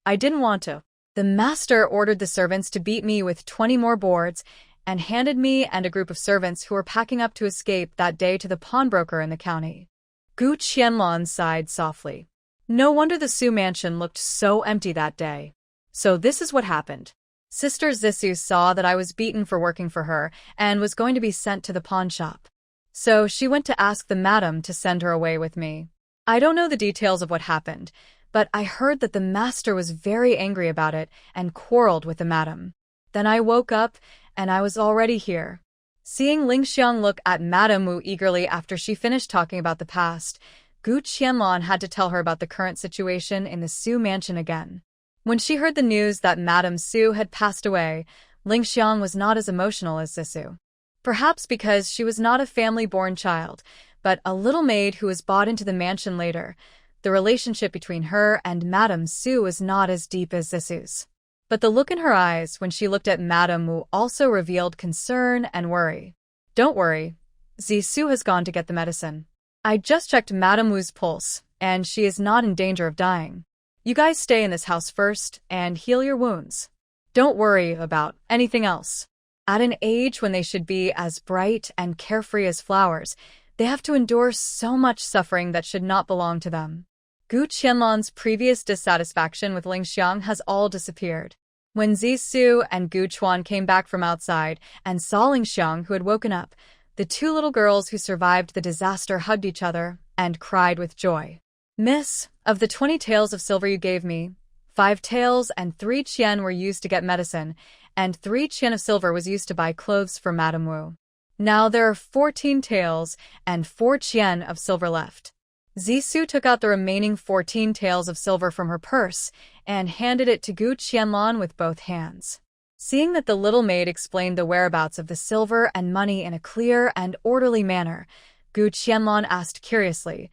I didn't want to. The master ordered the servants to beat me with 20 more boards and handed me and a group of servants who were packing up to escape that day to the pawnbroker in the county. Gu Qianlan sighed softly. No wonder the Su mansion looked so empty that day. So this is what happened. Sister Zissou saw that I was beaten for working for her and was going to be sent to the pawn shop. So she went to ask the madam to send her away with me. I don't know the details of what happened, but I heard that the master was very angry about it and quarreled with the madam. Then I woke up, and I was already here. Seeing Lingxiang look at Madame Wu eagerly after she finished talking about the past, Gu Qianlan had to tell her about the current situation in the Su mansion again. When she heard the news that Madame Su had passed away, Lingxiang was not as emotional as Zissou. Perhaps because she was not a family-born child, but a little maid who was bought into the mansion later. The relationship between her and Madame Su was not as deep as Zissou's. But the look in her eyes when she looked at Madame Wu also revealed concern and worry. Don't worry, Zissou has gone to get the medicine. I just checked Madame Wu's pulse, and she is not in danger of dying. You guys stay in this house first and heal your wounds. Don't worry about anything else. At an age when they should be as bright and carefree as flowers, they have to endure so much suffering that should not belong to them. Gu Qianlan's previous dissatisfaction with Ling Xiang has all disappeared. When Zisu and Gu Chuan came back from outside and saw Ling Xiang, who had woken up, the two little girls who survived the disaster hugged each other and cried with joy. Miss, of the 20 taels of silver you gave me, 5 taels and 3 qian were used to get medicine, and 3 qian of silver was used to buy clothes for Madame Wu. Now there are 14 taels and 4 qian of silver left. Zisu took out the remaining 14 taels of silver from her purse and handed it to Gu Qianlan with both hands. Seeing that the little maid explained the whereabouts of the silver and money in a clear and orderly manner, Gu Qianlan asked curiously,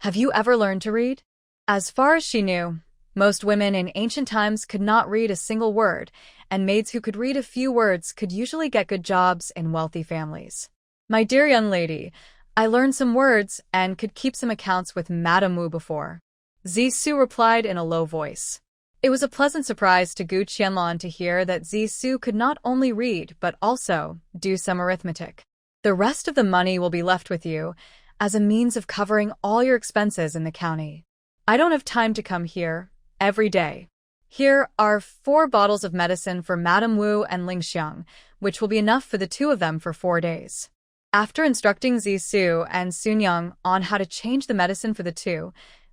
"Have you ever learned to read?" As far as she knew, most women in ancient times could not read a single word, and maids who could read a few words could usually get good jobs in wealthy families. "My dear young lady, I learned some words and could keep some accounts with Madame Wu before," Zisu replied in a low voice. It was a pleasant surprise to Gu Qianlan to hear that Zisu could not only read but also do some arithmetic. "The rest of the money will be left with you as a means of covering all your expenses in the county. I don't have time to come here every day. Here are 4 bottles of medicine for Madame Wu and Ling Xiang, which will be enough for the 2 of them for 4 days." After instructing Zisu and Sunyang on how to change the medicine for the 2,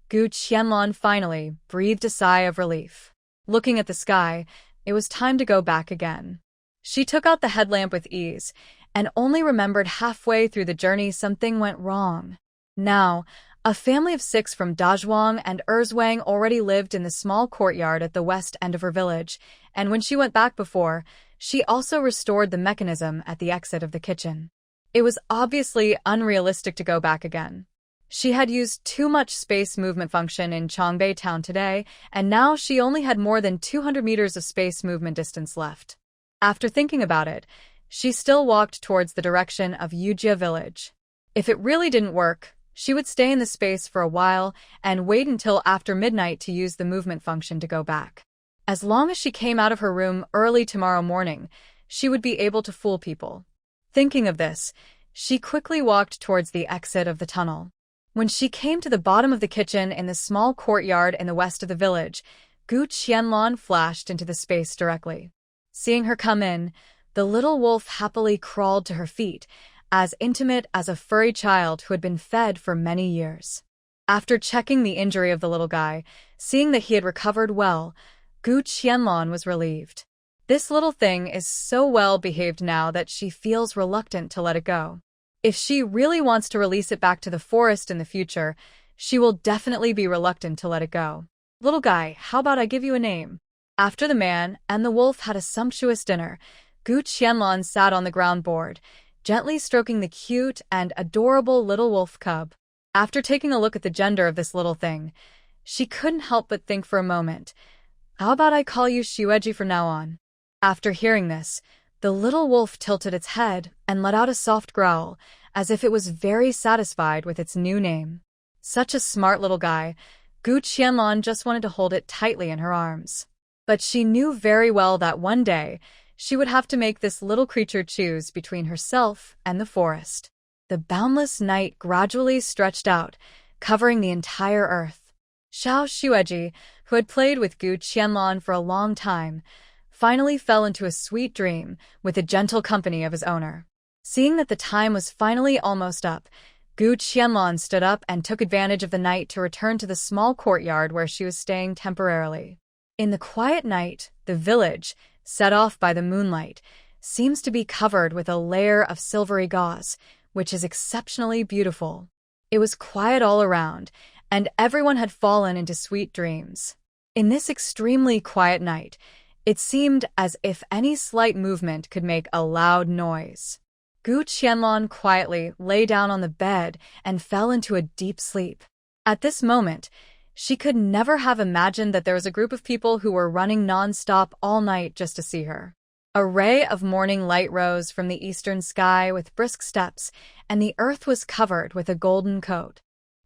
Gu Qianlan finally breathed a sigh of relief. Looking at the sky, it was time to go back again. She took out the headlamp with ease, and only remembered halfway through the journey something went wrong. Now, a family of 6 from Dazhuang and Erzwang already lived in the small courtyard at the west end of her village, and when she went back before, she also restored the mechanism at the exit of the kitchen. It was obviously unrealistic to go back again. She had used too much space movement function in Chongbei town today, and now she only had more than 200 meters of space movement distance left. After thinking about it, she still walked towards the direction of Yujia village. If it really didn't work, she would stay in the space for a while and wait until after midnight to use the movement function to go back. As long as she came out of her room early tomorrow morning, she would be able to fool people. Thinking of this, she quickly walked towards the exit of the tunnel. When she came to the bottom of the kitchen in the small courtyard in the west of the village, Gu Qianlan flashed into the space directly. Seeing her come in, the little wolf happily crawled to her feet, as intimate as a furry child who had been fed for many years. After checking the injury of the little guy, seeing that he had recovered well, Gu Qianlan was relieved. This little thing is so well behaved now that she feels reluctant to let it go. If she really wants to release it back to the forest in the future, she will definitely be reluctant to let it go. "Little guy, how about I give you a name?" After the man and the wolf had a sumptuous dinner, Gu Qianlan sat on the ground board, gently stroking the cute and adorable little wolf cub. After taking a look at the gender of this little thing, she couldn't help but think for a moment, "How about I call you Xueji from now on?" After hearing this, the little wolf tilted its head and let out a soft growl, as if it was very satisfied with its new name. Such a smart little guy, Gu Qianlan just wanted to hold it tightly in her arms. But she knew very well that one day, she would have to make this little creature choose between herself and the forest. The boundless night gradually stretched out, covering the entire earth. Xiao Xueji, who had played with Gu Qianlan for a long time, finally fell into a sweet dream with the gentle company of his owner. Seeing that the time was finally almost up, Gu Qianlan stood up and took advantage of the night to return to the small courtyard where she was staying temporarily. In the quiet night, the village, set off by the moonlight, seems to be covered with a layer of silvery gauze, which is exceptionally beautiful. It was quiet all around, and everyone had fallen into sweet dreams. In this extremely quiet night, it seemed as if any slight movement could make a loud noise. Gu Qianlan quietly lay down on the bed and fell into a deep sleep. At this moment, she could never have imagined that there was a group of people who were running non-stop all night just to see her. A ray of morning light rose from the eastern sky with brisk steps, and the earth was covered with a golden coat.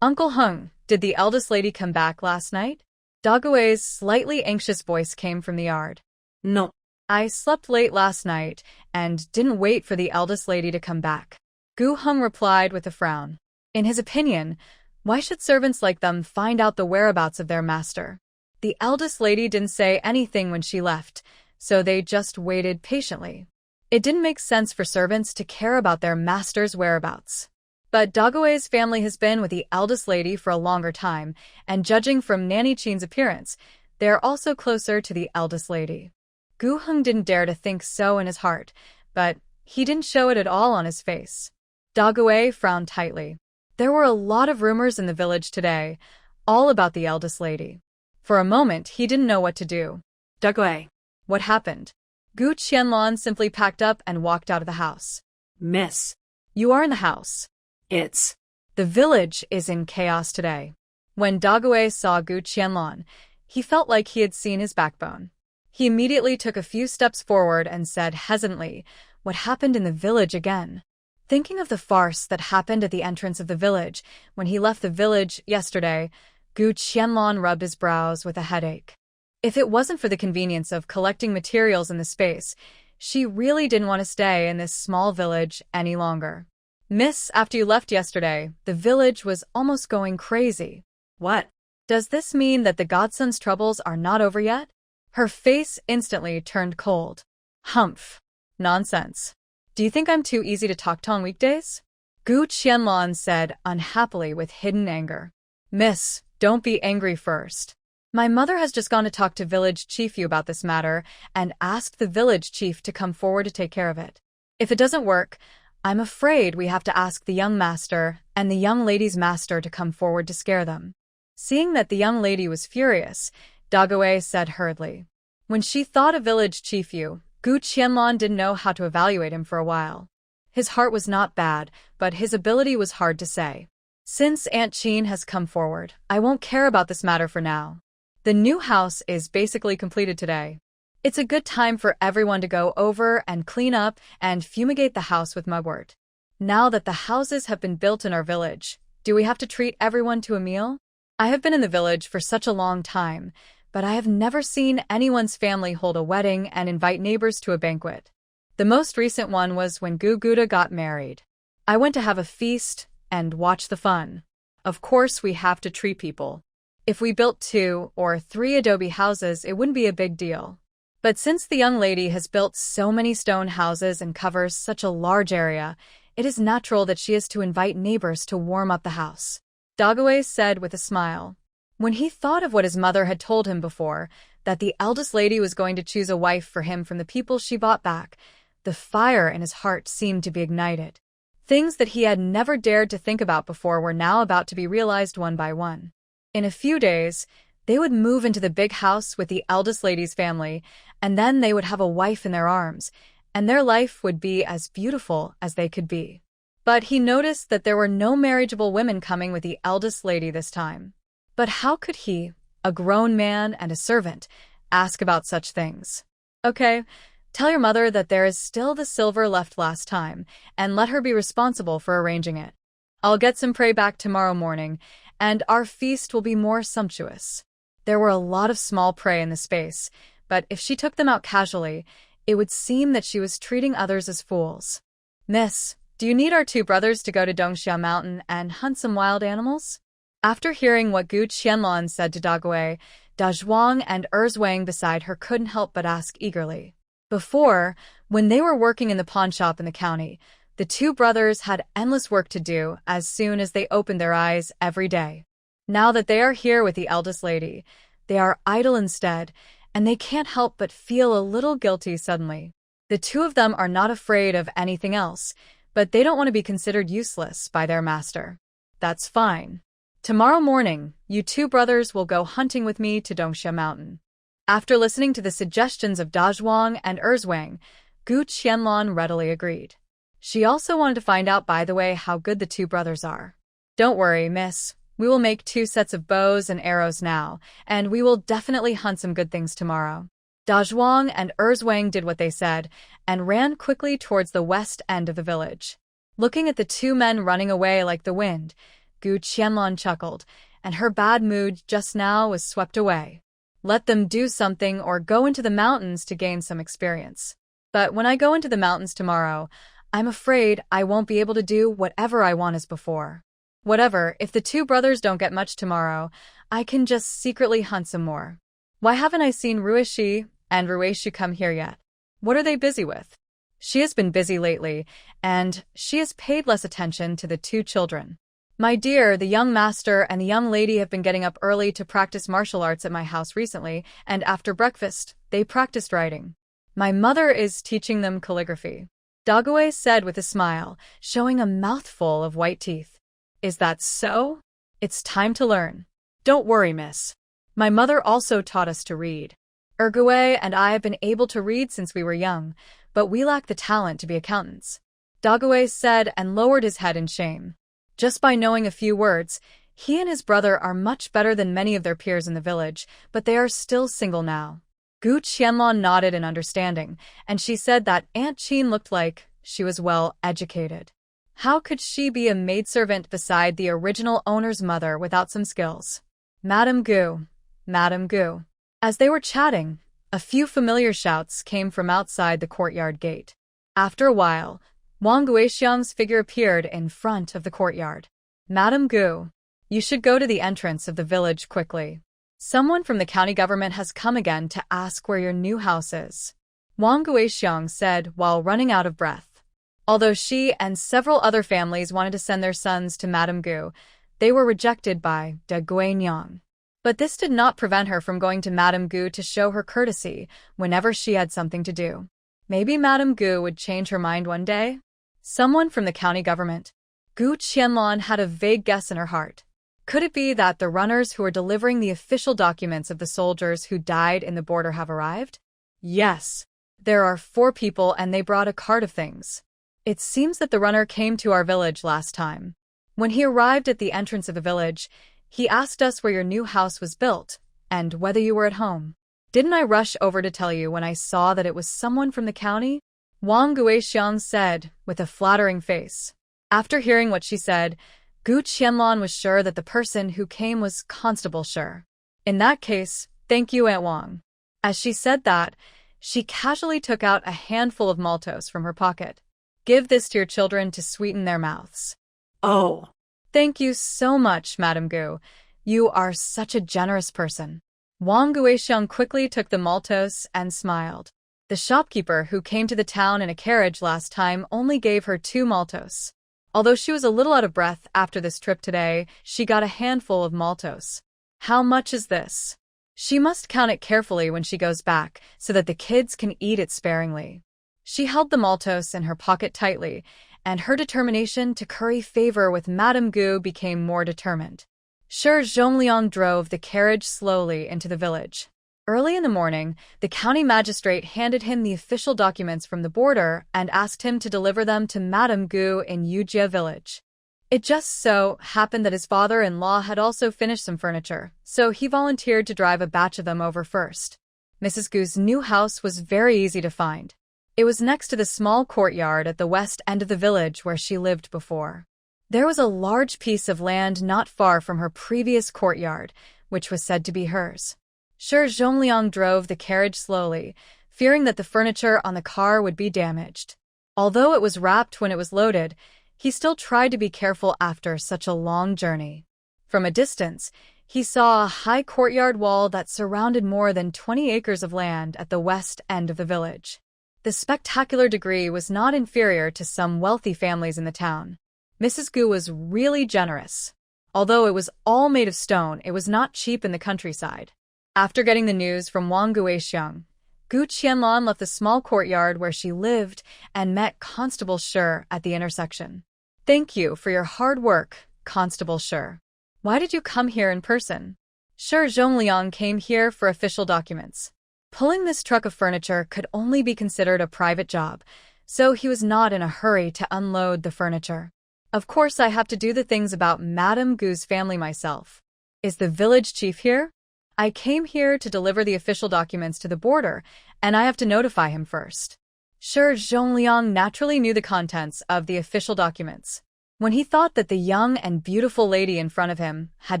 "Uncle Hung, did the eldest lady come back last night?" Dague's slightly anxious voice came from the yard. No. I slept late last night and didn't wait for the eldest lady to come back. Goo Hung replied with a frown. In his opinion, why should servants like them find out the whereabouts of their master? The eldest lady didn't say anything when she left, so they just waited patiently. It didn't make sense for servants to care about their master's whereabouts. But Dague's family has been with the eldest lady for a longer time, and judging from Nanny Chin's appearance, they are also closer to the eldest lady. Goo Hung didn't dare to think so in his heart, but he didn't show it at all on his face. Dague frowned tightly. There were a lot of rumors in the village today, all about the eldest lady. For a moment, he didn't know what to do. Dague. What happened? Gu Qianlan simply packed up and walked out of the house. Miss. You are in the house. It's. The village is in chaos today. When Dague saw Gu Qianlan, he felt like he had seen his backbone. He immediately took a few steps forward and said hesitantly, "What happened in the village again?" Thinking of the farce that happened at the entrance of the village when he left the village yesterday, Gu Qianlan rubbed his brows with a headache. If it wasn't for the convenience of collecting materials in the space, she really didn't want to stay in this small village any longer. Miss, after you left yesterday, the village was almost going crazy. What? Does this mean that the godson's troubles are not over yet? Her face instantly turned cold. Humph. Nonsense. Do you think I'm too easy to talk to on weekdays? Gu Qianlan said unhappily with hidden anger. Miss, don't be angry first. My mother has just gone to talk to village chief you about this matter and asked the village chief to come forward to take care of it. If it doesn't work, I'm afraid we have to ask the young master and the young lady's master to come forward to scare them. Seeing that the young lady was furious, Dague said hurriedly. When she thought of village chief you, Gu Qianlan didn't know how to evaluate him for a while. His heart was not bad, but his ability was hard to say. Since Aunt Qin has come forward, I won't care about this matter for now. The new house is basically completed today. It's a good time for everyone to go over and clean up and fumigate the house with mugwort. Now that the houses have been built in our village, do we have to treat everyone to a meal? I have been in the village for such a long time, but I have never seen anyone's family hold a wedding and invite neighbors to a banquet. The most recent one was when Gu Guda got married. I went to have a feast and watch the fun. Of course, we have to treat people. If we built 2 or 3 adobe houses, it wouldn't be a big deal. But since the young lady has built so many stone houses and covers such a large area, it is natural that she is to invite neighbors to warm up the house. Dague said with a smile. When he thought of what his mother had told him before, that the eldest lady was going to choose a wife for him from the people she bought back, the fire in his heart seemed to be ignited. Things that he had never dared to think about before were now about to be realized one by one. In a few days, they would move into the big house with the eldest lady's family, and then they would have a wife in their arms, and their life would be as beautiful as they could be. But he noticed that there were no marriageable women coming with the eldest lady this time. But how could he, a grown man and a servant, ask about such things? Okay, tell your mother that there is still the silver left last time, and let her be responsible for arranging it. I'll get some prey back tomorrow morning, and our feast will be more sumptuous. There were a lot of small prey in the space, but if she took them out casually, it would seem that she was treating others as fools. Miss, do you need our 2 brothers to go to Dongxia Mountain and hunt some wild animals? After hearing what Gu Qianlan said to Dague, Dazhuang and Erzwang beside her couldn't help but ask eagerly. Before, when they were working in the pawn shop in the county, the 2 brothers had endless work to do as soon as they opened their eyes every day. Now that they are here with the eldest lady, they are idle instead, and they can't help but feel a little guilty suddenly. The 2 of them are not afraid of anything else, but they don't want to be considered useless by their master. That's fine. Tomorrow morning, you 2 brothers will go hunting with me to Dongxia Mountain. After listening to the suggestions of Dazhuang and Erzwang, Gu Qianlan readily agreed. She also wanted to find out, by the way, how good the 2 brothers are. Don't worry, miss. We will make 2 sets of bows and arrows now, and we will definitely hunt some good things tomorrow. Dazhuang and Erzwang did what they said, and ran quickly towards the west end of the village. Looking at the 2 men running away like the wind, Gu Qianlan chuckled, and her bad mood just now was swept away. Let them do something or go into the mountains to gain some experience. But when I go into the mountains tomorrow, I'm afraid I won't be able to do whatever I want as before. Whatever, if the two brothers don't get much tomorrow, I can just secretly hunt some more. Why haven't I seen Rui'er and Rui'er come here yet? What are they busy with? She has been busy lately, and she has paid less attention to the two children. My dear, the young master and the young lady have been getting up early to practice martial arts at my house recently, and after breakfast, they practiced writing. My mother is teaching them calligraphy. Dague said with a smile, showing a mouthful of white teeth. Is that so? It's time to learn. Don't worry, miss. My mother also taught us to read. Ergue and I have been able to read since we were young, but we lack the talent to be accountants. Dague said and lowered his head in shame. Just by knowing a few words, he and his brother are much better than many of their peers in the village, but they are still single now. Gu Qianlan nodded in understanding, and she said that Aunt Qin looked like she was well educated. How could she be a maidservant beside the original owner's mother without some skills? Madame Gu. Madame Gu. As they were chatting, a few familiar shouts came from outside the courtyard gate. After a while, Wang Guixiang's figure appeared in front of the courtyard. Madame Gu, you should go to the entrance of the village quickly. Someone from the county government has come again to ask where your new house is. Wang Guixiang said while running out of breath. Although she and several other families wanted to send their sons to Madame Gu, they were rejected by de Guinyang. But this did not prevent her from going to Madame Gu to show her courtesy whenever she had something to do. Maybe Madame Gu would change her mind one day? Someone from the county government. Gu Qianlan had a vague guess in her heart. Could it be that the runners who are delivering the official documents of the soldiers who died in the border have arrived? Yes. There are 4 people and they brought a cart of things. It seems that the runner came to our village last time. When he arrived at the entrance of the village, he asked us where your new house was built and whether you were at home. Didn't I rush over to tell you when I saw that it was someone from the county? Wang Guixiang said, with a flattering face. After hearing what she said, Gu Qianlan was sure that the person who came was Constable Shi Er. In that case, thank you, Aunt Wang. As she said that, she casually took out a handful of maltose from her pocket. Give this to your children to sweeten their mouths. Oh. Thank you so much, Madame Gu. You are such a generous person. Wang Guixiang quickly took the maltose and smiled. The shopkeeper who came to the town in a carriage last time only gave her 2 maltose. Although she was a little out of breath after this trip today, she got a handful of maltose. How much is this? She must count it carefully when she goes back so that the kids can eat it sparingly. She held the maltose in her pocket tightly, and her determination to curry favor with Madame Gu became more determined. Shi Zhongliang drove the carriage slowly into the village. Early in the morning, the county magistrate handed him the official documents from the border and asked him to deliver them to Madame Gu in Yujia village. It just so happened that his father-in-law had also finished some furniture, so he volunteered to drive a batch of them over first. Mrs. Gu's new house was very easy to find. It was next to the small courtyard at the west end of the village where she lived before. There was a large piece of land not far from her previous courtyard, which was said to be hers. Shi Zhongliang drove the carriage slowly, fearing that the furniture on the car would be damaged. Although it was wrapped when it was loaded, he still tried to be careful after such a long journey. From a distance, he saw a high courtyard wall that surrounded more than 20 acres of land at the west end of the village. The spectacular degree was not inferior to some wealthy families in the town. Mrs. Gu was really generous. Although it was all made of stone, it was not cheap in the countryside. After getting the news from Wang Guixiang, Gu Qianlan left the small courtyard where she lived and met Constable Shi Er at the intersection. Thank you for your hard work, Constable Shi Er. Why did you come here in person? Shi Zhongliang came here for official documents. Pulling this truck of furniture could only be considered a private job, so he was not in a hurry to unload the furniture. Of course, I have to do the things about Madame Gu's family myself. Is the village chief here? I came here to deliver the official documents to the border, and I have to notify him first. Shi Zhongliang naturally knew the contents of the official documents. When he thought that the young and beautiful lady in front of him had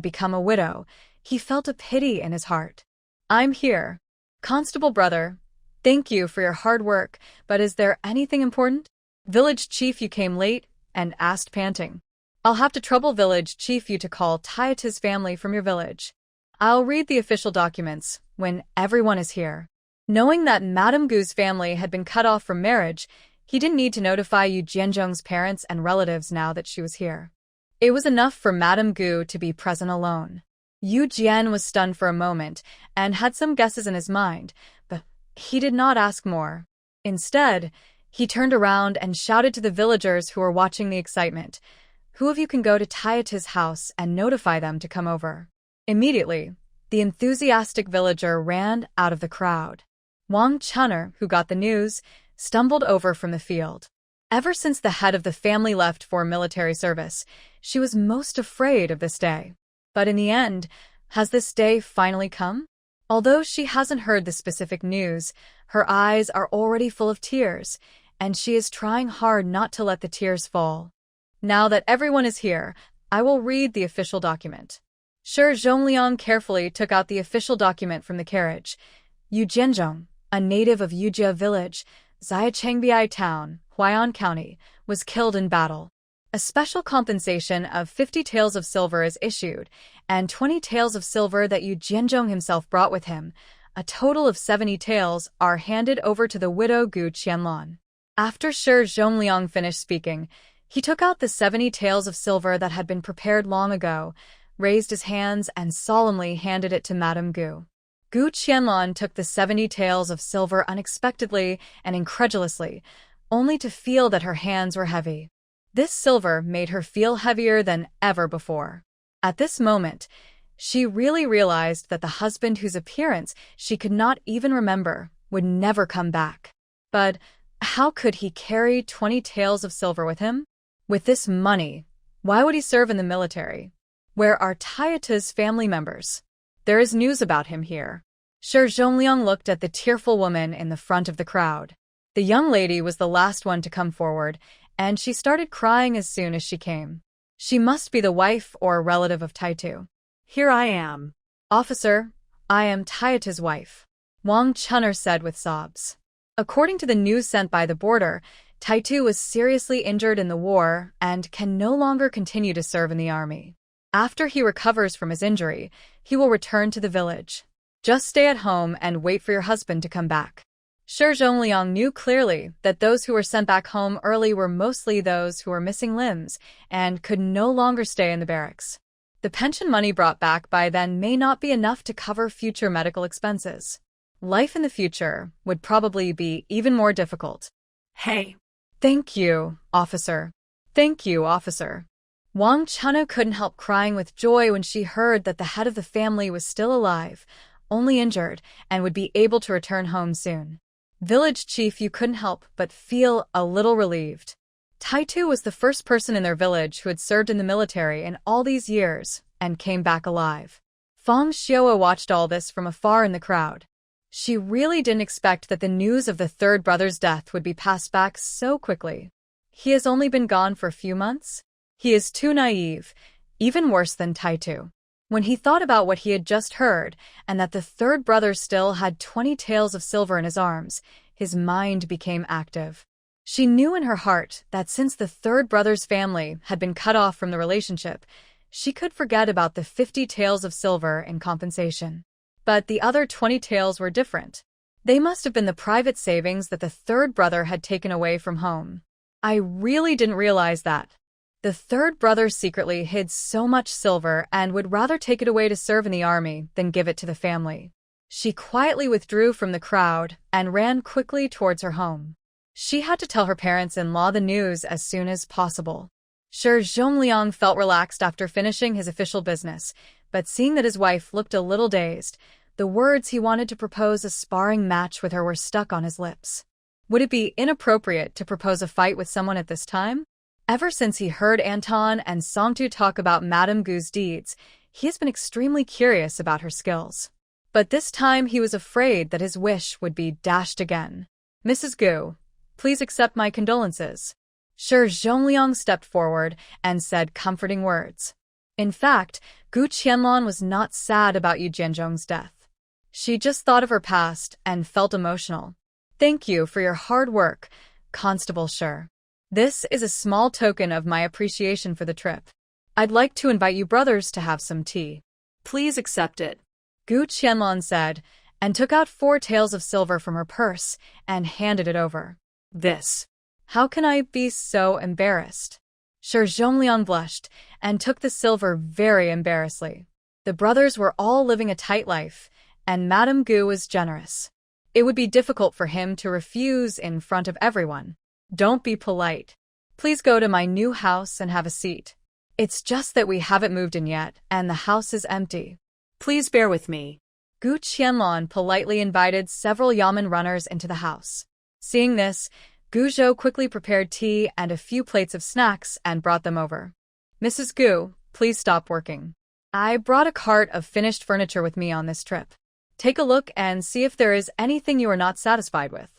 become a widow, he felt a pity in his heart. I'm here. Constable brother, thank you for your hard work, but is there anything important? Village chief, you came late, and asked panting. I'll have to trouble village chief you to call Taita's family from your village. I'll read the official documents when everyone is here. Knowing that Madame Gu's family had been cut off from marriage, he didn't need to notify Yu Jianzhong's parents and relatives now that she was here. It was enough for Madame Gu to be present alone. Yu Jian was stunned for a moment and had some guesses in his mind, but he did not ask more. Instead, he turned around and shouted to the villagers who were watching the excitement, "Who of you can go to Taita's house and notify them to come over?" Immediately, the enthusiastic villager ran out of the crowd. Wang Chun'er, who got the news, stumbled over from the field. Ever since the head of the family left for military service, she was most afraid of this day. But in the end, has this day finally come? Although she hasn't heard the specific news, her eyes are already full of tears, and she is trying hard not to let the tears fall. Now that everyone is here, I will read the official document. Shi Er carefully took out the official document from the carriage. Yu Jianzhong, a native of Yujia village, Xiachengbi town, Huai'an County, was killed in battle. A special compensation of 50 taels of silver is issued, and 20 taels of silver that Yu Jianzhong himself brought with him, a total of 70 taels, are handed over to the widow Gu Qianlan. After Shi Er finished speaking, he took out the 70 taels of silver that had been prepared long ago, raised his hands and solemnly handed it to Madame Gu. Gu Qianlan took the 70 taels of silver unexpectedly and incredulously, only to feel that her hands were heavy. This silver made her feel heavier than ever before. At this moment, she really realized that the husband whose appearance she could not even remember would never come back. But how could he carry 20 taels of silver with him? With this money, why would he serve in the military? Where are Taita's family members? There is news about him here. Shi Er looked at the tearful woman in the front of the crowd. The young lady was the last one to come forward, and she started crying as soon as she came. She must be the wife or relative of Taitu. Here I am. Officer, I am Taita's wife, Wang Chun'er said with sobs. According to the news sent by the border, Taitu was seriously injured in the war and can no longer continue to serve in the army. After he recovers from his injury, he will return to the village. Just stay at home and wait for your husband to come back. Shi Er knew clearly that those who were sent back home early were mostly those who were missing limbs and could no longer stay in the barracks. The pension money brought back by then may not be enough to cover future medical expenses. Life in the future would probably be even more difficult. Hey. Thank you, officer. Thank you, officer. Wang Chun'er couldn't help crying with joy when she heard that the head of the family was still alive, only injured, and would be able to return home soon. Village chief, you couldn't help but feel a little relieved. Taitu was the first person in their village who had served in the military in all these years and came back alive. Feng Xiao watched all this from afar in the crowd. She really didn't expect that the news of the third brother's death would be passed back so quickly. He has only been gone for a few months? He is too naive, even worse than Taitu. When he thought about what he had just heard, and that the third brother still had 20 taels of silver in his arms, his mind became active. She knew in her heart that since the third brother's family had been cut off from the relationship, she could forget about the 50 taels of silver in compensation. But the other 20 taels were different. They must have been the private savings that the third brother had taken away from home. I really didn't realize that. The third brother secretly hid so much silver and would rather take it away to serve in the army than give it to the family. She quietly withdrew from the crowd and ran quickly towards her home. She had to tell her parents-in-law the news as soon as possible. Shi Er felt relaxed after finishing his official business, but seeing that his wife looked a little dazed, the words he wanted to propose a sparring match with her were stuck on his lips. Would it be inappropriate to propose a fight with someone at this time? Ever since he heard Anton and Songtu talk about Madame Gu's deeds, he has been extremely curious about her skills. But this time he was afraid that his wish would be dashed again. Mrs. Gu, please accept my condolences. Shi Er stepped forward and said comforting words. In fact, Gu Qianlan was not sad about Yu Jianzhong's death. She just thought of her past and felt emotional. Thank you for your hard work, Constable Shi Er. This is a small token of my appreciation for the trip. I'd like to invite you brothers to have some tea. Please accept it, Gu Qianlan said, and took out 4 taels of silver from her purse and handed it over. This. How can I be so embarrassed? Shi Zhongliang blushed and took the silver very embarrassedly. The brothers were all living a tight life, and Madame Gu was generous. It would be difficult for him to refuse in front of everyone. Don't be polite. Please go to my new house and have a seat. It's just that we haven't moved in yet, and the house is empty. Please bear with me. Gu Qianlan politely invited several yamen runners into the house. Seeing this, Gu Zhou quickly prepared tea and a few plates of snacks and brought them over. Mrs. Gu, please stop working. I brought a cart of finished furniture with me on this trip. Take a look and see if there is anything you are not satisfied with.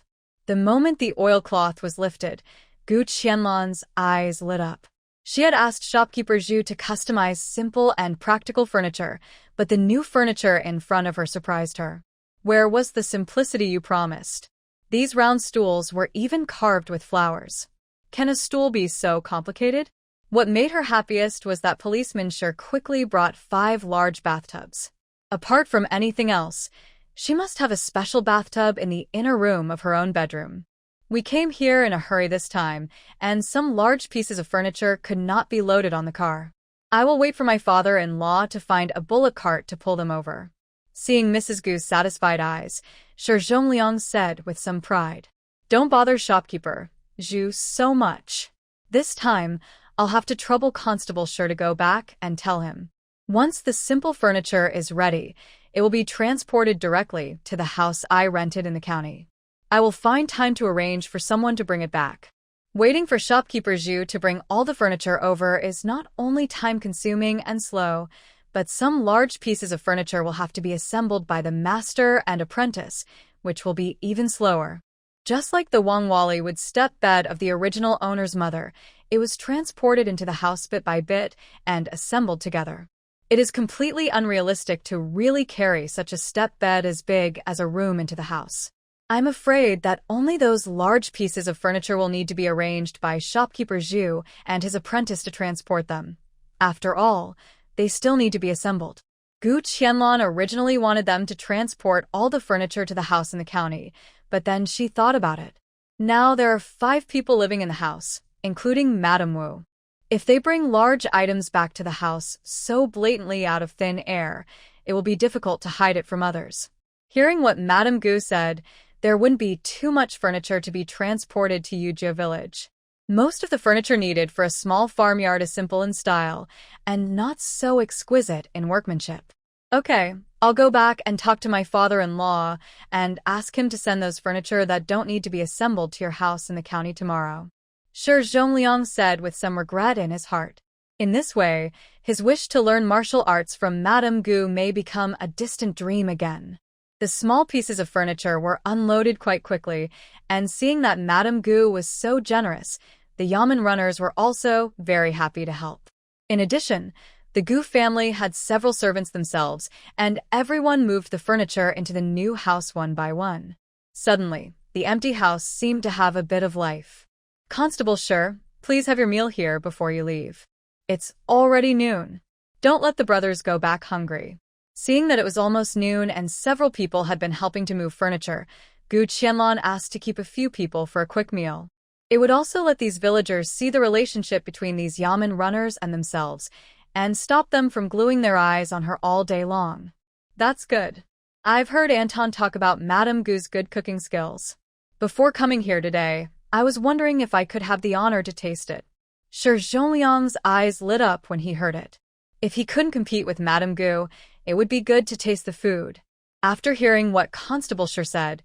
The moment the oilcloth was lifted, Gu Qianlan's eyes lit up. She had asked shopkeeper Zhu to customize simple and practical furniture, but the new furniture in front of her surprised her. Where was the simplicity you promised? These round stools were even carved with flowers. Can a stool be so complicated? What made her happiest was that policeman Shi quickly brought 5 large bathtubs. Apart from anything else, she must have a special bathtub in the inner room of her own bedroom. We came here in a hurry this time, and some large pieces of furniture could not be loaded on the car. I will wait for my father-in-law to find a bullock cart to pull them over. Seeing Mrs. Gu's satisfied eyes, Shi Zhongliang said with some pride, Don't bother shopkeeper Zhu so much. This time, I'll have to trouble Constable Shi to go back and tell him. Once the simple furniture is ready, it will be transported directly to the house I rented in the county. I will find time to arrange for someone to bring it back. Waiting for shopkeeper Zhu to bring all the furniture over is not only time-consuming and slow, but some large pieces of furniture will have to be assembled by the master and apprentice, which will be even slower. Just like the Wangwali wood step bed of the original owner's mother, it was transported into the house bit by bit and assembled together. It is completely unrealistic to really carry such a step bed as big as a room into the house. I'm afraid that only those large pieces of furniture will need to be arranged by shopkeeper Zhu and his apprentice to transport them. After all, they still need to be assembled. Gu Qianlan originally wanted them to transport all the furniture to the house in the county, but then she thought about it. Now there are 5 people living in the house, including Madame Wu. If they bring large items back to the house so blatantly out of thin air, it will be difficult to hide it from others. Hearing what Madame Gu said, there wouldn't be too much furniture to be transported to Yujia village. Most of the furniture needed for a small farmyard is simple in style and not so exquisite in workmanship. Okay, I'll go back and talk to my father-in-law and ask him to send those furniture that don't need to be assembled to your house in the county tomorrow. Shi Zhongliang said with some regret in his heart. In this way, his wish to learn martial arts from Madame Gu may become a distant dream again. The small pieces of furniture were unloaded quite quickly, and seeing that Madame Gu was so generous, the yamen runners were also very happy to help. In addition, the Gu family had several servants themselves, and everyone moved the furniture into the new house one by one. Suddenly, the empty house seemed to have a bit of life. Constable Shi, please have your meal here before you leave. It's already noon. Don't let the brothers go back hungry. Seeing that it was almost noon and several people had been helping to move furniture, Gu Qianlan asked to keep a few people for a quick meal. It would also let these villagers see the relationship between these yamen runners and themselves, and stop them from gluing their eyes on her all day long. That's good. I've heard Anton talk about Madame Gu's good cooking skills. Before coming here today, I was wondering if I could have the honor to taste it. Shi Zhongliang's eyes lit up when he heard it. If he couldn't compete with Madame Gu, it would be good to taste the food. After hearing what Constable Shi said,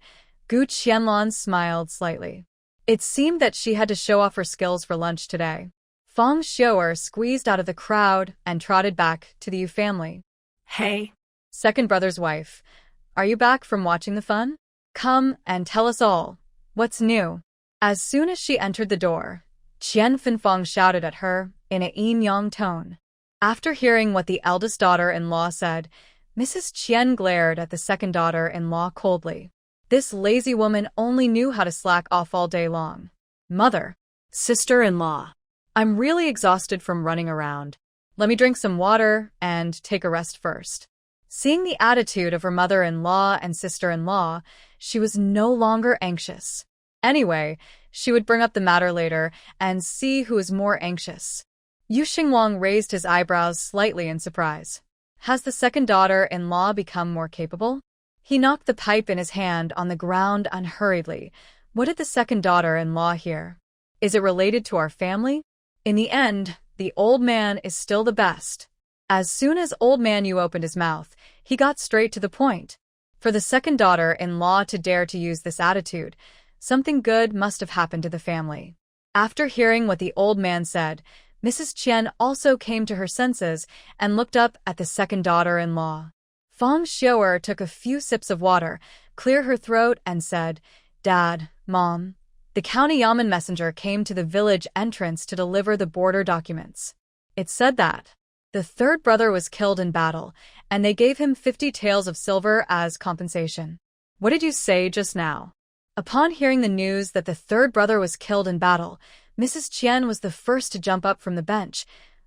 Gu Qianlan smiled slightly. It seemed that she had to show off her skills for lunch today. Feng Xiu'er squeezed out of the crowd and trotted back to the Yu family. Hey. Second brother's wife, are you back from watching the fun? Come and tell us all. What's new? As soon as she entered the door, Qian Finfeng shouted at her in a yin-yang tone. After hearing what the eldest daughter-in-law said, Mrs. Qian glared at the second daughter-in-law coldly. This lazy woman only knew how to slack off all day long. Mother. Sister-in-law. I'm really exhausted from running around. Let me drink some water and take a rest first. Seeing the attitude of her mother-in-law and sister-in-law, she was no longer anxious. Anyway, she would bring up the matter later and see who was more anxious. Yu Xingwang raised his eyebrows slightly in surprise. Has the second daughter-in-law become more capable? He knocked the pipe in his hand on the ground unhurriedly. What did the second daughter-in-law hear? Is it related to our family? In the end, the old man is still the best. As soon as old man Yu opened his mouth, he got straight to the point. For the second daughter-in-law to dare to use this attitude, something good must have happened to the family. After hearing what the old man said, Mrs. Qian also came to her senses and looked up at the second daughter-in-law. Feng Er took a few sips of water, cleared her throat, and said, Dad, Mom. The county yamen messenger came to the village entrance to deliver the border documents. It said that the third brother was killed in battle, and they gave him 50 taels of silver as compensation. What did you say just now? Upon hearing the news that the third brother was killed in battle, Mrs. Qian was the first to jump up from the bench,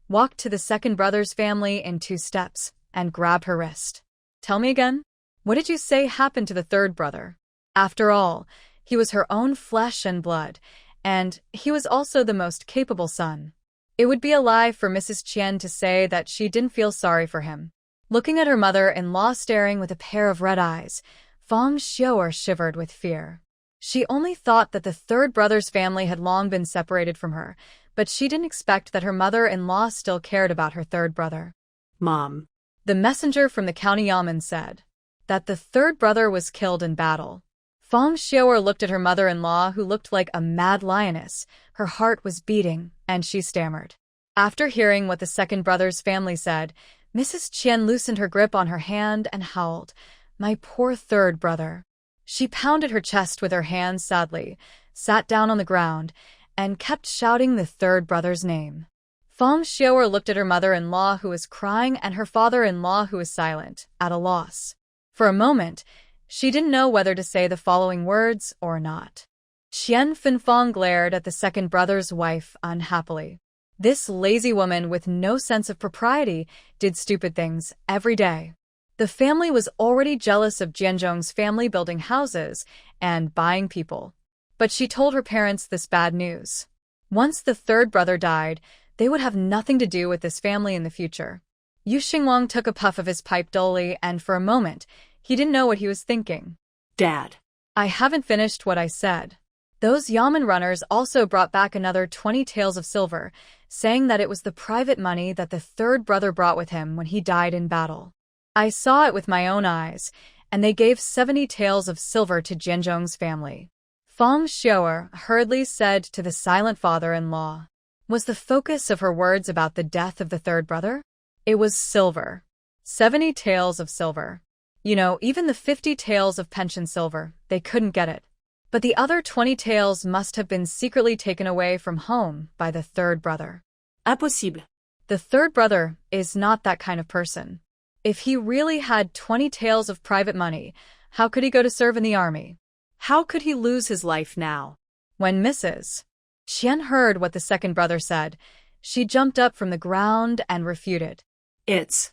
walked to the second brother's family in 2 steps, and grabbed her wrist. Tell me again? What did you say happened to the third brother? After all, he was her own flesh and blood, and he was also the most capable son. It would be a lie for Mrs. Qian to say that she didn't feel sorry for him. Looking at her mother-in-law staring with a pair of red eyes, Feng Er shivered with fear. She only thought that the third brother's family had long been separated from her, but she didn't expect that her mother-in-law still cared about her third brother. Mom. The messenger from the county yamen said that the third brother was killed in battle. Feng Er looked at her mother-in-law, who looked like a mad lioness. Her heart was beating, and she stammered. After hearing what the second brother's family said, Mrs. Qian loosened her grip on her hand and howled, My poor third brother. She pounded her chest with her hands sadly, sat down on the ground, and kept shouting the third brother's name. Feng Er looked at her mother-in-law, who was crying, and her father-in-law, who was silent, at a loss. For a moment, she didn't know whether to say the following words or not. Qian Finfang glared at the second brother's wife unhappily. This lazy woman with no sense of propriety did stupid things every day. The family was already jealous of Jianzhong's family building houses and buying people. But she told her parents this bad news. Once the third brother died, they would have nothing to do with this family in the future. Yu Xingwang took a puff of his pipe dully, and for a moment, he didn't know what he was thinking. Dad. I haven't finished what I said. Those yamen runners also brought back another 20 taels of silver, saying that it was the private money that the third brother brought with him when he died in battle. I saw it with my own eyes, and they gave 70 taels of silver to Jianzhong's family. Feng Er hurriedly said to the silent father-in-law. Was the focus of her words about the death of the third brother? It was silver. 70 taels of silver. You know, even the 50 taels of pension silver, they couldn't get it. But the other 20 taels must have been secretly taken away from home by the third brother. Impossible. The third brother is not that kind of person. If he really had 20 taels of private money, how could he go to serve in the army? How could he lose his life now? When Mrs. Qian heard what the second brother said, she jumped up from the ground and refuted. It's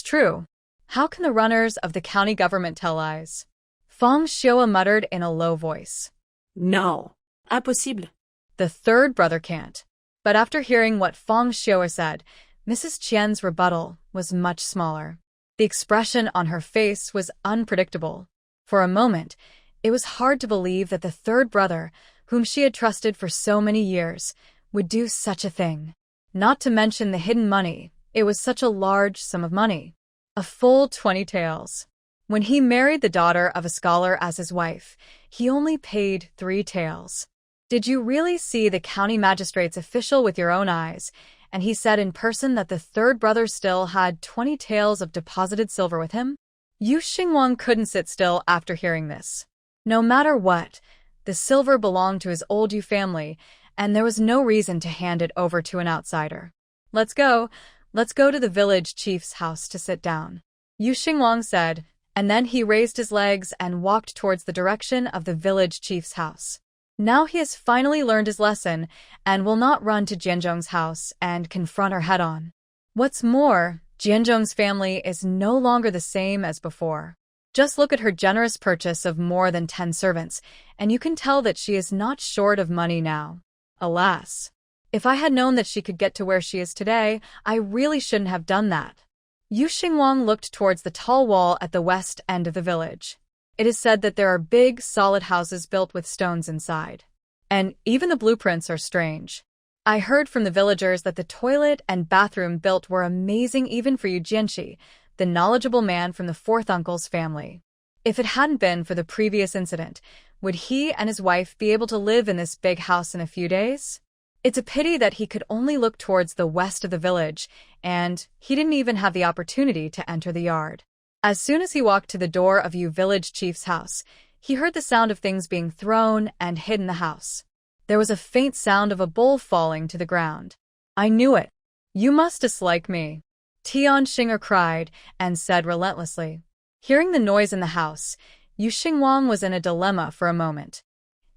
true. How can the runners of the county government tell lies? Feng Er muttered in a low voice. No. Impossible. The third brother can't. But after hearing what Feng Er said, Mrs. Qian's rebuttal was much smaller. The expression on her face was unpredictable. For a moment, it was hard to believe that the third brother, whom she had trusted for so many years, would do such a thing. Not to mention the hidden money, it was such a large sum of money. A full 20 taels. When he married the daughter of a scholar as his wife, he only paid 3 taels. Did you really see the county magistrate's official with your own eyes? And he said in person that the third brother still had 20 taels of deposited silver with him? Yu Xingwang couldn't sit still after hearing this. No matter what, the silver belonged to his old Yu family, and there was no reason to hand it over to an outsider. Let's go to the village chief's house to sit down. Yu Xingwang said, and then he raised his legs and walked towards the direction of the village chief's house. Now he has finally learned his lesson and will not run to Jianzhong's house and confront her head-on. What's more, Jianzhong's family is no longer the same as before. Just look at her generous purchase of more than 10 servants, and you can tell that she is not short of money now. Alas, if I had known that she could get to where she is today, I really shouldn't have done that. Yu Xingwang looked towards the tall wall at the west end of the village. It is said that there are big, solid houses built with stones inside. And even the blueprints are strange. I heard from the villagers that the toilet and bathroom built were amazing even for Yu Jianxi, the knowledgeable man from the fourth uncle's family. If it hadn't been for the previous incident, would he and his wife be able to live in this big house in a few days? It's a pity that he could only look towards the west of the village, and he didn't even have the opportunity to enter the yard. As soon as he walked to the door of Yu village chief's house, he heard the sound of things being thrown and hid in the house. There was a faint sound of a bowl falling to the ground. I knew it. You must dislike me, Tian Xing'er cried and said relentlessly. Hearing the noise in the house, Yu Xingwang was in a dilemma for a moment.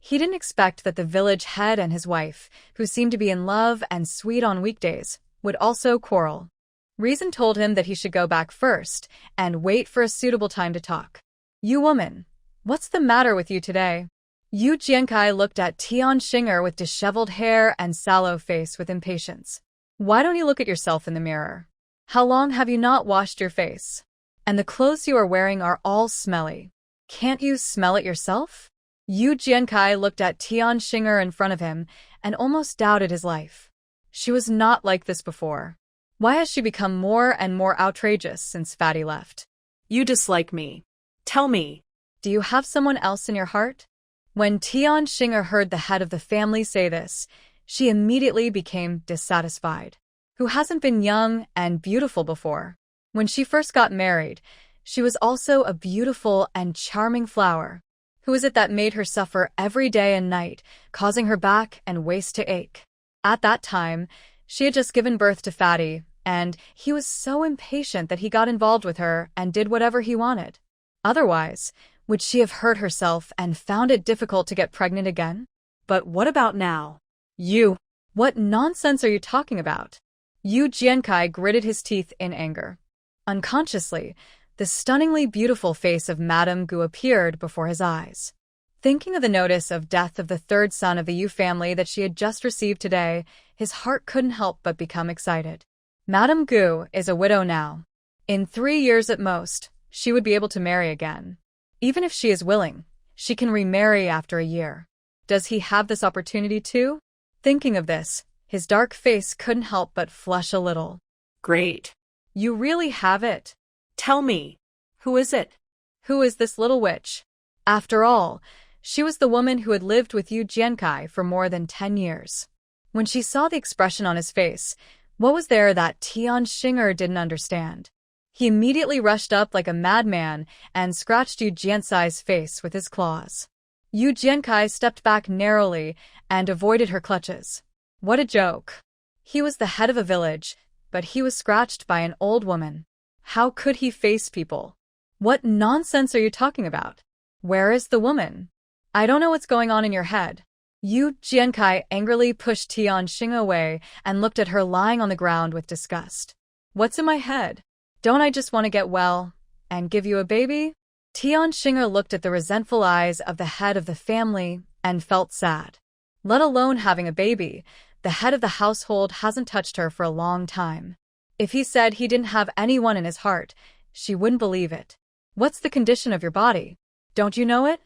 He didn't expect that the village head and his wife, who seemed to be in love and sweet on weekdays, would also quarrel. Reason told him that he should go back first and wait for a suitable time to talk. You woman, what's the matter with you today? Yu Jiankai looked at Tian Xing'er with disheveled hair and sallow face with impatience. Why don't you look at yourself in the mirror? How long have you not washed your face? And the clothes you are wearing are all smelly. Can't you smell it yourself? Yu Jiankai looked at Tian Xing'er in front of him and almost doubted his life. She was not like this before. Why has she become more and more outrageous since Fatty left? You dislike me. Tell me. Do you have someone else in your heart? When Tian Xing'er heard the head of the family say this, she immediately became dissatisfied. Who hasn't been young and beautiful before? When she first got married, she was also a beautiful and charming flower. Who is it that made her suffer every day and night, causing her back and waist to ache? At that time, she had just given birth to Fatty, and he was so impatient that he got involved with her and did whatever he wanted. Otherwise, would she have hurt herself and found it difficult to get pregnant again? But what about now? You! What nonsense are you talking about? Yu Jiankai gritted his teeth in anger. Unconsciously, the stunningly beautiful face of Madame Gu appeared before his eyes. Thinking of the notice of death of the third son of the Yu family that she had just received today, his heart couldn't help but become excited. Madame Gu is a widow now. In 3 years at most, she would be able to marry again. Even if she is willing, she can remarry after a year. Does he have this opportunity too? Thinking of this, his dark face couldn't help but flush a little. Great. You really have it? Tell me. Who is it? Who is this little witch? After all, she was the woman who had lived with Yu Jiankai for more than 10 years. When she saw the expression on his face, what was there that Tian Xing'er didn't understand? He immediately rushed up like a madman and scratched Yu Jiansai's face with his claws. Yu Jiankai stepped back narrowly and avoided her clutches. What a joke. He was the head of a village, but he was scratched by an old woman. How could he face people? What nonsense are you talking about? Where is the woman? I don't know what's going on in your head. Yu Jiankai angrily pushed Tian Xing'er away and looked at her lying on the ground with disgust. What's in my head? Don't I just want to get well and give you a baby? Tian Xing'er looked at the resentful eyes of the head of the family and felt sad. Let alone having a baby, the head of the household hasn't touched her for a long time. If he said he didn't have anyone in his heart, she wouldn't believe it. What's the condition of your body? Don't you know it?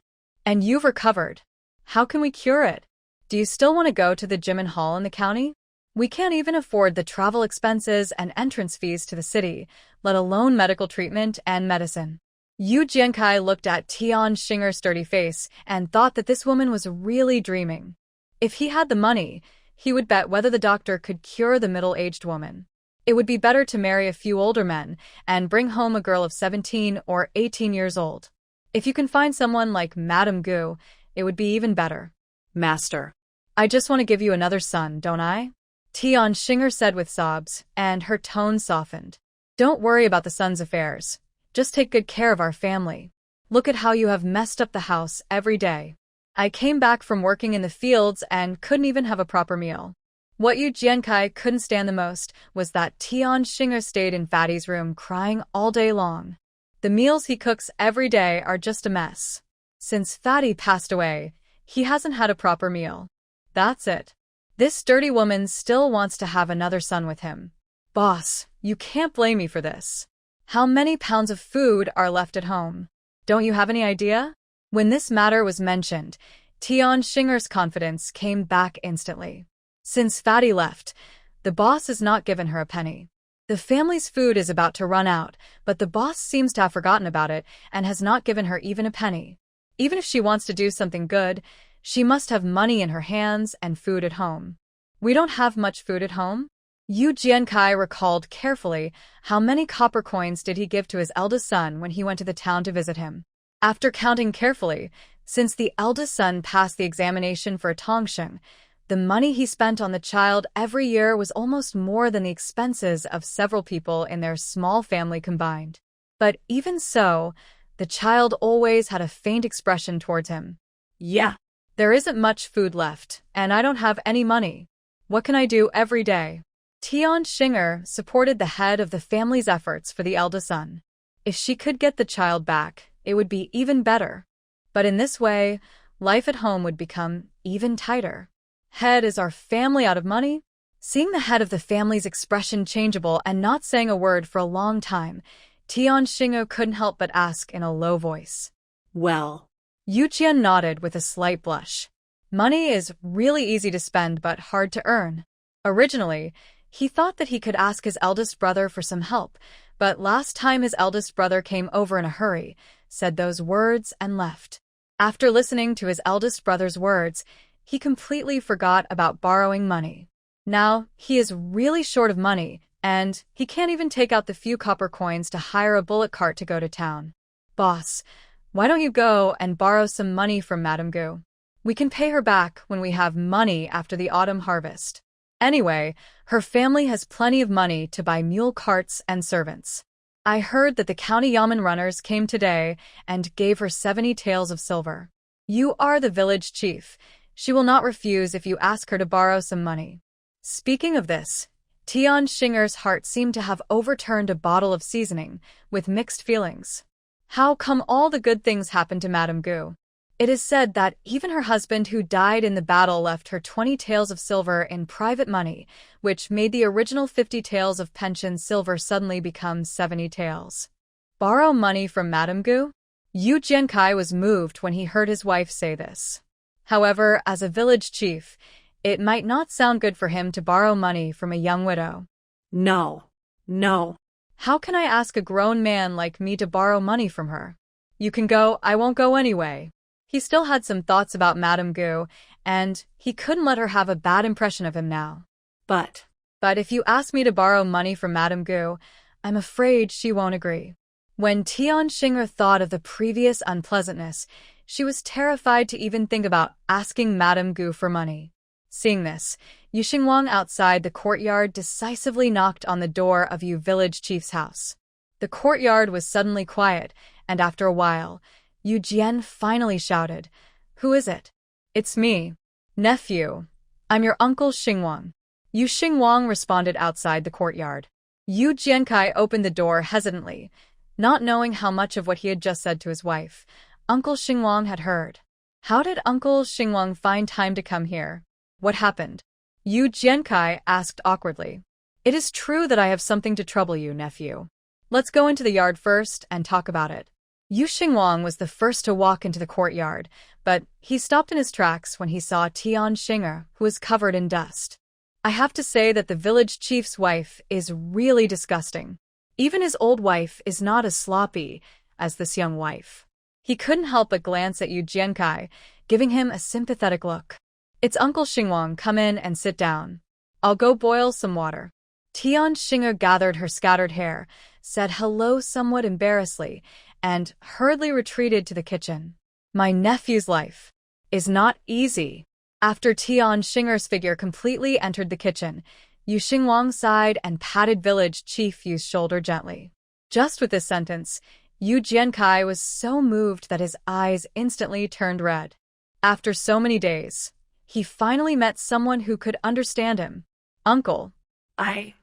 And you've recovered. How can we cure it? Do you still want to go to the Jimin Hall in the county? We can't even afford the travel expenses and entrance fees to the city, let alone medical treatment and medicine. Yu Jiankai looked at Tian Xing'er's sturdy face and thought that this woman was really dreaming. If he had the money, he would bet whether the doctor could cure the middle-aged woman. It would be better to marry a few older men and bring home a girl of 17 or 18 years old. If you can find someone like Madame Gu, it would be even better. Master. I just want to give you another son, don't I? Tian Xing'er said with sobs, and her tone softened. Don't worry about the son's affairs. Just take good care of our family. Look at how you have messed up the house every day. I came back from working in the fields and couldn't even have a proper meal. What Yu Jiankai couldn't stand the most was that Tian Xing'er stayed in Fatty's room crying all day long. The meals he cooks every day are just a mess. Since Fatty passed away, he hasn't had a proper meal. That's it. This dirty woman still wants to have another son with him. Boss, you can't blame me for this. How many pounds of food are left at home? Don't you have any idea? When this matter was mentioned, Tian Xing'er's confidence came back instantly. Since Fatty left, the boss has not given her a penny. The family's food is about to run out, but the boss seems to have forgotten about it and has not given her even a penny. Even if she wants to do something good, she must have money in her hands and food at home. We don't have much food at home? Yu Jiankai recalled carefully how many copper coins did he give to his eldest son when he went to the town to visit him. After counting carefully, since the eldest son passed the examination for a tongsheng, the money he spent on the child every year was almost more than the expenses of several people in their small family combined. But even so, the child always had a faint expression towards him. Yeah. There isn't much food left, and I don't have any money. What can I do every day? Tian Xing'er supported the head of the family's efforts for the eldest son. If she could get the child back, it would be even better. But in this way, life at home would become even tighter. Head, is our family out of money? Seeing the head of the family's expression changeable and not saying a word for a long time, Tian Xing'er couldn't help but ask in a low voice. Well. Yujia nodded with a slight blush. Money is really easy to spend but hard to earn. Originally, he thought that he could ask his eldest brother for some help, but last time his eldest brother came over in a hurry, said those words and left. After listening to his eldest brother's words, he completely forgot about borrowing money. Now, he is really short of money, and he can't even take out the few copper coins to hire a bullock cart to go to town. Boss, why don't you go and borrow some money from Madame Gu? We can pay her back when we have money after the autumn harvest. Anyway, her family has plenty of money to buy mule carts and servants. I heard that the county yamen runners came today and gave her 70 taels of silver. You are the village chief. She will not refuse if you ask her to borrow some money. Speaking of this, Tian Xing'er's heart seemed to have overturned a bottle of seasoning, with mixed feelings. How come all the good things happened to Madame Gu? It is said that even her husband who died in the battle left her 20 taels of silver in private money, which made the original 50 taels of pension silver suddenly become 70 taels. Borrow money from Madame Gu? Yu Jiankai was moved when he heard his wife say this. However, as a village chief, it might not sound good for him to borrow money from a young widow. No. How can I ask a grown man like me to borrow money from her? You can go, I won't go anyway. He still had some thoughts about Madame Gu, and he couldn't let her have a bad impression of him now. But if you ask me to borrow money from Madame Gu, I'm afraid she won't agree. When Tian Xing'er thought of the previous unpleasantness, she was terrified to even think about asking Madame Gu for money. Seeing this, Yu Xingwang outside the courtyard decisively knocked on the door of Yu village chief's house. The courtyard was suddenly quiet, and after a while, Yu Jian finally shouted, "Who is it?" "It's me, nephew. I'm your uncle Xingwang." Yu Xingwang responded outside the courtyard. Yu Jiankai opened the door hesitantly, not knowing how much of what he had just said to his wife Uncle Xingwang had heard. How did Uncle Xingwang find time to come here? What happened? Yu Jiankai asked awkwardly. "It is true that I have something to trouble you, nephew. Let's go into the yard first and talk about it." Yu Xingwang was the first to walk into the courtyard, but he stopped in his tracks when he saw Tian Xing'er, who was covered in dust. I have to say that the village chief's wife is really disgusting. Even his old wife is not as sloppy as this young wife. He couldn't help but glance at Yu Jiankai, giving him a sympathetic look. "It's Uncle Xingwang, come in and sit down. I'll go boil some water." Tian Xing'er gathered her scattered hair, said hello somewhat embarrassedly, and hurriedly retreated to the kitchen. My nephew's life is not easy. After Tian Xing'er's figure completely entered the kitchen, Yu Xingwang sighed and patted village chief Yu's shoulder gently. Just with this sentence, Gu Wencai was so moved that his eyes instantly turned red. After so many days, he finally met someone who could understand him. Uncle. I,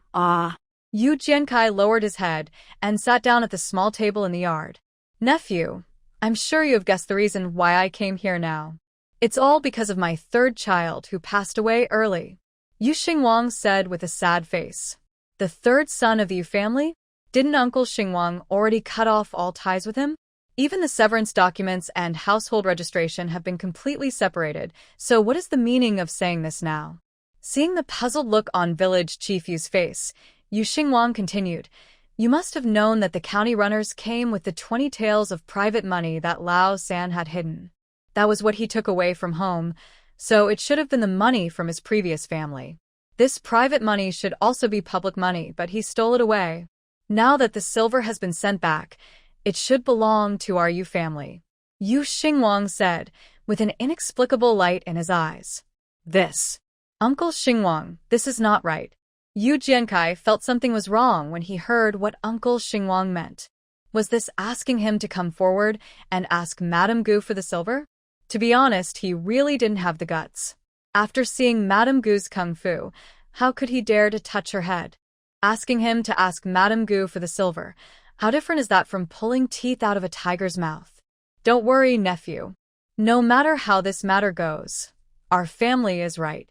Gu Wencai lowered his head and sat down at the small table in the yard. Nephew, I'm sure you have guessed the reason why I came here now. It's all because of my third child who passed away early. Yu Xingwang said with a sad face. The third son of the Yu family? Didn't Uncle Xingwang already cut off all ties with him? Even the severance documents and household registration have been completely separated, so what is the meaning of saying this now? Seeing the puzzled look on village chief Yu's face, Yu Xingwang continued, You must have known that the county runners came with the 20 taels of private money that Lao San had hidden. That was what he took away from home, so it should have been the money from his previous family. This private money should also be public money, but he stole it away. Now that the silver has been sent back, it should belong to our Yu family. Yu Xingwang said, with an inexplicable light in his eyes. This. Uncle Xingwang, this is not right. Gu Wencai felt something was wrong when he heard what Uncle Xingwang meant. Was this asking him to come forward and ask Madame Gu for the silver? To be honest, he really didn't have the guts. After seeing Madame Gu's kung fu, how could he dare to touch her head? Asking him to ask Madame Gu for the silver, how different is that from pulling teeth out of a tiger's mouth? Don't worry, nephew. No matter how this matter goes, our family is right.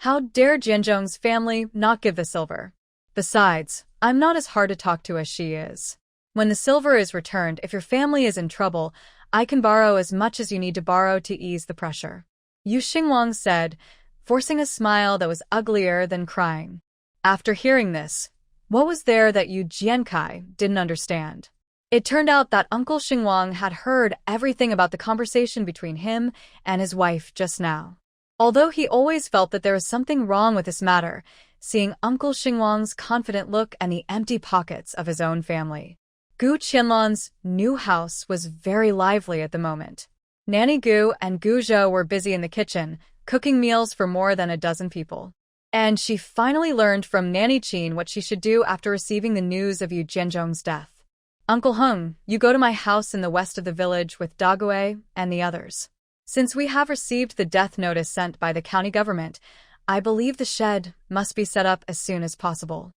How dare Jianzhong's family not give the silver? Besides, I'm not as hard to talk to as she is. When the silver is returned, if your family is in trouble, I can borrow as much as you need to borrow to ease the pressure. Yu Xingwang said, forcing a smile that was uglier than crying. After hearing this, what was there that Yu Wencai didn't understand? It turned out that Uncle Xingwang had heard everything about the conversation between him and his wife just now. Although he always felt that there was something wrong with this matter, seeing Uncle Xingwang's confident look and the empty pockets of his own family. Gu Qianlan's new house was very lively at the moment. Nanny Gu and Gu Zhou were busy in the kitchen, cooking meals for more than a dozen people. And she finally learned from Nanny Qin what she should do after receiving the news of Yu Jianzhong's death. Uncle Heng, you go to my house in the west of the village with Dagui and the others. Since we have received the death notice sent by the county government, I believe the shed must be set up as soon as possible.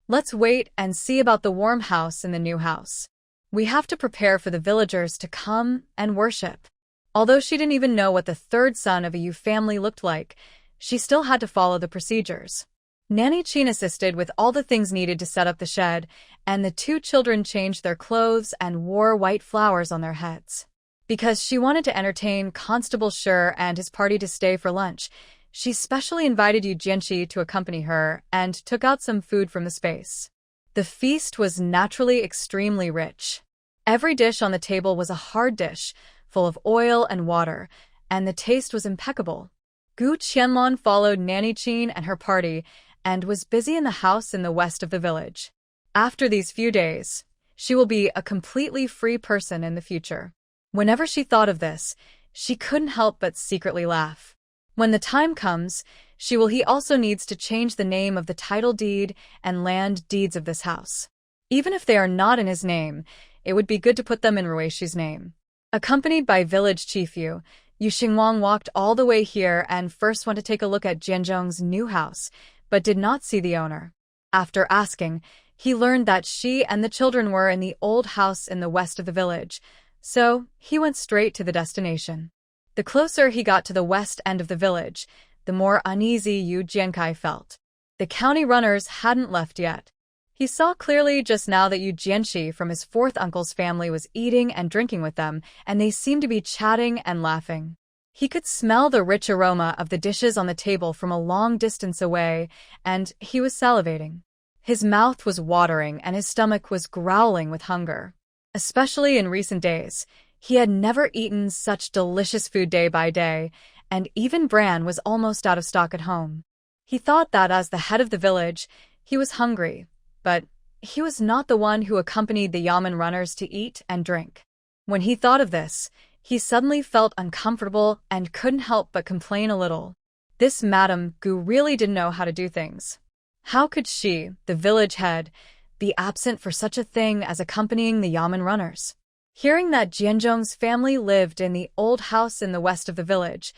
Let's wait and see about the warm house in the new house. We have to prepare for the villagers to come and worship. Although she didn't even know what the third son of a Yu family looked like, she still had to follow the procedures. Nanny Qin assisted with all the things needed to set up the shed, and the two children changed their clothes and wore white flowers on their heads. Because she wanted to entertain Constable Shi Er and his party to stay for lunch, she specially invited Yu Jianqi to accompany her and took out some food from the space. The feast was naturally extremely rich. Every dish on the table was a hard dish, full of oil and water, and the taste was impeccable. Gu Qianlan followed Nanny Qin and her party and was busy in the house in the west of the village. After these few days, she will be a completely free person in the future. Whenever she thought of this, she couldn't help but secretly laugh. When the time comes, he also needs to change the name of the title deed and land deeds of this house. Even if they are not in his name, it would be good to put them in Rui'er's name. Accompanied by village chief Yu Xingwang walked all the way here and first went to take a look at Jianzhong's new house, but did not see the owner. After asking, he learned that she and the children were in the old house in the west of the village, so he went straight to the destination. The closer he got to the west end of the village, the more uneasy Yu Wencai felt. The county runners hadn't left yet. He saw clearly just now that Yu Jianqi from his fourth uncle's family was eating and drinking with them, and they seemed to be chatting and laughing. He could smell the rich aroma of the dishes on the table from a long distance away, and he was salivating. His mouth was watering and his stomach was growling with hunger. Especially in recent days, he had never eaten such delicious food day by day, and even bran was almost out of stock at home. He thought that as the head of the village, he was hungry, but he was not the one who accompanied the yamen runners to eat and drink. When he thought of this, he suddenly felt uncomfortable and couldn't help but complain a little. This Madame Gu really didn't know how to do things. How could she, the village head, be absent for such a thing as accompanying the yamen runners? Hearing that Jianzhong's family lived in the old house in the west of the village,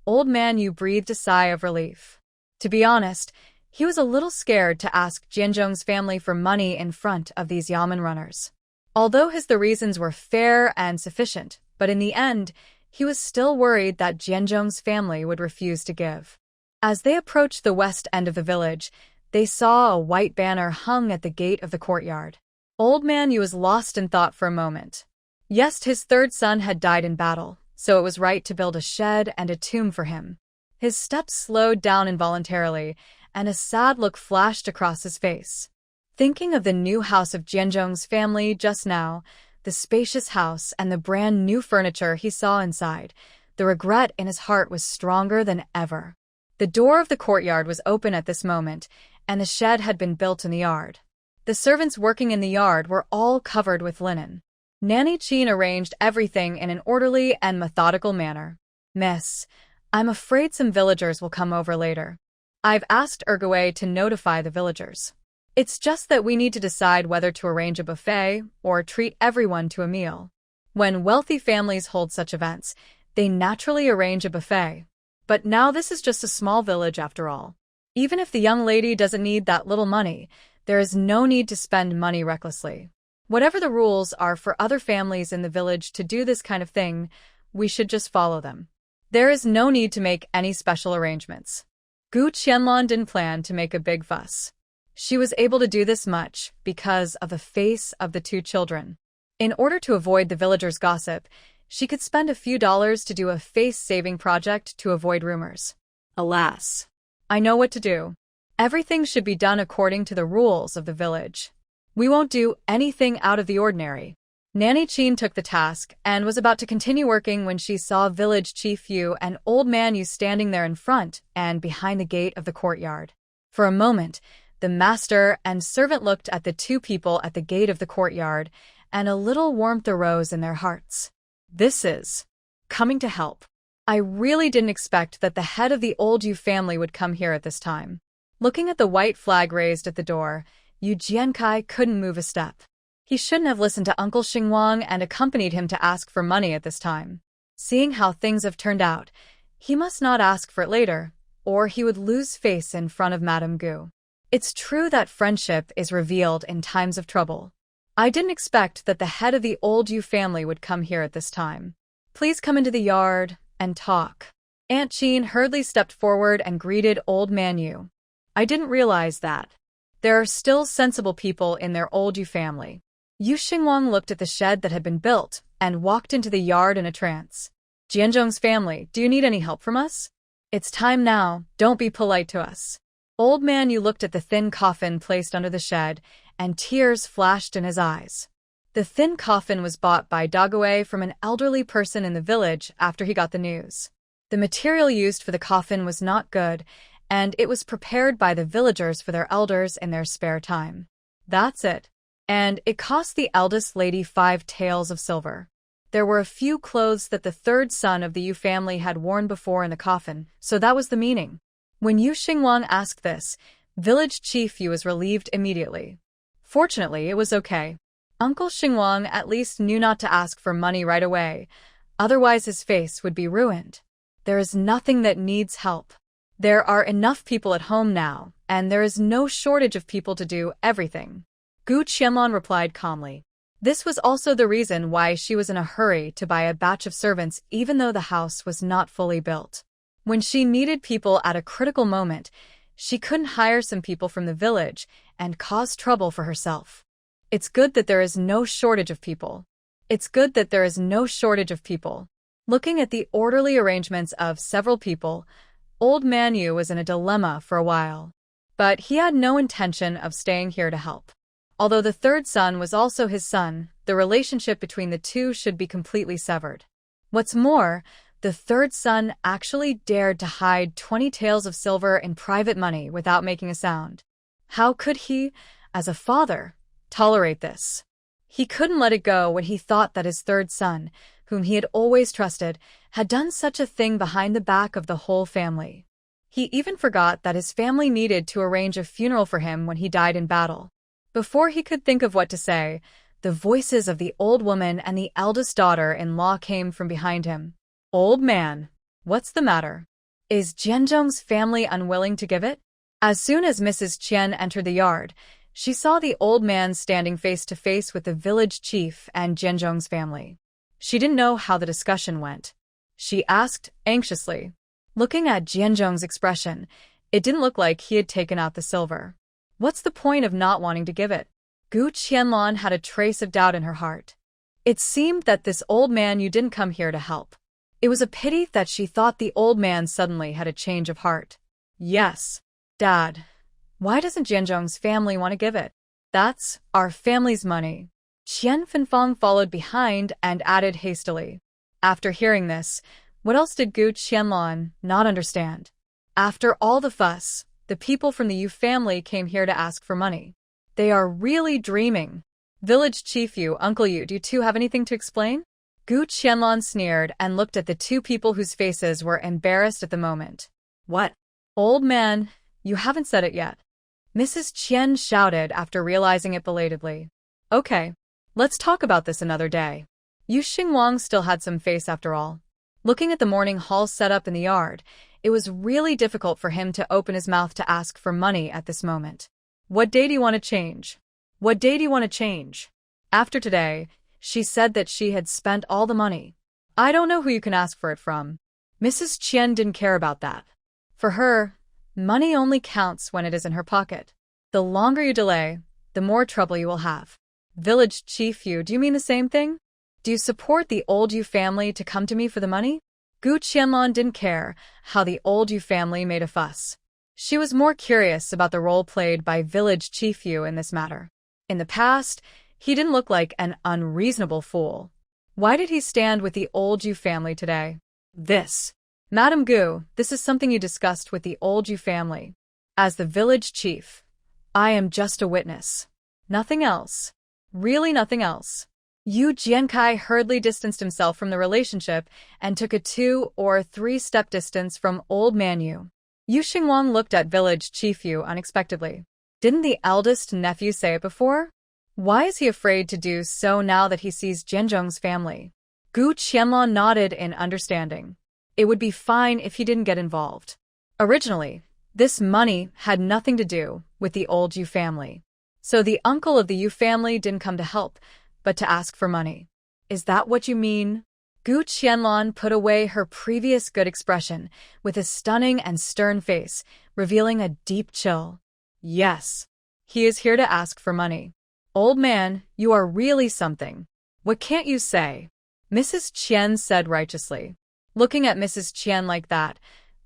Old Man Yu breathed a sigh of relief. To be honest, he was a little scared to ask Jianzhong's family for money in front of these yamen runners. Although the reasons were fair and sufficient, but in the end, he was still worried that Jianzhong's family would refuse to give. As they approached the west end of the village, they saw a white banner hung at the gate of the courtyard. Old Man Yu was lost in thought for a moment. Yes, his third son had died in battle, so it was right to build a shed and a tomb for him. His steps slowed down involuntarily, and a sad look flashed across his face. Thinking of the new house of Jianzhong's family just now, the spacious house and the brand new furniture he saw inside, the regret in his heart was stronger than ever. The door of the courtyard was open at this moment, and the shed had been built in the yard. The servants working in the yard were all covered with linen. Nanny Chin arranged everything in an orderly and methodical manner. "Miss, I'm afraid some villagers will come over later. I've asked Erguwei to notify the villagers. It's just that we need to decide whether to arrange a buffet or treat everyone to a meal. When wealthy families hold such events, they naturally arrange a buffet. But now this is just a small village after all. Even if the young lady doesn't need that little money, there is no need to spend money recklessly. Whatever the rules are for other families in the village to do this kind of thing, we should just follow them. There is no need to make any special arrangements." Gu Qianlan didn't plan to make a big fuss. She was able to do this much because of the face of the two children. In order to avoid the villagers' gossip, she could spend a few dollars to do a face-saving project to avoid rumors. Alas, "I know what to do. Everything should be done according to the rules of the village. We won't do anything out of the ordinary." Nanny Chin took the task and was about to continue working when she saw Village Chief Yu and Old Man Yu standing there in front and behind the gate of the courtyard. For a moment, the master and servant looked at the two people at the gate of the courtyard, and a little warmth arose in their hearts. "This is coming to help. I really didn't expect that the head of the old Yu family would come here at this time." Looking at the white flag raised at the door, Gu Wencai couldn't move a step. He shouldn't have listened to Uncle Xingwang and accompanied him to ask for money at this time. Seeing how things have turned out, he must not ask for it later, or he would lose face in front of Madame Gu. It's true that friendship is revealed in times of trouble. I didn't expect that the head of the old Yu family would come here at this time. Please come into the yard and talk. Aunt Chin hurriedly stepped forward and greeted Old Man Yu. I didn't realize that. There are still sensible people in their old Yu family. Yu Xingwang looked at the shed that had been built and walked into the yard in a trance. Jianzhong's family, do you need any help from us? It's time now, don't be polite to us. Old Man Yu looked at the thin coffin placed under the shed, and tears flashed in his eyes. The thin coffin was bought by Dagwei from an elderly person in the village after he got the news. The material used for the coffin was not good, and it was prepared by the villagers for their elders in their spare time. That's it. And it cost the eldest lady 5 taels of silver. There were a few clothes that the third son of the Yu family had worn before in the coffin, so that was the meaning. When Yu Xingwang asked this, Village Chief Yu was relieved immediately. Fortunately, it was okay. Uncle Xingwang at least knew not to ask for money right away, otherwise his face would be ruined. There is nothing that needs help. There are enough people at home now, and there is no shortage of people to do everything. Gu Qianlan replied calmly. This was also the reason why she was in a hurry to buy a batch of servants even though the house was not fully built. When she needed people at a critical moment, she couldn't hire some people from the village and cause trouble for herself. It's good that there is no shortage of people. It's good that there is no shortage of people. Looking at the orderly arrangements of several people, Old Man Yu was in a dilemma for a while. But he had no intention of staying here to help. Although the third son was also his son, the relationship between the two should be completely severed. What's more, the third son actually dared to hide 20 taels of silver in private money without making a sound. How could he, as a father, tolerate this? He couldn't let it go when he thought that his third son, whom he had always trusted, had done such a thing behind the back of the whole family. He even forgot that his family needed to arrange a funeral for him when he died in battle. Before he could think of what to say, the voices of the old woman and the eldest daughter-in-law came from behind him. "Old man, what's the matter? Is Jianzhong's family unwilling to give it?" As soon as Mrs. Qian entered the yard, she saw the old man standing face to face with the village chief and Jianzhong's family. She didn't know how the discussion went. She asked anxiously. Looking at Jianzhong's expression, it didn't look like he had taken out the silver. What's the point of not wanting to give it? Gu Qianlan had a trace of doubt in her heart. It seemed that this old man you didn't come here to help. It was a pity that she thought the old man suddenly had a change of heart. Yes, Dad. Why doesn't Jianzhong's family want to give it? That's our family's money. Qian Finfang followed behind and added hastily. After hearing this, what else did Gu Qianlan not understand? After all the fuss, the people from the Yu family came here to ask for money. They are really dreaming. Village Chief Yu, Uncle Yu, do you two have anything to explain? Gu Qianlan sneered and looked at the two people whose faces were embarrassed at the moment. What? Old man, you haven't said it yet. Mrs. Qian shouted after realizing it belatedly. Okay, let's talk about this another day. Yu Xingwang still had some face after all. Looking at the morning hall set up in the yard, it was really difficult for him to open his mouth to ask for money at this moment. What day do you want to change? What day do you want to change? After today, she said that she had spent all the money. I don't know who you can ask for it from. Mrs. Qian didn't care about that. For her, money only counts when it is in her pocket. The longer you delay, the more trouble you will have. Village Chief Yu, do you mean the same thing? Do you support the old Yu family to come to me for the money? Gu Qianlan didn't care how the old Yu family made a fuss. She was more curious about the role played by Village Chief Yu in this matter. In the past, he didn't look like an unreasonable fool. Why did he stand with the old Yu family today? This. Madam Gu, this is something you discussed with the old Yu family. As the village chief, I am just a witness. Nothing else. Really nothing else. Yu Wencai hurriedly distanced himself from the relationship and took a 2 or 3 step distance from old man Yu. Yu Xingwang looked at village chief Yu unexpectedly. Didn't the eldest nephew say it before? Why is he afraid to do so now that he sees Jianzhong's family? Gu Qianlan nodded in understanding. It would be fine if he didn't get involved. Originally, this money had nothing to do with the old Yu family. So the uncle of the Yu family didn't come to help, but to ask for money. Is that what you mean? Gu Qianlan put away her previous good expression with a stunning and stern face, revealing a deep chill. Yes, he is here to ask for money. Old man, you are really something. What can't you say? Mrs. Qian said righteously. Looking at Mrs. Qian like that,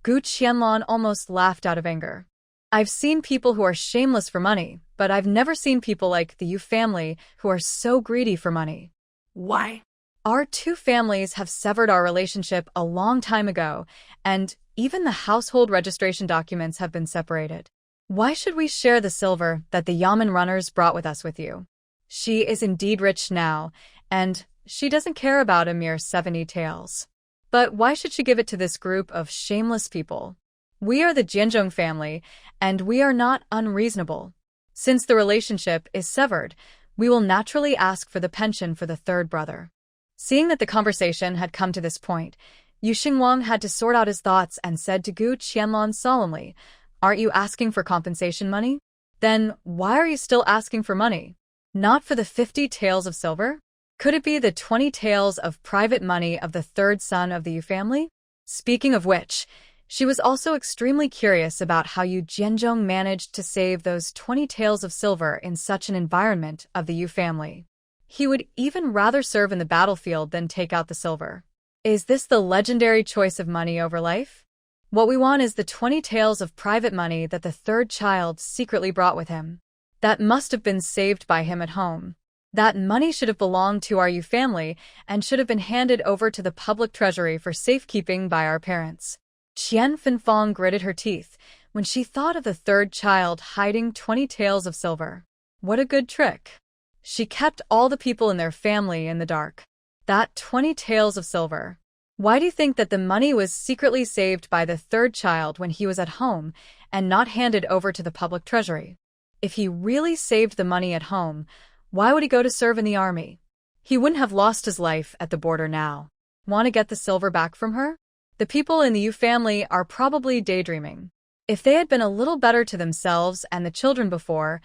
Gu Qianlan almost laughed out of anger. I've seen people who are shameless for money, but I've never seen people like the Yu family who are so greedy for money. Why? Our two families have severed our relationship a long time ago, and even the household registration documents have been separated. Why should we share the silver that the Yamen runners brought with us with you? She is indeed rich now, and she doesn't care about a mere 70 taels. But why should she give it to this group of shameless people? We are the Jianzhong family, and we are not unreasonable. Since the relationship is severed, we will naturally ask for the pension for the third brother. Seeing that the conversation had come to this point, Yu Xingwang had to sort out his thoughts and said to Gu Qianlan solemnly, "Aren't you asking for compensation money? Then why are you still asking for money? Not for the 50 taels of silver? Could it be the 20 taels of private money of the third son of the Yu family?" Speaking of which, she was also extremely curious about how Yu Jianzhong managed to save those 20 taels of silver in such an environment of the Yu family. He would even rather serve in the battlefield than take out the silver. Is this the legendary choice of money over life? What we want is the 20 taels of private money that the third child secretly brought with him. That must have been saved by him at home. That money should have belonged to our Yu family and should have been handed over to the public treasury for safekeeping by our parents. Qian Finfang gritted her teeth when she thought of the third child hiding 20 taels of silver. What a good trick. She kept all the people in their family in the dark. That 20 taels of silver. Why do you think that the money was secretly saved by the third child when he was at home and not handed over to the public treasury? If he really saved the money at home, Why would he go to serve in the army? He wouldn't have lost his life at the border now. Want to get the silver back from her? The people in the Yu family are probably daydreaming. If they had been a little better to themselves and the children before,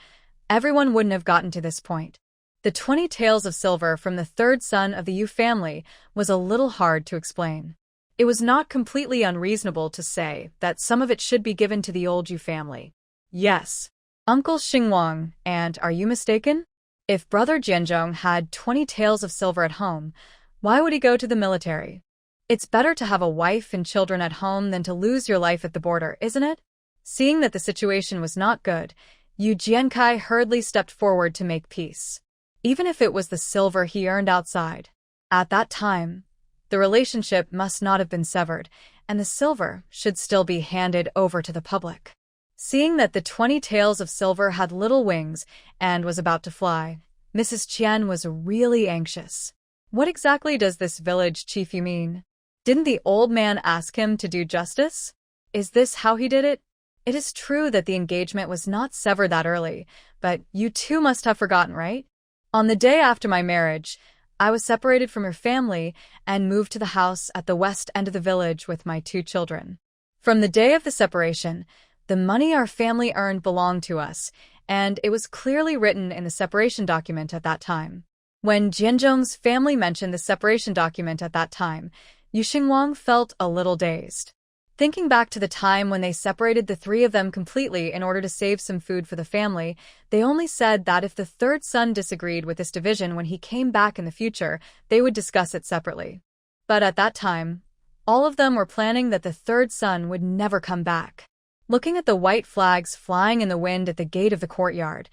everyone wouldn't have gotten to this point. The 20 taels of silver from the third son of the Yu family was a little hard to explain. It was not completely unreasonable to say that some of it should be given to the old Yu family. Yes, Uncle Xingwang, and are you mistaken? If Brother Jianzhong had 20 taels of silver at home, why would he go to the military? It's better to have a wife and children at home than to lose your life at the border, isn't it? Seeing that the situation was not good, Wencai hurriedly stepped forward to make peace. Even if it was the silver he earned outside. At that time, the relationship must not have been severed, and the silver should still be handed over to the public. Seeing that the 20 taels of silver had little wings and was about to fly, Mrs. Qian was really anxious. What exactly does this village chief you mean? Didn't the old man ask him to do justice? Is this how he did it? It is true that the engagement was not severed that early, but you two must have forgotten, right? On the day after my marriage, I was separated from your family and moved to the house at the west end of the village with my 2 children. From the day of the separation, the money our family earned belonged to us, and it was clearly written in the separation document at that time. When Jianzhong's family mentioned the separation document at that time, Yu Xingwang felt a little dazed. Thinking back to the time when they separated the 3 of them completely in order to save some food for the family, they only said that if the third son disagreed with this division when he came back in the future, they would discuss it separately. But at that time, all of them were planning that the third son would never come back. Looking at the white flags flying in the wind at the gate of the courtyard,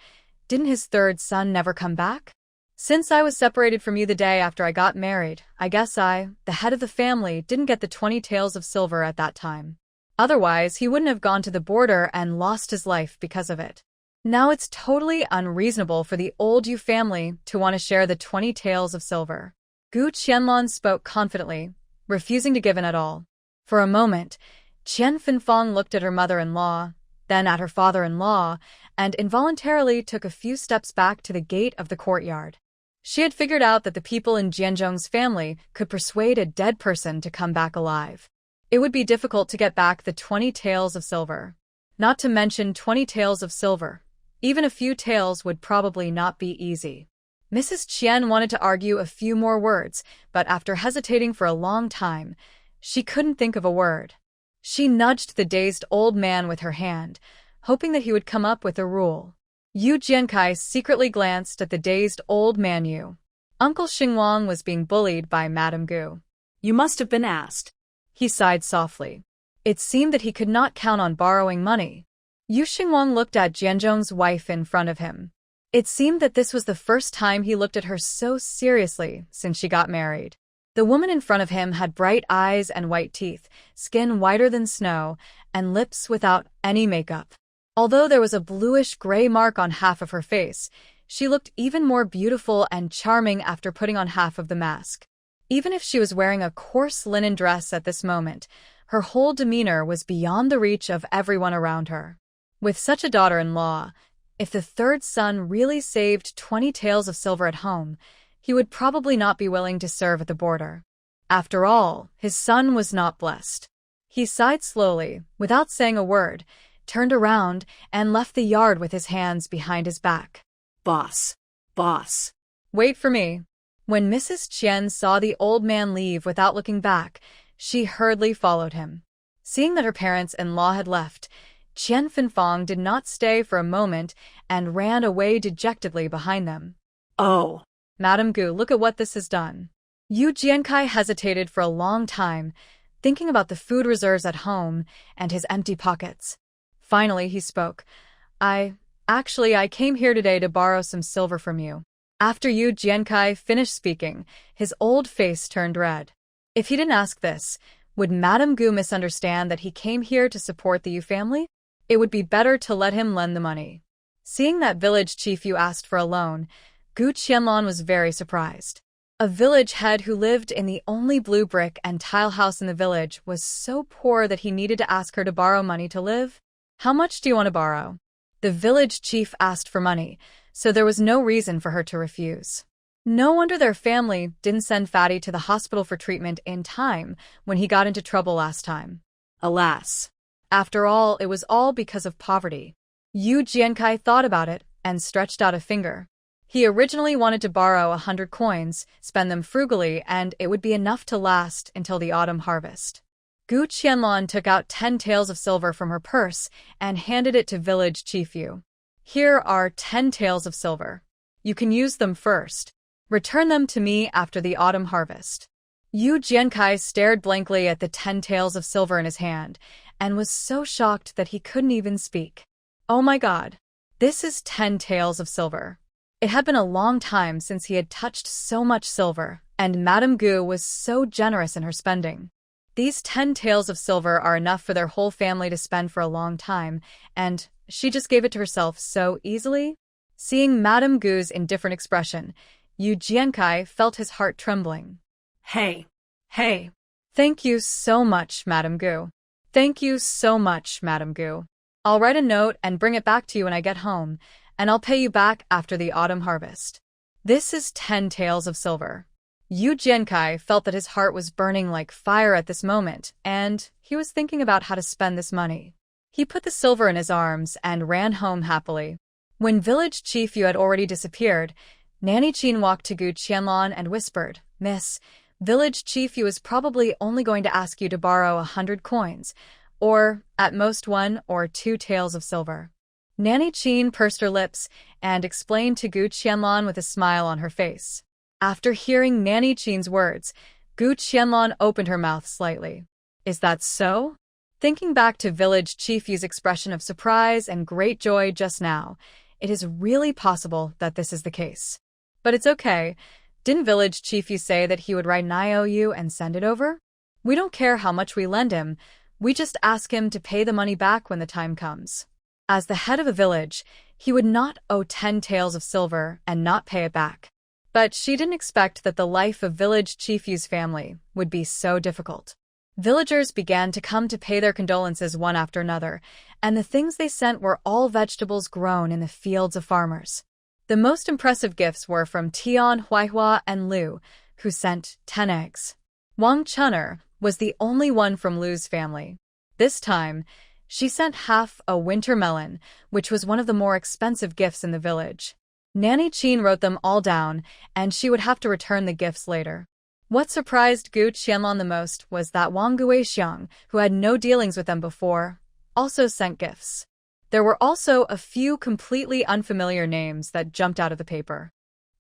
didn't his third son never come back? Since I was separated from you the day after I got married, I guess I, the head of the family, didn't get the 20 taels of silver at that time. Otherwise, he wouldn't have gone to the border and lost his life because of it. Now it's totally unreasonable for the old Yu family to want to share the 20 taels of silver. Gu Qianlan spoke confidently, refusing to give in at all. For a moment, Qian Finfang looked at her mother-in-law, then at her father-in-law, and involuntarily took a few steps back to the gate of the courtyard. She had figured out that the people in Jianzhong's family could persuade a dead person to come back alive. It would be difficult to get back the 20 taels of silver. Not to mention 20 taels of silver. Even a few taels would probably not be easy. Mrs. Qian wanted to argue a few more words, but after hesitating for a long time, she couldn't think of a word. She nudged the dazed old man with her hand, hoping that he would come up with a rule. Wencai secretly glanced at the dazed old man Yu. Uncle Xingwang was being bullied by Madame Gu. You must have been asked. He sighed softly. It seemed that he could not count on borrowing money. Yu Xingwang looked at Jianzhong's wife in front of him. It seemed that this was the first time he looked at her so seriously since she got married. The woman in front of him had bright eyes and white teeth, skin whiter than snow, and lips without any makeup. Although there was a bluish-gray mark on half of her face, she looked even more beautiful and charming after putting on half of the mask. Even if she was wearing a coarse linen dress at this moment, her whole demeanor was beyond the reach of everyone around her. With such a daughter-in-law, if the third son really saved 20 taels of silver at home, he would probably not be willing to serve at the border. After all, his son was not blessed. He sighed slowly, without saying a word, turned around, and left the yard with his hands behind his back. Boss. Boss. Wait for me. When Mrs. Qian saw the old man leave without looking back, she hurriedly followed him. Seeing that her parents-in-law had left, Qian Finfang did not stay for a moment and ran away dejectedly behind them. Oh. Madame Gu, look at what this has done. Wencai hesitated for a long time, thinking about the food reserves at home and his empty pockets. Finally, he spoke. I came here today to borrow some silver from you. After Wencai finished speaking, his old face turned red. If he didn't ask this, would Madame Gu misunderstand that he came here to support the Yu family? It would be better to let him lend the money. Seeing that village chief Yu asked for a loan, Gu Qianlan was very surprised. A village head who lived in the only blue brick and tile house in the village was so poor that he needed to ask her to borrow money to live. How much do you want to borrow? The village chief asked for money, so there was no reason for her to refuse. No wonder their family didn't send Fatty to the hospital for treatment in time when he got into trouble last time. Alas. After all, it was all because of poverty. Gu Wencai thought about it and stretched out a finger. He originally wanted to borrow 100 coins, spend them frugally, and it would be enough to last until the autumn harvest. Gu Qianlan took out 10 taels of silver from her purse and handed it to village chief Yu. Here are 10 taels of silver. You can use them first. Return them to me after the autumn harvest. Gu Wencai stared blankly at the 10 taels of silver in his hand and was so shocked that he couldn't even speak. Oh my God! This is 10 taels of silver. It had been a long time since he had touched so much silver, and Madame Gu was so generous in her spending. These 10 taels of silver are enough for their whole family to spend for a long time, and she just gave it to herself so easily. Seeing Madame Gu's indifferent expression, Gu Wencai felt his heart trembling. Hey. Thank you so much, Madame Gu. Thank you so much, Madame Gu. I'll write a note and bring it back to you when I get home, and I'll pay you back after the autumn harvest. This is 10 taels of silver. Gu Wencai felt that his heart was burning like fire at this moment, and he was thinking about how to spend this money. He put the silver in his arms and ran home happily. When village chief Yu had already disappeared, Nanny Chin walked to Gu Qianlan and whispered, "Miss, village chief Yu is probably only going to ask you to borrow 100 coins, or at most 1 or 2 taels of silver." Nanny Chin pursed her lips and explained to Gu Qianlan with a smile on her face. After hearing Nanny Chin's words, Gu Qianlan opened her mouth slightly. Is that so? Thinking back to village chief Yu's expression of surprise and great joy just now, it is really possible that this is the case. But it's okay. Didn't village chief Yu say that he would write an IOU and send it over? We don't care how much we lend him. We just ask him to pay the money back when the time comes. As the head of a village, he would not owe 10 taels of silver and not pay it back. But she didn't expect that the life of village chief Yu's family would be so difficult. Villagers began to come to pay their condolences one after another, and the things they sent were all vegetables grown in the fields of farmers. The most impressive gifts were from Tian Huaihua and Lu, who sent 10 eggs. Wang Chun'er was the only one from Lu's family. This time, she sent half a winter melon, which was one of the more expensive gifts in the village. Nanny Chin wrote them all down, and she would have to return the gifts later. What surprised Gu Qianlan the most was that Wang Guixiang, who had no dealings with them before, also sent gifts. There were also a few completely unfamiliar names that jumped out of the paper.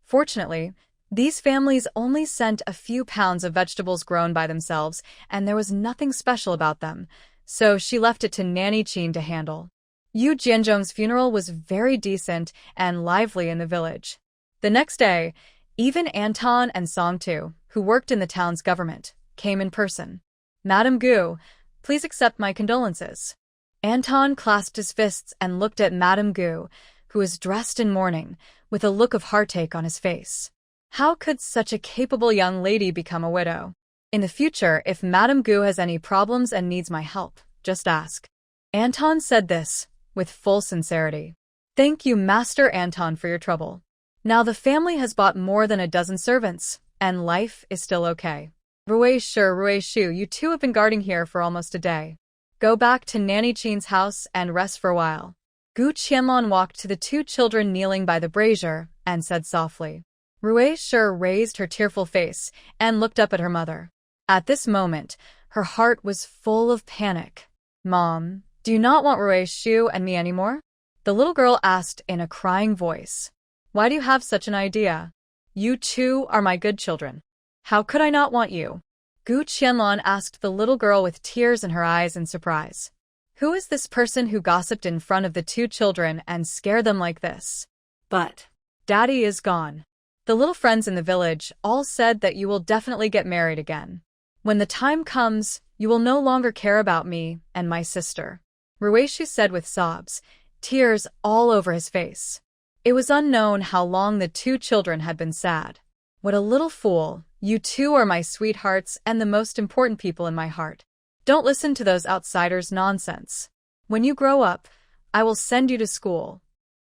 Fortunately, these families only sent a few pounds of vegetables grown by themselves, and there was nothing special about them, so she left it to Nanny Chin to handle. Yu Jianzhong's funeral was very decent and lively in the village. The next day, even Anton and Song Tu, who worked in the town's government, came in person. Madame Gu, please accept my condolences. Anton clasped his fists and looked at Madame Gu, who was dressed in mourning, with a look of heartache on his face. How could such a capable young lady become a widow? In the future, if Madame Gu has any problems and needs my help, just ask. Anton said this with full sincerity. Thank you, Master Anton, for your trouble. Now the family has bought more than a dozen servants, and life is still okay. Rui'er, you two have been guarding here for almost a day. Go back to Nanny Chin's house and rest for a while. Gu Qianlan walked to the 2 children kneeling by the brazier and said softly. Rui'er raised her tearful face and looked up at her mother. At this moment, her heart was full of panic. Mom, do you not want Rui'er and me anymore? The little girl asked in a crying voice. Why do you have such an idea? You two are my good children. How could I not want you? Gu Qianlan asked the little girl with tears in her eyes in surprise. Who is this person who gossiped in front of the 2 children and scared them like this? But Daddy is gone. The little friends in the village all said that you will definitely get married again. When the time comes, you will no longer care about me and my sister. Rui'er said with sobs, tears all over his face. It was unknown how long the 2 children had been sad. What a little fool. You two are my sweethearts and the most important people in my heart. Don't listen to those outsiders' nonsense. When you grow up, I will send you to school.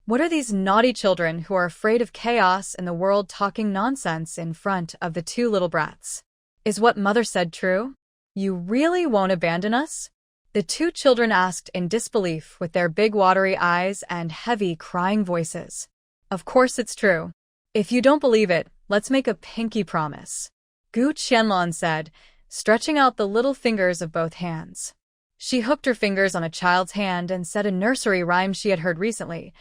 What are these naughty children who are afraid of chaos in the world talking nonsense in front of the two little brats? Is what mother said true? You really won't abandon us? The two children asked in disbelief with their big watery eyes and heavy crying voices. Of course it's true. If you don't believe it, let's make a pinky promise, Gu Qianlan said, stretching out the little fingers of both hands. She hooked her fingers on a child's hand and said a nursery rhyme she had heard recently.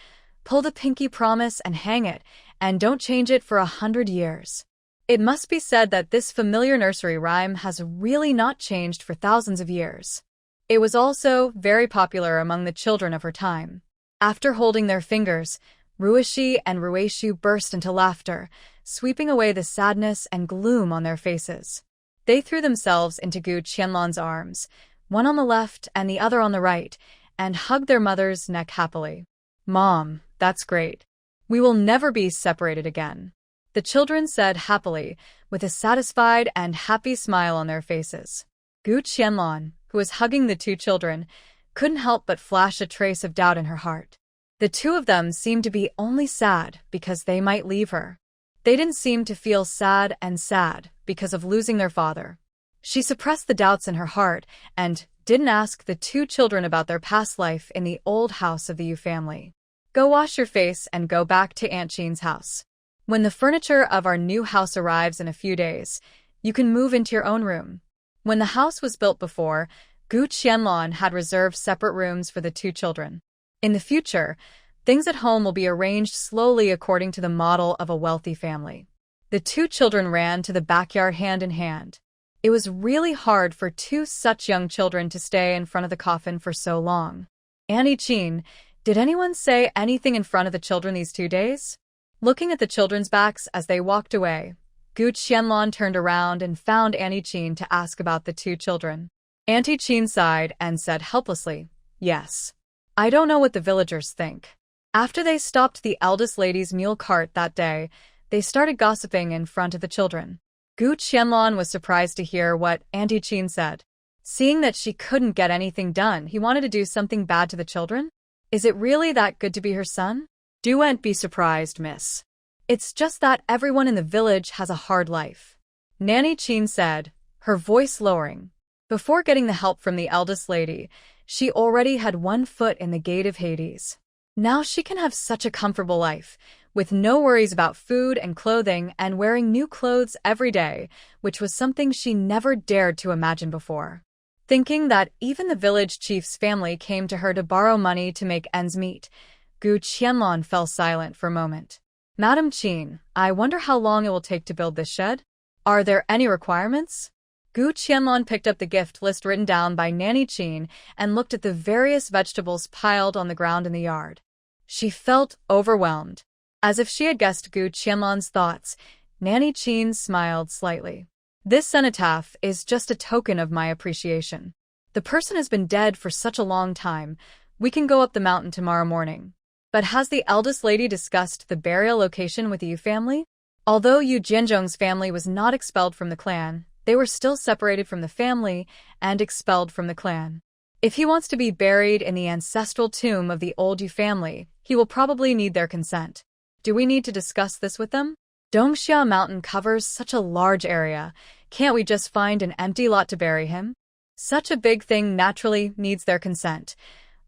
Pull the pinky promise and hang it, and don't change it for 100 years. It must be said that this familiar nursery rhyme has really not changed for thousands of years. It was also very popular among the children of her time. After holding their fingers, Rui'er and Rui'er burst into laughter, sweeping away the sadness and gloom on their faces. They threw themselves into Gu Qianlan's arms, one on the left and the other on the right, and hugged their mother's neck happily. Mom, that's great. We will never be separated again, the children said happily, with a satisfied and happy smile on their faces. Gu Qianlan, who was hugging the two children, couldn't help but flash a trace of doubt in her heart. The two of them seemed to be only sad because they might leave her. They didn't seem to feel sad because of losing their father. She suppressed the doubts in her heart and didn't ask the two children about their past life in the old house of the Yu family. Go wash your face and go back to Aunt Jean's house. When the furniture of our new house arrives in a few days, you can move into your own room. When the house was built before, Gu Qianlan had reserved separate rooms for the two children. In the future, things at home will be arranged slowly according to the model of a wealthy family. The two children ran to the backyard hand in hand. It was really hard for two such young children to stay in front of the coffin for so long. Auntie Jean, did anyone say anything in front of the children these 2 days? Looking at the children's backs as they walked away, Gu Qianlan turned around and found Auntie Jean to ask about the two children. Auntie Jean sighed and said helplessly, yes. I don't know what the villagers think. After they stopped the eldest lady's mule cart that day, they started gossiping in front of the children. Gu Qianlan was surprised to hear what Auntie Jean said. Seeing that she couldn't get anything done, he wanted to do something bad to the children? Is it really that good to be her son? Don't be surprised, miss. It's just that everyone in the village has a hard life, Nanny Jean said, her voice lowering. Before getting the help from the eldest lady, she already had one foot in the gate of Hades. Now she can have such a comfortable life, with no worries about food and clothing and wearing new clothes every day, which was something she never dared to imagine before. Thinking that even the village chief's family came to her to borrow money to make ends meet, Gu Qianlan fell silent for a moment. Madam Jean, I wonder how long it will take to build this shed? Are there any requirements? Gu Qianlan picked up the gift list written down by Nanny Jean and looked at the various vegetables piled on the ground in the yard. She felt overwhelmed. As if she had guessed Gu Qianlan's thoughts, Nanny Jean smiled slightly. This cenotaph is just a token of my appreciation. The person has been dead for such a long time. We can go up the mountain tomorrow morning. But has the eldest lady discussed the burial location with the Yu family? Although Yu Jianzhong's family was not expelled from the clan, they were still separated from the family and expelled from the clan. If he wants to be buried in the ancestral tomb of the old Yu family, he will probably need their consent. Do we need to discuss this with them? Dongxia Mountain covers such a large area. Can't we just find an empty lot to bury him? Such a big thing naturally needs their consent.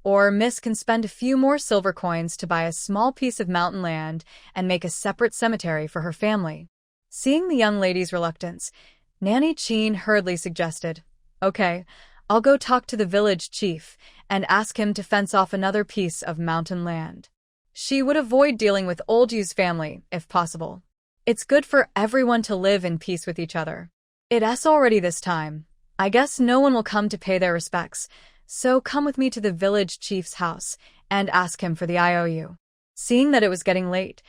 Or Miss can spend a few more silver coins to buy a small piece of mountain land and make a separate cemetery for her family. Seeing the young lady's reluctance, Nanny Jean hurriedly suggested, okay, I'll go talk to the village chief and ask him to fence off another piece of mountain land. She would avoid dealing with old Yu's family, if possible. It's good for everyone to live in peace with each other. It's already this time. I guess no one will come to pay their respects, so come with me to the village chief's house and ask him for the IOU. Seeing that it was getting late,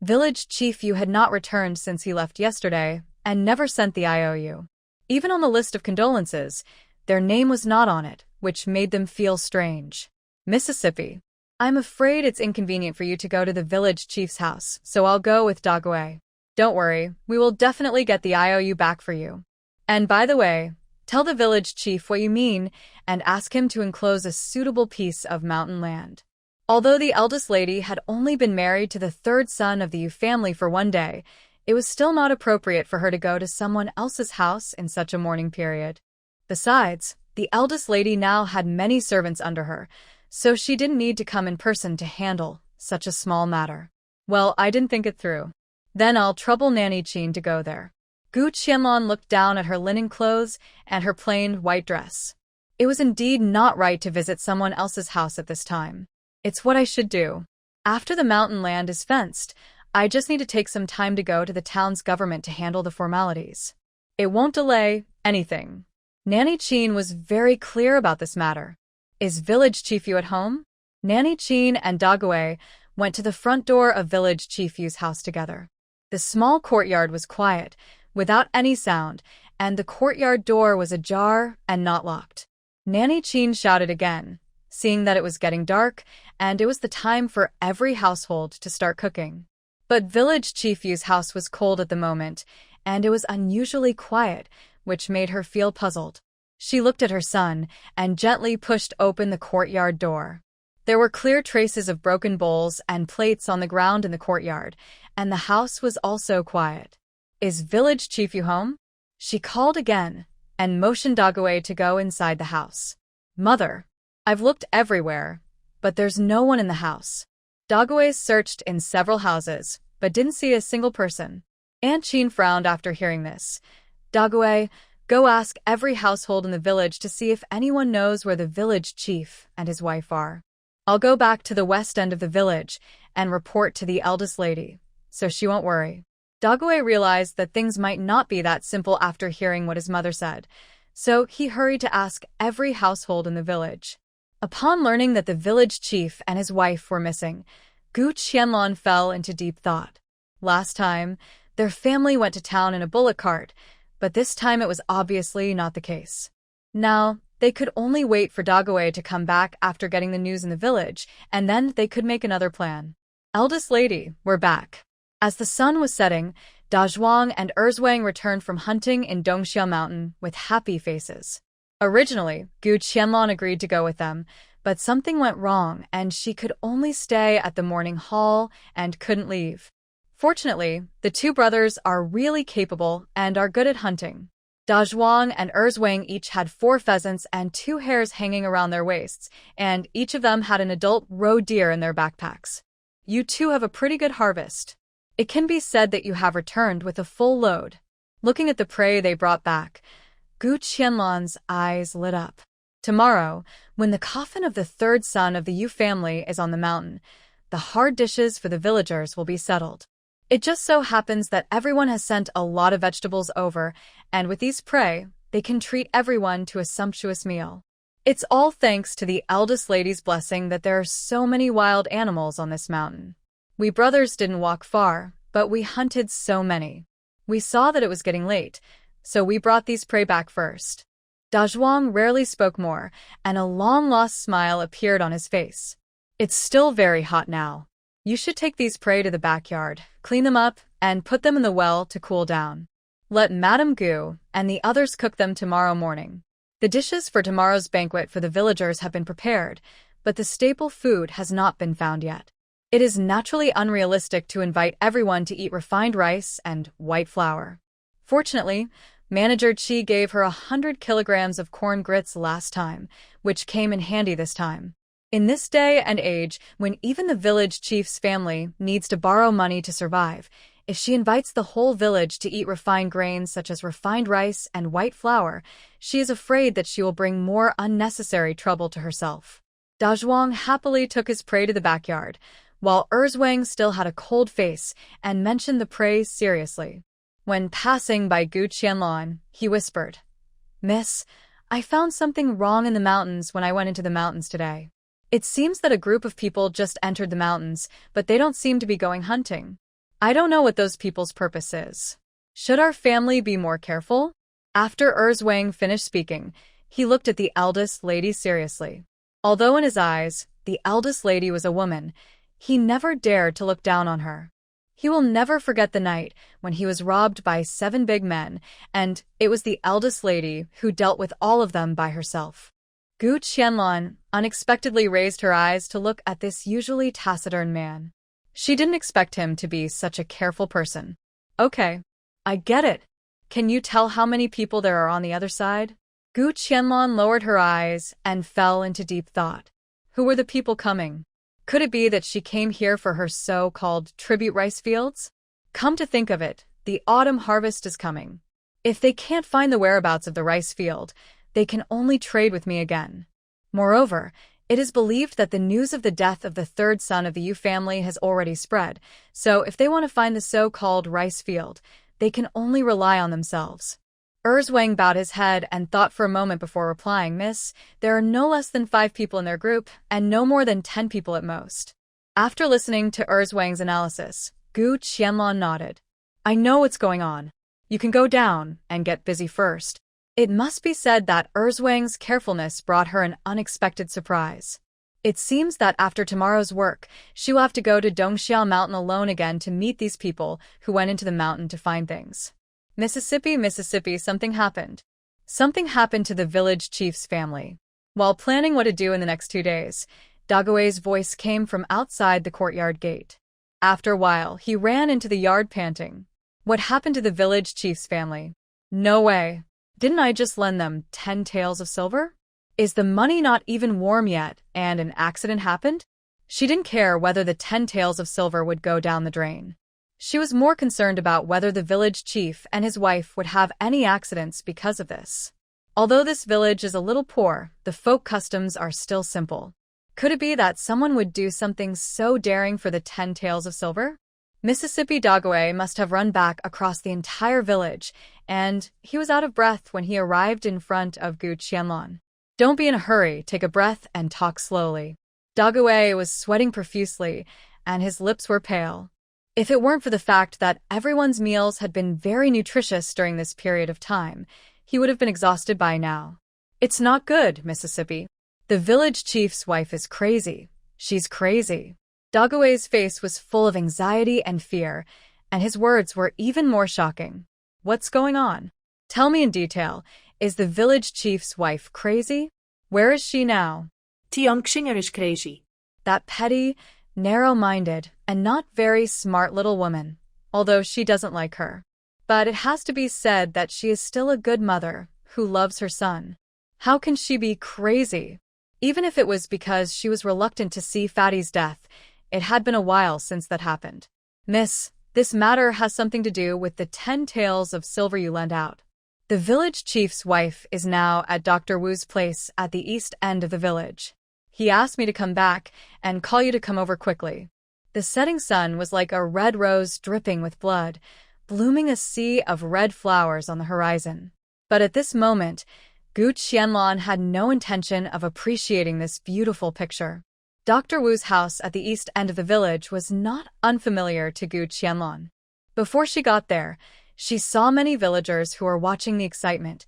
village chief Yu had not returned since he left yesterday and never sent the IOU. Even on the list of condolences, their name was not on it, which made them feel strange. Mississippi. I'm afraid it's inconvenient for you to go to the village chief's house, so I'll go with Dagway. Don't worry, we will definitely get the IOU back for you. And by the way, tell the village chief what you mean and ask him to enclose a suitable piece of mountain land. Although the eldest lady had only been married to the third son of the Yu family for one day, it was still not appropriate for her to go to someone else's house in such a mourning period. Besides, the eldest lady now had many servants under her, so she didn't need to come in person to handle such a small matter. Well, I didn't think it through. Then I'll trouble Nanny Chin to go there. Gu Qianlan looked down at her linen clothes and her plain white dress. It was indeed not right to visit someone else's house at this time. It's what I should do. After the mountain land is fenced, I just need to take some time to go to the town's government to handle the formalities. It won't delay anything. Nanny Chin was very clear about this matter. Is village chief Yu at home? Nanny Chin and Dague went to the front door of village chief Yu's house together. The small courtyard was quiet, without any sound, and the courtyard door was ajar and not locked. Nanny Chin shouted again, seeing that it was getting dark, and it was the time for every household to start cooking. But village chief Yu's house was cold at the moment, and it was unusually quiet, which made her feel puzzled. She looked at her son and gently pushed open the courtyard door. There were clear traces of broken bowls and plates on the ground in the courtyard, and the house was also quiet. Is village chief Yu home? She called again and motioned Dague to go inside the house. Mother, I've looked everywhere, but there's no one in the house. Dague searched in several houses, but didn't see a single person. Aunt Chin frowned after hearing this. Dague, go ask every household in the village to see if anyone knows where the village chief and his wife are. I'll go back to the west end of the village and report to the eldest lady, so she won't worry. Dague realized that things might not be that simple after hearing what his mother said, so he hurried to ask every household in the village. Upon learning that the village chief and his wife were missing, Gu Qianlan fell into deep thought. Last time, their family went to town in a bullock cart, but this time it was obviously not the case. Now, they could only wait for Dague to come back after getting the news in the village, and then they could make another plan. Eldest lady, we're back. As the sun was setting, Dazhuang and Erzwang returned from hunting in Dongxia Mountain with happy faces. Originally, Gu Qianlan agreed to go with them, but something went wrong and she could only stay at the morning hall and couldn't leave. Fortunately, the two brothers are really capable and are good at hunting. Dazhuang and Erzwang each had 4 pheasants and 2 hares hanging around their waists, and each of them had an adult roe deer in their backpacks. You two have a pretty good harvest. It can be said that you have returned with a full load. Looking at the prey they brought back, Gu Qianlan's eyes lit up. Tomorrow, when the coffin of the third son of the Yu family is on the mountain, the hard dishes for the villagers will be settled. It just so happens that everyone has sent a lot of vegetables over, and with these prey, they can treat everyone to a sumptuous meal. It's all thanks to the eldest lady's blessing that there are so many wild animals on this mountain. We brothers didn't walk far, but we hunted so many. We saw that it was getting late, so we brought these prey back first. Dazhuang rarely spoke more, and a long-lost smile appeared on his face. It's still very hot now. You should take these prey to the backyard, clean them up, and put them in the well to cool down. Let Madame Gu and the others cook them tomorrow morning. The dishes for tomorrow's banquet for the villagers have been prepared, but the staple food has not been found yet. It is naturally unrealistic to invite everyone to eat refined rice and white flour. Fortunately, Manager Chi gave her 100 kilograms of corn grits last time, which came in handy this time. In this day and age, when even the village chief's family needs to borrow money to survive, if she invites the whole village to eat refined grains such as refined rice and white flour, she is afraid that she will bring more unnecessary trouble to herself. Dazhuang happily took his prey to the backyard, while Erzwang still had a cold face and mentioned the prey seriously. When passing by Gu Qianlan, he whispered, "Miss, I found something wrong in the mountains when I went into the mountains today. It seems that a group of people just entered the mountains, but they don't seem to be going hunting. I don't know what those people's purpose is. Should our family be more careful?" After Erzwang finished speaking, he looked at the eldest lady seriously. Although in his eyes, the eldest lady was a woman, he never dared to look down on her. He will never forget the night when he was robbed by 7 big men, and it was the eldest lady who dealt with all of them by herself. Gu Qianlan unexpectedly raised her eyes to look at this usually taciturn man. She didn't expect him to be such a careful person. Okay, I get it. Can you tell how many people there are on the other side? Gu Qianlan lowered her eyes and fell into deep thought. Who were the people coming? Could it be that she came here for her so-called tribute rice fields? Come to think of it, the autumn harvest is coming. If they can't find the whereabouts of the rice field, they can only trade with me again. Moreover, it is believed that the news of the death of the third son of the Yu family has already spread, so if they want to find the so-called rice field, they can only rely on themselves. Wang bowed his head and thought for a moment before replying, Miss, there are no less than 5 people in their group, and no more than 10 people at most. After listening to Wang's analysis, Gu Qianlan nodded. I know what's going on. You can go down and get busy first. It must be said that Wang's carefulness brought her an unexpected surprise. It seems that after tomorrow's work, she will have to go to Dongxiao Mountain alone again to meet these people who went into the mountain to find things. Mississippi, something happened. Something happened to the village chief's family. While planning what to do in the next 2 days, Dague's voice came from outside the courtyard gate. After a while, he ran into the yard panting. What happened to the village chief's family? No way. Didn't I just lend them 10 taels of silver? Is the money not even warm yet, and an accident happened? She didn't care whether the 10 taels of silver would go down the drain. She was more concerned about whether the village chief and his wife would have any accidents because of this. Although this village is a little poor, the folk customs are still simple. Could it be that someone would do something so daring for the 10 taels of silver? Mississippi Dague must have run back across the entire village, and he was out of breath when he arrived in front of Gu Qianlan. Don't be in a hurry, take a breath and talk slowly. Dague was sweating profusely, and his lips were pale. If it weren't for the fact that everyone's meals had been very nutritious during this period of time, he would have been exhausted by now. It's not good, Mississippi. The village chief's wife is crazy. She's crazy. Dague's face was full of anxiety and fear, and his words were even more shocking. What's going on? Tell me in detail. Is the village chief's wife crazy? Where is she now? is crazy. That petty, narrow-minded, and not very smart little woman, although she doesn't like her. But it has to be said that she is still a good mother who loves her son. How can she be crazy? Even if it was because she was reluctant to see Fatty's death, it had been a while since that happened. Miss, this matter has something to do with the 10 taels of silver you lent out. The village chief's wife is now at Dr. Wu's place at the east end of the village. He asked me to come back and call you to come over quickly. The setting sun was like a red rose dripping with blood, blooming a sea of red flowers on the horizon. But at this moment, Gu Qianlan had no intention of appreciating this beautiful picture. Dr. Wu's house at the east end of the village was not unfamiliar to Gu Qianlan. Before she got there, she saw many villagers who were watching the excitement,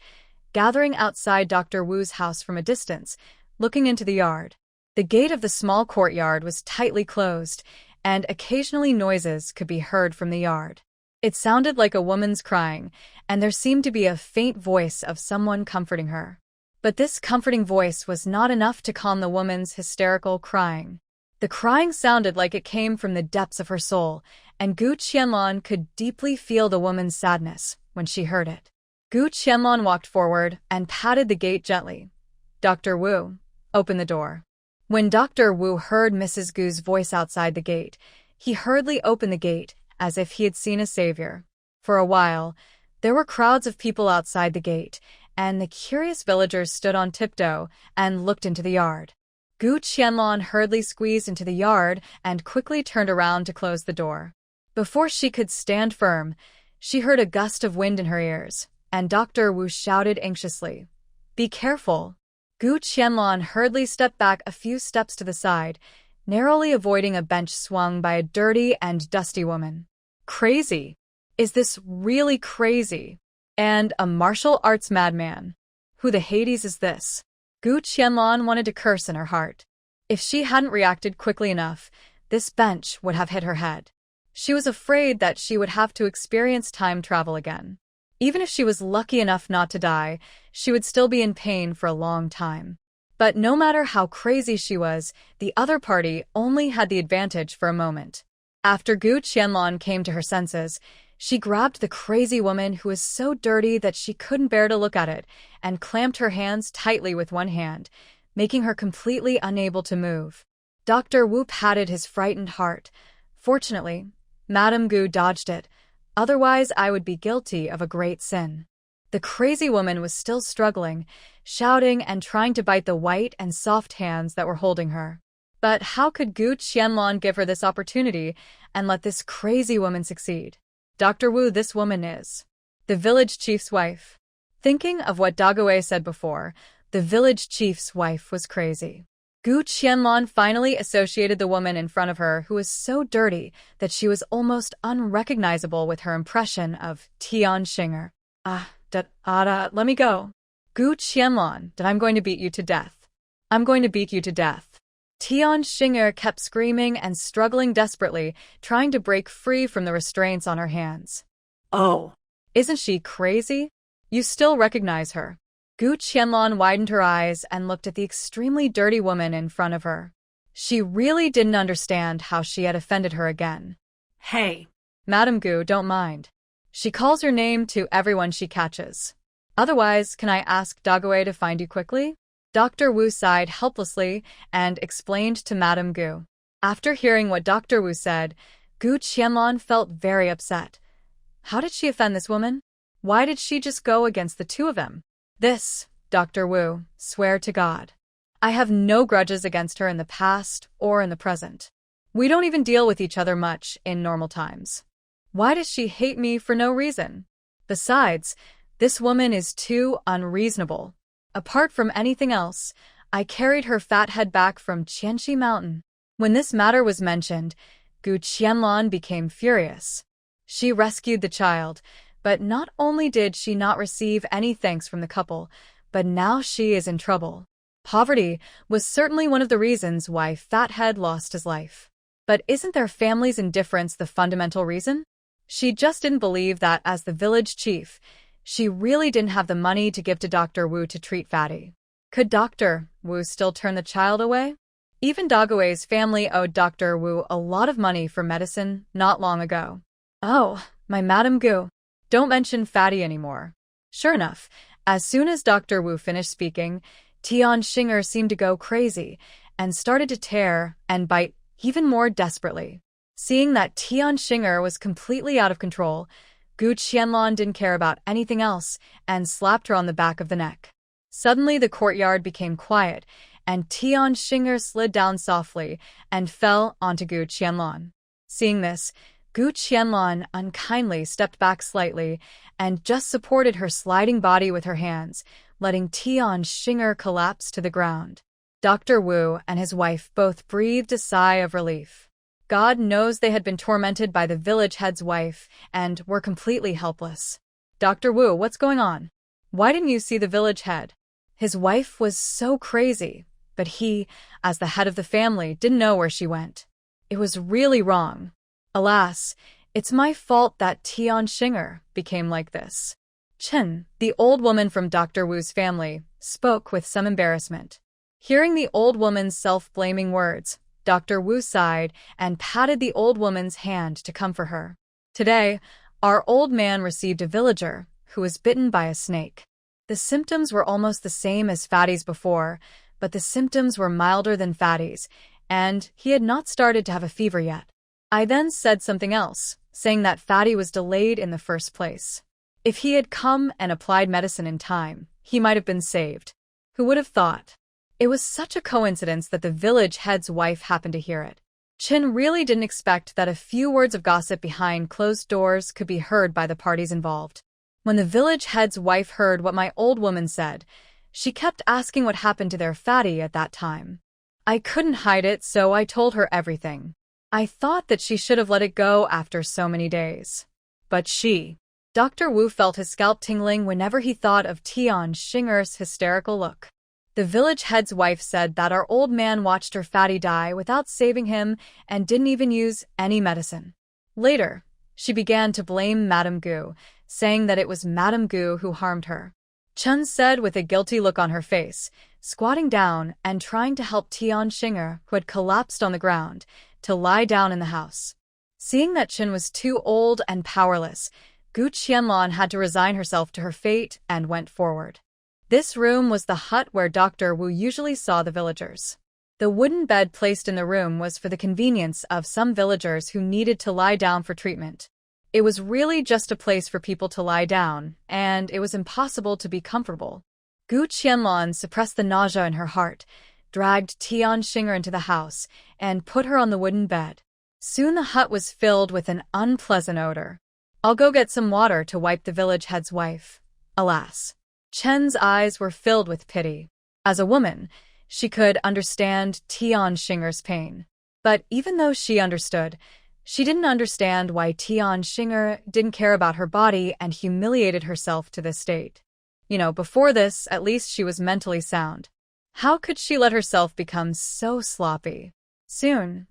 gathering outside Dr. Wu's house from a distance, looking into the yard. The gate of the small courtyard was tightly closed, and occasionally noises could be heard from the yard. It sounded like a woman's crying, and there seemed to be a faint voice of someone comforting her. But this comforting voice was not enough to calm the woman's hysterical crying. The crying sounded like it came from the depths of her soul, and Gu Qianlan could deeply feel the woman's sadness when she heard it. Gu Qianlan walked forward and patted the gate gently. Dr. Wu, open the door. When Dr. Wu heard Mrs. Gu's voice outside the gate, he hurriedly opened the gate as if he had seen a savior. For a while, there were crowds of people outside the gate, and the curious villagers stood on tiptoe and looked into the yard. Gu Qianlan hurriedly squeezed into the yard and quickly turned around to close the door. Before she could stand firm, she heard a gust of wind in her ears, and Dr. Wu shouted anxiously, "Be careful." Gu Qianlan hurriedly stepped back a few steps to the side, narrowly avoiding a bench swung by a dirty and dusty woman. Crazy. Is this really crazy? And a martial arts madman. Who the Hades is this? Gu Qianlan wanted to curse in her heart. If she hadn't reacted quickly enough, this bench would have hit her head. She was afraid that she would have to experience time travel again. Even if she was lucky enough not to die, she would still be in pain for a long time. But no matter how crazy she was, the other party only had the advantage for a moment. After Gu Qianlan came to her senses, she grabbed the crazy woman who was so dirty that she couldn't bear to look at it and clamped her hands tightly with one hand, making her completely unable to move. Dr. Wu patted his frightened heart. Fortunately, Madame Gu dodged it. Otherwise, I would be guilty of a great sin. The crazy woman was still struggling, shouting and trying to bite the white and soft hands that were holding her. But how could Gu Qianlan give her this opportunity and let this crazy woman succeed? Dr. Wu, this woman is the village chief's wife. Thinking of what Dague said before, the village chief's wife was crazy. Gu Qianlan finally associated the woman in front of her who was so dirty that she was almost unrecognizable with her impression of Tian Xing'er. Let me go. Gu Qianlan, that I'm going to beat you to death. I'm going to beat you to death. Tian Xing'er kept screaming and struggling desperately, trying to break free from the restraints on her hands. Oh. Isn't she crazy? You still recognize her. Gu Qianlan widened her eyes and looked at the extremely dirty woman in front of her. She really didn't understand how she had offended her again. Hey. Madame Gu, don't mind. She calls your name to everyone she catches. Otherwise, can I ask Dague to find you quickly? Dr. Wu sighed helplessly and explained to Madame Gu. After hearing what Dr. Wu said, Gu Qianlan felt very upset. How did she offend this woman? Why did she just go against the two of them? This, Dr. Wu, swear to God. I have no grudges against her in the past or in the present. We don't even deal with each other much in normal times. Why does she hate me for no reason? Besides, this woman is too unreasonable. Apart from anything else, I carried her fat head back from Qianxi Mountain. When this matter was mentioned, Gu Qianlan became furious. She rescued the child, but not only did she not receive any thanks from the couple, but now she is in trouble. Poverty was certainly one of the reasons why Fathead lost his life. But isn't their family's indifference the fundamental reason? She just didn't believe that as the village chief, she really didn't have the money to give to Dr. Wu to treat Fatty. Could Dr. Wu still turn the child away? Even Dague's family owed Dr. Wu a lot of money for medicine not long ago. Oh, my Madame Gu. Don't mention Fatty anymore. Sure enough, as soon as Dr. Wu finished speaking, Tian Xing'er seemed to go crazy and started to tear and bite even more desperately. Seeing that Tian Xing'er was completely out of control, Gu Qianlan didn't care about anything else and slapped her on the back of the neck. Suddenly the courtyard became quiet, and Tian Xing'er slid down softly and fell onto Gu Qianlan. Seeing this, Gu Qianlan unkindly stepped back slightly and just supported her sliding body with her hands, letting Tian Xing'er collapse to the ground. Dr. Wu and his wife both breathed a sigh of relief. God knows they had been tormented by the village head's wife and were completely helpless. Dr. Wu, what's going on? Why didn't you see the village head? His wife was so crazy, but he, as the head of the family, didn't know where she went. It was really wrong. Alas, it's my fault that Tian Xing'er became like this. Chen, the old woman from Dr. Wu's family, spoke with some embarrassment. Hearing the old woman's self-blaming words, Dr. Wu sighed and patted the old woman's hand to comfort her. Today, our old man received a villager who was bitten by a snake. The symptoms were almost the same as Fatty's before, but the symptoms were milder than Fatty's, and he had not started to have a fever yet. I then said something else, saying that Fatty was delayed in the first place. If he had come and applied medicine in time, he might have been saved. Who would have thought? It was such a coincidence that the village head's wife happened to hear it. Chin really didn't expect that a few words of gossip behind closed doors could be heard by the parties involved. When the village head's wife heard what my old woman said, she kept asking what happened to their Fatty at that time. I couldn't hide it, so I told her everything. I thought that she should have let it go after so many days. But Dr. Wu felt his scalp tingling whenever he thought of Tian Xing'er's hysterical look. The village head's wife said that our old man watched her Fatty die without saving him and didn't even use any medicine. Later, she began to blame Madame Gu, saying that it was Madame Gu who harmed her. Chen said with a guilty look on her face, squatting down and trying to help Tian Xing'er, who had collapsed on the ground, to lie down in the house. Seeing that Chen was too old and powerless, Gu Qianlan had to resign herself to her fate and went forward. This room was the hut where Dr. Wu usually saw the villagers. The wooden bed placed in the room was for the convenience of some villagers who needed to lie down for treatment. It was really just a place for people to lie down, and it was impossible to be comfortable. Gu Qianlan suppressed the nausea in her heart, dragged Tian Xing'er into the house, and put her on the wooden bed. Soon the hut was filled with an unpleasant odor. "I'll go get some water to wipe the village head's wife." Alas. Chen's eyes were filled with pity. As a woman, she could understand Tian Xing'er's pain. But even though she understood, she didn't understand why Tian Xing'er didn't care about her body and humiliated herself to this state. Before this, at least she was mentally sound. How could she let herself become so sloppy? Soon,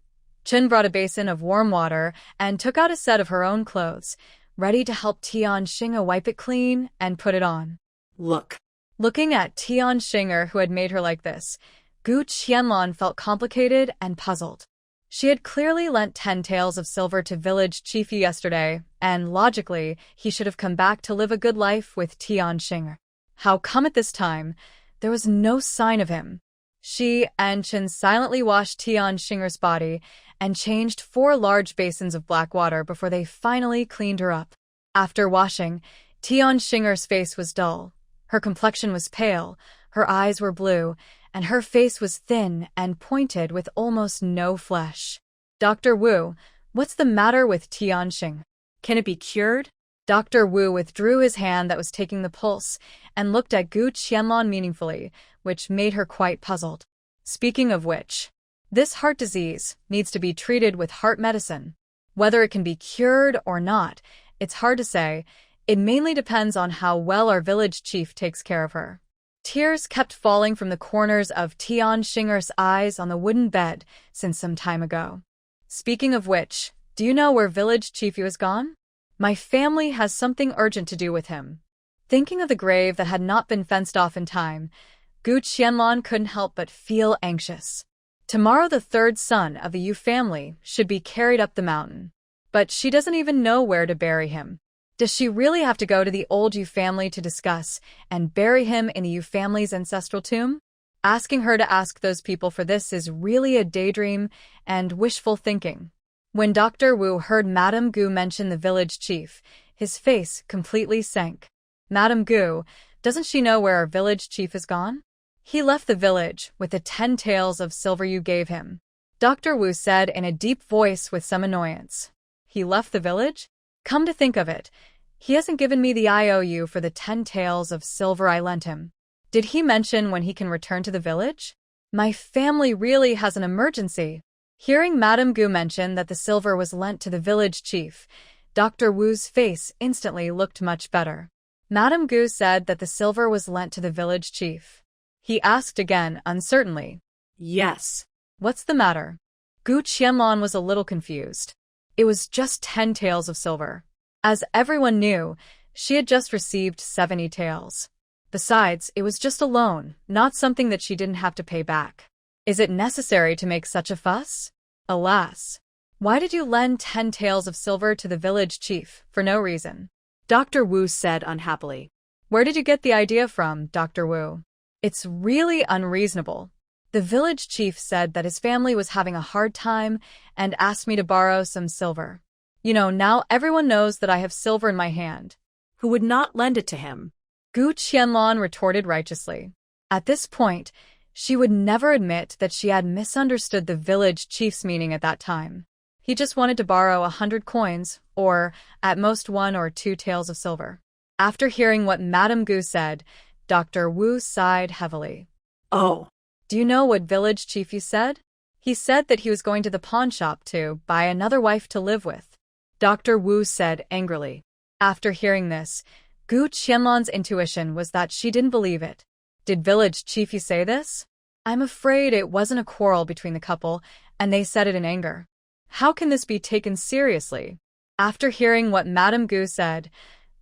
Chen brought a basin of warm water and took out a set of her own clothes, ready to help Tian Xing'er wipe it clean and put it on. Look. Looking at Tian Xing'er, who had made her like this, Gu Qianlan felt complicated and puzzled. She had clearly lent 10 taels of silver to village chief yesterday, and logically, he should have come back to live a good life with Tian Xing'er. How come at this time, there was no sign of him? She and Chen silently washed Tian Xing'er's body and changed 4 large basins of black water before they finally cleaned her up. After washing, Tian Xing'er's face was dull. Her complexion was pale, her eyes were blue, and her face was thin and pointed with almost no flesh. "Dr. Wu, what's the matter with Tian Xing? Can it be cured?" Dr. Wu withdrew his hand that was taking the pulse and looked at Gu Qianlan meaningfully, which made her quite puzzled. "Speaking of which, this heart disease needs to be treated with heart medicine. Whether it can be cured or not, it's hard to say. It mainly depends on how well our village chief takes care of her." Tears kept falling from the corners of Tian Xing'er's eyes on the wooden bed since some time ago. "Speaking of which, do you know where village chief Yu has gone? My family has something urgent to do with him." Thinking of the grave that had not been fenced off in time, Gu Qianlan couldn't help but feel anxious. Tomorrow the 3rd son of the Yu family should be carried up the mountain. But she doesn't even know where to bury him. Does she really have to go to the old Yu family to discuss and bury him in the Yu family's ancestral tomb? Asking her to ask those people for this is really a daydream and wishful thinking. When Dr. Wu heard Madame Gu mention the village chief, his face completely sank. "Madame Gu, doesn't she know where our village chief has gone? He left the village with the 10 taels of silver you gave him," Dr. Wu said in a deep voice with some annoyance. "He left the village? Come to think of it, he hasn't given me the IOU for the 10 taels of silver I lent him. Did he mention when he can return to the village? My family really has an emergency." Hearing Madame Gu mention that the silver was lent to the village chief, Dr. Wu's face instantly looked much better. Madame Gu said that the silver was lent to the village chief. He asked again, uncertainly. "Yes." "What's the matter?" Gu Qianlan was a little confused. It was just 10 taels of silver. As everyone knew, she had just received 70 taels. Besides, it was just a loan, not something that she didn't have to pay back. Is it necessary to make such a fuss? Alas. Why did you lend 10 taels of silver to the village chief, for no reason? Dr. Wu said unhappily. Where did you get the idea from, Dr. Wu? It's really unreasonable. The village chief said that his family was having a hard time and asked me to borrow some silver. Now everyone knows that I have silver in my hand. Who would not lend it to him? Gu Qianlan retorted righteously. At this point, she would never admit that she had misunderstood the village chief's meaning at that time. He just wanted to borrow 100 coins, or at most 1 or 2 taels of silver. After hearing what Madame Gu said, Dr. Wu sighed heavily. "Oh. Do you know what village chief you said? He said that he was going to the pawn shop to buy another wife to live with," Dr. Wu said angrily. After hearing this, Gu Qianlan's intuition was that she didn't believe it. Did village chief you say this? I'm afraid it wasn't a quarrel between the couple, and they said it in anger. How can this be taken seriously? After hearing what Madame Gu said,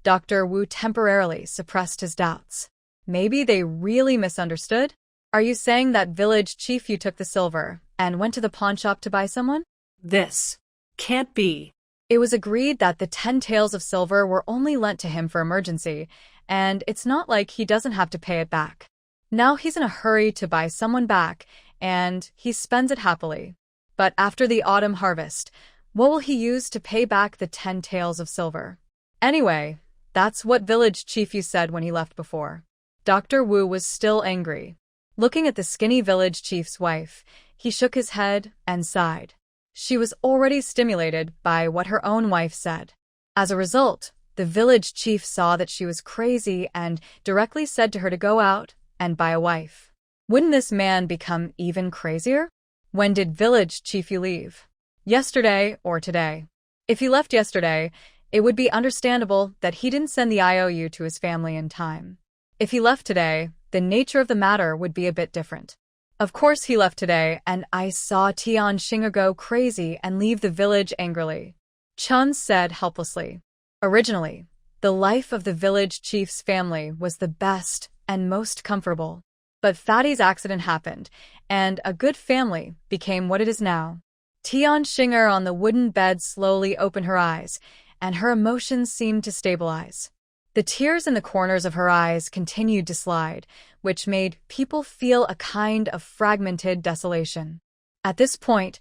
Dr. Wu temporarily suppressed his doubts. Maybe they really misunderstood? Are you saying that village chief you took the silver and went to the pawn shop to buy someone? This can't be. It was agreed that the 10 taels of silver were only lent to him for emergency, and it's not like he doesn't have to pay it back. Now he's in a hurry to buy someone back, and he spends it happily. But after the autumn harvest, what will he use to pay back the 10 taels of silver? Anyway, that's what village chief you said when he left before. Dr. Wu was still angry. Looking at the skinny village chief's wife, he shook his head and sighed. She was already stimulated by what her own wife said. As a result, the village chief saw that she was crazy and directly said to her to go out and buy a wife. Wouldn't this man become even crazier? When did village chief you leave? Yesterday or today? If he left yesterday, it would be understandable that he didn't send the IOU to his family in time. If he left today, the nature of the matter would be a bit different. Of course he left today, and I saw Tian Xing'er go crazy and leave the village angrily. Chun said helplessly. Originally, the life of the village chief's family was the best and most comfortable. But Fatty's accident happened, and a good family became what it is now. Tian Xing'er on the wooden bed slowly opened her eyes, and her emotions seemed to stabilize. The tears in the corners of her eyes continued to slide, which made people feel a kind of fragmented desolation. At this point,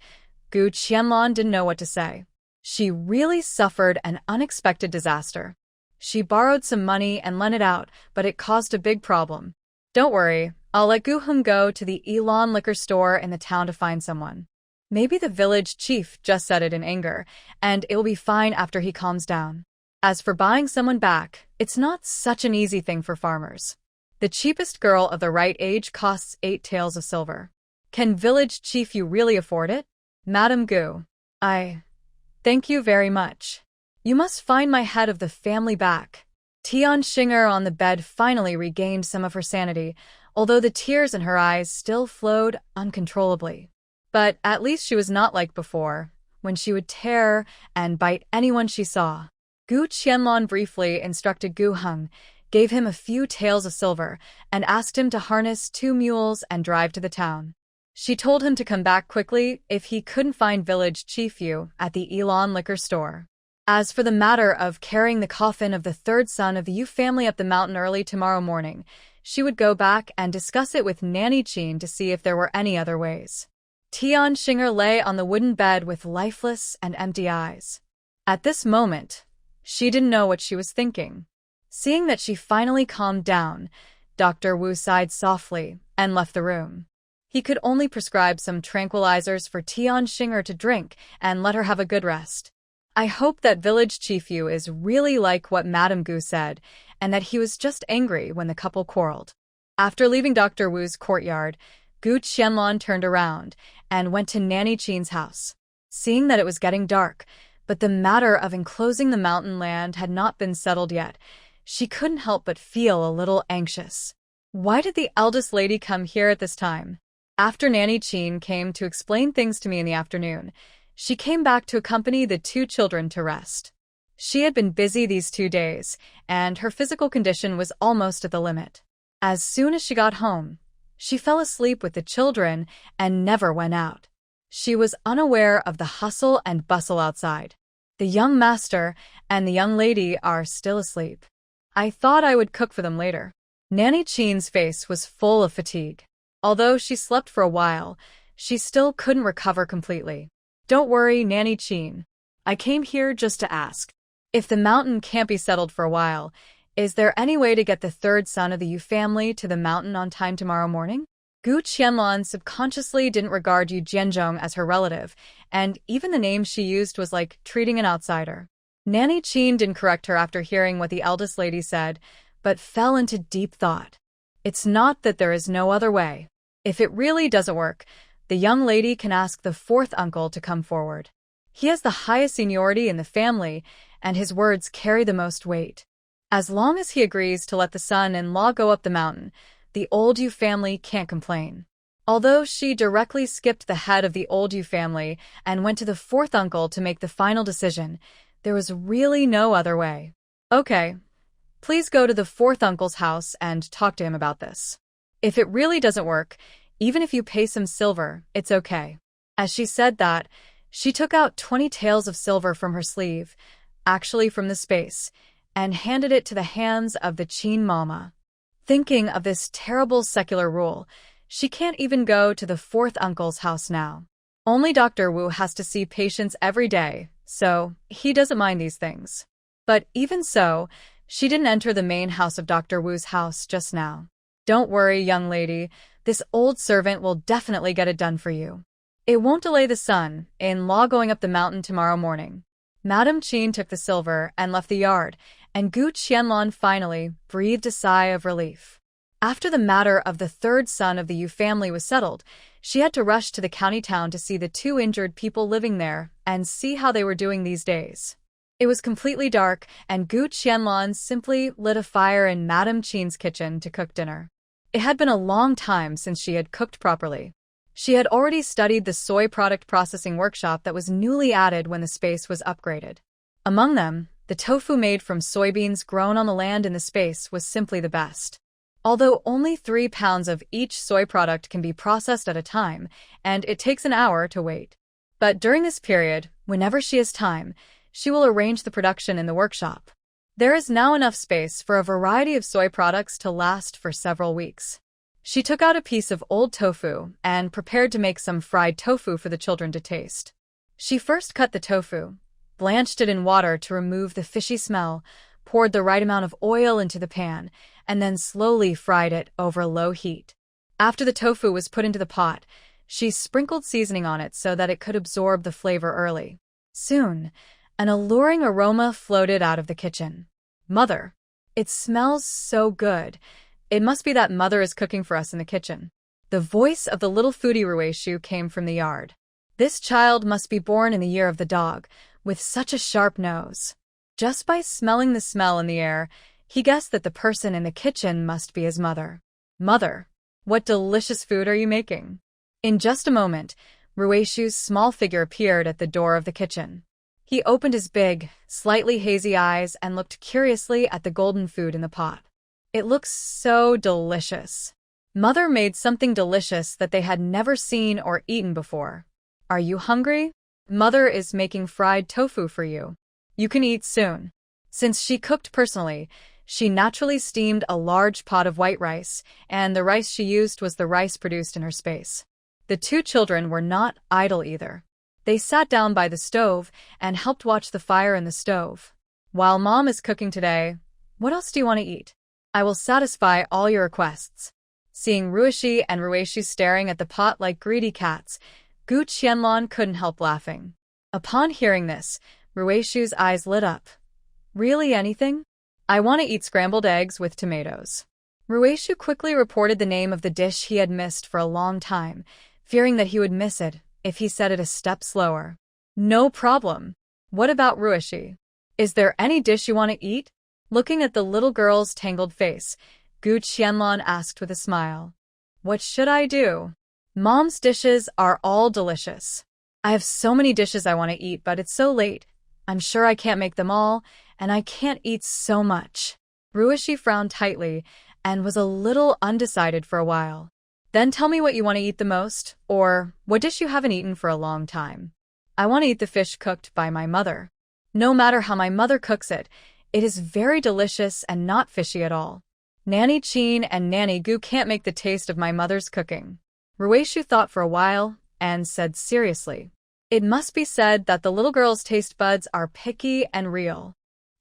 Gu Qianlan didn't know what to say. She really suffered an unexpected disaster. She borrowed some money and lent it out, but it caused a big problem. Don't worry, I'll let Gu Hunzi go to the Elan liquor store in the town to find someone. Maybe the village chief just said it in anger, and it will be fine after he calms down. As for buying someone back, it's not such an easy thing for farmers. The cheapest girl of the right age costs 8 taels of silver. Can village chief you really afford it? Madam Gu. Thank you very much. You must find my head of the family back. Tian Xing'er on the bed finally regained some of her sanity, although the tears in her eyes still flowed uncontrollably. But at least she was not like before, when she would tear and bite anyone she saw. Gu Qianlan briefly instructed Gu Hunzi, gave him a few taels of silver, and asked him to harness 2 mules and drive to the town. She told him to come back quickly if he couldn't find village chief Yu at the Elan liquor store. As for the matter of carrying the coffin of the 3rd son of the Yu family up the mountain early tomorrow morning, she would go back and discuss it with Nanny Qin to see if there were any other ways. Tian Xing'er lay on the wooden bed with lifeless and empty eyes. At this moment, she didn't know what she was thinking. Seeing that she finally calmed down, Dr. Wu sighed softly and left the room. He could only prescribe some tranquilizers for Tian Xing'er to drink and let her have a good rest. I hope that village chief Yu is really like what Madame Gu said, and that he was just angry when the couple quarreled. After leaving Dr. Wu's courtyard, Gu Qianlan turned around and went to Nanny Qin's house. Seeing that it was getting dark, but the matter of enclosing the mountain land had not been settled yet, she couldn't help but feel a little anxious. Why did the eldest lady come here at this time? After Nanny Qin came to explain things to me in the afternoon, she came back to accompany the 2 children to rest. She had been busy these 2 days, and her physical condition was almost at the limit. As soon as she got home, she fell asleep with the children and never went out. She was unaware of the hustle and bustle outside. The young master and the young lady are still asleep. I thought I would cook for them later. Nanny Qin's face was full of fatigue. Although she slept for a while, she still couldn't recover completely. Don't worry, Nanny Qin. I came here just to ask. If the mountain can't be settled for a while, is there any way to get the 3rd son of the Yu family to the mountain on time tomorrow morning? Gu Qianlan subconsciously didn't regard Yu Jianzhong as her relative, and even the name she used was like treating an outsider. Nanny Qin didn't correct her after hearing what the eldest lady said, but fell into deep thought. It's not that there is no other way. If it really doesn't work, the young lady can ask the 4th uncle to come forward. He has the highest seniority in the family, and his words carry the most weight. As long as he agrees to let the son-in-law go up the mountain, the old Yu family can't complain. Although she directly skipped the head of the old Yu family and went to the 4th uncle to make the final decision, there was really no other way. Okay, Please go to the fourth uncle's house and talk to him about this. If it really doesn't work, even if you pay some silver, it's okay." As she said that, she took out 20 taels of silver from her sleeve, actually from the space, and handed it to the hands of the Qin Mama. Thinking of this terrible secular rule, she can't even go to the fourth uncle's house now. Only Dr. Wu has to see patients every day, so he doesn't mind these things. But even so, she didn't enter the main house of Dr. Wu's house just now. "Don't worry, young lady, this old servant will definitely get it done for you. It won't delay the son-in-law going up the mountain tomorrow morning." Madame Qin took the silver and left the yard, and Gu Qianlan finally breathed a sigh of relief. After the matter of the third son of the Yu family was settled, she had to rush to the county town to see the 2 injured people living there and see how they were doing these days. It was completely dark, and Gu Qianlan simply lit a fire in Madame Qin's kitchen to cook dinner. It had been a long time since she had cooked properly. She had already studied the soy product processing workshop that was newly added when the space was upgraded. Among them, the tofu made from soybeans grown on the land in the space was simply the best. Although only 3 pounds of each soy product can be processed at a time, and it takes an hour to wait. But during this period, whenever she has time, she will arrange the production in the workshop. There is now enough space for a variety of soy products to last for several weeks. She took out a piece of old tofu and prepared to make some fried tofu for the children to taste. She first cut the tofu, blanched it in water to remove the fishy smell, poured the right amount of oil into the pan, and then slowly fried it over low heat. After the tofu was put into the pot, she sprinkled seasoning on it so that it could absorb the flavor early. Soon, an alluring aroma floated out of the kitchen. "Mother, it smells so good. It must be that Mother is cooking for us in the kitchen." The voice of the little foodie Rui'er came from the yard. This child must be born in the year of the dog, with such a sharp nose. Just by smelling the smell in the air, he guessed that the person in the kitchen must be his mother. "Mother, what delicious food are you making?" In just a moment, Rui'er's small figure appeared at the door of the kitchen. He opened his big, slightly hazy eyes and looked curiously at the golden food in the pot. It looks so delicious. Mother made something delicious that they had never seen or eaten before. "Are you hungry? Mother is making fried tofu for you. You can eat soon." Since she cooked personally, she naturally steamed a large pot of white rice, and the rice she used was the rice produced in her space. The 2 children were not idle either. They sat down by the stove and helped watch the fire in the stove. "While Mom is cooking today, what else do you want to eat? I will satisfy all your requests." Seeing Rui'er and Rui'er staring at the pot like greedy cats, Gu Qianlan couldn't help laughing. Upon hearing this, Rui'er's eyes lit up. "Really anything? I want to eat scrambled eggs with tomatoes." Rui'er quickly reported the name of the dish he had missed for a long time, fearing that he would miss it if he said it a step slower. "No problem. What about Rui'er? Is there any dish you want to eat?" Looking at the little girl's tangled face, Gu Qianlan asked with a smile. "What should I do? Mom's dishes are all delicious. I have so many dishes I want to eat, but it's so late. I'm sure I can't make them all, and I can't eat so much." Rui'er frowned tightly and was a little undecided for a while. "Then tell me what you want to eat the most, or what dish you haven't eaten for a long time." "I want to eat the fish cooked by my mother. No matter how my mother cooks it, it is very delicious and not fishy at all. Nanny Qin and Nanny Gu can't make the taste of my mother's cooking." Rui'er thought for a while and said seriously, "It must be said that the little girl's taste buds are picky and real.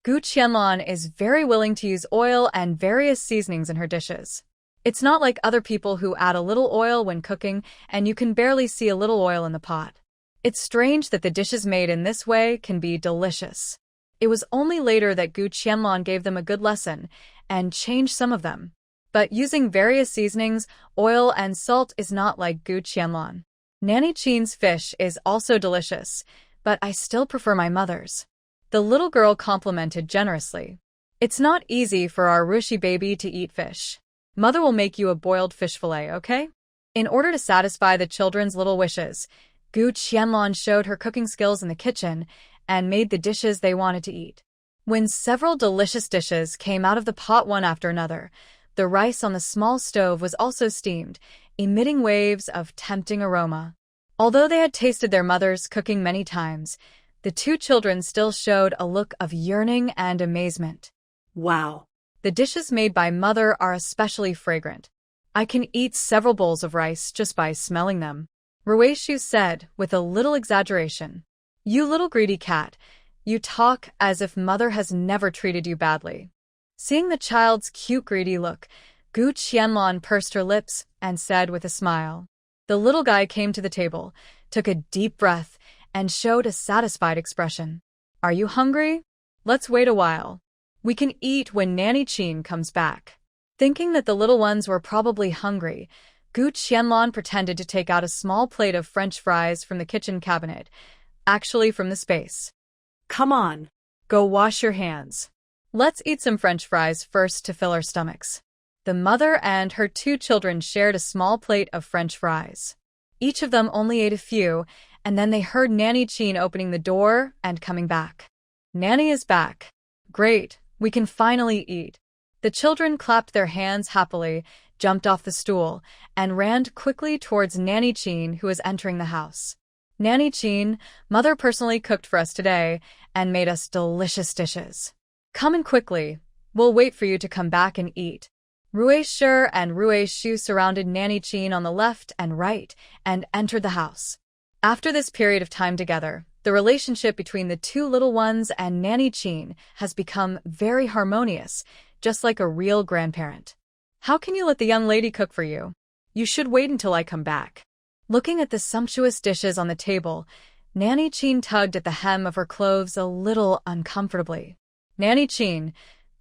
Gu Qianlan is very willing to use oil and various seasonings in her dishes. It's not like other people who add a little oil when cooking and you can barely see a little oil in the pot. It's strange that the dishes made in this way can be delicious." It was only later that Gu Qianlan gave them a good lesson and changed some of them. But using various seasonings, oil, and salt is not like Gu Qianlan. "Nanny Qin's fish is also delicious, but I still prefer my mother's." The little girl complimented generously. "It's not easy for our Rui'er baby to eat fish. Mother will make you a boiled fish fillet, okay?" In order to satisfy the children's little wishes, Gu Qianlan showed her cooking skills in the kitchen and made the dishes they wanted to eat. When several delicious dishes came out of the pot one after another, the rice on the small stove was also steamed, emitting waves of tempting aroma. Although they had tasted their mother's cooking many times, the two children still showed a look of yearning and amazement. Wow. The dishes made by Mother are especially fragrant. I can eat several bowls of rice just by smelling them, Rui'er said with a little exaggeration. You little greedy cat, you talk as if Mother has never treated you badly. Seeing the child's cute greedy look, Gu Qianlan pursed her lips and said with a smile. The little guy came to the table, took a deep breath, and showed a satisfied expression. Are you hungry? Let's wait a while. We can eat when Nanny Qin comes back. Thinking that the little ones were probably hungry, Gu Qianlan pretended to take out a small plate of French fries from the kitchen cabinet, actually from the space. Come on. Go wash your hands. Let's eat some French fries first to fill our stomachs. The mother and her two children shared a small plate of French fries. Each of them only ate a few, and then they heard Nanny Qin opening the door and coming back. Nanny is back. Great, we can finally eat. The children clapped their hands happily, jumped off the stool, and ran quickly towards Nanny Qin, who was entering the house. Nanny Qin, Mother personally cooked for us today and made us delicious dishes. Come in quickly. We'll wait for you to come back and eat. Rui'er and Rui'er surrounded Nanny Qin on the left and right and entered the house. After this period of time together, the relationship between the two little ones and Nanny Qin has become very harmonious, just like a real grandparent. How can you let the young lady cook for you? You should wait until I come back. Looking at the sumptuous dishes on the table, Nanny Qin tugged at the hem of her clothes a little uncomfortably. Nanny Qin,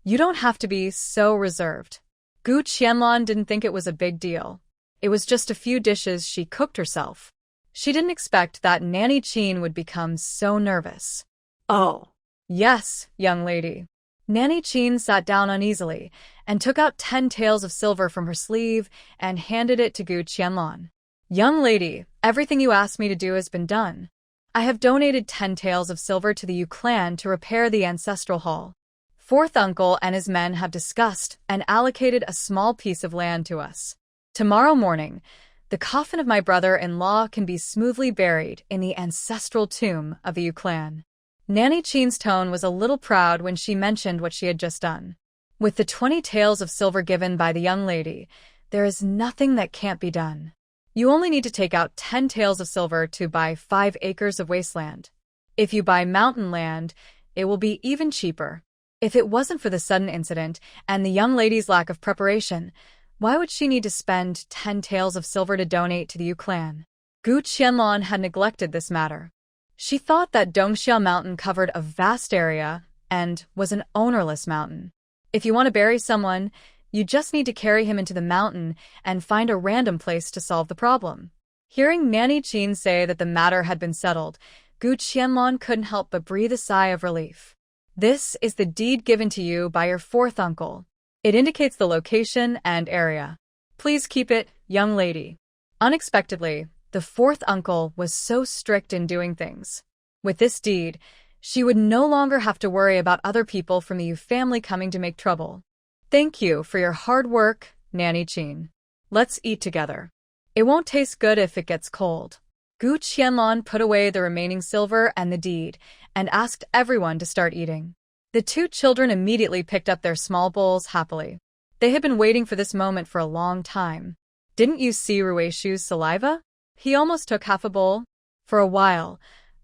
you don't have to be so reserved. Gu Qianlan didn't think it was a big deal. It was just a few dishes she cooked herself. She didn't expect that Nanny Qin would become so nervous. Oh. Yes, young lady. Nanny Qin sat down uneasily and took out 10 taels of silver from her sleeve and handed it to Gu Qianlan. Young lady, everything you asked me to do has been done. I have donated 10 taels of silver to the Yu clan to repair the ancestral hall. Fourth uncle and his men have discussed and allocated a small piece of land to us. Tomorrow morning, the coffin of my brother-in-law can be smoothly buried in the ancestral tomb of the Yu clan. Nanny Qin's tone was a little proud when she mentioned what she had just done. With the 20 taels of silver given by the young lady, there is nothing that can't be done. You only need to take out 10 taels of silver to buy 5 acres of wasteland. If you buy mountain land, it will be even cheaper. If it wasn't for the sudden incident and the young lady's lack of preparation, why would she need to spend 10 taels of silver to donate to the Yu clan? Gu Qianlan had neglected this matter. She thought that Dongxia Mountain covered a vast area and was an ownerless mountain. If you want to bury someone, you just need to carry him into the mountain and find a random place to solve the problem. Hearing Nanny Qin say that the matter had been settled, Gu Qianlan couldn't help but breathe a sigh of relief. This is the deed given to you by your fourth uncle. It indicates the location and area. Please keep it, young lady. Unexpectedly, the fourth uncle was so strict in doing things. With this deed, she would no longer have to worry about other people from the Yu family coming to make trouble. Thank you for your hard work, Nanny Qin. Let's eat together. It won't taste good if it gets cold. Gu Qianlan put away the remaining silver and the deed and asked everyone to start eating. The two children immediately picked up their small bowls happily. They had been waiting for this moment for a long time. Didn't you see Rui'er's saliva? He almost took half a bowl. For a while,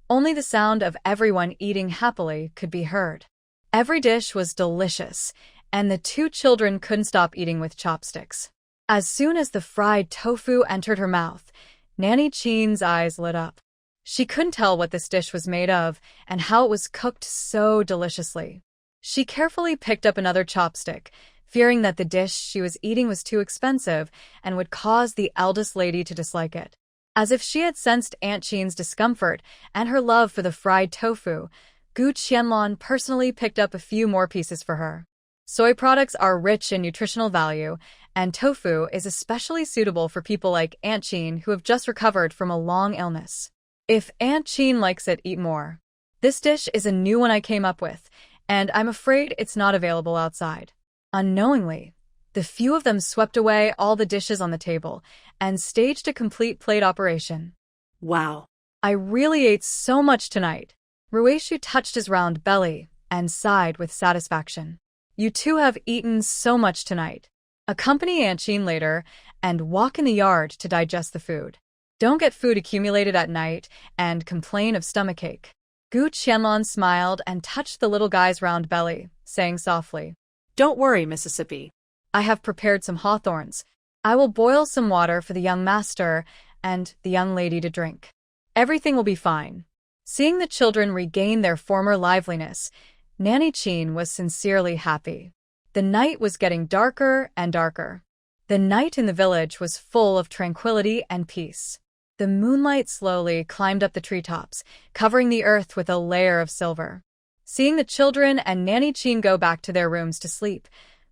only the sound of everyone eating happily could be heard. Every dish was delicious, and the two children couldn't stop eating with chopsticks. As soon as the fried tofu entered her mouth, Nanny Qin's eyes lit up. She couldn't tell what this dish was made of and how it was cooked so deliciously. She carefully picked up another chopstick, fearing that the dish she was eating was too expensive and would cause the eldest lady to dislike it. As if she had sensed Aunt Qin's discomfort and her love for the fried tofu, Gu Qianlan personally picked up a few more pieces for her. Soy products are rich in nutritional value, and tofu is especially suitable for people like Aunt Qin who have just recovered from a long illness. If Aunt Qin likes it, eat more. This dish is a new one I came up with, and I'm afraid it's not available outside." Unknowingly, the few of them swept away all the dishes on the table and staged a complete plate operation. Wow. "I really ate so much tonight." Rui'er touched his round belly and sighed with satisfaction. "You two have eaten so much tonight. Accompany Anqin later and walk in the yard to digest the food. Don't get food accumulated at night and complain of stomachache." Gu Qianlan smiled and touched the little guy's round belly, saying softly, "Don't worry, Mississippi. "I have prepared some hawthorns. I will boil some water for the young master and the young lady to drink. Everything will be fine." Seeing the children regain their former liveliness, Nanny Qin was sincerely happy. The night was getting darker and darker. The night in the village was full of tranquility and peace. The moonlight slowly climbed up the treetops, covering the earth with a layer of silver. Seeing the children and Nanny Qin go back to their rooms to sleep,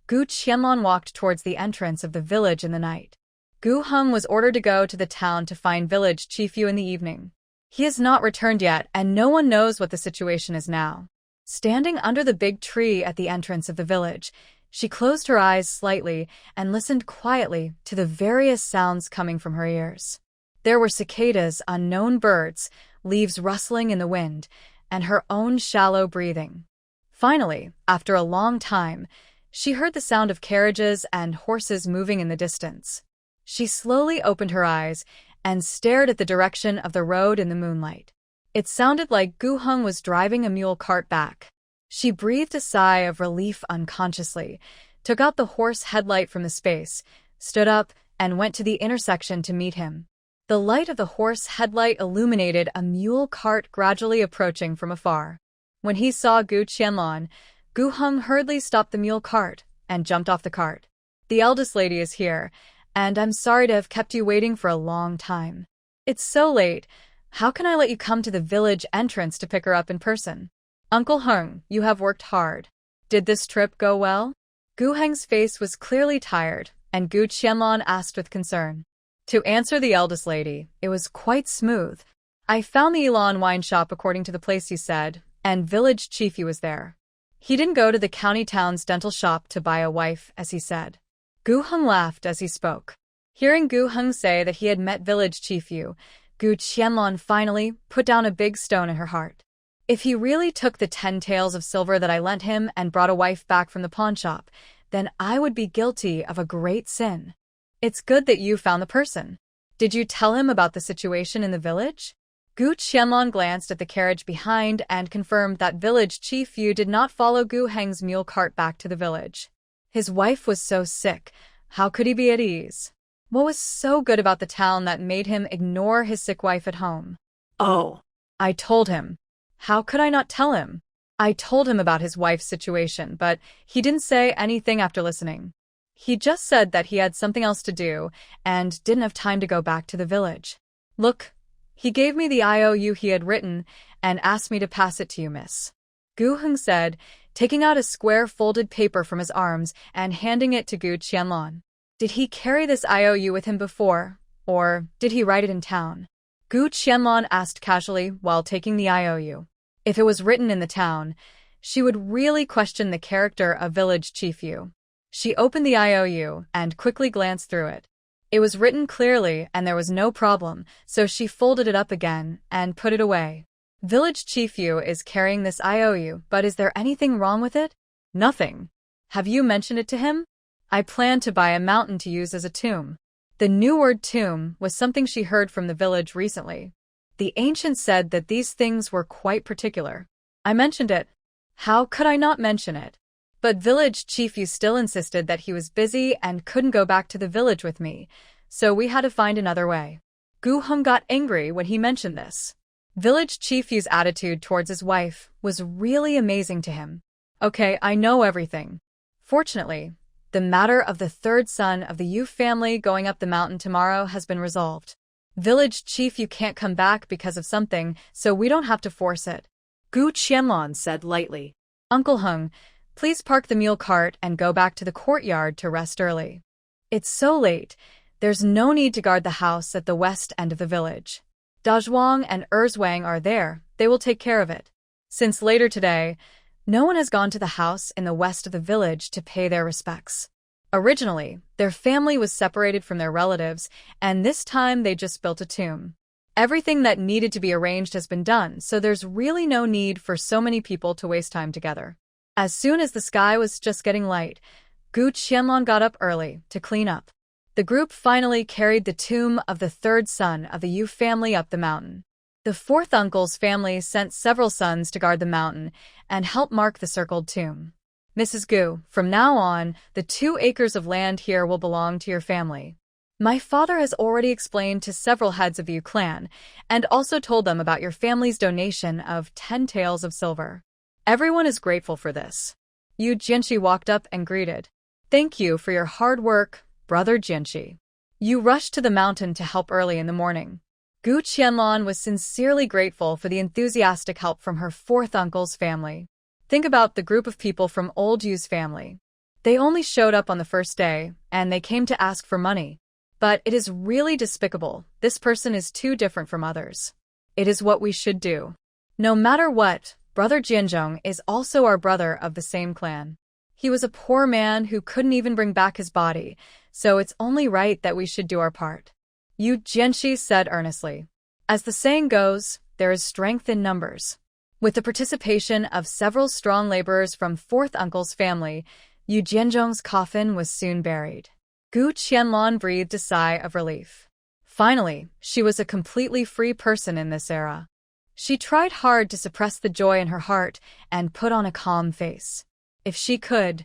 Gu Qianlan walked towards the entrance of the village in the night. Gu Heng was ordered to go to the town to find village chief Yu in the evening. He has not returned yet, and no one knows what the situation is now. Standing under the big tree at the entrance of the village, she closed her eyes slightly and listened quietly to the various sounds coming from her ears. There were cicadas, unknown birds, leaves rustling in the wind, and her own shallow breathing. Finally, after a long time, she heard the sound of carriages and horses moving in the distance. She slowly opened her eyes and stared at the direction of the road in the moonlight. It sounded like Gu Heng was driving a mule cart back. She breathed a sigh of relief unconsciously, took out the horse headlight from the space, stood up, and went to the intersection to meet him. The light of the horse headlight illuminated a mule cart gradually approaching from afar. When he saw Gu Qianlan, Gu Heng hurriedly stopped the mule cart and jumped off the cart. "The eldest lady is here, and I'm sorry to have kept you waiting for a long time. It's so late. How can I let you come to the village entrance to pick her up in person? Uncle Heng, you have worked hard. Did this trip go well?" Gu Heng's face was clearly tired, and Gu Qianlan asked with concern. To answer the eldest lady, it was quite smooth. "I found the Elan wine shop according to the place you said, and village chief Yu was there. He didn't go to the county town's dental shop to buy a wife, as he said." Gu Heng laughed as he spoke. Hearing Gu Heng say that he had met village chief Yu, Gu Qianlan finally put down a big stone in her heart. If he really took the 10 taels of silver that I lent him and brought a wife back from the pawnshop, then I would be guilty of a great sin. It's good that you found the person. Did you tell him about the situation in the village? Gu Qianlan glanced at the carriage behind and confirmed that village chief Yu did not follow Gu Heng's mule cart back to the village. His wife was so sick, how could he be at ease? What was so good about the town that made him ignore his sick wife at home? Oh. I told him. How could I not tell him? I told him about his wife's situation, but he didn't say anything after listening. He just said that he had something else to do and didn't have time to go back to the village. Look, he gave me the IOU he had written and asked me to pass it to you, miss. Gu Heng said, taking out a square folded paper from his arms and handing it to Gu Qianlan. Did he carry this IOU with him before, or did he write it in town? Gu Qianlan asked casually while taking the IOU. If it was written in the town, she would really question the character of village chief Yu. She opened the IOU and quickly glanced through it. It was written clearly and there was no problem, so she folded it up again and put it away. Village chief Yu is carrying this IOU, but is there anything wrong with it? Nothing. Have you mentioned it to him? I plan to buy a mountain to use as a tomb. The new word tomb was something she heard from the village recently. The ancients said that these things were quite particular. I mentioned it. How could I not mention it? But village chief Yu still insisted that he was busy and couldn't go back to the village with me, so we had to find another way. Gu Heng got angry when he mentioned this. Village chief Yu's attitude towards his wife was really amazing to him. Okay, I know everything. Fortunately, the matter of the third son of the Yu family going up the mountain tomorrow has been resolved. Village chief Yu can't come back because of something, so we don't have to force it. Gu Qianlan said lightly. Uncle Heng, please park the mule cart and go back to the courtyard to rest early. It's so late, there's no need to guard the house at the west end of the village. Dazhuang and Erzwang are there, they will take care of it. Since later today, No one has gone to the house in the west of the village to pay their respects. Originally, their family was separated from their relatives, and this time they just built a tomb. Everything that needed to be arranged has been done, so there's really no need for so many people to waste time together. As soon as the sky was just getting light, Gu Qianlan got up early to clean up. The group finally carried the tomb of the third son of the Yu family up the mountain. The fourth uncle's family sent several sons to guard the mountain and help mark the circled tomb. Mrs. Gu, from now on, the 2 acres of land here will belong to your family. My father has already explained to several heads of the Yu clan, and also told them about your family's donation of 10 taels of silver. Everyone is grateful for this. Yu Jianxi walked up and greeted. Thank you for your hard work, Brother Jianxi. Yu rushed to the mountain to help early in the morning. Gu Qianlan was sincerely grateful for the enthusiastic help from her fourth uncle's family. Think about the group of people from old Yu's family. They only showed up on the first day, and they came to ask for money. But it is really despicable. This person is too different from others. It is what we should do. No matter what, Brother Jianzhong is also our brother of the same clan. He was a poor man who couldn't even bring back his body, so it's only right that we should do our part. Yu Jianxi said earnestly. As the saying goes, there is strength in numbers. With the participation of several strong laborers from fourth uncle's family, Yu Jianzhong's coffin was soon buried. Gu Qianlan breathed a sigh of relief. Finally, she was a completely free person in this era. She tried hard to suppress the joy in her heart and put on a calm face. If she could,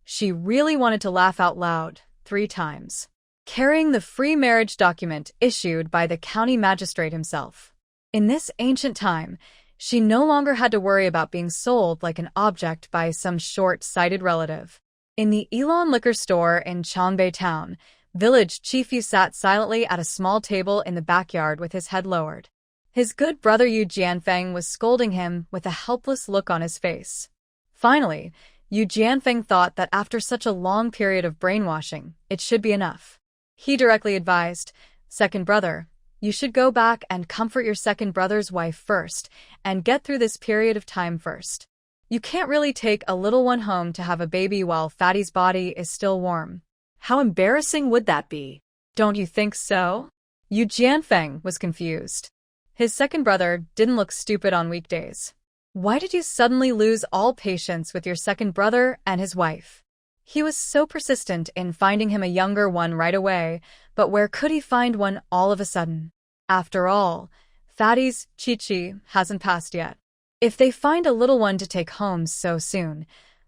she really wanted to laugh out loud 3 times. Carrying the free marriage document issued by the county magistrate himself. In this ancient time, she no longer had to worry about being sold like an object by some short-sighted relative. In the Elon liquor store in Changbei town, village chief Yu sat silently at a small table in the backyard with his head lowered. His good brother Yu Jianfeng was scolding him with a helpless look on his face. Finally, Yu Jianfeng thought that after such a long period of brainwashing, it should be enough. He directly advised, "Second brother, you should go back and comfort your second brother's wife first, and get through this period of time first. You can't really take a little one home to have a baby while Fatty's body is still warm. How embarrassing would that be? Don't you think so?" Yu Jianfeng was confused. His second brother didn't look stupid on weekdays. Why did you suddenly lose all patience with your second brother and his wife? He was so persistent in finding him a younger one right away, but where could he find one all of a sudden? After all, Fatty's Chi-Chi hasn't passed yet. If they find a little one to take home so soon,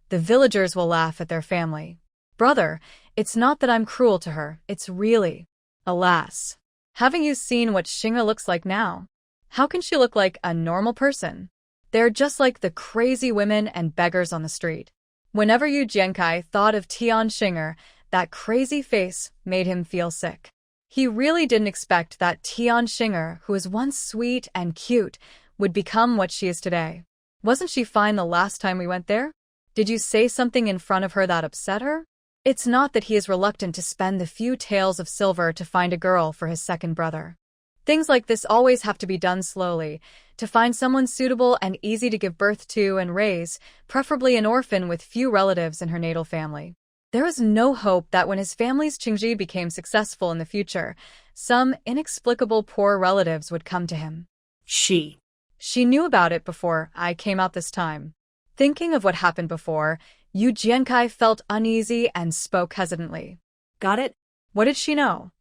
the villagers will laugh at their family. Brother, it's not that I'm cruel to her, it's really. Alas. Haven't you seen what Xing'e looks like now? How can she look like a normal person? They're just like the crazy women and beggars on the street. Whenever Yu Wencai thought of Tian Xing'e, that crazy face made him feel sick. He really didn't expect that Tian Xing'e, who was once sweet and cute, would become what she is today. Wasn't she fine the last time we went there? Did you say something in front of her that upset her? It's not that he is reluctant to spend the few taels of silver to find a girl for his second brother. Things like this always have to be done slowly, to find someone suitable and easy to give birth to and raise, preferably an orphan with few relatives in her natal family. There was no hope that when his family's Qingji became successful in the future, some inexplicable poor relatives would come to him. She knew about it before I came out this time. Thinking of what happened before, Yu Wencai felt uneasy and spoke hesitantly. Got it? What did she know?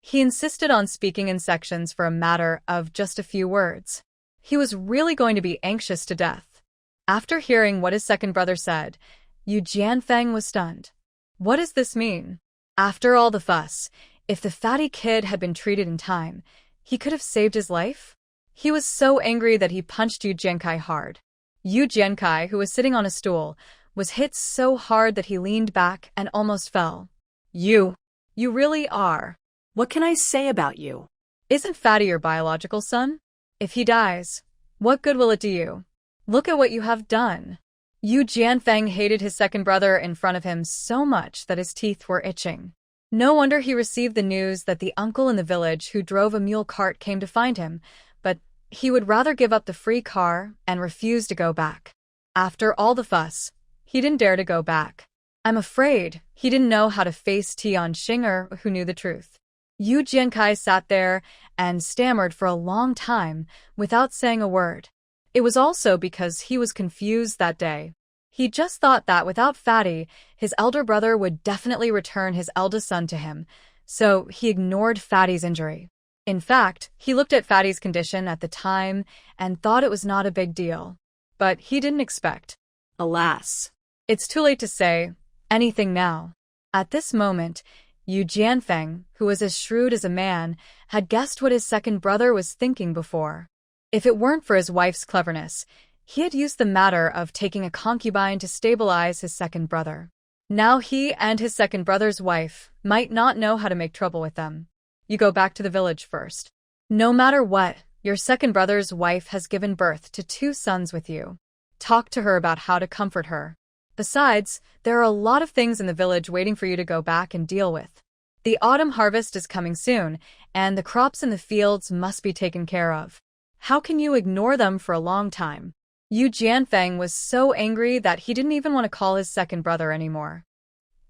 He insisted on speaking in sections for a matter of just a few words. He was really going to be anxious to death. After hearing what his second brother said, Yu Jianfeng was stunned. What does this mean? After all the fuss, if the fatty kid had been treated in time, he could have saved his life? He was so angry that he punched Yu Wencai hard. Yu Wencai, who was sitting on a stool, was hit so hard that he leaned back and almost fell. You really are. What can I say about you? Isn't Fatty your biological son? If he dies, what good will it do you? Look at what you have done. Yu Jianfeng hated his second brother in front of him so much that his teeth were itching. No wonder he received the news that the uncle in the village who drove a mule cart came to find him, but he would rather give up the free car and refuse to go back. After all the fuss, he didn't dare to go back. I'm afraid he didn't know how to face Shi Er, who knew the truth. Yu Jiankai sat there and stammered for a long time without saying a word. It was also because he was confused that day. He just thought that without Fatty, his elder brother would definitely return his eldest son to him, so he ignored Fatty's injury. In fact, he looked at Fatty's condition at the time and thought it was not a big deal. But he didn't expect. Alas. It's too late to say anything now. At this moment, Yu Jianfeng, who was as shrewd as a man, had guessed what his second brother was thinking before. If it weren't for his wife's cleverness, he had used the matter of taking a concubine to stabilize his second brother. Now he and his second brother's wife might not know how to make trouble with them. You go back to the village first. No matter what, your second brother's wife has given birth to 2 sons with you. Talk to her about how to comfort her. Besides, there are a lot of things in the village waiting for you to go back and deal with. The autumn harvest is coming soon, and the crops in the fields must be taken care of. How can you ignore them for a long time? Yu Jianfeng was so angry that he didn't even want to call his second brother anymore.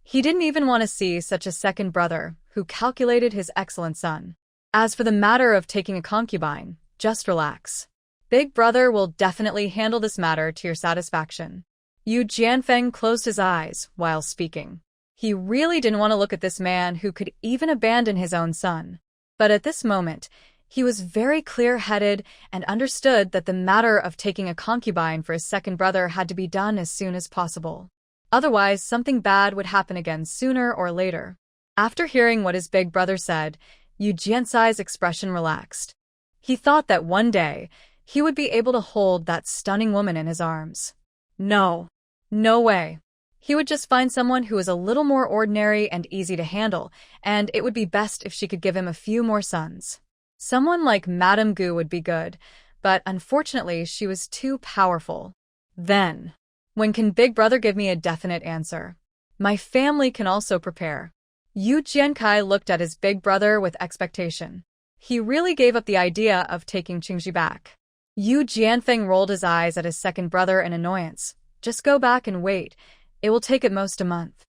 He didn't even want to see such a second brother who calculated his excellent son. As for the matter of taking a concubine, just relax. Big brother will definitely handle this matter to your satisfaction. Yu Jianfeng closed his eyes while speaking. He really didn't want to look at this man who could even abandon his own son. But at this moment, he was very clear-headed and understood that the matter of taking a concubine for his second brother had to be done as soon as possible. Otherwise, something bad would happen again sooner or later. After hearing what his big brother said, Yu Jiancai's expression relaxed. He thought that one day, he would be able to hold that stunning woman in his arms. No way. He would just find someone who was a little more ordinary and easy to handle, and it would be best if she could give him a few more sons. Someone like Madame Gu would be good, but unfortunately she was too powerful. Then, when can Big Brother give me a definite answer? My family can also prepare. Yu Jiankai looked at his big brother with expectation. He really gave up the idea of taking Qingji back. Yu Jianfeng rolled his eyes at his second brother in annoyance. Just go back and wait. It will take at most a month.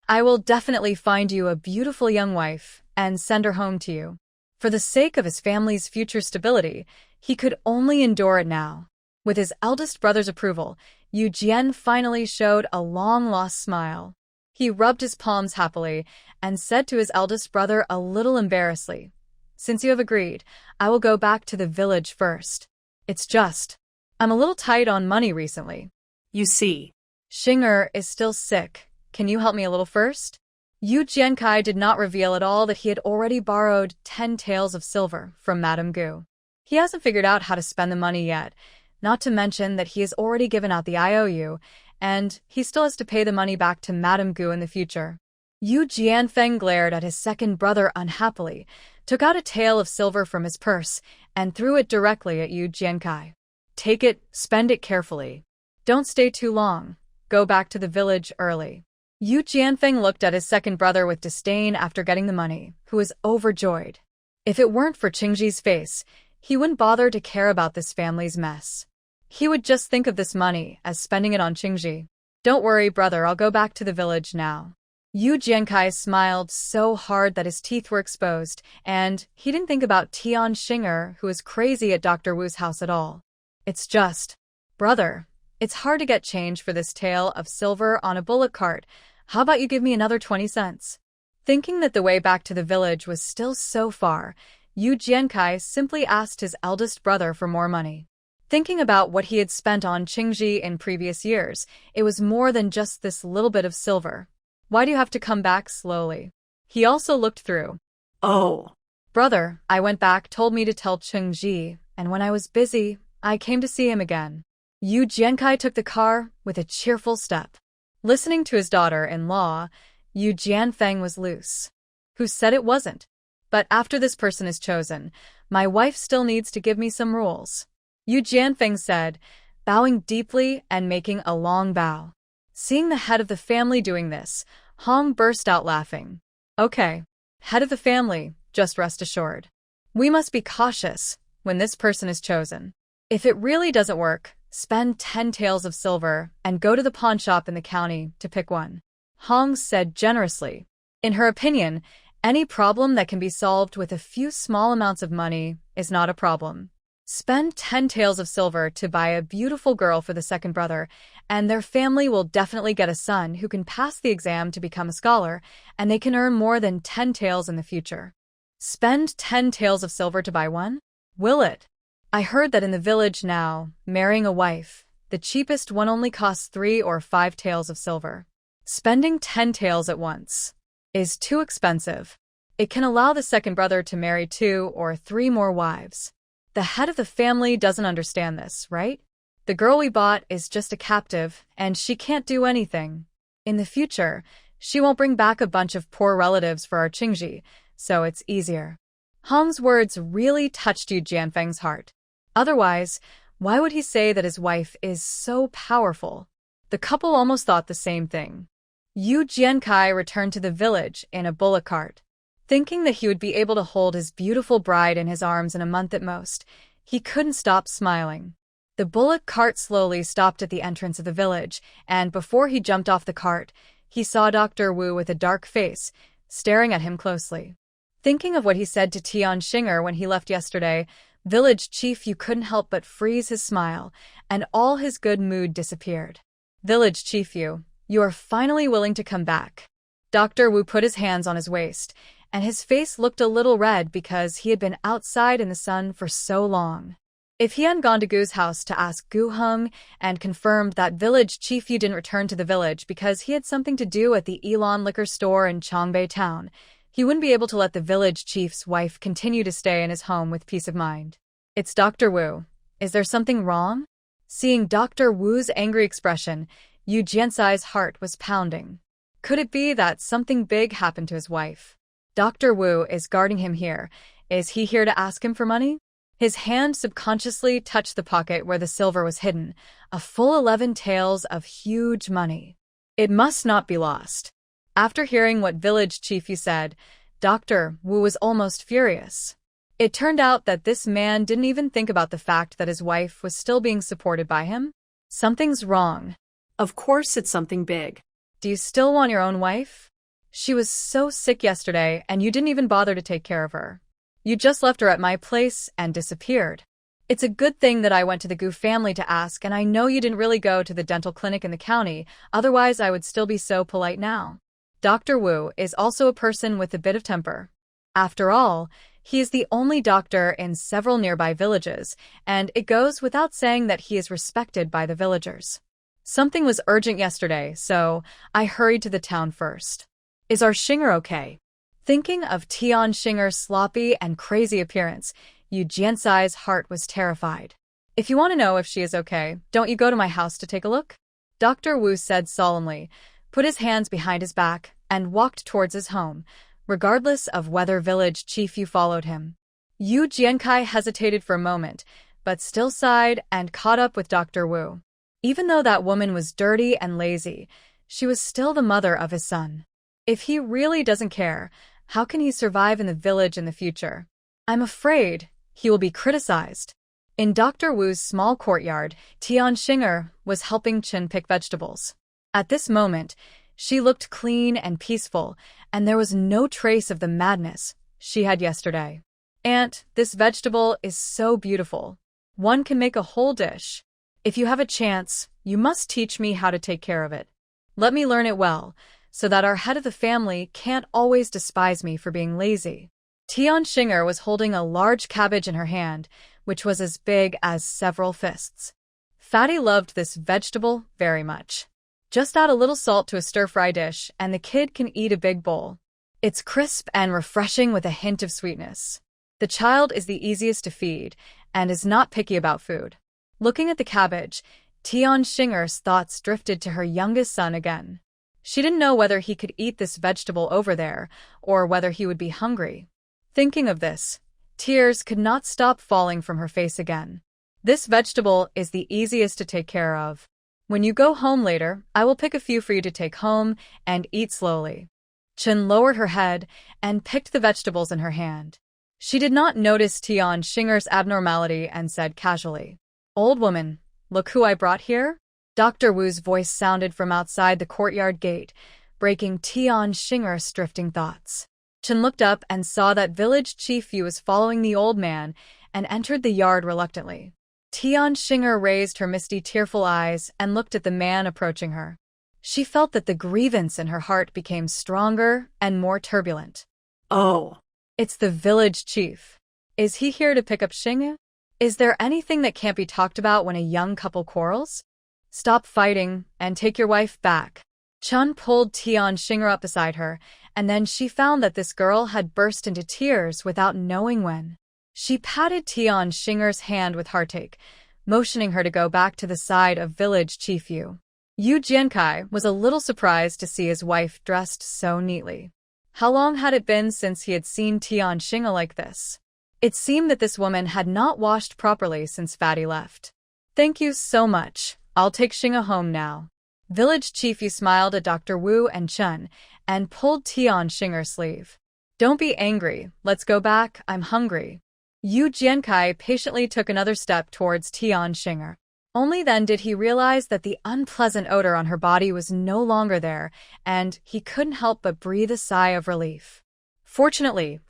I will definitely find you a beautiful young wife and send her home to you. For the sake of his family's future stability, he could only endure it now. With his eldest brother's approval, Yu Jian finally showed a long-lost smile. He rubbed his palms happily and said to his eldest brother a little embarrassedly, "Since you have agreed, I will go back to the village first. It's just, I'm a little tight on money recently. You see, Shi Er is still sick. Can you help me a little first?" Yu Jiankai did not reveal at all that he had already borrowed 10 taels of silver from Madame Gu. He hasn't figured out how to spend the money yet, not to mention that he has already given out the IOU, and he still has to pay the money back to Madame Gu in the future. Yu Jianfeng glared at his second brother unhappily, took out a tael of silver from his purse, and threw it directly at Yu Jiankai. "Take it, spend it carefully. Don't stay too long. Go back to the village early." Yu Jianfeng looked at his second brother with disdain after getting the money, who was overjoyed. If it weren't for Qingji's face, he wouldn't bother to care about this family's mess. He would just think of this money as spending it on Qingji. "Don't worry, brother, I'll go back to the village now." Yu Jiankai smiled so hard that his teeth were exposed, and he didn't think about Tian Xinger, who was crazy at Dr. Wu's house at all. "It's just, brother, it's hard to get change for this tael of silver on a bullock cart. How about you give me another 20 cents? Thinking that the way back to the village was still so far, Yu Jiankai simply asked his eldest brother for more money. Thinking about what he had spent on Qingji in previous years, it was more than just this little bit of silver. "Why do you have to come back slowly?" He also looked through. Oh. "Brother, I went back, told me to tell Qingji, and when I was busy, I came to see him again." Yu Jiankai took the car with a cheerful step. Listening to his daughter-in-law, Yu Jianfeng was loose. Who said it wasn't? But after this person is chosen, my wife still needs to give me some rules. Yu Jianfeng said, bowing deeply and making a long bow. Seeing the head of the family doing this, Hong burst out laughing. "Okay, head of the family, just rest assured. We must be cautious when this person is chosen. If it really doesn't work, Spend 10 taels of silver and go to the pawn shop in the county to pick one. Hong said generously. In her opinion, any problem that can be solved with a few small amounts of money is not a problem. Spend 10 taels of silver to buy a beautiful girl for the second brother, and their family will definitely get a son who can pass the exam to become a scholar, and they can earn more than 10 taels in the future. Spend 10 taels of silver to buy one? Will it? I heard that in the village now, marrying a wife, the cheapest one only costs 3 or 5 taels of silver. Spending 10 taels at once is too expensive. It can allow the second brother to marry 2 or 3 more wives. The head of the family doesn't understand this, right? The girl we bought is just a captive, and she can't do anything. In the future, she won't bring back a bunch of poor relatives for our Qingji, so it's easier. Hong's words really touched Yu Jianfeng's heart. Otherwise, why would he say that his wife is so powerful? The couple almost thought the same thing. Yu Jiancai returned to the village in a bullock cart. Thinking that he would be able to hold his beautiful bride in his arms in a month at most, he couldn't stop smiling. The bullock cart slowly stopped at the entrance of the village, and before he jumped off the cart, he saw Dr. Wu with a dark face, staring at him closely. Thinking of what he said to Tian Xinger when he left yesterday, Village Chief Yu couldn't help but freeze his smile, and all his good mood disappeared. Village Chief Yu, you are finally willing to come back. Dr. Wu put his hands on his waist, and his face looked a little red because he had been outside in the sun for so long. If he hadn't gone to Gu's house to ask Gu Heng and confirmed that Village Chief Yu didn't return to the village because he had something to do at the Elon liquor store in Chongbei town, he wouldn't be able to let the village chief's wife continue to stay in his home with peace of mind. It's Dr. Wu. Is there something wrong? Seeing Dr. Wu's angry expression, Yu Jiancai's heart was pounding. Could it be that something big happened to his wife? Dr. Wu is guarding him here. Is he here to ask him for money? His hand subconsciously touched the pocket where the silver was hidden, a full 11 taels of huge money. It must not be lost. After hearing what Village Chief Yu said, Dr. Wu was almost furious. It turned out that this man didn't even think about the fact that his wife was still being supported by him. Something's wrong. Of course it's something big. Do you still want your own wife? She was so sick yesterday, and you didn't even bother to take care of her. You just left her at my place and disappeared. It's a good thing that I went to the Gu family to ask, and I know you didn't really go to the dental clinic in the county, otherwise I would still be so polite now. Dr. Wu is also a person with a bit of temper. After all, he is the only doctor in several nearby villages, and it goes without saying that he is respected by the villagers. Something was urgent yesterday, so I hurried to the town first. Is our Xinger okay? Thinking of Tian Xinger's sloppy and crazy appearance, Yu Jiancai's heart was terrified. If you want to know if she is okay, don't you go to my house to take a look? Dr. Wu said solemnly, put his hands behind his back, and walked towards his home, regardless of whether Village Chief Yu followed him. Yu Jiancai hesitated for a moment, but still sighed and caught up with Dr. Wu. Even though that woman was dirty and lazy, she was still the mother of his son. If he really doesn't care, how can he survive in the village in the future? I'm afraid he will be criticized. In Dr. Wu's small courtyard, Tian Xinger was helping Chen pick vegetables. At this moment, she looked clean and peaceful, and there was no trace of the madness she had yesterday. Aunt, this vegetable is so beautiful. One can make a whole dish. If you have a chance, you must teach me how to take care of it. Let me learn it well, so that our head of the family can't always despise me for being lazy. Tian Xinger was holding a large cabbage in her hand, which was as big as several fists. Fatty loved this vegetable very much. Just add a little salt to a stir-fry dish, and the kid can eat a big bowl. It's crisp and refreshing with a hint of sweetness. The child is the easiest to feed, and is not picky about food. Looking at the cabbage, Tian Xinger's thoughts drifted to her youngest son again. She didn't know whether he could eat this vegetable over there, or whether he would be hungry. Thinking of this, tears could not stop falling from her face again. This vegetable is the easiest to take care of. When you go home later, I will pick a few for you to take home and eat slowly. Chen lowered her head and picked the vegetables in her hand. She did not notice Tian Xinger's abnormality and said casually, Old woman, look who I brought here? Dr. Wu's voice sounded from outside the courtyard gate, breaking Tian Xinger's drifting thoughts. Chen looked up and saw that village chief Yu was following the old man and entered the yard reluctantly. Tian Xinger raised her misty, tearful eyes and looked at the man approaching her. She felt that the grievance in her heart became stronger and more turbulent. Oh. It's the village chief. Is he here to pick up Xinge? Is there anything that can't be talked about when a young couple quarrels? Stop fighting and take your wife back. Chen pulled Tian Xinger up beside her, and then she found that this girl had burst into tears without knowing when. She patted Tian Xinger's hand with heartache, motioning her to go back to the side of village chief Yu. Yu Jiancai was a little surprised to see his wife dressed so neatly. How long had it been since he had seen Tian Xinge like this? It seemed that this woman had not washed properly since Fatty left. Thank you so much. I'll take Xinge home now. Village chief Yu smiled at Dr. Wu and Chen and pulled Tian Xinger's sleeve. Don't be angry. Let's go back. I'm hungry. Yu Jiancai patiently took another step towards Tian Xinger. Only then did he realize that the unpleasant odor on her body was no longer there, and he couldn't help but breathe a sigh of relief. Fortunately,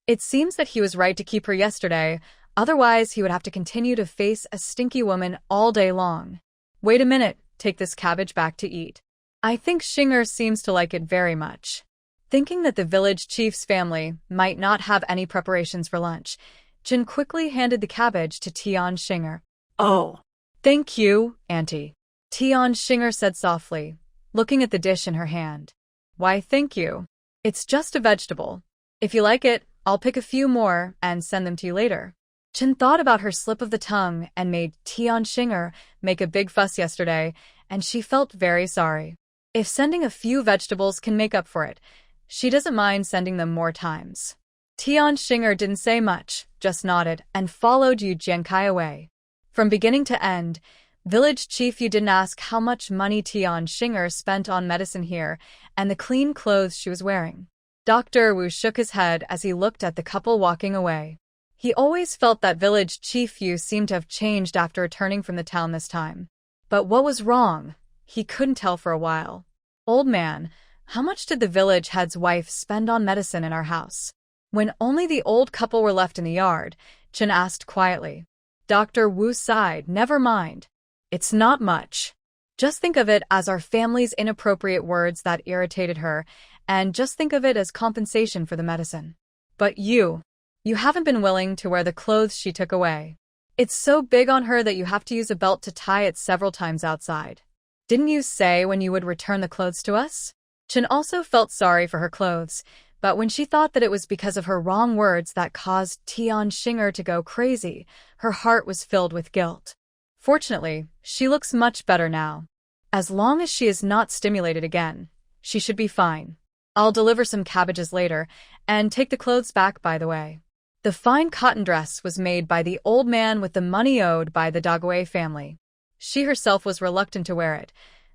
it seems that he was right to keep her yesterday, otherwise he would have to continue to face a stinky woman all day long. Wait a minute, take this cabbage back to eat. I think Xinger seems to like it very much. Thinking that the village chief's family might not have any preparations for lunch, Jin quickly handed the cabbage to Tian Xinger. Oh. Thank you, Auntie. Tian Xinger said softly, looking at the dish in her hand. Why, thank you. It's just a vegetable. If you like it, I'll pick a few more and send them to you later. Chen thought about her slip of the tongue and made Tian Xinger make a big fuss yesterday, and she felt very sorry. If sending a few vegetables can make up for it, she doesn't mind sending them more times. Tian Xinger didn't say much, just nodded and followed Yu Jiancai away. From beginning to end, village chief Yu didn't ask how much money Tian Xinger spent on medicine here and the clean clothes she was wearing. Dr. Wu shook his head as he looked at the couple walking away. He always felt that village chief Yu seemed to have changed after returning from the town this time. But what was wrong? He couldn't tell for a while. Old man, how much did the village head's wife spend on medicine in our house? When only the old couple were left in the yard, Chen asked quietly. Dr. Wu sighed. Never mind. It's not much. Just think of it as our family's inappropriate words that irritated her, and just think of it as compensation for the medicine. But you haven't been willing to wear the clothes she took away. It's so big on her that you have to use a belt to tie it several times outside. Didn't you say when you would return the clothes to us? Chen also felt sorry for her clothes, but when she thought that it was because of her wrong words that caused Tian Xinger to go crazy, her heart was filled with guilt. Fortunately, she looks much better now. As long as she is not stimulated again, she should be fine. I'll deliver some cabbages later, and take the clothes back, by the way. The fine cotton dress was made by the old man with the money owed by the Dagway family. She herself was reluctant to wear it,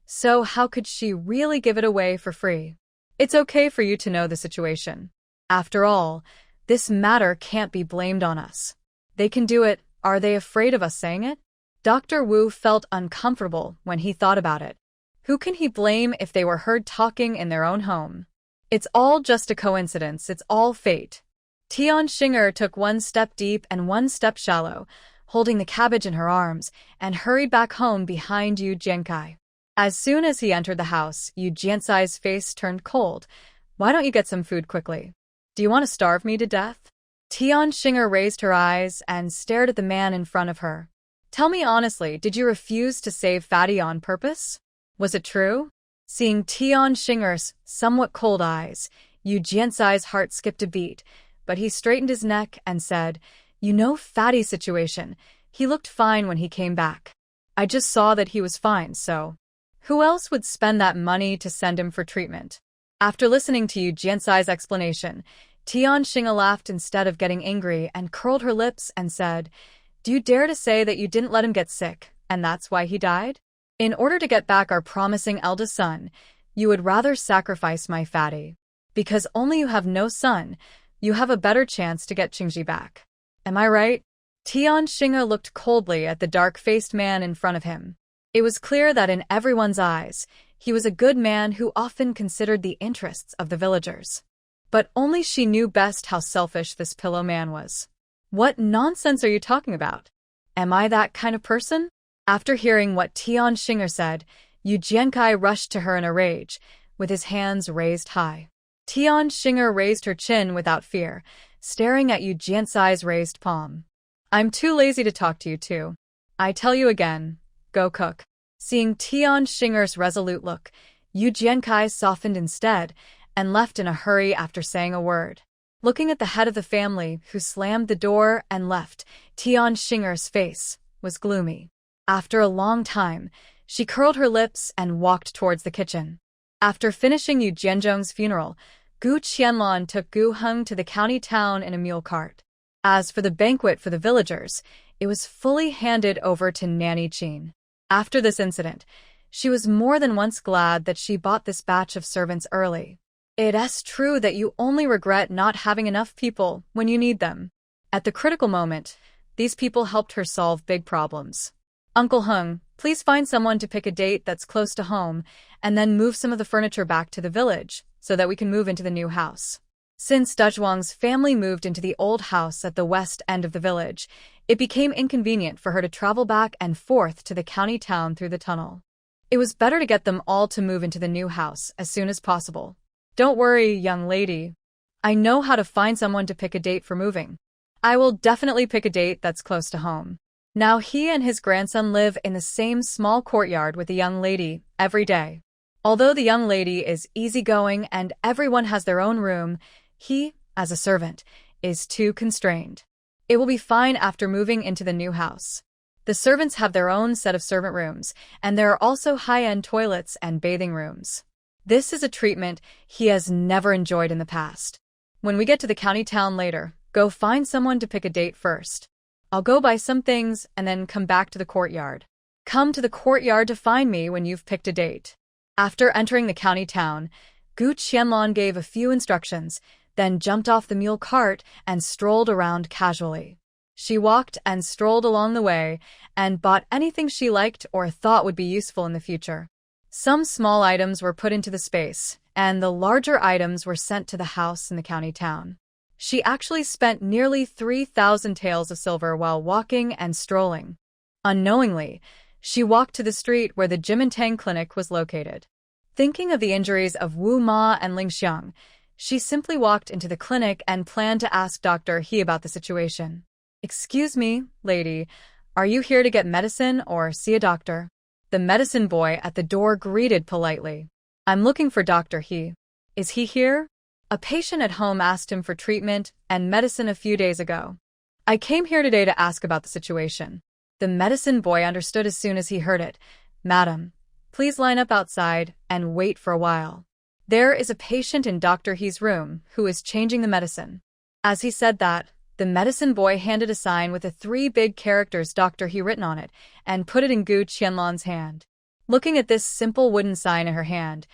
so how could she really give it away for free? It's okay for you to know the situation. After all, this matter can't be blamed on us. They can do it. Are they afraid of us saying it? Dr. Wu felt uncomfortable when he thought about it. Who can he blame if they were heard talking in their own home? It's all just a coincidence. It's all fate. Tian Xinger took one step deep and one step shallow, holding the cabbage in her arms, and hurried back home behind Yu Jiancai. As soon as he entered the house, Yu Jiancai's face turned cold. Why don't you get some food quickly? Do you want to starve me to death? Tian Xinger raised her eyes and stared at the man in front of her. Tell me honestly, did you refuse to save Fatty on purpose? Was it true? Seeing Tian Xinger's somewhat cold eyes, Yu Jiancai's heart skipped a beat, but he straightened his neck and said, You know Fatty's situation. He looked fine when he came back. I just saw that he was fine, so... Who else would spend that money to send him for treatment? After listening to Yu Jiancai's explanation, Tian Xinge laughed instead of getting angry and curled her lips and said, Do you dare to say that you didn't let him get sick, and that's why he died? In order to get back our promising eldest son, you would rather sacrifice my Fatty. Because only you have no son, you have a better chance to get Qingji back. Am I right? Tian Xing'er looked coldly at the dark-faced man in front of him. It was clear that in everyone's eyes, he was a good man who often considered the interests of the villagers. But only she knew best how selfish this pillow man was. What nonsense are you talking about? Am I that kind of person? After hearing what Tian Xing'er said, Gu Wencai rushed to her in a rage, with his hands raised high. Tian Xing'er raised her chin without fear, staring at Gu Wencai's raised palm. I'm too lazy to talk to you two. I tell you again, go cook. Seeing Tian Xing'er's resolute look, Gu Wencai softened instead and left in a hurry after saying a word. Looking at the head of the family, who slammed the door and left, Tian Xing'er's face was gloomy. After a long time, she curled her lips and walked towards the kitchen. After finishing Yu Jianzhong's funeral, Gu Qianlan took Goo Hunzi to the county town in a mule cart. As for the banquet for the villagers, it was fully handed over to Nanny Qin. After this incident, she was more than once glad that she bought this batch of servants early. It's true that you only regret not having enough people when you need them. At the critical moment, these people helped her solve big problems. Uncle Hung, please find someone to pick a date that's close to home, and then move some of the furniture back to the village, so that we can move into the new house. Since Dezhuang's family moved into the old house at the west end of the village, it became inconvenient for her to travel back and forth to the county town through the tunnel. It was better to get them all to move into the new house as soon as possible. Don't worry, young lady. I know how to find someone to pick a date for moving. I will definitely pick a date that's close to home. Now he and his grandson live in the same small courtyard with the young lady every day. Although the young lady is easygoing and everyone has their own room, he, as a servant, is too constrained. It will be fine after moving into the new house. The servants have their own set of servant rooms, and there are also high-end toilets and bathing rooms. This is a treatment he has never enjoyed in the past. When we get to the county town later, go find someone to pick a date first. I'll go buy some things and then come back to the courtyard. Come to the courtyard to find me when you've picked a date. After entering the county town, Gu Qianlan gave a few instructions, then jumped off the mule cart and strolled around casually. She walked and strolled along the way and bought anything she liked or thought would be useful in the future. Some small items were put into the space, and the larger items were sent to the house in the county town. She actually spent nearly 3,000 taels of silver while walking and strolling. Unknowingly, she walked to the street where the Jimintang clinic was located. Thinking of the injuries of Wu Ma and Ling Xiang, she simply walked into the clinic and planned to ask Dr. He about the situation. Excuse me, lady, are you here to get medicine or see a doctor? The medicine boy at the door greeted politely. I'm looking for Dr. He. Is he here? A patient at home asked him for treatment and medicine a few days ago. I came here today to ask about the situation. The medicine boy understood as soon as he heard it. Madam, please line up outside and wait for a while. There is a patient in Dr. He's room who is changing the medicine. As he said that, the medicine boy handed a sign with the 3 big characters Dr. He written on it and put it in Gu Qianlan's hand. Looking at this simple wooden sign in her hand,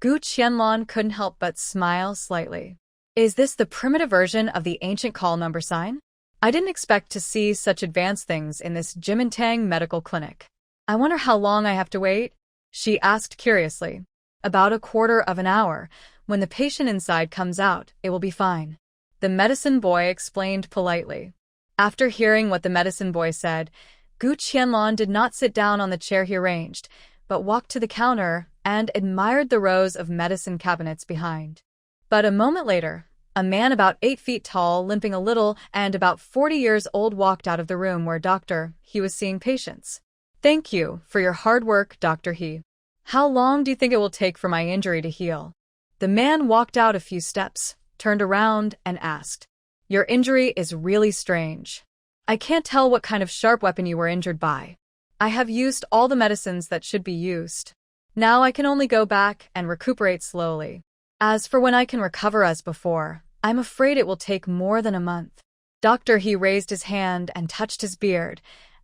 Gu Qianlan couldn't help but smile slightly. Is this the primitive version of the ancient call number sign? I didn't expect to see such advanced things in this Jimintang medical clinic. I wonder how long I have to wait? She asked curiously. About a quarter of an hour. When the patient inside comes out, it will be fine. The medicine boy explained politely. After hearing what the medicine boy said, Gu Qianlan did not sit down on the chair he arranged, but walked to the counter and admired the rows of medicine cabinets behind. But a moment later, a man about 8 feet tall, limping a little, and about 40 years old walked out of the room where Dr. He was seeing patients. Thank you for your hard work, Dr. He. How long do you think it will take for my injury to heal? The man walked out a few steps, turned around, and asked, Your injury is really strange. I can't tell what kind of sharp weapon you were injured by. I have used all the medicines that should be used. Now I can only go back and recuperate slowly. As for when I can recover as before, I'm afraid it will take more than a month. Dr. He raised his hand and touched his beard,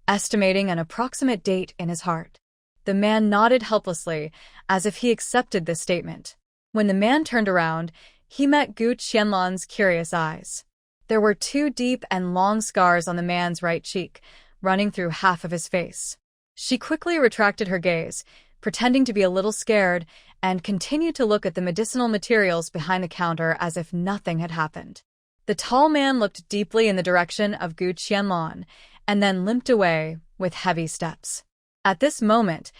estimating an approximate date in his heart. The man nodded helplessly, as if he accepted this statement. When the man turned around, he met Gu Qianlan's curious eyes. There were 2 deep and long scars on the man's right cheek, running through half of his face. She quickly retracted her gaze, pretending to be a little scared, and continued to look at the medicinal materials behind the counter as if nothing had happened. The tall man looked deeply in the direction of Gu Qianlan, and then limped away with heavy steps. At this moment,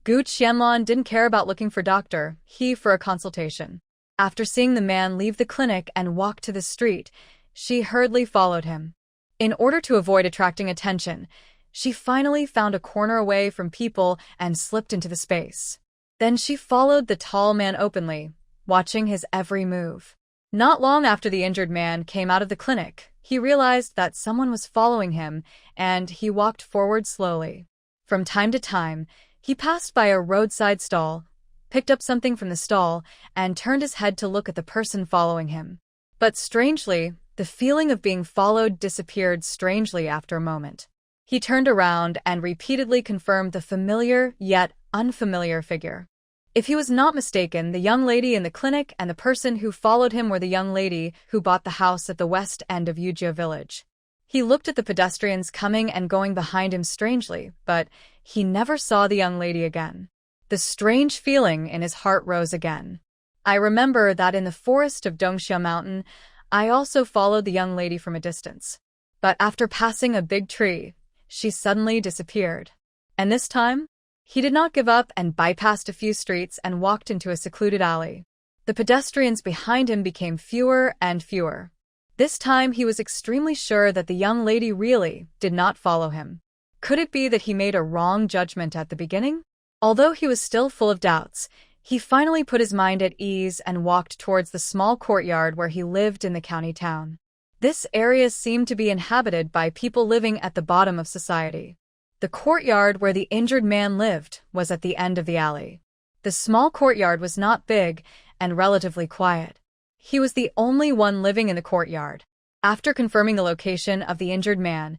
Gu Qianlan didn't care about looking for Dr. He for a consultation. After seeing the man leave the clinic and walk to the street, she hurriedly followed him. In order to avoid attracting attention, she finally found a corner away from people and slipped into the space. Then she followed the tall man openly, watching his every move. Not long after the injured man came out of the clinic, he realized that someone was following him, and he walked forward slowly. From time to time, he passed by a roadside stall, picked up something from the stall, and turned his head to look at the person following him. But strangely, the feeling of being followed disappeared strangely after a moment. He turned around and repeatedly confirmed the familiar yet unfamiliar figure. If he was not mistaken, the young lady in the clinic and the person who followed him were the young lady who bought the house at the west end of Yujia village. He looked at the pedestrians coming and going behind him strangely, but he never saw the young lady again. The strange feeling in his heart rose again. I remember that in the forest of Dongxia Mountain, I also followed the young lady from a distance. But after passing a big tree, she suddenly disappeared. And this time, he did not give up and bypassed a few streets and walked into a secluded alley. The pedestrians behind him became fewer and fewer. This time he was extremely sure that the young lady really did not follow him. Could it be that he made a wrong judgment at the beginning? Although he was still full of doubts, he finally put his mind at ease and walked towards the small courtyard where he lived in the county town. This area seemed to be inhabited by people living at the bottom of society. The courtyard where the injured man lived was at the end of the alley. The small courtyard was not big and relatively quiet. He was the only one living in the courtyard. After confirming the location of the injured man,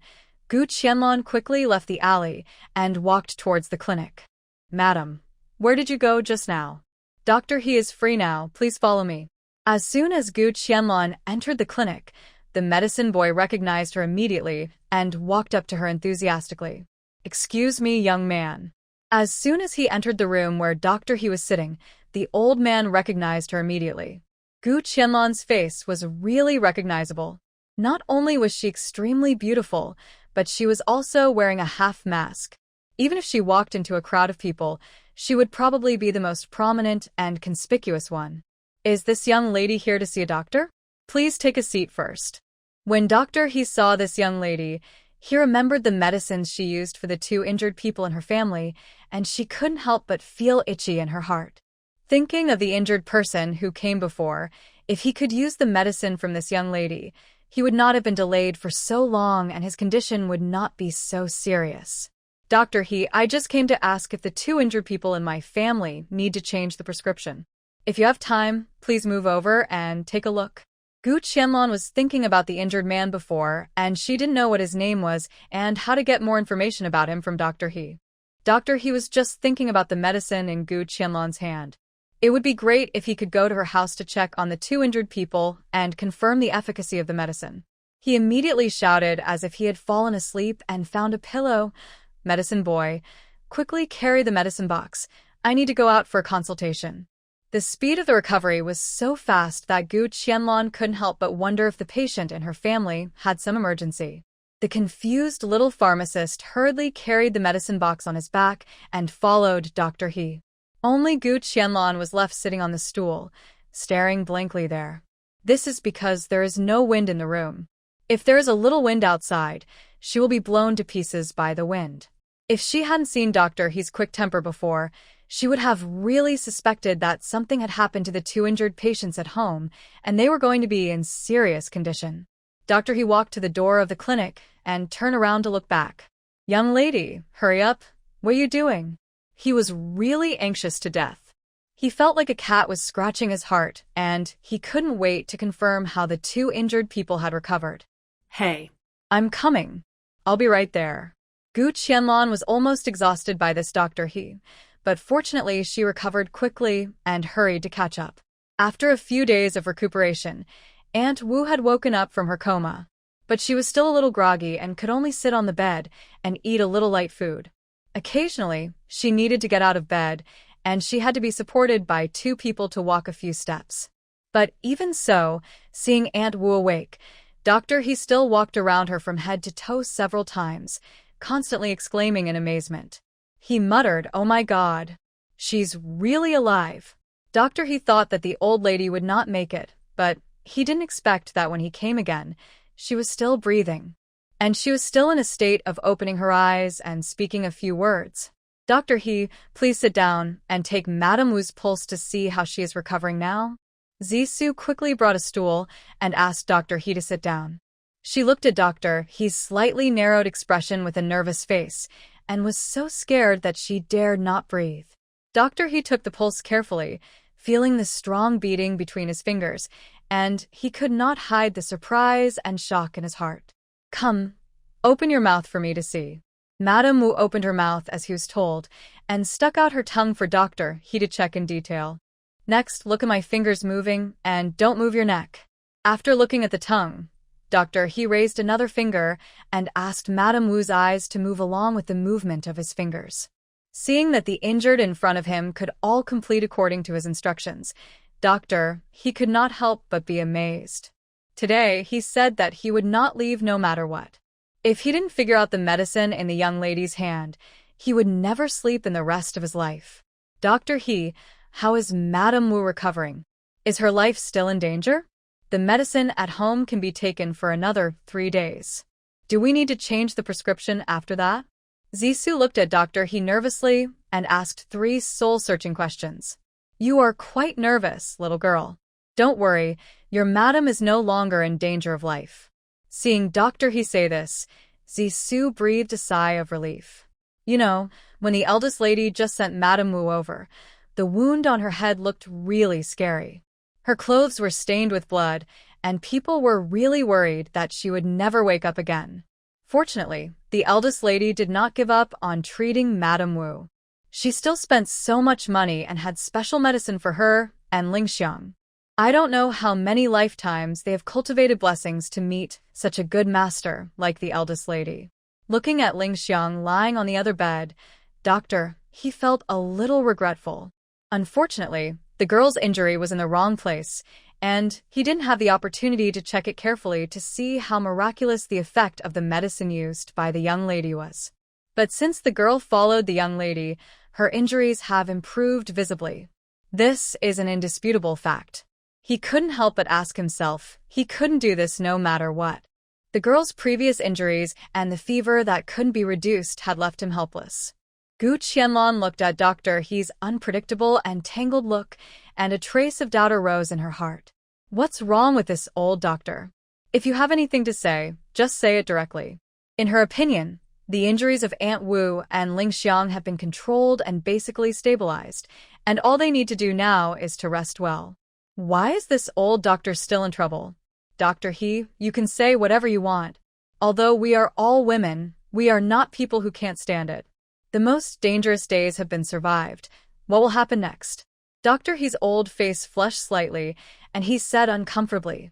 Gu Qianlan quickly left the alley and walked towards the clinic. "Madam, where did you go just now? Dr. He is free now, please follow me." As soon as Gu Qianlan entered the clinic, the medicine boy recognized her immediately and walked up to her enthusiastically. "Excuse me, young man." As soon as he entered the room where Dr. He was sitting, the old man recognized her immediately. Gu Qianlan's face was really recognizable. Not only was she extremely beautiful, but she was also wearing a half mask. Even if she walked into a crowd of people, she would probably be the most prominent and conspicuous one. "Is this young lady here to see a doctor? Please take a seat first." When Dr. He saw this young lady, he remembered the medicines she used for the 2 injured people in her family, and she couldn't help but feel itchy in her heart. Thinking of the injured person who came before, if he could use the medicine from this young lady, he would not have been delayed for so long and his condition would not be so serious. "Dr. He, I just came to ask if the 2 injured people in my family need to change the prescription. If you have time, please move over and take a look." Gu Qianlan was thinking about the injured man before, and she didn't know what his name was and how to get more information about him from Dr. He. Dr. He was just thinking about the medicine in Gu Qianlan's hand. It would be great if he could go to her house to check on the 2 injured people and confirm the efficacy of the medicine. He immediately shouted as if he had fallen asleep and found a pillow. "Medicine boy, quickly carry the medicine box. I need to go out for a consultation." The speed of the recovery was so fast that Gu Qianlan couldn't help but wonder if the patient and her family had some emergency. The confused little pharmacist hurriedly carried the medicine box on his back and followed Dr. He. Only Gu Qianlan was left sitting on the stool, staring blankly there. This is because there is no wind in the room. If there is a little wind outside, she will be blown to pieces by the wind. If she hadn't seen Dr. He's quick temper before, she would have really suspected that something had happened to the 2 injured patients at home, and they were going to be in serious condition. Dr. He walked to the door of the clinic and turned around to look back. "Young lady, hurry up. What are you doing?" He was really anxious to death. He felt like a cat was scratching his heart, and he couldn't wait to confirm how the 2 injured people had recovered. "Hey, I'm coming. I'll be right there." Gu Qianlan was almost exhausted by this Dr. He, but fortunately she recovered quickly and hurried to catch up. After a few days of recuperation, Aunt Wu had woken up from her coma, but she was still a little groggy and could only sit on the bed and eat a little light food. Occasionally, she needed to get out of bed, and she had to be supported by 2 people to walk a few steps. But even so, seeing Aunt Wu awake, Dr. He still walked around her from head to toe several times, constantly exclaiming in amazement. He muttered, "Oh my God, she's really alive." Dr. He thought that the old lady would not make it, but he didn't expect that when he came again, she was still breathing. And she was still in a state of opening her eyes and speaking a few words. "Dr. He, please sit down and take Madame Wu's pulse to see how she is recovering now." Zissou quickly brought a stool and asked Dr. He to sit down. She looked at Dr. He's slightly narrowed expression with a nervous face and was so scared that she dared not breathe. Dr. He took the pulse carefully, feeling the strong beating between his fingers, and he could not hide the surprise and shock in his heart. "Come, open your mouth for me to see." Madame Wu opened her mouth as he was told, and stuck out her tongue for Dr. He to check in detail. "Next, look at my fingers moving, and don't move your neck." After looking at the tongue, Dr. He raised another finger and asked Madame Wu's eyes to move along with the movement of his fingers. Seeing that the injured in front of him could all complete according to his instructions, Dr. He could not help but be amazed. Today, he said that he would not leave no matter what. If he didn't figure out the medicine in the young lady's hand, he would never sleep in the rest of his life. "Dr. He, how is Madame Wu recovering? Is her life still in danger? The medicine at home can be taken for another 3 days. Do we need to change the prescription after that?" Zissou looked at Dr. He nervously and asked 3 soul-searching questions. "You are quite nervous, little girl. Don't worry, your madam is no longer in danger of life." Seeing Dr. He say this, Zissou breathed a sigh of relief. You know, when the eldest lady just sent Madame Wu over, the wound on her head looked really scary. Her clothes were stained with blood, and people were really worried that she would never wake up again. Fortunately, the eldest lady did not give up on treating Madame Wu. She still spent so much money and had special medicine for her and Lingxiang. I don't know how many lifetimes they have cultivated blessings to meet such a good master like the eldest lady. Looking at Lingxiang lying on the other bed, Dr. He felt a little regretful. Unfortunately, the girl's injury was in the wrong place, and he didn't have the opportunity to check it carefully to see how miraculous the effect of the medicine used by the young lady was. But since the girl followed the young lady, her injuries have improved visibly. This is an indisputable fact. He couldn't help but ask himself, he couldn't do this no matter what. The girl's previous injuries and the fever that couldn't be reduced had left him helpless. Gu Qianlan looked at Dr. He's unpredictable and tangled look, and a trace of doubt arose in her heart. What's wrong with this old doctor? If you have anything to say, just say it directly. In her opinion, the injuries of Aunt Wu and Lingxiang have been controlled and basically stabilized, and all they need to do now is to rest well. Why is this old doctor still in trouble? Dr. He, you can say whatever you want. Although we are all women, we are not people who can't stand it. The most dangerous days have been survived. What will happen next? Dr. He's old face flushed slightly, and he said uncomfortably,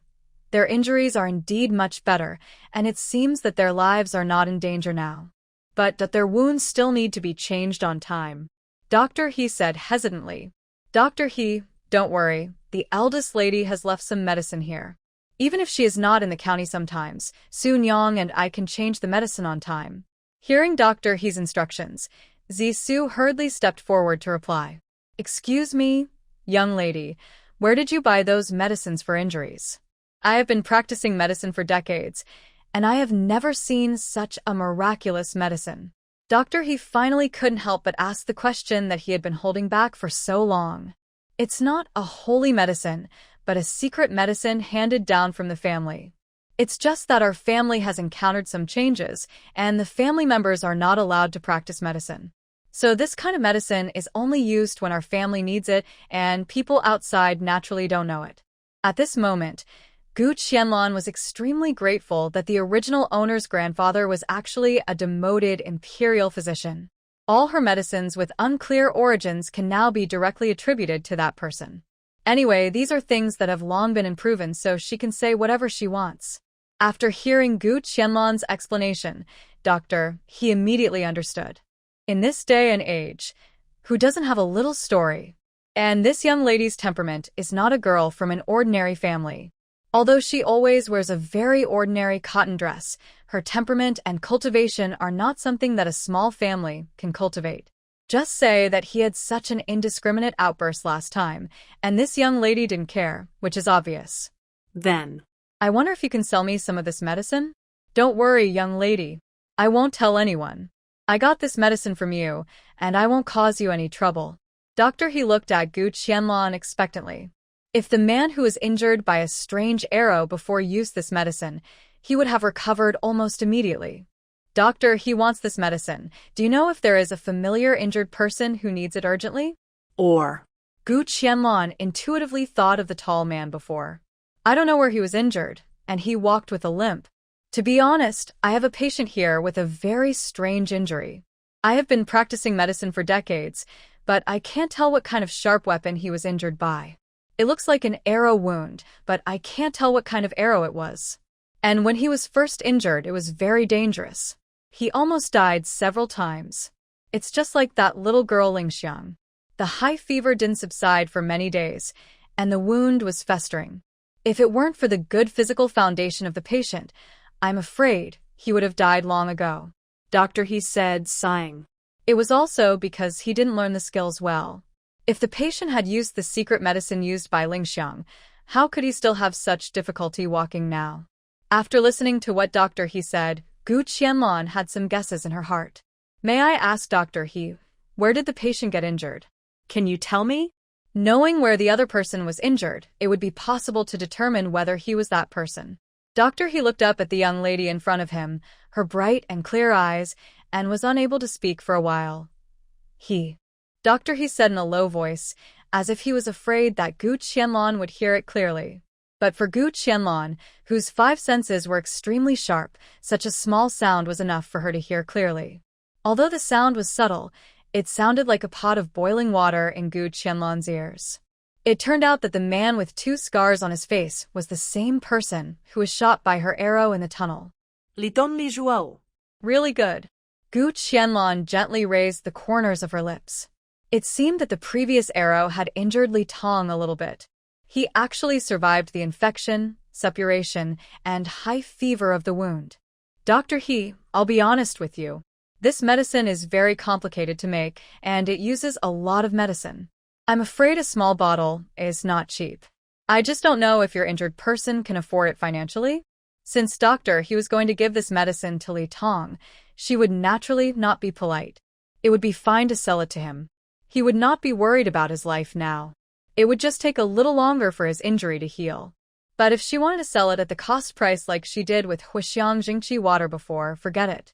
"Their injuries are indeed much better, and it seems that their lives are not in danger now. But that their wounds still need to be changed on time." Dr. He said hesitantly, "Dr. He, don't worry, the eldest lady has left some medicine here. Even if she is not in the county sometimes, Sun Yang and I can change the medicine on time." Hearing Dr. He's instructions, Zissou hurriedly stepped forward to reply. "Excuse me, young lady, where did you buy those medicines for injuries? I have been practicing medicine for decades, and I have never seen such a miraculous medicine." Dr. He finally couldn't help but ask the question that he had been holding back for so long. It's not a holy medicine, but a secret medicine handed down from the family. It's just that our family has encountered some changes, and the family members are not allowed to practice medicine. So this kind of medicine is only used when our family needs it, and people outside naturally don't know it. At this moment, Gu Qianlan was extremely grateful that the original owner's grandfather was actually a demoted imperial physician. All her medicines with unclear origins can now be directly attributed to that person. Anyway, these are things that have long been improved, so she can say whatever she wants. After hearing Gu Qianlan's explanation, he immediately understood. In this day and age, who doesn't have a little story? And this young lady's temperament is not a girl from an ordinary family. Although she always wears a very ordinary cotton dress, her temperament and cultivation are not something that a small family can cultivate. Just say that he had such an indiscriminate outburst last time, and this young lady didn't care, which is obvious. Then, I wonder if you can sell me some of this medicine? Don't worry, young lady. I won't tell anyone. I got this medicine from you, and I won't cause you any trouble. He looked at Gu Qianlan expectantly. If the man who was injured by a strange arrow before used this medicine, he would have recovered almost immediately. Doctor, he wants this medicine. Do you know if there is a familiar injured person who needs it urgently? Or, Gu Qianlan intuitively thought of the tall man before. I don't know where he was injured, and he walked with a limp. To be honest, I have a patient here with a very strange injury. I have been practicing medicine for decades, but I can't tell what kind of sharp weapon he was injured by. It looks like an arrow wound, but I can't tell what kind of arrow it was. And when he was first injured, it was very dangerous. He almost died several times. It's just like that little girl Lingxiang. The high fever didn't subside for many days, and the wound was festering. If it weren't for the good physical foundation of the patient, I'm afraid he would have died long ago. he said, sighing. It was also because he didn't learn the skills well. If the patient had used the secret medicine used by Lingxiang, how could he still have such difficulty walking now? After listening to what he said, Gu Qianlan had some guesses in her heart. May I ask He, where did the patient get injured? Can you tell me? Knowing where the other person was injured, it would be possible to determine whether he was that person. He looked up at the young lady in front of him, her bright and clear eyes, and was unable to speak for a while. He said in a low voice, as if he was afraid that Gu Qianlan would hear it clearly. But for Gu Qianlan, whose 5 senses were extremely sharp, such a small sound was enough for her to hear clearly. Although the sound was subtle, it sounded like a pot of boiling water in Gu Qianlan's ears. It turned out that the man with 2 scars on his face was the same person who was shot by her arrow in the tunnel. Li don li zhuo. Really good. Gu Qianlan gently raised the corners of her lips. It seemed that the previous arrow had injured Li Tong a little bit. He actually survived the infection, suppuration, and high fever of the wound. I'll be honest with you. This medicine is very complicated to make, and it uses a lot of medicine. I'm afraid a small bottle is not cheap. I just don't know if your injured person can afford it financially. Since he was going to give this medicine to Li Tong, she would naturally not be polite. It would be fine to sell it to him. He would not be worried about his life now. It would just take a little longer for his injury to heal. But if she wanted to sell it at the cost price like she did with Huixiang Jingqi water before, forget it.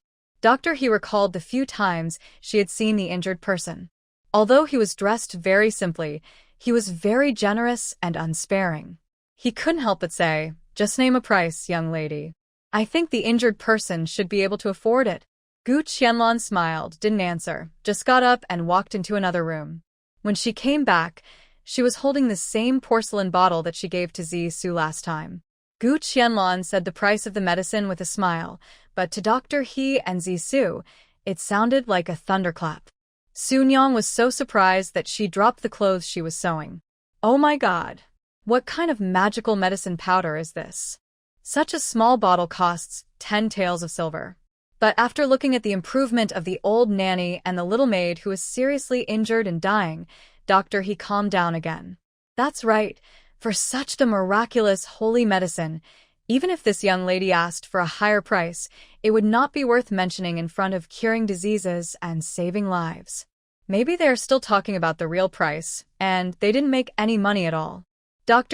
He recalled the few times she had seen the injured person. Although he was dressed very simply, he was very generous and unsparing. He couldn't help but say, just name a price, young lady. I think the injured person should be able to afford it. Gu Qianlan smiled, didn't answer, just got up and walked into another room. When she came back, she was holding the same porcelain bottle that she gave to Zisu last time. Gu Qianlan said the price of the medicine with a smile, but to He and Zisu, it sounded like a thunderclap. Sunyang was so surprised that she dropped the clothes she was sewing. Oh my god! What kind of magical medicine powder is this? Such a small bottle costs 10 taels of silver. But after looking at the improvement of the old nanny and the little maid who was seriously injured and dying, He calmed down again. That's right, for such the miraculous holy medicine, even if this young lady asked for a higher price, it would not be worth mentioning in front of curing diseases and saving lives. Maybe they are still talking about the real price, and they didn't make any money at all.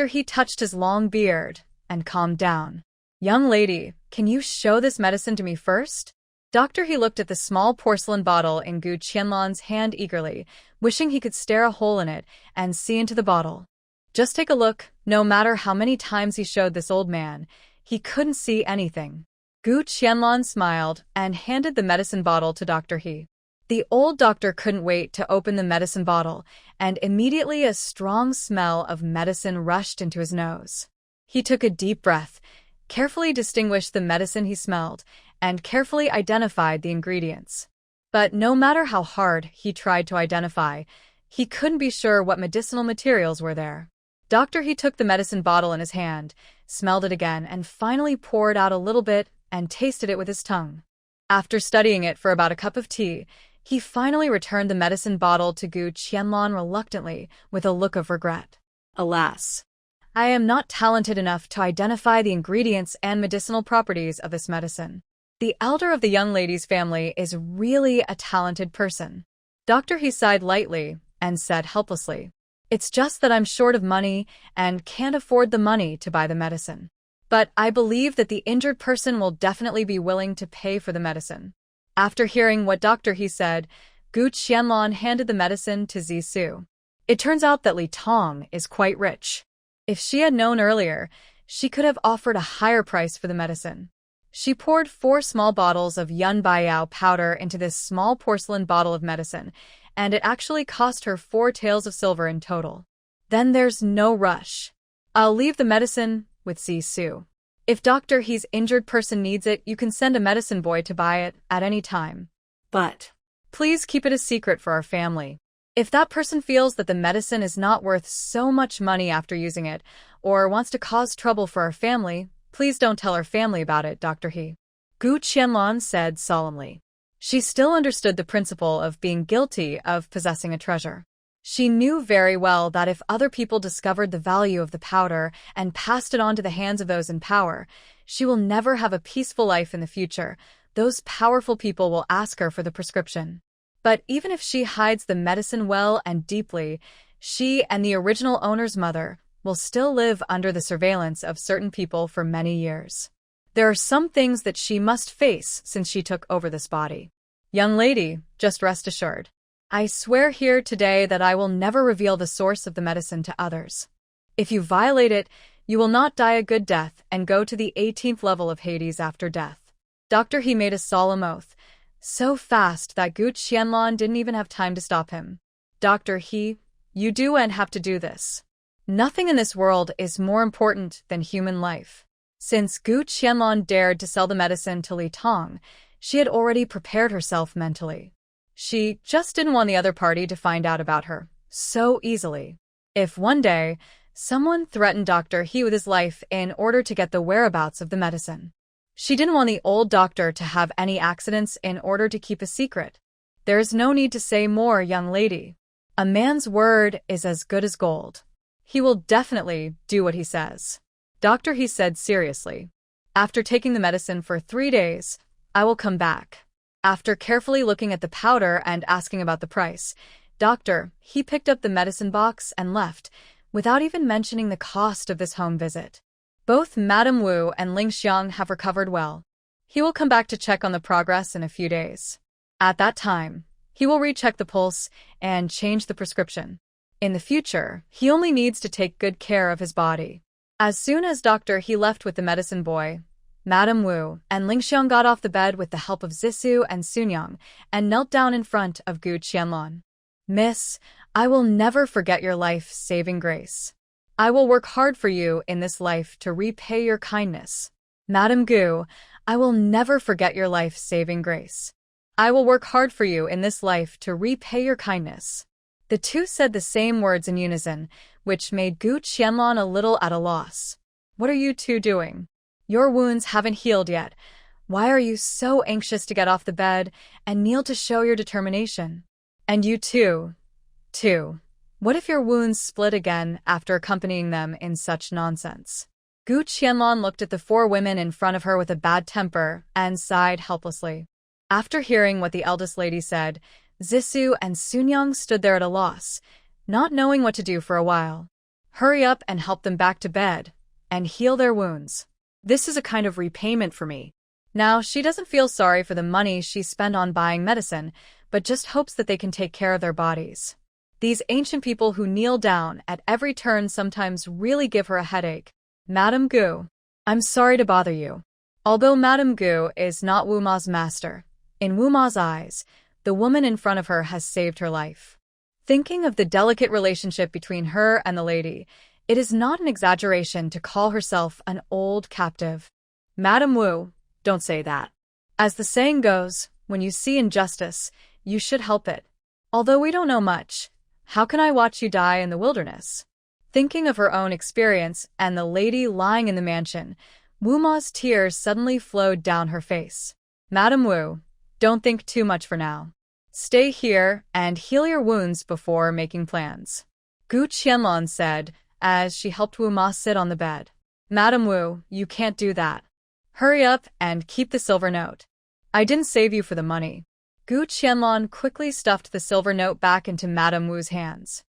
He touched his long beard and calmed down. Young lady, can you show this medicine to me first? He looked at the small porcelain bottle in Gu Qianlan's hand eagerly, wishing he could stare a hole in it and see into the bottle. Just take a look. No matter how many times he showed this old man, he couldn't see anything. Gu Qianlan smiled and handed the medicine bottle to He. The old doctor couldn't wait to open the medicine bottle, and immediately a strong smell of medicine rushed into his nose. He took a deep breath, carefully distinguished the medicine he smelled, and carefully identified the ingredients. But no matter how hard he tried to identify, he couldn't be sure what medicinal materials were there. He took the medicine bottle in his hand, smelled it again, and finally poured out a little bit and tasted it with his tongue. After studying it for about a cup of tea, he finally returned the medicine bottle to Gu Qianlan reluctantly, with a look of regret. Alas, I am not talented enough to identify the ingredients and medicinal properties of this medicine. The elder of the young lady's family is really a talented person. He sighed lightly and said helplessly, "It's just that I'm short of money and can't afford the money to buy the medicine. But I believe that the injured person will definitely be willing to pay for the medicine." After hearing what he said, Gu Qianlan handed the medicine to Zissou. It turns out that Li Tong is quite rich. If she had known earlier, she could have offered a higher price for the medicine. She poured 4 small bottles of Yun Baiyao powder into this small porcelain bottle of medicine, and it actually cost her 4 taels of silver in total. Then there's no rush. I'll leave the medicine with Zissou. If He's injured person needs it, you can send a medicine boy to buy it at any time. But please keep it a secret for our family. If that person feels that the medicine is not worth so much money after using it, or wants to cause trouble for our family, please don't tell our family about it, Dr. He. Gu Qianlan said solemnly. She still understood the principle of being guilty of possessing a treasure. She knew very well that if other people discovered the value of the powder and passed it on to the hands of those in power, she will never have a peaceful life in the future. Those powerful people will ask her for the prescription. But even if she hides the medicine well and deeply, she and the original owner's mother will still live under the surveillance of certain people for many years. There are some things that she must face since she took over this body. Young lady, just rest assured. I swear here today that I will never reveal the source of the medicine to others. If you violate it, you will not die a good death and go to the 18th level of Hades after death. He made a solemn oath, so fast that Gu Qianlan didn't even have time to stop him. He, you do and have to do this. Nothing in this world is more important than human life. Since Gu Qianlan dared to sell the medicine to Li Tong, she had already prepared herself mentally. She just didn't want the other party to find out about her so easily. If one day, someone threatened He with his life in order to get the whereabouts of the medicine, she didn't want the old doctor to have any accidents in order to keep a secret. There is no need to say more, young lady. A man's word is as good as gold. He will definitely do what he says. He said seriously. After taking the medicine for 3 days, I will come back. After carefully looking at the powder and asking about the price, he picked up the medicine box and left, without even mentioning the cost of this home visit. Both Madame Wu and Ling Xiang have recovered well. He will come back to check on the progress in a few days. At that time, he will recheck the pulse and change the prescription. In the future, he only needs to take good care of his body. As soon as He left with the medicine boy, Madame Wu and Ling Xiang got off the bed with the help of Zissou and Sunyang and knelt down in front of Gu Qianlan. Miss, I will never forget your life-saving grace. I will work hard for you in this life to repay your kindness. Madame Gu, I will never forget your life-saving grace. I will work hard for you in this life to repay your kindness. The two said the same words in unison, which made Gu Qianlan a little at a loss. What are you two doing? Your wounds haven't healed yet. Why are you so anxious to get off the bed and kneel to show your determination? And you too. What if your wounds split again after accompanying them in such nonsense? Gu Qianlan looked at the 4 women in front of her with a bad temper and sighed helplessly. After hearing what the eldest lady said, Zissou and Sunyang stood there at a loss, not knowing what to do for a while. Hurry up and help them back to bed and heal their wounds. This is a kind of repayment for me. Now, she doesn't feel sorry for the money she spent on buying medicine, but just hopes that they can take care of their bodies. These ancient people who kneel down at every turn sometimes really give her a headache. Madame Gu, I'm sorry to bother you. Although Madame Gu is not Wu Ma's master, in Wu Ma's eyes, The woman in front of her has saved her life. Thinking of the delicate relationship between her and the lady, it is not an exaggeration to call herself an old captive. Madam Wu, don't say that. As the saying goes, when you see injustice, you should help it. Although we don't know much, how can I watch you die in the wilderness? Thinking of her own experience and the lady lying in the mansion, Wu Ma's tears suddenly flowed down her face. Madam Wu, don't think too much for now. Stay here and heal your wounds before making plans. Gu Qianlan said, as she helped Wu Ma sit on the bed. Madam Wu, you can't do that. Hurry up and keep the silver note. I didn't save you for the money. Gu Qianlan quickly stuffed the silver note back into Madam Wu's hands.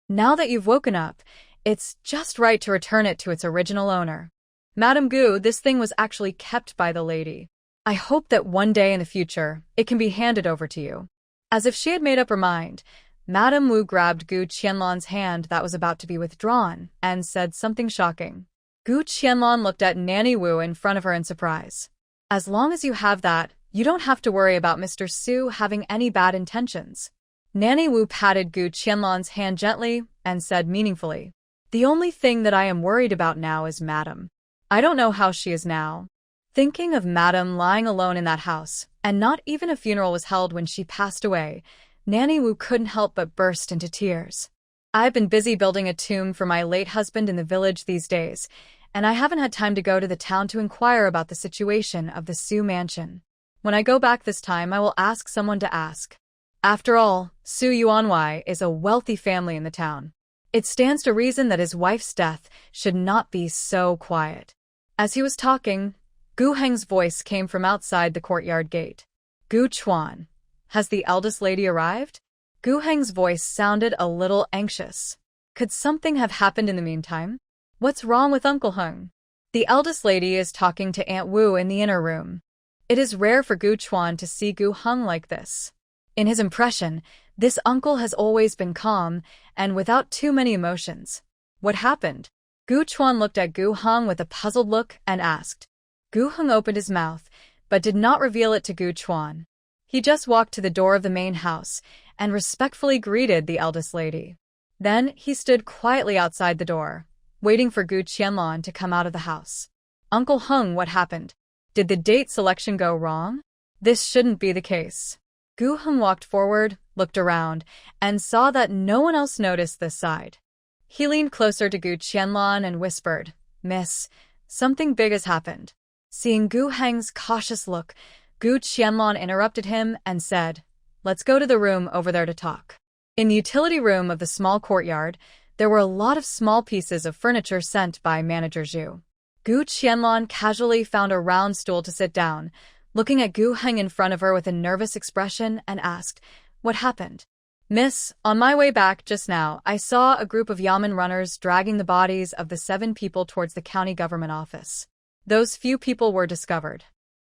Now that you've woken up, it's just right to return it to its original owner. Madam Gu, this thing was actually kept by the lady. I hope that one day in the future, it can be handed over to you. As if she had made up her mind, Madam Wu grabbed Gu Qianlan's hand that was about to be withdrawn and said something shocking. Gu Qianlan looked at Nanny Wu in front of her in surprise. As long as you have that, you don't have to worry about Mr. Su having any bad intentions. Nanny Wu patted Gu Qianlan's hand gently and said meaningfully, The only thing that I am worried about now is Madam. I don't know how she is now. Thinking of Madam lying alone in that house, and not even a funeral was held when she passed away, Nanny Wu couldn't help but burst into tears. I've been busy building a tomb for my late husband in the village these days, and I haven't had time to go to the town to inquire about the situation of the Su mansion. When I go back this time, I will ask someone to ask. After all, Su Yuanwei is a wealthy family in the town. It stands to reason that his wife's death should not be so quiet. As he was talking, Gu Heng's voice came from outside the courtyard gate. Gu Chuan, has the eldest lady arrived? Gu Heng's voice sounded a little anxious. Could something have happened in the meantime? What's wrong with Uncle Heng? The eldest lady is talking to Aunt Wu in the inner room. It is rare for Gu Chuan to see Gu Heng like this. In his impression, this uncle has always been calm and without too many emotions. What happened? Gu Chuan looked at Gu Heng with a puzzled look and asked. Gu Heng opened his mouth, but did not reveal it to Gu Chuan. He just walked to the door of the main house and respectfully greeted the eldest lady. Then he stood quietly outside the door, waiting for Gu Qianlan to come out of the house. Uncle Heng, what happened? Did the date selection go wrong? This shouldn't be the case. Gu Heng walked forward, looked around, and saw that no one else noticed this side. He leaned closer to Gu Qianlan and whispered, Miss, something big has happened. Seeing Gu Heng's cautious look, Gu Qianlan interrupted him and said, Let's go to the room over there to talk. In the utility room of the small courtyard, there were a lot of small pieces of furniture sent by Manager Zhu. Gu Qianlan casually found a round stool to sit down, looking at Gu Heng in front of her with a nervous expression, and asked, What happened? Miss, on my way back just now, I saw a group of yamen runners dragging the bodies of the 7 people towards the county government office. Those few people were discovered.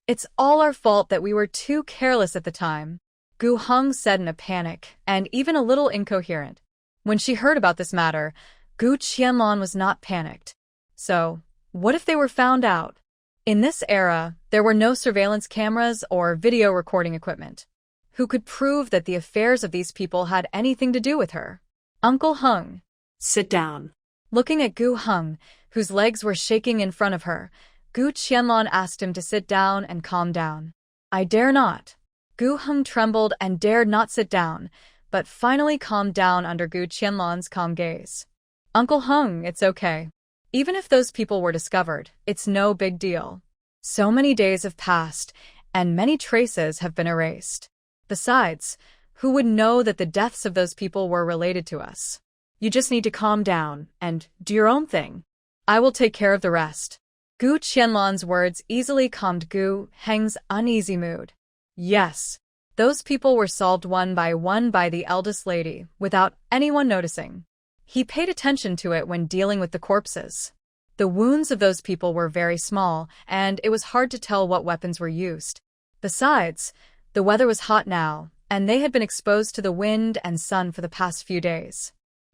It's all our fault that we were too careless at the time, Gu Heng said in a panic, and even a little incoherent. When she heard about this matter, Gu Qianlan was not panicked. So, what if they were found out? In this era, there were no surveillance cameras or video recording equipment. Who could prove that the affairs of these people had anything to do with her? Uncle Heng. Sit down. Looking at Gu Heng, whose legs were shaking in front of her, Gu Qianlan asked him to sit down and calm down. I dare not. Gu Heng trembled and dared not sit down, but finally calmed down under Gu Qianlan's calm gaze. Uncle Heng, it's okay. Even if those people were discovered, it's no big deal. So many days have passed, and many traces have been erased. Besides, who would know that the deaths of those people were related to us? You just need to calm down and do your own thing. I will take care of the rest. Gu Qianlan's words easily calmed Gu Heng's uneasy mood. Yes, those people were solved one by the eldest lady, without anyone noticing. He paid attention to it when dealing with the corpses. The wounds of those people were very small, and it was hard to tell what weapons were used. Besides, the weather was hot now, and they had been exposed to the wind and sun for the past few days.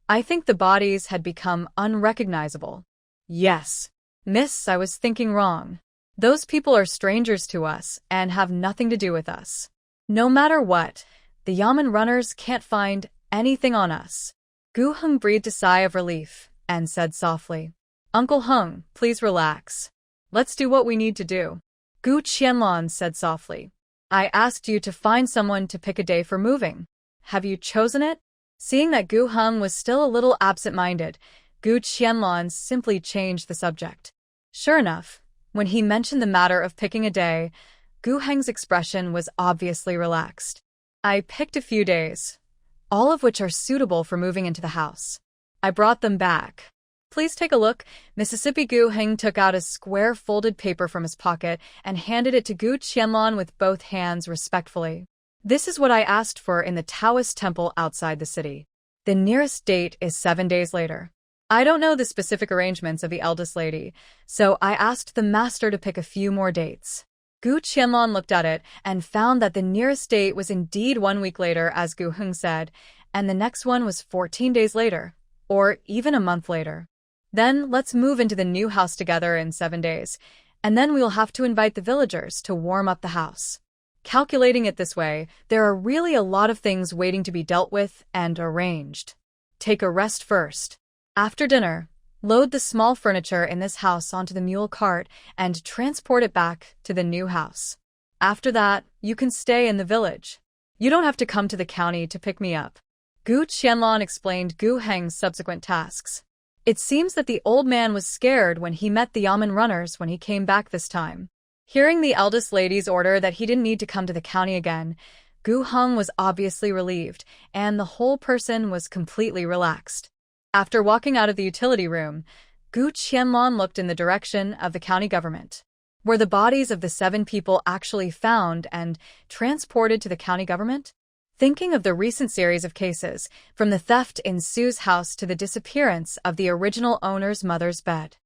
I think the bodies had become unrecognizable. Yes. Miss, I was thinking wrong. Those people are strangers to us and have nothing to do with us. No matter what, The Yamen runners can't find anything on us. Gu Heng breathed a sigh of relief and said softly, Uncle Heng, please relax. Let's do what we need to do. Gu Qianlan said softly, I asked you to find someone to pick a day for moving. Have you chosen it? Seeing that Gu Heng was still a little absent-minded, Gu Qianlan simply changed the subject. Sure enough, when he mentioned the matter of picking a day, Gu Heng's expression was obviously relaxed. I picked a few days, all of which are suitable for moving into the house. I brought them back. Please take a look. Mississippi Gu Heng took out a square folded paper from his pocket and handed it to Gu Qianlan with both hands respectfully. This is what I asked for in the Taoist temple outside the city. The nearest date is 7 days later. I don't know the specific arrangements of the eldest lady, so I asked the master to pick a few more dates. Gu Qianlan looked at it and found that the nearest date was indeed 1 week later, as Gu Heng said, and the next one was 14 days later, or even a month later. Then let's move into the new house together in 7 days, and then we'll have to invite the villagers to warm up the house. Calculating it this way, there are really a lot of things waiting to be dealt with and arranged. Take a rest first. After dinner, load the small furniture in this house onto the mule cart and transport it back to the new house. After that, you can stay in the village. You don't have to come to the county to pick me up. Gu Qianlan explained Gu Heng's subsequent tasks. It seems that the old man was scared when he met the Yamen runners when he came back this time. Hearing the eldest lady's order that he didn't need to come to the county again, Gu Heng was obviously relieved, and the whole person was completely relaxed. After walking out of the utility room, Gu Qianlan looked in the direction of the county government. Were the bodies of the 7 people actually found and transported to the county government? Thinking of the recent series of cases, from the theft in Sue's house to the disappearance of the original owner's mother's bed,